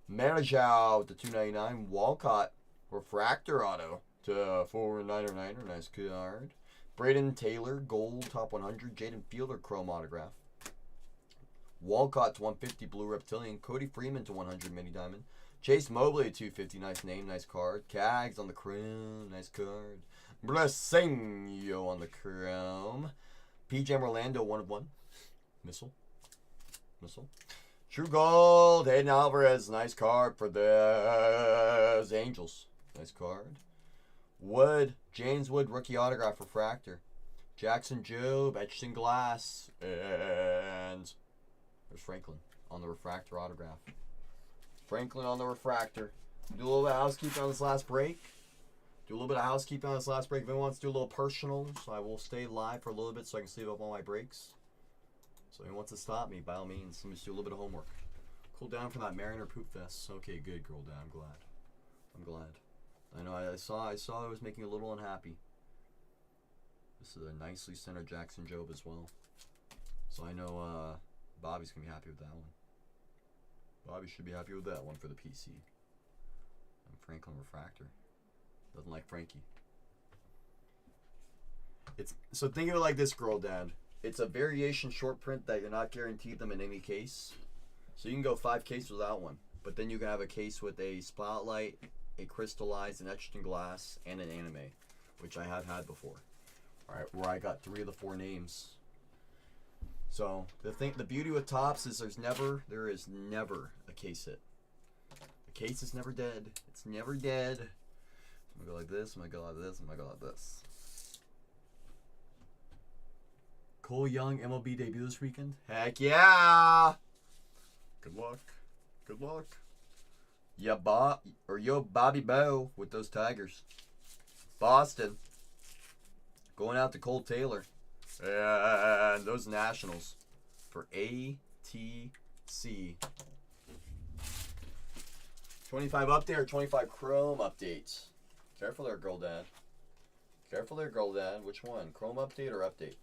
Marajao to 299. Walcott, Refractor Auto to 499. Nice card. Braden Taylor, Gold, Top 100. Jaden Fielder, Chrome Autograph. Walcott to 150. Blue Reptilian. Cody Freeman to 100. Mini Diamond. Chase Mobley to 250. Nice name, nice card. Cags on the crown. Nice card. Blessinho on the chrome. PJ Orlando, 1 of 1. Missile. True Gold. Hayden Alvarez. Nice card for the Angels. Nice card. Wood. James Wood. Rookie autograph. Refractor. Jackson Jobe. Etched in glass. And there's Franklin on the refractor autograph. Franklin on the refractor. Do a little bit of housekeeping on this last break. If anyone wants to do a little personal, so I will stay live for a little bit so I can save up all my breaks. So if anyone wants to stop me, by all means, let me just do a little bit of homework. Cool down from that Mariner Poop Fest. Okay, good, girl dad. I'm glad. I know I saw I was making you a little unhappy. This is a nicely centered Jackson Jobe as well. So I know Bobby's going to be happy with that one. Bobby should be happy with that one for the PC. And Franklin Refractor. Doesn't like Frankie. So think of it like this, girl dad. It's a variation short print that you're not guaranteed them in any case. So you can go 5 cases without one. But then you can have a case with a spotlight, a crystallized, an etched in glass, and an anime. Which I have had before. Alright, where I got 3 of the 4 names. So the beauty with Topps is there is never a case hit. The case is never dead. It's never dead. I'm gonna go like this, I'm gonna go like this, I'm gonna go like this. Cole Young MLB debut this weekend? Heck yeah! Good luck. Yeah, yo Bobby Bow with those Tigers. Boston. Going out to Cole Taylor. And those Nationals for ATC. 25 update or 25 Chrome updates? Careful there, girl dad. Which one? Chrome update or update?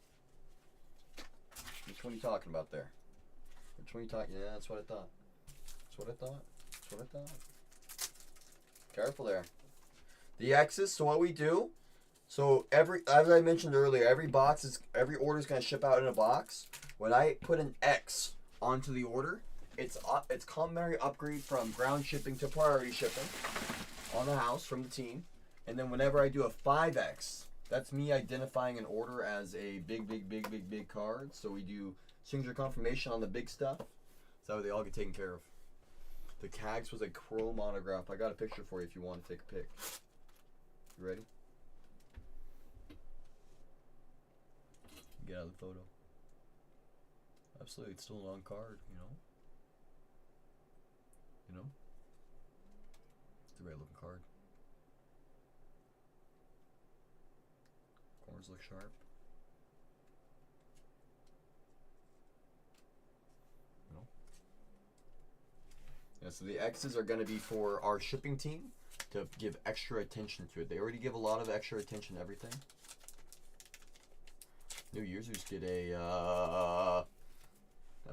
Which one are you talking about there? Yeah, that's what I thought. Careful there. The X's, so what we do, so as I mentioned earlier, every order is going to ship out in a box. When I put an X onto the order, it's complimentary upgrade from ground shipping to priority shipping on the house from the team. And then whenever I do a 5X, that's me identifying an order as a big card. So we do signature confirmation on the big stuff. So they all get taken care of. The Cags was a Chrome autograph. I got a picture for you if you want to take a pic. You ready? Get out of the photo. Absolutely, it's still a long card, you know? It's a great looking card. Corners look sharp. Yeah, so the X's are going to be for our shipping team to give extra attention to it. They already give a lot of extra attention to everything. New users get a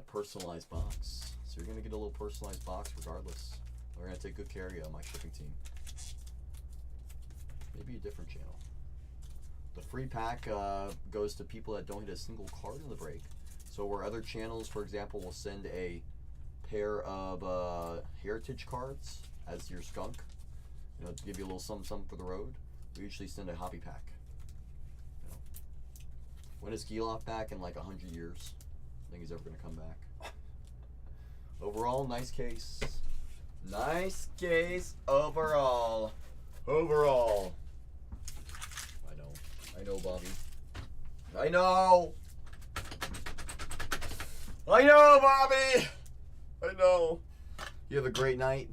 personalized box. So you're going to get a little personalized box regardless. We're going to take good care of you on my shipping team. Maybe a different channel. The free pack goes to people that don't hit a single card in the break. So where other channels, for example, will send a pair of heritage cards as your skunk, to give you a little something for the road, we usually send a hobby pack. When is Giloff back in like 100 years? think he's ever going to come back. Overall, nice case. Nice case overall. Overall. I know, Bobby. I know, Bobby. I know. You have a great night.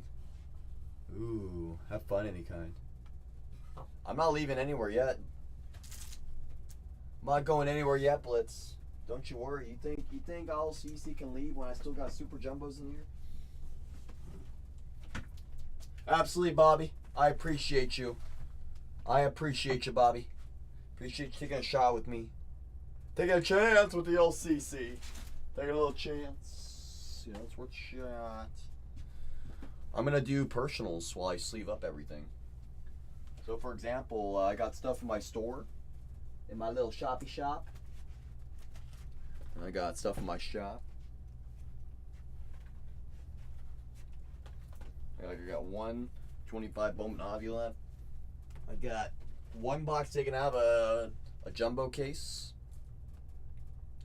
Ooh, have fun any kind. I'm not leaving anywhere yet. I'm not going anywhere yet, Blitz. Don't you worry. You think all CC can leave when I still got super jumbos in here? Absolutely, Bobby. I appreciate you. I appreciate you, Bobby. Appreciate you taking a shot with me. Taking a chance with the LCC. Taking a little chance. You know, it's worth a shot. I'm going to do personals while I sleeve up everything. So, for example, I got stuff in my store. In my little shoppy shop. And I got stuff in my shop. I got 125 Bowman Hobby left. I got one box taken out of a jumbo case.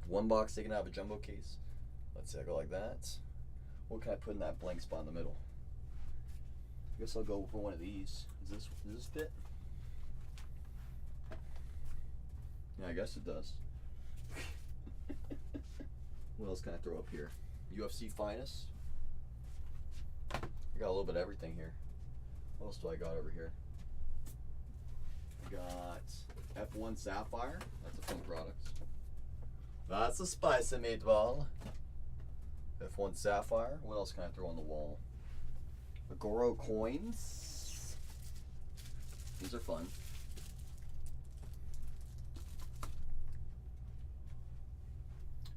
One box taken out of a jumbo case. Let's see, I go like that. What can I put in that blank spot in the middle? I guess I'll go for one of these. Does this fit? Yeah, I guess it does. What else can I throw up here? UFC Finest. I got a little bit of everything here. What else do I got over here? I got F1 Sapphire. That's a fun product. That's a spicy meatball. F1 Sapphire. What else can I throw on the wall? Agoro coins. These are fun.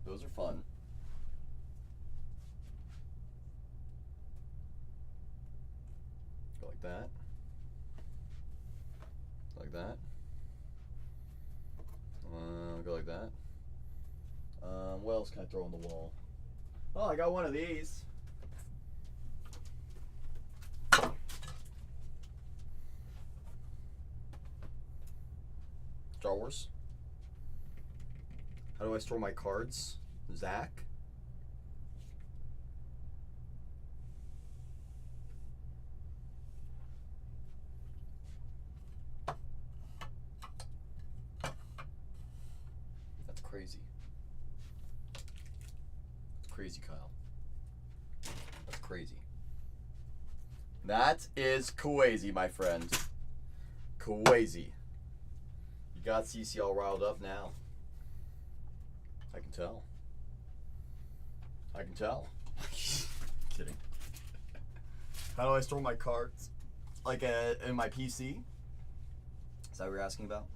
Those are fun. Go like that. Like that. Go like that. What else can I throw on the wall? Oh, I got one of these. Star Wars. How do I store my cards? Zach. That's crazy. That's crazy, Kyle. That's crazy. That is crazy, my friend. Crazy. You got CC all riled up now. I can tell. I can tell. Kidding. How do I store my cards? Like in my PC? Is that what you're asking about?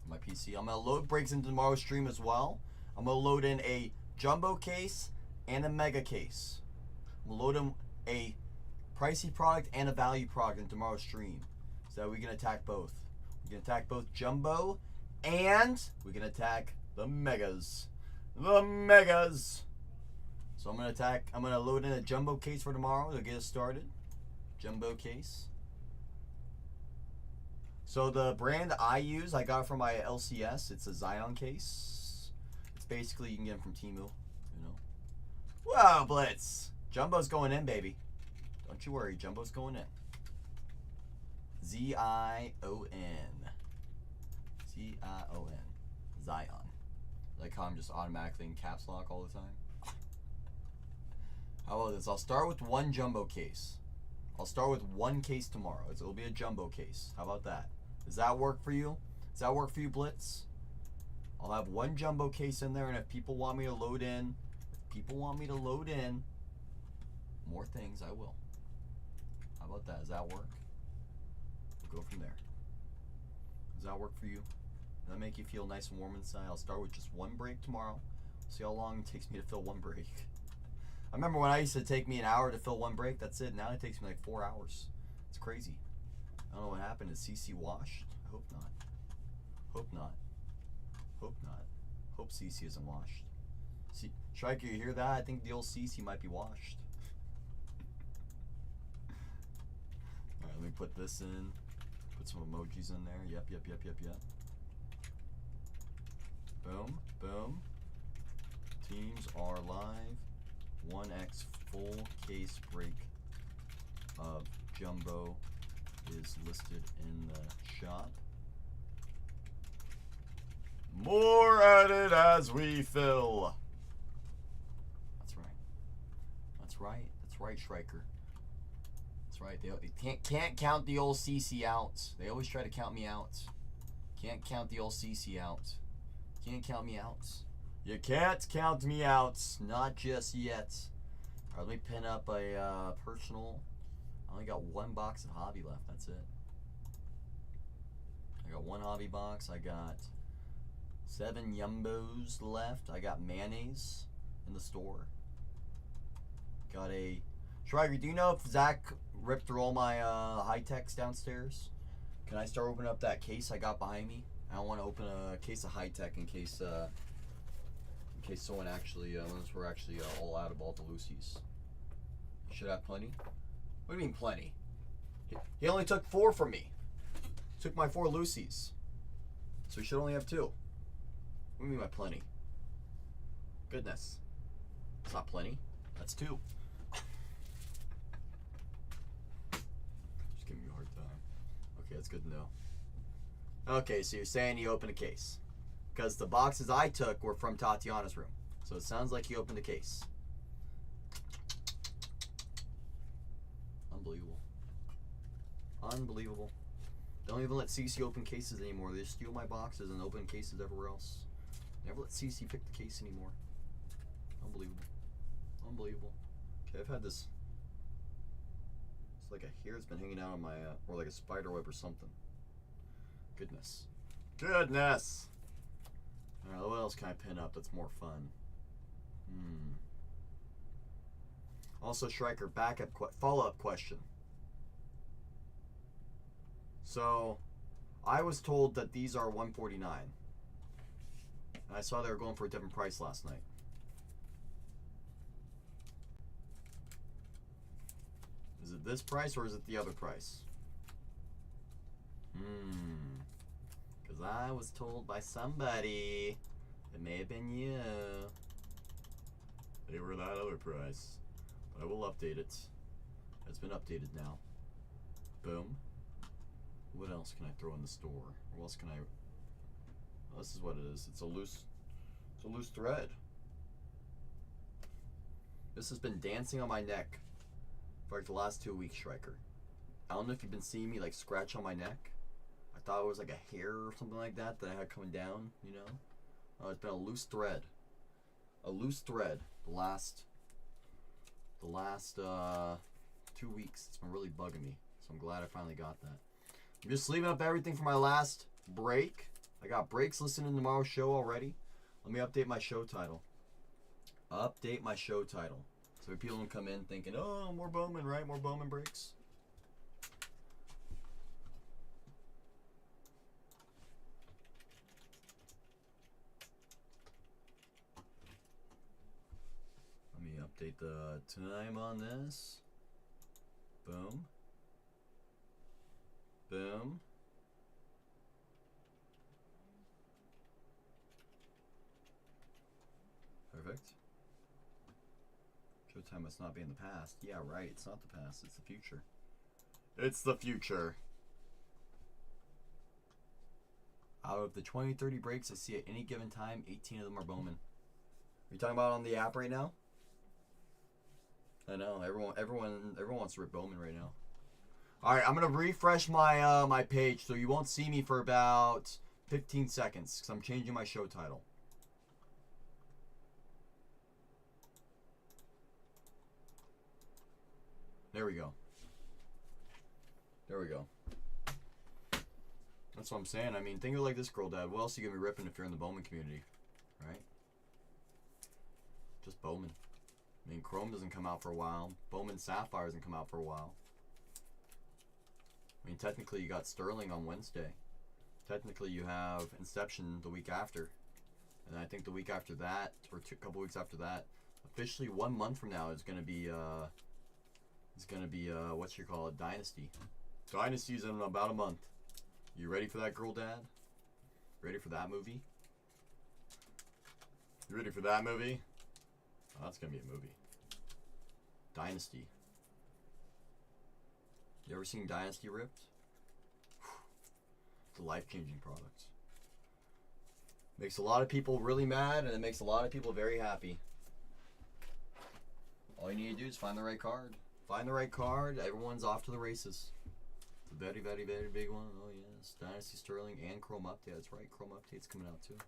My PC. I'm going to load breaks into tomorrow's stream as well. I'm going to load in a jumbo case and a mega case. I'm going to load in a pricey product and a value product in tomorrow's stream. So we can attack both. We can attack both jumbo and we can attack the megas. The megas. So I'm gonna load in a jumbo case for tomorrow to get us started. Jumbo case. So the brand I use, I got from my LCS. It's a Zion case. It's basically, you can get them from Temu, you know. Wow, Blitz. Jumbo's going in, baby. Don't you worry, Jumbo's going in. Z-I-O-N. Z-I-O-N. Zion. Like how I'm just automatically in caps lock all the time. How about this? I'll start with one jumbo case. I'll start with one case tomorrow. It'll be a jumbo case. How about that? Does that work for you? Does that work for you, Blitz? I'll have one jumbo case in there, and if people want me to load in, more things, I will. How about that? Does that work? We'll go from there. Does that work for you? Does that make you feel nice and warm inside? I'll start with just one break tomorrow. See how long it takes me to fill one break. I remember when I used to take me an hour to fill one break. That's it. Now it takes me like 4 hours. It's crazy. I don't know what happened. Is CC washed? I hope not. Hope not. Hope not. Hope CC isn't washed. See, Striker, you hear that? I think the old CC might be washed. Alright, let me put this in. Put some emojis in there. Yep. Boom. Boom. Teams are live. 1x full case break of Jumbo is listed in the shop. More added as we fill. That's right. That's right. That's right, Striker. That's right. They can't count the old CC out. They always try to count me out. Can't count the old CC out. Can't count me out. You can't count me out. Not just yet. Let me pin up a personal. I only got one box of hobby left. That's it. I got one hobby box. I got 7 Yumbos left. I got mayonnaise in the store. Got a Schreiger. Do you know if Zach ripped through all my high techs downstairs? Can I start opening up that case I got behind me? I don't want to open a case of high tech in case someone actually, unless we're actually all out of all the Lucy's. Should have plenty. What do you mean plenty? He only took 4 from me. Took my 4 Lucy's. So he should only have 2. What do you mean by plenty? Goodness. It's not plenty. That's 2. Just giving me a hard time. Okay, that's good to know. Okay, so you're saying you opened a case. Because the boxes I took were from Tatiana's room. So it sounds like you opened a case. Unbelievable. Unbelievable. Don't even let CC open cases anymore. They just steal my boxes and open cases everywhere else. Never let CC pick the case anymore. Unbelievable. Unbelievable. Okay, I've had this. It's like a hair's been hanging out on my, or like a spider web or something. Goodness. Goodness! Alright, what else can I pin up that's more fun? Also, Striker, follow-up question. So, I was told that these are $149. And I saw they were going for a different price last night. Is it this price or is it the other price? Because I was told by somebody, it may have been you, they were that other price. But I will update it. It's been updated now. Boom. What else can I throw in the store? Or what else can I... Oh, this is what it is. It's a loose thread. This has been dancing on my neck for like the last 2 weeks, Striker. I don't know if you've been seeing me like scratch on my neck. I thought it was like a hair or something like that I had coming down, you know? Oh, it's been a loose thread. A loose thread. The last 2 weeks. It's been really bugging me. So I'm glad I finally got that. I'm just leaving up everything for my last break. I got breaks listed in tomorrow's show already. Let me update my show title. Update my show title. So people don't come in thinking, oh, more Bowman, right? More Bowman breaks. Let me update the time on this. Boom. Boom. Perfect. Showtime must not be in the past. Yeah, right. It's not the past. It's the future. It's the future. Out of the 20-30 breaks I see at any given time, 18 of them are Bowman. Are you talking about on the app right now? I know. Everyone wants to rip Bowman right now. All right, I'm gonna refresh my my page so you won't see me for about 15 seconds because I'm changing my show title. There we go. There we go. That's what I'm saying. I mean, think of it like this, girl dad. What else are you gonna be ripping if you're in the Bowman community, right? Just Bowman. I mean, Chrome doesn't come out for a while. Bowman Sapphire doesn't come out for a while. I mean, technically you got Sterling on Wednesday. Technically you have Inception the week after. And I think the week after that, or a couple weeks after that, officially 1 month from now is gonna be what you call it, Dynasty. Dynasty's in about a month. You ready for that, girl dad? Ready for that movie? You ready for that movie? That's gonna be a movie. Dynasty. You ever seen Dynasty ripped? It's a life-changing product. Makes a lot of people really mad, and it makes a lot of people very happy. All you need to do is find the right card. Find the right card, everyone's off to the races. It's a very, very, very big one. Oh yes, Dynasty Sterling and Chrome Update. That's right, Chrome Update's coming out too.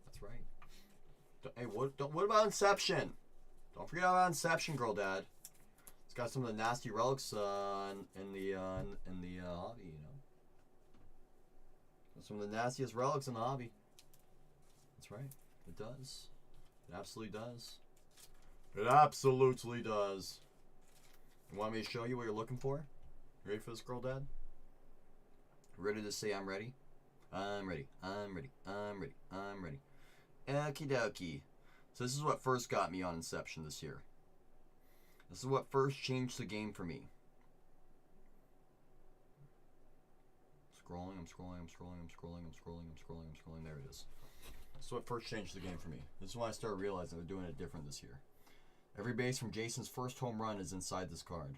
That's right. Hey, what about Inception? Don't forget about Inception, girl dad. It's got some of the nasty relics in the hobby, you know. Some of the nastiest relics in the hobby. That's right. It does. It absolutely does. It absolutely does. You want me to show you what you're looking for? You ready for this, girl dad? Ready to say I'm ready? I'm ready. I'm ready. I'm ready. I'm ready. Okie dokie. So this is what first got me on Inception this year. This is what first changed the game for me. Scrolling, I'm scrolling, I'm scrolling, I'm scrolling, I'm scrolling, I'm scrolling, I'm scrolling. There it is. This is what first changed the game for me. This is when I started realizing they're doing it different this year. Every base from Jason's first home run is inside this card.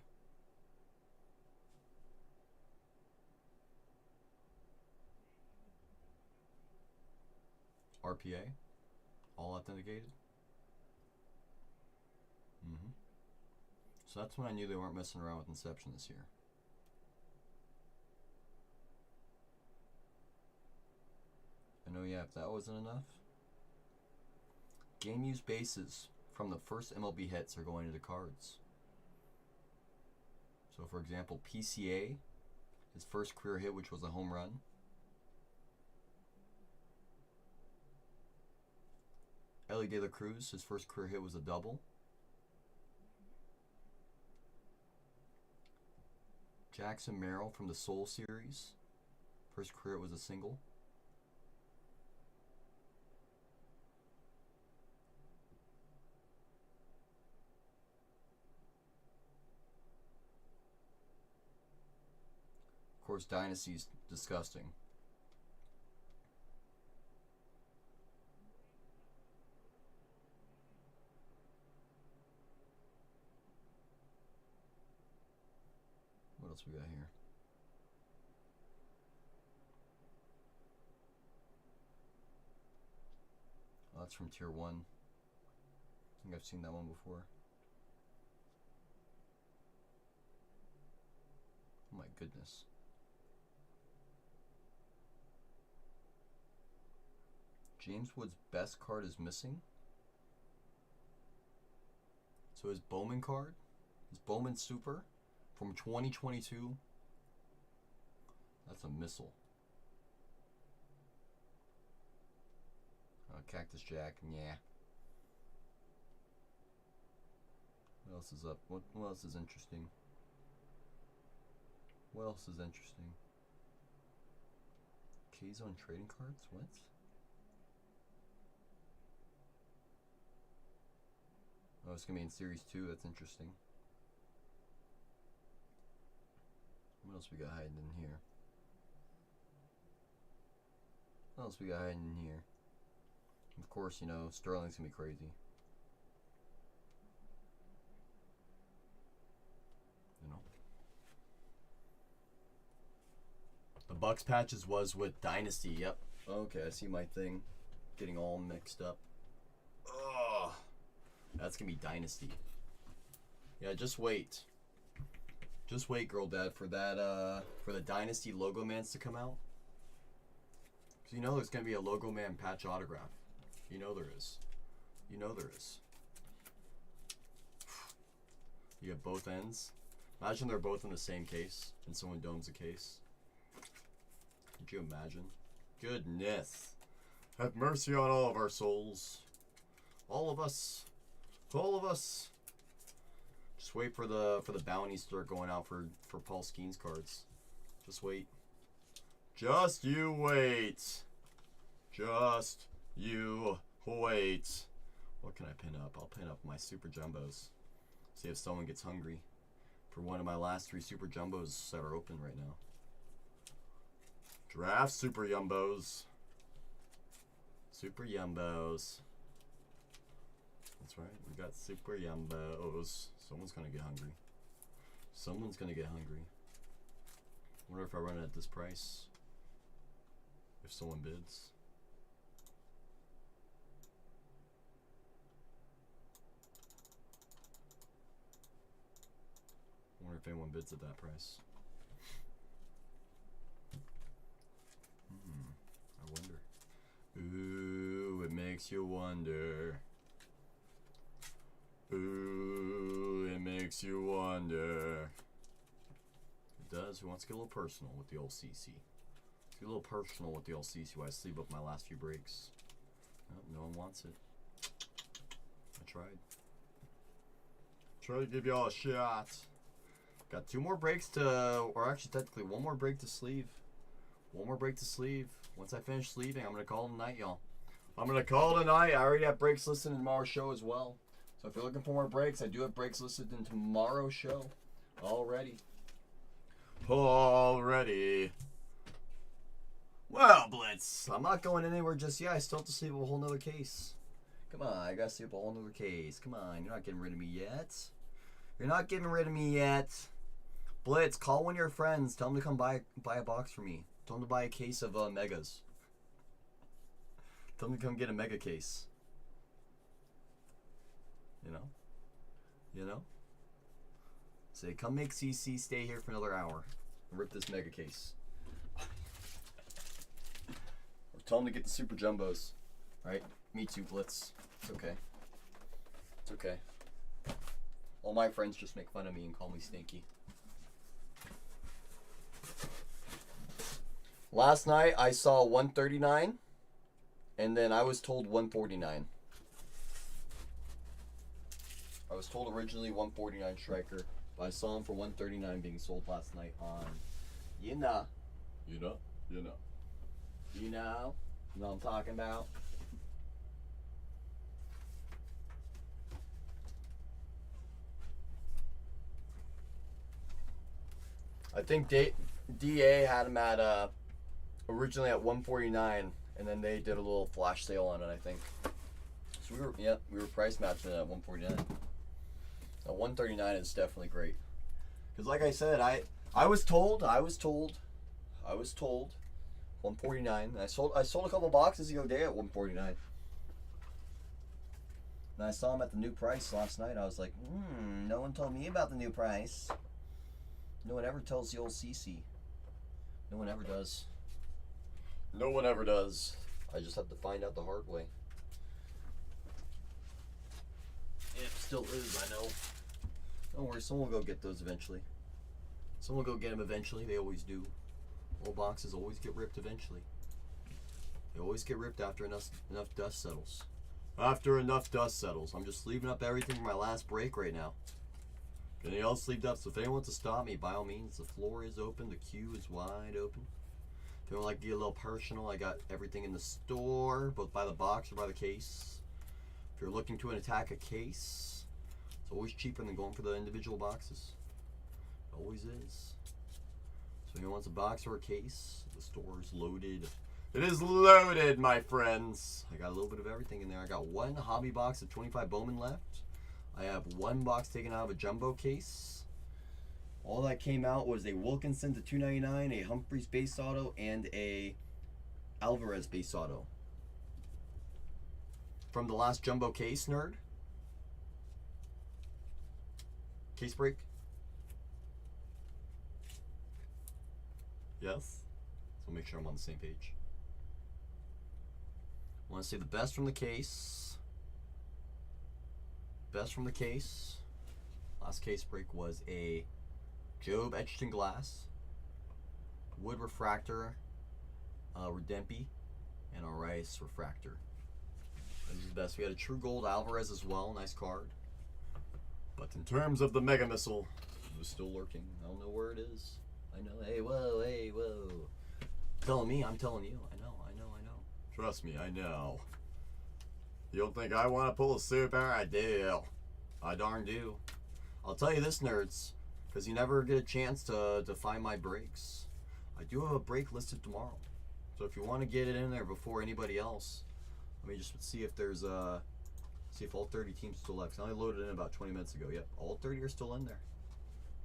RPA. All authenticated. So that's when I knew they weren't messing around with Inception this year. I know, yeah, if that wasn't enough. Game used bases from the first MLB hits are going into cards. So for example, PCA, his first career hit, which was a home run. Ellie De La Cruz, his first career hit was a double. Jackson Merrill from the Soul series, first career hit was a single. Of course, Dynasty's disgusting. What else we got here? Oh, that's from Tier 1. I think I've seen that one before. Oh my goodness. James Wood's best card is missing. So his Bowman card, his Bowman Super from 2022, that's a missile. Cactus Jack, yeah. What else is up? What else is interesting? What else is interesting? K-Zone trading cards? What? Oh, it's gonna be in Series 2. That's interesting. What else we got hiding in here? What else we got hiding in here? Of course, you know, Sterling's gonna be crazy. You know. The Bucks patches was with Dynasty, yep. Okay, I see my thing getting all mixed up. Ugh. That's gonna be Dynasty. Yeah, just wait. Just wait, girl dad, for that for the Dynasty Logo Mans to come out. Cause you know there's gonna be a Logo Man patch autograph. You know there is. You know there is. You have both ends. Imagine they're both in the same case and someone domes a case. Could you imagine? Goodness. Have mercy on all of our souls. All of us. All of us. Just wait for the bounties to start going out for Paul Skeens cards. Just wait. Just you wait. Just you wait. What can I pin up? I'll pin up my Super Jumbos. See if someone gets hungry for one of my last 3 Super Jumbos that are open right now. Draft Super Yumbos. Super Yumbos. That's right. We got super yumbos. Someone's gonna get hungry. Someone's gonna get hungry. Wonder if I run it at this price. If someone bids. Wonder if anyone bids at that price. I wonder. Ooh, it makes you wonder. Ooh, it makes you wonder. It does. Who wants to get a little personal with the old CC? Let's get a little personal with the old CC while I sleep up my last few breaks. Nope, no one wants it. I tried. Try to give y'all a shot. Got 2 more breaks to, or actually technically 1 more break to sleeve. 1 more break to sleeve. Once I finish sleeving, I'm going to call it a night, y'all. I'm going to call it a night. I already have breaks listed in tomorrow's show as well. So if you're looking for more breaks, I do have breaks listed in tomorrow's show. Already. Already. Well, Blitz, I'm not going anywhere just yet. I still have to sleeve a whole nother case. Come on, I got to sleeve a whole nother case. Come on, you're not getting rid of me yet. You're not getting rid of me yet. Blitz, call one of your friends. Tell them to come buy a box for me. Tell them to buy a case of megas. Tell them to come get a mega case. You know? You know? Say, come make CC stay here for another hour. And rip this mega case. Or tell them to get the super jumbos. Right? Me too, Blitz. It's okay. It's okay. All my friends just make fun of me and call me stinky. Last night I saw 139 and then I was told 149. I was told originally 149 striker, but I saw him for 139 being sold last night on you know what I'm talking about. I think DA had him at originally at 149, and then they did a little flash sale on it, I think. So we were price matching it at 149. Now 139 is definitely great. Cause like I said, I was told 149. I sold a couple boxes the other day at 149. And I saw him at the new price last night. I was like, no one told me about the new price. No one ever tells the old CC. No one ever does. No one ever does. I just have to find out the hard way. It still is, I know. Don't worry, someone will go get those eventually. Someone will go get them eventually. They always do. Old boxes always get ripped eventually. They always get ripped after enough dust settles. After enough dust settles. I'm just leaving up everything for my last break right now. Getting all sleeved up. So if anyone wants to stop me, by all means, the floor is open. The queue is wide open. If you would like to get a little personal, I got everything in the store, both by the box or by the case. If you're looking to attack a case, it's always cheaper than going for the individual boxes. It always is. So if anyone wants a box or a case, the store is loaded. It is loaded, my friends. I got a little bit of everything in there. I got 1 hobby box of 25 Bowman left. I have 1 box taken out of a jumbo case. All that came out was a Wilkinson to 299, a Humphreys base auto, and a Alvarez base auto. From the last jumbo case, nerd. Case break. Yes. So make sure I'm on the same page. I want to say the best from the case. Best from the case. Last case break was a Job etched in glass, wood refractor, Redempi, and a Rice refractor. This is the best. We had a True Gold Alvarez as well. Nice card. But in terms of the Mega Missile, it was still lurking. I don't know where it is. I know. Hey, whoa, hey, whoa. Telling me, I'm telling you. I know. Trust me, I know. You don't think I want to pull a super? I do. I darn do. I'll tell you this, nerds, because you never get a chance to find my breaks. I do have a break listed tomorrow. So if you want to get it in there before anybody else, let me just see if there's See if all 30 teams still left. 'Cause I only loaded in about 20 minutes ago. Yep, all 30 are still in there.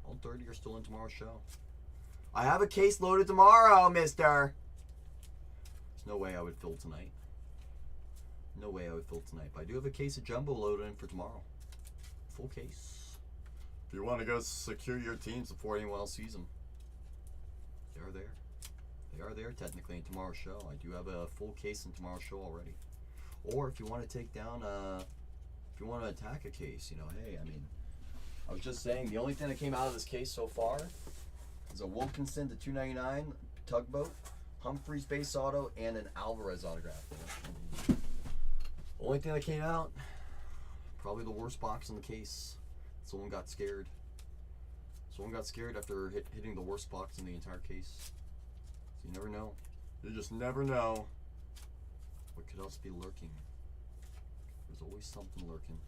All 30 are still in tomorrow's show. I have a case loaded tomorrow, mister. There's no way I would fill tonight. No way I would fill tonight. But I do have a case of jumbo loaded in for tomorrow. Full case. If you want to go secure your teams before anyone else sees them, they are there. They are there technically in tomorrow's show. I do have a full case in tomorrow's show already. Or if you want to take down, if you want to attack a case, you know, hey, I mean, I was just saying the only thing that came out of this case so far is a Wilkinson to 299 tugboat, Humphreys base auto, and an Alvarez autograph. Only thing that came out, probably the worst box in the case. Someone got scared. Someone got scared after hitting the worst box in the entire case. So you never know. You just never know what could else be lurking. There's always something lurking.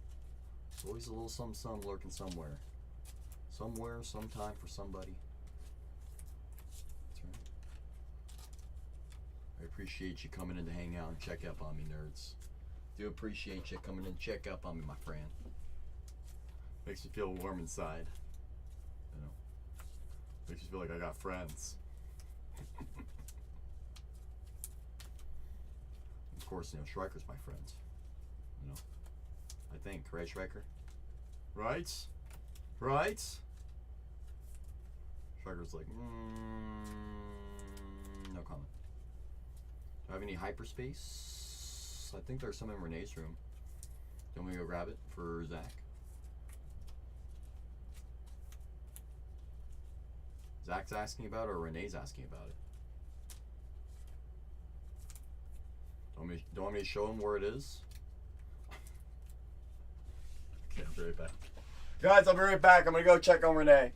There's always a little something lurking somewhere. Somewhere, sometime for somebody. That's right. I appreciate you coming in to hang out and check up on me, nerds. Do appreciate you coming in to check up on me, my friend. Makes me feel warm inside. You know. Makes me feel like I got friends. Of course, you know, Schreiker's my friend. You know. I think, right, Schreiker? Right? Right? Schreiker's like, no comment. Do I have any hyperspace? I think there's some in Renee's room. Do you want me to go grab it for Zach? Zach's asking about it or Renee's asking about it? Don't want me to show him where it is? Okay, I'll be right back. Guys, I'll be right back. I'm going to go check on Renee.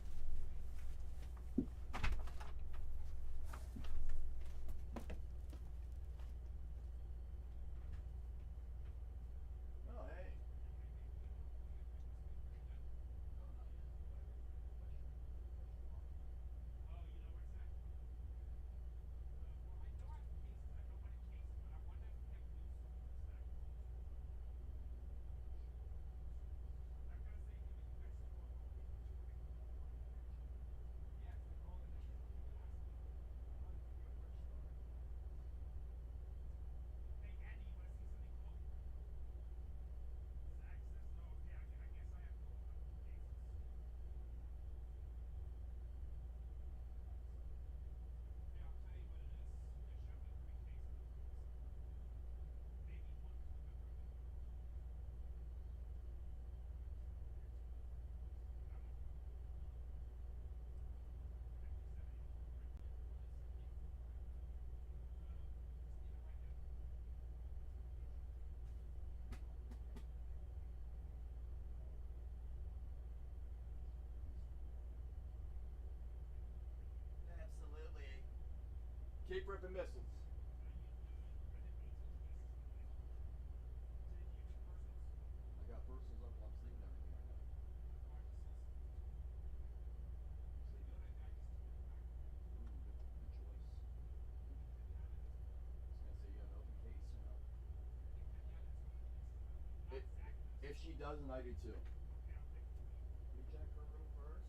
Keep ripping missiles. I got personals up while I'm sleeping everything right now. Good choice. I was gonna say you have an open case or no? If she doesn't, I do too. Can we check her room first?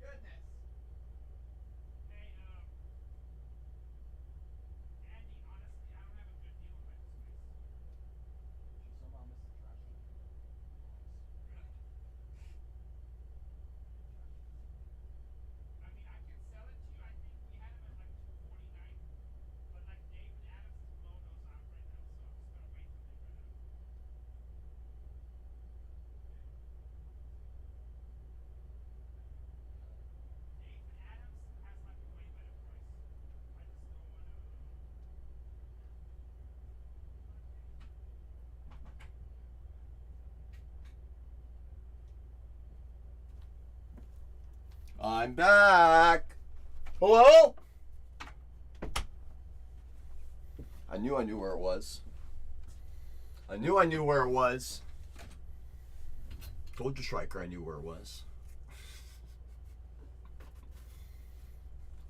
Goodness. She somehow missed the trash can. I'm back. Hello? I knew where it was. I knew where it was. Told you, Schreiker, I knew where it was.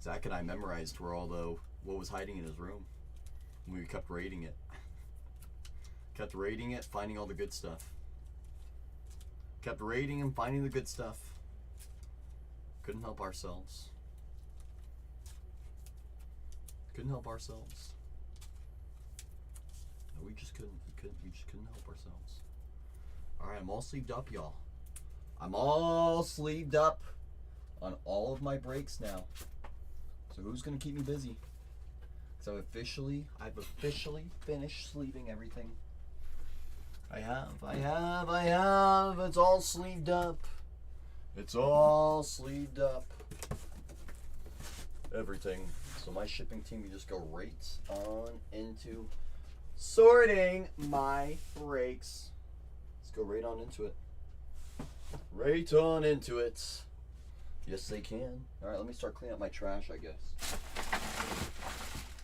Zach and I memorized where what was hiding in his room. We kept raiding it. Kept rating it, finding all the good stuff. Kept rating and finding the good stuff. Couldn't help ourselves. Couldn't help ourselves. No, we just couldn't. We just couldn't help ourselves. All right, I'm all sleeved up, y'all. I'm all sleeved up on all of my breaks now. So who's gonna keep me busy? So I've officially finished sleeving everything. I have. It's all sleeved up. It's all sleeved up. Everything. So my shipping team, you just go right on into sorting my breaks. Let's go right on into it. Right on into it. Yes, they can. All right, let me start cleaning up my trash, I guess.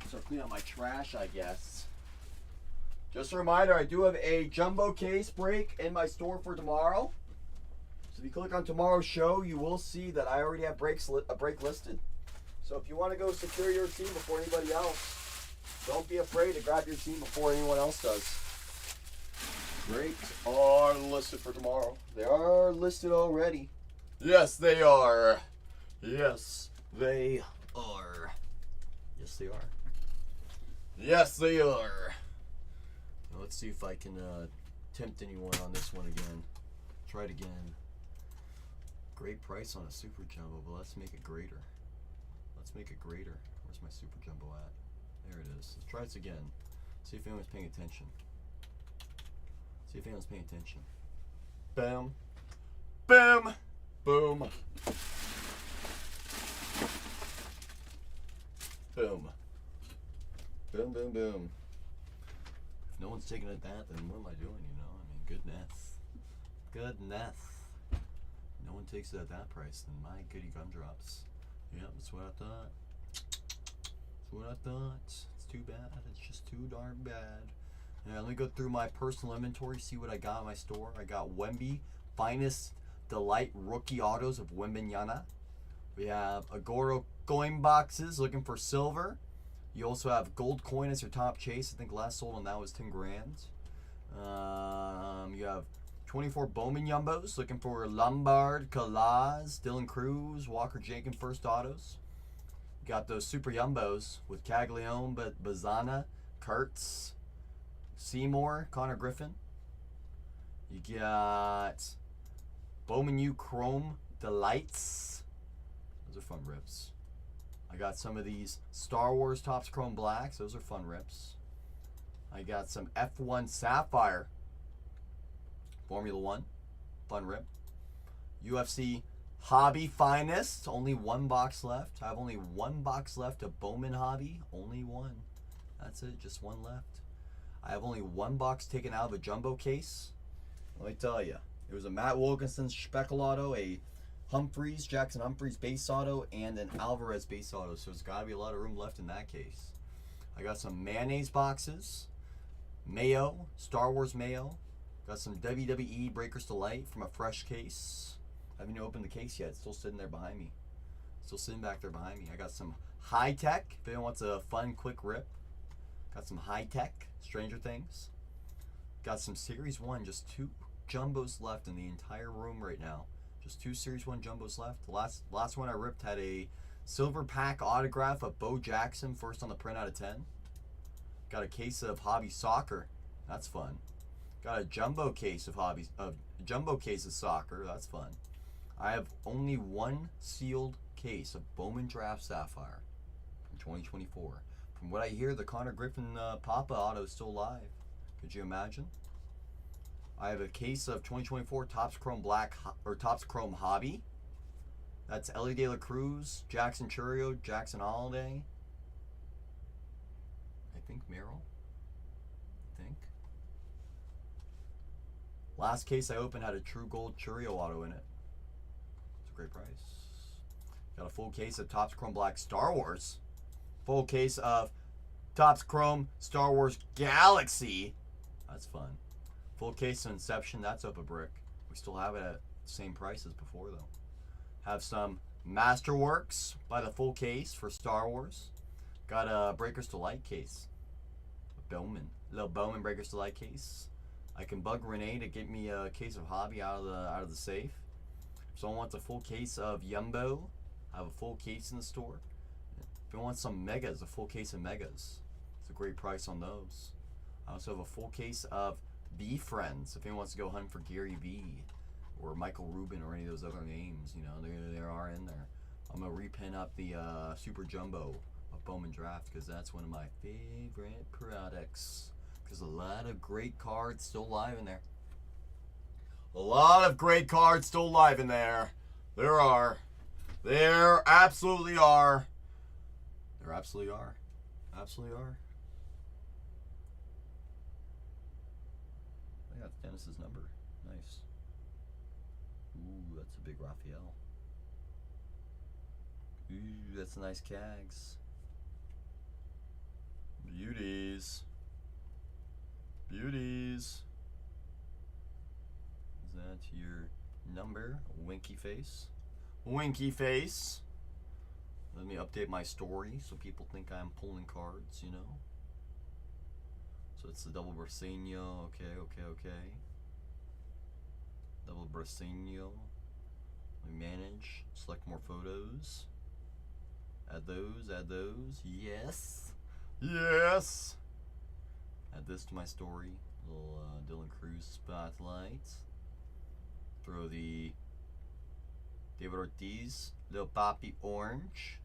Start cleaning up my trash, I guess. Just a reminder, I do have a jumbo case break in my store for tomorrow. So if you click on tomorrow's show, you will see that I already have a break listed. So if you want to go secure your team before anybody else, don't be afraid to grab your team before anyone else does. Breaks are listed for tomorrow. They are listed already. Yes, they are. Yes, they are. Yes, they are. Yes, they are. Now let's see if I can tempt anyone on this one again. Try it again. Great price on a super jumbo, but let's make it greater. Let's make it greater. Where's my super jumbo at? There it is. Let's try this again. See if anyone's paying attention. See if anyone's paying attention. Bam. Bam. Boom. Boom. Boom, boom, boom. If no one's taking it that, then what am I doing, you know? I mean, goodness. Goodness. No one takes it at that price, then my goody gumdrops. Yep, that's what I thought. That's what I thought. It's too bad. It's just too darn bad. Yeah, let me go through my personal inventory, see what I got in my store. I got Wemby, Finest Delight Rookie Autos of Wembenyana. We have Agoro coin boxes, looking for silver. You also have gold coin as your top chase. I think last sold on that was 10 grand. You have 24 Bowman Yumbos, looking for Lombard, Kalaz, Dylan Cruz, Walker Jenkins first autos. You got those Super Yumbos with Caglione, Bazana, Kurtz, Seymour, Connor Griffin. You got Bowman U Chrome Delights. Those are fun rips. I got some of these Star Wars Topps Chrome Blacks. Those are fun rips. I got some F1 Sapphire Formula 1. Fun rip. UFC Hobby Finest. Only one box left. I have only one box left of Bowman Hobby. Only one. That's it. Just one left. I have only one box taken out of a jumbo case. Let me tell you. It was a Matt Wilkinson Speckle Auto, a Humphreys, Jackson Humphreys base auto, and an Alvarez base auto. So there's got to be a lot of room left in that case. I got some mayonnaise boxes. Mayo, Star Wars Mayo. Got some WWE Breakers Delight from a fresh case. I haven't even opened the case yet. It's still sitting there behind me. Still sitting back there behind me. I got some High Tech. If anyone wants a fun, quick rip. Got some High Tech, Stranger Things. Got some Series 1, just 2 jumbos left in the entire room right now. Just 2 Series 1 jumbos left. The last one I ripped had a silver pack autograph of Bo Jackson, first on the print out of 10. Got a case of Hobby Soccer. That's fun. Got a jumbo case of jumbo case of soccer. That's fun. I have only one sealed case of Bowman Draft Sapphire from 2024. From what I hear, the Connor Griffin Papa auto is still live. Could you imagine? I have a case of 2024 Topps Chrome Black or Topps Chrome Hobby. That's Ellie De La Cruz, Jackson Churio, Jackson Holiday. I think Merrill. Last case I opened had a True Gold Churio auto in it. It's a great price. Got a full case of Topps Chrome Black Star Wars. Full case of Topps Chrome Star Wars Galaxy. That's fun. Full case of Inception. That's up a brick. We still have it at the same price as before though. Have some Masterworks by the full case for Star Wars. Got a Breakers Delight case. Bowman. Little Bowman Breakers Delight case. I can bug Renee to get me a case of Hobby out of the safe. If someone wants a full case of Yumbo, I have a full case in the store. If you want some Megas, a full case of Megas. It's a great price on those. I also have a full case of B Friends. If anyone wants to go hunt for Gary V or Michael Rubin or any of those other names, you know, they are in there. I'm gonna repin up the Super Jumbo of Bowman Draft because that's one of my favorite products. Because a lot of great cards still live in there. A lot of great cards still live in there. There are. There absolutely are. There absolutely are. Absolutely are. I got Dennis's number. Nice. Ooh, that's a big Raphael. Ooh, that's a nice Cags. Beauties. Beauties. Is that your number? Winky face. Winky face. Let me update my story so people think I'm pulling cards, you know. So it's the double Brasenio. Okay. Double Brasenio. We manage. Select more photos. Add those. Yes. Yes. Add this to my story. Little Dylan Cruz spotlight. Throw the David Ortiz, Lil Poppy Orange.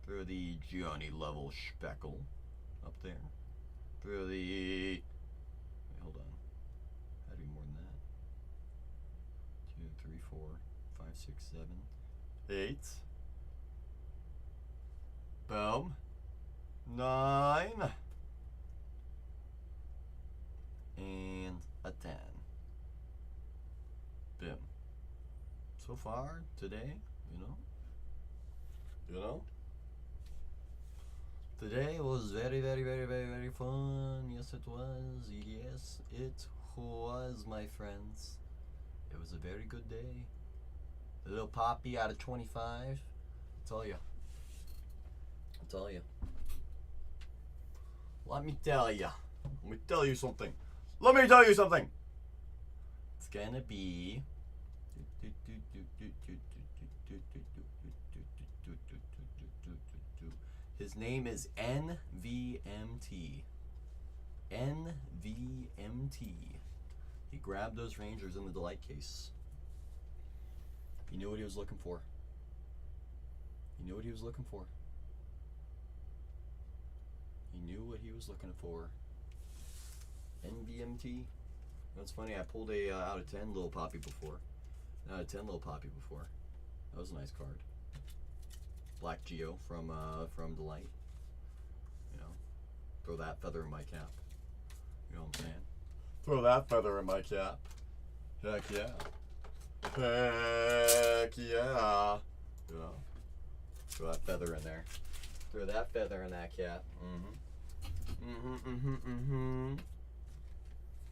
Throw the Johnny Level Speckle up there. Throw the. Wait, hold on. How do more than that? 2, 3, 4, 5, 6, 7, 8. Boom. 9. And a 10. Bim. So far today, you know, today was very fun. Yes, it was. Yes, it was, my friends. It was a very good day. A little Poppy out of 25. I'll tell you. Let me tell you something. It's gonna be his name is NVMT. NVMT. He grabbed those Rangers in the Delight case. He knew what he was looking for. He knew what he was looking for. NVMT. That's funny. I pulled a out of 10 little Poppy before. That was a nice card. Black Geo from Delight. You know, throw that feather in my cap. You know what I'm saying? Throw that feather in my cap. Heck yeah. You know, throw that feather in there. Throw that feather in that cap.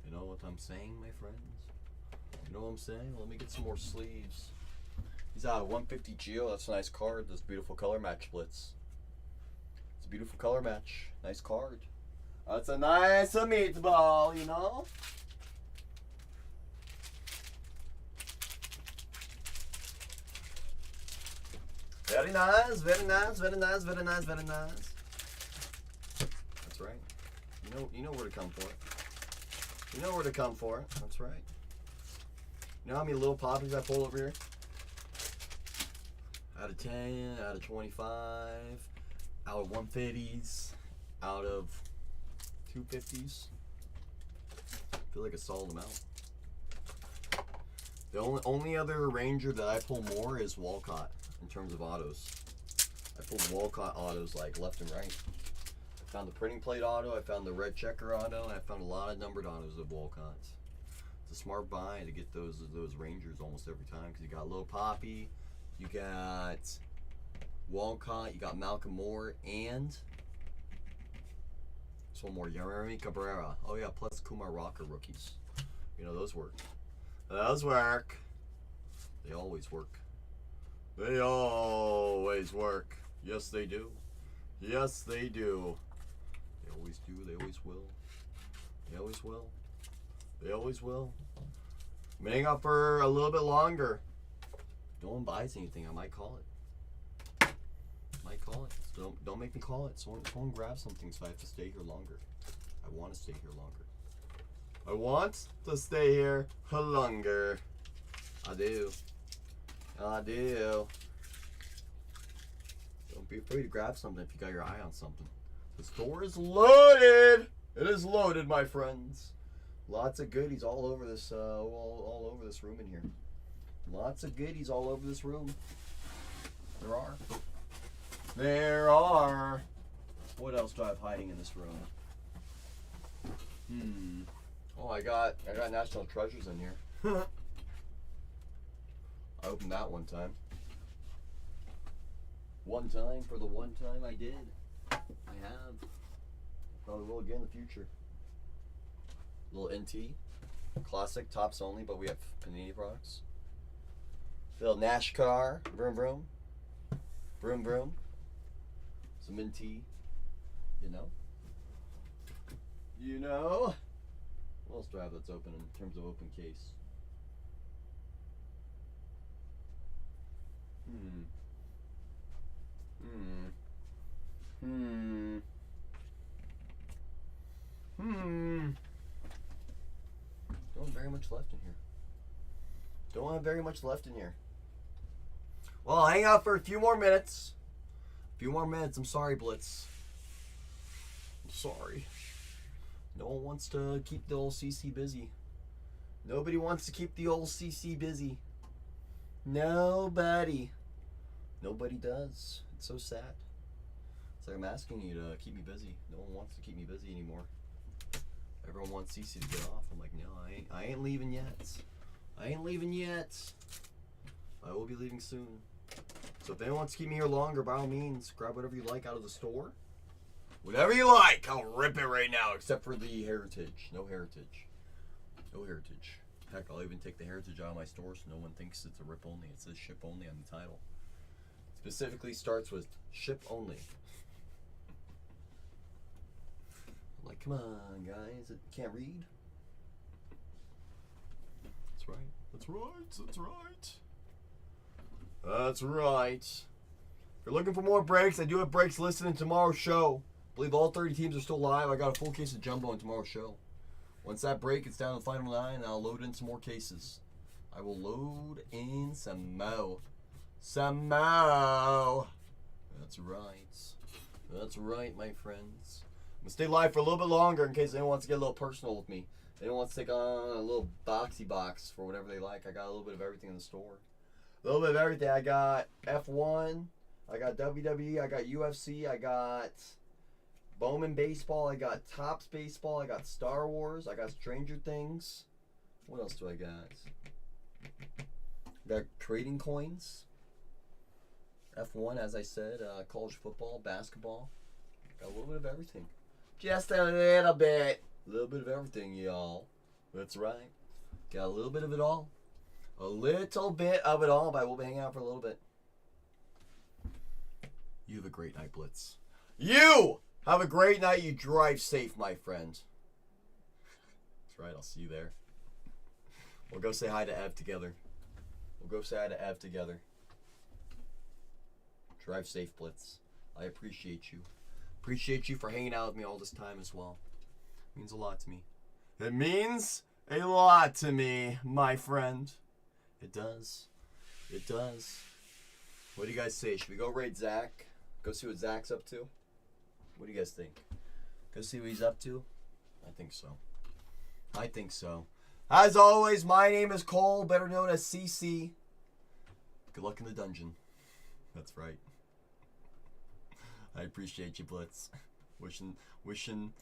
You know what I'm saying, my friends? You know what I'm saying? Let me get some more sleeves. He's out of 150 Geo. That's a nice card. This beautiful color match splits. It's a beautiful color match. Nice card. That's a nice meatball, you know? Very nice. That's right. You know where to come for it. That's right. You know how many little poppies I pull over here? Out of 10, out of 25, out of 150s, out of 250s. I feel like a solid amount. The only other Ranger that I pull more is Walcott in terms of autos. I pulled Walcott autos like left and right. I found the printing plate auto, I found the red checker auto, and I found a lot of numbered autos of Walcott's. It's a smart buy to get those Rangers almost every time because you got Lil Poppy, you got Walcott, you got Malcolm Moore, and this one more, Yeremy Cabrera. Oh yeah, plus Kumar Rocker rookies. You know, those work. Those work. They always work. They always work. Yes, they do. Yes, they do. They always do. They always will. They always will. They always will. I'm gonna hang out for a little bit longer. No one buys anything. I might call it. Might call it. So don't make me call it. Someone grab something so I have to stay here longer. I want to stay here longer. I want to stay here longer. I do. I do. Don't be afraid to grab something if you got your eye on something. The store is loaded. It is loaded, my friends. Lots of goodies all over this, all over this room in here. Lots of goodies all over this room. There are. There are. What else do I have hiding in this room? Oh, I got National Treasures in here. I opened that one time. One time for the one time I did. I have. Probably will again in the future. Little NT. Classic, tops only, but we have Panini products. Little Nash car. Vroom vroom. Vroom vroom. Some NT. You know? You know? What else do I have that's open in terms of open case? Don't have very much left in here. Don't have very much left in here. Well, I'll hang out for a few more minutes. A few more minutes. I'm sorry, Blitz. I'm sorry. No one wants to keep the old CC busy. Nobody wants to keep the old CC busy. Nobody. Nobody does. It's so sad. It's like I'm asking you to keep me busy. No one wants to keep me busy anymore. Everyone wants CC to get off. I'm like, no, I ain't leaving yet. I ain't leaving yet. I will be leaving soon. So if anyone wants to keep me here longer, by all means, grab whatever you like out of the store. Whatever you like, I'll rip it right now, except for the Heritage. No Heritage. No Heritage. Heck, I'll even take the Heritage out of my store so no one thinks it's a rip only. It says ship only on the title. Specifically starts with ship only. I'm like, come on, guys. It can't read. That's right. That's right. That's right. That's right. If you're looking for more breaks, I do have breaks listed in tomorrow's show. I believe all 30 teams are still live. I got a full case of Jumbo in tomorrow's show. Once that break gets down to the final 9, I'll load in some more cases. I will load in some mo. Some mo. That's right. That's right, my friends. I'm going to stay live for a little bit longer in case anyone wants to get a little personal with me. Anyone wants to take on a little boxy box for whatever they like. I got a little bit of everything in the store. A little bit of everything. I got F1. I got WWE. I got UFC. I got Bowman baseball. I got Topps baseball. I got Star Wars. I got Stranger Things. What else do I got? I got trading coins. F1, as I said. College football, basketball. Got a little bit of everything. Just a little bit. A little bit of everything, y'all. That's right. Got a little bit of it all. A little bit of it all, but we'll be hanging out for a little bit. You have a great night, Blitz. You have a great night. You drive safe, my friend. That's right. I'll see you there. We'll go say hi to Ev together. We'll go say hi to Ev together. Drive safe, Blitz. I appreciate you. Appreciate you for hanging out with me all this time as well. It means a lot to me. It means a lot to me, my friend. It does. It does. What do you guys say? Should we go raid Zach? Go see what Zach's up to? What do you guys think? Go see what he's up to? I think so. I think so. As always, my name is Cole, better known as CC. Good luck in the dungeon. That's right. I appreciate you, Blitz. Wishing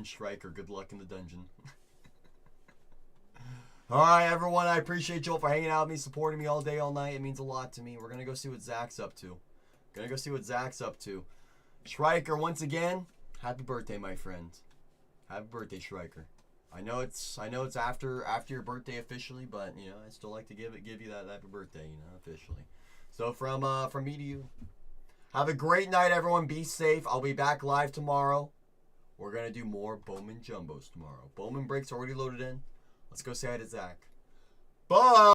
Striker good luck in the dungeon. Alright, everyone, I appreciate you all for hanging out with me, supporting me all day, all night. It means a lot to me. We're going to go see what Zach's up to. Striker, once again, happy birthday, my friend. Happy birthday, Striker. I know it's after your birthday officially, but, you know, I still like to give you that happy birthday, you know, officially. So from me to you. Have a great night, everyone. Be safe. I'll be back live tomorrow. We're going to do more Bowman Jumbos tomorrow. Bowman breaks already loaded in. Let's go say hi to Zach. Bye!